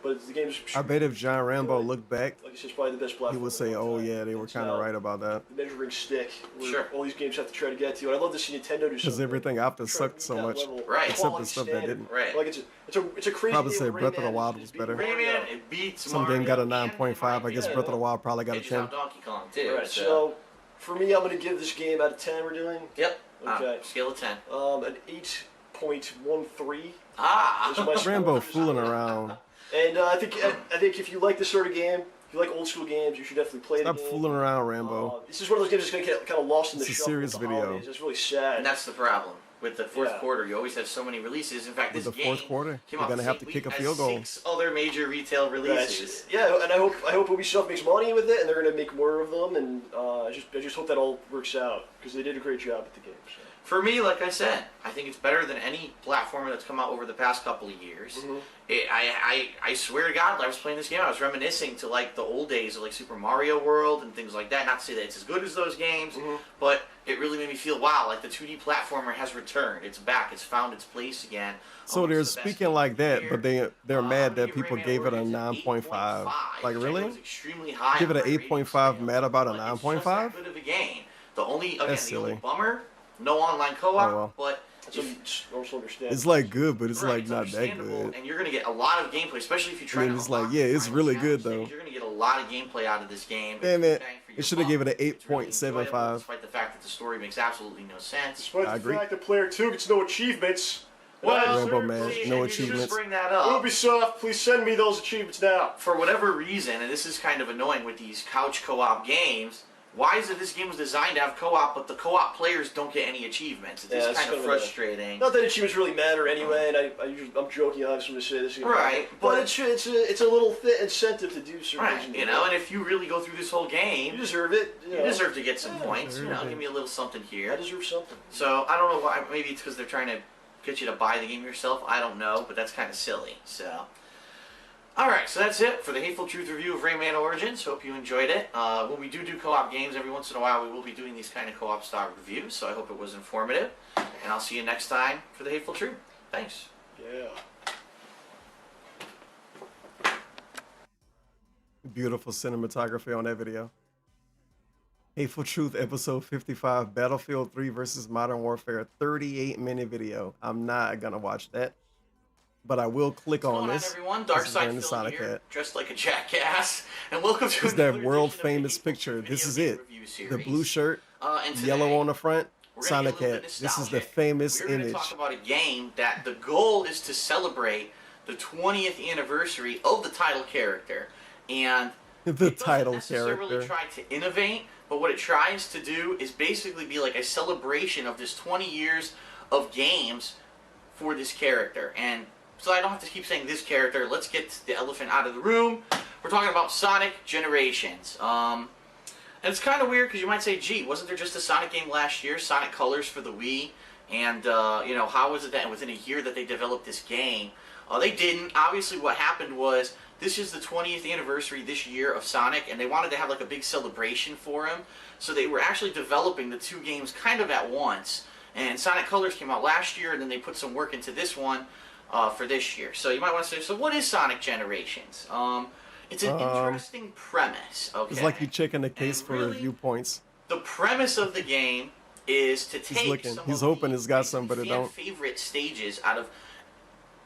But the game's, I bet if John Rambo looked back, like I said, it's probably the best platformer. he would say, oh, yeah, they were kind of right about that. The measuring stick, where all these games have to try to get to. And I love to see Nintendo do Because something. everything after sucked so much. Except the stuff that didn't. Like it's a crazy. Probably game say where Breath of the Rayman Wild is was better. Rayman, it beats Some Mario game got a and 9.5. I guess Breath of the Wild probably got a edges 10. out Donkey Kong, too. Right, so for me, I'm going to give this game out of 10. We're doing. Yep. Okay. Scale of 10. An 8.13. Ah. Rambo fooling around. And I think if you like this sort of game, if you like old school games, you should definitely play Stop the game. fooling around, Rambo. This is one of those games that's going to get kind of lost in the It's a shuffle. serious with the video. holidays. It's really sad. And that's the problem. With the fourth Yeah. quarter, you always have so many releases. In fact, With this the fourth game quarter, came you're out going to the have same to kick a week field as goal. 6 other major retail releases. Yeah, and I hope Ubisoft makes money with it, and they're going to make more of them. And I just hope that all works out because they did a great job with the game. So. For me, like I said, I think it's better than any platformer that's come out over the past couple of years. I swear to God, I was playing this game, I was reminiscing to like the old days of like Super Mario World and things like that. Not to say that it's as good as those games, but it really made me feel, wow, like the 2D platformer has returned. It's back. It's found its place again. So they're speaking like that, but they're mad that people gave it a 9.5. Like, really? Extremely high. Give it an 8.5, mad about a 9.5? Good of a game. The only, again, That's the only silly. bummer, no online co-op, Oh, well. but also understand. It's like good, but it's Right, like it's not that understandable, good. and you're gonna get a lot of gameplay, especially if you try I mean, to it's like, unlock yeah, the it's final really challenge good stage. though. You're gonna get a lot of gameplay out of this game. Damn it! Bang for your It should have given it an buck. It's really enjoyable, 8.75. despite the fact that the story makes absolutely no sense. Despite I the agree. fact that player 2 gets no achievements. Well, Rambo man, no you just achievements. bring that up. Ubisoft, please send me those achievements now. For whatever reason, and this is kind of annoying with these couch co-op games, why is it this game was designed to have co-op, but the co-op players don't get any achievements? It's Yeah, just that's kind of kind of frustrating. Not that achievements really matter anyway, and I'm joking obviously when I say this. Right, but it's a little incentive to do certain Right, things. you know, and if you really go through this whole game, You deserve it. you deserve to get some points. You know, give me a little something here. I deserve something. So I don't know why. Maybe it's because they're trying to get you to buy the game yourself. I don't know, but that's kind of silly. So, all right. So that's it for the Hateful Truth review of Rayman Origins. Hope you enjoyed it. When we do co-op games, every once in a while, we will be doing these kind of co-op style reviews. So I hope it was informative, and I'll see you next time for the Hateful Truth. Thanks. Yeah. Beautiful cinematography on that video. Hateful Truth episode 55, Battlefield 3 versus Modern Warfare, 38-minute video. I'm not gonna watch that, but I will click on this. Everyone, This is Darkside Brandon Phil Sonic here, Hat. dressed like a jackass, and welcome to This is another that world famous picture. This is it. The blue shirt, and today, yellow on the front, we're gonna Sonic get a little Hat. bit This is the nostalgic. famous We're going to image. talk about a game that the goal is to celebrate the 20th anniversary of the title character, and The title necessarily character. try to innovate, but what it tries to do is basically be like a celebration of this 20 years of games for this character. And so I don't have to keep saying this character. Let's get the elephant out of the room. We're talking about Sonic Generations. And it's kind of weird because you might say, gee, wasn't there just a Sonic game last year, Sonic Colors for the Wii? And, you know, how was it that within a year that they developed this game? They didn't. Obviously what happened was this is the 20th anniversary this year of Sonic, and they wanted to have like a big celebration for him. So they were actually developing the two games kind of at once. And Sonic Colors came out last year, and then they put some work into this one for this year. So you might want to say, so what is Sonic Generations? It's an interesting premise. Okay. It's like you checking the case And for really, review points. The premise of the game is to take He's looking. some He's of hoping the it's got some, but it fan don't. favorite stages out of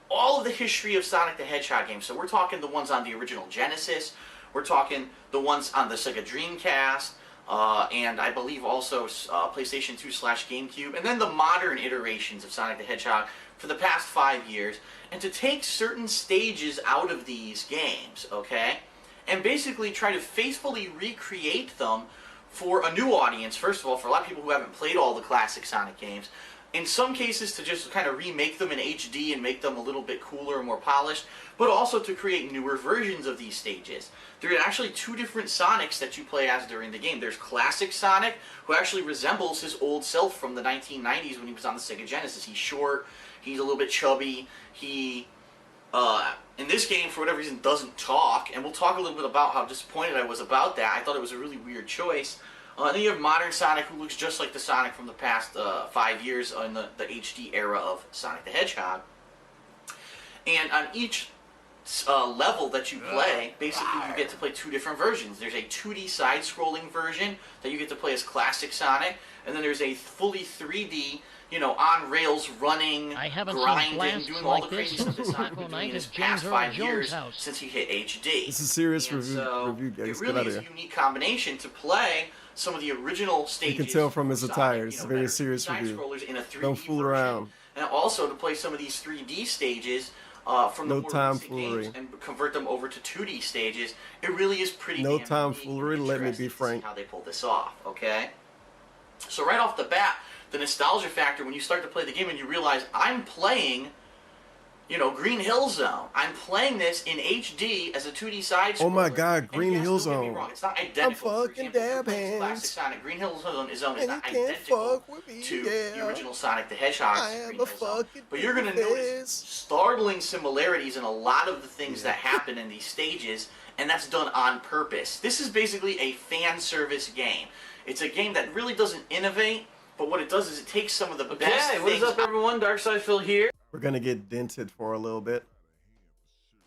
all of the history of Sonic the Hedgehog games. So we're talking the ones on the original Genesis. We're talking the ones on the Sega Dreamcast. And I believe also PlayStation 2/GameCube. And then the modern iterations of Sonic the Hedgehog for the past 5 years. And to take certain stages out of these games, okay? And basically try to faithfully recreate them for a new audience, first of all, for a lot of people who haven't played all the classic Sonic games. In some cases, to just kind of remake them in HD and make them a little bit cooler and more polished, but also to create newer versions of these stages. There are actually two different Sonics that you play as during the game. There's classic Sonic, who actually resembles his old self from the 1990s when he was on the Sega Genesis. He's short, he's a little bit chubby, he, in this game, for whatever reason, doesn't talk, and we'll talk a little bit about how disappointed I was about that. I thought it was a really weird choice. And then you have modern Sonic, who looks just like the Sonic from the past 5 years in the HD era of Sonic the Hedgehog. And on each level that you play, basically you get to play two different versions. There's a 2D side-scrolling version that you get to play as classic Sonic, and then there's a fully 3D, you know, on rails running, grinding, doing all the crazy stuff that Sonic has been doing in his past 5 years since he hit HD. This is serious And review, so review guys. it Get really out of is a here. unique combination to play some of the original stages. You can tell from his of attire. Sonic, It's you a know, very better serious side-scrollers review. in a 3D Don't fool version, around. and also to play some of these 3D stages from the No more recent tomfoolery. games and convert them over to 2D stages. It really is pretty No damn tomfoolery. Let me be interesting to see frank. how they pull this off, okay? So right off the bat, the nostalgia factor when you start to play the game and you realize I'm playing, you know, Green Hill Zone. I'm playing this in HD as a 2D side scroller. Oh my God, Green yes, Hill don't get me Zone. wrong, it's not I'm identical. fucking dab Classic hands. Sonic Green Hill Zone is And not you can't identical fuck with me, to yeah. the original Sonic the Hedgehog. I am a fucking But you're going to notice startling similarities in a lot of the things that happen in these stages, and that's done on purpose. This is basically a fan service game. It's a game that really doesn't innovate, but what it does is it takes some of the best things. What is up, everyone? DarkSidePhil here. We're gonna get dented for a little bit.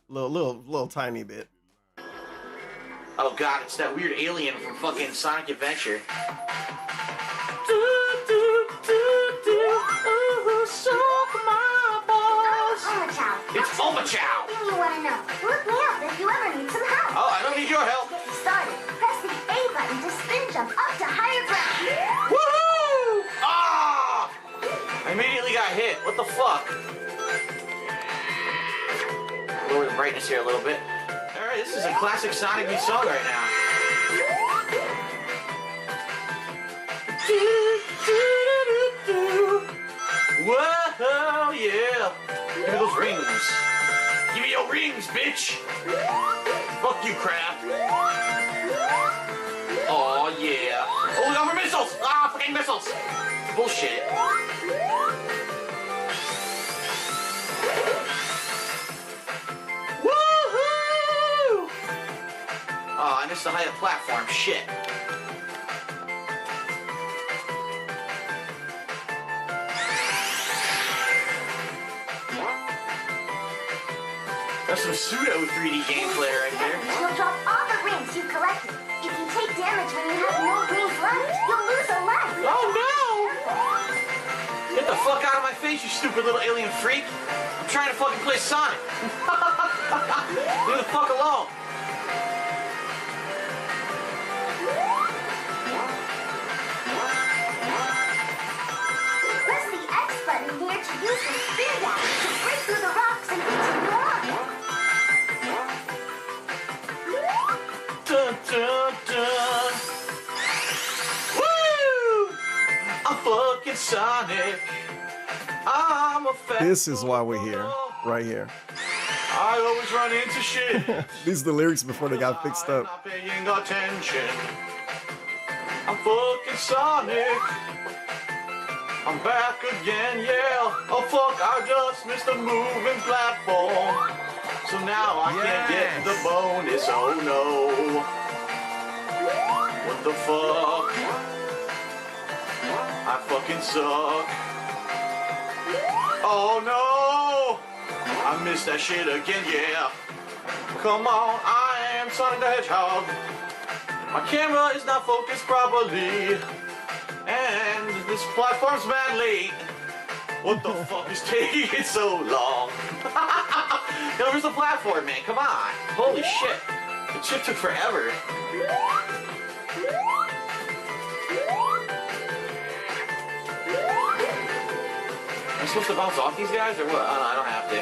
Little tiny bit. Oh god, it's that weird alien from fucking Sonic Adventure. It's Omachow! You want to know? Look me up if you ever need some help. Oh, I don't need your help. To get started, press the A button to spin jump up to higher ground. Woohoo! Ah! I immediately got hit. What the fuck? Lower the brightness here a little bit. Alright, this is a classic Sonic new song right now. Whoa, yeah! Give me those rings. Give me your rings, bitch! Fuck you, crap. Oh, yeah. Oh, we got more missiles! Ah, fucking missiles! Bullshit. Woohoo! Oh, I missed the high up platform. Shit. That's some pseudo 3D gameplay right there. You'll drop all the rings you've collected. If you take damage when you have no rings left, you'll lose a life. Oh no! Get the fuck out of my face, you stupid little alien freak! I'm trying to fucking play Sonic. Leave the fuck alone. Press the X button here to use the spin dash to break through the rocks and continue on. Dun, dun, dun. Woo! I'm fucking Sonic. I'm a fat. This is why we're here, right here. I always run into shit. These are the lyrics before they got fixed up. Not paying attention. I'm fucking Sonic. I'm back again, yeah. Oh fuck, I just missed a moving platform. So now I can't get the bonus, oh no. What the fuck? I fucking suck. Oh no! I missed that shit again, yeah. Come on, I am Sonic the Hedgehog. My camera is not focused properly. And this platform's mad late. What the fuck is taking it so long? Yo, where's the platform, man? Come on. Holy shit. The shit took forever. Am I supposed to bounce off these guys or what? Oh, no, I don't have to.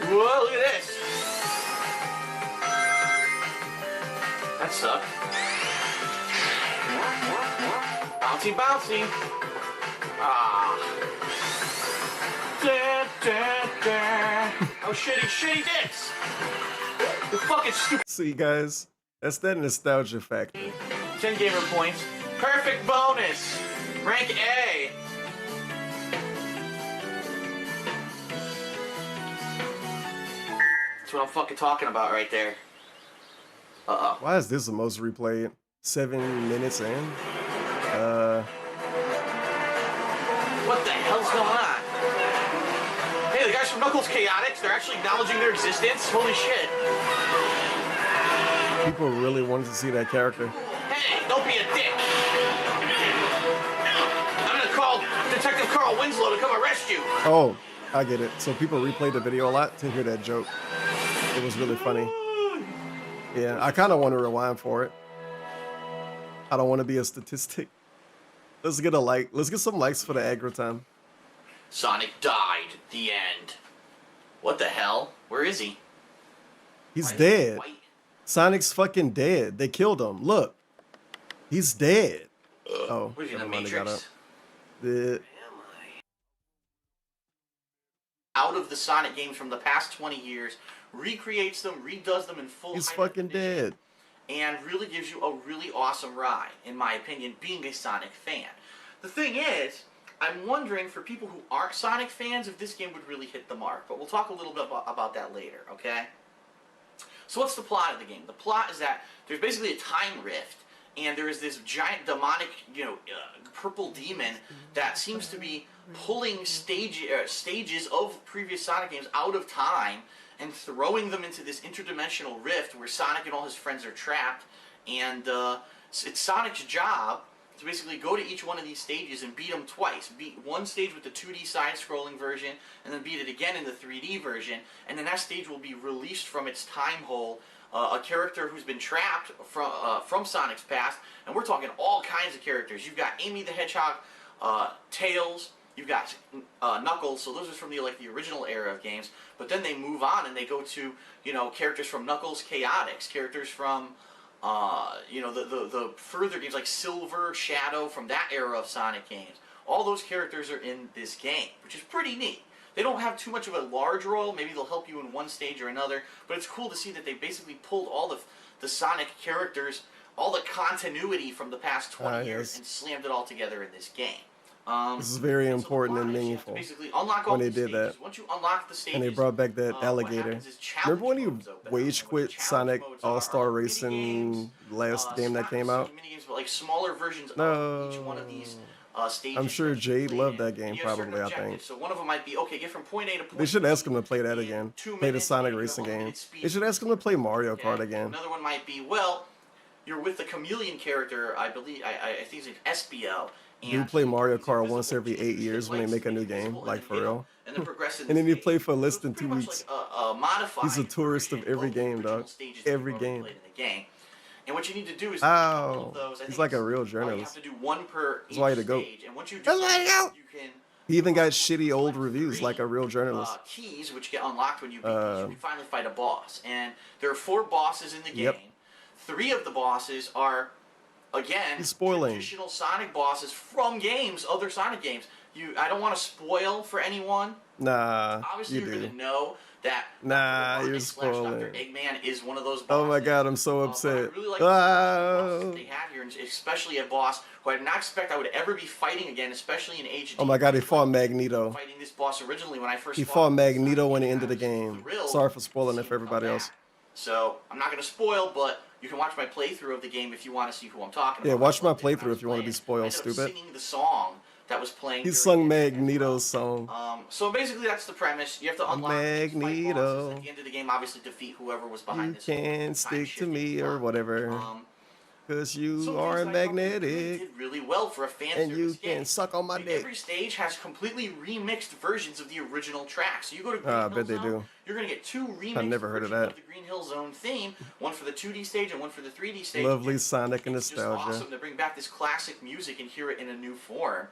Whoa, look at this. That sucked. Bouncy, bouncy. Ah. Da, da, da. Oh, shitty dicks. You fucking stupid. See, guys, that's that nostalgia factor. 10 gamer points. Perfect bonus. Rank A. That's what I'm fucking talking about right there. Uh-oh. Why is this the most replayed? 7 minutes in? What the hell's going on? Hey, the guys from Knuckles Chaotix, they're actually acknowledging their existence? Holy shit. People really wanted to see that character. Hey, don't be a dick. I'm gonna call Detective Carl Winslow to come arrest you. Oh, I get it. So people replayed the video a lot to hear that joke. It was really funny. Yeah, I kind of want to rewind for it. I don't want to be a statistic. Let's get a like. Let's get some likes for the aggro time. Sonic died. The end. What the hell? Where is he? He's dead. Sonic's fucking dead. They killed him. Look. He's dead. Oh, What is he in the never mind, I got Matrix? up. The Out of the Sonic games from the past 20 years, recreates them, redoes them in full he's high fucking dead. and really gives you a really awesome ride, in my opinion, being a Sonic fan. The thing is, I'm wondering for people who aren't Sonic fans if this game would really hit the mark, but we'll talk a little bit about that later, okay? So what's the plot of the game? The plot is that there's basically a time rift, and there is this giant demonic, purple demon that seems to be pulling stages of previous Sonic games out of time and throwing them into this interdimensional rift where Sonic and all his friends are trapped. And it's Sonic's job to basically go to each one of these stages and beat them twice. Beat one stage with the 2D side-scrolling version, and then beat it again in the 3D version, and then that stage will be released from its time hole. A character who's been trapped from Sonic's past, and we're talking all kinds of characters. You've got Amy the Hedgehog, Tails, you've got Knuckles, so those are from the original era of games, but then they move on and they go to, characters from Knuckles Chaotix, characters from the further games like Silver, Shadow, from that era of Sonic games. All those characters are in this game, which is pretty neat. They don't have too much of a large role. Maybe they'll help you in one stage or another, but it's cool to see that they basically pulled all the Sonic characters, all the continuity from the past 20 years, and slammed it all together in this game. This is very important and meaningful when they did that. Once you unlock the stages, and they brought back that alligator. Remember when you rage quit Sonic All-Star Racing last game that came out? Minigames, but like smaller versions of each one of these stages. I'm sure Jade loved that game, probably, I think. So one of them might be, okay, get from point A to point They should ask him to play that again. Play the Sonic Racing game. They should ask him to play Mario Kart again. Another one might be, well, you're with the chameleon character, I believe, I think it's SBL. You play Mario Kart once every 8 years when they make a new game, like for real. And then you play for less than 2 weeks. He's a tourist of every game, dog. Every game. And what you need to do is all of those. He's like a real journalist. You have to do one per That's why he to go. And once you do That's why he go. you can He even got shitty old reviews, like a real journalist. keys which get unlocked when you beat these. You can finally fight a boss. And there are 4 bosses in the game. 3 of the bosses are, again, traditional Sonic bosses from games, other Sonic games. I don't want to spoil for anyone. Nah, Obviously, you you're do. going to know that Nah, you're Dr. spoiling. Eggman is one of those bosses. Oh my god, I'm so upset. I really like the bosses that they have here, and especially a boss who I did not expect I would ever be fighting again, especially in HD. Oh my god, he fought Magneto. Fighting this boss originally when I first He fought Magneto when he ended the game. Sorry for spoiling it for everybody else. So, I'm not going to spoil, but you can watch my playthrough of the game if you want to see who I'm talking about. Yeah, watch my playthrough if you want to be spoiled, stupid. Singing the song that was playing. He sung Magneto's song. So basically, that's the premise. You have to unlock Magneto. at the end of the game. Obviously, defeat whoever was behind You this. can't stick to me or whatever. Because you are magnetic. Did really well for a fan And you service game. can suck on my dick. Every stage has completely remixed versions of the original track. So you go to Green I Hill bet they Zone, do. you're going to get 2 remixed I've never heard of versions that. the Green Hill Zone theme, one for the 2D stage and one for the 3D stage. Lovely Sonic It's just nostalgia. awesome to bring back this classic music and hear it in a new form.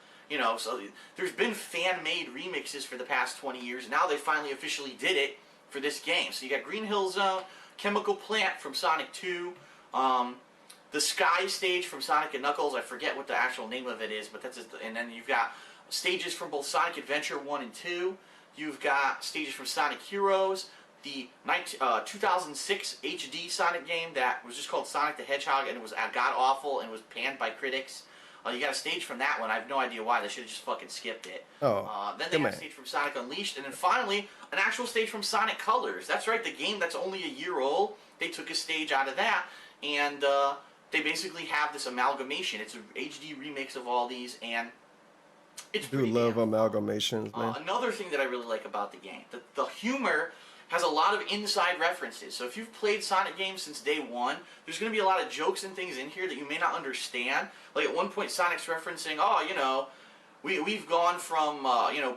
So there's been fan-made remixes for the past 20 years. Now they finally officially did it for this game. So you got Green Hill Zone, Chemical Plant from Sonic 2, the Sky stage from Sonic and Knuckles. I forget what the actual name of it is, but that's and then you've got stages from both Sonic Adventure 1 and 2. You've got stages from Sonic Heroes, the 2006 HD Sonic game that was just called Sonic the Hedgehog, and it was god-awful and was panned by critics. You got a stage from that one. I have no idea why. They should have just fucking skipped it. Then they got a stage from Sonic Unleashed, and then finally, an actual stage from Sonic Colors. That's right, the game that's only a year old. They took a stage out of that, and they basically have this amalgamation. It's an HD remix of all these, and it's I do love amalgamations, man. another thing that I really like about the game, the humor has a lot of inside references. So if you've played Sonic games since day one, there's going to be a lot of jokes and things in here that you may not understand. Like at one point, Sonic's referencing, we've gone from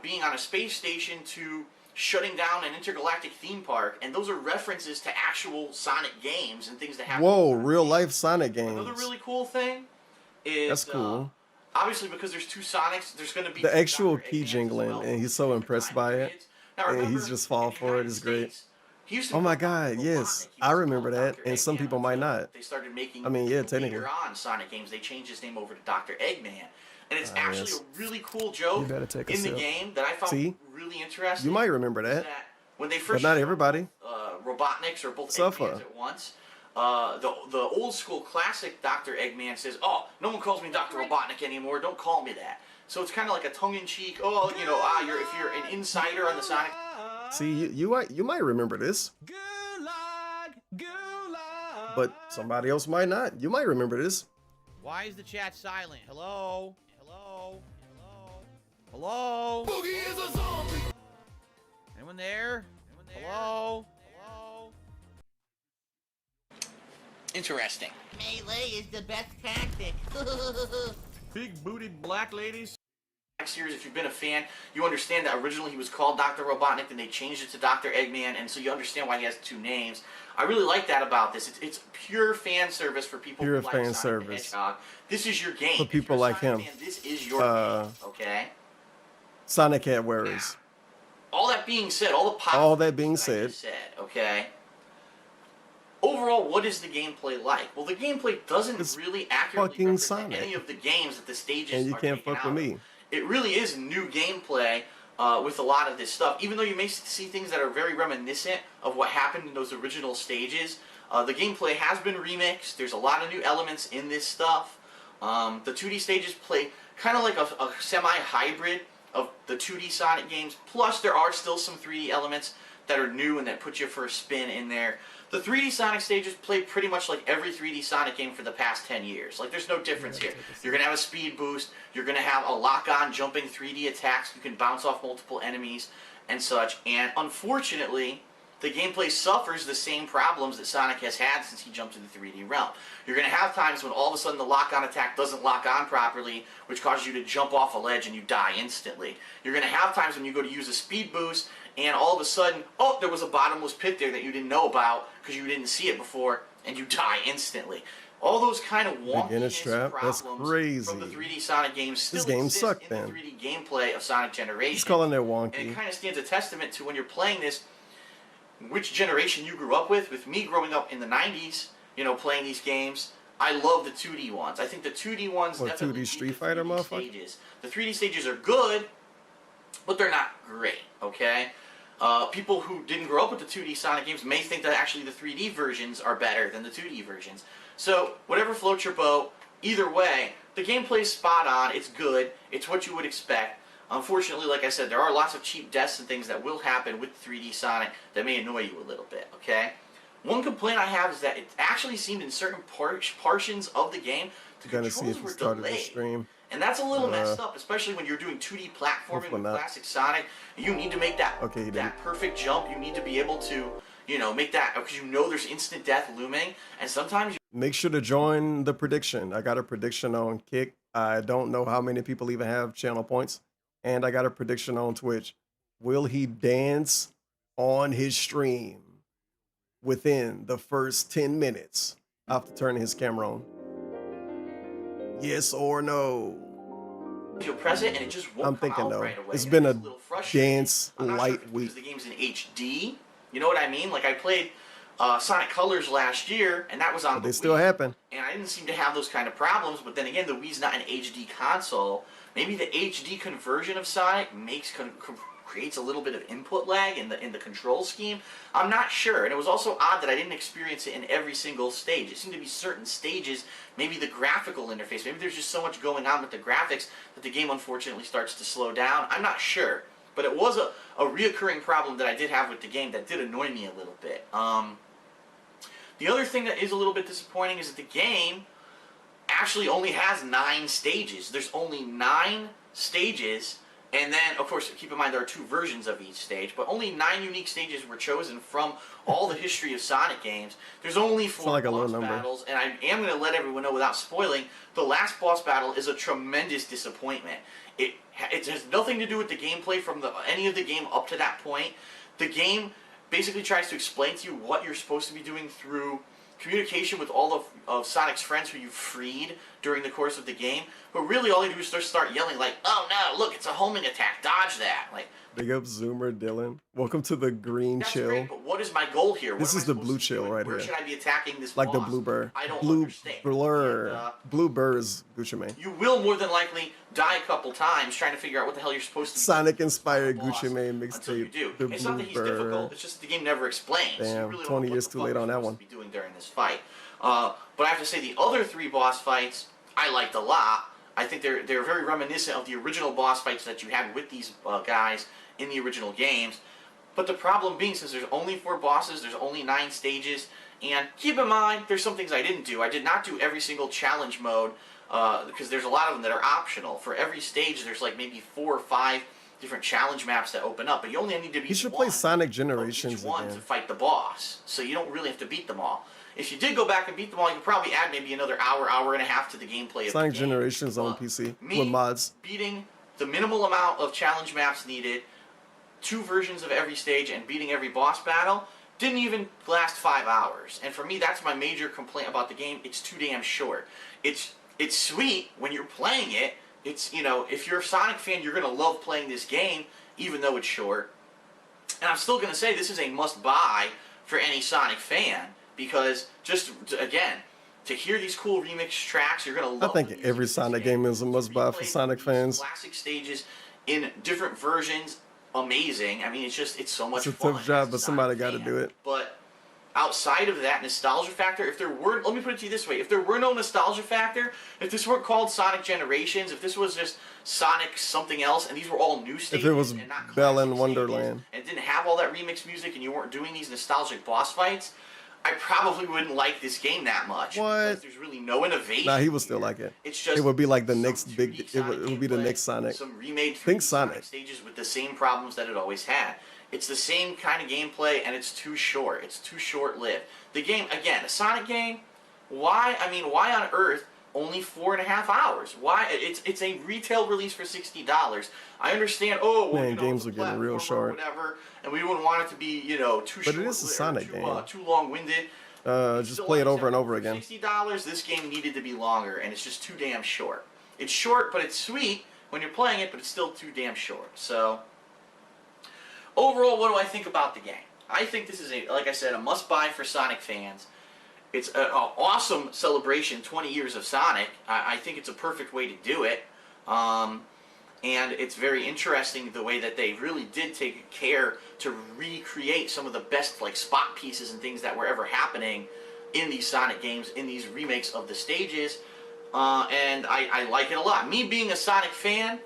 being on a space station to shutting down an intergalactic theme park, and those are references to actual Sonic games and things that happen. Whoa, real life Sonic games. Another really cool thing is That's cool. Obviously, because there's 2 Sonics, there's going to be The actual key jingling, and he's so impressed by it. And he's just fall for it. It's great. Oh my god, yes. I remember that, and some people might not. They started making technically. later on Sonic games, they changed his name over to Dr. Eggman. And it's actually a really cool joke You better take a in the sip. game that I found See? really interesting. You might remember that. When they But first not showed, everybody. Robotniks or both Suffer. Eggmans at once, the old school classic Dr. Eggman says, "Oh, no one calls me Dr. Robotnik anymore. Don't call me that." So it's kind of like a tongue-in-cheek. If you're an insider on the Sonic. See, you might remember this. But somebody else might not. You might remember this. Why is the chat silent? Hello? Hello? Hello? Hello? Boogie is a zombie! Anyone there? Hello? Hello? Interesting. Melee is the best tactic. Big booted black ladies. Series, if you've been a fan, you understand that originally he was called Dr. Robotnik, then they changed it to Dr. Eggman, and so you understand why he has two names. I really like that about this. It's pure fan service for people Pure who like fan Sonic service. the Hedgehog. This is your game. For If people you're a like Sonic him. fan, this is your game, okay? Sonic hat wearers. All that being said, all the All that being I said, just said, okay? Overall, what is the gameplay like? Well, the gameplay doesn't really accurately fucking represent Sonic. any of the games that the stages and you are can't taken fuck out with of. me. It really is new gameplay with a lot of this stuff. Even though you may see things that are very reminiscent of what happened in those original stages, the gameplay has been remixed. There's a lot of new elements in this stuff. The 2D stages play kind of like a semi-hybrid of the 2D Sonic games. Plus, there are still some 3D elements that are new and that put you for a spin in there. The 3D Sonic stages play pretty much like every 3D Sonic game for the past 10 years. Like, there's no difference here. You're going to have a speed boost. You're going to have a lock-on jumping 3D attacks. You can bounce off multiple enemies and such. And unfortunately, the gameplay suffers the same problems that Sonic has had since he jumped into the 3D realm. You're going to have times when all of a sudden the lock-on attack doesn't lock on properly, which causes you to jump off a ledge and you die instantly. You're going to have times when you go to use a speed boost and all of a sudden, oh, there was a bottomless pit there that you didn't know about because you didn't see it before, and you die instantly. All those kind of Beginner's wonkiness trap. That's problems crazy. from the 3D Sonic games still This game exist sucked in then. the 3D gameplay of Sonic Generation. He's calling it And wonky. it kind of stands a testament to when you're playing this, which generation you grew up with. With me growing up in the 90s, you know, playing these games, I love the 2D ones. I think the 2D ones What, definitely 2D Street Fighter, motherfucker? stages. The 3D stages are good, but they're not great, okay? People who didn't grow up with the 2D Sonic games may think that actually the 3D versions are better than the 2D versions. So, whatever floats your boat, either way, the gameplay's spot on, it's good, it's what you would expect. Unfortunately, like I said, there are lots of cheap deaths and things that will happen with 3D Sonic that may annoy you a little bit, okay? One complaint I have is that it actually seemed in certain portions of the game, the Gonna see controls if he were started the delayed. stream. And that's a little messed up, especially when you're doing 2D platforming Hopefully with not. classic Sonic. You need to make that, Okay, he that perfect jump. You need to be able to, you know, make that, because you know there's instant death looming. And sometimes Make sure to join the prediction. I got a prediction on Kick. I don't know how many people even have channel points. And I got a prediction on Twitch. Will he dance on his stream within the first 10 minutes after turning his camera on? Yes or no? you'll press it and it just won't I'm come thinking out no. right away. It's And been a little frustrating. dance I'm not sure light if it's week. because the game's in HD. You know what I mean? Like I played Sonic Colors last year, and that was on But the they still Wii, happen. and I didn't seem to have those kind of problems. But then again, the Wii's not an HD console. Maybe the HD conversion of Sonic creates a little bit of input lag in the control scheme. I'm not sure, and it was also odd that I didn't experience it in every single stage. It seemed to be certain stages, maybe the graphical interface, maybe there's just so much going on with the graphics that the game unfortunately starts to slow down. I'm not sure, but it was a reoccurring problem that I did have with the game that did annoy me a little bit. The other thing that is a little bit disappointing is that the game actually only has 9 stages. There's only 9 stages. And then, of course, keep in mind there are 2 versions of each stage, but only 9 unique stages were chosen from all the history of Sonic games. There's only 4 like a low boss number. battles, and I am going to let everyone know without spoiling, the last boss battle is a tremendous disappointment. It has nothing to do with the gameplay from any of the game up to that point. The game basically tries to explain to you what you're supposed to be doing through communication with all of Sonic's friends who you freed during the course of the game, but really all you do is just start yelling like, "Oh no, look, it's a homing attack, dodge that!" Like, Big up Zoomer Dylan. Welcome to the green that's chill. great, but what is my goal here? What This am I is the supposed blue to be chill doing? right Where here. should I be attacking this Like the boss? blue burr. I don't Blue understand. blur. And, Blue burr is Gucci Mane. you will more than likely die a couple times trying to figure out what the hell you're supposed to be Sonic inspired Gucci Mane until you mixtape. do. The It's not blue that he's difficult, burr. it's just that the game never explains. You Damn, really don't 20 know years what too the late fuck on you're that supposed one. to be doing during this fight. But I have to say the other 3 boss fights I liked a lot. I think they're very reminiscent of the original boss fights that you had with these guys in the original games. But the problem being, since there's only 4 bosses, there's only 9 stages, And keep in mind, there's some things I didn't do. I did not do every single challenge mode, because there's a lot of them that are optional. For every stage, there's like maybe 4 or 5 different challenge maps that open up, but you only need to beat You should play Sonic Generations one again. to fight the boss, so you don't really have to beat them all. If you did go back and beat them all, you could probably add maybe another hour, hour and a half to the gameplay of Sonic the game. Generations on PC with mods. Beating the minimal amount of challenge maps needed, 2 versions of every stage, and beating every boss battle didn't even last 5 hours. And for me, that's my major complaint about the game. It's too damn short. It's sweet when you're playing it. It's, you know, if you're a Sonic fan, you're going to love playing this game, even though it's short. And I'm still going to say this is a must-buy for any Sonic fan, because just, again, to hear these cool remix tracks, you're going to I love think every Sonic game is a must-buy for Sonic fans. classic stages in different versions. Amazing. I mean, it's so much It's a fun. tough job, but somebody got to do it. But outside of that nostalgia factor, if there were, let me put it to you this way, if there were no nostalgia factor, if this weren't called Sonic Generations, if this was just Sonic something else, and these were all new stages, If it was and not Bell in Wonderland. and didn't have all that remix music, and you weren't doing these nostalgic boss fights, I probably wouldn't like this game that much. What? Because there's really no innovation. Nah, he would still like it. It's just it would be like the next big. It would be the next Sonic. Some remade Think Sonic. stages with the same problems that it always had. It's the same kind of gameplay, and it's too short. It's too short-lived. The game, again, a Sonic game, why? I mean, why on earth only 4.5 hours? Why? It's a retail release for $60. I understand. Oh, well, Man, you know, games it's are a getting real platformer or short. whatever, and we wouldn't want it to be, you know, too But short. it is a Sonic game. Too long-winded. Just play it over and over again. $60, this game needed to be longer, and it's just too damn short. It's short, but it's sweet when you're playing it, but it's still too damn short. So, overall, what do I think about the game? I think this is, like I said, a must-buy for Sonic fans. It's an awesome celebration, 20 years of Sonic. I think it's a perfect way to do it. And it's very interesting the way that they really did take care to recreate some of the best like spot pieces and things that were ever happening in these Sonic games, in these remakes of the stages. And I like it a lot. Me being a Sonic fan,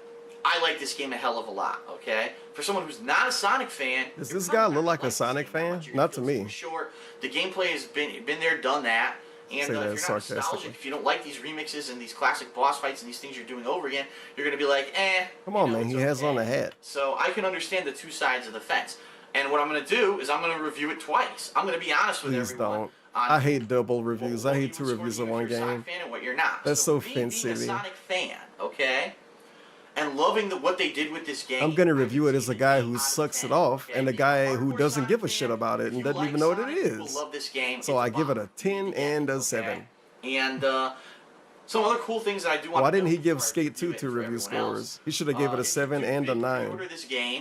I like this game a hell of a lot, okay? For someone who's not a Sonic fan... Does this guy look like a Sonic fan? Not to me. Short. The gameplay has been there, done that. And Say that if you're not nostalgic, if you don't like these remixes and these classic boss fights and these things you're doing over again, you're going to be like, eh. Come on, man. He has on a hat. So I can understand the two sides of the fence. And what I'm going to do is I'm going to review it twice. I'm going to be honest with Please everyone. don't. I hate double reviews. I hate 2 reviews of one game. Fan and what you're not. That's so being a offensive. Sonic fan, okay? And loving what they did with this game. I'm gonna review it as a guy who sucks it off and a guy who doesn't give a shit about it and doesn't even know what it is. Love this game. So I give it a 10 and a 7. And some other cool things that I do want Why to didn't he give Skate 2 2 review scores? He should have gave it a 7 and a 9.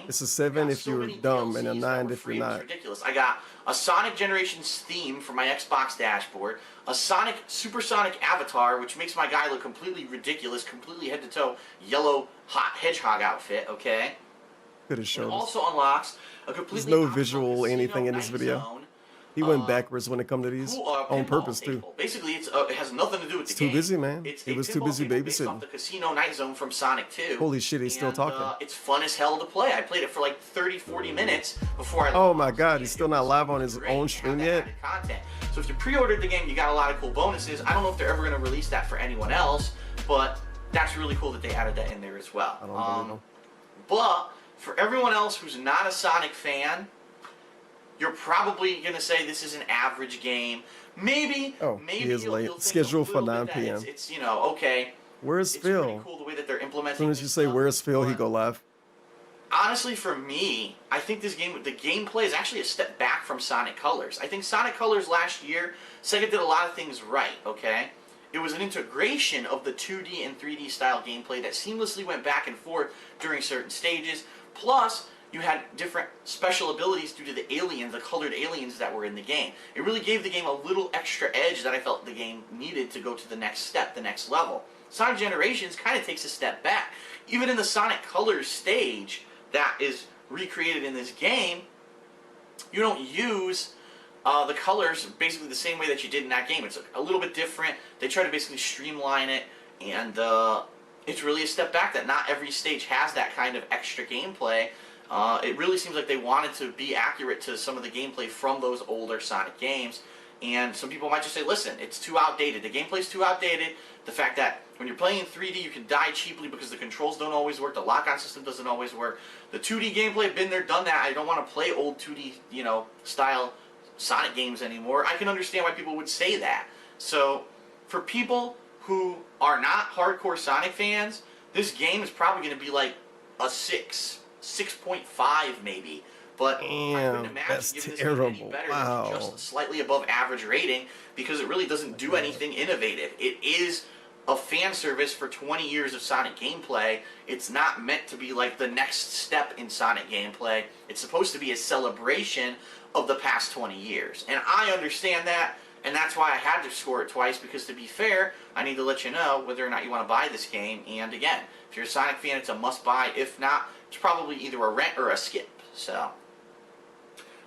It's a 7 if you're dumb and a 9 if you're not. Ridiculous. I got a Sonic Generations theme for my Xbox dashboard, a Supersonic avatar, which makes my guy look completely ridiculous, completely head to toe yellow hot hedgehog outfit, okay? Could have It showed us. also unlocks a completely There's no visual anything in this video. He went backwards when it come to these on purpose too. Basically, it has nothing to do with the He's too game. busy, man. He was too busy Based off babysitting. the Casino Night Zone from Sonic 2. Holy shit, he's still talking. It's fun as hell to play. I played it for like 30-40 minutes before I... Oh my god, he's still not live on his own stream yet? content. So if you pre-ordered the game, you got a lot of cool bonuses. I don't know if they're ever going to release that for anyone else, but that's really cool that they added that in there as well. I don't believe him. But for everyone else who's not a Sonic fan, you're probably going to say this is an average game. Maybe, He is late. Scheduled for 9 p.m. It's, you know, okay. Where's Phil? Cool the way that they're implementing As soon as you say where's Phil, he go live. Honestly, for me, I think this game, the gameplay is actually a step back from Sonic Colors. I think Sonic Colors last year, Sega did a lot of things right, okay? It was an integration of the 2D and 3D style gameplay that seamlessly went back and forth during certain stages. Plus, you had different special abilities due to the aliens, the colored aliens that were in the game. It really gave the game a little extra edge that I felt the game needed to go to the next step, the next level. Sonic Generations kind of takes a step back. Even in the Sonic Colors stage that is recreated in this game, you don't use the colors basically the same way that you did in that game. It's a little bit different. They try to basically streamline it, and it's really a step back that not every stage has that kind of extra gameplay. It really seems like they wanted to be accurate to some of the gameplay from those older Sonic games, And some people might just say, listen, it's too outdated. The gameplay's too outdated. The fact that when you're playing in 3D, you can die cheaply because the controls don't always work. The lock-on system doesn't always work. The 2D gameplay, been there, done that. I don't want to play old 2D, style Sonic games anymore. I can understand why people would say that. So, for people who are not hardcore Sonic fans, this game is probably going to be like a 6.5 maybe. But I couldn't imagine that's giving this terrible. game any better Wow. than just a slightly above average rating, because it really doesn't do anything innovative. It is a fan service for 20 years of Sonic gameplay. It's not meant to be like the next step in Sonic gameplay. It's supposed to be a celebration of the past 20 years. And I understand that, and that's why I had to score it twice, because to be fair, I need to let you know whether or not you want to buy this game. And again, if you're a Sonic fan, it's a must-buy. If not, it's probably either a rent or a skip. So,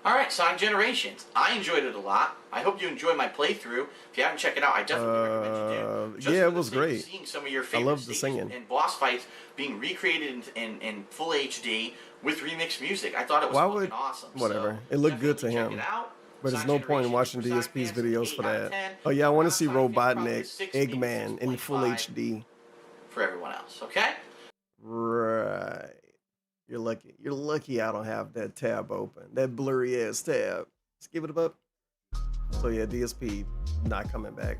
alright, Sonic Generations. I enjoyed it a lot. I hope you enjoyed my playthrough. If you haven't checked it out, I definitely recommend you do. Just yeah, for it the was sake of great. Seeing some of your I favorite love the stages singing. and boss fights being recreated in full HD with remixed music. I thought it was Why fucking would awesome. whatever? So it looked good to check him. it out. But there's no point in watching DSP's videos for that. 10. Oh yeah, I want to see Probably Robotnik, 6, maybe Eggman in full 6.5 HD. for everyone else, okay? Right. You're lucky. You're lucky I don't have that tab open. That blurry ass tab. Let's give it a buck. So yeah, DSP not coming back.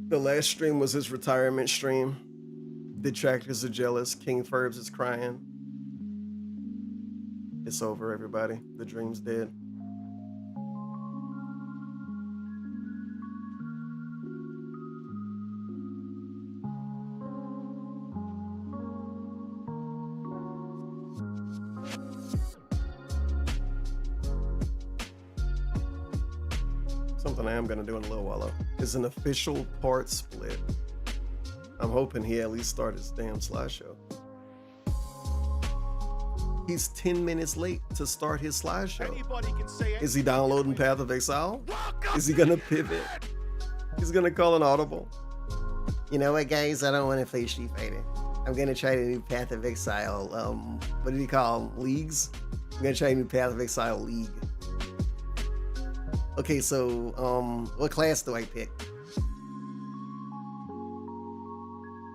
The last stream was his retirement stream. Detractors are jealous. King Furbs is crying. It's over, everybody. The dream's dead. Something I am gonna do in a little while though is an official part split. I'm hoping he at least started his damn slideshow. He's 10 minutes late to start his slideshow. Is he downloading Path of Exile? Is he gonna pivot? He's gonna call an audible. You know what, guys? I don't want to play Street Fighter. I'm gonna try to do Path of Exile. What do you call them? Leagues? I'm gonna try to do Path of Exile League. Okay, so what class do I pick?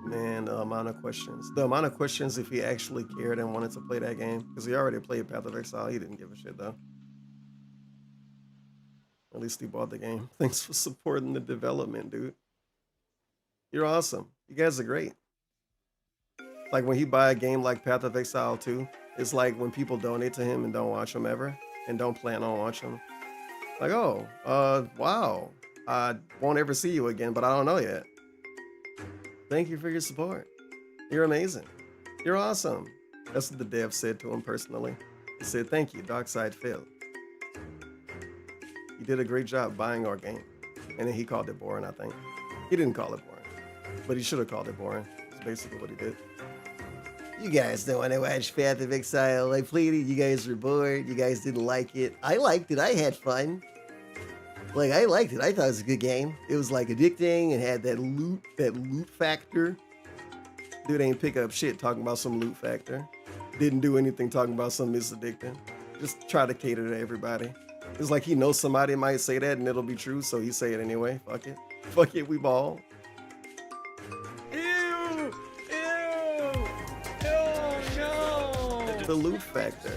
Man, the amount of questions. The amount of questions if he actually cared and wanted to play that game. Because he already played Path of Exile. He didn't give a shit though. At least he bought the game. Thanks for supporting the development, dude. You're awesome. You guys are great. Like when he buy a game like Path of Exile 2, it's like when people donate to him and don't watch him ever and don't plan on watching him. Like, oh, wow. I won't ever see you again, but I don't know yet. Thank you for your support. You're amazing. You're awesome. That's what the dev said to him personally. He said, thank you, Darkside Phil. You did a great job buying our game. And then he called it boring, I think. He didn't call it boring, but he should have called it boring. That's basically what he did. You guys don't want to watch Path of Exile. I played it. You guys were bored. You guys didn't like it. I liked it. I had fun. Like, I liked it. I thought it was a good game. It was like addicting and had that loot factor. Dude ain't pick up shit talking about some loot factor. Didn't do anything talking about some misaddicting. Just try to cater to everybody. It's like he knows somebody might say that and it'll be true, so he say it anyway. Fuck it. Fuck it, we ball. Ew! Ew! Oh no! The loot factor.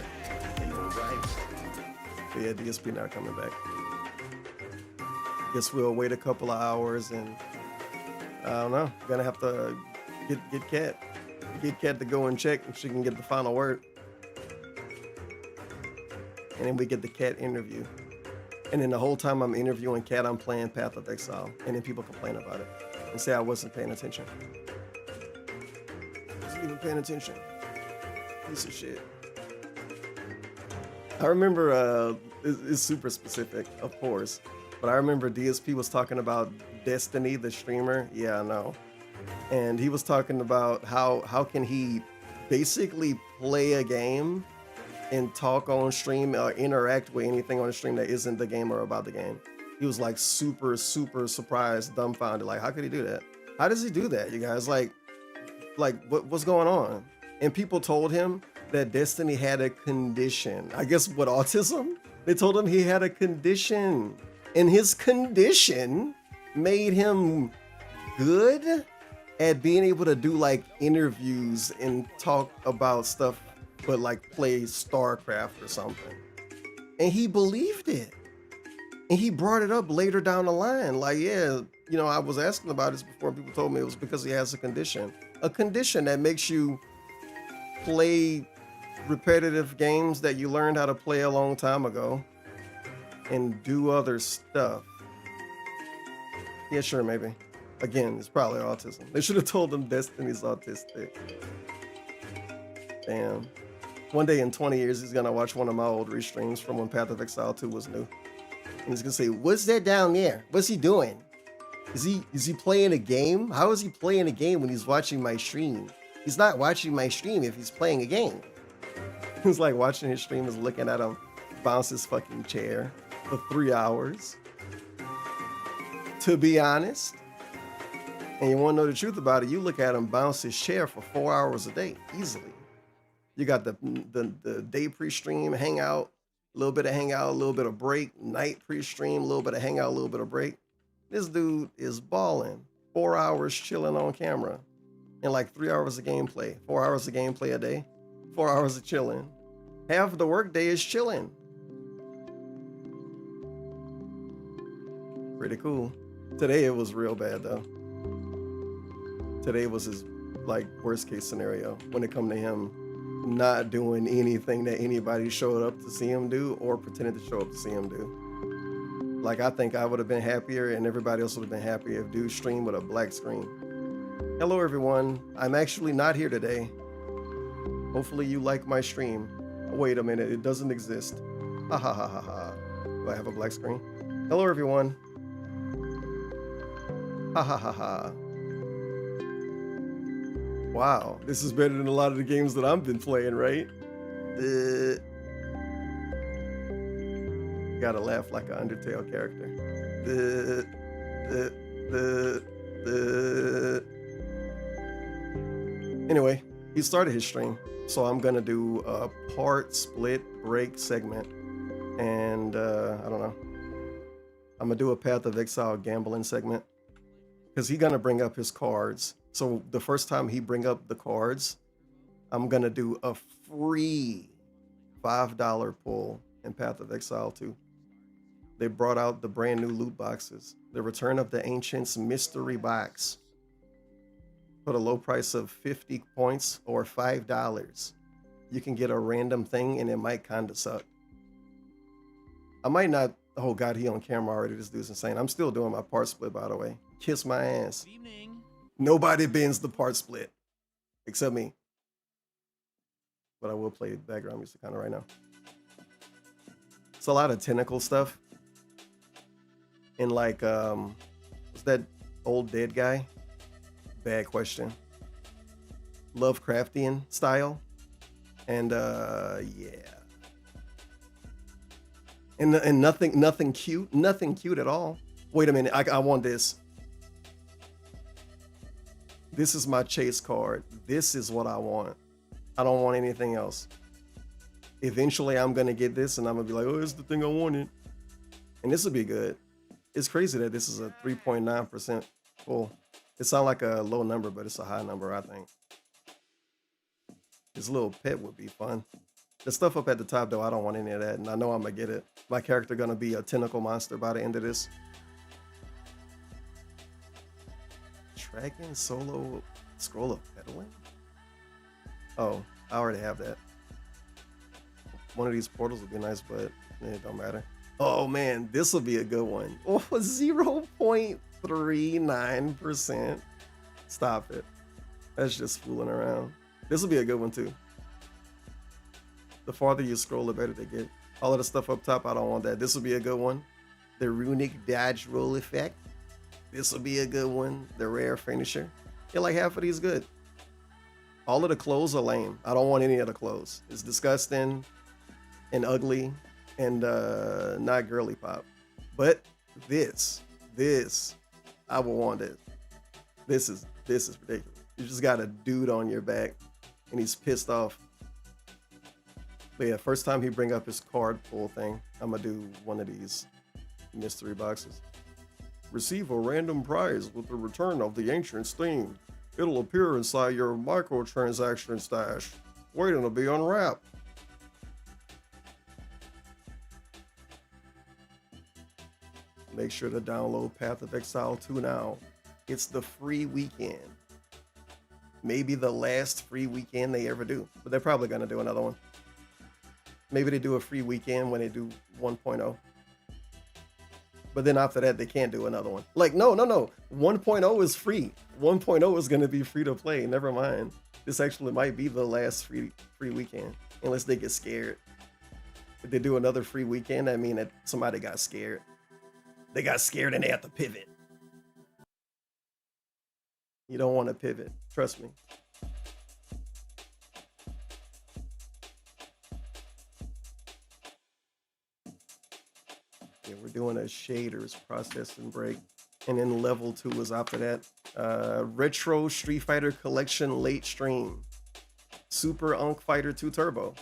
But yeah, DSP not coming back. Guess we'll wait a couple of hours and I don't know. Gonna have to get Kat. Get Kat to go and check if she can get the final word. And then we get the Kat interview. And then the whole time I'm interviewing Kat, I'm playing Path of Exile. And then people complain about it and say I wasn't paying attention. Wasn't even paying attention. Piece of shit. I remember, it's super specific, of course, but I remember DSP was talking about Destiny, the streamer. Yeah, I know. And he was talking about how can he basically play a game and talk on stream or interact with anything on stream that isn't the game or about the game. He was like super surprised, dumbfounded. Like, how could he do that? How does he do that, you guys? Like what's going on? And people told him that Destiny had a condition. I guess what, autism? They told him he had a condition. And his condition made him good at being able to do like interviews and talk about stuff, but like play StarCraft or something. And he believed it. And he brought it up later down the line. Like, yeah, you know, I was asking about this before. People told me it was because he has a condition that makes you play repetitive games that you learned how to play a long time ago and do other stuff. Yeah, sure, maybe. Again, it's probably autism. They should have told him Destiny's autistic. Damn. One day in 20 years, he's gonna watch one of my old restreams from when Path of Exile 2 was new. And he's gonna say, what's that down there? What's he doing? Is he playing a game? How is he playing a game when he's watching my stream? He's not watching my stream if he's playing a game. It's like watching his stream is looking at him bounce his fucking chair for 3 hours. To be honest, and you want to know the truth about it, you look at him bounce his chair for 4 hours a day, easily. You got the day pre-stream, hangout, a little bit of hangout, a little bit of break, night pre-stream, a little bit of hangout, a little bit of break. This dude is balling. 4 hours chilling on camera and like 3 hours of gameplay, 4 hours of gameplay a day, 4 hours of chilling. Half of the workday is chilling. Pretty cool. Today it was real bad though. Today was his like worst case scenario when it come to him not doing anything that anybody showed up to see him do or pretended to show up to see him do. Like, I think I would have been happier and everybody else would have been happier if dude streamed with a black screen. Hello everyone, I'm actually not here today. Hopefully you like my stream. Wait a minute, it doesn't exist. Ha ha ha ha ha. Do I have a black screen? Hello everyone. Ha ha ha ha. Wow, this is better than a lot of the games that I've been playing, right? Gotta laugh like an Undertale character. Anyway, he started his stream, so I'm gonna do a part split break segment, and I don't know. I'm gonna do a Path of Exile gambling segment because he's gonna bring up his cards. So the first time he bring up the cards, I'm gonna do a free $5 pull in Path of Exile 2. They brought out the brand new loot boxes. The Return of the Ancients mystery box. For the low price of 50 points or $5, you can get a random thing and it might kind of suck. I might not, oh God, he on camera already. This dude's insane. I'm still doing my part split, by the way. Kiss my ass. Good evening. Nobody bends the part split, except me. But I will play background music kind of right now. It's a lot of tentacle stuff. And like, what's that old dead guy? Bad question. Lovecraftian style. And yeah. And nothing cute. Nothing cute at all. Wait a minute, I want this. This is my chase card. This is what I want. I don't want anything else. Eventually, I'm going to get this and I'm going to be like, oh, it's the thing I wanted. And this will be good. It's crazy that this is a 3.9% full. It sounds like a low number, but it's a high number, I think. This little pet would be fun. The stuff up at the top, though, I don't want any of that. And I know I'm going to get it. My character going to be a tentacle monster by the end of this. Dragon solo scroll of pedaling? Oh, I already have that. One of these portals would be nice, but it don't matter. Oh man, this will be a good one. Oh, 0.39%. Stop it. That's just fooling around. This will be a good one too. The farther you scroll, the better they get. All of the stuff up top, I don't want that. This will be a good one. The runic dodge roll effect. This will be a good one. The rare finisher. Yeah, like half of these good. All of the clothes are lame. I don't want any of the clothes. It's disgusting and ugly and not girly pop. But this, I will want it. This is ridiculous. You just got a dude on your back and he's pissed off But yeah, first time he bring up his card pull thing, I'm gonna do one of these mystery boxes. Receive a random prize with the return of the ancient steam. It'll appear inside your microtransaction stash, waiting to be unwrapped. Make sure to download Path of Exile 2 now. It's the free weekend. Maybe the last free weekend they ever do, but they're probably gonna do another one. Maybe they do a free weekend when they do 1.0. But then after that, they can't do another one. Like, no. 1.0 is free. 1.0 is going to be free to play. Never mind. This actually might be the last free weekend. Unless they get scared. If they do another free weekend, that means that somebody got scared. They got scared and they have to pivot. You don't want to pivot. Trust me. Yeah, we're doing a shaders processing break. And then level 2 is after that. Retro Street Fighter Collection late stream. Super Unk Fighter 2 Turbo.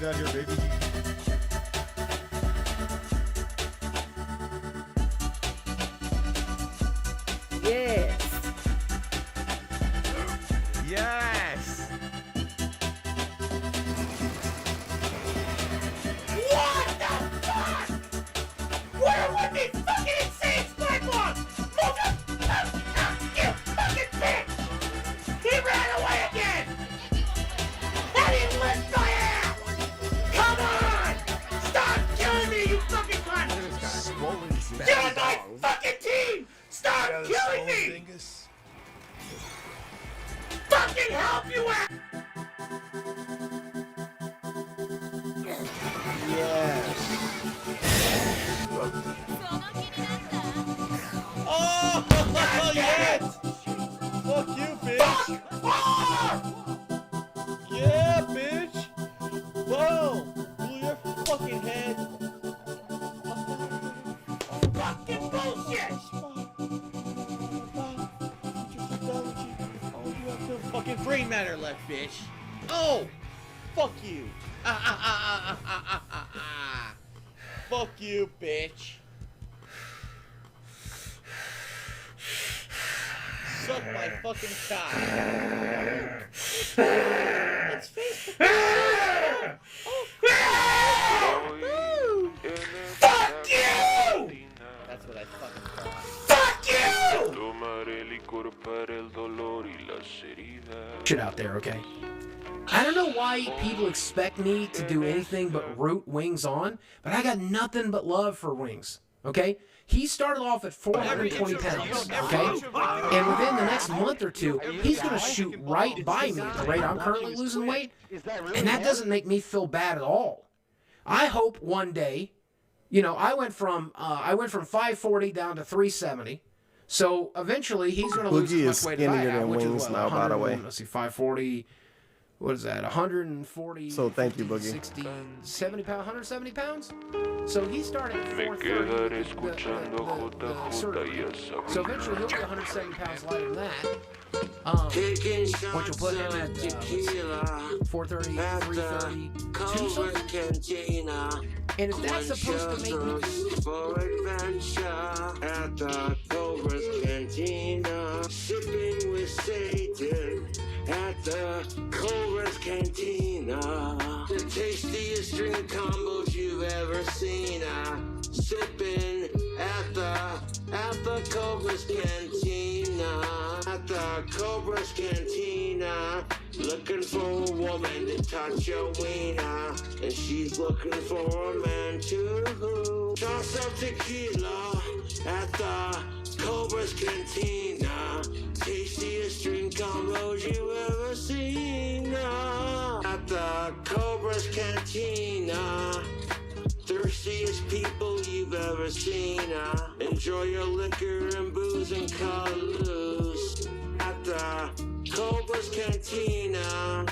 That here, baby. Yes. Yes. What the fuck? Where would the fucking insane spike one? You fucking bitch! He ran away again! And he licked my ass! Come on! Brain matter left, bitch. Oh! Fuck you. Fuck you, bitch. Suck my fucking cock. It's Facebook. Oh. Fuck you! That's what I fucking thought. Fuck you! Shit out there, okay? I don't know why people expect me to do anything but root Wings on, but I got nothing but love for Wings, okay? He started off at 420 pounds, okay? And within the next month or two, he's going to shoot right by me at the rate I'm currently losing weight, and that doesn't make me feel bad at all. I hope one day, you know, I went from 540 down to 370. So eventually he's going to lose as much weight as I have, which is what, now, by the way. Let's see, 540. What is that? 140. So thank you, 50, Boogie. 60, 70 pounds, 170 pounds. So he started at 430. So eventually he'll be 170 pounds lighter than that. Which will put him at 430, 330, 230. And if that's supposed to make me for adventure at the Cobra's Cantina, sipping with Satan at the Cobra's Cantina, the tastiest drink combos you've ever seen. Sipping at the Cobra's Cantina, at the Cobra's Cantina. Looking for a woman to touch your wiener, and she's looking for a man too. Toss up tequila at the Cobra's Cantina. Tastiest drink combos you ever seen. At the Cobra's Cantina. Thirstiest people you've ever seen. Enjoy your liquor and booze and cut loose at the Cobra's Cantina.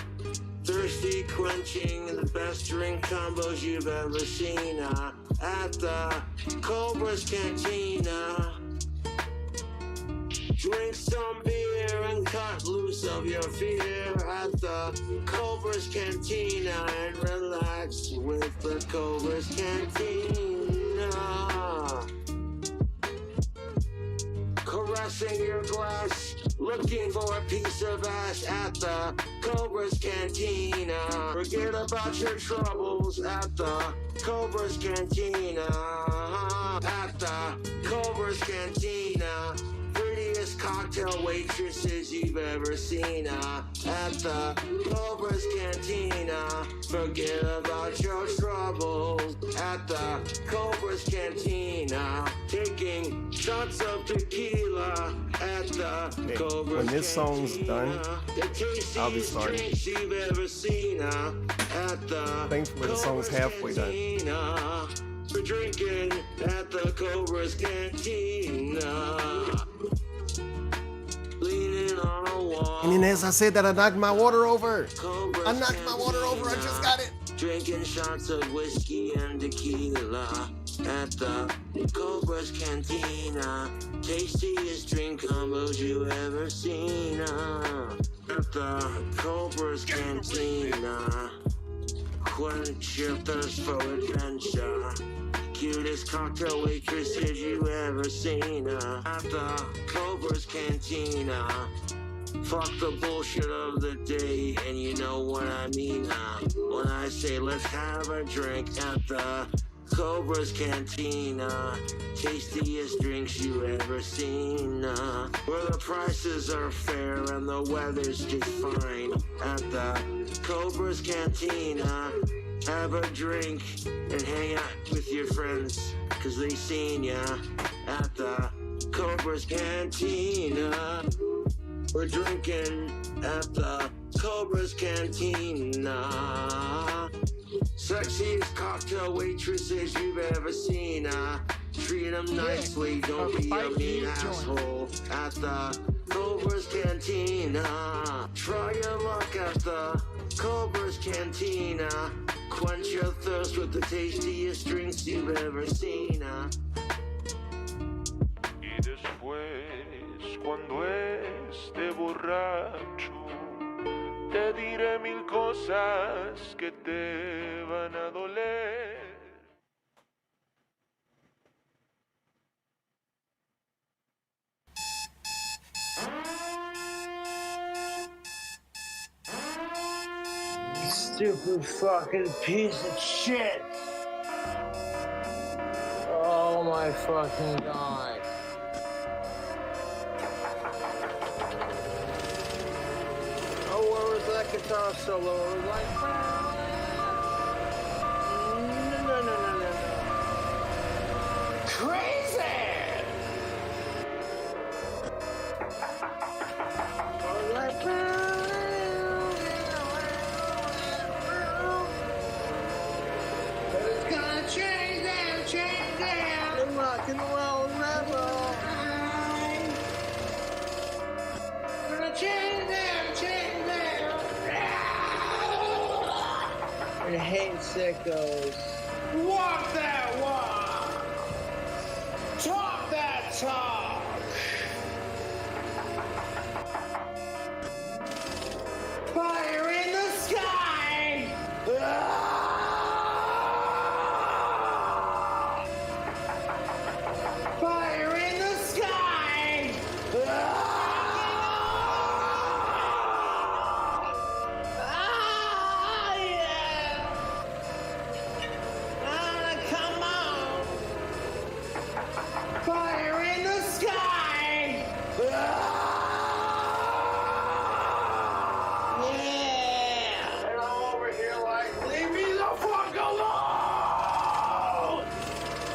Thirsty quenching the best drink combos you've ever seen at the Cobra's Cantina. Drink some beer and cut loose of your fear at the Cobra's Cantina and relax with the Cobra's Cantina. Caressing your glass, looking for a piece of ass at the Cobra's Cantina. Forget about your troubles at the Cobra's Cantina. At the Cobra's Cantina. Prettiest cocktail waitresses you've ever seen at the Cobra's Cantina. Forget about your troubles at the Cobra's Cantina. Taking shots of tequila at the Cobra's When this song's Cantina. done, I'll be starting. You've ever seen at the Thankfully, the song's halfway done. Cantina. We're drinking at the Cobra's Cantina. Leaning on a wall. And then as I said that, I knocked my water over. I knocked my water over. I just got it. Drinking shots of whiskey and tequila at the Cobra's Cantina. Tastiest drink combos you ever seen at the Cobra's Cantina. Quench your thirst for adventure. Cutest cocktail waitresses you ever seen at the Cobra's Cantina. Fuck the bullshit of the day, and you know what I mean when I say let's have a drink at the Cobra's Cantina. Tastiest drinks you ever seen where the prices are fair and the weather's just fine at the Cobra's Cantina. Have a drink and hang out with your friends, cause they seen ya at the Cobra's Cantina. We're drinking at the Cobra's Cantina. Sexiest cocktail waitresses you've ever seen. Treat them nicely, don't be a mean asshole at the Cobra's Cantina. Try your luck at the Cobra's Cantina. Quench your thirst with the tastiest drinks you've ever seen. Y después, cuando esté borracho, de mil cosas que te van a doler. Stupid fucking piece of shit. Oh my fucking god. Oh, where was that guitar solo? It was like, no. Crazy! I was like, but it's gonna change them. The rock and roll rebel. Gonna change them. I hate sickos. Walk that walk. Talk that talk. Fire in the sky. Fire in the sky. Come on! Fire in the sky! Yeah! And I'm over here like, leave me the fuck alone!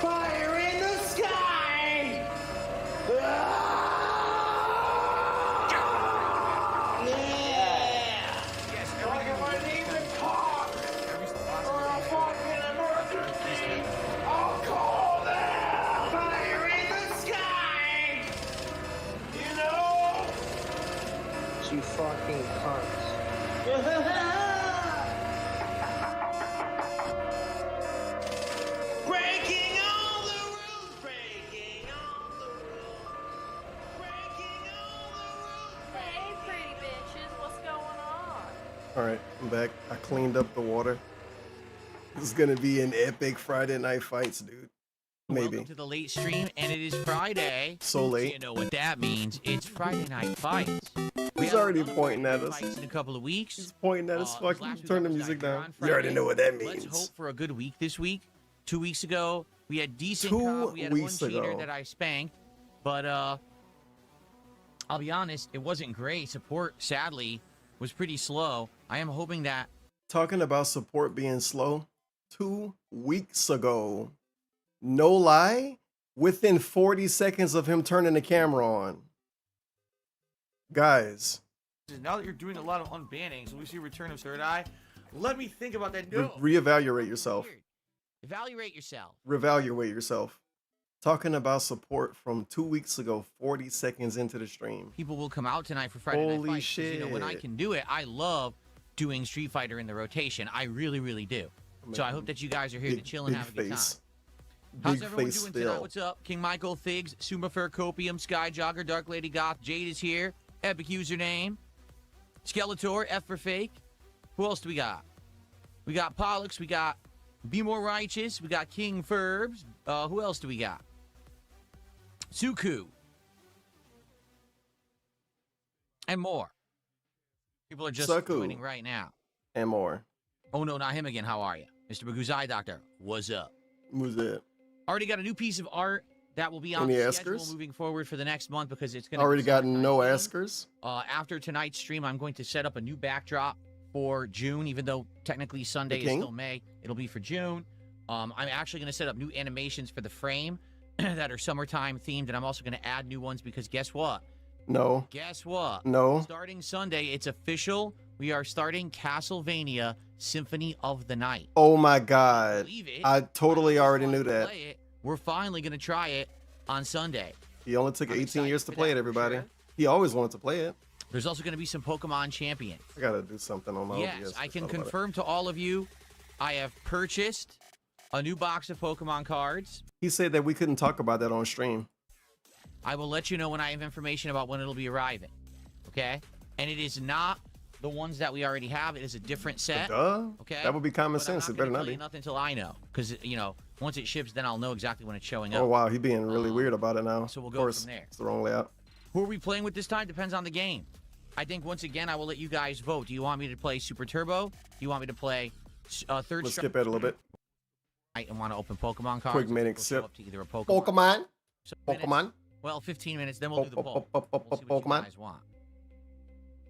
Fire in the sky! Yeah! Like if I need to talk or a fucking emergency, I'll call them! Fire in the sky! You know? You fucking cunts. Breaking all the rules, breaking all the rules, breaking all the rules. Hey, pretty bitches, what's going on? All right, I'm back. I cleaned up the water. This is gonna be an epic Friday night fights, dude. Maybe. Welcome to the late stream, and it is Friday. So late. You know what that means? It's Friday night fights. He's already pointing at us. Fights in a couple of weeks. He's pointing at us. Fucking last turn the week music that was down. on You already Friday. know what that Let's means. hope for a good week this week. 2 weeks ago, we had decent 2 comp. We had one weeks cheater ago. that I spanked, but I'll be honest, it wasn't great. Support, sadly, was pretty slow. I am hoping that Talking about support being slow. 2 weeks ago, no lie, within 40 seconds of him turning the camera on. Guys, Now that you're doing a lot of unbanning, so we see Return of Third Eye, let me think about that. No. reevaluate yourself. evaluate yourself. Reevaluate yourself. Talking about support from 2 weeks ago, 40 seconds into the stream. People will come out tonight for Friday Night Holy Fights. 'Cause, You know, when I shit. can do it, I love doing Street Fighter in the rotation. I really, really do. So I hope that you guys are here to chill and have a good time. How's everyone doing tonight? What's up? King Michael, Figs, Sumafer, Copium, Sky Jogger, Dark Lady Goth, Jade is here. Epic username. Skeletor, F for Fake. Who else do we got? We got Pollux, we got Be More Righteous, we got King Furbs. Who else do we got? Suku. And more. People are just Suku. joining right now. And more. Oh no, not him again. How are you? Mr. Baguzai Doctor, what's up? Who's that? Already got a new piece of art that will be on Any the schedule askers? moving forward for the next month because it's going to Already got no askers? After tonight's stream, I'm going to set up a new backdrop for June, even though technically Sunday is King? still May. It'll be for June. I'm actually going to set up new animations for the frame that are summertime themed, and I'm also going to add new ones because guess what? No. Guess what? No. Starting Sunday, it's official. We are starting Castlevania Symphony of the Night. Oh my god. Believe it. I totally already knew that. Play it. We're finally going to try it on Sunday. He only took 18 years to play it, everybody. He always wanted to play it. There's also going to be some Pokemon Champions. I gotta do something on my Yes, OBS. I can Thought about it. confirm to all of you, I have purchased a new box of Pokemon cards. He said that we couldn't talk about that on stream. I will let you know when I have information about when it'll be arriving. Okay? And it is not the ones that we already have. It is a different set. Duh. Okay. That would be common But I'm sense. It gonna better not tell be. you nothing until I know, because you know, once it ships, then I'll know exactly when it's showing up. Oh wow, he's being really weird about it now. So we'll of go course, from there. it's the wrong layout. Who are we playing with this time? Depends on the game. I think once again, I will let you guys vote. Do you want me to play Super Turbo? Do you want me to play Third Let's skip it a little bit. I want to open Pokemon cards. Quick minute We'll show sip. up to either a Pokemon. Pokemon. So Pokemon. Well, 15 minutes, then we'll do the poll. We'll see what you Pokemon. guys want.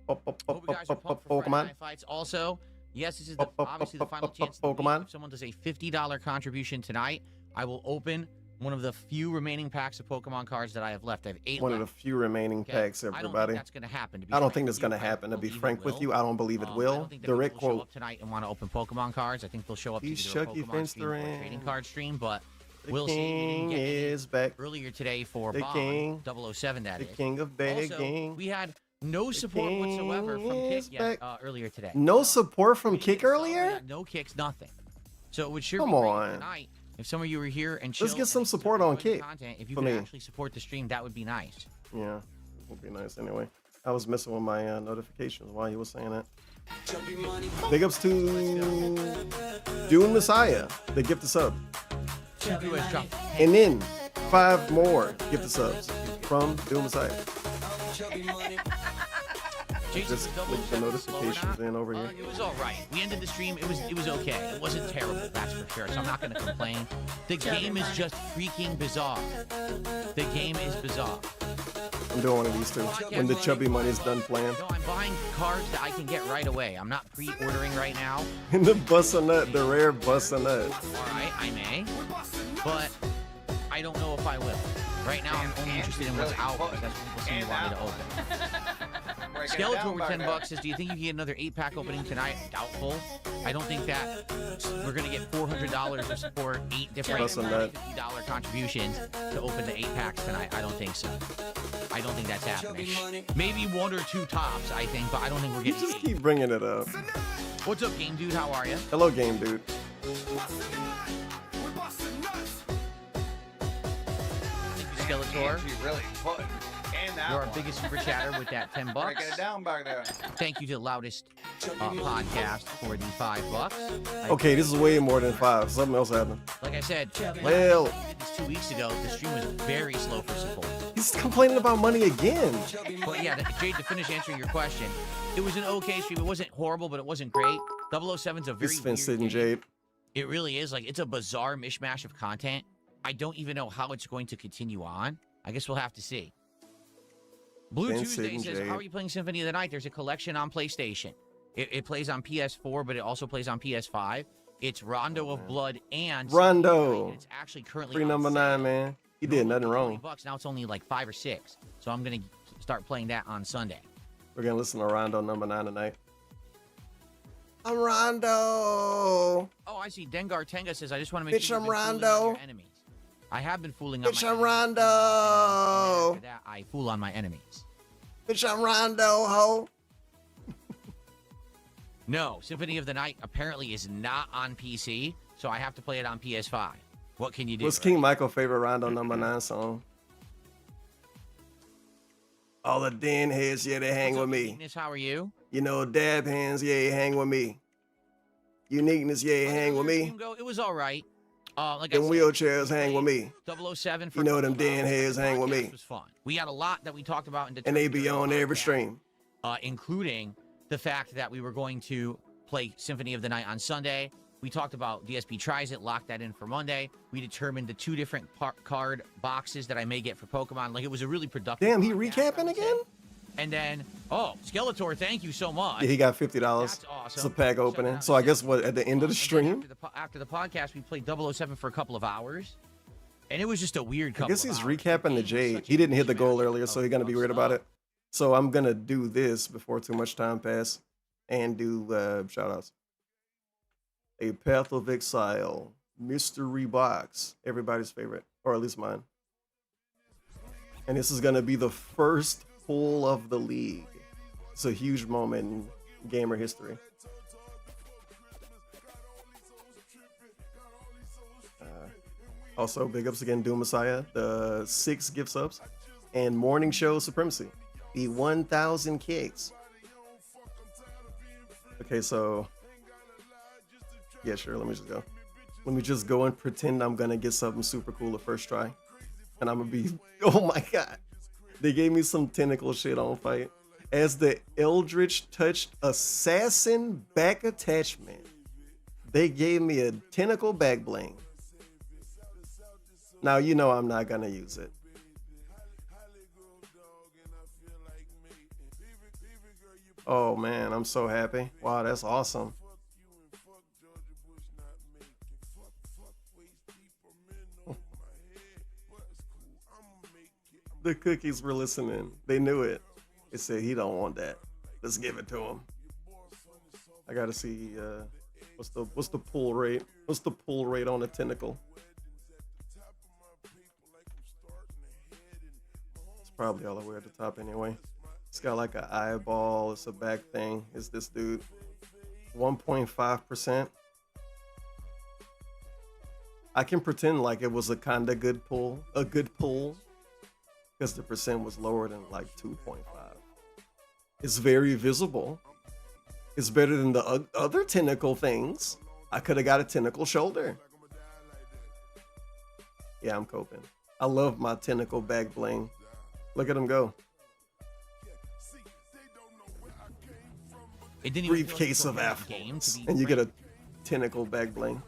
Hope you guys are pumped for Friday Pokemon. Night Fights. Also, yes, this is the, obviously the final chance. Pokemon. If someone does a $50 contribution tonight, I will open one of the few remaining packs of Pokemon cards that I have left. I have 8 One left. of the few remaining packs, I don't everybody. think that's going to happen. To be I don't frank think with that's going to you. I happen. To be believe frank it with will. you, I don't believe it I will. don't think that Direct people will show quote. up tonight and want to open Pokemon cards. I think they'll show up to He's either a Chucky Pokemon stream or a Finsterin. trading card stream, but The we'll see. king We didn't get any is back. earlier today for The Bond, king. 007, that The is. king of Also, begging. we had no support whatsoever from is Kick yet, back. earlier today. No support from Kick Yeah, earlier? no kicks, nothing. So it would sure Come be great on. tonight if some of you were here and Let's chilled get some and support on enjoyed the Kick content. If you for could me. actually support the stream, that would be nice. Yeah, it would be nice anyway. I was messing with my notifications while he was saying that. Big ups to Dune Messiah, the gift the sub. And then 5 more gift the subs from Dune Messiah. Just click the notifications in over here. It was all right. We ended the stream. It was okay. It wasn't terrible, that's for sure. So I'm not going to complain. The game is just freaking bizarre. The game is bizarre. I'm doing one of these too. When the chubby money's done playing. No, I'm buying cards that I can get right away. I'm not pre-ordering right now. And the bust a nut, the rare bust a nut. All right, I may, but I don't know if I will. Right now, I'm only interested in what's out because that's what people seem to want me to open. Skeletor with $10 says, do you think you can get another 8-pack opening tonight? Doubtful. I don't think that we're going to get $400 to support 8 different $50 contributions to open the 8 packs tonight. I don't think so. I don't think that's happening. Maybe 1 or 2 tops, I think, but I don't think we're You getting just 8. keep bringing it up. What's up, Game Dude? How are you? Hello, Game Dude. Skeletor. Really put in that You're our one. biggest super chatter with that $10. Breaking it down back there. Thank you to Loudest Podcast for the $5. Okay, this is way more than 5. Something else happened. Like I said, Well, we did this 2 weeks ago. The stream was very slow for support. he's complaining about money again. But yeah, Jade, to finish answering your question, it was an okay stream. It wasn't horrible, but it wasn't great. 007's a very He's been weird sitting, game. Jade. It really is. Like, it's a bizarre mishmash of content. I don't even know how it's going to continue on. I guess we'll have to see. Blue Ben Tuesday Sid and says, Jade. how are you playing Symphony of the Night? There's a collection on PlayStation. It plays on PS4, but it also plays on PS5. It's Rondo of Blood and Rondo. It's actually currently Free on number sale. 9, man. He did nothing wrong. $20. Now it's only like 5 or 6. So I'm going to start playing that on Sunday. We're going to listen to Rondo number 9 tonight. I'm Rondo. Oh, I see. Dengar Tenga says, I just want to make Bitch, sure I'm you've been fooling on Rondo. your enemies. I have been fooling on Bitch, my I'm enemies. Rondo. After that, I fool on my enemies. Bitch, I'm Rondo, ho. No, Symphony of the Night apparently is not on PC, so I have to play it on PS5. What can you do? What's King Michael's favorite Rondo number 9 song? All the den heads, yeah, they hang with me. Uniqueness, how are you? You know, dab hands, yeah, hang with me. Uniqueness, yeah, hang with me. It was all right. Like I Them said, wheelchairs hang with me. 007 for You know, them den heads hang with me. was fun. We had a lot that we talked about in And they be on every stream. including the fact that we were going to play Symphony of the Night on Sunday. We talked about DSP Tries It, locked that in for Monday. We determined the 2 different card boxes that I may get for Pokemon. Like, it was a really productive. Damn, he recapping again? And then, Skeletor, thank you so much. Yeah, he got $50. That's awesome. It's a pack opening. So I guess what, at the end of the stream? After the podcast, we played 007 for a couple of hours. And it was just a weird I couple guess of he's hours. recapping the Jade. He didn't hit the goal earlier, so he's going to be weird about it. So I'm going to do this before too much time pass and do shout-outs. A Path of Exile mystery box. Everybody's favorite, or at least mine. And this is going to be the first pull of the league. It's a huge moment in gamer history. Also, big ups again, Doom Messiah, the 6 gift subs, and Morning Show Supremacy, the 1,000 kicks. Okay, so yeah, sure. Let me just go. Let me just go and pretend I'm gonna get something super cool the first try, and I'm gonna be. Oh my god! They gave me some tentacle shit on fight. As the Eldritch touched assassin back attachment, they gave me a tentacle back bling. Now you know I'm not gonna use it. Oh man, I'm so happy. Wow, that's awesome. The cookies were listening. They knew it. They said he don't want that. Let's give it to him. I gotta see what's the pull rate? What's the pull rate on a tentacle? It's probably all the way at the top anyway. It's got like an eyeball. It's a back thing. It's this dude. 1.5%. I can pretend like it was a kind of good pull. A good pull. Because the percent was lower than like 2.5. It's very visible. It's better than the other tentacle things. I could have got a tentacle shoulder. Yeah, I'm coping. I love my tentacle back bling. Look at him go. It didn't Briefcase of affluence, and you get a tentacle back bling.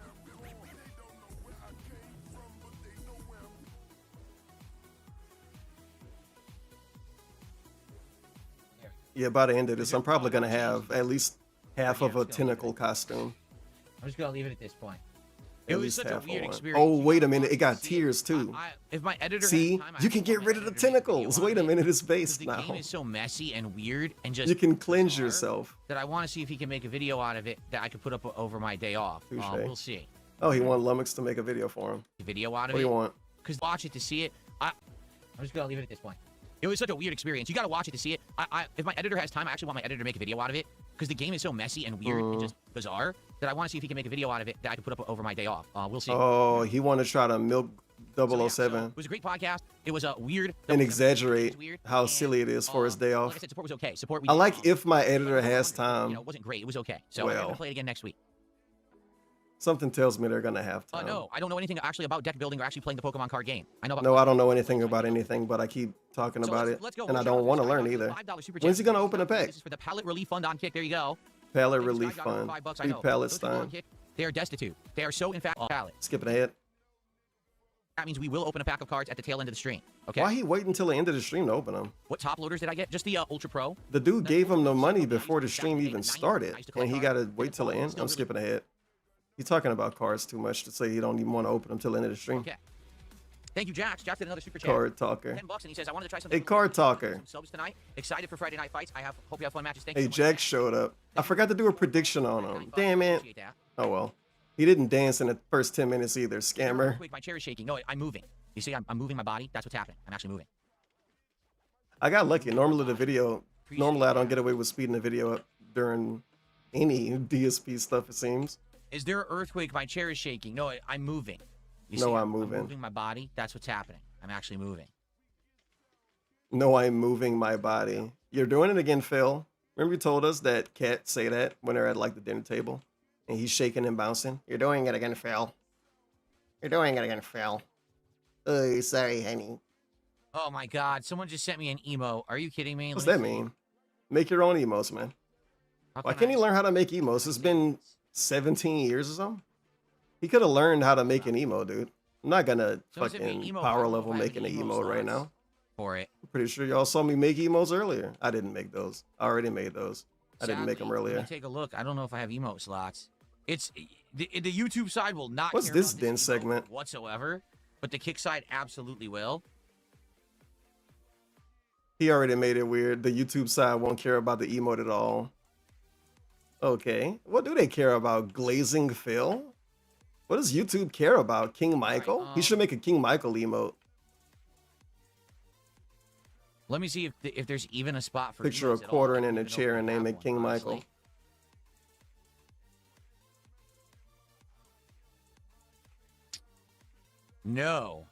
Yeah, by the end of this, I'm probably gonna have at least half of a tentacle costume. I'm just gonna leave it at this point. It was was such a weird experience. Oh, wait a minute. It got tears too. If my editor See, has time, I you can actually get want rid my of the editor to make a video tentacles. on Wait a it, minute, it's because based the now. game is so messy and weird and just You can cleanse bizarre yourself. that I want to see if he can make a video out of it that I could put up over my day off. Touche. We'll see. Oh, he want Lummox to make a video for him. A video out of What it. do you want? Because watch it to see it. I'm just gonna leave it at this point. It was such a weird experience. You gotta watch it to see it. If my editor has time, I actually want my editor to make a video out of it because the game is so messy and weird and just bizarre that I want to see if he can make a video out of it that I could put up over my day off. We'll see. Oh, he want to try to milk 007 So it was a great podcast. It was a weird and exaggerate how silly it is for his day off. Like I said, support was okay. Support. I like if my editor has time. It wasn't great. It was okay. So we're gonna play it again next week. Something tells me they're gonna have time. No, I don't know anything actually about deck building or actually playing the Pokemon card game. I know about. No, I don't know anything about anything, but I keep talking about it, let's go. and I don't want to learn either. When's he gonna open a pack? This is for the Palette Relief Fund on Kick. There you go. Palette Relief Fund. Free pallets time. They are destitute. They are so in fact palette. Skipping ahead. That means we will open a pack of cards at the tail end of the stream. Okay. Why he waiting until the end of the stream to open them? What top loaders did I get? Just the Ultra Pro. The dude gave him the money before the stream even started, and he gotta wait till the end. I'm skipping ahead. He's talking about cards too much to say he don't even want to open them till the end of the stream. Okay. Thank you, Jax. Jax did another super chat. Card talker. $10 and he says, I wanted to try something. Hey, card talker. Subs tonight. Excited for Friday night fights. Hope you have fun matches. Thank Hey, you. Jack showed up. I forgot to do a prediction on him. Damn it. Oh well. He didn't dance in the first 10 minutes either, scammer. Quick, my chair is shaking. No, I'm moving. You see, I'm moving my body. That's what's happening. I'm actually moving. I got lucky. Normally I don't get away with speeding the video up during any DSP stuff, it seems. Is there an earthquake? My chair is shaking. No, I'm moving. You No, see, I'm moving. I'm moving my body. That's what's happening. I'm actually moving. No, I'm moving my body. You're doing it again, Phil. Remember you told us that cats say that when they're at like the dinner table and he's shaking and bouncing? You're doing it again, Phil. You're doing it again, Phil. Oh, sorry, honey. Oh my God! Someone just sent me an emo. Are you kidding me? What's that mean? Make your own emos, man. Why can't he learn how to make emos? It's been 17 years or something. He could have learned how to make an emo, dude. I'm not gonna fucking power level making an emo right now. For it. I'm pretty sure y'all saw me make emos earlier. I didn't make those. I already made those. I didn't make them Let earlier. me take a look. I don't know if I have emote slots. It's the YouTube side will not. What's care this about then emote segment? whatsoever, but the kick side absolutely will. He already made it weird. The YouTube side won't care about the emote at all. Okay. What do they care about? Glazing Phil? What does YouTube care about? King Michael? He should make a King Michael emote. Let me see if there's even a spot for Picture a emotes at all. quartering in a chair and name it King Michael. No.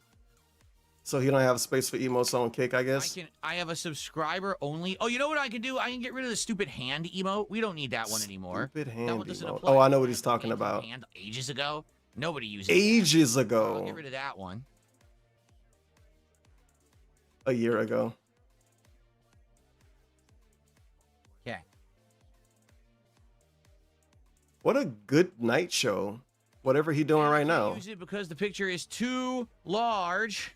So he don't have space for emotes on Kick, I guess. I have a subscriber only. Oh, you know what I can do? I can get rid of the stupid hand emote. We don't need that one anymore. Stupid hand that one doesn't emote. apply. Oh, I know what he's talking about. Hand ages ago. Nobody uses it. Ages I'll ago. get rid of that one. A year ago. Okay. What a good night show. Whatever he doing right now. Use it because the picture is too large.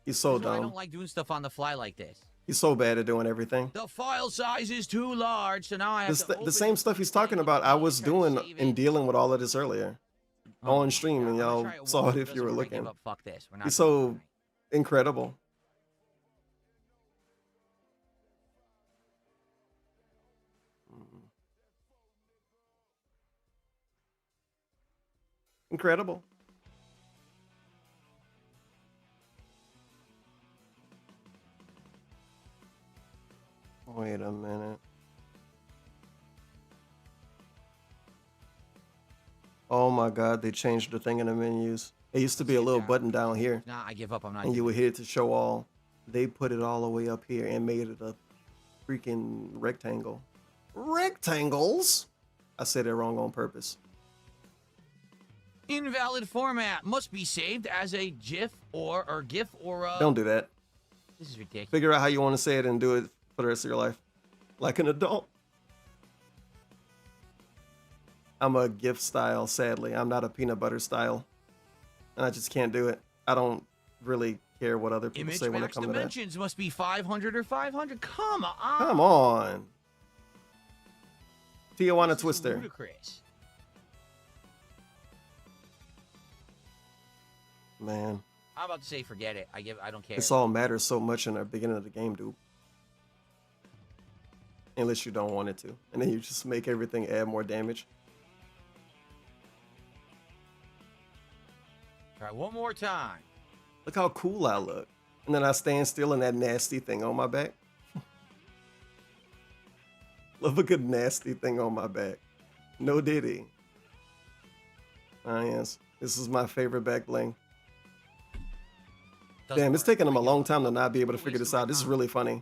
He's so That's why I dumb. don't like doing stuff on the fly like this. He's so bad at doing everything. The file size is too large, so now I have to The same stuff he's talking about, I was doing and dealing with all of this earlier. On stream, and y'all saw it if you were looking. Fuck this. We're not He's so incredible. Incredible. Wait a minute. Oh my God, they changed the thing in the menus. It used to be a little button down here. Nah, I give up. I'm not. And you would hit it to show all. They put it all the way up here and made it a freaking rectangle. Rectangles? I said it wrong on purpose. Invalid format must be saved as a GIF or GIF or a... Don't do that. This is ridiculous. Figure out how you want to say it and do it for the rest of your life. Like an adult. I'm a GIF style, sadly. I'm not a peanut butter style. And I just can't do it. I don't really care what other people say when it comes to that. Dimensions must be 500 or 500. Come on. Come on. Tijuana Twister. Ludicrous. Man. I'm about to say forget it. I don't care. This all matters so much in the beginning of the game, dude. Unless you don't want it to. And then you just make everything add more damage. Try one more time. Look how cool I look. And then I stand still in that nasty thing on my back. Love a good nasty thing on my back. No diddy. Ah, yes. This is my favorite back bling. Damn, it's taking him a long time to not be able to figure this out. This is really funny.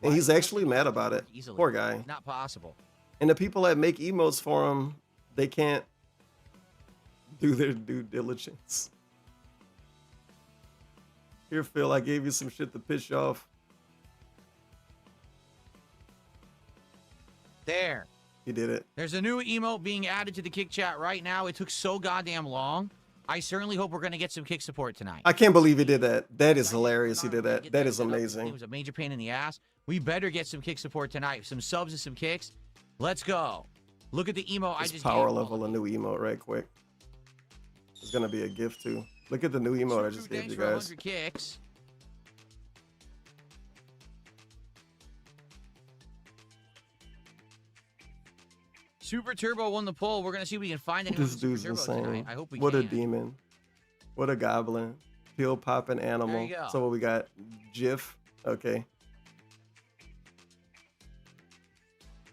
And he's actually mad about it. Poor guy. Not possible. And the people that make emotes for him, they can't do their due diligence. Here, Phil, I gave you some shit to piss you off. There. You did it. There's a new emote being added to the Kick chat right now. It took so goddamn long. I certainly hope we're going to get some Kick support tonight. I can't believe he did that. That is hilarious. He did that. That is amazing. It was a major pain in the ass. We better get some Kick support tonight. Some subs and some kicks. Let's go. Look at the emote I just power gave. level a new emote right quick. It's going to be a gift too. Look at the new emote I just gave you guys. 100 kicks. Super Turbo won the poll. We're going to see if we can find anyone This dude's Super Turbo insane. tonight. I hope we What can. a demon. What a goblin. Pill popping animal. There you go. So what we got? GIF. Okay.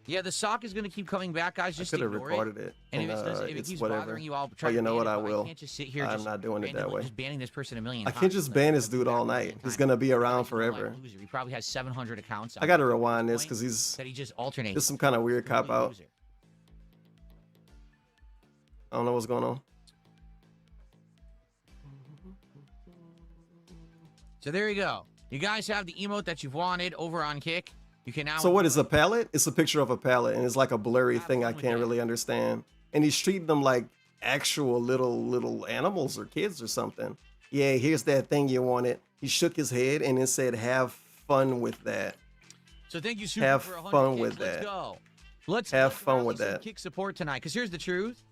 Yeah, the sock is going to keep coming back, guys. Just I could have ignore recorded it. And if it it's keeps whatever. bothering you, I'll Oh, try to you know ban what? it, I but will. I can't just sit here I'm just not doing it that randomly way. just banning this person a million I times. can't just ban this dude all night. He's going to be around forever. Loser. He probably has 700 accounts. I got to rewind this because that he just alternates. There's some kind of weird cop out. I don't know what's going on. So there you go. You guys have the emote that you've wanted over on Kick. You can now. So what is a palette? It's a picture of a palette, and it's like a blurry thing I can't really understand. And he's treating them like actual little animals or kids or something. Yeah, here's that thing you wanted. He shook his head and then said, "Have fun with that." So thank you, Super, have for 100 fun kicks. with Let's that. go. Let's have fun with some that. Kick support tonight. Because here's the truth.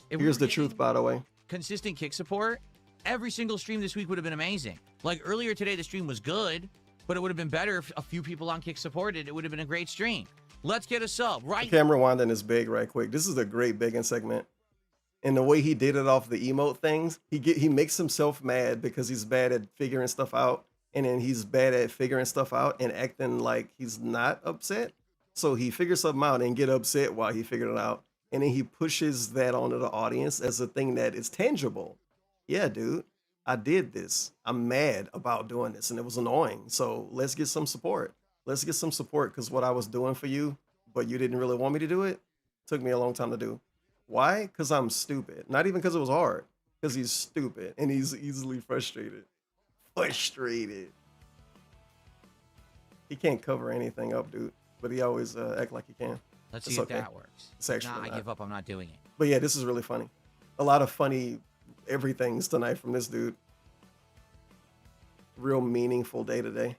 If Here's we the were truth, getting by the way. consistent Kick support, every single stream this week would have been amazing. Like earlier today, the stream was good, but it would have been better if a few people on Kick supported. It would have been a great stream. Let's get a sub right Okay, I'm rewinding this big right quick. This is a great begging segment. And the way he did it off the emote things, he makes himself mad because he's bad at figuring stuff out. And then he's bad at figuring stuff out and acting like he's not upset. So he figures something out and get upset while he figured it out. And then he pushes that onto the audience as a thing that is tangible. Yeah, dude. I did this. I'm mad about doing this, and it was annoying. So let's get some support. Let's get some support because what I was doing for you, but you didn't really want me to do it, took me a long time to do. Why? Because I'm stupid. Not even because it was hard. Because he's stupid and he's easily frustrated. Frustrated. He can't cover anything up, dude. But he always act like he can. Let's It's see okay. if that works. It's actually Nah, I not. give up. I'm not doing it. But yeah, this is really funny. A lot of funny everythings tonight from this dude. Real meaningful day today.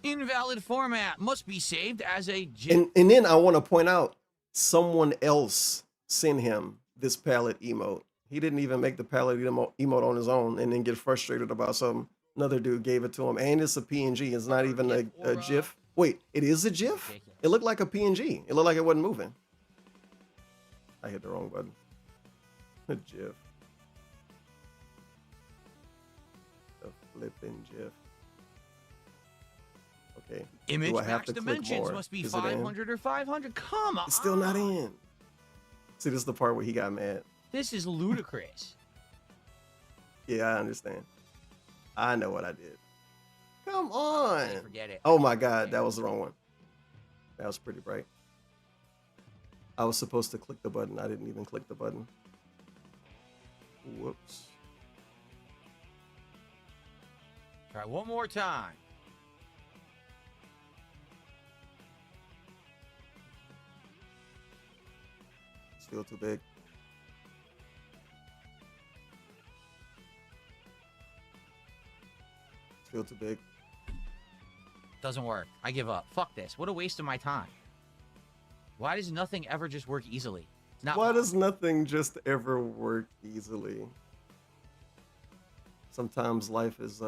Invalid format must be saved as a GIF. And then I want to point out, someone else sent him this palette emote. He didn't even make the palette emote on his own and then get frustrated about something. Another dude gave it to him. And it's a PNG. It's not even a GIF. Wait, it is a GIF? It looked like a PNG. It looked like it wasn't moving. I hit the wrong button. A GIF. A flipping GIF. Okay. Image Do I have max to click dimensions more? must be Is it in? 500 or 500. Come on. It's still not in. See, this is the part where he got mad. This is ludicrous. Yeah, I understand. I know what I did. Come on. Forget it. Oh my God, that was the wrong one. That was pretty bright. I was supposed to click the button. I didn't even click the button. Whoops. Try one more time. Still too big. Still too big. Doesn't work. I give up. Fuck this. What a waste of my time. Why does nothing ever just work easily? It's not. Why does nothing just ever work easily? Sometimes life is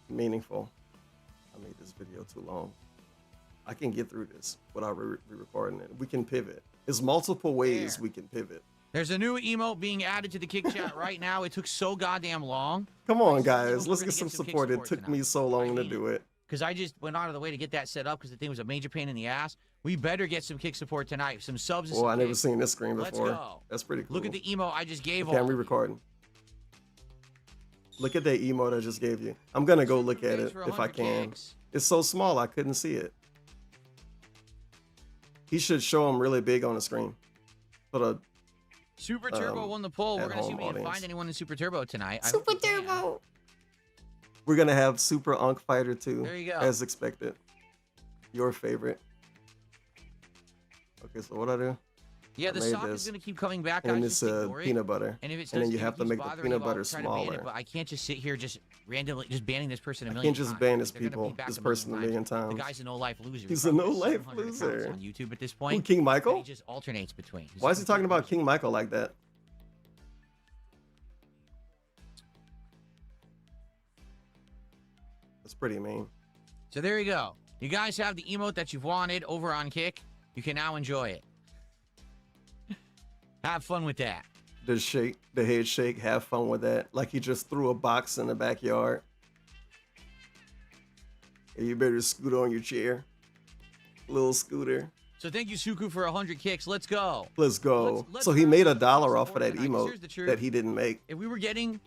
meaningful. I made this video too long. I can get through this without re-recording it. We can pivot. There's multiple ways we can pivot. There's a new emote being added to the kick chat right now. It took so goddamn long. Come on, We're guys. Let's gonna get some kick support. It took me so long to do it. Because I just went out of the way to get that set up because the thing was a major pain in the ass. We better get some kick support tonight. Some subs. And Well, some I never kicks. seen this screen Let's before. go. That's pretty cool. Look at the emote I just gave Okay, I'm all. re-recording. Look at that emote I just gave you. I'm gonna go look at it for if I 100 can. kicks. It's so small I couldn't see it. He should show them really big on the screen. Put a Super Turbo won the poll. We're gonna see if we can audience. find anyone in Super Turbo tonight. I Super hope we can. Turbo. We're gonna have Super Unk Fighter 2. There you go. As expected. Your favorite. Okay, so what I do? Yeah, I the made sock this. is gonna keep coming back. And guys, it's just ignore it. peanut butter. And if it And starts then you have to keeps make the bothering peanut you, I'll butter try to ban it, smaller. but I can't just sit here just randomly just banning this person a I million can't just times. ban this They're gonna people, be back this a million person a million The times. guy's a no-life loser. He's He a probably has no-life 700 accounts loser. on YouTube at this Who, point. King and Michael? He just alternates between. He's Why is he a talking complete about King Michael like that? That's pretty mean. So there you go. You guys have the emote that you've wanted over on Kick. You can now enjoy it. Have fun with that. The head shake, have fun with that. Like he just threw a box in the backyard. And you better scoot on your chair. Little scooter. So thank you, Suku, for 100 kicks. Let's go. Let's go. Let's So he grab made some $1 off support of that tonight, 'cause emote here's the truth. that he didn't make. If we were getting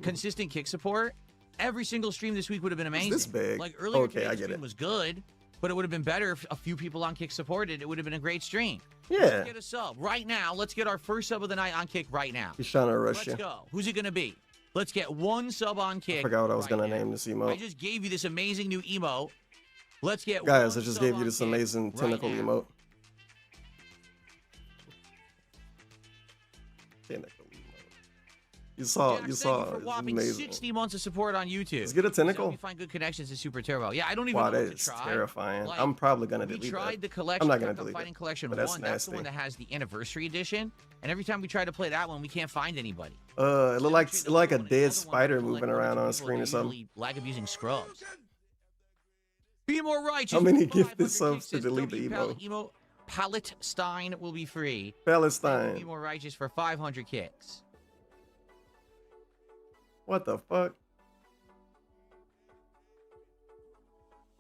consistent kick support, every single stream this week would have been amazing. this big? Like earlier Okay, today's I get stream it. was good, but it would have been better if a few people on Kick supported. It would have been a great stream. Yeah. Let's get a sub right now. Let's get our first sub of the night on Kick right now. He's trying to rush Let's you. go. Who's it going to be? Let's get one sub on Kick. I forgot what I was right gonna now. name this I emote. just gave you this amazing new emote. Let's get Guys, one I just sub gave you on this Kick amazing right tentacle now. emote. Tentacle emote. You saw, Jack, you thank saw. you for It's whopping amazing. 60 months of support on YouTube. Let's get a So tentacle. we find good connections to Super Turbo. Yeah, I don't even Wow, know that what is to try. terrifying. Like, I'm probably gonna we delete tried that. the collection. I'm not gonna Capcom delete Fighting it. Collection But that's 1. That's the one nasty. that has the anniversary edition. And every time we try to play that one, we can't find anybody. It looked like a dead spider moving around on a screen or something. Usually lag abusing scrubs. Be more righteous. How many with gifted 500 subs kicks to says delete the Emo Palestine will be free. Palestine. Be more righteous for 500 kicks. What the fuck?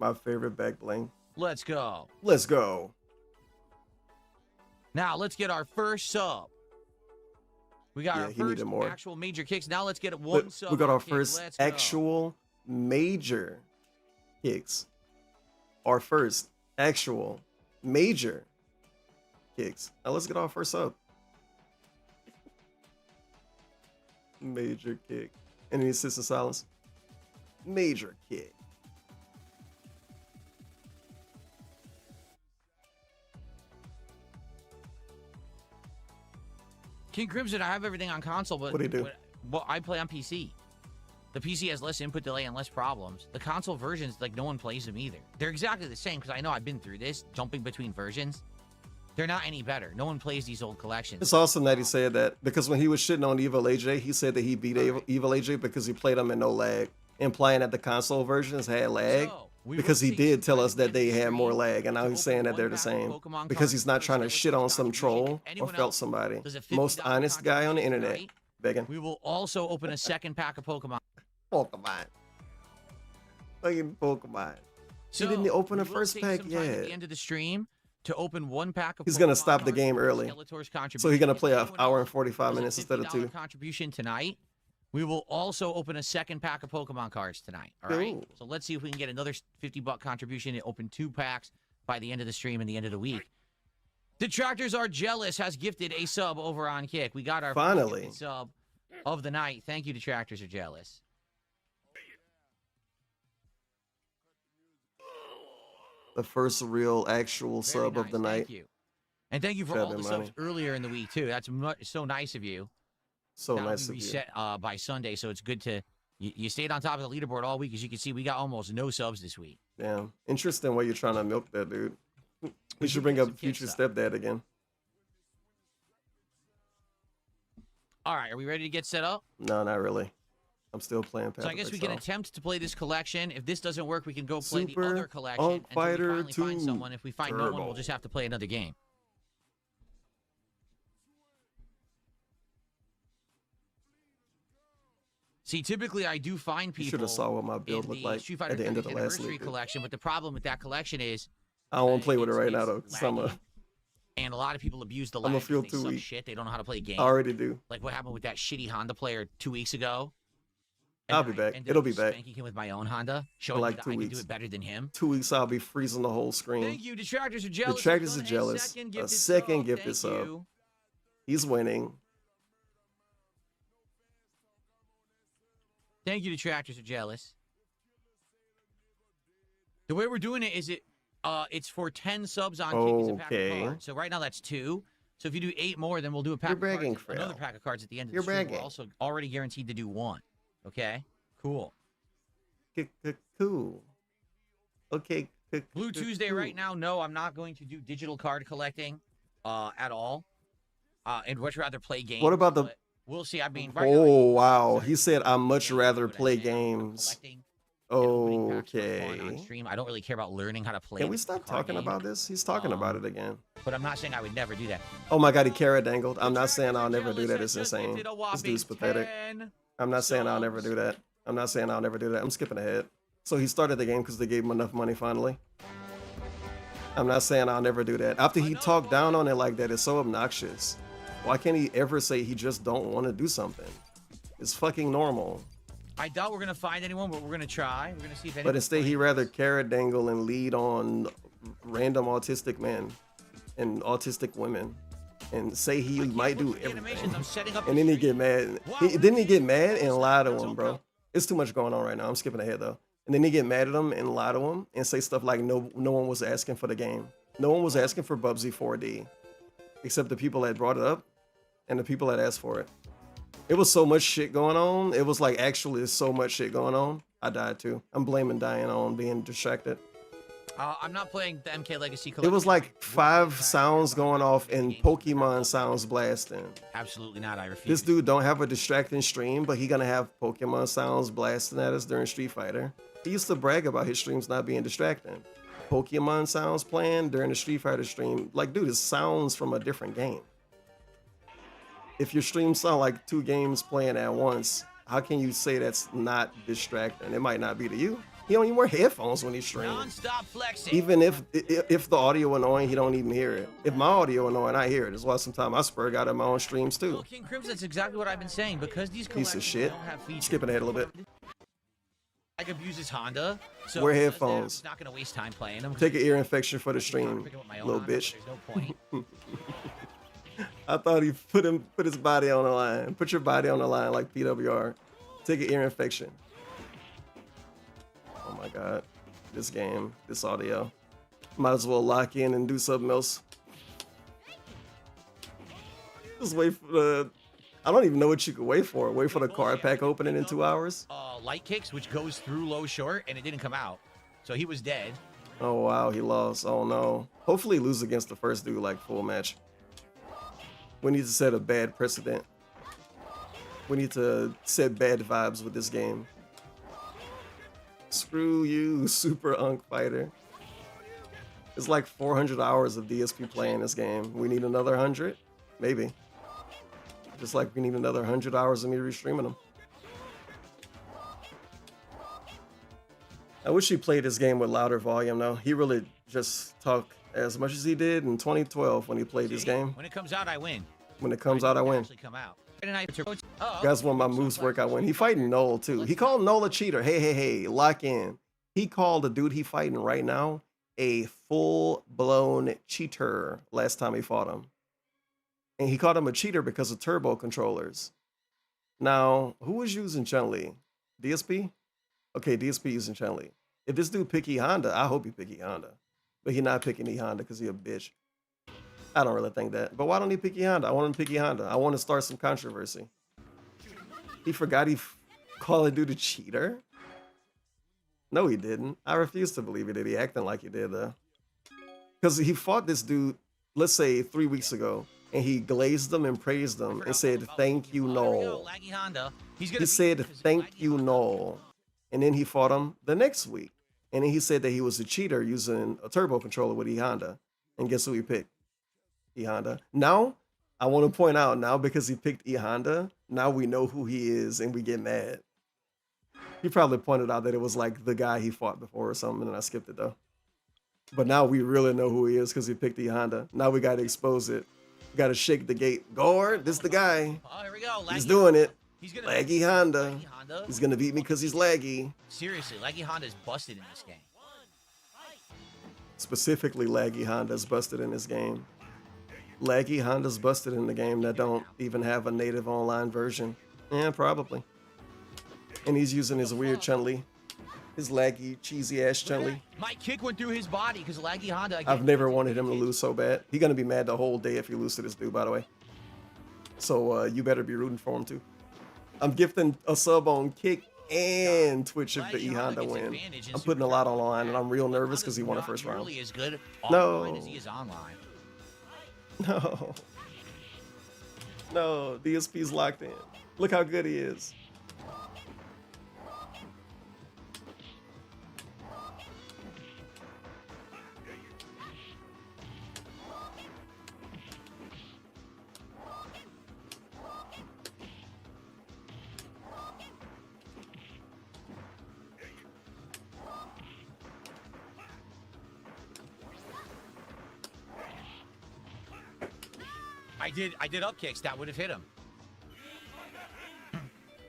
My favorite back bling. Let's go. Let's go. Now let's get our first sub. We got Yeah, our he first needed more. actual major kicks. Now let's get one But sub. we got on our kick. first Let's go. actual major kicks. Our first actual major kicks. Now let's get our first sub. Major kick. Any assist in silence? Major kick. King Crimson, I have everything on console, but What do you do? Well, I play on PC. The PC has less input delay and less problems. The console versions, like, no one plays them either. They're exactly the same, because I know I've been through this, jumping between versions. They're not any better. No one plays these old collections. It's awesome that he said that, because when he was shitting on Evil AJ, he said that he beat Evil AJ because he played them in no lag, implying that the console versions had lag. Because he did tell us that they had more lag, and now he's saying that they're the same. Because he's not trying to shit on some troll or felt somebody. Most honest guy on the internet. Begging. We will also open a second pack of Pokemon. Pokemon. Fucking Pokemon. So, He didn't open the we will first take pack some time at the yet. end of the stream to open one pack of He's gonna Pokemon stop the cards game for early. Skeletor's So contribution. he's gonna play an Anyone hour else and 45 does a minutes instead of $50 two. contribution tonight. We will also open a second pack of Pokemon cards tonight. All right. Cool. So let's see if we can get another $50 contribution and open 2 packs by the end of the stream and the end of the week. Detractors Are Jealous has gifted a sub over on Kick. We got our first Finally. gifted sub of the night. Thank you, Detractors Are Jealous. The first real actual Very sub of nice. the night. Thank you. And thank you for all Tevin the money. subs earlier in the week, too. That's so nice of you. So That'll nice be of you. reset by Sunday, so it's good to you stayed on top of the leaderboard all week. As you can see, we got almost no subs this week. Damn. Interesting way you're trying to milk that dude. We should bring up future stepdad again. All right, are we ready to get set up? No, not really. I'm still playing Path So I of guess we can Exile. attempt to play this collection. If this doesn't work, we can go play the Super other collection Unk until we Fighter finally find 2 someone. If we find no one, we'll Turbo. just have to play another game. See, typically I do find You people should have saw what my build in looked the like Street Fighter at the end of 50th the last Anniversary league. collection, but the problem with that collection is I don't want to play with it right now it's though, 'cause I'm laggy, and a lot of people abuse the lag. I'ma feel 'cause too they suck weak. shit. They don't know how to play a game. I already do. Like what happened with that shitty Honda player 2 weeks ago. I'll be back. Ended It'll up be back. Spanking him with my own Honda, In showing like me that 2 I can weeks. do it better than him. 2 weeks I'll be freezing the whole screen. Thank you. Detractors Are Jealous. Detractors Done Are Jealous. Second A gifted second sub. gifted Thank sub. you. He's winning. Thank you, Detractors Are Jealous. The way we're doing it is it's for 10 subs on Kick as a pack of Okay. cards. So right now that's 2. So if you do 8 more, then we'll do a pack You're of cards, bragging, Frail. another pack of cards at the end of You're the stream. We're bragging. also already guaranteed to do 1. Okay? Cool. Cool. Okay. Blue Tuesday right now, no, I'm not going to do digital card collecting at all. I'd much rather play games. What about the? but we'll see. I mean, right now, Oh wow, he said I'd much rather play games. Okay. on stream. I don't really care about learning how to play. Can we the stop card talking game, about this? He's talking about it again. But I'm not saying I would never do that. Oh my god, he carrot dangled. I'm not saying I'll never do that. It's insane. This dude's pathetic. I'm not saying I'll never do that. I'm not saying I'll never do that. I'm skipping ahead. So he started the game because they gave him enough money finally. I'm not saying I'll never do that. After he talked down on it like that, it's so obnoxious. Why can't he ever say he just don't want to do something? It's fucking normal. I doubt we're gonna find anyone, but we're gonna try. We're gonna see if anyone. But instead, he rather carrot dangle and lead on random autistic men and autistic women, and say he might do everything. And then he get mad. Didn't he get mad and lie to him, bro? It's too much going on right now. I'm skipping ahead though. And then he get mad at him and lie to him and say stuff like, no one was asking for the game. No one was asking for Bubsy 4D, except the people that brought it up and the people that asked for it. It was so much shit going on. It was like actually so much shit going on. I died too. I'm blaming dying on being distracted. I'm not playing the MK Legacy It collection. was like 5 sounds going off and Pokemon sounds blasting. Absolutely not. I refuse. This dude don't have a distracting stream, but he gonna have Pokemon sounds blasting at us during Street Fighter. He used to brag about his streams not being distracting. Pokemon sounds playing during the Street Fighter stream. Like, dude, it sounds from a different game. If your stream sound like 2 games playing at once, how can you say that's not distracting? It might not be to you. He don't even wear headphones when he streams. Non-stop flexing. Even if the audio annoying, he don't even hear it. If my audio annoying, I hear it. That's why sometimes I spur out in my own streams too. Well, King Crimson, that's exactly what I've been saying. Because these Piece of collectibles shit. don't have features. Skipping ahead a little bit. Like abuses Honda. So Wear because headphones. He's not gonna waste time playing them. Take an ear infection for the stream, little bitch. There's no point. I thought he put his body on the line. Put your body on the line like PWR. Take an ear infection. Oh my god. This game, this audio. Might as well lock in and do something else. Just wait for the... I don't even know what you could wait for. Wait for the card pack opening in 2 hours? Light kicks, which goes through low short, and it didn't come out. So he was dead. Oh wow, he lost. Oh no. Hopefully he loses against the first dude like full match. We need to set a bad precedent. We need to set bad vibes with this game. Screw you, Super Unk Fighter. It's like 400 hours of DSP playing this game. We need another 100? Maybe. Just like we need another 100 hours of me restreaming them. I wish he played this game with louder volume though. He really just talked as much as he did in 2012 when he played this game. When it comes out, I win. When it comes out, I win. Come out. Guys want my moves work, I win. He fighting Noel too. He called Noel a cheater. Hey, lock in. He called the dude he fighting right now a full-blown cheater last time he fought him. And he called him a cheater because of turbo controllers. Now, who was using Chun-Li? DSP? Okay, DSP using Chun-Li. If this dude pick E Honda, I hope he pick E Honda. But he not picking E Honda because he a bitch. I don't really think that. But why don't he pick E Honda? I want him to pick E Honda. I want to start some controversy. He forgot he called a dude a cheater? No, he didn't. I refuse to believe he did. He acting like he did, though. Because he fought this dude, let's say 3 weeks ago, and he glazed them and praised them and said, thank you, Noel. He said, thank you, Noel. And then he fought him the next week. And then he said that he was a cheater using a turbo controller with E Honda. And guess who he picked? E Honda. Now, I want to point out now because he picked E Honda, now we know who he is and we get mad. He probably pointed out that it was like the guy he fought before or something, and I skipped it though. But now we really know who he is because he picked E Honda. Now we got to expose it. We got to shake the gate. Guard, this the guy. Oh, here we go. He's doing it. He's gonna Laggy Honda. He's going to beat me because he's laggy. Seriously, Laggy Honda's busted in this game. Specifically, Laggy Honda's busted in this game. Laggy Honda's busted in the game that don't even have a native online version. Yeah, probably. And he's using his weird Chun-Li. His laggy, cheesy ass Chun-Li. My kick went through his body because Laggy Honda. I've never wanted him to lose so bad. He's going to be mad the whole day if he loses to this dude, by the way. So you better be rooting for him too. I'm gifting a sub on Kick and Twitch if the E Honda win. I'm putting a lot on the line and I'm real nervous because he won the first round. As good no. As he is online. No. No, DSP's locked in. Look how good he is. I did up kicks. That would have hit him.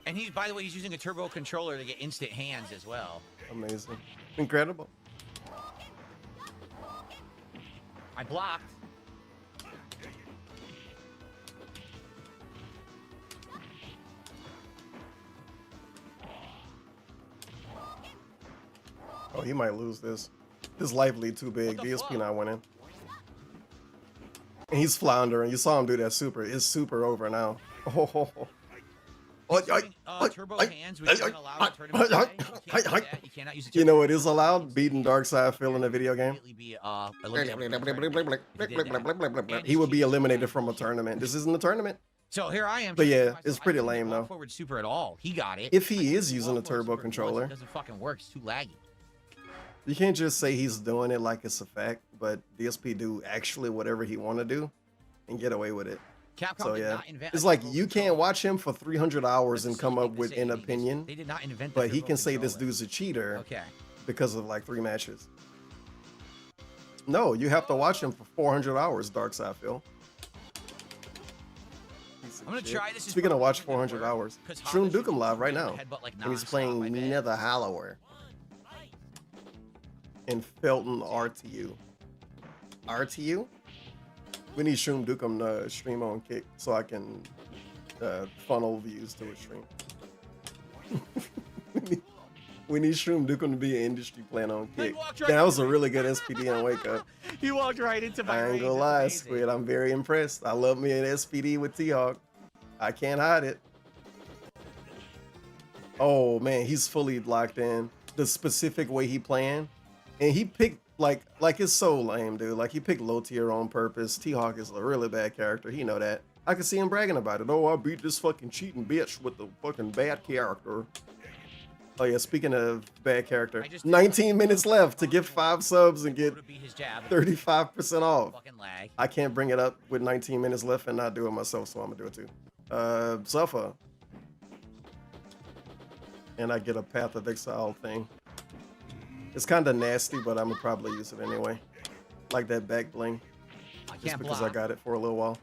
And he's, by the way, he's using a turbo controller to get instant hands as well. Amazing. Incredible. I blocked. Oh, he might lose this. His life lead too big. DSP not winning. And he's floundering. You saw him do that super. It's super over now. Turbo hands, which isn't allowed in tournament play. You cannot use You know what is allowed? Beating Darkseid Phil in a video game. He would be eliminated from a tournament. This isn't a tournament. So here I am. But yeah, it's pretty lame though. Forward super at all. He got it. If he is using a turbo controller, it doesn't fucking work. It's too laggy. You can't just say he's doing it like it's a fact, but DSP do actually whatever he want to do and get away with it. Capcom so did yeah, not invent it's like you can't watch him for 300 hours and come up with an opinion. They did not invent. But he can say this dude's a cheater. Okay. because of like 3 matches. No, you have to watch him for 400 hours, Dark Side Phil. I'm gonna try this. Speaking of watch 400 hours, Shroom Dukem live right now. And he's playing Mina the Hallower in Felton RTU. RTU? We need Shroom Dukem to stream on Kick so I can funnel views to his stream. We need Shroom Dukem to be an industry plan on Kick. That was a really good SPD on Wake Up. He walked right into my I ain't gonna lie, Squid. I'm very impressed. I love me an SPD with T-Hawk. I can't hide it. Oh man, he's fully locked in. The specific way he playing, and he picked like it's so lame, dude. Like he picked low tier on purpose. T-Hawk is a really bad character. He know that. I can see him bragging about it. Oh, I beat this fucking cheating bitch with the fucking bad character. Oh yeah, speaking of bad character, 19 minutes left to get 5 subs and get 35% off. I can't bring it up with 19 minutes left and not do it myself, so I'm gonna do it too. Zuffa. And I get a Path of Exile thing. It's kind of nasty, but I'm gonna probably use it anyway. Like that back bling. Just because I got it for a little while.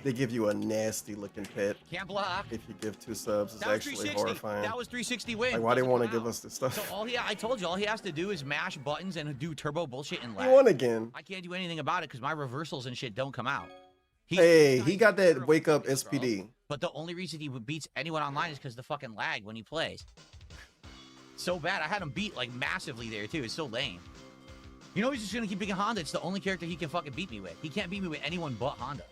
They give you a nasty looking pet. Can't block. If you give 2 subs, it's actually horrifying. That was 360 win. Like, why they want to give us this stuff? So I told you, all he has to do is mash buttons and do turbo bullshit and lag. He won again. I can't do anything about it because my reversals and shit don't come out. He got that wake up SPD. Bro. But the only reason he beats anyone online is because the fucking lag when he plays. So bad. I had him beat like massively there too. It's so lame. You know he's just gonna keep beating Honda. It's the only character he can fucking beat me with. He can't beat me with anyone but Honda.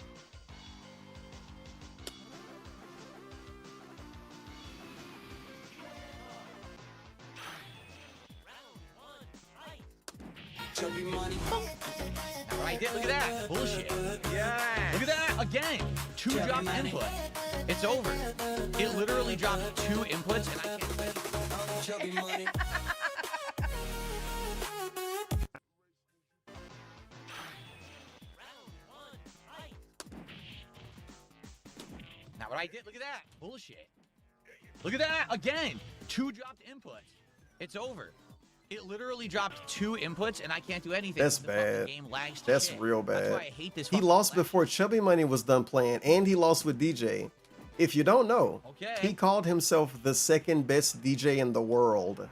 Right there, look at that. Bullshit. Yeah. Look at that. Again. 2 dropped input. It's over. It literally dropped 2 inputs and I can't. Now what I did, look at that. Bullshit. Look at that. Again. 2 dropped inputs. It's over. It literally dropped 2 inputs, and I can't do anything. That's bad. Game lags to That's shit. real bad. That's why I hate this. He lost before Chubby Money was done playing, and he lost with DJ. If you don't know, he called himself the 2nd best DJ in the world.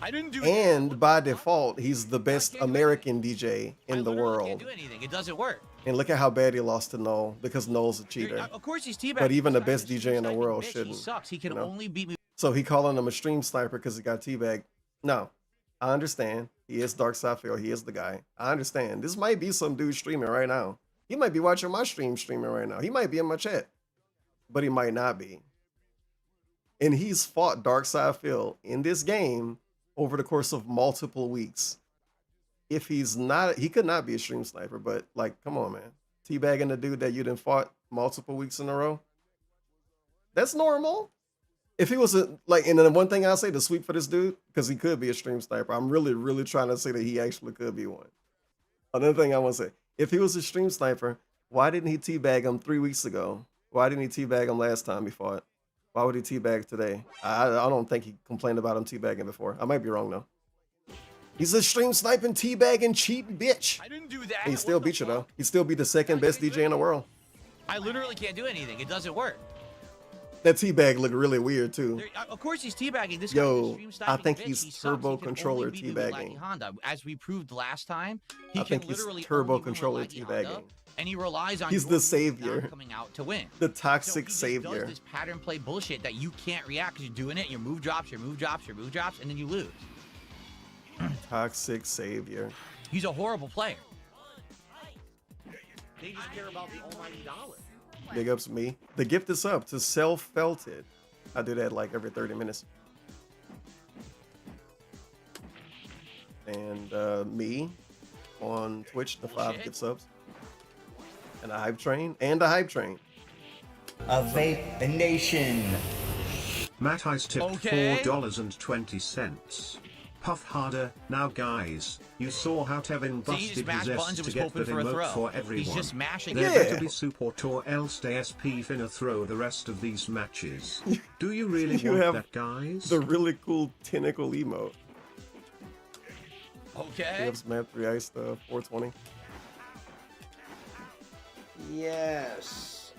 I didn't do and by default, he's the best American DJ in the world. Can't do anything. It doesn't work. And look at how bad he lost to Noel, because Noel's a cheater. Of course he's teabagging. But even the best DJ in the world shouldn't. He sucks. He can only beat me. So he calling him a stream sniper because he got teabagged. No. I understand. He is Dark Sapphire. He is the guy. I understand. This might be some dude streaming right now. He might be watching my streaming right now. He might be in my chat. But he might not be. And he's fought Dark Side Phil in this game over the course of multiple weeks. If he's not, he could not be a stream sniper, but like, come on, man. Teabagging the dude that you done fought multiple weeks in a row. That's normal. If he was like, and then one thing I'll say to sweep for this dude, because he could be a stream sniper. I'm really, really trying to say that he actually could be one. Another thing I want to say, if he was a stream sniper, why didn't he teabag him 3 weeks ago? Why didn't he teabag him last time he fought? Why would he teabag today? I don't think he complained about him teabagging before. I might be wrong though. He's a stream sniping, teabagging, cheating bitch. I didn't do that. And he still beat you though. He still be the 2nd best DJ in the world. I literally can't do anything. It doesn't work. That teabag looked really weird too. Of course he's teabagging. This Yo, guy I think he's turbo controller teabagging. Honda. As we proved last time, I think he's turbo controller teabagging. And he relies on he's the savior, coming out to win. The toxic so savior. Does this pattern play bullshit that you can't react because you're doing it. Your move drops, your move drops, your move drops, and then you lose. Toxic savior. He's a horrible player. They just care about the almighty dollar. Big ups me. The gift is up to Self-Felted. I do that like every 30 minutes. And me on Twitch, the 5 gift subs. And a hype train. And a hype train. A vape nation. Matt Ice tipped $4.20. Puff harder. Now guys, you saw how Tevin See, he just busted mashed his buttons S and to was get hoping that for a emote throw. for everyone. He's just mashing There it. better be support or else DSP finna throw the rest of these matches. Do you really You want have that, guys? the really cool tentacle emote. Okay. Gives map 3 ice 420. Yes.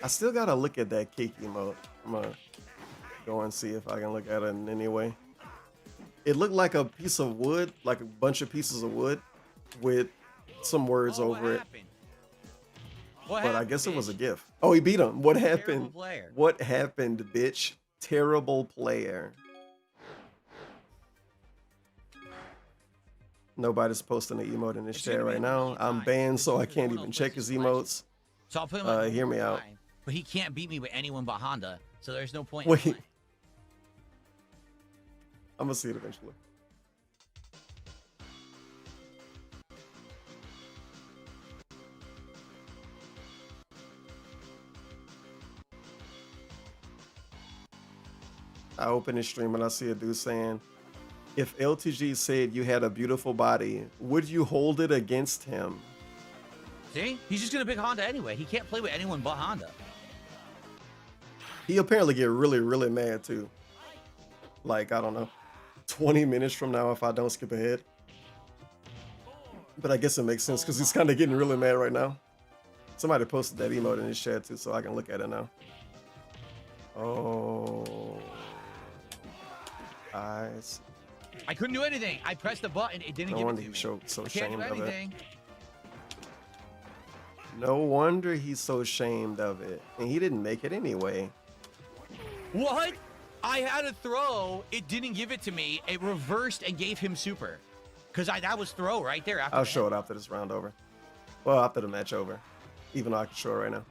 I still gotta look at that cake emote. I'm gonna go and see if I can look at it in any way. It looked like a piece of wood, like a bunch of pieces of wood with some words over it. But I guess it was a gift. Oh, he beat him. What happened? What happened, bitch? Terrible player. Nobody's posting an emote in this chat right now. I'm banned, so I can't even check his emotes. So I'll put him on Hear me out. But he can't beat me with anyone but Honda, so there's no point. Wait. I'm gonna see it eventually. I open his stream and I see a dude saying, if LTG said you had a beautiful body, would you hold it against him? See? He's just going to pick Honda anyway. He can't play with anyone but Honda. He apparently get really, really mad too. Like, I don't know, 20 minutes from now if I don't skip ahead. But I guess it makes sense because he's kind of getting really mad right now. Somebody posted that emote in his chat too, so I can look at it now. Oh. Eyes. I couldn't do anything. I pressed the button. It didn't No give it wonder to me. he's so Can't ashamed do of it. anything. No wonder he's so ashamed of it. And he didn't make it anyway. What? I had a throw. It didn't give it to me. It reversed and gave him super. Because that was throw right there. After I'll show it after this round over. Well, after the match over. Even though I can show it right now.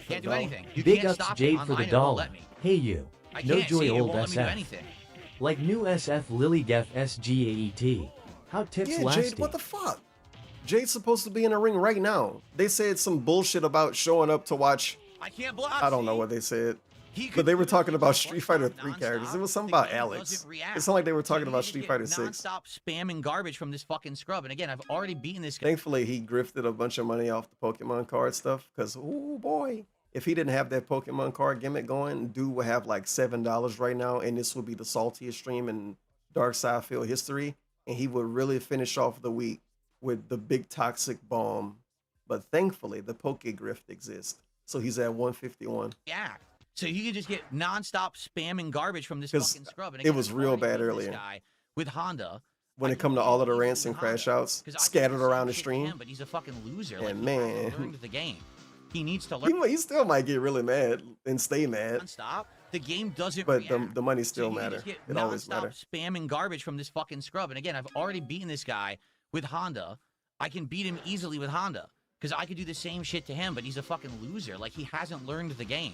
Can't do anything. You Big can't ups stop Jade it. for the Online, it won't dollar. let me. Hey you. I No can't joy see it. It old won't let me do SF. anything. Like new SF Lily Def SGAET. How tips Yeah, lasting? Jade, what the fuck? Jade's supposed to be in the ring right now. They said some bullshit about showing up to watch. I can't block. I don't know what they said. But they were talking about Street Fighter 3 characters. It was something about Alex. It sounded like they were talking about Street Fighter 6. Non-stop spamming garbage from this fucking scrub. And again, I've already beaten this guy. Thankfully, he grifted a bunch of money off the Pokemon card stuff. Because, oh boy, if he didn't have that Pokemon card gimmick going, dude would have like $7 right now. And this would be the saltiest stream in Dark Side Field history. And he would really finish off the week with the big toxic bomb. But thankfully, the Poke Grift exists. So he's at 151. Yeah. So you can just get non-stop spamming garbage from this fucking scrub. And It was real bad earlier. Guy with Honda. When it come to all of the rants and crash outs scattered around the stream. But he's a fucking loser. And like, man, he learned the game. He needs to learn. he still might get really mad and stay mad. Non-stop. The game doesn't But react. the money still So you matter. just get It always non-stop matters. spamming garbage from this fucking scrub. And again, I've already beaten this guy with Honda. I can beat him easily with Honda. Because I could do the same shit to him, but he's a fucking loser. Like, he hasn't learned the game.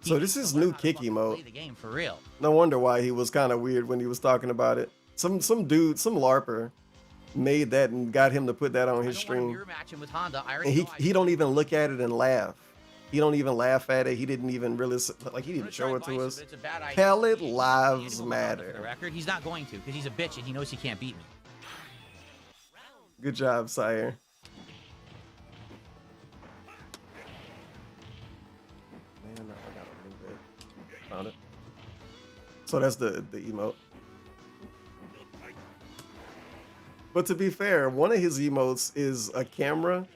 So this is new kick emote. Play the game for real. No wonder why he was kind of weird when he was talking about it. Some dude, some LARPer made that and got him to put that on his stream. You're matching with Honda. I And already know he don't even look at it and laugh. He don't even laugh at it. He didn't even really, like, he didn't even show it to us. It's a bad idea. Pellet lives For the matter. record, he's not going to because he's a bitch and he knows he can't beat me. Good job, sire. Man, I gotta move it. Found it. So that's the emote. But to be fair, one of his emotes is a camera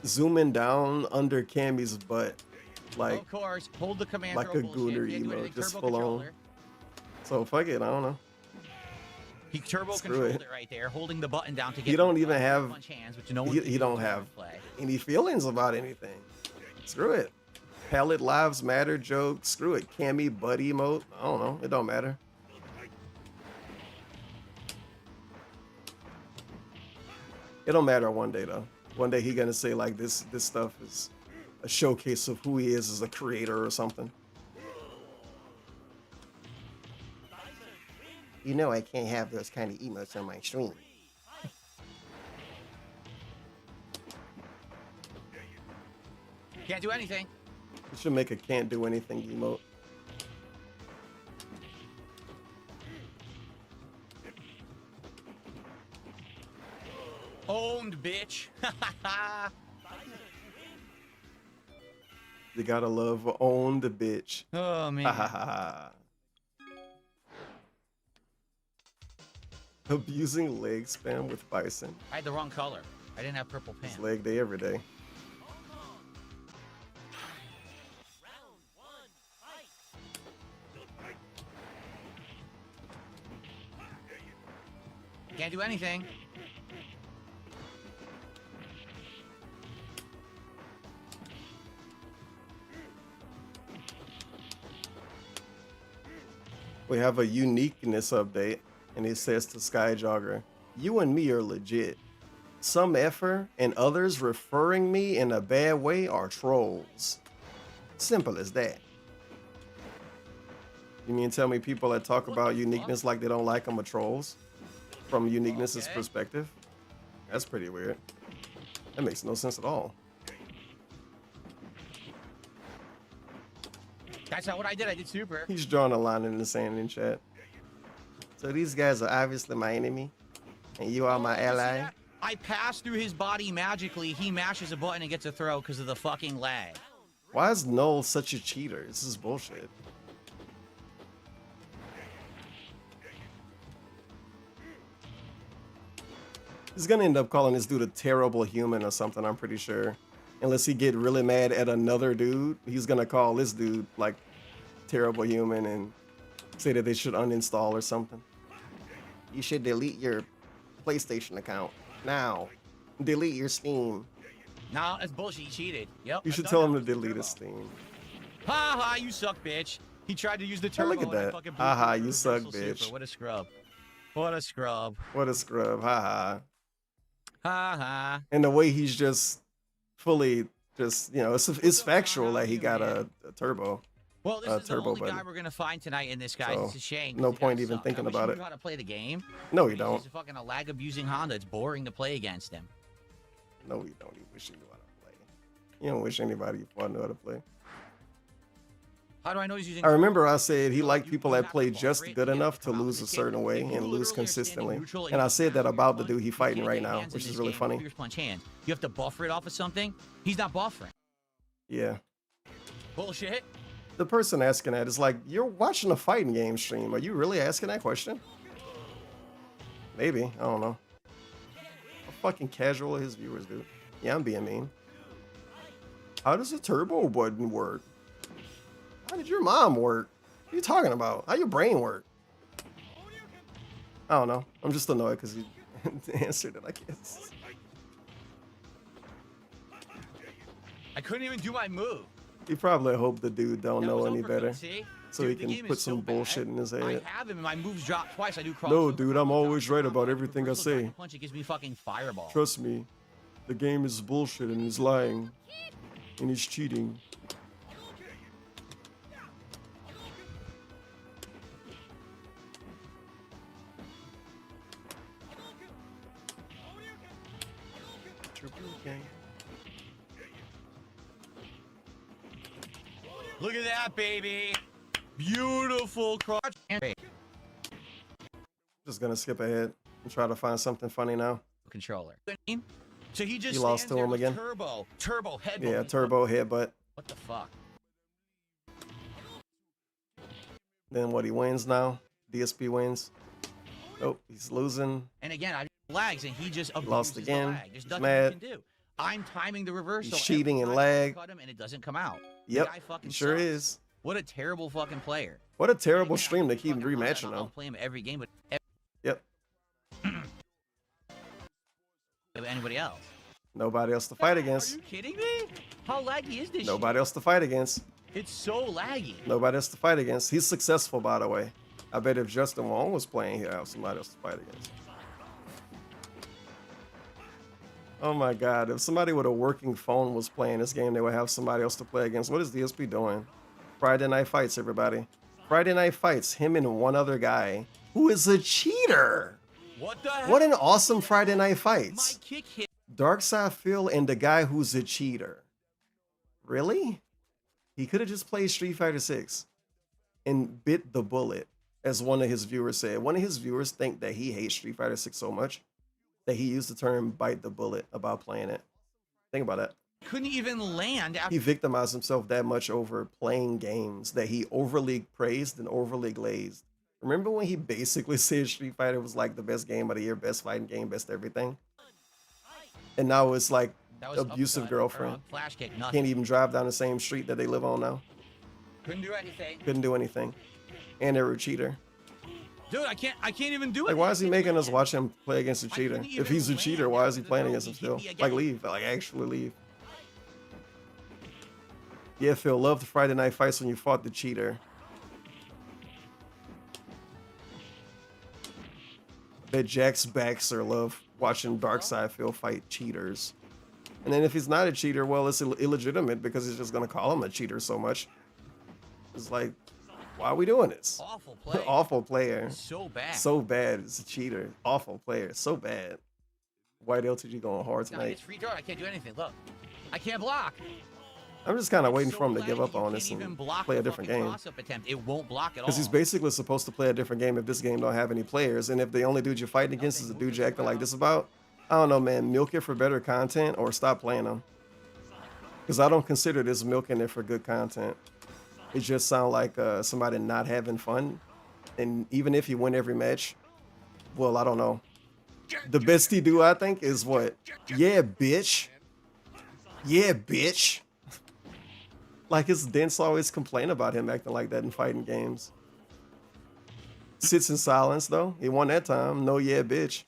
zooming down under Cammy's butt. Like, of course, hold the command like throw a bullshit. gooner Can't do emote, anything. just Turbo full on. controller. So fuck it, I don't know. He turbo Screw controlled it. it right there, holding the button down to get. He don't even have. punch hands, which no one He don't have any feelings about anything. Screw it. Palette lives matter joke. Screw it. Cammy butt emote. I don't know. It don't matter. It don't matter one day though. One day he gonna say like this stuff is a showcase of who he is as a creator or something. You know I can't have those kind of emotes on my stream. Can't do anything. You should make a can't do anything emote. Owned, bitch. You gotta love owned bitch. Oh, man. Abusing leg spam with Bison. I had the wrong color. I didn't have purple pants. It's leg day every day. Can't do anything. We have a uniqueness update, and it says to Skyjogger, "You and me are legit. Some effer and others referring me in a bad way are trolls. Simple as that." You mean tell me people that talk about uniqueness like they don't like them are trolls? From uniqueness's perspective? That's pretty weird. That makes no sense at all. That's not what I did. I did super. He's drawing a line in the sand in chat. So these guys are obviously my enemy, and you are my ally. I pass through his body magically. He mashes a button and gets a throw because of the fucking lag. Why is Noel such a cheater? This is bullshit. He's gonna end up calling this dude a terrible human or something, I'm pretty sure. Unless he get really mad at another dude, he's gonna call this dude like terrible human and say that they should uninstall or something. You should delete your PlayStation account now. Delete your Steam. No, that's bullshit. He cheated. Yep. You should tell him to delete his Steam. Ha ha, you suck, bitch. He tried to use the Hey, turbo. look at that. Ha ha, you suck, bitch. Super. What a scrub. What a scrub. What a scrub. Ha ha. Ha ha. And the way he's just fully just, you know, it's factual that he got a turbo. Well, this is the only guy we're gonna find tonight in this, guys. So, It's a shame. no point even thinking about it. How to play the game? No, you don't. He's fucking a lag abusing Honda. It's boring to play against him. No, you don't. You wish you knew how to play. You don't wish anybody you fought knew how to play. How do I know he's using? I remember I said he liked people that play just good enough to lose a certain way and lose consistently. And I said that about the dude he fighting right now, which is really funny. Punch hands. You have to buffer it off of something. He's not buffering. Yeah. Bullshit. The person asking that is like, you're watching a fighting game stream. Are you really asking that question? Maybe. I don't know. How fucking casual are his viewers, dude? Yeah, I'm being mean. How does a turbo button work? How did your mom work? What are you talking about? How your brain work? I don't know. I'm just annoyed because he answered it, I guess. I couldn't even do my move. He probably hoped the dude don't know any better. See? So he can put some bullshit in his head. I have him and my moves drop twice. I do cross. No, dude, I'm always right about everything I say. Punch, it gives me fucking fireball. Trust me, the game is bullshit and he's lying. And he's cheating. Look at that, baby. Beautiful cross. Just gonna skip ahead and try to find something funny now. Controller. So he just lost to him again. Turbo headbutt. Yeah, turbo headbutt. What the fuck? Then what, he wins now? DSP wins. Nope, he's losing. And again, I lags and he just lost again. The lag. There's nothing mad. you can do. I'm timing the reversal. He's cheating and lag. Cut him and it doesn't come out. Yep, he sure is. What a terrible fucking player. What a terrible stream to keep rematching I'll him. play him every game, but Yep. Anybody else? Nobody else to fight against. Are you kidding me? How laggy is this? Nobody else to fight against. It's so laggy. Nobody else to fight against. He's successful, by the way. I bet if Justin Wong was playing, he'd have somebody else to fight against. Oh my God, if somebody with a working phone was playing this game, they would have somebody else to play against. What is DSP doing? Friday Night Fights, everybody. Friday Night Fights, him and one other guy who is a cheater. What the hell? What an awesome Friday Night Fights. My kick hit. Darkside Phil and the guy who's a cheater. Really? He could have just played Street Fighter 6 and bit the bullet, as one of his viewers said. One of his viewers think that he hates Street Fighter 6 so much that he used the term "bite the bullet" about playing it. Think about that. Couldn't even land after He victimized himself that much over playing games that he overly praised and overly glazed. Remember when he basically said Street Fighter was like the best game of the year, best fighting game, best everything? And now it's like That was abusive uppercut or, girlfriend. flash kick, nothing. Can't even drive down the same street that they live on now. Couldn't do anything. Couldn't do anything. And they were a cheater. Dude, I can't even do it. Like, why is he making us watch him play against a cheater? If he's a cheater, why is he playing against him still? Like, leave. Like, actually leave. Yeah, Phil, loved the Friday night fights when you fought the cheater. Bet Jax Baxter love watching Darkseid Phil fight cheaters. And then if he's not a cheater, well, it's illegitimate because he's just going to call him a cheater so much. It's like, why are we doing this? Awful play. Awful player. So bad. So bad. It's a cheater. Awful player. So bad. White LTG going hard God, tonight. it's free throw. I can't do anything. Look, I can't block. I'm just kind of waiting for him to give up on this and play a different game. Cross-up attempt. It won't block at all. Because he's basically supposed to play a different game if this game don't have any players. And if the only dude you're fighting against is a dude you're acting like this about, I don't know, man. Milk it for better content or stop playing them. Because I don't consider this milking it for good content. It just sounds like somebody not having fun. And even if you win every match, well, I don't know. The best he do, I think, is what? Yeah, bitch. Yeah, bitch. Like his dents always complain about him acting like that in fighting games. Sits in silence though. He won that time. No, yeah, bitch.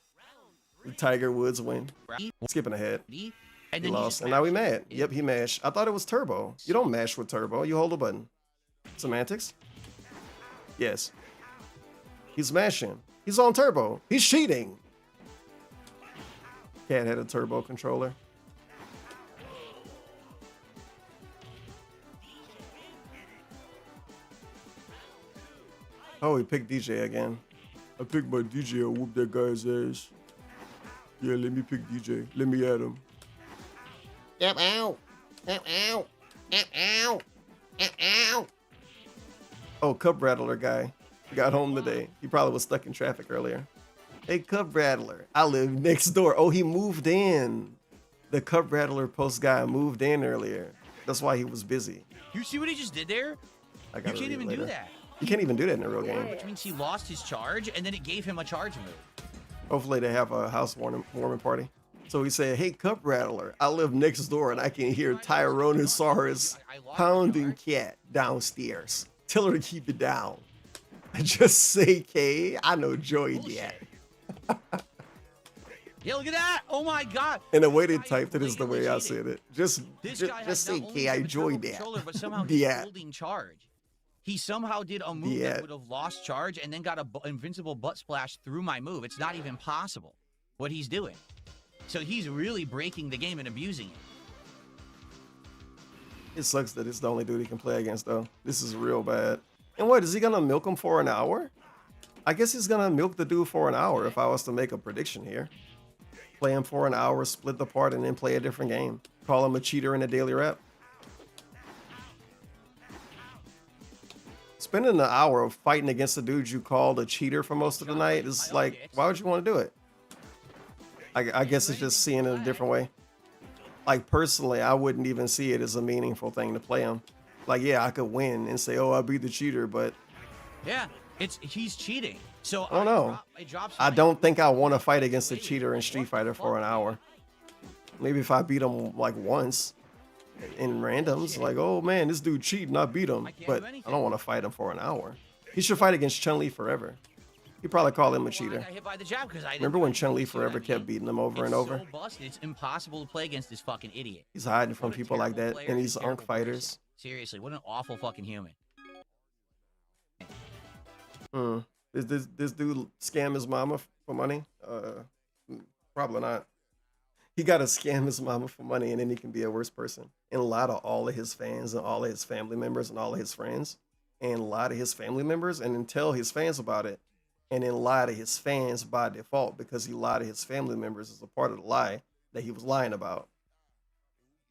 Tiger Woods win. Skipping ahead. He lost. And now we mad. Yep, he mashed. I thought it was turbo. You don't mash with turbo. You hold a button. Semantics? Yes. He's mashing. He's on turbo. He's cheating. Cat had a turbo controller. Oh, he picked DJ again. I picked my DJ. I'll whoop that guy's ass. Yeah, let me pick DJ. Let me add him. Yep, ow. Ow, ow. Ow, ow. Ow, ow. Oh, Cup Rattler guy. Got home today. He probably was stuck in traffic earlier. Hey, Cup Rattler. I live next door. Oh, he moved in. The Cup Rattler post guy moved in earlier. That's why he was busy. You see what he just did there? I You gotta can't read even later. do that. You can't even do that in a real game. Which means he lost his charge, and then it gave him a charge move. Hopefully they have a house warming party. So he said, hey, Cup Rattler, I live next door and I can hear Tyrannosaurus pounding cat downstairs. Tell her to keep it down. Just say, K, I know Joy yet. Yeah, look at that. Oh, my God. And the way they typed it is the way I said it. Just say, not K, I only enjoyed the that. controller, but somehow he's Yeah. holding charge. He somehow did a move that would have lost charge and then got an invincible butt splash through my move. It's not even possible what he's doing. So he's really breaking the game and abusing it. It sucks that it's the only dude he can play against, though. This is real bad. And what, is he going to milk him for an hour? I guess he's going to milk the dude for an hour if I was to make a prediction here. Play him for an hour, split the part, and then play a different game. Call him a cheater in a daily rep. Spending an hour of fighting against a dude you called a cheater for most of the night is like, why would you want to do it? I guess it's just seeing it a different way. Like, personally, I wouldn't even see it as a meaningful thing to play him. Like, yeah, I could win and say, oh, I beat the cheater, but Yeah, he's cheating. So I don't know. I don't think I want to fight against a cheater in Street Fighter for an hour. Maybe if I beat him like once in randoms, like, oh man, this dude cheating, I beat him. But I don't want to fight him for an hour. He should fight against Chun-Li forever. He'd probably call him a cheater. I got hit by the jab because I didn't Remember when Chun-Li forever kept beating him over and over? so busted. It's impossible to play against this fucking idiot. He's hiding from people like that and these unk fighters. Seriously, what an awful fucking human. This dude scam his mama for money? Probably not. He got to scam his mama for money and then he can be a worse person. And lie to all of his fans and all of his family members and all of his friends. And lie to his family members and then tell his fans about it. And then lie to his fans by default because he lied to his family members as a part of the lie that he was lying about.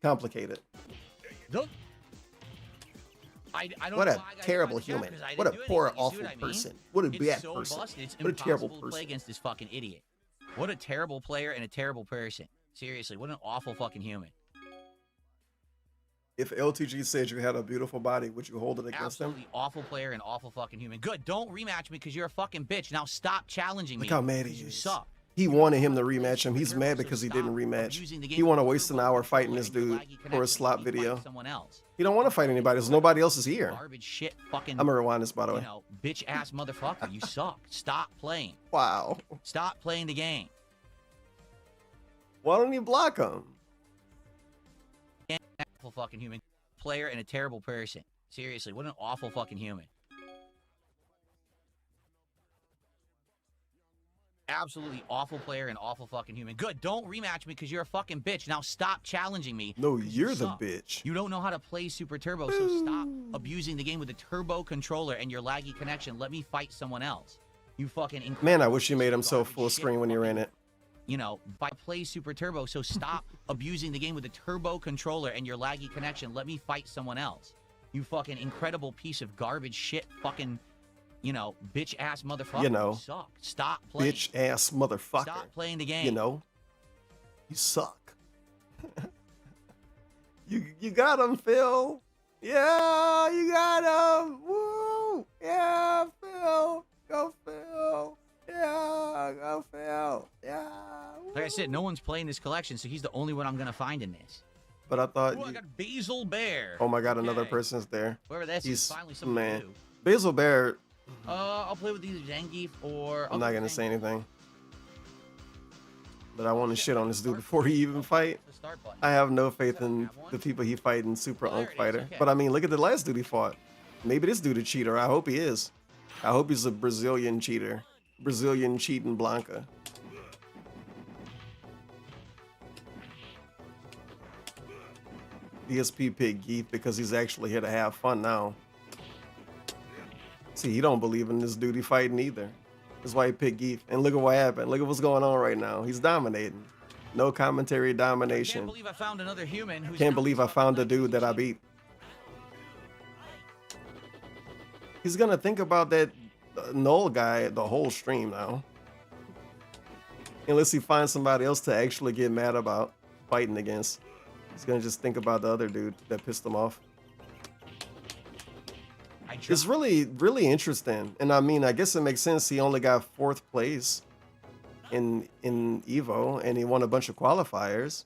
Complicated. Look. I don't What know a why I got terrible hit by the jab human. 'cause I What a didn't do poor, anything. You see awful what I mean? person. What a It's bad so person. busted. It's What a terrible impossible to play person. against this fucking idiot. What a terrible player and a terrible person. Seriously, what an awful fucking human. If LTG said you had a beautiful body, would you hold it against him? Absolutely awful player and awful fucking human. Good, don't rematch me because you're a fucking bitch. Now stop challenging me. Look how mad he because you is. suck. He wanted him to rematch him. He's mad because he didn't rematch. He want to waste an hour fighting this dude for a slop video. Someone else. He don't want to fight anybody. There's nobody else is here. Garbage shit fucking. I'm gonna rewind this, by the way. You know, bitch ass motherfucker. You suck. Stop playing. Wow. Stop playing the game. Why don't you block him? Awful fucking human. Player and a terrible person. Seriously, what an awful fucking human. Absolutely awful player and awful fucking human. Good, don't rematch me because you're a fucking bitch. Now stop challenging me. No, you're the bitch. You don't know how to play Super Turbo, so stop abusing the game with a turbo controller and your laggy connection. Let me fight someone else. You fucking Man, I wish you made him so full screen when you're in it. You know, by play Super Turbo, so stop abusing the game with a turbo controller and your laggy connection. Let me fight someone else. You fucking incredible piece of garbage shit fucking, you know, bitch ass motherfucker. You know. You suck. Stop playing. Bitch ass motherfucker. Stop playing the game. You know. You suck. you got him, Phil. Yeah, you got him. Woo. Yeah, Phil. Go, Phil. Yeah, go, Phil. Yeah. Like I said, no one's playing this collection, so he's the only one I'm gonna find in this. But I thought. Ooh, I got Basil Bear. Oh my God, Okay. another person's there. Whoever that is, He's finally something man. to do. Basil Bear. I'll play with either Zangief or. I'm not gonna say anything. But I want to shit on this dude before he even fight. I have no faith in the people he fight in Super Unk Fighter. But I mean, look at the last dude he fought. Maybe this dude a cheater. I hope he is. I hope he's a Brazilian cheater. Brazilian cheating Blanca. DSP picked Geeth because he's actually here to have fun now. See, he don't believe in this dude he fighting either. That's why he picked Geeth. And look at what happened. Look at what's going on right now. He's dominating. No commentary domination. Can't believe I found another human who's Can't believe I found a dude that I beat. He's gonna think about that Null guy the whole stream now. Unless he finds somebody else to actually get mad about fighting against. He's gonna just think about the other dude that pissed him off. It's really, really interesting. And I mean, I guess it makes sense. He only got 4th place in Evo and he won a bunch of qualifiers.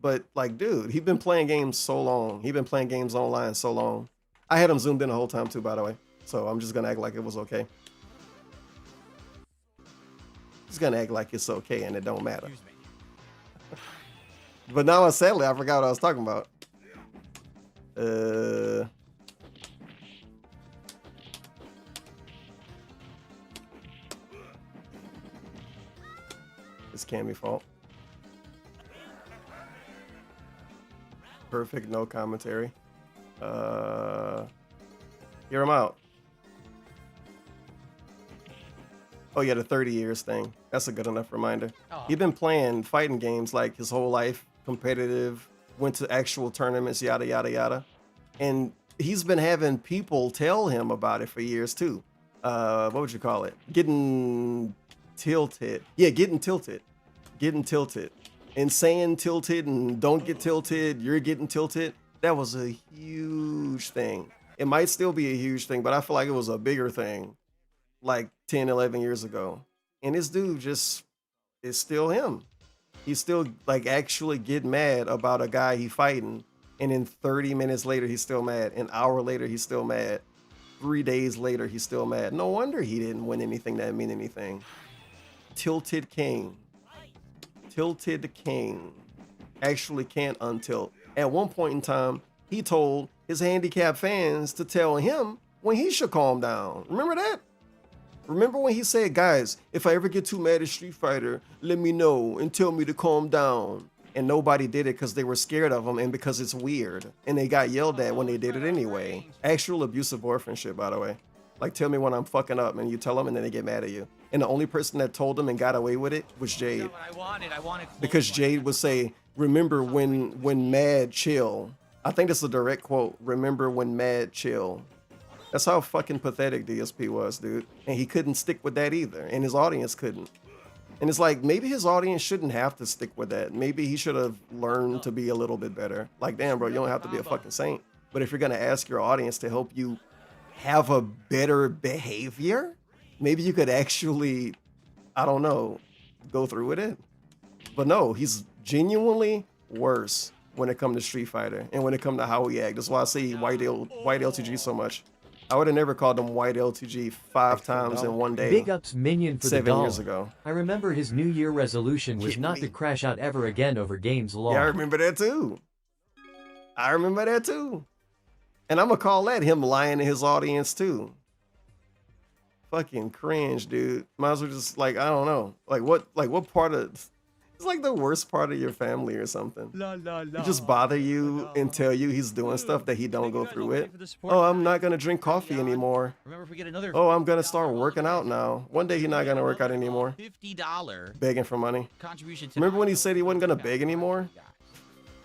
But like, dude, he's been playing games so long. He's been playing games online so long. I had him zoomed in the whole time too, by the way. So I'm just gonna act like it was okay. He's gonna act like it's okay and it don't matter. But now, sadly, I forgot what I was talking about. It's Cammy's fault. Perfect, no commentary. Hear him out. Oh yeah, the 30 years thing. That's a good enough reminder. He's been playing fighting games like his whole life, competitive, went to actual tournaments, yada, yada, yada. And he's been having people tell him about it for years too. What would you call it? Getting tilted. Yeah, getting tilted. Getting tilted. And saying tilted and don't get tilted, you're getting tilted. That was a huge thing. It might still be a huge thing, but I feel like it was a bigger thing like 10, 11 years ago. And this dude just is still him. He's still like actually get mad about a guy he fighting. And then 30 minutes later, he's still mad. An hour later, he's still mad. 3 days later, he's still mad. No wonder he didn't win anything that mean anything. Tilted King. Tilted King. Actually can't untilt. At one point in time, he told his handicapped fans to tell him when he should calm down. Remember that? Remember when he said, guys, if I ever get too mad at Street Fighter, let me know and tell me to calm down. And nobody did it because they were scared of him and because it's weird. And they got yelled at when they did it anyway. Actual abusive orphan shit, by the way. Like, tell me when I'm fucking up, and you tell them and then they get mad at you. And the only person that told them and got away with it was Jade. I wanted Because Jade would say, remember when Mad chill. I think that's a direct quote. Remember when Mad chill. That's how fucking pathetic DSP was, dude. And he couldn't stick with that either. And his audience couldn't. And it's like, maybe his audience shouldn't have to stick with that. Maybe he should have learned to be a little bit better. Like, damn, bro, you don't have to be a fucking saint. But if you're going to ask your audience to help you have a better behavior, maybe you could actually, I don't know, go through with it. But no, he's genuinely worse when it comes to Street Fighter and when it comes to how he acts. That's why I say white LTG so much. I would have never called him white LTG 5 times in one day. Big ups Minion for 7 the dollar. years ago. I remember his New Year resolution was not to crash out ever again over games law. Yeah, I remember that too. And I'm gonna call that him lying to his audience too. Fucking cringe, dude. Might as well just, like, I don't know. Like what part of, it's like the worst part of your family or something. He just bother you and tell you he's doing stuff that he don't go through with. Oh, I'm not gonna drink coffee anymore. Remember, if we get another Oh, I'm gonna start working out now. One day he's not gonna work out anymore. $50 Begging for money. contribution. Remember when he said he wasn't gonna beg anymore?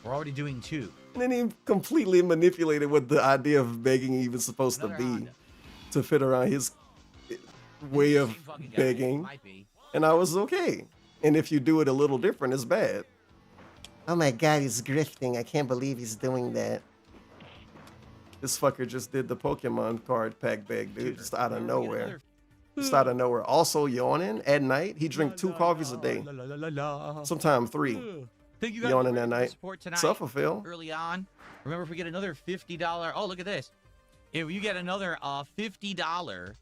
We're already doing 2. And then he completely manipulated what the idea of begging even supposed to be to fit around his way of begging. And I was okay. And if you do it a little different, it's bad. Oh my god, he's grifting. I can't believe he's doing that. This fucker just did the Pokemon card pack bag, dude. Just out of nowhere. Just out of nowhere. Also yawning at night. He drink 2 coffees a day. Sometimes 3. Thank you guys Yawning for that night. Support tonight. Suffer, Phil. Early on. Remember, if we get another $50, oh, look at this. If you get another $50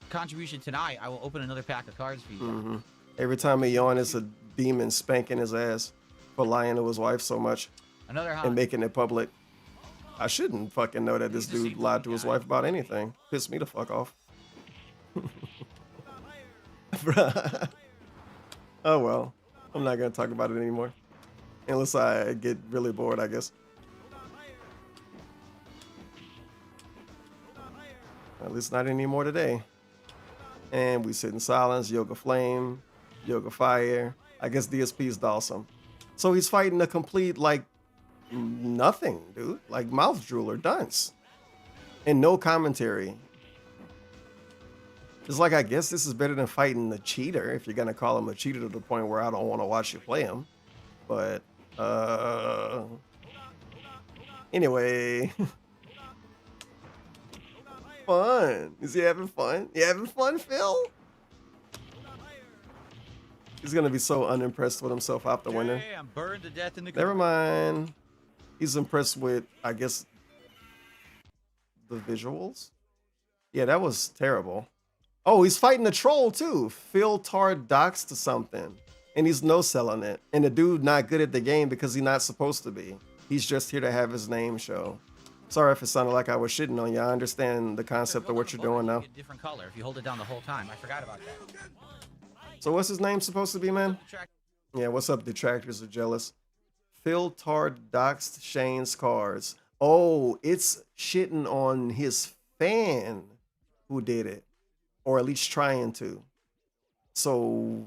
contribution tonight, I will open another pack of cards for you. Every time he yawn, it's a demon spanking his ass for lying to his wife so much and making it public. I shouldn't fucking know that this dude lied to his wife about anything. Pissed me the fuck off. Oh well, I'm not gonna talk about it anymore. Unless I get really bored, I guess. At least not anymore today. And we sit in silence, Yoga Flame, Yoga Fire. I guess DSP is Dawson. So he's fighting a complete, like, nothing, dude. Like, mouth drooler, dunce. And no commentary. It's like, I guess this is better than fighting the cheater, if you're going to call him a cheater to the point where I don't want to watch you play him. But, anyway. Fun. Is he having fun? You having fun, Phil? He's gonna be so unimpressed with himself after winning. I'm burned to death in the Never mind. He's impressed with, I guess, the visuals. Yeah, that was terrible. Oh, he's fighting a troll too. Phil Tard docks to something, and he's no-selling it. And the dude not good at the game because he's not supposed to be. He's just here to have his name show. Sorry if it sounded like I was shitting on you. I understand the concept of what you're doing now. Different color if you hold it down the whole time. I forgot about that. So what's his name supposed to be, man? Yeah, what's up, detractors are jealous. Phil Tard doxed Shane's cards. Oh, it's shitting on his fan who did it. Or at least trying to. So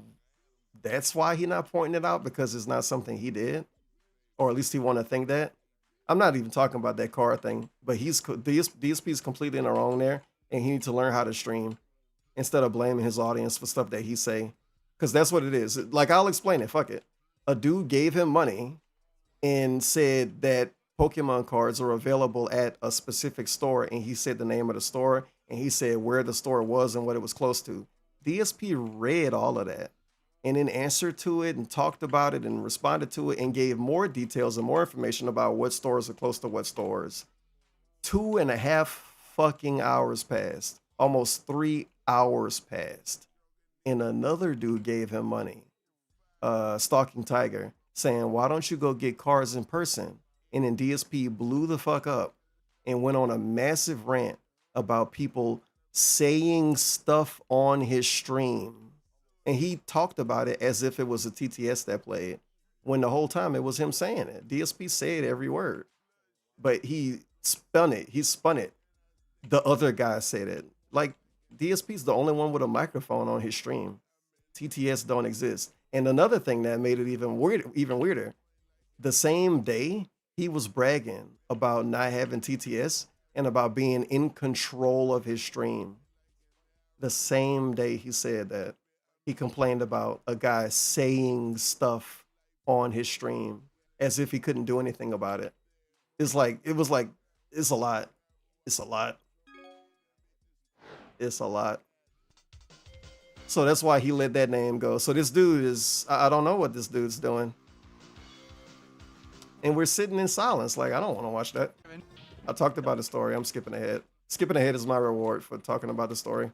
that's why he's not pointing it out, because it's not something he did. Or at least he want to think that. I'm not even talking about that card thing, but DSP is completely in the wrong there, and he needs to learn how to stream instead of blaming his audience for stuff that he say, because that's what it is. Like, I'll explain it. Fuck it. A dude gave him money and said that Pokemon cards are available at a specific store, and he said the name of the store, and he said where the store was and what it was close to. DSP read all of that and then answered to it and talked about it and responded to it and gave more details and more information about what stores are close to what stores. 2.5 fucking hours passed. Almost 3 hours passed. And another dude gave him money, Stalking Tiger, saying, why don't you go get cards in person? And then DSP blew the fuck up and went on a massive rant about people saying stuff on his stream. And he talked about it as if it was a TTS that played, when the whole time it was him saying it. DSP said every word, but he spun it. He spun it. The other guy said it. Like, DSP's the only one with a microphone on his stream. TTS don't exist. And another thing that made it even weirder, the same day he was bragging about not having TTS and about being in control of his stream. The same day he said that. he complained about a guy saying stuff on his stream as if he couldn't do anything about it. It's like, it was like, it's a lot. It's a lot. It's a lot. So that's why he let that name go. So this dude is, I don't know what this dude's doing. And we're sitting in silence. Like, I don't want to watch that. I talked about the story. I'm skipping ahead. Skipping ahead is my reward for talking about the story.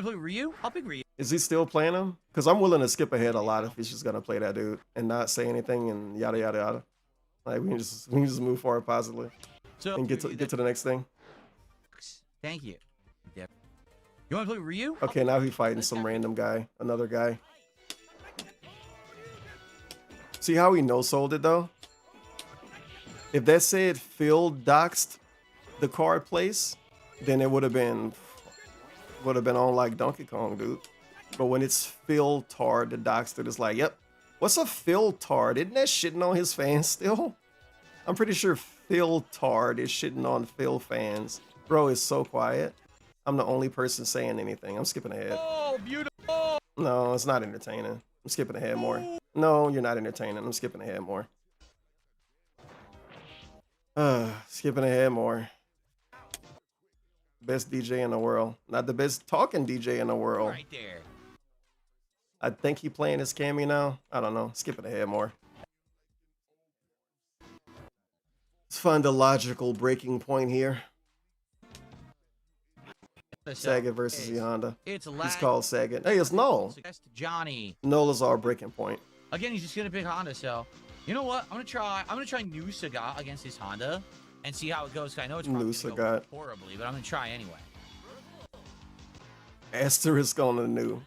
Ryu? I'll pick Ryu. Is he still playing him? Because I'm willing to skip ahead a lot if he's just gonna play that dude and not say anything and yada yada yada. Like we can just move forward positively and get to the next thing. Thank you. Yep. You want to play Ryu? Okay, now he's fighting some random guy, another guy. See how he no-sold it though? If that said Phil doxed the card place, then it would have been on like Donkey Kong, dude. But when it's Phil Tard the doxed it, it's like, yep. What's a Phil Tard? Isn't that shitting on his fans still? I'm pretty sure Phil Tard is shitting on Phil fans. Bro is so quiet. I'm the only person saying anything. I'm skipping ahead. Oh, beautiful. No, it's not entertaining. I'm skipping ahead more. No, you're not entertaining. I'm skipping ahead more. Skipping ahead more. Best DJ in the world. Not the best talking DJ in the world. Right there. I think he playing his Cammy now. I don't know. Skipping ahead more. Let's find a logical breaking point here. Sagat versus E Honda. It's He's called Sagat. Hey, it's Null. Johnny. Null is our breaking point. Again, he's just gonna pick Honda. So, you know what? I'm gonna try new Sagat against his Honda and see how it goes. I know it's probably gonna go horribly, but I'm gonna try anyway. Asterisk on the new.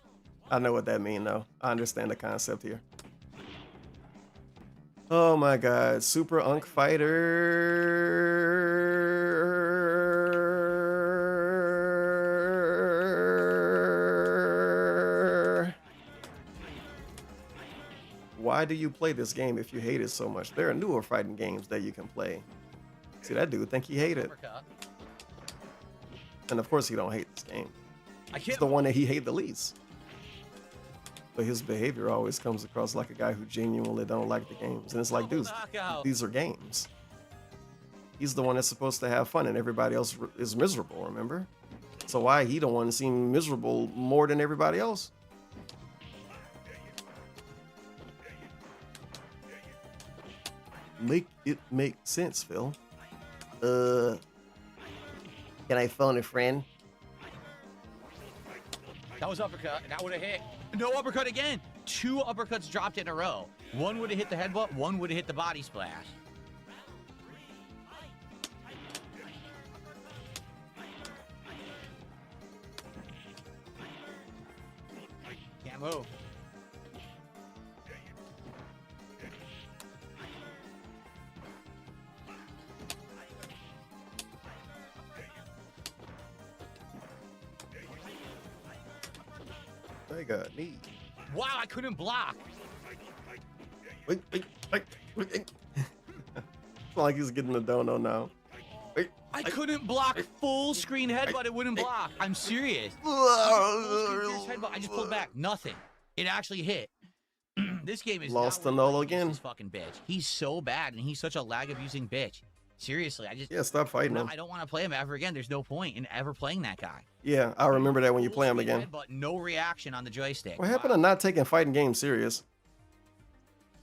I know what that means though. I understand the concept here. Oh my god, Super Unk Fighter. Why do you play this game if you hate it so much? There are newer fighting games that you can play. See, that dude think he hate it. And of course he don't hate this game. It's the one that he hate the least. But his behavior always comes across like a guy who genuinely don't like the games. And it's like, dude, these are games. He's the one that's supposed to have fun and everybody else is miserable, remember? So why he the one seem miserable more than everybody else? Make it make sense, Phil. Can I phone a friend? That was uppercut, and that would have hit. No uppercut again. 2 uppercuts dropped in a row. One would have hit the headbutt, one would have hit the body splash. Can't move. I got knee. Wow, I couldn't block. Wait. It's like he's getting the dono now. Wait. I couldn't block full screen headbutt. It wouldn't block. I'm serious. Headbutt. I just pulled back. Nothing. It actually hit. This game is lost to Null again. This fucking bitch. He's so bad, and he's such a lag abusing bitch. Seriously, I just stop fighting him. I don't want to play him ever again. There's no point in ever playing that guy. Yeah, I remember that when you play him again. But no reaction on the joystick. What happened to not taking fighting games serious?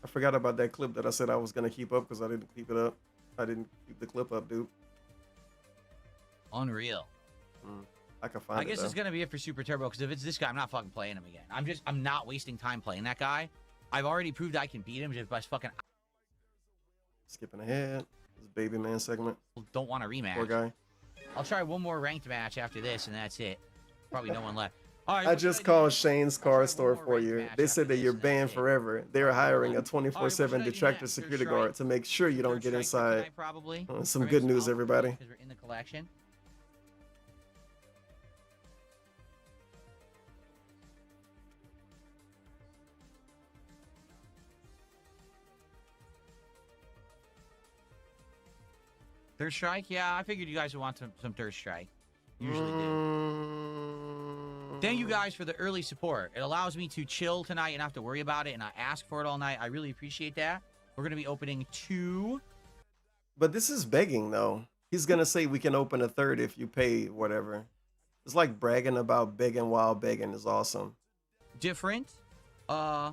I forgot about that clip that I said I was gonna keep up because I didn't keep it up. I didn't keep the clip up, dude. Unreal. I can find it. I guess it's gonna be it for Super Turbo because if it's this guy, I'm not fucking playing him again. I'm not wasting time playing that guy. I've already proved I can beat him just by fucking. Skipping ahead. This baby man segment. Don't want a rematch. Poor guy. I'll try one more ranked match after this, and that's it. Probably no one left. All right, I just called Shane's car store for you. They said that you're banned forever. They're hiring a 24/7 detractor security guard to make sure you don't get inside. Probably. Some good news, everybody. Because we're in the collection. Third Strike? Yeah, I figured you guys would want some Third Strike. Usually do. Thank you guys for the early support. It allows me to chill tonight and not have to worry about it and not ask for it all night. I really appreciate that. We're going to be opening 2. But this is begging, though. He's going to say we can open a 3rd if you pay whatever. It's like bragging about begging while begging is awesome. Different. Yeah,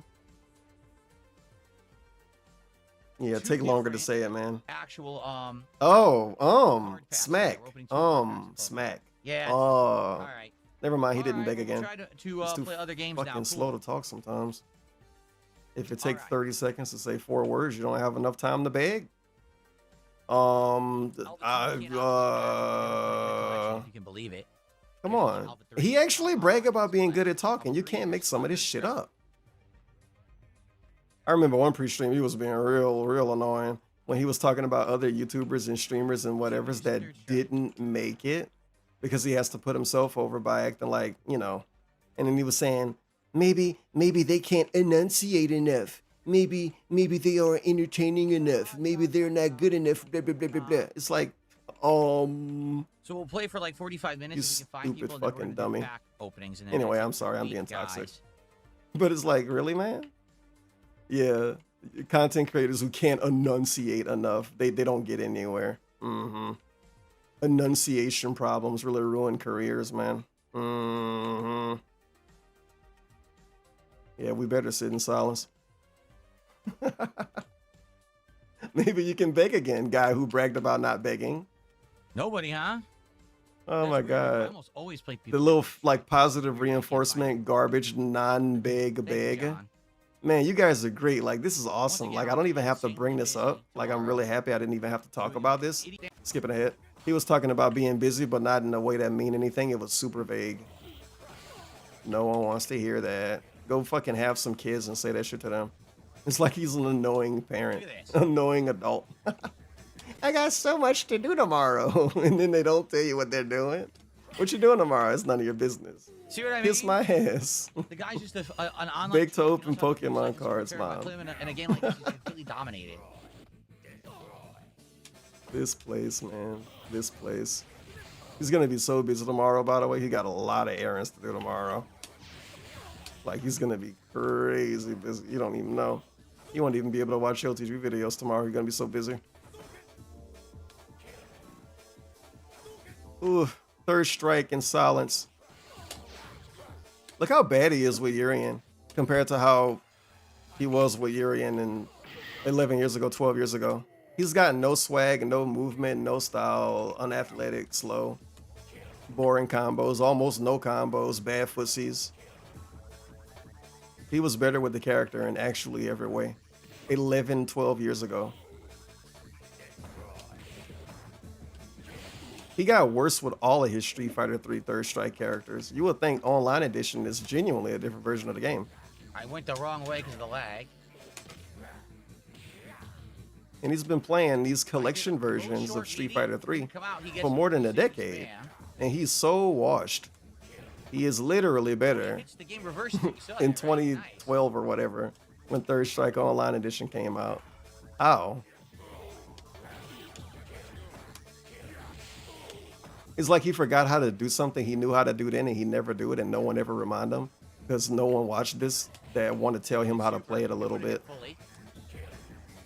take longer to say it, man. Actual, smack. Smack. Yeah. Oh. All right. Never mind, he didn't beg again. Try to He's too play other games fucking now. Cool. slow to talk sometimes. If it takes 30 seconds to say 4 words, you don't have enough time to beg. If you can believe it. Come on. He actually bragged about being good at talking. You can't make some of this shit up. I remember one pre-stream, he was being real annoying when he was talking about other YouTubers and streamers and whatevers that didn't make it because he has to put himself over by acting like, you know, and then he was saying, maybe they can't enunciate enough. Maybe they aren't entertaining enough. Maybe they're not good enough. Blah, blah, blah, blah, blah. It's like, So we'll play for like 45 minutes. You And we can find stupid people that fucking do dummy. pack openings. And then Anyway, next I'm sorry, I'm week, being toxic. guys. But it's like, really, man? Yeah, content creators who can't enunciate enough, they don't get anywhere. Enunciation problems really ruin careers, man. Yeah, we better sit in silence. Maybe you can beg again, guy who bragged about not begging. Nobody, huh? Oh my I God. almost always play The people. little like positive reinforcement, garbage, non-beg beg. Man, you guys are great. Like, this is awesome. Like, I don't even have to bring this up. Like, I'm really happy I didn't even have to talk about this. Skipping ahead. He was talking about being busy, but not in a way that mean anything. It was super vague. No one wants to hear that. Go fucking have some kids and say that shit to them. It's like he's an annoying parent. Annoying adult. I got so much to do tomorrow. And then they don't tell you what they're doing. What you doing tomorrow? It's none of your business. See what I mean? Kiss my ass. The guy's just an online. Big to open Pokemon cards, mom. In a game like this, he's completely dominated. This place, man. This place. He's gonna be so busy tomorrow, by the way. He got a lot of errands to do tomorrow. Like, he's gonna be crazy busy. You don't even know. You won't even be able to watch LTG videos tomorrow. You're gonna be so busy. Ooh, 3rd strike in silence. Look how bad he is with Urian compared to how he was with Urian in 11 years ago, 12 years ago. He's got no swag, no movement, no style, unathletic, slow, boring combos, almost no combos, bad footsies. He was better with the character in actually every way. 11, 12 years ago. He got worse with all of his Street Fighter 3 3rd Strike characters. You would think Online Edition is genuinely a different version of the game. I went the wrong way because of the lag. And he's been playing these collection versions of Street Fighter 3 for more than a decade. And he's so washed. He is literally better in 2012 or whatever when 3rd Strike Online Edition came out. Ow. It's like he forgot how to do something he knew how to do then and he never do it and no one ever remind him because no one watched this that want to tell him how to play it a little bit.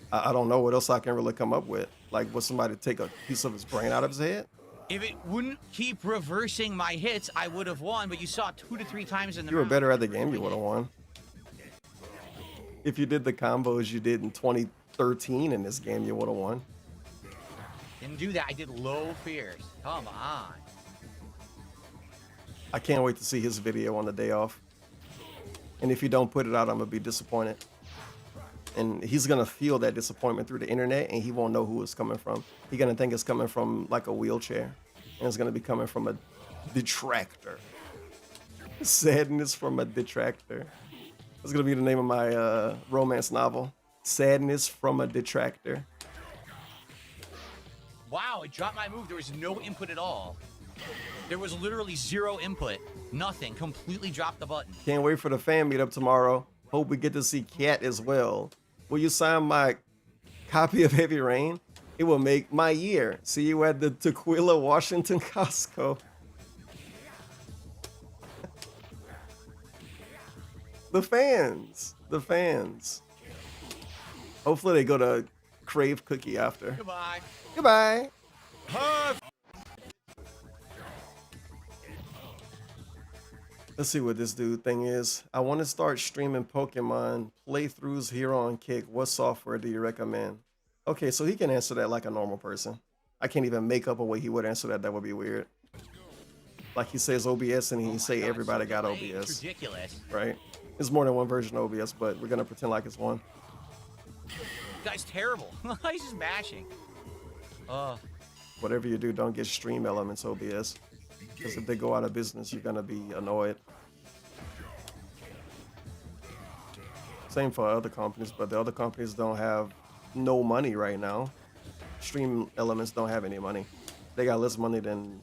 I don't know what else I can really come up with. Like, would somebody take a piece of his brain out of his head? If it wouldn't keep reversing my hits, I would have won, but you saw 2 to 3 times in the You were round. better at the game, you would have won. If you did the combos you did in 2013 in this game, you would have won. Didn't do that. I did low fears. Come on. I can't wait to see his video on the day off. And if you don't put it out, I'm going to be disappointed. And he's going to feel that disappointment through the internet, and he won't know who it's coming from. He's going to think it's coming from, like, a wheelchair. And it's going to be coming from a detractor. Sadness from a detractor. That's going to be the name of my romance novel. Sadness from a detractor. Wow, it dropped my move. There was no input at all. There was literally 0 input. Nothing. Completely dropped the button. Can't wait for the fan meetup tomorrow. Hope we get to see Cat as well. Will you sign my copy of Heavy Rain? It will make my year. See you at the Tequila, Washington Costco. The fans. The fans. Hopefully they go to Crave Cookie after. Goodbye. Goodbye. Let's see what this dude thing is. I want to start streaming Pokemon playthroughs here on Kick. What software do you recommend? Okay, so he can answer that like a normal person. I can't even make up a way he would answer that. That would be weird. Like he says OBS and he say everybody got OBS. It's ridiculous. Right? There's more than one version of OBS, but we're gonna pretend like it's one. Guy's terrible. He's just mashing. Whatever you do, don't get Stream Elements OBS. Because if they go out of business, you're gonna be annoyed. Same for other companies, but the other companies don't have no money right now. Stream Elements don't have any money. They got less money than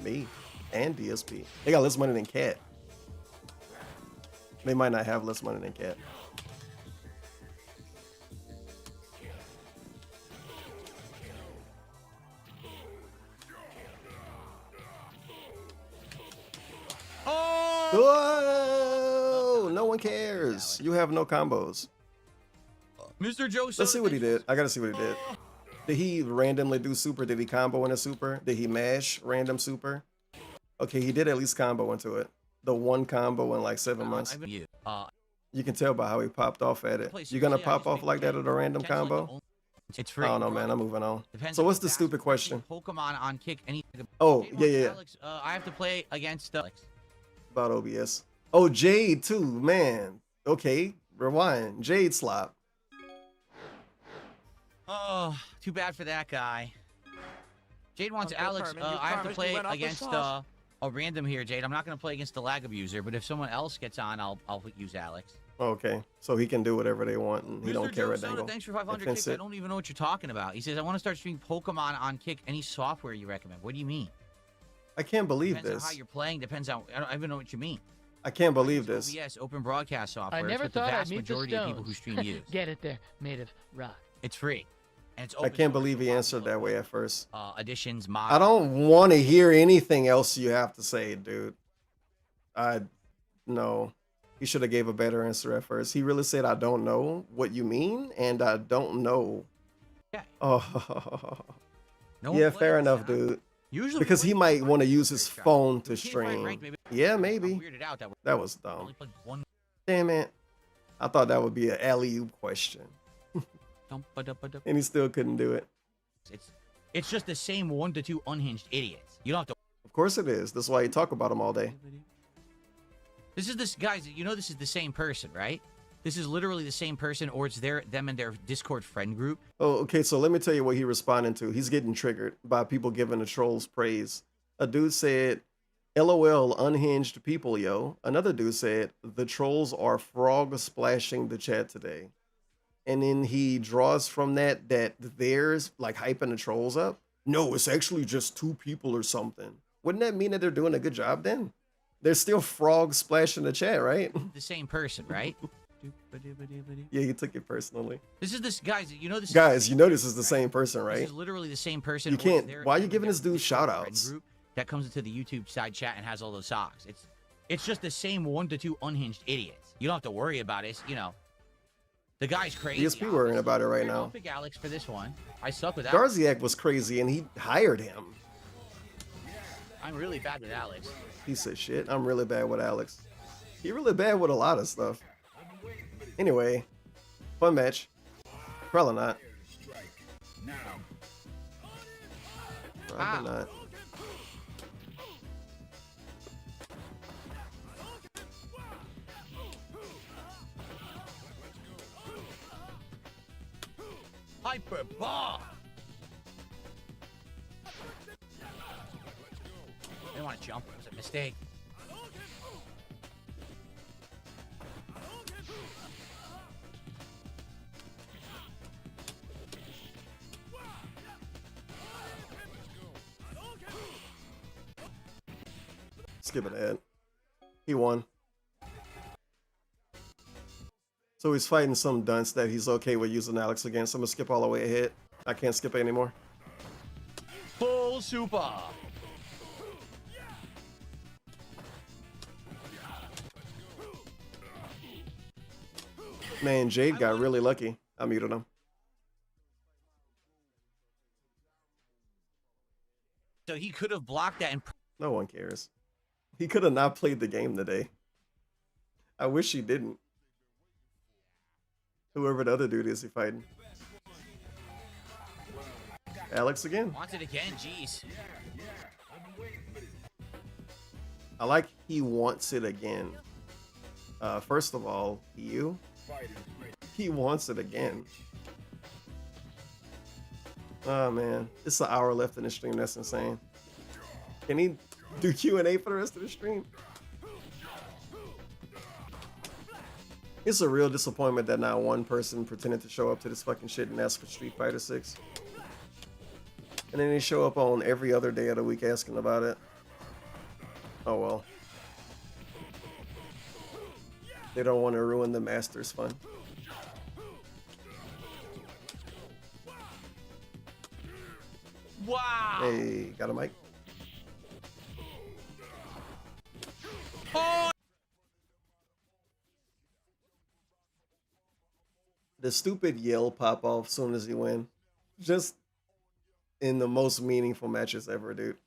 me and DSP. They got less money than Cat. They might not have less money than Cat. Whoa! No one cares. You have no combos. Mr. Joe. Let's see what he did. I gotta see what he did. Did he randomly do super? Did he combo in a super? Did he mash random super? Okay, he did at least combo into it. The one combo in like 7 months. You can tell by how he popped off at it. You gonna pop off like that at a random combo? It's free. I don't know, man. I'm moving on. So what's the stupid question? Pokemon on Kick. Oh, yeah. Alex, I have to play against Alex. About OBS. Oh, Jade too, man. Okay, rewind. Jade slop. Oh, too bad for that guy. Jade wants Alex. I have to play against a random here, Jade. I'm not going to play against the lag abuser, but if someone else gets on, I'll use Alex. Okay, so he can do whatever they want, and he don't care a dangle. Thanks for 500 kicks. I don't even know what you're talking about. He says, I want to start streaming Pokemon on Kick. Any software you recommend? What do you mean? I can't believe Depends this. on how you're playing. Depends on. I don't even know what you mean. I can't believe this. Yes, open broadcast software. I never it's what thought the I'd vast meet majority the of people who stream use. Get it there, made of rock. It's free. And it's I can't believe he answered that way at first. Additions, mods. I don't want to hear anything else you have to say, dude. No. He should have gave a better answer at first. He really said, I don't know what you mean, and I don't know. Yeah. Oh. No yeah, fair enough, dude. Usually because he might want to use his phone to stream. Yeah, maybe. That was dumb. Damn it. I thought that would be an alley-oop question. And he still couldn't do it. It's just the same 1 to 2 unhinged idiots. You don't have to. Of course it is. That's why you talk about them all day. This is this guys. You know this is the same person, right? This is literally the same person, or it's them and their Discord friend group. Oh, okay. So let me tell you what he responded to. He's getting triggered by people giving the trolls praise. A dude said, "LOL, unhinged people, yo." Another dude said, "The trolls are frog splashing the chat today." And then he draws from that there's like hyping the trolls up. No, it's actually just 2 people or something. Wouldn't that mean that they're doing a good job then? They're still frog splashing the chat, right? The same person, right? Yeah, he took it personally. This is this guys. You know this. Guys, you know this is the same person, right? This is literally the same person. You can't. Why are you giving this dude shout outs? Group that comes into the YouTube side chat and has all those socks. It's just the same 1 to 2 unhinged idiots. You don't have to worry about it. You know, the guy's crazy. DSP worrying about it right now. I'll pick Alex for this one. I suck with Alex. Garziak was crazy, and he hired him. I'm really bad with Alex. Piece of shit. I'm really bad with Alex. He really bad with a lot of stuff. Anyway, fun match. Probably not. Probably not. Hyper ball. I didn't want to jump. It was a mistake. Skip it ahead. He won. So he's fighting some dunce that he's okay with using Alex against. I'm gonna skip all the way ahead. I can't skip anymore. Full super. Man, Jade got really lucky. I muted him. So he could have blocked that and No one cares. He could have not played the game today. I wish he didn't. Whoever the other dude is he fighting. Alex again. wants it again. Jeez. I like he wants it again. First of all, he wants it again. Oh man, it's an hour left in the stream. That's insane. Can he do Q&A for the rest of the stream? It's a real disappointment that not one person pretended to show up to this fucking shit and ask for Street Fighter 6. And then they show up on every other day of the week asking about it. Oh well. They don't want to ruin the Masters fun. Wow. Hey, got a mic? Oh. The stupid yell pop off as soon as he win. Just in the most meaningful matches ever, dude.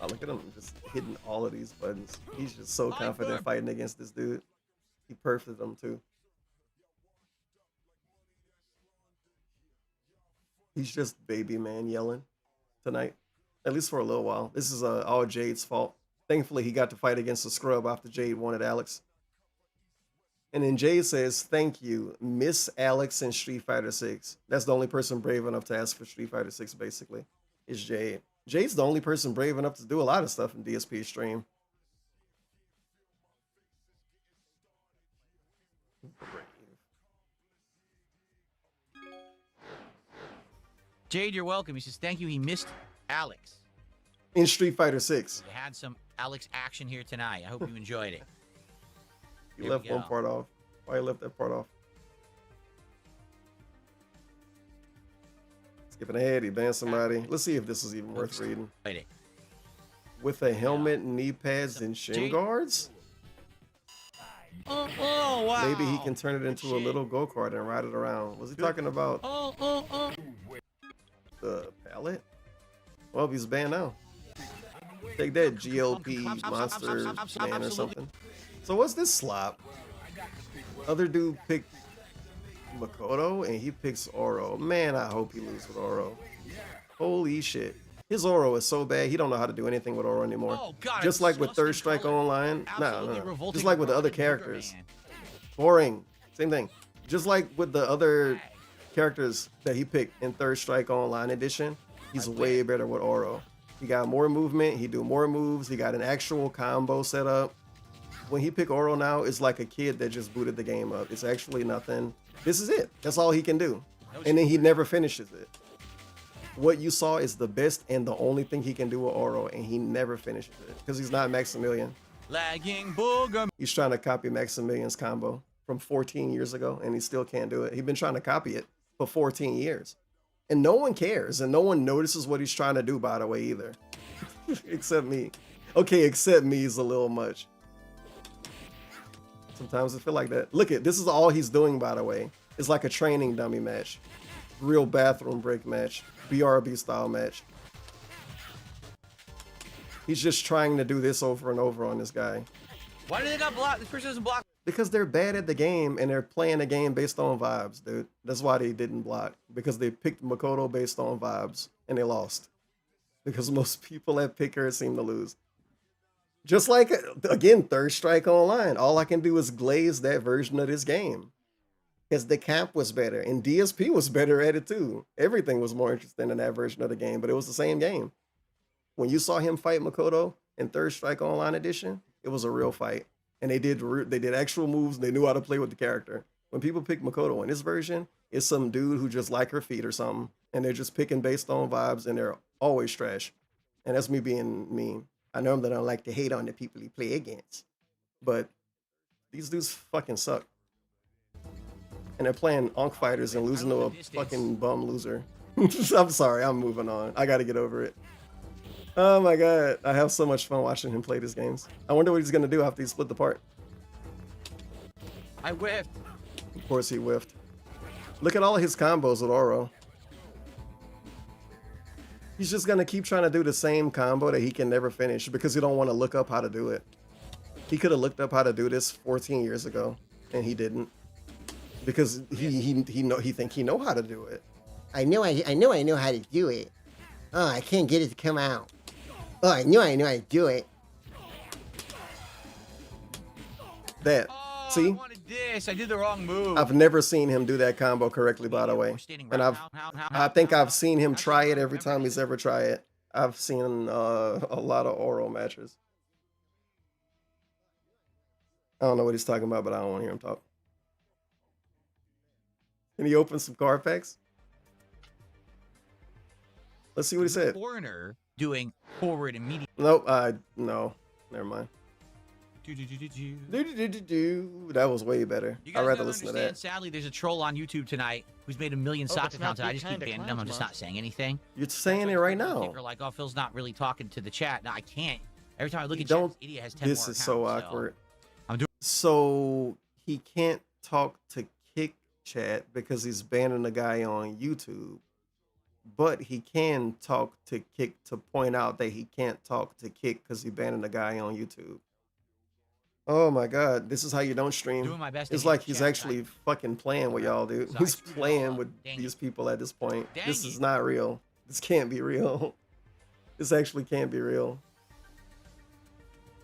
Oh, look at him just hitting all of these buttons. He's just so confident fighting against this dude. He perfected them too. He's just baby man yelling tonight, at least for a little while. This is all Jade's fault. Thankfully, he got to fight against the scrub after Jade wanted Alex. And then Jade says, "Thank you, Miss Alex in Street Fighter 6. That's the only person brave enough to ask for Street Fighter 6, basically, is Jade. Jade's the only person brave enough to do a lot of stuff in DSP stream. Jade, you're welcome. He says, thank you. He missed Alex. In Street Fighter 6. You had some Alex action here tonight. I hope you enjoyed it. You left one part off. Why you left that part off? Skipping ahead, he banned somebody. Let's see if this is even worth reading. With a helmet, knee pads, and shin guards? Oh, wow. Maybe he can turn it into a little go-kart and ride it around. Was he talking about the pallet? Well, he's banned now. Take that, GLP monster man or something. So what's this slop? Other dude picked Makoto and he picks Oro. Man, I hope he loses with Oro. Holy shit. His Oro is so bad, he don't know how to do anything with Oro anymore. Oh, God, just like with Third Strike Online. No. revolting Just like with the other characters. Boring. Same thing. Just like with the other characters that he picked in Third Strike Online Edition, he's way better with Oro. He got more movement, he do more moves, he got an actual combo set up. When he pick Oro now, it's like a kid that just booted the game up. It's actually nothing. This is it. That's all he can do. And then he never finishes it. What you saw is the best and the only thing he can do with Oro, and he never finishes it because he's not Maximilian. Lagging booger. He's trying to copy Maximilian's combo from 14 years ago, and he still can't do it. He's been trying to copy it for 14 years. And no one cares, and no one notices what he's trying to do, by the way, either. Except me. Okay, except me is a little much. Sometimes I feel like that. Look at this is all he's doing, by the way. It's like a training dummy match. Real bathroom break match. BRB style match. He's just trying to do this over and over on this guy. Why do they not block? This person doesn't block. Because they're bad at the game and they're playing the game based on vibes, dude. That's why they didn't block. Because they picked Makoto based on vibes and they lost. Because most people that pick her seem to lose. Just like, again, Third Strike Online. All I can do is glaze that version of this game. Because the camp was better. And DSP was better at it too. Everything was more interesting in that version of the game. But it was the same game. When you saw him fight Makoto in Third Strike Online Edition, it was a real fight. And they did actual moves. They knew how to play with the character. When people pick Makoto in this version, it's some dude who just like her feet or something. And they're just picking based on vibes. And they're always trash. And that's me being mean. I know that I don't like to hate on the people he play against, but these dudes fucking suck. And they're playing Onk fighters and losing to a fucking bum loser. I'm sorry, I'm moving on. I gotta get over it. Oh my god, I have so much fun watching him play these games. I wonder what he's gonna do after he split the part. I whiffed. Of course he whiffed. Look at all of his combos with Oro. He's just gonna keep trying to do the same combo that he can never finish because he don't want to look up how to do it. He could have looked up how to do this 14 years ago, and he didn't because he think he know how to do it. I know how to do it. Oh, I can't get it to come out. Oh, I know how to do it. That. See? I wanted this. I did the wrong move. I've never seen him do that combo correctly, by the way. And I think I've seen him try it every time he's ever tried it. I've seen a lot of Oro matches. I don't know what he's talking about, but I don't want to hear him talk. Can he open some card packs? Let's see what he said. Foreigner doing forward immediate. Nope. No. Never mind. That was way better. You guys I'd rather don't listen to understand, that. Sadly, there's a troll on YouTube tonight who's made 1 million sock accounts, and I just keep banning them. I'm just not saying anything. You're saying it right now. People are like, oh, Phil's not really talking to the chat. No, I can't. Every time I look at Don't. chat, this idiot has 10 This more is so accounts, awkward. I'm doing. So he can't talk to Kick Chat because he's banning the guy on YouTube, but he can talk to Kick to point out that he can't talk to Kick because he's banning the guy on YouTube. Oh my God, this is how you don't stream. Doing my best to It's hit like the he's chat, actually fucking playing with y'all, dude. So I He's screwed it all playing up. with Dang these it. people at this point. Dang This it. is not real. This can't be real. This actually can't be real.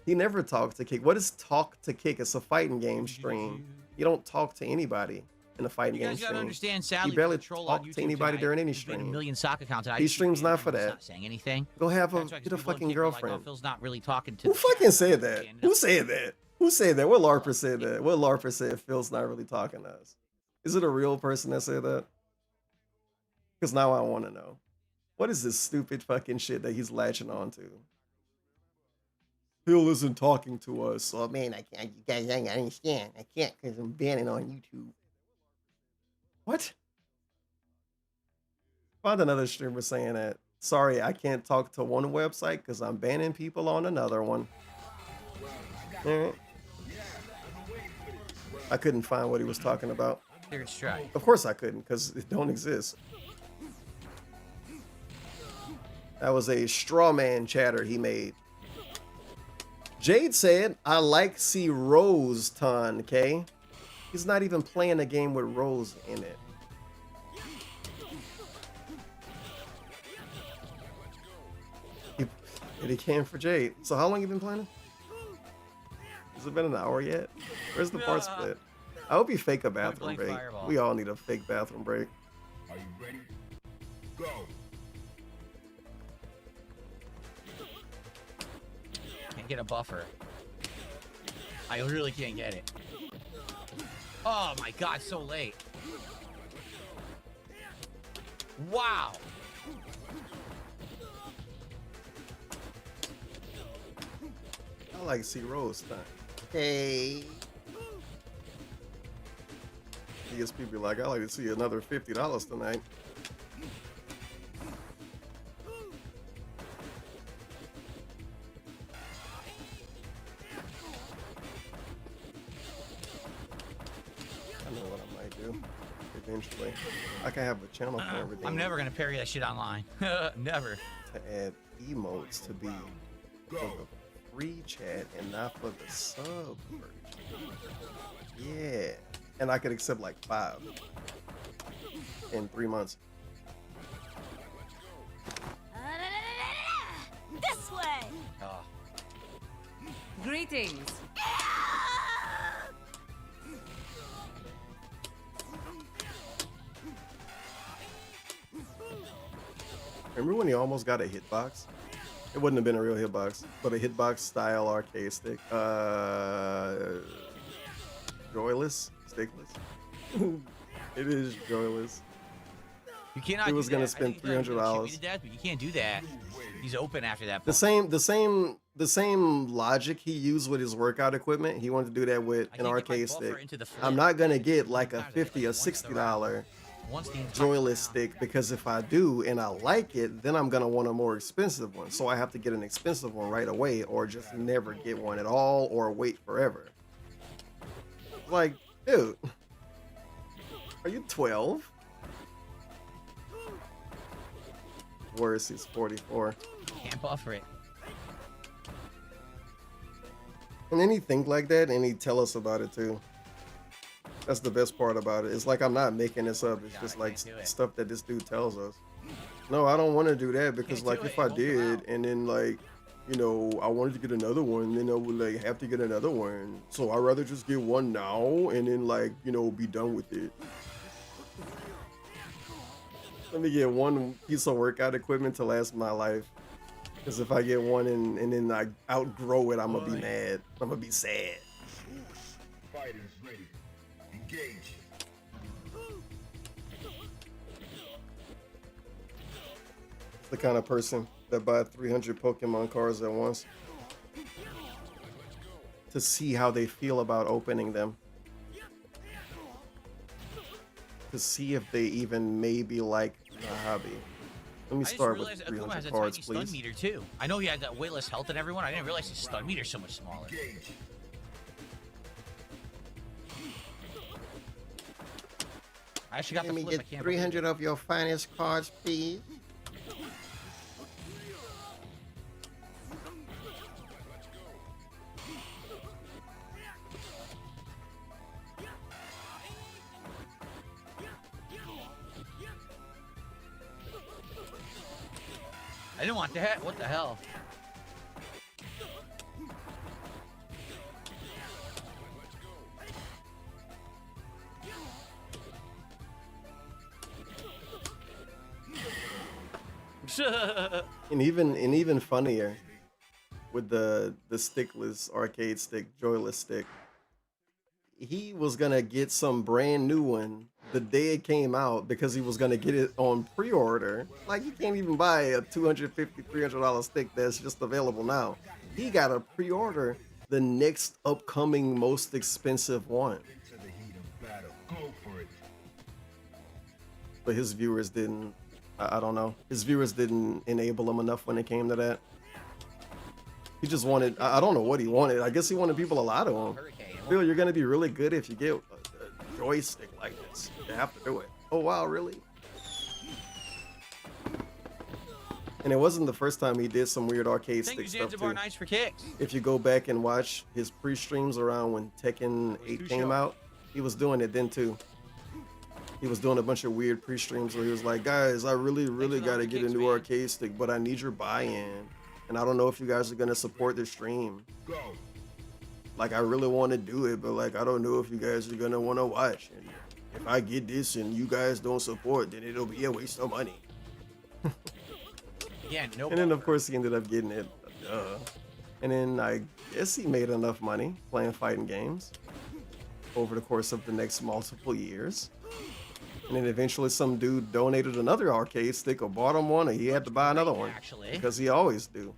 He never talked to Kick. What is talk to Kick? It's a fighting game stream. You don't talk to anybody in a fighting You game guys gotta stream. understand, sadly, You barely there's a troll on talk YouTube to anybody tonight during any who's made 1 stream. million sock accounts, and I He just keep streams banning not for them. I'm that. not saying anything. Go have That's why, 'cause get a people on fucking Kick are like, girlfriend. oh, Phil's not really talking to Who the fucking chat. said that? Who said that? Who said that? What LARPer said that? What LARPer said Phil's not really talking to us? Is it a real person that said that? Because now I want to know. What is this stupid fucking shit that he's latching on to? Phil isn't talking to us. Oh man, I can't. You guys ain't understand. I can't because I'm banning on YouTube. What? Found another streamer saying that. Sorry, I can't talk to one website because I'm banning people on another one. All right. I couldn't find what he was talking about. Third strike. Of course I couldn't because it don't exist. That was a straw man chatter he made. Jade said, I like see Rose ton, okay? He's not even playing a game with Rose in it. He came for Jade. So how long you been playing? Has it been an hour yet? Where's the part split? I hope you fake a bathroom break. Fireball. We all need a fake bathroom break. Are you ready? Go. Can't get a buffer. I really can't get it. Oh my God, so late. Wow. I like to see Rose time. Hey. DSP be like, I like to see another $50 tonight. I know what I might do eventually. I can have a channel for everything. I'm never gonna parry that shit online. Never. To add emotes to be for the free chat and not for the sub version. Yeah. And I could accept like 5 in 3 months. This way! Oh. Greetings. Remember when he almost got a hitbox? It wouldn't have been a real hitbox, but a hitbox style arcade stick. Joyless? Stickless? It is joyless. You cannot. He was do gonna that. spend I think he's gonna $300. shoot me to death, but you can't do that. He's open after that. The same logic he used with his workout equipment. He wanted to do that with an arcade stick. I'm not gonna get like a $50 or $60 joyless stick because if I do and I like it, then I'm gonna want a more expensive one. So I have to get an expensive one right away, or just never get one at all, or wait forever. Like Dude. Are you 12? Worse, he's 44. Can't buffer it. And then he think like that and he tell us about it too. That's the best part about it. It's like I'm not making this up. It's just like stuff that this dude tells us. No, I don't want to do that because like if I did and then like, you know, I wanted to get another one, then I would like have to get another one. So I'd rather just get one now and then like, you know, be done with it. Let me get one piece of workout equipment to last my life. Because if I get one and then I outgrow it, I'm going to be mad. I'm going to be sad. Fighters ready. Engage. The kind of person that buy 300 Pokemon cards at once to see how they feel about opening them. To see if they even maybe like the hobby. Let me start with 300 cards, please. Stun meter too. I know he had that way less health than everyone. I didn't realize his stun meter's so much smaller. I actually got Let me the flip. get I can't 300 of your finest cards, please. I didn't want that. What the hell? and even funnier with the stickless arcade stick, joyless stick. He was gonna get some brand new one the day it came out because he was gonna get it on pre-order. Like you can't even buy a $250, $300 stick that's just available now. He got a pre-order the next upcoming most expensive one. But his viewers didn't. I don't know. His viewers didn't enable him enough when it came to that. He just wanted. I don't know what he wanted. I guess he wanted people to lie to him. Phil, you're gonna be really good if you get a joystick like this. You have to do it. Oh wow, really? And it wasn't the first time he did some weird arcade stick stuff too. Nice for kicks. If you go back and watch his pre-streams around when Tekken 8 came out, he was doing it then too. He was doing a bunch of weird pre-streams where he was like, guys, I really got to get a new arcade stick, but I need your buy-in. And I don't know if you guys are going to support the stream. Like, I really want to do it, but like, I don't know if you guys are going to want to watch. And if I get this and you guys don't support, then it'll be a waste of money. Yeah, no. And then, of course, he ended up getting it. And then I guess he made enough money playing fighting games over the course of the next multiple years. And then eventually some dude donated another arcade stick or bought him one, or he had to buy another one. Actually. Because he always do.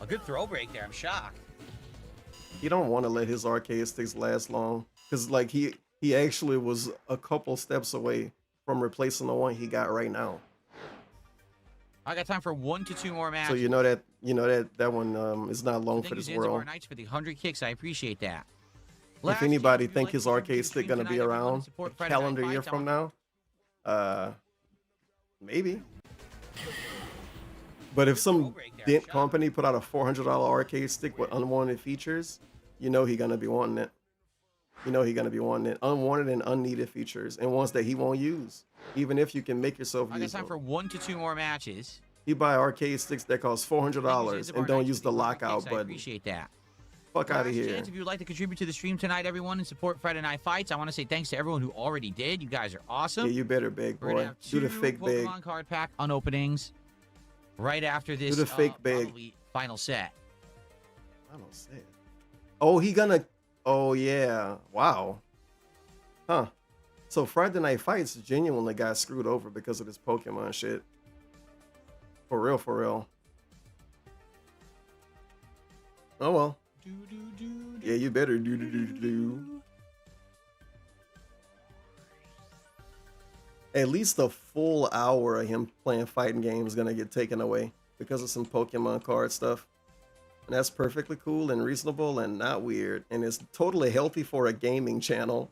A good throw break there. I'm shocked. He don't want to let his arcade sticks last long. Because like he actually was a couple steps away from replacing the one he got right now. I got time for 1 to 2 more matches. So you know that one is not long for this world. Knights for the 100 kicks. I appreciate that. If anybody think his arcade stick gonna be around a calendar year from now, maybe. But if some dent company put out a $400 arcade stick with unwanted features, you know he gonna be wanting it. You know he gonna be wanting it. Unwanted and unneeded features, and ones that he won't use, even if you can make yourself use them. I got time for 1 to 2 more matches. You buy arcade sticks that cost $400 and don't use the lockout button. I appreciate that. Fuck out of here. If you'd like to contribute to the stream tonight, everyone, and support Friday Night Fights, I want to say thanks to everyone who already did. You guys are awesome. Yeah, you better beg, boy. Do the fake beg. Pokemon card pack unopenings right after this. Do the fake beg. Final set. Final set. Oh, he gonna. Oh yeah. Wow. Huh. So Friday Night Fights genuinely got screwed over because of this Pokemon shit. For real, for real. Oh well. Yeah, you better do. At least a full hour of him playing fighting games is gonna get taken away because of some Pokemon card stuff. And that's perfectly cool and reasonable and not weird. And it's totally healthy for a gaming channel.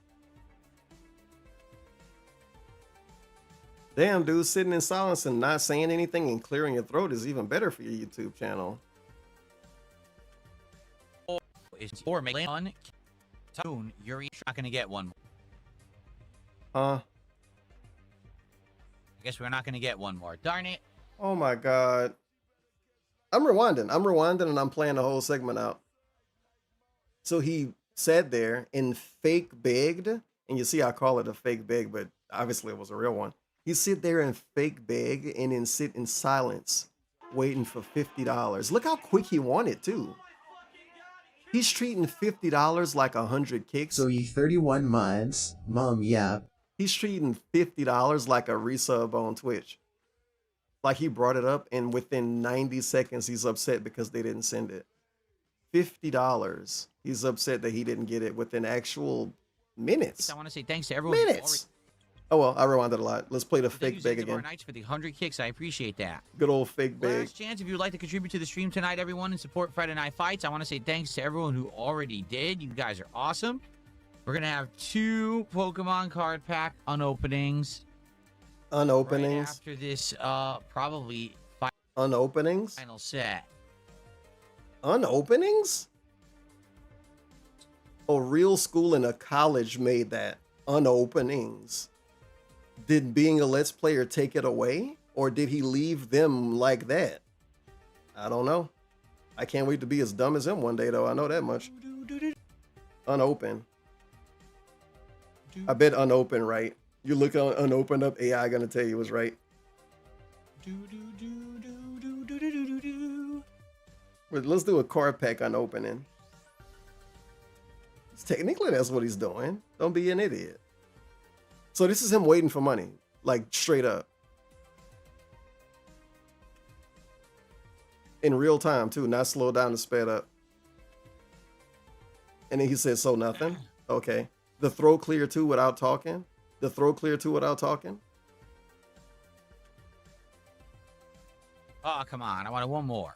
Damn, dude, sitting in silence and not saying anything and clearing your throat is even better for your YouTube channel. Or make on tune. You're not gonna get one. Huh? I guess we're not gonna get one more. Darn it. Oh my god. I'm rewinding and I'm playing the whole segment out. So he sat there and fake begged, and you see I call it a fake beg, but obviously it was a real one. He sit there and fake beg and then sit in silence waiting for $50. Look how quick he won it too. He's treating $50 like 100 kicks. So ye 31 months, mom, yeah. He's treating $50 like a resub on Twitch. Like he brought it up and within 90 seconds he's upset because they didn't send it. $50. He's upset that he didn't get it within actual minutes. I want to say thanks to everyone. Minutes. Oh well, I rewinded a lot. Let's play the fake beg again. Nights for the 100 kicks. I appreciate that. Good old fake beg. Last chance if you would like to contribute to the stream tonight, everyone, and support Friday Night Fights. I want to say thanks to everyone who already did. You guys are awesome. We're gonna have 2 Pokemon card pack unopenings. Unopenings. Right after this, probably unopenings. Final set. Unopenings? A real school and a college made that. Unopenings. Did being a Let's Player take it away? Or did he leave them like that? I don't know. I can't wait to be as dumb as him one day, though. I know that much. Unopened. I bet unopened, right? You look on unopened up, AI gonna tell you was right. But let's do a card pack unopening. Technically, that's what he's doing. Don't be an idiot. So this is him waiting for money, like straight up. In real time too, not slow down and sped up. And then he said, so nothing? Okay. The throw clear too without talking? The throw clear too without talking? Oh, come on. I wanted one more.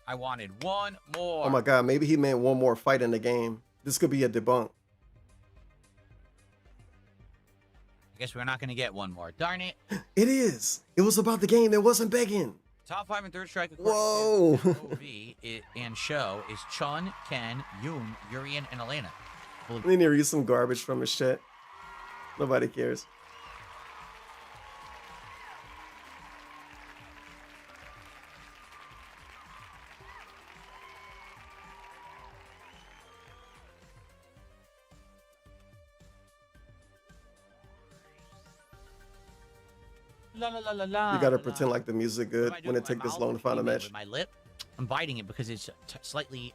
I wanted one more. Oh my god, maybe he meant one more fight in the game. This could be a debunk. I guess we're not going to get one more. Darn it. It is. It was about the game. It wasn't begging. Top 5 and third strike. Whoa. OV and show is Chun, Ken, Yoon, Urian, and Elena. And then he reads some garbage from his chat. Nobody cares. La, la, la, la, la, You gotta la, pretend like the music good when it take this long to find a match. With my lip, I'm biting it because it's slightly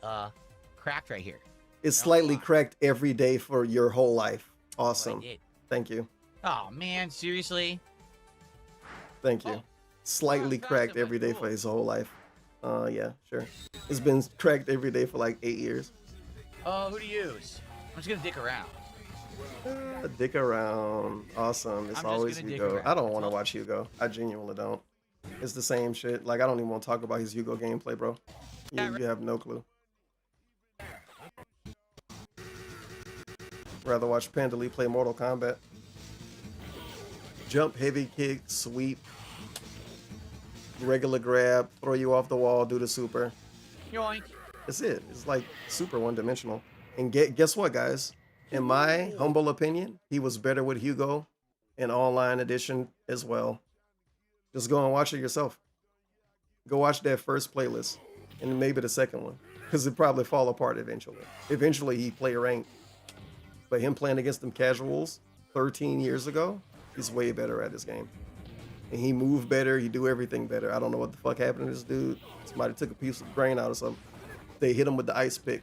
cracked right here. It's slightly cracked every day for your whole life. Awesome. Thank you. Oh man, seriously? Thank you. Slightly cracked every day for his whole life. Yeah, sure. It's been cracked every day for like 8 years. Who to use? I'm just gonna dick around. Dick around. Awesome. It's always Hugo. I don't want to watch Hugo. I genuinely don't. It's the same shit. Like, I don't even want to talk about his Hugo gameplay, bro. You have no clue. Rather watch Pandali play Mortal Kombat. Jump, heavy kick, sweep, regular grab, throw you off the wall, do the super. Yoink. That's it. It's like super one-dimensional. And guess what, guys? In my humble opinion, he was better with Hugo in online edition as well. Just go and watch it yourself. Go watch that first playlist and maybe the second one, because it probably fall apart eventually. Eventually, he play ranked. But him playing against them casuals 13 years ago, he's way better at this game. And he moved better. He do everything better. I don't know what the fuck happened to this dude. Somebody took a piece of brain out or something. They hit him with the ice pick.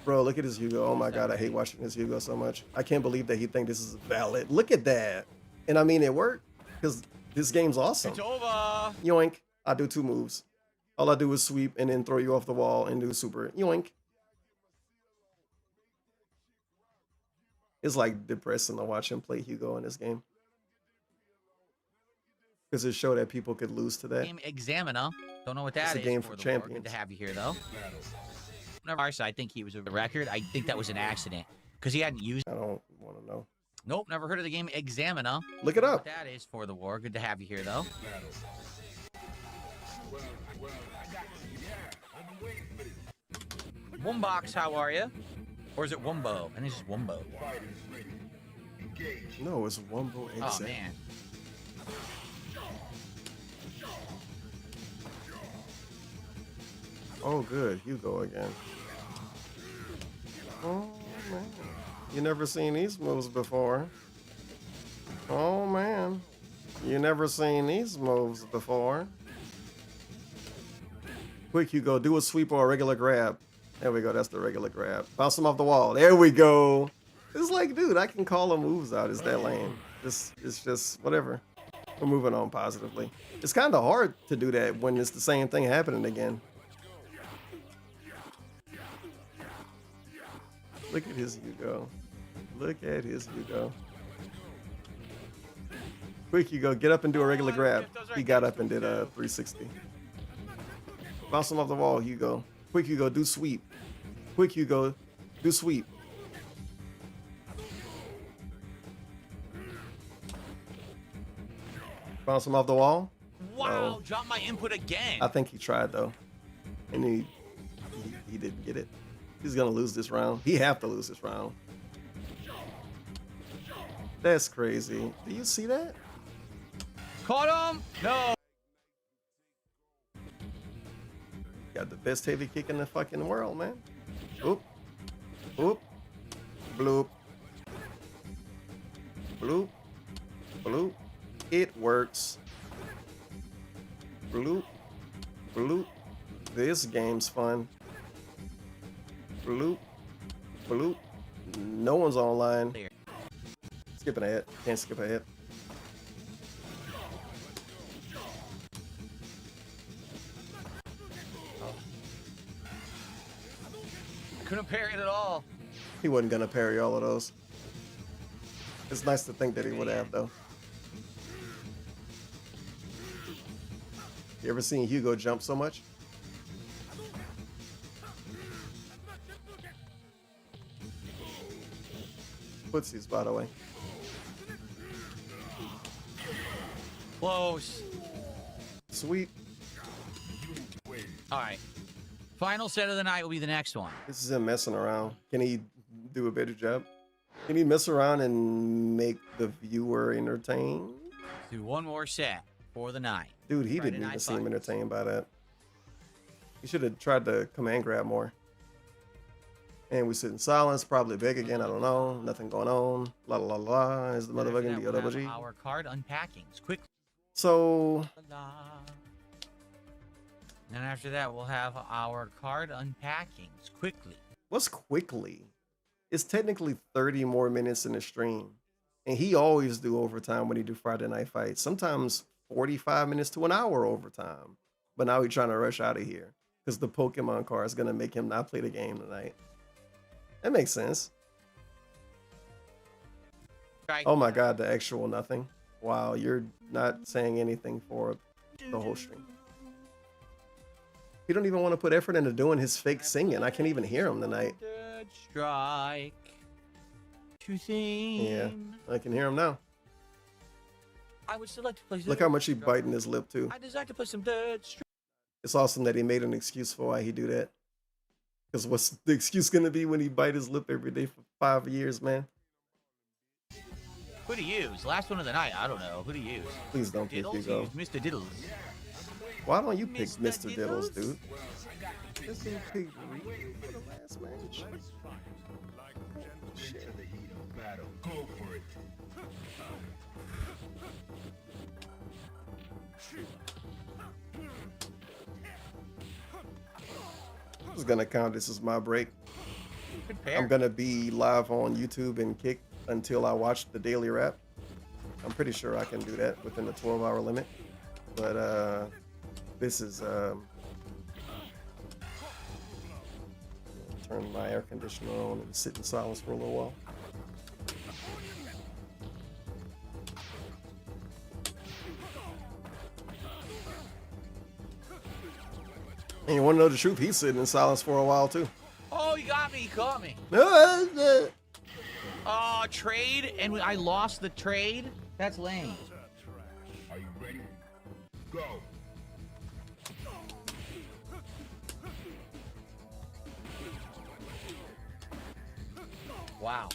Bro, look at his Hugo. Oh my god, I hate watching his Hugo so much. I can't believe that he think this is valid. Look at that. And I mean, it worked, because this game's awesome. It's over. Yoink. I do 2 moves. All I do is sweep and then throw you off the wall and do super. Yoink. It's like depressing to watch him play Hugo in this game. because it showed that people could lose to that. Game Examiner. Don't know what that It's a is. game for for the war. Good champions. to have you here, though. Never, I think he was a record. I think that was an accident because he hadn't used. I don't want to know. Nope, never heard of the game Examiner. Look it up. What that is for the war. Good to have you here, though. Woombox, how are you? Or is it Wumbo? I think it's just Wumbo. No, it's Wumbo Oh, Exam. man. Oh, good. Hugo again. Oh, man. You never seen these moves before. Oh, man. You never seen these moves before. Quick, Hugo. Do a sweep or a regular grab. There we go. That's the regular grab. Bounce him off the wall. There we go. It's like, dude, I can call them moves out. It's that lame. It's just whatever. We're moving on positively. It's kind of hard to do that when it's the same thing happening again. Look at his Hugo. Look at his Hugo. Quick, Hugo. Get up and do a regular grab. He got up and did a 360. Bounce him off the wall, Hugo. Quick, Hugo. Do sweep. Quick, Hugo. Do sweep. Bounce him off the wall. Wow, drop my input again. I think he tried though, and he didn't get it. He's gonna lose this round. He have to lose this round. That's crazy. Do you see that? Caught him. No. Got the best heavy kick in the fucking world, man. Oop. Oop. Bloop. Bloop. Bloop. It works. Bloop. Bloop. This game's fun. Bloop. Bloop. No one's online. Skipping ahead. Can't skip ahead. Couldn't parry it at all. He wasn't gonna parry all of those. It's nice to think that he would have though. You ever seen Hugo jump so much? Footsies, by the way. Close. Sweet. All right. Final set of the night will be the next one. This is him messing around. Can he do a better job? Can he mess around and make the viewer entertained? Do one more set for the night. Dude, he Friday didn't even night seem fights. entertained by that. He should have tried to command grab more. And we sit in silence, probably big again, I don't know. Nothing going on. La la la la is the After motherfucking that, we'll have DOWG. our card unpackings quickly. So, And after that, we'll have our card unpackings quickly. what's quickly? It's technically 30 more minutes in the stream. And he always do overtime when he do Friday night fights. Sometimes 45 minutes to an hour overtime. But now he's trying to rush out of here. Because the Pokemon card is going to make him not play the game tonight. That makes sense. Right. Oh my god, the actual nothing. Wow, you're not saying anything for the whole stream. He don't even want to put effort into doing his fake singing. I can't even hear him tonight. Third strike. To theme. Yeah, I can hear him now. I would still like to play. Look how much he biting his lip too. I just like to play some third strike. It's awesome that he made an excuse for why he do that. Because what's the excuse gonna be when he bite his lip every day for 5 years, man? Who to use? Last one of the night. I don't know. Who to use? Please don't pick Diddles? Hugo. Use Mr. Diddles. Why don't you pick Mr. Mr. Diddles, dude? This dude picked Reed for the last match. Shit. I'm just gonna count this as my break. I'm gonna be live on YouTube and Kick until I watch the daily wrap. I'm pretty sure I can do that within the 12-hour limit. But this is turn my air conditioner on and sit in silence for a little while. And you want to know the truth? He's sitting in silence for a while too. Oh, you got me. He caught me. Oh, trade, and I lost the trade? That's lame. Are you ready? Go. Wow.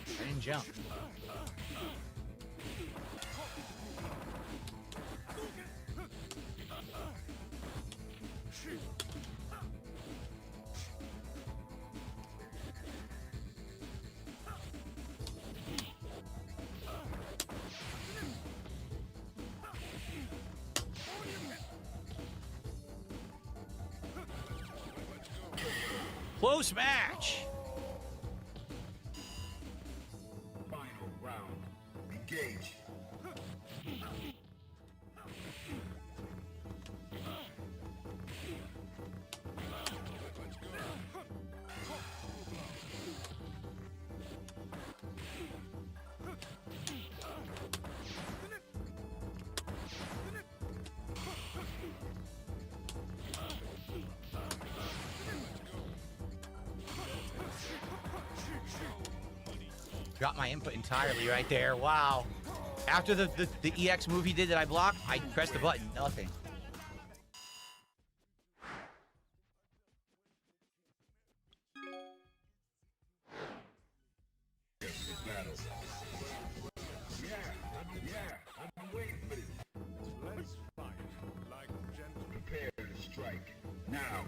I didn't jump. Close match. Final round. Engage. Dropped my input entirely right there. Wow. After the EX move he did that I blocked, I pressed the button. Nothing. Let's fight like gentlemen. Prepare to strike. Now.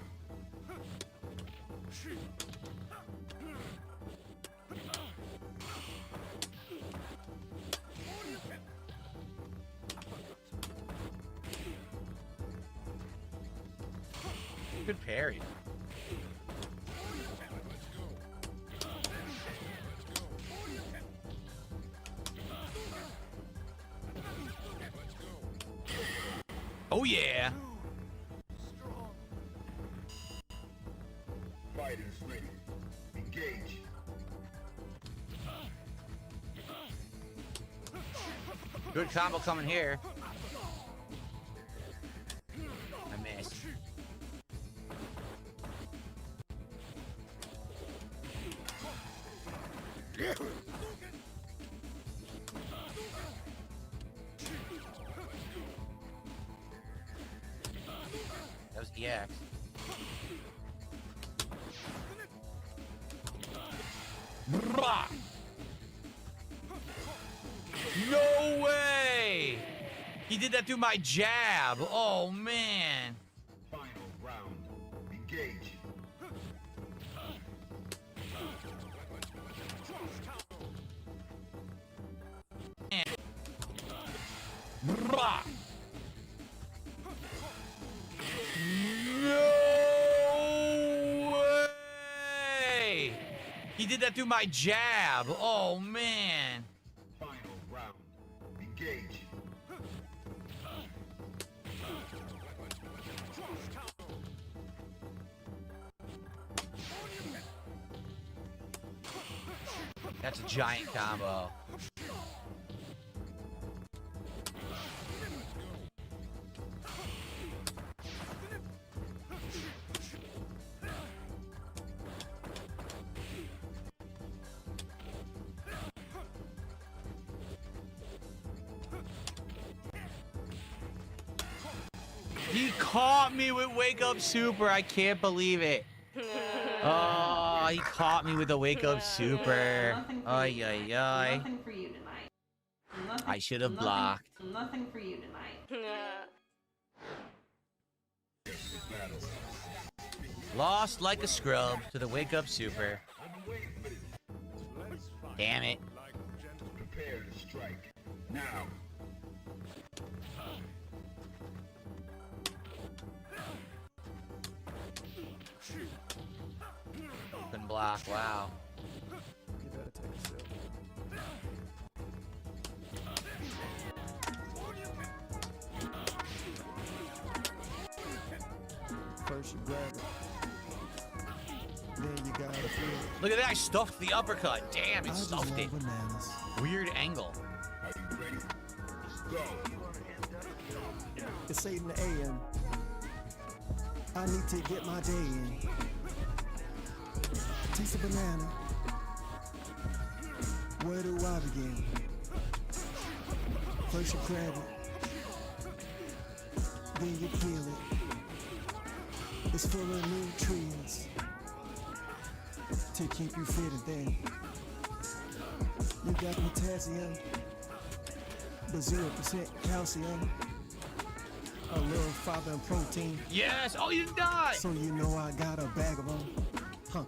Good parry. Oh yeah. Fighters ready. Engage. Good combo coming here. I missed. That was EX. Brah! No way! He did that through my jab. Oh man. Final round. Engage. Brah! No way! He did that through my jab. Oh man. Final round. Engage. That's a giant combo. He caught me with Wake Up Super. I can't believe it. Oh, he caught me with the Wake Up Super. Ay, ay, ay. Nothing for you tonight. I should have blocked. Nothing for you tonight. Lost like a scrub to the Wake Up Super. Damn it. Prepare to strike. Now. Couldn't block. Wow. You better take a sip. First you grab it. Look at that. I stuffed the uppercut. Damn, it stuffed it. Weird angle. It's 8 in the AM. I need to get my day in. Taste a banana. Where do I begin? First you grab it, then you peel it. It's full of nutrients to keep you fit, and then you got potassium, but 0% calcium, a little fiber and protein. Yes! Oh, you didn't die! So you know I got a bag of them.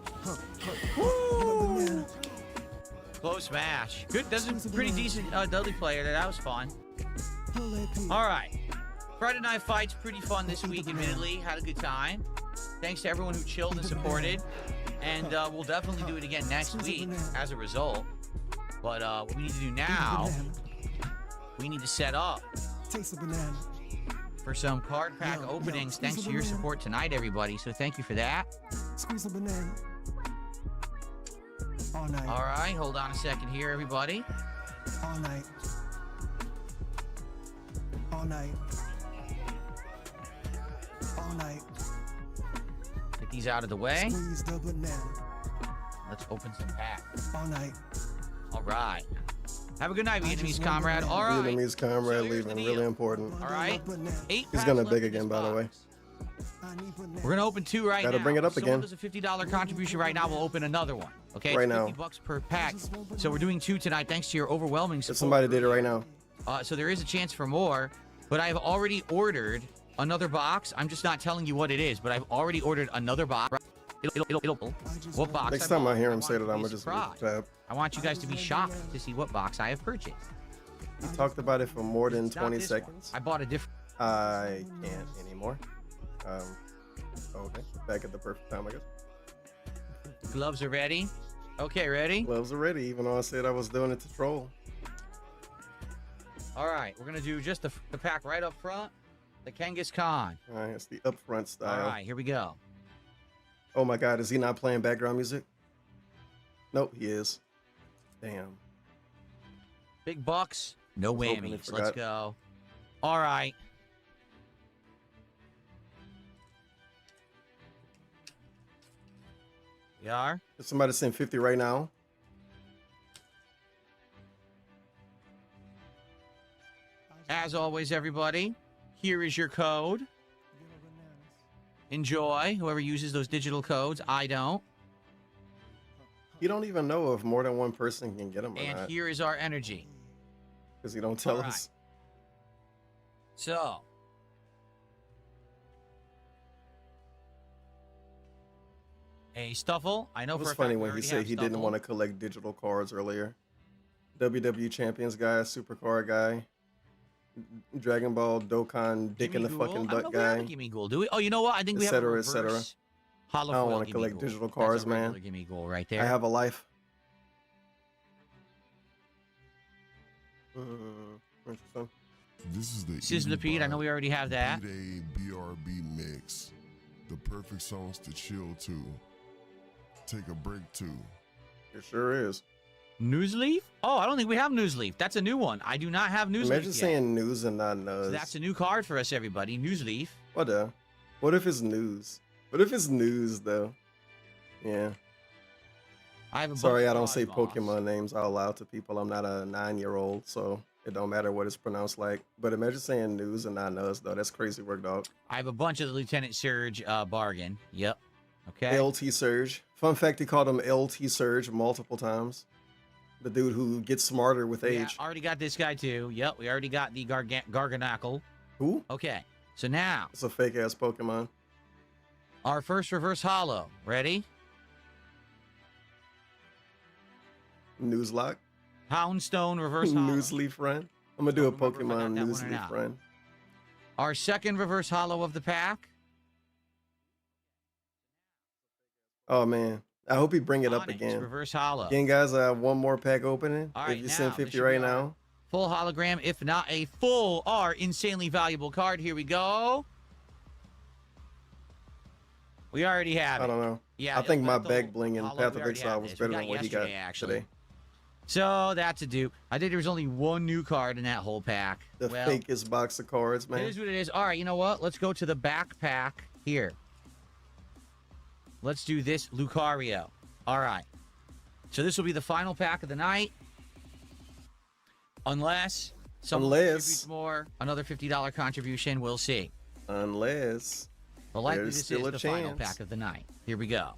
Woo! Close match. Good. That's a pretty decent Dudley player. That was fun. All right. Friday Night Fights, pretty fun this week, admittedly. Had a good time. Thanks to everyone who chilled and supported. And we'll definitely do it again next week as a result. But what we need to do now, we need to set up for some card pack openings. Thanks to your support tonight, everybody. So thank you for that. Squeeze a banana. All night. All right, hold on a second here, everybody. All night. All night. All night. Get these out of the way. Squeeze the banana. Let's open some packs. All night. All right. Have a good night, Vietnamese comrade. All right. Vietnamese comrade leaving, really important. All right. 8 He's gonna big again, by the way. We're gonna open 2 right now. Gotta bring it up Someone again. does a $50 contribution right now. We'll open another one. Okay. Right It's now. $50 per pack. So we're doing 2 tonight. Thanks to your overwhelming support. If somebody did it right now. So there is a chance for more, but I've already ordered another box. I'm just not telling you what it is, but I've already ordered another box. What box? Next time I hear him say that, I'm gonna just surprised. tab. I want you guys to be shocked to see what box I have purchased. He talked about it for more than It's not 20 this one. seconds. I bought a different. I can't anymore. Okay, back at the perfect time, I guess. Gloves are ready. Okay, ready? Gloves are ready, even though I said I was doing it to troll. All right, we're gonna do just the pack right up front. The Genghis Khan. All right, it's the upfront style. All right, here we go. Oh my God, is he not playing background music? Nope, he is. Damn. Big bucks, no was hoping they whammies. Let's forgot. go. All right. We are. If somebody send 50 right now. As always, everybody, here is your code. Enjoy. Whoever uses those digital codes, I don't. You don't even know if more than one person can get them or And not. here is our energy. Because he don't tell All right. us. So. A Stuffle. I know It for was a funny fact we when he already said have he didn't Stuffle. want to collect digital cards earlier. WWE Champions guy, Supercard guy, Dragon Ball Dokkan Dick in the Gimme fucking Ghoul. I don't butt know if we have guy, a Gimme Ghoul, do we? Oh, you know what? I think we have a etc., reverse etc. hollow I don't foil want to Gimme collect Ghoul. digital That's cards, a regular man. Gimme Ghoul right there. I have a life. Interesting. This is the Sizzler Pete, I know we already have that. B-Day BRB mix. The perfect songs to chill to. Take a break to. It sure is. Newsleaf? Oh, I don't think we have Newsleaf. That's a new one. I do not have Newsleaf Imagine yet. saying news and not So nuz. that's a new card for us, everybody. Newsleaf. What the? What if it's news? What if it's news though? Yeah. I have a Sorry, bunch I of don't say Cosmos. Pokemon names out loud to people. I'm not a 9-year-old, so it don't matter what it's pronounced like. But imagine saying news and not nuz though. That's crazy work, dog. I have a bunch of the Lieutenant Surge bargain. Yep. Okay. LT Surge. Fun fact, he called him LT Surge multiple times. The dude who gets smarter with Yeah, age. already got this guy too. Yep, we already got the Garganackle. Who? Okay, so now It's a fake ass Pokemon. our first reverse hollow. Ready? Nuzlocke. Houndstone reverse hollow. Newsleaf run. I'm gonna do a Don't remember if I got Pokemon that one or Newsleaf not. run. Our second reverse hollow of the pack. Oh man, I hope he bring it up Onyx again. reverse hollow. Again, guys, I have one more pack opening. All If right, you now, send this 50 should right be our now, Full hologram, if not a full or insanely valuable card. Here we go. We already have it. I don't know. Yeah, I think my Bethel back bling in Hollow, Path we of already Exile have was this. We better than what he got yesterday, actually. today. So that's a dupe. I think there was only one new card in that whole pack. The well, fakest box of cards, man. It is what it is. All right, you know what? Let's go to the backpack here. Let's do this Lucario. All right. So this will be the final pack of the night. Unless someone contributes more, another $50 contribution, we'll see. Unless But likely there's this still is a the final chance. pack of the night. Here we go.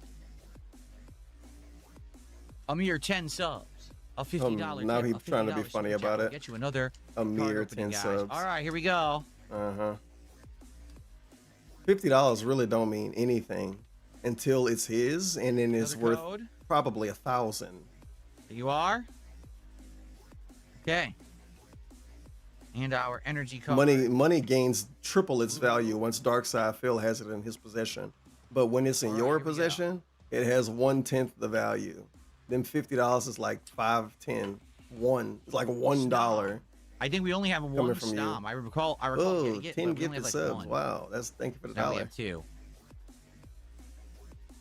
A mere 10 subs. A $50 now tip, he's a trying to be $50 funny super chat about will it. Get you another A mere card opening, 10 guys. subs. All right, here we go. $50 really don't mean anything until it's his, and then it's Another worth code? probably 1,000. You are? Okay. And our energy card. Money gains triple its value once Darkside Phil has it in his possession. But when it's in your possession, it has 1/10 the value. Then $50 is like 5, 10, 1. It's like $1. I think we only have one Coming from you. Stom. I recall Oh, getting it, 10 but we only gifted have subs. one. Wow, thank you for the Now we dollar. have 2.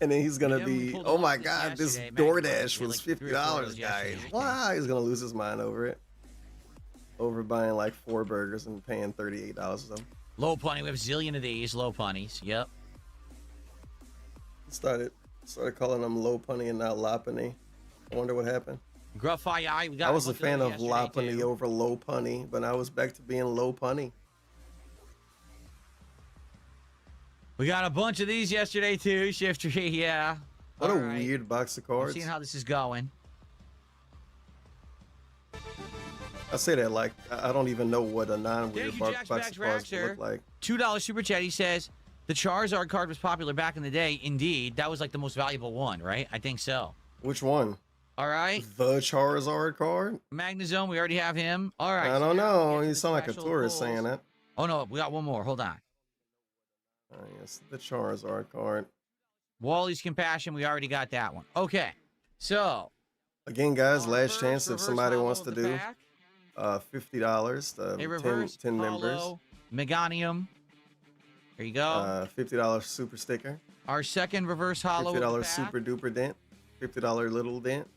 And then he's gonna Yeah, we be, pulled oh off my this God, this yesterday. DoorDash Max was did like 3 or 4 of $50, those guys. yesterday. Wow, he's gonna lose his mind over it. Over buying like 4 burgers and paying $38 or something. Low punny. We have a zillion of these. Low punnies. Yep. Started calling them low punny and not lopunny. I wonder what happened. Gruff Eye. We got I was a looked at fan those of yesterday, lopunny too. over low punny, but I was back to being low punny. We got a bunch of these yesterday too. Shifter. Yeah. What All a right. weird box of I'm cards. seeing how this is going. I say that like I don't even know what a non-weird Thank you, box Jax of Max cards would Raxer. look like. $2 super chat. He says the Charizard card was popular back in the day. Indeed, that was like the most valuable one, right? I think so. Which one? All right. The Charizard card? Magnezone, we already have him. All right. I so don't now we know. get to You the sound like a special tourist pulls. saying that. Oh no, we got one more. Hold on. Yes, the Charizard card. Wally's Compassion, we already got that one. Okay. So Again, guys, last chance if reverse somebody hollow wants of to the do pack. $50, A reverse 10 members. hollow Meganium. There you go. $50 super sticker. Our second reverse hollow. of the $50 pack. super duper dent. $50 little dent.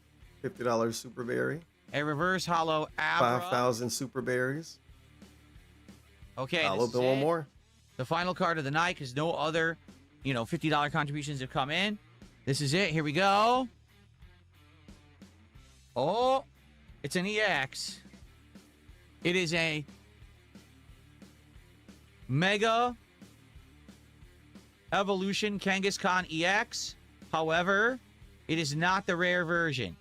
$50 super berry. A reverse hollow Abra. 5,000 super berries. Okay. I'll this is open one it. more. The final card of the night, because no other, $50 contributions have come in. This is it. Here we go. Oh, it's an EX. It is a Mega Evolution Kangaskhan EX. However, it is not the rare version.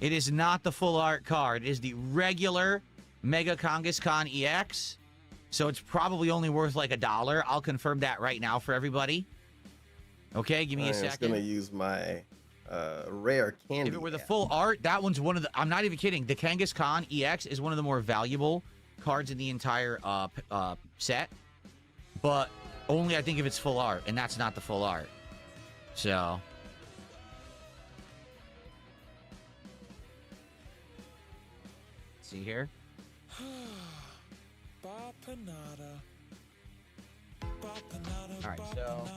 It is not the full art card. It is the regular Mega Kangaskhan EX. So it's probably only worth like $1. I'll confirm that right now for everybody. Okay, give me a I'm just second. gonna use my rare candy. If it were the full art, that one's one of the. I'm not even kidding. The Kangaskhan EX is one of the more valuable cards in the entire set, but only I think if it's full art, and that's not the full art. So. Let's see here. All right, so.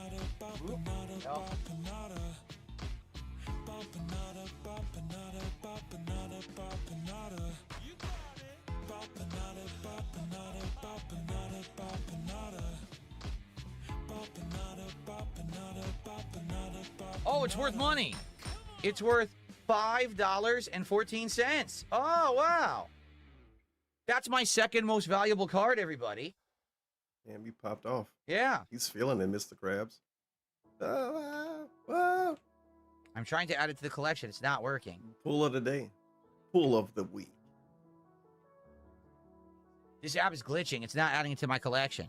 Oh, it's worth money. It's worth $5.14. Oh, wow. That's my second most valuable card, everybody. Damn, you popped off. Yeah. He's feeling it, Mr. Krabs. Oh. I'm trying to add it to the collection. It's not working. Pull of the day. Pull of the week. This app is glitching. It's not adding it to my collection.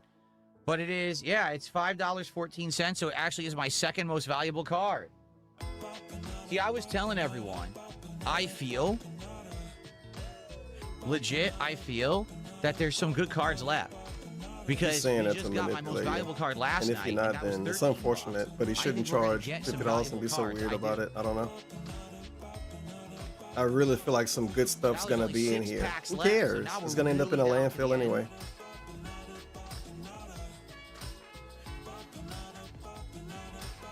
But it is, yeah, it's $5.14. So it actually is my second most valuable card. See, I was telling everyone, I feel that there's some good cards left. Because He's saying we that just to got my most manipulate you. valuable card last And if night. you're not, and that was then it's 13 unfortunate. But he I shouldn't think we're gonna charge get some $50 and be valuable so cards. weird I about do. it. I don't know. I really feel like some good stuff's Now there's gonna only be in 6 here. packs Who left, so cares? now It's we're gonna end up in a really down to landfill the end. anyway.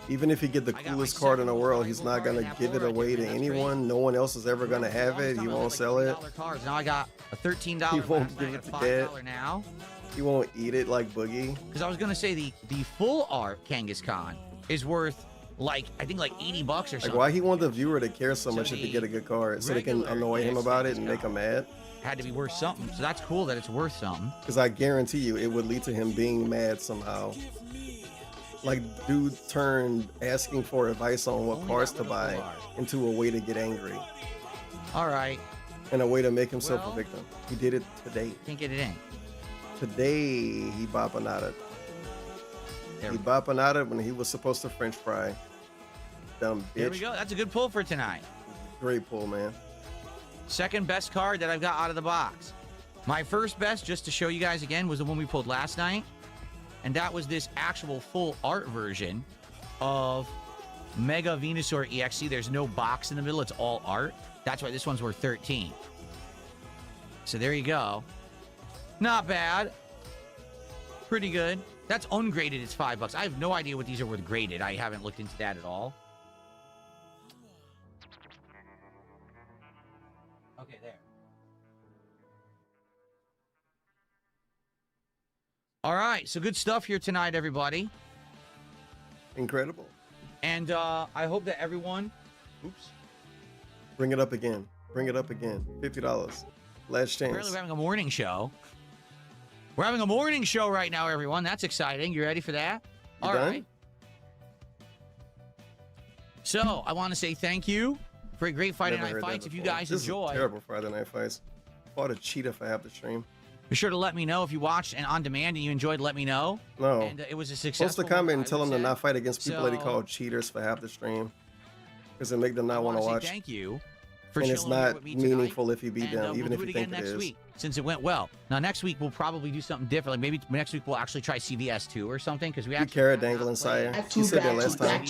Even if he get the coolest card in the world, he's not gonna give it away to anyone. No one else is ever gonna have it. He won't sell it. Cards. Now I got a $13. He won't give it to Cat. Now. He won't eat it like Boogie. Because I was gonna say the full art Kangaskhan is worth like I think like $80 or something. Like why he want the viewer to care so much if he get a good card, so they can annoy him about it and make him mad. Had to be worth something, so that's cool that it's worth something. Because I guarantee you, it would lead to him being mad somehow. Like dude turned asking for advice on what cards to buy into a way to get angry. All right. And a way to make himself a victim. He did it today. Can't get it in. Today he bopping He bopping when he was supposed to French fry. Dumb bitch. There we go. That's a good pull for tonight. Great pull, man. Second best card that I've got out of the box. My first best, just to show you guys again, was the one we pulled last night. And that was this actual full art version of Mega Venusaur EXC. There's no box in the middle. It's all art. That's why this one's worth 13. So there you go. Not bad. Pretty good. That's ungraded. It's $5. I have no idea what these are worth graded. I haven't looked into that at all. Okay, there. All right, so good stuff here tonight, everybody. Incredible. And I hope that everyone... Oops. Bring it up again. Bring it up again. $50. Last chance. Apparently we're having a morning show. We're having a morning show right now, everyone. That's exciting. You ready for that? You All done? right. So, I want to say thank you for a great Friday Never Night heard that Fights. If you before. guys This enjoy... is terrible Friday Night Fights. Fought a cheetah for half the stream. Be sure to let me know if you watched and on demand and you enjoyed. Let me know. No. And it was a successful. Post a comment and one, tell them to said. not fight against people that he So- called cheaters for half the stream. Because it make them not want to I wanna watch. say thank you for And it's chilling here not with me tonight. meaningful if you beat And, them, even we'll if do you it think again it next is. week since it went well. Now next week we'll probably do something different. Like maybe next week we'll actually try CVS 2 or something because we You actually carrot dangling, Sire. You said that last time.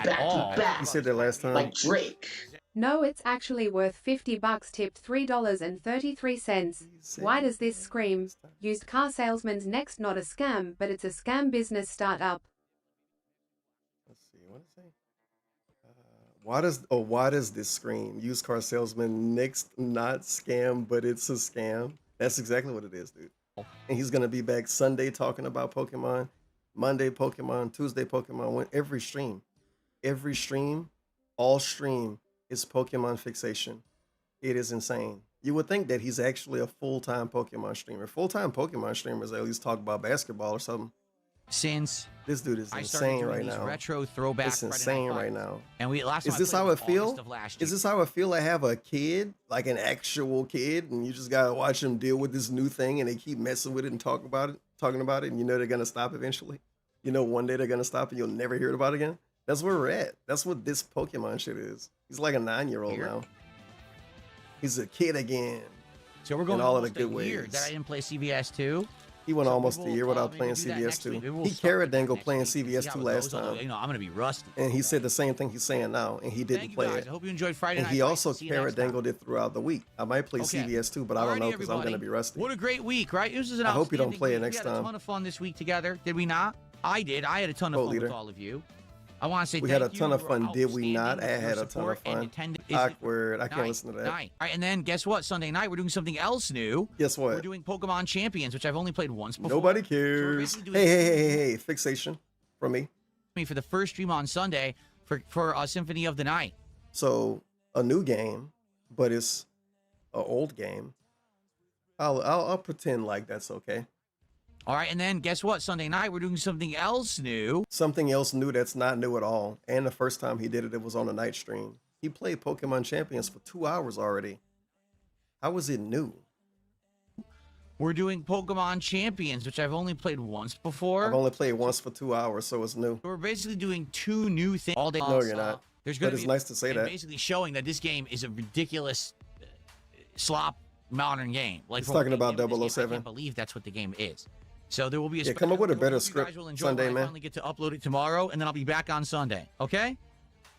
at all. You said that last time. Like Drake. No, it's actually worth $50 tipped $3.33. Why does this scream? Used car salesman's next, not a scam, but it's a scam business startup. Let's see. What is it? Why does this scream? Used car salesman next, not scam, but it's a scam. That's exactly what it is, dude. And he's gonna be back Sunday talking about Pokemon, Monday Pokemon, Tuesday Pokemon. Every stream, all stream is Pokemon fixation. It is insane. You would think that he's actually a full-time Pokemon streamer. Full-time Pokemon streamers at least talk about basketball or something. Since this dude is I started insane doing right these now. retro throwback. It's insane right now. And we last time Is I this played how was it feel? August of last year. Is this how it feel to have a kid, like an actual kid, and you just gotta watch them deal with this new thing, and they keep messing with it and talking about it, and you know they're gonna stop eventually. You know one day they're gonna stop, and you'll never hear about it again. That's where we're at. That's what this Pokemon shit is. He's like a 9-year-old now. He's a kid again. So we're going in all of the almost a good year ways. that I didn't play CVS 2. He went So almost we a year will, without maybe playing do that CVS next 2. week. Maybe we'll He start carrot with that dangle next playing week. See CVS how 2 it last goes, although, time. You know, I'm gonna be rusty. And he said the same thing he's saying now, and he didn't Thank you play guys. it. I hope you enjoyed Friday And Night he Fights. also See you carrot next time. dangled it throughout the week. I might play Okay. CVS 2, but I don't Alrighty, know because I'm everybody. gonna be rusty. What a great week, right? This was an I hope you don't outstanding play it week. next We had a time. ton of fun this week together, did we not? I did. I had a ton of fun leader. with all of you. I want to say We thank had a ton you. of You fun, were did we not? I outstanding had with a ton your of support and fun. attendance. Awkward. I can't Night, listen to that. night. All right, and then guess what? Sunday night we're doing something else new. Guess what? We're doing Pokemon Champions, which I've only played once before. Nobody So we're cares. basically doing Hey, fixation from me. for the first stream on Sunday for Symphony of the Night. So a new game, but it's an old game. I'll pretend like that's okay. All right, and then guess what? Sunday night we're doing something else new. Something else new that's not new at all. And the first time he did it, it was on a night stream. He played Pokemon Champions for 2 hours already. How is it new? We're doing Pokemon Champions, which I've only played once before. I've only played once for 2 hours, so it's new. We're basically doing 2 new things all day long. No, you're not. There's But gonna it's be, nice to say and that. basically showing that this game is a ridiculous slop modern game. Like He's for talking what they about did with this game, 007. I can't believe that's what the game is. So there will be a Yeah, come up with a special better video. You guys script will enjoy Sunday, when I man. finally get to upload it tomorrow, and then I'll be back on Sunday. Okay?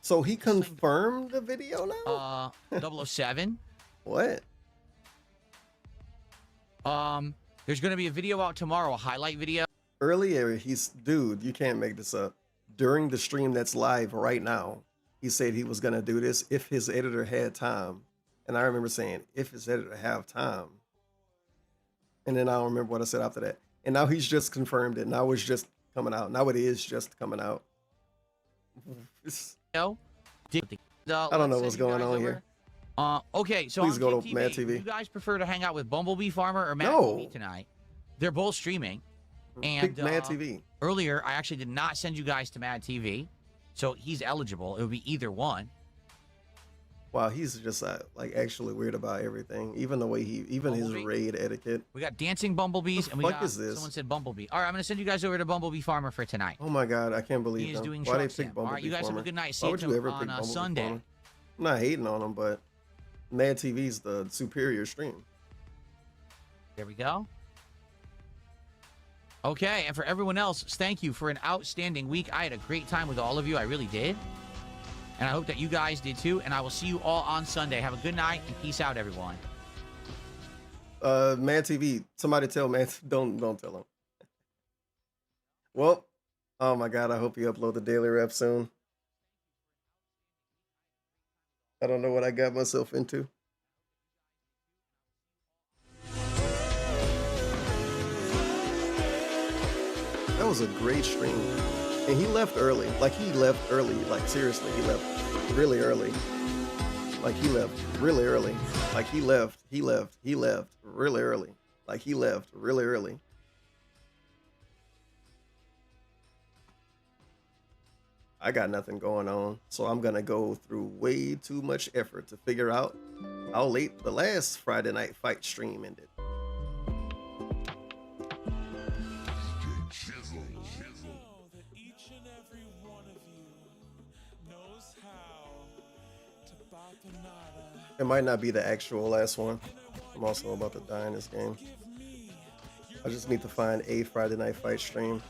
So he confirmed the video now? 007. What? There's going to be a video out tomorrow, a highlight video. Earlier, dude, you can't make this up. during the stream that's live right now, he said he was gonna do this if his editor had time. And I remember saying, if his editor have time. And then I don't remember what I said after that. And now he's just confirmed it. Now it's just coming out. Now it is just coming out. No. I don't know what's going on here. Okay, so Please on go King to Mad TV, TV. you guys prefer to hang out with Bumblebee Farmer or Mad No. TV tonight? They're both streaming. Pick And Mad TV. earlier, I actually did not send you guys to Mad TV, so he's eligible. It would be either one. Wow, he's just like actually weird about everything. Even the way even his raid etiquette. We got dancing bumblebees, and we fuck got is this? someone said Bumblebee. All right, I'm going to send you guys over to Bumblebee Farmer for tonight. Oh my god, I can't believe He is them. doing Why they truck pick sim. Bumblebee All right, you guys have a Farmer? good night. Why See would you you ever on pick Bumblebee Sunday. Farmer? I'm not hating on him, but Mad TV's the superior stream. There we go. Okay, and for everyone else, thank you for an outstanding week. I had a great time with all of you. I really did. And I hope that you guys did too. And I will see you all on Sunday. Have a good night and peace out, everyone. Mad TV, somebody tell Mad, don't tell him. Well, oh my god, I hope you upload the daily rep soon. I don't know what I got myself into. That was a great stream. And he left early. Like, he left early. Like, seriously, he left really early. Like, he left really early. Like, he left really early. Like, he left really early. I got nothing going on, so I'm gonna go through way too much effort to figure out how late the last Friday Night Fight stream ended. It might not be the actual last one. I'm also about to die in this game. I just need to find a Friday Night Fight stream.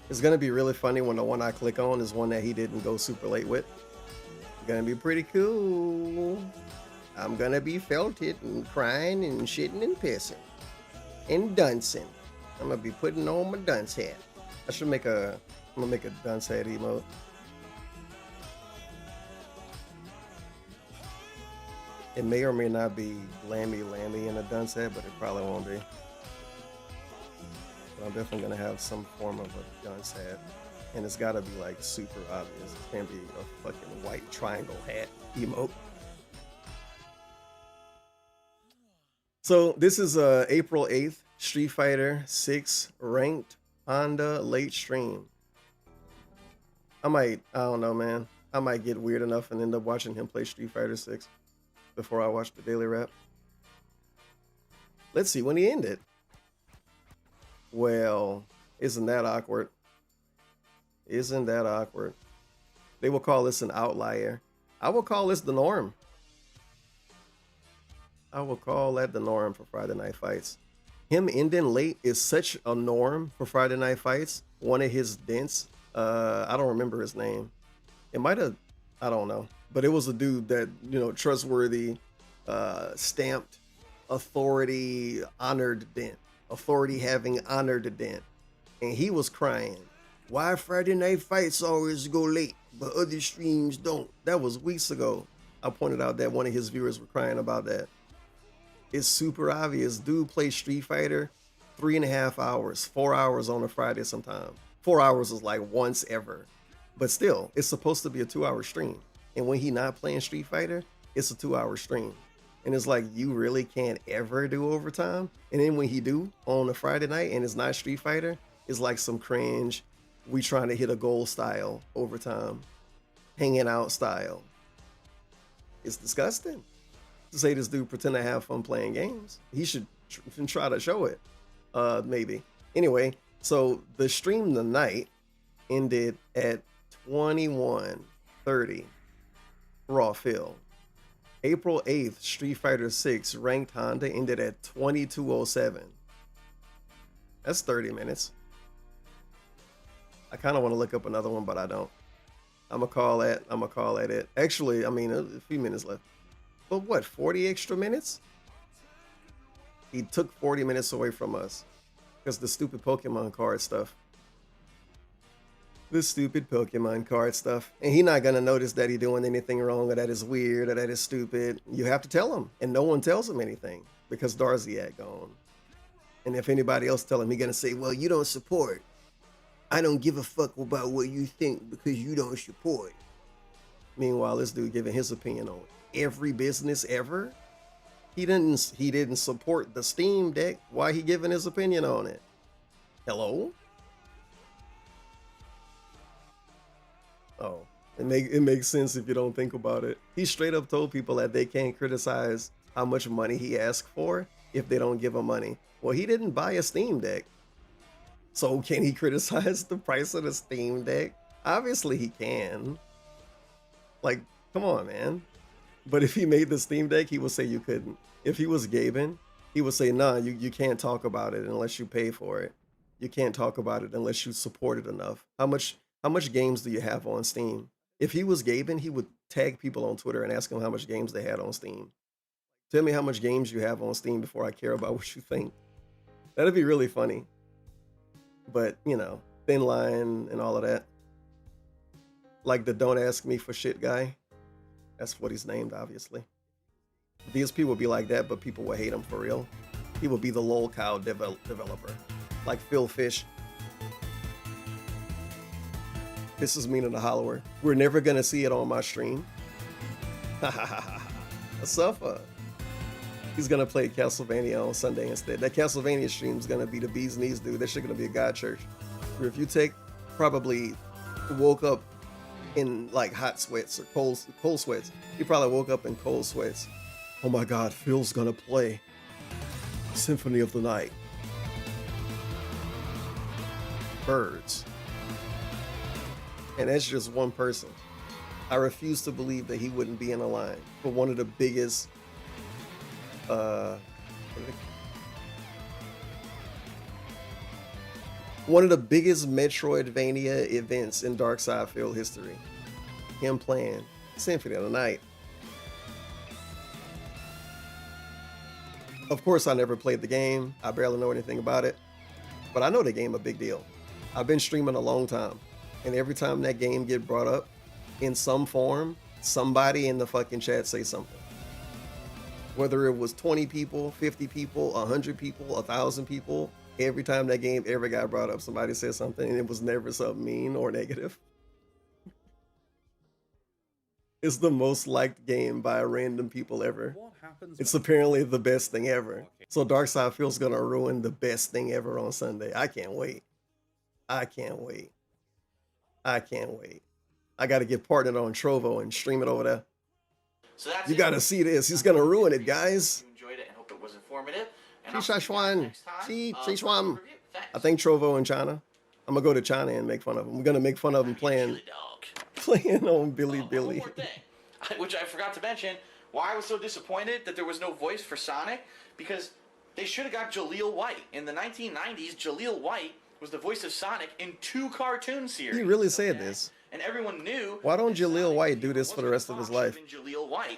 It's gonna be really funny when the one I click on is one that he didn't go super late with. It's gonna be pretty cool. I'm gonna be felted and crying and shitting and pissing and duncing. I'm gonna be putting on my dunce hat. I'm gonna make a dunce hat emote. It may or may not be Lammy in a dunce hat, but it probably won't be. But I'm definitely gonna have some form of a dunce hat. And it's gotta be like super obvious. It can't be a fucking white triangle hat emote. So this is April 8th, Street Fighter 6 ranked Honda late stream. I don't know, man. I might get weird enough and end up watching him play Street Fighter 6 before I watch the daily rap. Let's see when he ended. Well, isn't that awkward? Isn't that awkward? They will call this an outlier. I will call this the norm. I will call that the norm for Friday Night Fights. Him ending late is such a norm for Friday Night Fights. One of his dents, I don't remember his name. It might have, I don't know. But it was a dude that, you know, trustworthy, stamped, authority, honored dent. Authority having honored dent. And he was crying. Why Friday Night Fights always go late, but other streams don't? That was weeks ago. I pointed out that one of his viewers were crying about that. It's super obvious. Dude plays Street Fighter 3.5 hours, 4 hours on a Friday sometime. 4 hours is like once ever. But still, it's supposed to be a 2-hour stream. And when he not playing Street Fighter, it's a 2-hour stream. And it's like, you really can't ever do overtime. And then when he do on a Friday night and it's not Street Fighter, it's like some cringe, we trying to hit a goal style overtime, hanging out style. It's disgusting to say this dude pretend to have fun playing games. He should try to show it, maybe. Anyway, so the stream tonight ended at 21:30 raw fill. April 8th, Street Fighter 6 ranked Honda ended at 22:07. That's 30 minutes. I kind of want to look up another one, but I don't. I'm gonna call that it. Actually, I mean, a few minutes left. But what, 40 extra minutes? He took 40 minutes away from us because the stupid Pokemon card stuff. The stupid Pokemon card stuff. And he not gonna notice that he doing anything wrong or that is weird or that is stupid. You have to tell him, and no one tells him anything because Darcy had gone. And if anybody else tell him, he gonna say, well, you don't support. I don't give a fuck about what you think because you don't support. Meanwhile, this dude giving his opinion on every business ever. He didn't support the Steam Deck. Why he giving his opinion on it? Hello? Oh, it makes sense if you don't think about it. He straight up told people that they can't criticize how much money he asked for if they don't give him money. Well, he didn't buy a Steam Deck. So can he criticize the price of the Steam Deck? Obviously he can. Like, come on, man. But if he made the Steam Deck, he would say you couldn't. If he was Gaben, he would say, nah, you can't talk about it unless you pay for it. You can't talk about it unless you support it enough. How much games do you have on Steam? If he was Gaben, he would tag people on Twitter and ask them how much games they had on Steam. Tell me how much games you have on Steam before I care about what you think. That'd be really funny. But, you know, thin line and all of that. Like the don't ask me for shit guy. That's what he's named, obviously. DSP would be like that, but people would hate him for real. He would be the lol cow developer. Like Phil Fish. This is meaning the hollower. We're never gonna see it on my stream. Ha ha ha ha. A suffer. He's gonna play Castlevania on Sunday instead. That Castlevania stream is gonna be the bee's knees, dude. That shit gonna be a god church. Where if you probably woke up in like hot sweats or cold sweats. He probably woke up in cold sweats. Oh my God, Phil's gonna play Symphony of the Night. Birds. And that's just one person. I refuse to believe that he wouldn't be in a line for one of the biggest one of the biggest Metroidvania events in Darkside Field history. Him playing Symphony of the Night. Of course, I never played the game. I barely know anything about it. But I know the game a big deal. I've been streaming a long time. And every time that game get brought up in some form, somebody in the fucking chat say something. Whether it was 20 people, 50 people, 100 people, 1,000 people, every time that game ever got brought up, somebody said something, and it was never something mean or negative. It's the most liked game by random people ever. It's apparently the best thing ever. So Darkside Field's gonna ruin the best thing ever on Sunday. I can't wait. I can't wait. I can't wait. I gotta get partnered on Trovo and stream it over there. So that's you gotta see this. He's gonna ruin it, guys. Enjoyed it and hope it was informative. And I think Trovo in China. I'm gonna go to China and make fun of him. We're gonna make fun of him playing on Billy. One more thing, which I forgot to mention, why I was so disappointed that there was no voice for Sonic, because they should have got Jaleel White. In the 1990s, Jaleel White was the voice of Sonic in 2 cartoon series. He really said this. And everyone knew. Why don't Jaleel White do this for the rest of his life?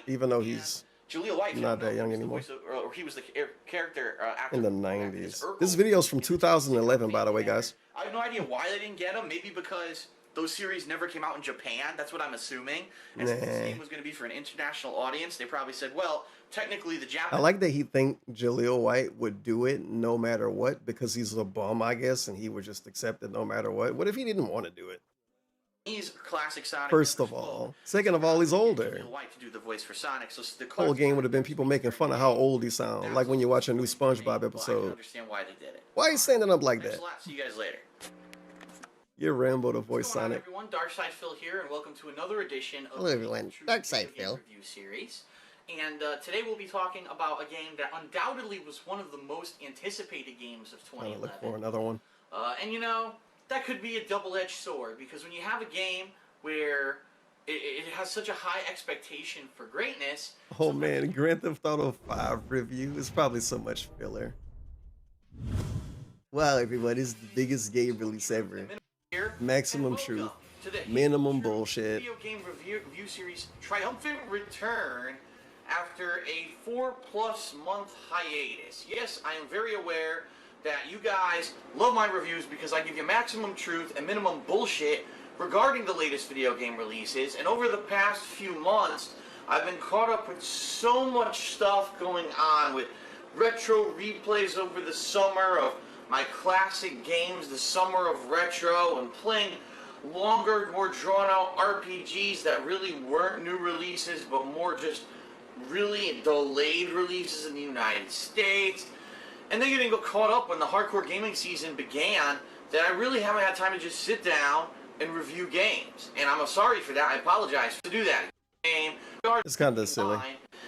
Even though he's Jaleel White, not that young anymore. Or he was the character actor in the 90s. This video is from 2011, by the way, guys. I have no idea why they didn't get him. Maybe because those series never came out in Japan. That's what I'm assuming. And since this game was going to be for an international audience, they probably said, well, technically the Japanese... I like that he think Jaleel White would do it no matter what, because he's a bum, I guess, and he would just accept it no matter what. What if he didn't want to do it? He's classic Sonic. First of all. Second of all, he's older. White to do the voice for Sonic, so the whole game would have been people making fun of how old he sounds, like when you watch a new SpongeBob episode. I can understand why they did it. Why are you standing up like that? See you guys later. You're Rambo to voice What's going on, Sonic. everyone? Darkside Phil here, and welcome to another edition of Hello, everyone. Darkside Phil review series. And today we'll be talking about a game that undoubtedly was one of the most anticipated games of 2011. Look for another one. And you know, that could be a double-edged sword, because when you have a game where it has such a high expectation for greatness... Oh man, Grand Theft Auto 5 review is probably so much filler. Wow, everyone, this is the biggest game release ever. Maximum truth, minimum bullshit. Video game review series triumphant return after a 4+ month hiatus. Yes, I am very aware that you guys love my reviews because I give you maximum truth and minimum bullshit regarding the latest video game releases, and over the past few months I've been caught up with so much stuff going on with retro replays over the summer of my classic games, the summer of retro, and playing longer, more drawn out RPGs that really weren't new releases but more just really delayed releases in the United States. And then getting caught up when the hardcore gaming season began, that I really haven't had time to just sit down and review games. And I'm sorry for that. I apologize to do that. It's kind of silly.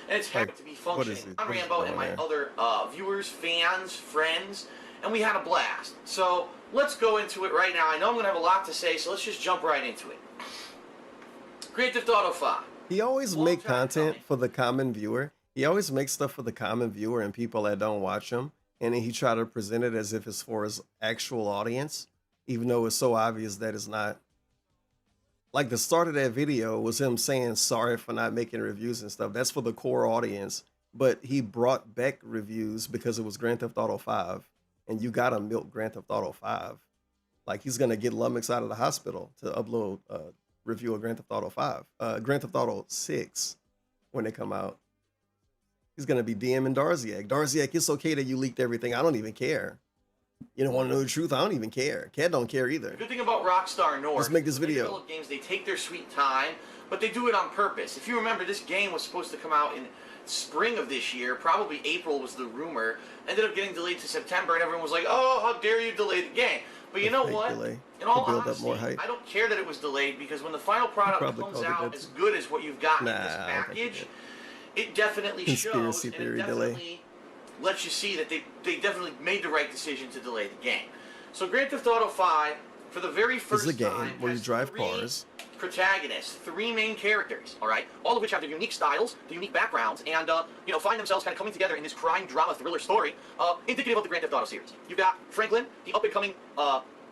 And it's happy to be functioning. I'm Rambo and my other viewers, fans, friends, and we had a blast. So let's go into it right now. I know I'm going to have a lot to say, so let's just jump right into it. Grand Theft Auto 5. He always make content for the common viewer. He always makes stuff for the common viewer and people that don't watch him. And then he try to present it as if it's for his actual audience, even though it's so obvious that it's not. Like the start of that video was him saying sorry for not making reviews and stuff. That's for the core audience. But he brought back reviews because it was Grand Theft Auto 5. And you gotta milk Grand Theft Auto 5. Like he's gonna get Lummox out of the hospital to upload a review of Grand Theft Auto 5. Grand Theft Auto 6 when they come out. He's gonna be DMing Darziak. Darziak, it's okay that you leaked everything. I don't even care. You don't want to know the truth? I don't even care. Cat don't care either. The good thing about Rockstar North, let's make this when they video. develop games, they take their sweet time, but they do it on purpose. If you remember, this game was supposed to come out in spring of this year. Probably April was the rumor. Ended up getting delayed to September, and everyone was like, "Oh, how dare you delay the game?" But you know what? In all honesty, I don't care that it was delayed because when the final product comes out as good as what you've got in this package, it definitely shows, and it definitely lets you see that they definitely made the right decision to delay the game. So Grand Theft Auto 5, for the very first time, this is a game where you drive cars. Protagonists, 3 main characters, all right, all of which have their unique styles, their unique backgrounds, and you know, find themselves kind of coming together in this crime drama thriller story, indicative of the Grand Theft Auto series. You've got Franklin, the up-and-coming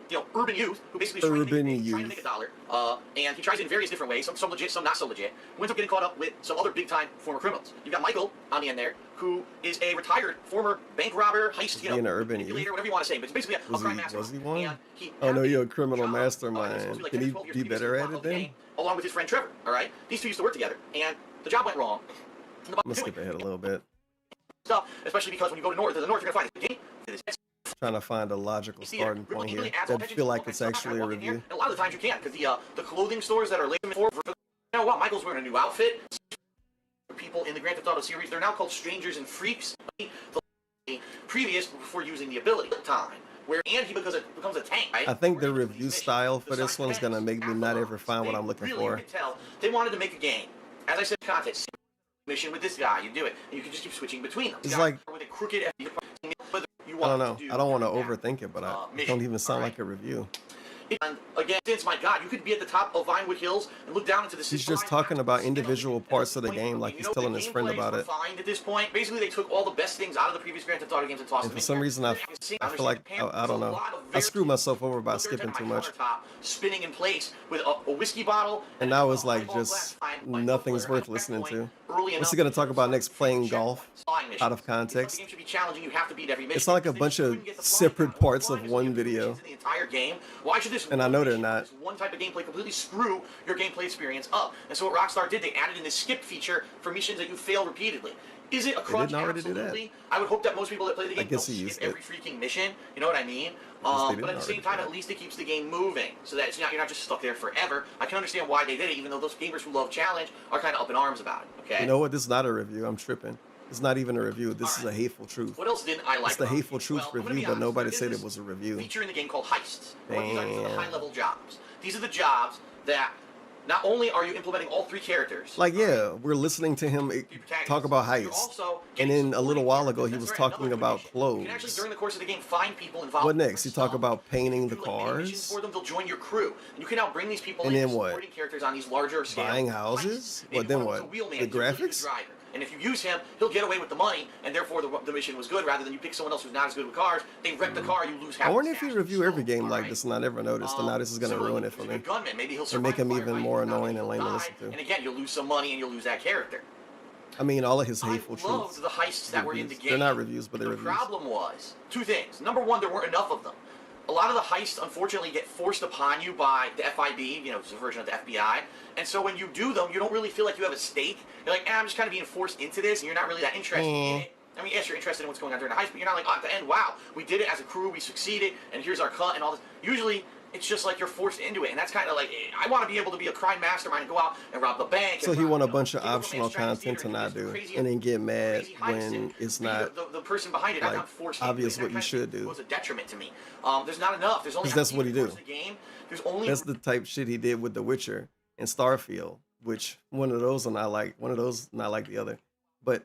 you know, urban youth who basically is trying to make a dollar, and he tries it in various different ways, some legit, some not so legit, who ends up getting caught up with some other big-time former criminals. You've got Michael on the end there, who is a retired former bank robber, heist, you know, manipulator, whatever you want to say, but it's basically a crime mastermind. Was he one? Oh no, you're a criminal mastermind. Can he be better at it then? Along with his friend Trevor, all right? These two used to work together, and the job went wrong. Let's skip ahead a little bit. Stuff, especially because when you go to the north, you're going to find the game. Trying to find a logical starting point here. I feel like it's actually a review. And a lot of the times you can't, because the clothing stores that are labeled for, you know what, Michael's wearing a new outfit. People in the Grand Theft Auto series, they're now called strangers and freaks. The previous, before using the ability time, where and he becomes a tank. Right? I think the review style for this one's gonna make me not ever find what I'm looking for. You can tell they wanted to make a game. As I said, content mission with this guy, you do it, and you can just keep switching between them. It's like, with a crooked. I don't know. I don't want to overthink it, but it don't even sound like a review. And again, since my God, you could be at the top of Vinewood Hills and look down into the. He's just talking about individual parts of the game, like he's telling his friend about it. At this point, basically, they took all the best things out of the previous Grand Theft Auto games and tossed them in. For some reason, I feel like I don't know. I screwed myself over by skipping too much. Spinning in place with a whiskey bottle. And now it's like just nothing's worth listening to. What's he gonna talk about next? Playing golf out of context. It's not like a bunch of separate parts of one video. Why should this and I know they're not. One type of gameplay completely screw your gameplay experience up? And so what Rockstar did, they added in this skip feature for missions that you fail repeatedly. Is it a crunch? Absolutely. I would hope that most people that play the game don't skip every freaking mission. You know what I mean? But at the same time, at least it keeps the game moving, so that it's not, you're not just stuck there forever. I can understand why they did it, even though those gamers who love challenge are kind of up in arms about it. Okay. You know what? This is not a review. I'm tripping. It's not even a review. This is a hateful truth. What else didn't I like? It's the hateful truth review, but nobody said it was a review. Feature in the game called heists. These are the high-level jobs. These are the jobs that not only are you implementing all 3 characters. Like, yeah, we're listening to him talk about heists, and then a little while ago he was talking about clothes. You can actually, during the course of the game, find people involved. What next? He talk about painting the cars. For them, they'll join your crew, and you can now bring these people and in, then what? supporting characters on these larger scale. Buying houses? What then? What? The graphics? And if you use him, he'll get away with the money, and therefore the mission was good, rather than you pick someone else who's not as good with cars. They wreck the car, you lose half. I wonder if he review every game like this, and I never noticed, and now this is going to ruin it for me. Gunman, maybe he'll and make him even more annoying and lame to listen to. And again, you'll lose some money, and you'll lose that character. I mean, all of his I hateful loved truths. the heists that were in the game. They're not reviews, but they're The reviews. problem was two things. Number one, there weren't enough of them. A lot of the heists, unfortunately, get forced upon you by the FIB, you know, it's a version of the FBI. And so when you do them, you don't really feel like you have a stake. You're like, I'm just kind of being forced into this, and you're not really that interested in it. I mean, yes, you're interested in what's going on during the heist, but you're not like, oh, at the end, wow, we did it as a crew, we succeeded, and here's our cut and all this. Usually, it's just like you're forced into it, and that's kind of like, I want to be able to be a crime mastermind and go out and rob the bank. So he want a bunch of optional content to not do, and then get mad when it's not the person behind it, like, not forced obvious into it. what you should do. It was a detriment to me. There's not enough. There's only Because that's what he do. the game. There's only That's the type shit he did with The Witcher and Starfield, which one of those are not like one of those not like the other. But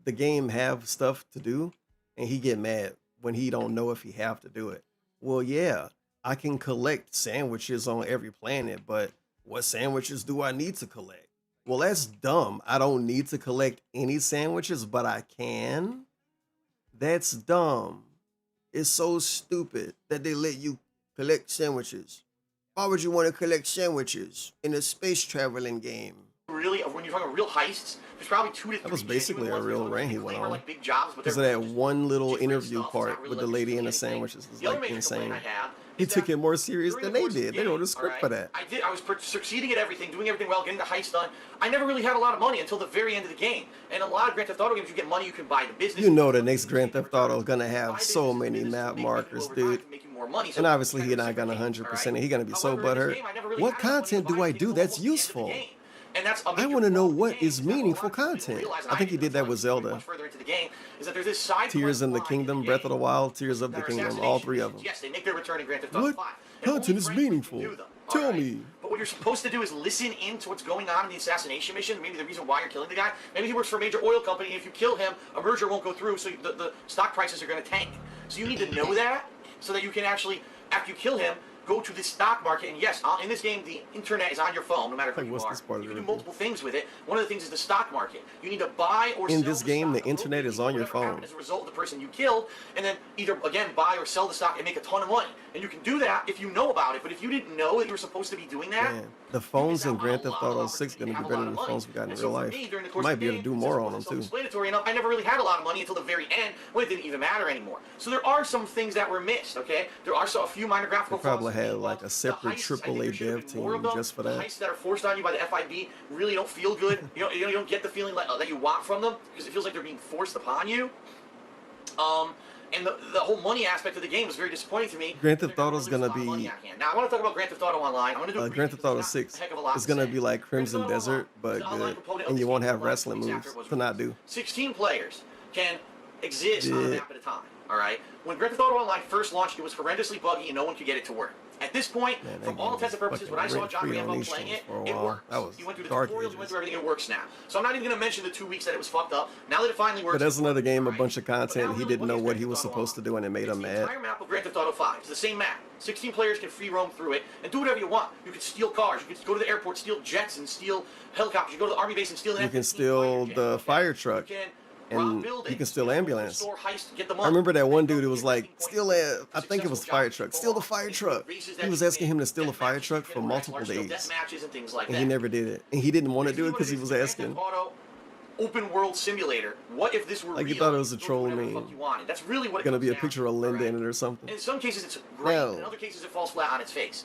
the game have stuff to do, and he get mad when he don't know if he have to do it. Well, yeah, I can collect sandwiches on every planet, but what sandwiches do I need to collect? Well, that's dumb. I don't need to collect any sandwiches, but I can. That's dumb. It's so stupid that they let you collect sandwiches. Why would you want to collect sandwiches in a space traveling game? Really, when you're talking real heists, there's probably 2 to 3. That was basically a real rain he went on. Like big jobs, but Because of that one little interview part with the lady and the sandwiches is like insane. He took it more serious than they did. They wrote a script for that. I was succeeding at everything, doing everything well, getting the heist done. I never really had a lot of money until the very end of the game. And a lot of Grand Theft Auto games, you get money, you can buy the business. You know the next Grand Theft Auto is gonna have so many map markers, dude. And obviously he's not gonna 100%. He's gonna be so butthurt. What content do I do that's useful? And that's I want to know what is meaningful content. I think he did that with Zelda. Further into the game is that there's this side Tears in the Kingdom, Breath of the Wild, Tears of the Kingdom, all 3 of them. Yes, they make their return in Grand Theft Auto What 5. content is meaningful? Tell me. But what you're supposed to do is listen into what's going on in the assassination mission. Maybe the reason why you're killing the guy. Maybe he works for a major oil company. And if you kill him, a merger won't go through, so the stock prices are going to tank. So you need to know that so that you can actually, after you kill him, go to the stock market. And yes, in this game, the internet is on your phone, no matter who you are. You can do multiple things with it. One of the things is the stock market. You need to buy or sell. In this game, the internet is on your phone. As a result of the person you killed, and then either again buy or sell the stock and make a ton of money. And you can do that if you know about it. But if you didn't know that you were supposed to be doing that, Man, the phones in Grand Theft Auto 6 are gonna be better than the phones we got in real life. You might be able to do more on them too. Explanatory enough, I never really had a lot of money until the very end when it didn't even matter anymore. So there are some things that were missed. Okay, there are a few minor graphical They flaws. probably had like a separate AAA dev team just for The that. heists that are forced on you by the FIB really don't feel good. You don't get the feeling that you want from them because it feels like they're being forced upon you. And the whole money aspect of the game was very disappointing to me. Grand Theft Auto is gonna be Now I want to talk about Grand Theft Auto Online. I'm going to do Grand Theft Auto 6 is gonna be like Crimson Desert, but good, and you won't have wrestling moves to not do. 16 players can exist on a map at a time. All right. When Grand Theft Auto Online first launched, it was horrendously buggy and no one could get it to work. At this point, from all intents and purposes, when I saw John Rambo playing it, it works. He went through the tutorials, he went through everything, it works now. So I'm not even going to mention the 2 weeks that it was fucked up. Now that it finally works. But that's another game, a bunch of content. He didn't know what he was supposed to do, and it made him The mad. entire map of Grand Theft Auto 5 is the same map. 16 players can free roam through it and do whatever you want. You can steal cars, you can go to the airport, steal jets and steal helicopters. You go to the army base and steal an You can steal the fire truck, and you can steal ambulance. I remember that one dude who was like, steal a, I think it was the fire truck. Steal the fire truck. He was asking him to steal a fire truck for multiple days, and he never did it. And he didn't want to do it because he was asking. Open world simulator. What if this were Like real? you thought it was a troll meme. You wanted. That's really what Gonna it be a comes picture of Linda in it or something. down. In some cases, it's great. No. In other cases, it falls flat on its face.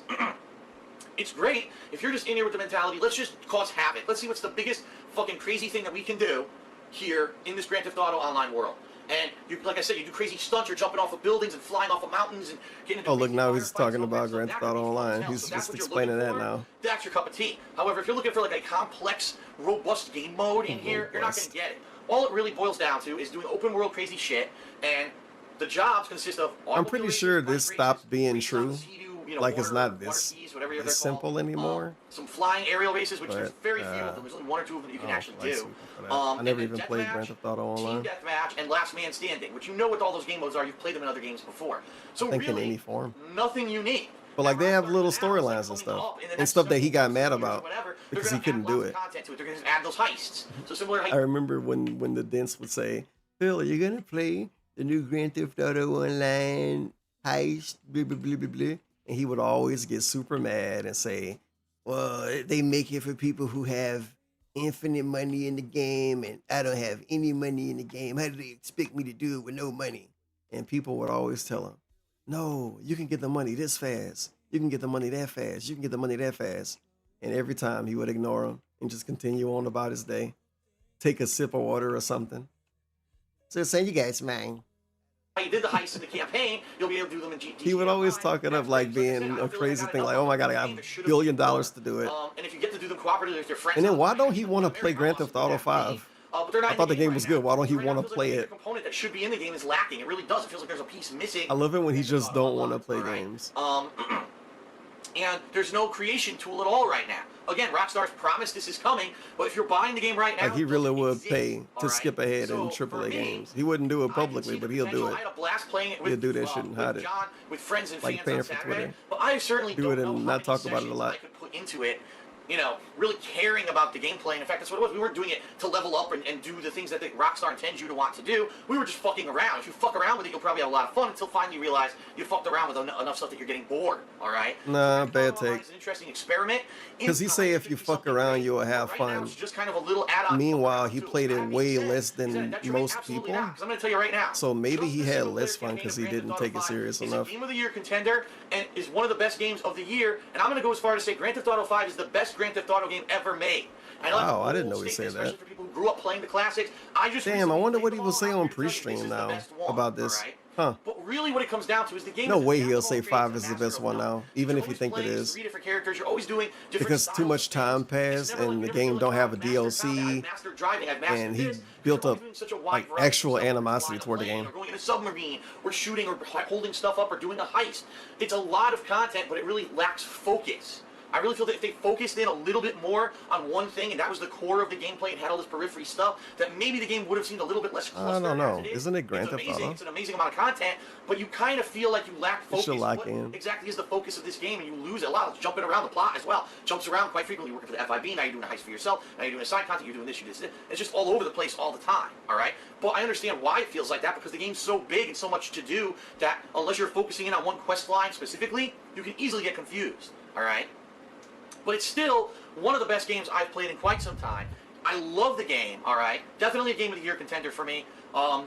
It's great if you're just in here with the mentality, let's just cause havoc. Let's see what's the biggest fucking crazy thing that we can do here in this Grand Theft Auto Online world. And you, like I said, you do crazy stunts. You're jumping off of buildings and flying off of mountains and getting into Oh, look, now he's talking about Grand Theft Auto Online. He's just explaining that now. That's your cup of tea. However, if you're looking for like a complex, robust game mode in here, you're not going to get it. All it really boils down to is doing open world crazy shit, and the jobs consist of. I'm pretty sure this stopped being true. Like it's not this simple anymore. Some flying aerial races, which there's But, very few of them. There's only 1 or 2 of them that you can actually do. I never and even then played deathmatch, Grand Theft Auto Online. Team deathmatch, and last man standing, which you know what all those game modes are. You've played them in other games before. So I think in really, any form. nothing unique. But like they have little storylines and stuff, and stuff that he got mad about because he couldn't do it. Content to it. They're going to add those heists. So similar. I remember when the Dents would say, "Phil, are you gonna play the new Grand Theft Auto Online heist?" Blah blah blah blah blah. And he would always get super mad and say, "Well, they make it for people who have infinite money in the game and I don't have any money in the game. How do they expect me to do it with no money? And people would always tell him, no, you can get the money this fast. You can get the money that fast. You can get the money that fast. And every time he would ignore him and just continue on about his day. Take a sip of water or something. So saying, you guys, man. You did the heists in the campaign, you'll be able to do them in GT. He would always talk it up like being a crazy thing, like, oh my God, I got $1 billion to do it. And if you get to do them cooperatively with your friends. And then why don't he want to play Grand Theft Auto 5? I thought the game was good. Why don't he want to play it? Component that should be in the game is lacking. It really does. It feels like there's a piece missing. I love it when he just don't want to play games. And there's no creation tool at all right now. Again, Rockstar's promised this is coming, but if you're buying the game right now, like he really would pay to skip ahead in AAA games. He wouldn't do it publicly, but he'll do it. I had a blast playing it with, he'll do that shit and hide it. John, with friends and like fans paying on for Saturday. Twitter. But I certainly do it don't and know not talk about it a lot. I could put into it. You know, really caring about the gameplay. And in fact, that's what it was. We weren't doing it to level up and do the things that the Rockstar intends you to want to do. We were just fucking around. If you fuck around with it, you'll probably have a lot of fun until finally you realize you fucked around with enough stuff that you're getting bored. All right? Nah, bad take. It's an interesting experiment. Because he say if you fuck around, you'll have fun. Just kind of a little add-on. Meanwhile, he played it way less than most people. I'm going to tell you right now. So maybe he had less fun because he didn't take it serious enough. It's a Game of the Year contender and is one of the best games of the year. And I'm going to go as far as to say Grand Theft Auto 5 is the best Grand Theft Auto game ever made. Wow, I didn't know he said that. For people who grew up playing the classics, damn, I wonder what he will say on pre-stream now about this. Huh. But really what it comes down to is the game. No way he'll say 5 is the best one now, even if you think it is. 3 different characters, you're always doing because too much time passed and the game don't have a DLC, and he built up like actual animosity toward the game. Or going in a submarine, or shooting, or holding stuff up, or doing a heist. It's a lot of content, but it really lacks focus. I really feel that if they focused in a little bit more on one thing, and that was the core of the gameplay and had all this periphery stuff, that maybe the game would have seemed a little bit less clustered. I don't know. Isn't it Grand Theft Auto? It's an amazing amount of content, but you kind of feel like you lack focus. You should lock in. Exactly is the focus of this game, and you lose a lot. It's jumping around the plot as well. Jumps around quite frequently. You're working for the FIB, now you're doing a heist for yourself, now you're doing a side content, you're doing this, you're doing this. It's just all over the place all the time, all right? But I understand why it feels like that, because the game's so big and so much to do that unless you're focusing in on one quest line specifically, you can easily get confused, all right? But it's still one of the best games I've played in quite some time. I love the game, all right? Definitely a Game of the Year contender for me. I'm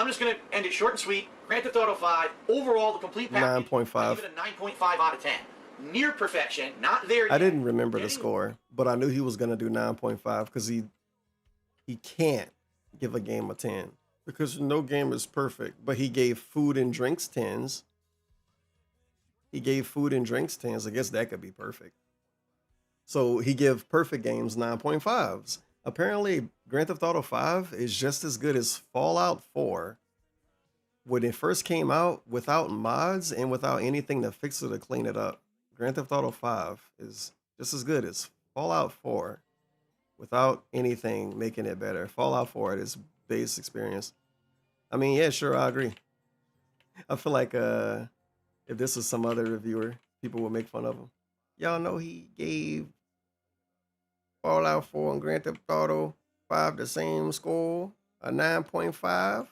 just going to end it short and sweet. Grand Theft Auto 5, overall, the complete package, 9.5. I give it a 9.5 out of 10. Near perfection, not there yet. I didn't remember the score, but I knew he was going to do 9.5 because he can't give a game a 10 because no game is perfect. But he gave food and drinks 10s. He gave food and drinks 10s. I guess that could be perfect. So he give perfect games 9.5s. Apparently, Grand Theft Auto 5 is just as good as Fallout 4 when it first came out without mods and without anything to fix it or clean it up. Grand Theft Auto 5 is just as good as Fallout 4 without anything making it better. Fallout 4 at its base experience. I mean, yeah, sure, I agree. I feel like if this was some other reviewer, people would make fun of him. Y'all know he gave Fallout 4 and Grand Theft Auto 5 the same score, a 9.5.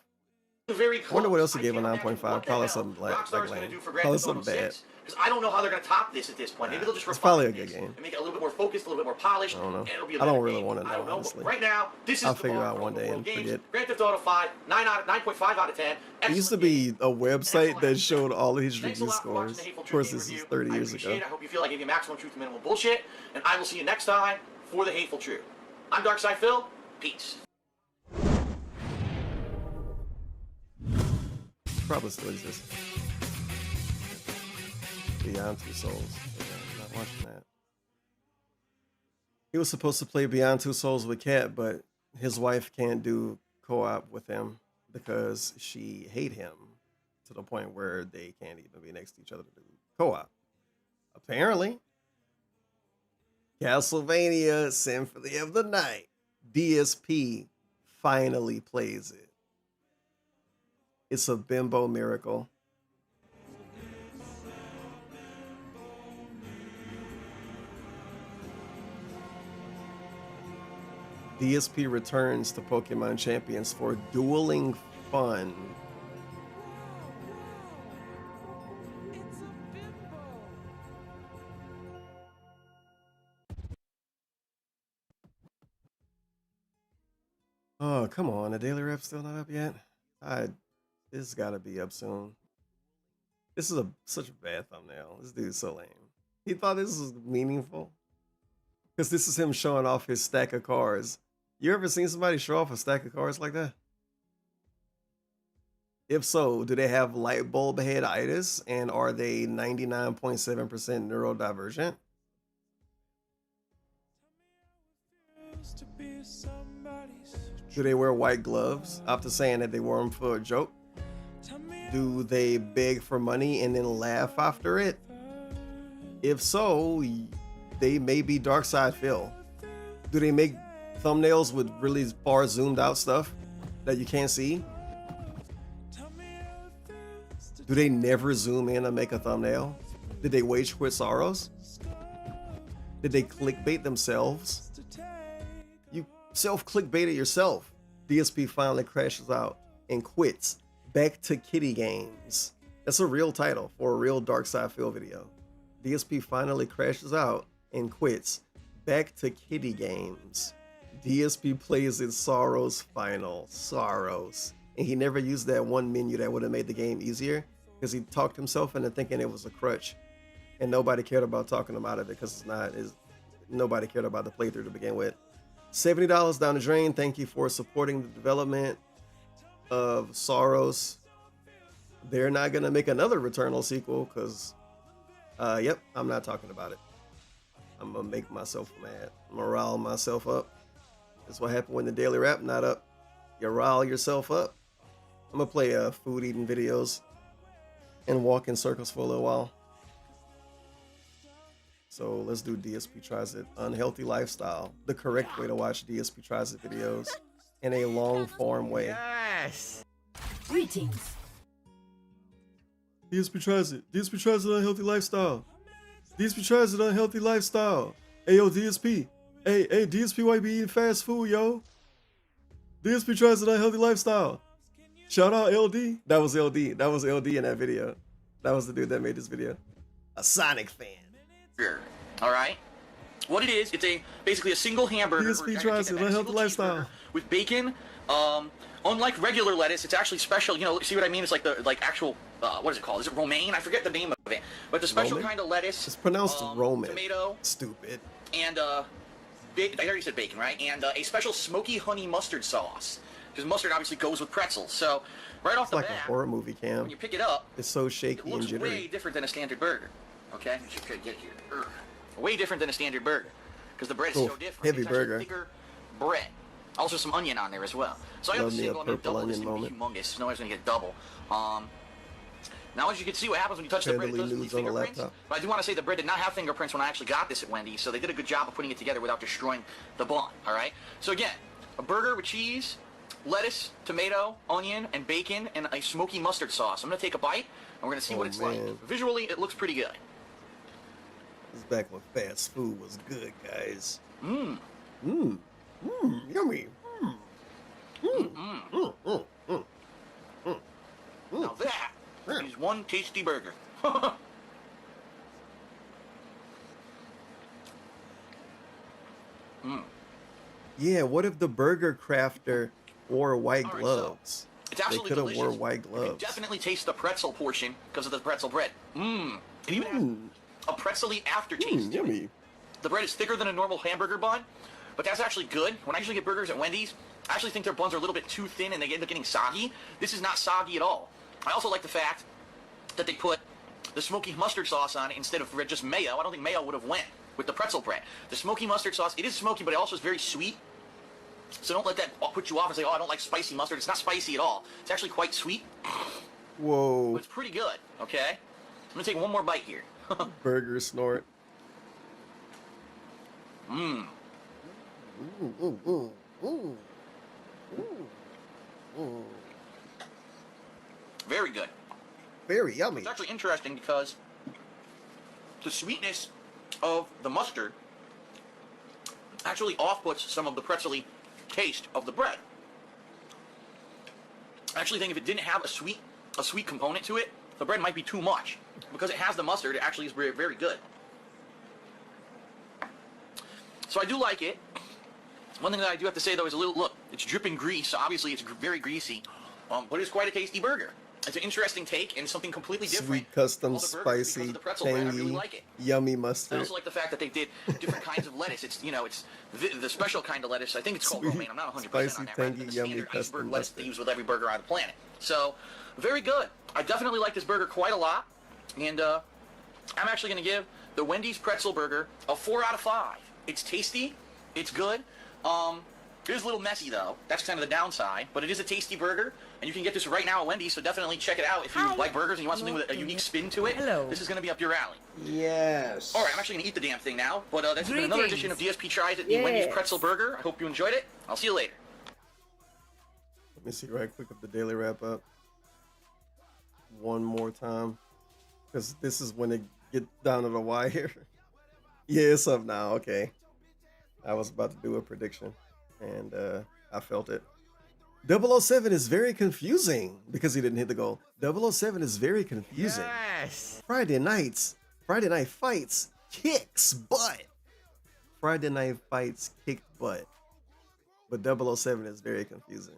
Very I wonder what else he gave a 9.5. Probably something like lame. Probably something bad. Because I don't know how they're going to top this at this point. Maybe they'll just it's probably a good game. And make it a little bit more focused, a little bit more polished. I don't know. And it'll be I don't really want to know, honestly. Right now, this is I'll figure out one day and forget. Grand Theft Auto 5, 9.5 out of 10. There used to be a website that showed all of his review scores. Of course, this is 30 years ago. I hope you feel like I gave you maximum truth and minimal bullshit. And I will see you next time for the Hateful Truth. I'm Darkside Phil. Peace. Probably still exists. Beyond Two Souls. Yeah, I'm not watching that. He was supposed to play Beyond Two Souls with Kat, but his wife can't do co-op with him because she hates him to the point where they can't even be next to each other to do co-op. Apparently, Castlevania Symphony of the Night, DSP finally plays it. It's a bimbo miracle. DSP returns to Pokemon Champions for dueling fun. Oh, come on. The daily rep's still not up yet? This gotta be up soon. This is such a bad thumbnail. This dude's so lame. He thought this was meaningful. Because this is him showing off his stack of cards. You ever seen somebody show off a stack of cards like that? If so, do they have light bulb headitis and are they 99.7% neurodivergent? Do they wear white gloves after saying that they wore them for a joke? Do they beg for money and then laugh after it? If so, they may be dark side Phil. Do they make thumbnails with really far zoomed out stuff that you can't see? Do they never zoom in and make a thumbnail? Did they wage quit sorrows? Did they clickbait themselves? You self-clickbaited yourself. DSP finally crashes out and quits. Back to Kitty Games. That's a real title for a real Dark Side Phil video. DSP finally crashes out and quits. Back to Kitty Games. DSP plays in Sorrow's final. Sorrows. And he never used that one menu that would have made the game easier because he talked himself into thinking it was a crutch. And nobody cared about talking him out of it because nobody cared about the playthrough to begin with. $70 down the drain. Thank you for supporting the development of Sorrows. They're not going to make another Returnal sequel because, yep, I'm not talking about it. I'm going to make myself mad. I'm going to rile myself up. That's what happened when the daily rap not up. You rile yourself up. I'm going to play food eating videos and walk in circles for a little while. So let's do DSP Tries It. Unhealthy lifestyle. The correct way to watch DSP Tries It videos in a long form way. Yes. Greetings. DSP Tries It. DSP Tries It. Unhealthy lifestyle. DSP Tries It. Unhealthy lifestyle. Hey, yo, DSP. Hey, DSP might be eating fast food, yo. DSP Tries It. Unhealthy lifestyle. Shout out LD. That was LD. That was LD in that video. That was the dude that made this video. A Sonic fan. All right. What it is, it's basically a single hamburger. DSP Tries It. Unhealthy lifestyle. With bacon. Unlike regular lettuce, it's actually special. You know, see what I mean? It's like the actual. What is it called? Is it romaine? I forget the name of it. But the special kind of lettuce. It's pronounced Roman. Tomato. Stupid. And I already said bacon, right? And a special smoky honey mustard sauce. Because mustard obviously goes with pretzels. So right off the bat, like a horror movie cam. when you pick it up, It's so shaky it looks and jittery. way different than a standard burger. Okay, I should get here. Way different than a standard burger, because the bread is so different. Heavy it's actually burger. thicker bread. Also some onion on there as well. So I got Love the me a single. I mean, purple double. This onion is gonna be humongous. No one's gonna get double. Now, as you can see, what happens when you touch the bread, it Candidly does leave nudes on the fingerprints. laptop. But I do want to say the bread did not have fingerprints when I actually got this at Wendy's, so they did a good job of putting it together without destroying the bun. All right. So again, a burger with cheese, lettuce, tomato, onion, and bacon, and a smoky mustard sauce. I'm gonna take a bite, and we're gonna see what it's like. Visually, it looks pretty good. This is back when fast food was good, guys. Mmm. Mmm. Mmm. Yummy. Mmm. Mm-mm. Now that is one tasty burger. Yeah, what if the burger crafter wore white gloves? It's absolutely they could have delicious. wore white You can gloves. definitely taste the pretzel portion because of the pretzel bread. Mmm. It even has a pretzely aftertaste. to it. Yummy. The bread is thicker than a normal hamburger bun, but that's actually good. When I usually get burgers at Wendy's, I actually think their buns are a little bit too thin and they end up getting soggy. This is not soggy at all. I also like the fact that they put the smoky mustard sauce on it instead of just mayo. I don't think mayo would have went with the pretzel bread. The smoky mustard sauce, it is smoky, but it also is very sweet. So don't let that put you off and say, oh, I don't like spicy mustard. It's not spicy at all. It's actually quite sweet. Whoa. But it's pretty good, okay? I'm going to take one more bite here. Burger snort. Mmm. Ooh, ooh, ooh, ooh. Ooh. Ooh. Very good. Very yummy. It's actually interesting because the sweetness of the mustard actually off-puts some of the pretzely taste of the bread. I actually think if it didn't have a sweet component to it, the bread might be too much. Because it has the mustard, it actually is very, very good. So I do like it. One thing that I do have to say though is a little look. It's dripping grease, so obviously it's very greasy, but it's quite a tasty burger. It's an interesting take and something completely different. Sweet, custom, All the burgers, spicy, because of the pretzel bread, I tangy, really like it. yummy I mustard. also like the fact that they did different kinds of lettuce. It's it's the special kind of lettuce. I think it's called romaine. I'm not 100% spicy, on that. Rather tangy, than the yummy, standard custom iceberg lettuce mustard. they use with every burger on the planet. So very good. I definitely like this burger quite a lot, and I'm actually going to give the Wendy's pretzel burger a 4 out of 5. It's tasty. It's good. It is a little messy though. That's kind of the downside, but it is a tasty burger, and you can get this right now at Wendy's. So definitely check it out if you like burgers and you want something with a unique spin to it. Hello. This is going to be up your alley. Yes. All right, I'm actually going to eat the damn thing now. But that's been another edition of DSP Tries It, the Wendy's Pretzel Burger. I hope you enjoyed it. I'll see you later. Let me see right quick if the daily wrap up. One more time, because this is when it get down to the wire. Yeah, it's up now. Okay. I was about to do a prediction, and I felt it. 007 is very confusing because he didn't hit the goal. 007 is very confusing. Yes. Friday night fights kicks butt. Friday night fights kicked butt. But 007 is very confusing.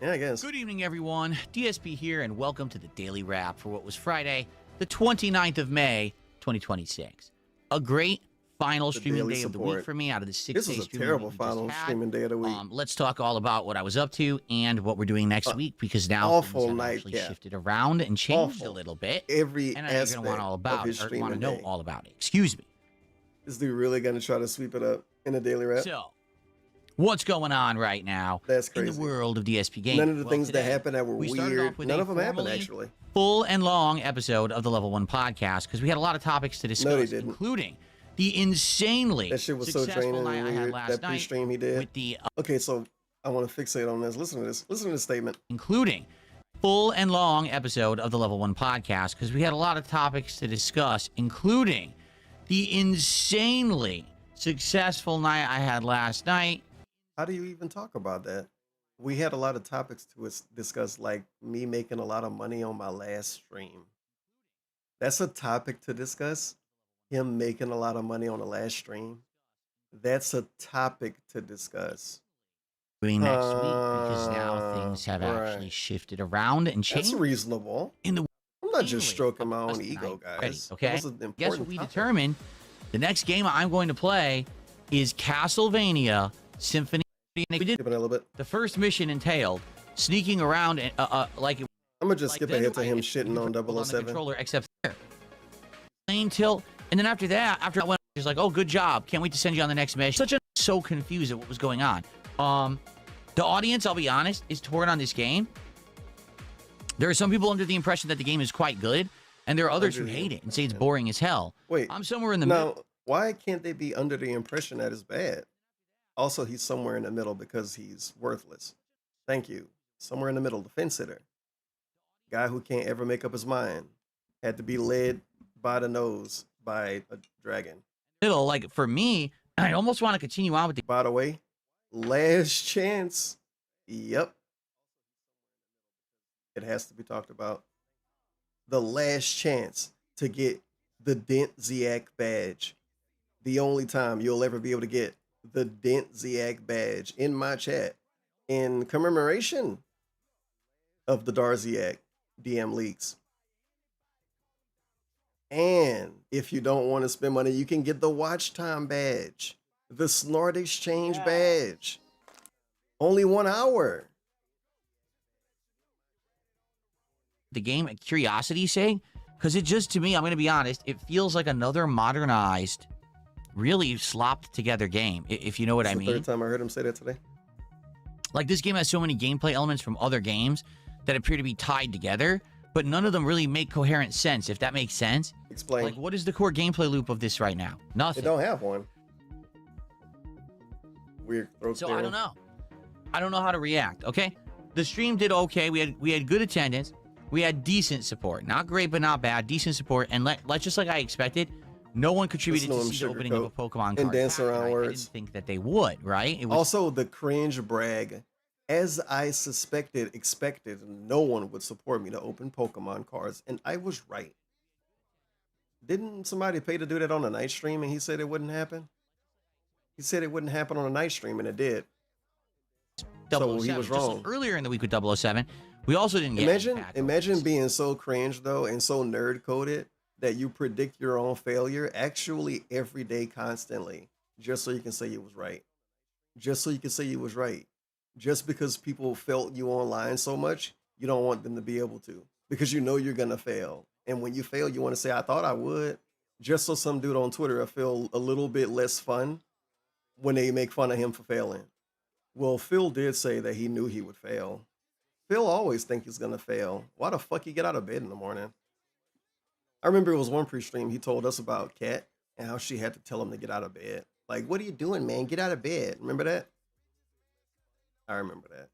Yeah, I guess. Good evening, everyone. DSP here, and welcome to the Daily Wrap for what was Friday, the 29th of May, 2026. A great final streaming day of the week for me out of the 6 days. This was a terrible final streaming day of the week. Let's talk all about what I was up to and what we're doing next week, because now awful things have night, actually yeah. shifted around and changed a little bit. Every and I know you're aspect going to want all about of his it, or streaming want to know day. all about it. Excuse me. Is dude really going to try to sweep it up in a daily wrap? So, what's going on right now That's in crazy. the world of DSP gaming? None of the Well, things that today, happened that were we started weird, off with none a of them happened formally actually. full and long episode of the Level 1 podcast, because we had a lot of topics to discuss, No, they didn't. including the insanely That shit was so successful draining night and I had weird. last That night pre-stream he did. with the Okay, so I want to fixate on this. Listen to this. Listen to this statement. including full and long episode of the Level 1 podcast, because we had a lot of topics to discuss, including the insanely successful night I had last night. How do you even talk about that? We had a lot of topics to discuss, like me making a lot of money on my last stream. That's a topic to discuss. Him making a lot of money on the last stream. That's a topic to discuss. Doing next week, because now things have actually shifted around and changed. That's reasonable. In the I'm not just stroking my own ego, Ready, guys. okay? That was an Guess what important we topic. determined? The next game I'm going to play is Castlevania Symphony. We did Skip it a little bit. the first mission entailed sneaking around and like I'm gonna just like skip then ahead to him I shitting on the 007. controller, except there. Lane tilt, and then after I went, he's like, "Oh, good job! Can't wait to send you on the next mission." So confused at what was going on. The audience, I'll be honest, is torn on this game. There are some people under the impression that the game is quite good, and there are others who hate it and say it's boring as hell. Wait, I'm somewhere in the middle. Now, why can't they be under the impression that it's bad? Also, he's somewhere in the middle because he's worthless. Thank you. Somewhere in the middle, the fence sitter. Guy who can't ever make up his mind. Had to be led by the nose by a dragon. Middle, like for me, I almost want to continue on with the. By the way, last chance. Yep. It has to be talked about. The last chance to get the Dent Ziak badge. The only time you'll ever be able to get the Dent Ziak badge in my chat in commemoration of the Darziak DM leaks. And if you don't want to spend money, you can get the Watch Time badge, the Snort Exchange badge. Only 1 hour. The game at curiosity's sake, because it just, to me, I'm going to be honest, it feels like another modernized, really slopped together game, if you know what I mean. The third time I heard him say that today. Like, this game has so many gameplay elements from other games that appear to be tied together, but none of them really make coherent sense, if that makes sense. Explain. Like, what is the core gameplay loop of this right now? Nothing. They don't have one. Weird throat So clearing. I don't know. I don't know how to react, okay? The stream did okay. We had good attendance. We had decent support. Not great, but not bad. Decent support. And just like I expected, no one contributed Listen to to see him the opening of a sugarcoat Pokemon and card dance pack, around right? I words. didn't think that they would, right? It was Also, the cringe brag. As I expected, no one would support me to open Pokemon cards, and I was right. Didn't somebody pay to do that on a night stream and he said it wouldn't happen? He said it wouldn't happen on a night stream, and it did. 007. So he was Just wrong. like earlier in the week with 007, we also didn't get Imagine being so cringe though and so nerd coded that you predict your own failure actually every day constantly just so you can say you was right. Just so you can say you was right. Just because people felt you online so much, you don't want them to be able to because you know you're gonna fail. And when you fail, you want to say, I thought I would. Just so some dude on Twitter will feel a little bit less fun when they make fun of him for failing. Well, Phil did say that he knew he would fail. Phil always think he's gonna fail. Why the fuck you get out of bed in the morning? I remember it was one pre-stream he told us about Kat and how she had to tell him to get out of bed. Like, what are you doing, man? Get out of bed. Remember that? I remember that.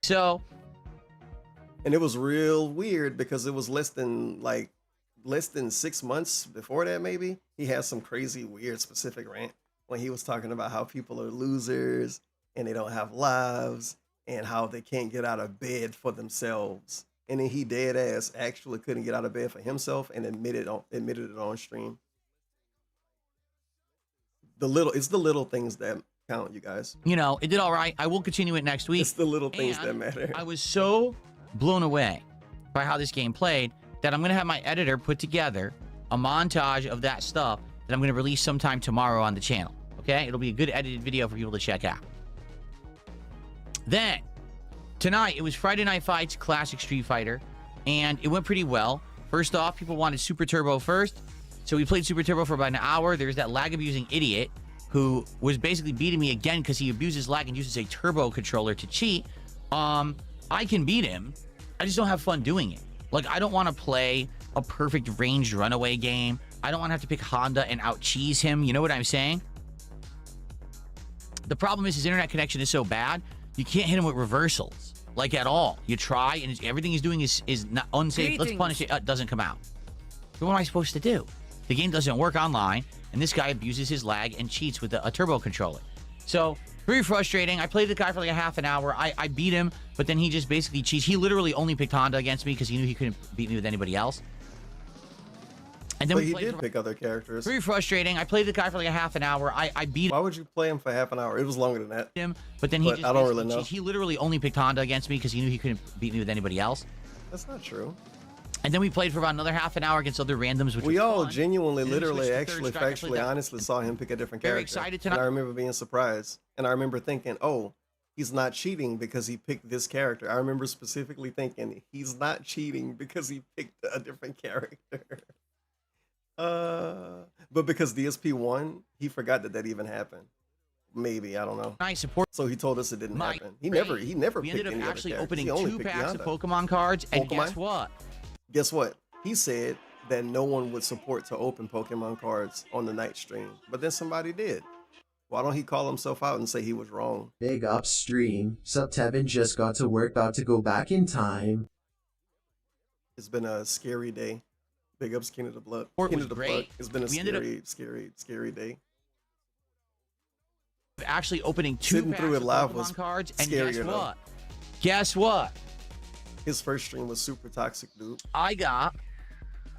So, and it was real weird because it was less than 6 months before that, maybe. He had some crazy, weird, specific rant when he was talking about how people are losers and they don't have lives and how they can't get out of bed for themselves. And then he dead ass actually couldn't get out of bed for himself and admitted it on stream. It's the little things that count, you guys. You know, it did all right. I will continue it next week. It's the little things that matter. I was so blown away by how this game played that I'm going to have my editor put together a montage of that stuff that I'm going to release sometime tomorrow on the channel. Okay? It'll be a good edited video for people to check out. Then, tonight, it was Friday Night Fights Classic Street Fighter, and it went pretty well. First off, people wanted Super Turbo first, so we played Super Turbo for about an hour. There's that lag-abusing idiot who was basically beating me again because he abuses lag and uses a turbo controller to cheat. I can beat him. I just don't have fun doing it. Like, I don't want to play a perfect ranged runaway game. I don't want to have to pick Honda and out-cheese him. You know what I'm saying? The problem is his internet connection is so bad, you can't hit him with reversals, like at all. You try, and everything he's doing is not unsafe. Let's punish it. It doesn't come out. So what am I supposed to do? The game doesn't work online, and this guy abuses his lag and cheats with a turbo controller. So, very frustrating. I played the guy for like a half an hour. I beat him, but then he just basically cheats. He literally only picked Honda against me because he knew he couldn't beat me with anybody else. And then but he did pick other characters. Very frustrating. I played the guy for like a half an hour. I beat him. Why would you play him for half an hour? It was longer than that. But then he just I don't really know. Cheats. He literally only picked Honda against me because he knew he couldn't beat me with anybody else. That's not true. And then we played for about another half an hour against other randoms, which we was all fun. genuinely, Then literally, actually, factually, honestly saw him pick a different character. Very excited tonight. And I remember being surprised. And I remember thinking, oh, he's not cheating because he picked this character. I remember specifically thinking, he's not cheating because he picked a different character. But because DSP won, he forgot that even happened. Maybe, I don't know. Nice support. So he told us it didn't happen. He never We picked ended up any actually other opening characters. He 2 only picked packs of Yonda. Pokemon cards, and guess what? Guess what? He said that no one would support to open Pokemon cards on the night stream, but then somebody did. Why don't he call himself out and say he was wrong? Big up stream. Sup Tevin just got to work, about to go back in time. It's been a scary day. Big ups King of the Blood. It King was of the great. Blood. It's been a We ended scary day. Actually opening 2 Sitting packs through it of live Pokemon was cards, and scarier, guess though. what? Guess what? His first stream was super toxic, dude. I got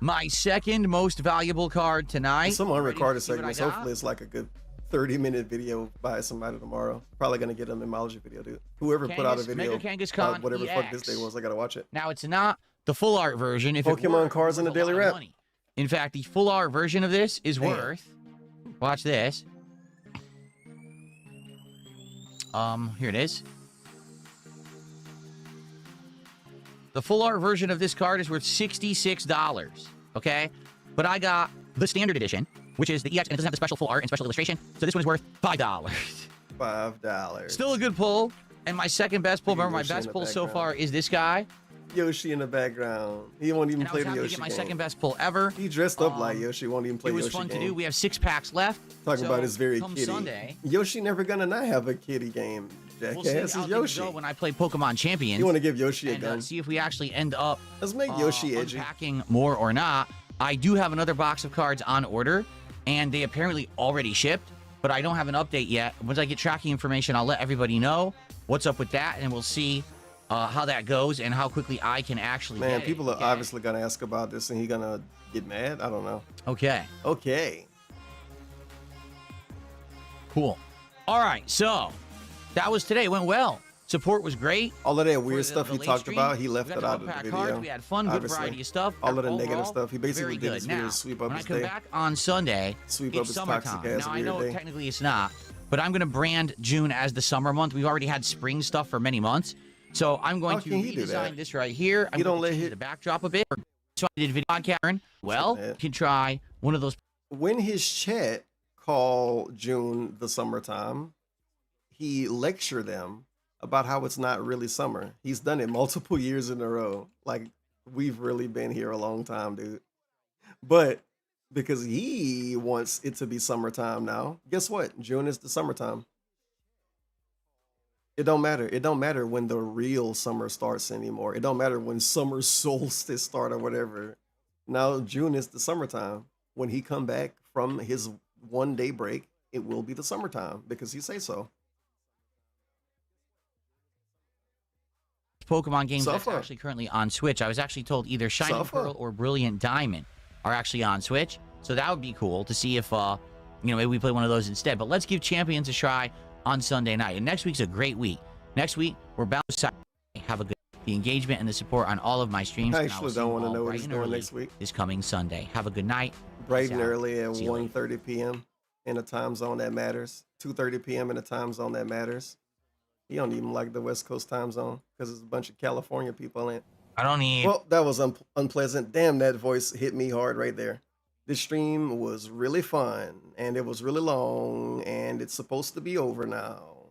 my second most valuable card tonight. Some Ready unrecorded to see what I segments. got? Hopefully it's like a good 30-minute video by somebody tomorrow. Probably gonna get an Imology video, dude. Whoever put out a Kangas- video, Mega Kangaskhan whatever the fuck this EX. day was, I gotta watch it. Now, it's not the full art version. If it Pokemon were, cards in it's the worth a daily lot of wrap. money. In fact, the full art version of this is worth. Watch this. Here it is. The full art version of this card is worth $66. Okay, but I got the standard edition, which is the EX, and it doesn't have the special full art and special illustration. So this one is worth $5. $5. Still a good pull. And my second best pull, remember my Yoshi in best the pull so background. far is this guy. Yoshi in the background. He won't even And I play was the happy to Yoshi get my game. second best pull ever. He dressed up like Yoshi. Won't even play It was Yoshi fun game. to do. We have 6 packs left. Talking So, about his very come kitty. Sunday, Yoshi never gonna not have a kitty game. Jackass we'll see is how things Yoshi. go when I play Pokemon Champions. You want to give Yoshi a and gun? see if we actually end up Let's make Yoshi edgy. unpacking more or not. I do have another box of cards on order, and they apparently already shipped, but I don't have an update yet. Once I get tracking information, I'll let everybody know what's up with that, and we'll see how that goes and how quickly I can actually Man, get people it. are obviously gonna ask about this, and he gonna get mad. I don't know. Okay. Okay. Cool. All right, so that was today. It went well. Support was great. All of that weird For the- stuff the he late talked stream. about, he left We got it to out of the unpack video. cards. We had fun, good obviously. variety of stuff. All of the Overall, negative stuff. He basically very did his good. weird Now, sweep up when I his come day. back on Sunday, Sweep up it's his summertime. toxic ass Now, I weird know day. technically it's not, but I'm going to brand June as the summer month. We've already had spring stuff for many months. So I'm going How to can he do redesign that? this right here. I'm You going don't to let change him- the backdrop a bit. So I did video podcast. Well, you can try one of those. When his chat called June the summertime, he lectured them about how it's not really summer. He's done it multiple years in a row. Like, we've really been here a long time, dude. But because he wants it to be summertime now, guess what? June is the summertime. It don't matter. It don't matter when the real summer starts anymore. It don't matter when summer solstice start or whatever. Now June is the summertime. When he come back from his 1 day break, it will be the summertime because he say so. Pokemon games that's Suffer. actually currently on Switch. I was actually told either Shining Suffer. Pearl or Brilliant Diamond are actually on Switch. So that would be cool to see if, maybe we play one of those instead. But let's give Champions a try on Sunday night. And next week's a great week. Next week, we're bound to have a good the engagement and the support on all of my streams. I and will actually see don't you want to all know what bright he's and doing early next week. this coming Sunday. Have a good night. Bright Peace and out. early at See you later. 1:30 p.m. in a time zone that matters. 2:30 p.m. in a time zone that matters. He don't even like the West Coast time zone because there's a bunch of California people in it. I don't need. Well, that was unpleasant. Damn, that voice hit me hard right there. This stream was really fun, and it was really long, and it's supposed to be over now.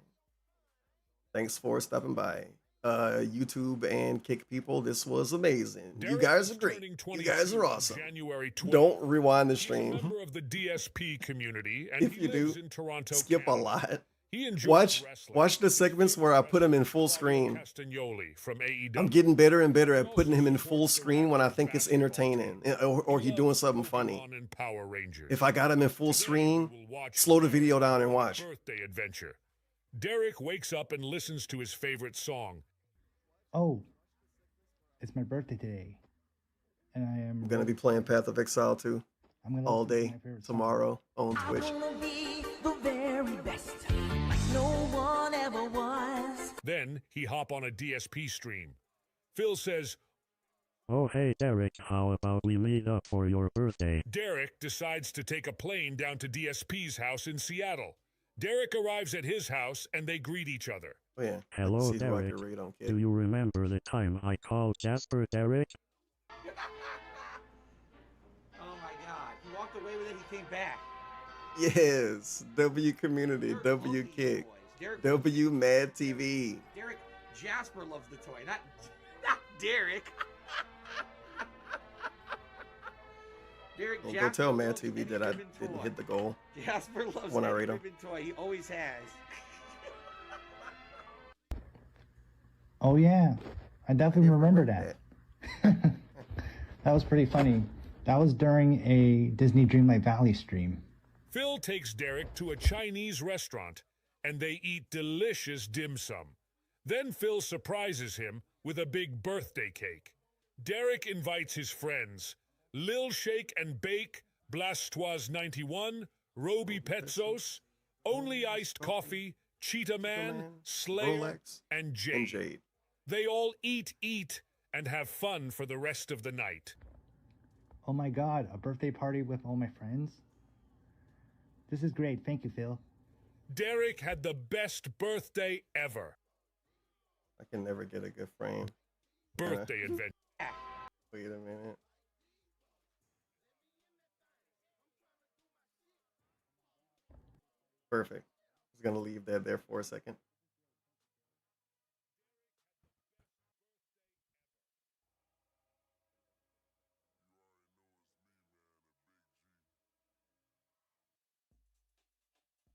Thanks for stopping by. YouTube and Kick people, this was amazing. You guys are great. You guys are awesome. Don't rewind the stream. Member of the DSP community, and If he you lives do, in Toronto, skip a Canada. lot. He enjoys Watch the segments where I put him in full screen. Castagnoli from AEW. I'm getting better and better at putting him in full screen when I think it's entertaining or he doing something funny. and Power Rangers. If I got him in full screen, slow the video down and watch. Birthday adventure. Derek wakes up and listens to his favorite song. Oh, it's my birthday today, and I am I'm gonna be playing Path of Exile 2 I'm gonna all listen to day my favorite tomorrow on Twitch. The very best, like no one ever was. Then he hop on a DSP stream. Phil says, Oh hey Derek, how about we meet up for your birthday? Derek decides to take a plane down to DSP's house in Seattle. Derek arrives at his house and they greet each other. Oh, yeah. Hello see who I Derek, can read on Kick. do you remember the time I called Jasper Derek? Oh my God! He walked away with it. He came back. Yes, W Community, W Kick, W Mad TV. Derek Jasper loves the toy, not Derek. Derek Well, go tell Mad TV that I didn't hit the goal Jasper loves when I that rate him. ribbon toy. He always has. Oh yeah, I definitely remember that. That was pretty funny. That was during a Disney Dreamlight Valley stream. Phil takes Derek to a Chinese restaurant and they eat delicious dim sum. Then Phil surprises him with a big birthday cake. Derek invites his friends, Lil Shake and Bake, Blastoise 91, Roby Petzos, Only Iced Coffee, Cheetah Man, Slayer, Rolex, and Jade. They all eat, and have fun for the rest of the night. Oh my God, a birthday party with all my friends? This is great. Thank you, Phil. Derek had the best birthday ever. I can never get a good frame. Birthday adventure. Wait a minute. Perfect. I was gonna leave that there for a second.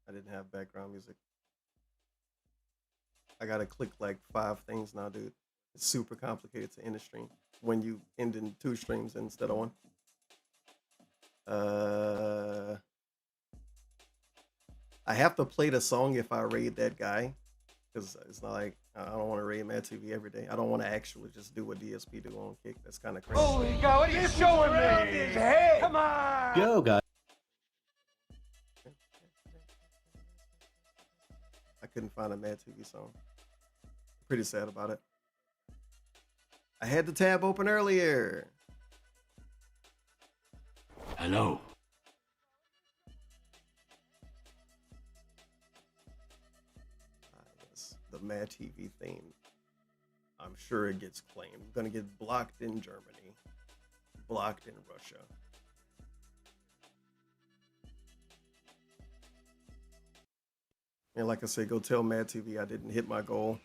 I didn't have background music. I gotta click like 5 things now, dude. It's super complicated to end a stream when you end in 2 streams instead of 1. I have to play the song if I raid that guy, because it's not like I don't want to raid Mad TV every day. I don't want to actually just do what DSP do on Kick. That's kind of crazy. Holy God, what are you showing me? His head. Come on. Yo guys. couldn't find a Mad TV song. Pretty sad about it. I had the tab open earlier. Hello. Yes, the Mad TV theme. I'm sure it gets claimed. Gonna get blocked in Germany, blocked in Russia. And like I said, go tell Mad TV I didn't hit my goal.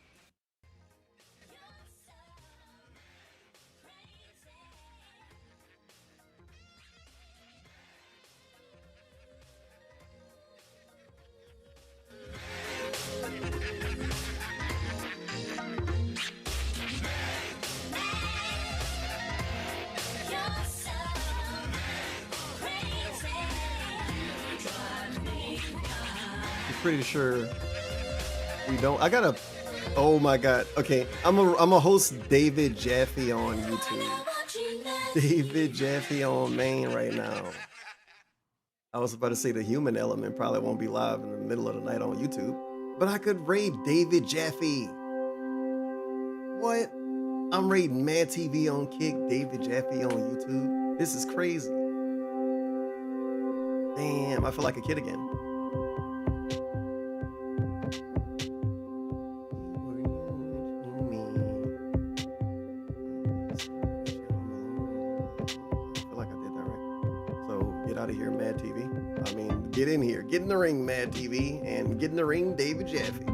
Pretty sure we don't. I gotta. Oh my god. Okay, I'm a host David Jaffe on YouTube. David Jaffe on main right now. I was about to say the human element probably won't be live in the middle of the night on YouTube, but I could raid David Jaffe. What? I'm raiding Mad TV on Kick, David Jaffe on YouTube. This is crazy. Damn, I feel like a kid again. Get in here, get in the ring, Mad TV, and get in the ring, David Jaffe.